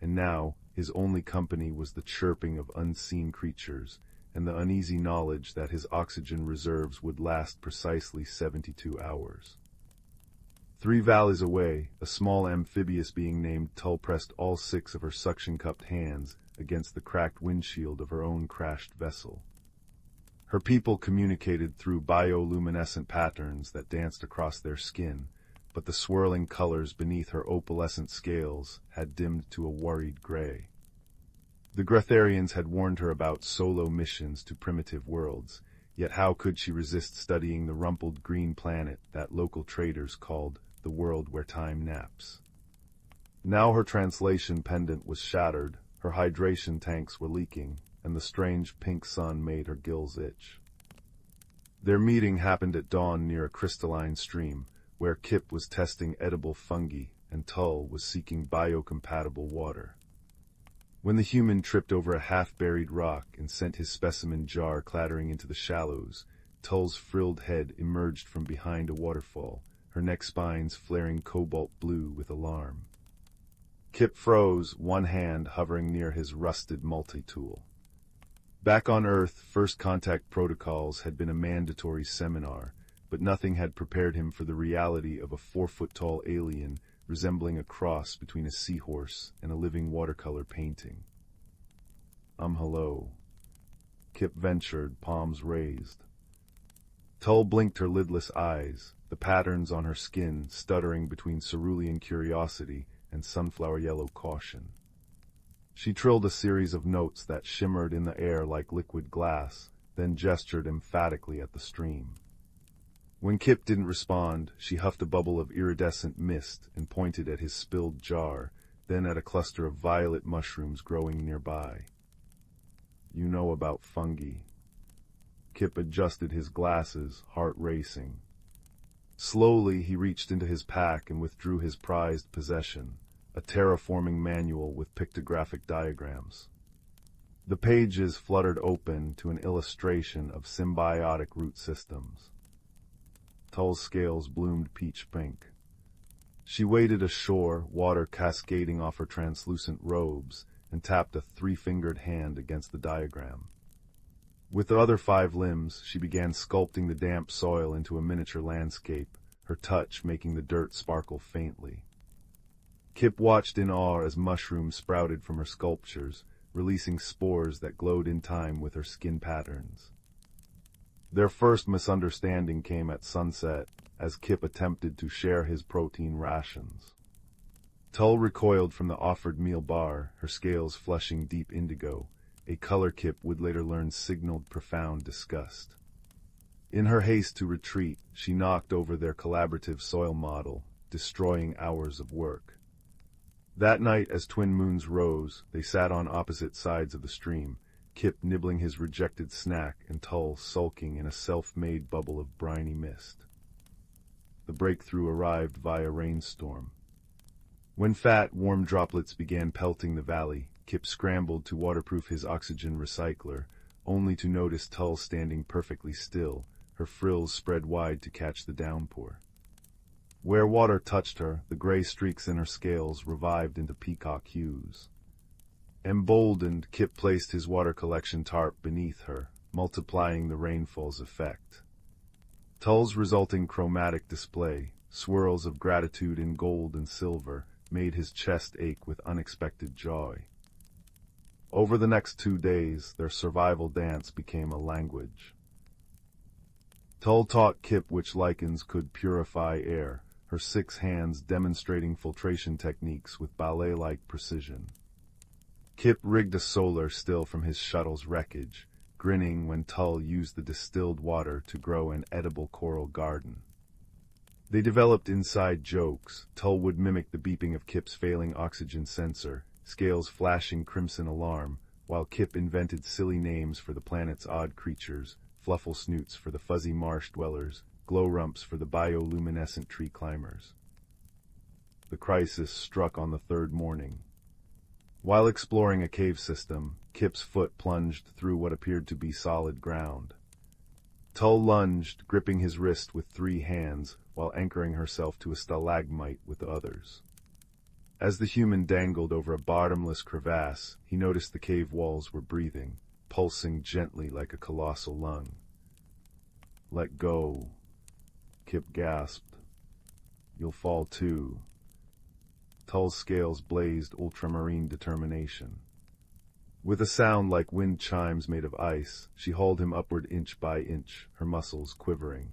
and now his only company was the chirping of unseen creatures and the uneasy knowledge that his oxygen reserves would last precisely 72 hours. 3 valleys away, a small amphibious being named Tull pressed all 6 of her suction-cupped hands against the cracked windshield of her own crashed vessel. Her people communicated through bioluminescent patterns that danced across their skin, but the swirling colors beneath her opalescent scales had dimmed to a worried gray. The Gretharians had warned her about solo missions to primitive worlds, yet how could she resist studying the rumpled green planet that local traders called the world where time naps? Now her translation pendant was shattered, her hydration tanks were leaking, and the strange pink sun made her gills itch. Their meeting happened at dawn near a crystalline stream, where Kip was testing edible fungi and Tull was seeking biocompatible water. When the human tripped over a half-buried rock and sent his specimen jar clattering into the shallows, Tull's frilled head emerged from behind a waterfall, her neck spines flaring cobalt blue with alarm. Kip froze, one hand hovering near his rusted multi-tool. Back on Earth, first contact protocols had been a mandatory seminar, but nothing had prepared him for the reality of a 4-foot-tall alien resembling a cross between a seahorse and a living watercolor painting. Hello," Kip ventured, palms raised. Tull blinked her lidless eyes, the patterns on her skin stuttering between cerulean curiosity and sunflower yellow caution. She trilled a series of notes that shimmered in the air like liquid glass, then gestured emphatically at the stream. When Kip didn't respond, she huffed a bubble of iridescent mist and pointed at his spilled jar, then at a cluster of violet mushrooms growing nearby. "You know about fungi." Kip adjusted his glasses, heart racing. Slowly he reached into his pack and withdrew his prized possession, a terraforming manual with pictographic diagrams. The pages fluttered open to an illustration of symbiotic root systems. Tull's scales bloomed peach pink. She waded ashore, water cascading off her translucent robes, and tapped a 3-fingered hand against the diagram. With the other 5 limbs, she began sculpting the damp soil into a miniature landscape, her touch making the dirt sparkle faintly. Kip watched in awe as mushrooms sprouted from her sculptures, releasing spores that glowed in time with her skin patterns. Their first misunderstanding came at sunset, as Kip attempted to share his protein rations. Tull recoiled from the offered meal bar, her scales flushing deep indigo, a color Kip would later learn signaled profound disgust. In her haste to retreat, she knocked over their collaborative soil model, destroying hours of work. That night, as twin moons rose, they sat on opposite sides of the stream, Kip nibbling his rejected snack and Tull sulking in a self-made bubble of briny mist. The breakthrough arrived via rainstorm. When fat, warm droplets began pelting the valley, Kip scrambled to waterproof his oxygen recycler, only to notice Tull standing perfectly still, her frills spread wide to catch the downpour. Where water touched her, the gray streaks in her scales revived into peacock hues. Emboldened, Kip placed his water collection tarp beneath her, multiplying the rainfall's effect. Tull's resulting chromatic display, swirls of gratitude in gold and silver, made his chest ache with unexpected joy. Over the next 2 days, their survival dance became a language. Tull taught Kip which lichens could purify air, her 6 hands demonstrating filtration techniques with ballet-like precision. Kip rigged a solar still from his shuttle's wreckage, grinning when Tull used the distilled water to grow an edible coral garden. They developed inside jokes. Tull would mimic the beeping of Kip's failing oxygen sensor, scales flashing crimson alarm, while Kip invented silly names for the planet's odd creatures, fluffle snoots for the fuzzy marsh dwellers, glow rumps for the bioluminescent tree climbers. The crisis struck on the 3rd morning. While exploring a cave system, Kip's foot plunged through what appeared to be solid ground. Tull lunged, gripping his wrist with 3 hands, while anchoring herself to a stalagmite with the others. As the human dangled over a bottomless crevasse, he noticed the cave walls were breathing, pulsing gently like a colossal lung. "Let go," Kip gasped. "You'll fall too." Tull's scales blazed ultramarine determination. With a sound like wind chimes made of ice, she hauled him upward inch by inch, her muscles quivering.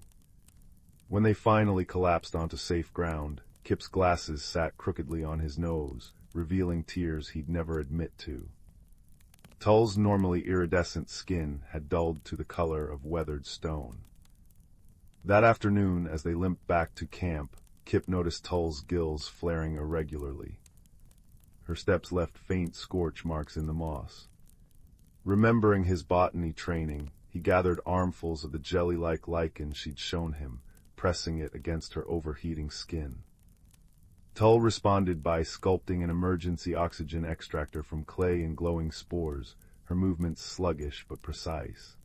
When they finally collapsed onto safe ground, Kip's glasses sat crookedly on his nose, revealing tears he'd never admit to. Tull's normally iridescent skin had dulled to the color of weathered stone. That afternoon, as they limped back to camp, Kip noticed Tull's gills flaring irregularly. Her steps left faint scorch marks in the moss. Remembering his botany training, he gathered armfuls of the jelly-like lichen she'd shown him, pressing it against her overheating skin. Tull responded by sculpting an emergency oxygen extractor from clay and glowing spores, her movements sluggish but precise.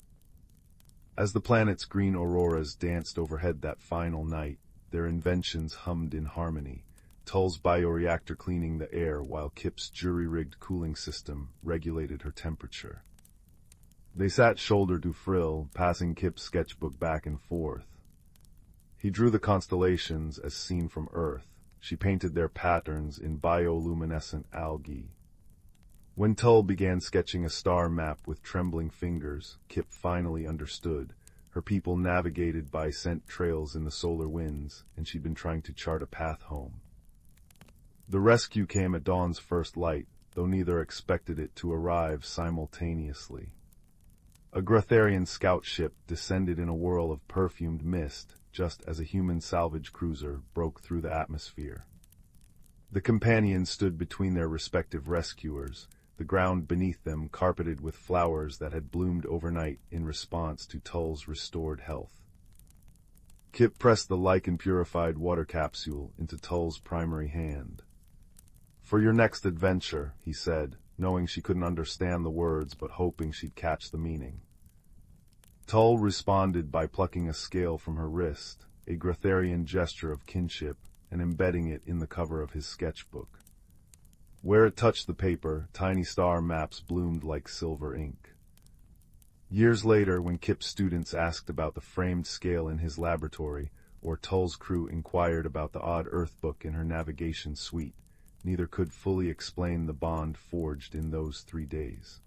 As the planet's green auroras danced overhead that final night, their inventions hummed in harmony, Tull's bioreactor cleaning the air while Kip's jury-rigged cooling system regulated her temperature. They sat shoulder to frill, passing Kip's sketchbook back and forth. He drew the constellations as seen from Earth. She painted their patterns in bioluminescent algae. When Tull began sketching a star map with trembling fingers, Kip finally understood. Her people navigated by scent trails in the solar winds, and she'd been trying to chart a path home. The rescue came at dawn's first light, though neither expected it to arrive simultaneously. A Grotharian scout ship descended in a whirl of perfumed mist, just as a human salvage cruiser broke through the atmosphere. The companions stood between their respective rescuers, the ground beneath them carpeted with flowers that had bloomed overnight in response to Tull's restored health. Kip pressed the lichen-purified water capsule into Tull's primary hand. "For your next adventure," he said, knowing she couldn't understand the words but hoping she'd catch the meaning. Tull responded by plucking a scale from her wrist, a Grotharian gesture of kinship, and embedding it in the cover of his sketchbook. Where it touched the paper, tiny star maps bloomed like silver ink. Years later, when Kip's students asked about the framed scale in his laboratory, or Tull's crew inquired about the odd Earth book in her navigation suite, neither could fully explain the bond forged in those 3 days.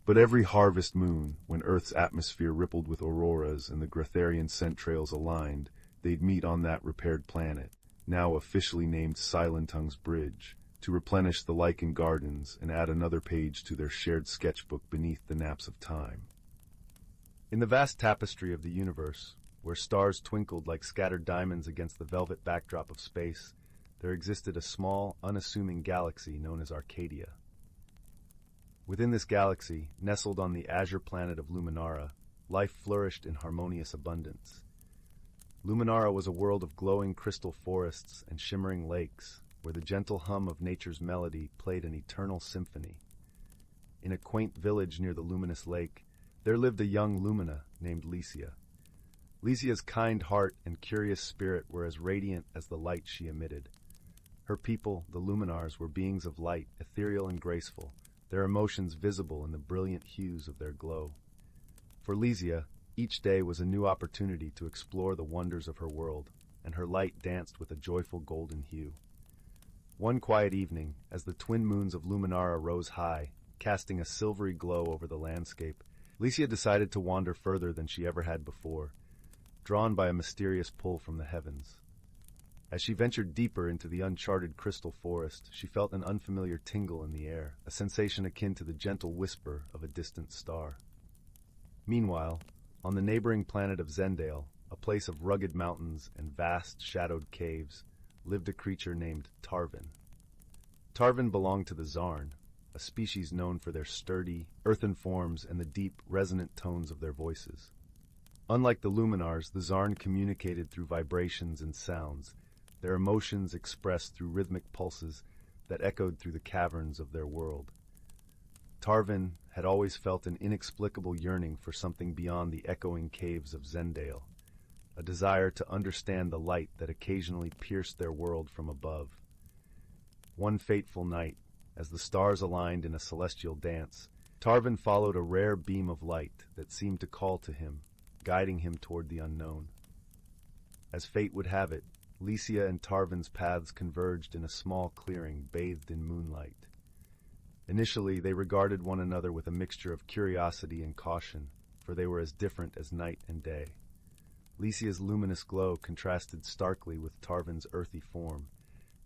But every harvest moon, when Earth's atmosphere rippled with auroras and the Gratharian scent trails aligned, they'd meet on that repaired planet, now officially named Silentung's Bridge, to replenish the lichen gardens and add another page to their shared sketchbook beneath the naps of time. In the vast tapestry of the universe, where stars twinkled like scattered diamonds against the velvet backdrop of space, there existed a small, unassuming galaxy known as Arcadia. Within this galaxy, nestled on the azure planet of Luminara, life flourished in harmonious abundance. Luminara was a world of glowing crystal forests and shimmering lakes, where the gentle hum of nature's melody played an eternal symphony. In a quaint village near the luminous lake, there lived a young Lumina named Lichen. Lichen's kind heart and curious spirit were as radiant as the light she emitted. Her people, the Luminars, were beings of light, ethereal and graceful, their emotions visible in the brilliant hues of their glow. For Lichen, each day was a new opportunity to explore the wonders of her world, and her light danced with a joyful golden hue. One quiet evening, as the twin moons of Luminara rose high, casting a silvery glow over the landscape, Lichen decided to wander further than she ever had before, drawn by a mysterious pull from the heavens. As she ventured deeper into the uncharted crystal forest, she felt an unfamiliar tingle in the air, a sensation akin to the gentle whisper of a distant star. Meanwhile, on the neighboring planet of Zendale, a place of rugged mountains and vast, shadowed caves, lived a creature named Tarvin. Tarvin belonged to the Zarn, a species known for their sturdy, earthen forms and the deep, resonant tones of their voices. Unlike the Luminars, the Zarn communicated through vibrations and sounds, their emotions expressed through rhythmic pulses that echoed through the caverns of their world. Tarvin had always felt an inexplicable yearning for something beyond the echoing caves of Zendale, a desire to understand the light that occasionally pierced their world from above. One fateful night, as the stars aligned in a celestial dance, Tarvin followed a rare beam of light that seemed to call to him, guiding him toward the unknown. As fate would have it, Lichen and Tarvin's paths converged in a small clearing bathed in moonlight. Initially, they regarded one another with a mixture of curiosity and caution, for they were as different as night and day. Lichen's luminous glow contrasted starkly with Tarvin's earthy form,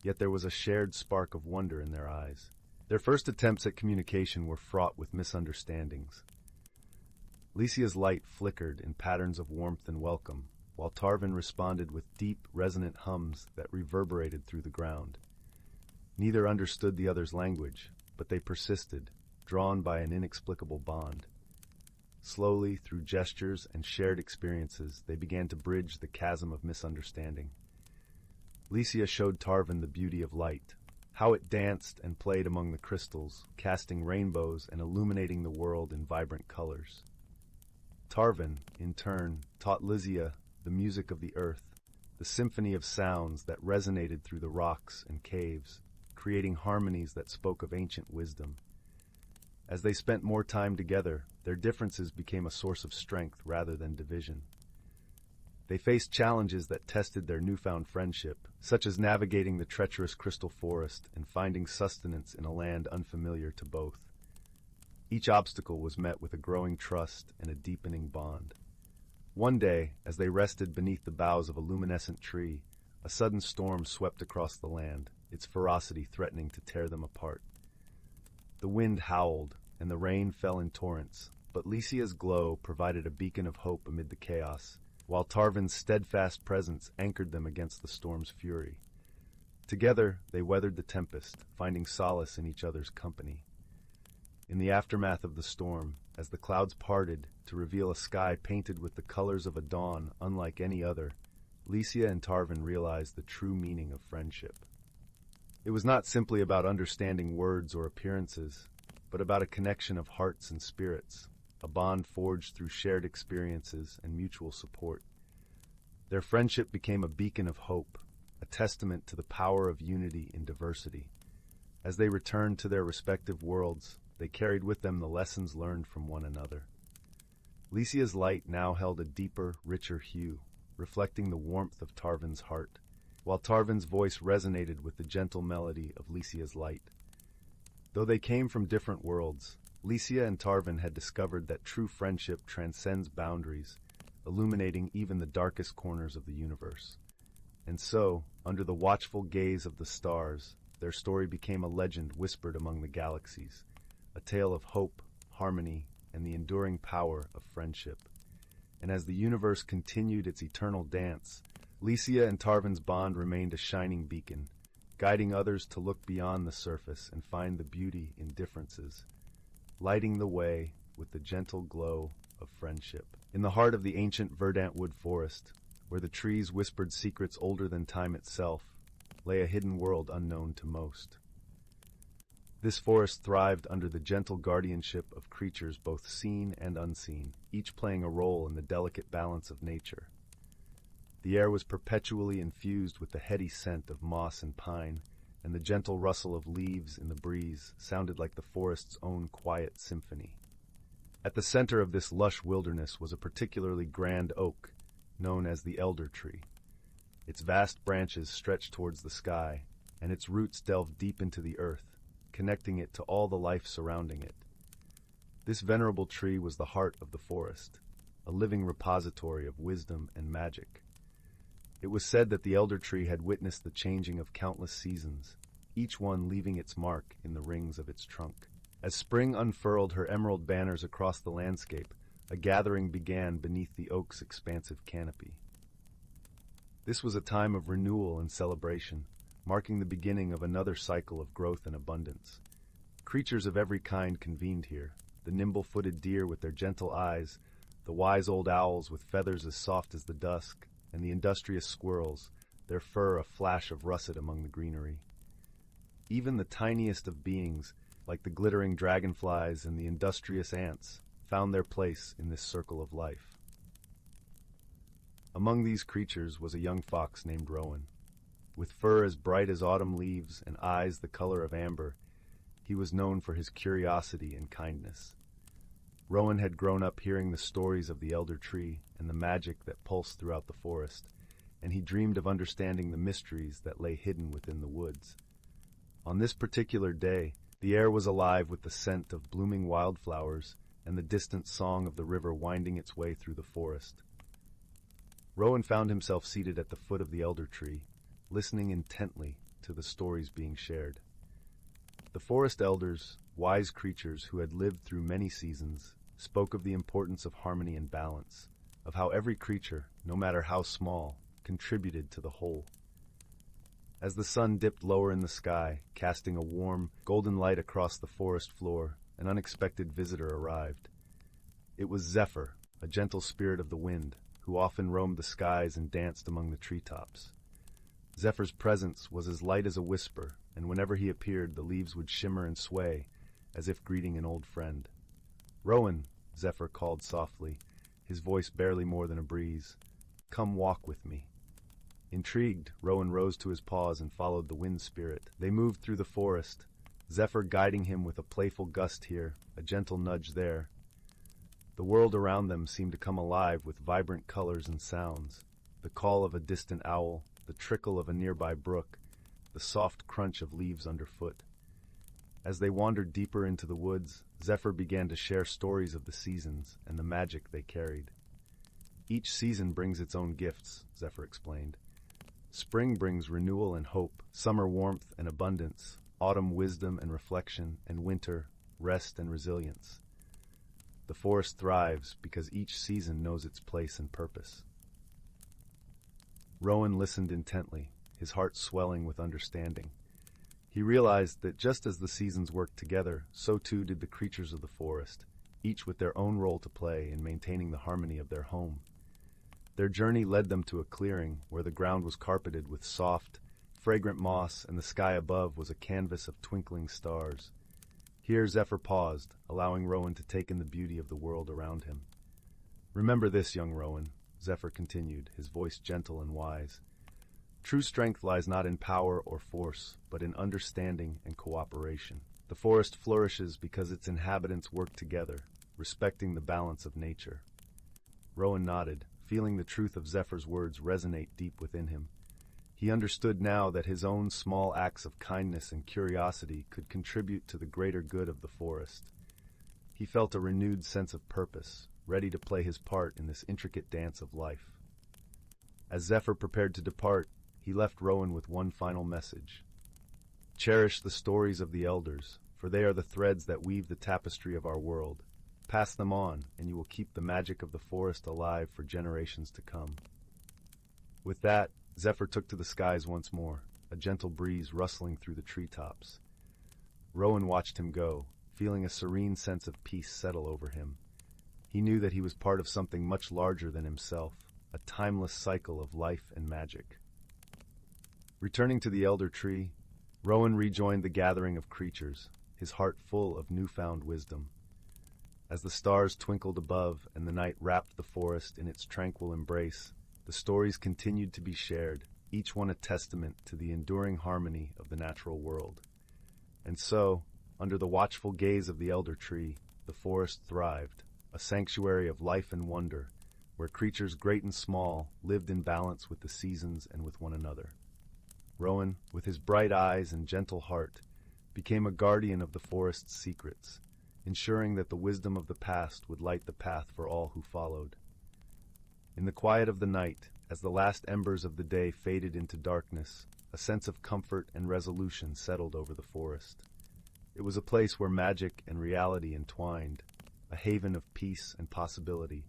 yet there was a shared spark of wonder in their eyes. Their first attempts at communication were fraught with misunderstandings. Lichen's light flickered in patterns of warmth and welcome, while Tarvin responded with deep, resonant hums that reverberated through the ground. Neither understood the other's language, but they persisted, drawn by an inexplicable bond. Slowly, through gestures and shared experiences, they began to bridge the chasm of misunderstanding. Lichen showed Tarvin the beauty of light, how it danced and played among the crystals, casting rainbows and illuminating the world in vibrant colors. Tarvin, in turn, taught Lichen the music of the earth, the symphony of sounds that resonated through the rocks and caves, creating harmonies that spoke of ancient wisdom. As they spent more time together, their differences became a source of strength rather than division. They faced challenges that tested their newfound friendship, such as navigating the treacherous crystal forest and finding sustenance in a land unfamiliar to both. Each obstacle was met with a growing trust and a deepening bond. One day, as they rested beneath the boughs of a luminescent tree, a sudden storm swept across the land, its ferocity threatening to tear them apart. The wind howled, and the rain fell in torrents, but Lichen's glow provided a beacon of hope amid the chaos, while Tarvin's steadfast presence anchored them against the storm's fury. Together, they weathered the tempest, finding solace in each other's company. In the aftermath of the storm, as the clouds parted to reveal a sky painted with the colors of a dawn unlike any other, Lichen and Tarvin realized the true meaning of friendship. It was not simply about understanding words or appearances, but about a connection of hearts and spirits, a bond forged through shared experiences and mutual support. Their friendship became a beacon of hope, a testament to the power of unity in diversity. As they returned to their respective worlds, they carried with them the lessons learned from one another. Lichen's light now held a deeper, richer hue, reflecting the warmth of Tarvin's heart, while Tarvin's voice resonated with the gentle melody of Lichen's light. Though they came from different worlds, Licia and Tarvin had discovered that true friendship transcends boundaries, illuminating even the darkest corners of the universe. And so, under the watchful gaze of the stars, their story became a legend whispered among the galaxies, a tale of hope, harmony, and the enduring power of friendship. And as the universe continued its eternal dance, Licia and Tarvin's bond remained a shining beacon, guiding others to look beyond the surface and find the beauty in differences, lighting the way with the gentle glow of friendship. In the heart of the ancient verdant wood forest, where the trees whispered secrets older than time itself, lay a hidden world unknown to most. This forest thrived under the gentle guardianship of creatures both seen and unseen, each playing a role in the delicate balance of nature. The air was perpetually infused with the heady scent of moss and pine, and the gentle rustle of leaves in the breeze sounded like the forest's own quiet symphony. At the center of this lush wilderness was a particularly grand oak, known as the elder tree. Its vast branches stretched towards the sky, and its roots delved deep into the earth, connecting it to all the life surrounding it. This venerable tree was the heart of the forest, a living repository of wisdom and magic. It was said that the elder tree had witnessed the changing of countless seasons, each one leaving its mark in the rings of its trunk. As spring unfurled her emerald banners across the landscape, a gathering began beneath the oak's expansive canopy. This was a time of renewal and celebration, marking the beginning of another cycle of growth and abundance. Creatures of every kind convened here, the nimble-footed deer with their gentle eyes, the wise old owls with feathers as soft as the dusk, and the industrious squirrels, their fur a flash of russet among the greenery. Even the tiniest of beings, like the glittering dragonflies and the industrious ants, found their place in this circle of life. Among these creatures was a young fox named Rowan. With fur as bright as autumn leaves and eyes the color of amber, he was known for his curiosity and kindness. Rowan had grown up hearing the stories of the elder tree and the magic that pulsed throughout the forest, and he dreamed of understanding the mysteries that lay hidden within the woods. On this particular day, the air was alive with the scent of blooming wildflowers and the distant song of the river winding its way through the forest. Rowan found himself seated at the foot of the elder tree, listening intently to the stories being shared. The forest elders, wise creatures who had lived through many seasons, spoke of the importance of harmony and balance, of how every creature, no matter how small, contributed to the whole. As the sun dipped lower in the sky, casting a warm, golden light across the forest floor, an unexpected visitor arrived. It was Zephyr, a gentle spirit of the wind, who often roamed the skies and danced among the treetops. Zephyr's presence was as light as a whisper, and whenever he appeared, the leaves would shimmer and sway, as if greeting an old friend. "Rowan," Zephyr called softly, his voice barely more than a breeze, "come walk with me." Intrigued, Rowan rose to his paws and followed the wind spirit. They moved through the forest, Zephyr guiding him with a playful gust here, a gentle nudge there. The world around them seemed to come alive with vibrant colors and sounds, the call of a distant owl, the trickle of a nearby brook, the soft crunch of leaves underfoot. As they wandered deeper into the woods, Zephyr began to share stories of the seasons and the magic they carried. "Each season brings its own gifts," Zephyr explained. "Spring brings renewal and hope, summer warmth and abundance, autumn wisdom and reflection, and winter rest and resilience. The forest thrives because each season knows its place and purpose." Rowan listened intently, his heart swelling with understanding. He realized that just as the seasons worked together, so too did the creatures of the forest, each with their own role to play in maintaining the harmony of their home. Their journey led them to a clearing where the ground was carpeted with soft, fragrant moss and the sky above was a canvas of twinkling stars. Here Zephyr paused, allowing Rowan to take in the beauty of the world around him. "Remember this, young Rowan," Zephyr continued, his voice gentle and wise. "True strength lies not in power or force, but in understanding and cooperation. The forest flourishes because its inhabitants work together, respecting the balance of nature." Rowan nodded, feeling the truth of Zephyr's words resonate deep within him. He understood now that his own small acts of kindness and curiosity could contribute to the greater good of the forest. He felt a renewed sense of purpose, ready to play his part in this intricate dance of life. As Zephyr prepared to depart, he left Rowan with one final message. Cherish the stories of the elders, for they are the threads that weave the tapestry of our world. Pass them on, and you will keep the magic of the forest alive for generations to come. With that, Zephyr took to the skies once more, a gentle breeze rustling through the treetops. Rowan watched him go, feeling a serene sense of peace settle over him. He knew that he was part of something much larger than himself, a timeless cycle of life and magic. Returning to the elder tree, Rowan rejoined the gathering of creatures, his heart full of newfound wisdom. As the stars twinkled above and the night wrapped the forest in its tranquil embrace, the stories continued to be shared, each one a testament to the enduring harmony of the natural world. And so, under the watchful gaze of the elder tree, the forest thrived, a sanctuary of life and wonder, where creatures great and small lived in balance with the seasons and with one another. Rowan, with his bright eyes and gentle heart, became a guardian of the forest's secrets, ensuring that the wisdom of the past would light the path for all who followed. In the quiet of the night, as the last embers of the day faded into darkness, a sense of comfort and resolution settled over the forest. It was a place where magic and reality entwined, a haven of peace and possibility,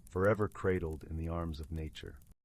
forever cradled in the arms of nature.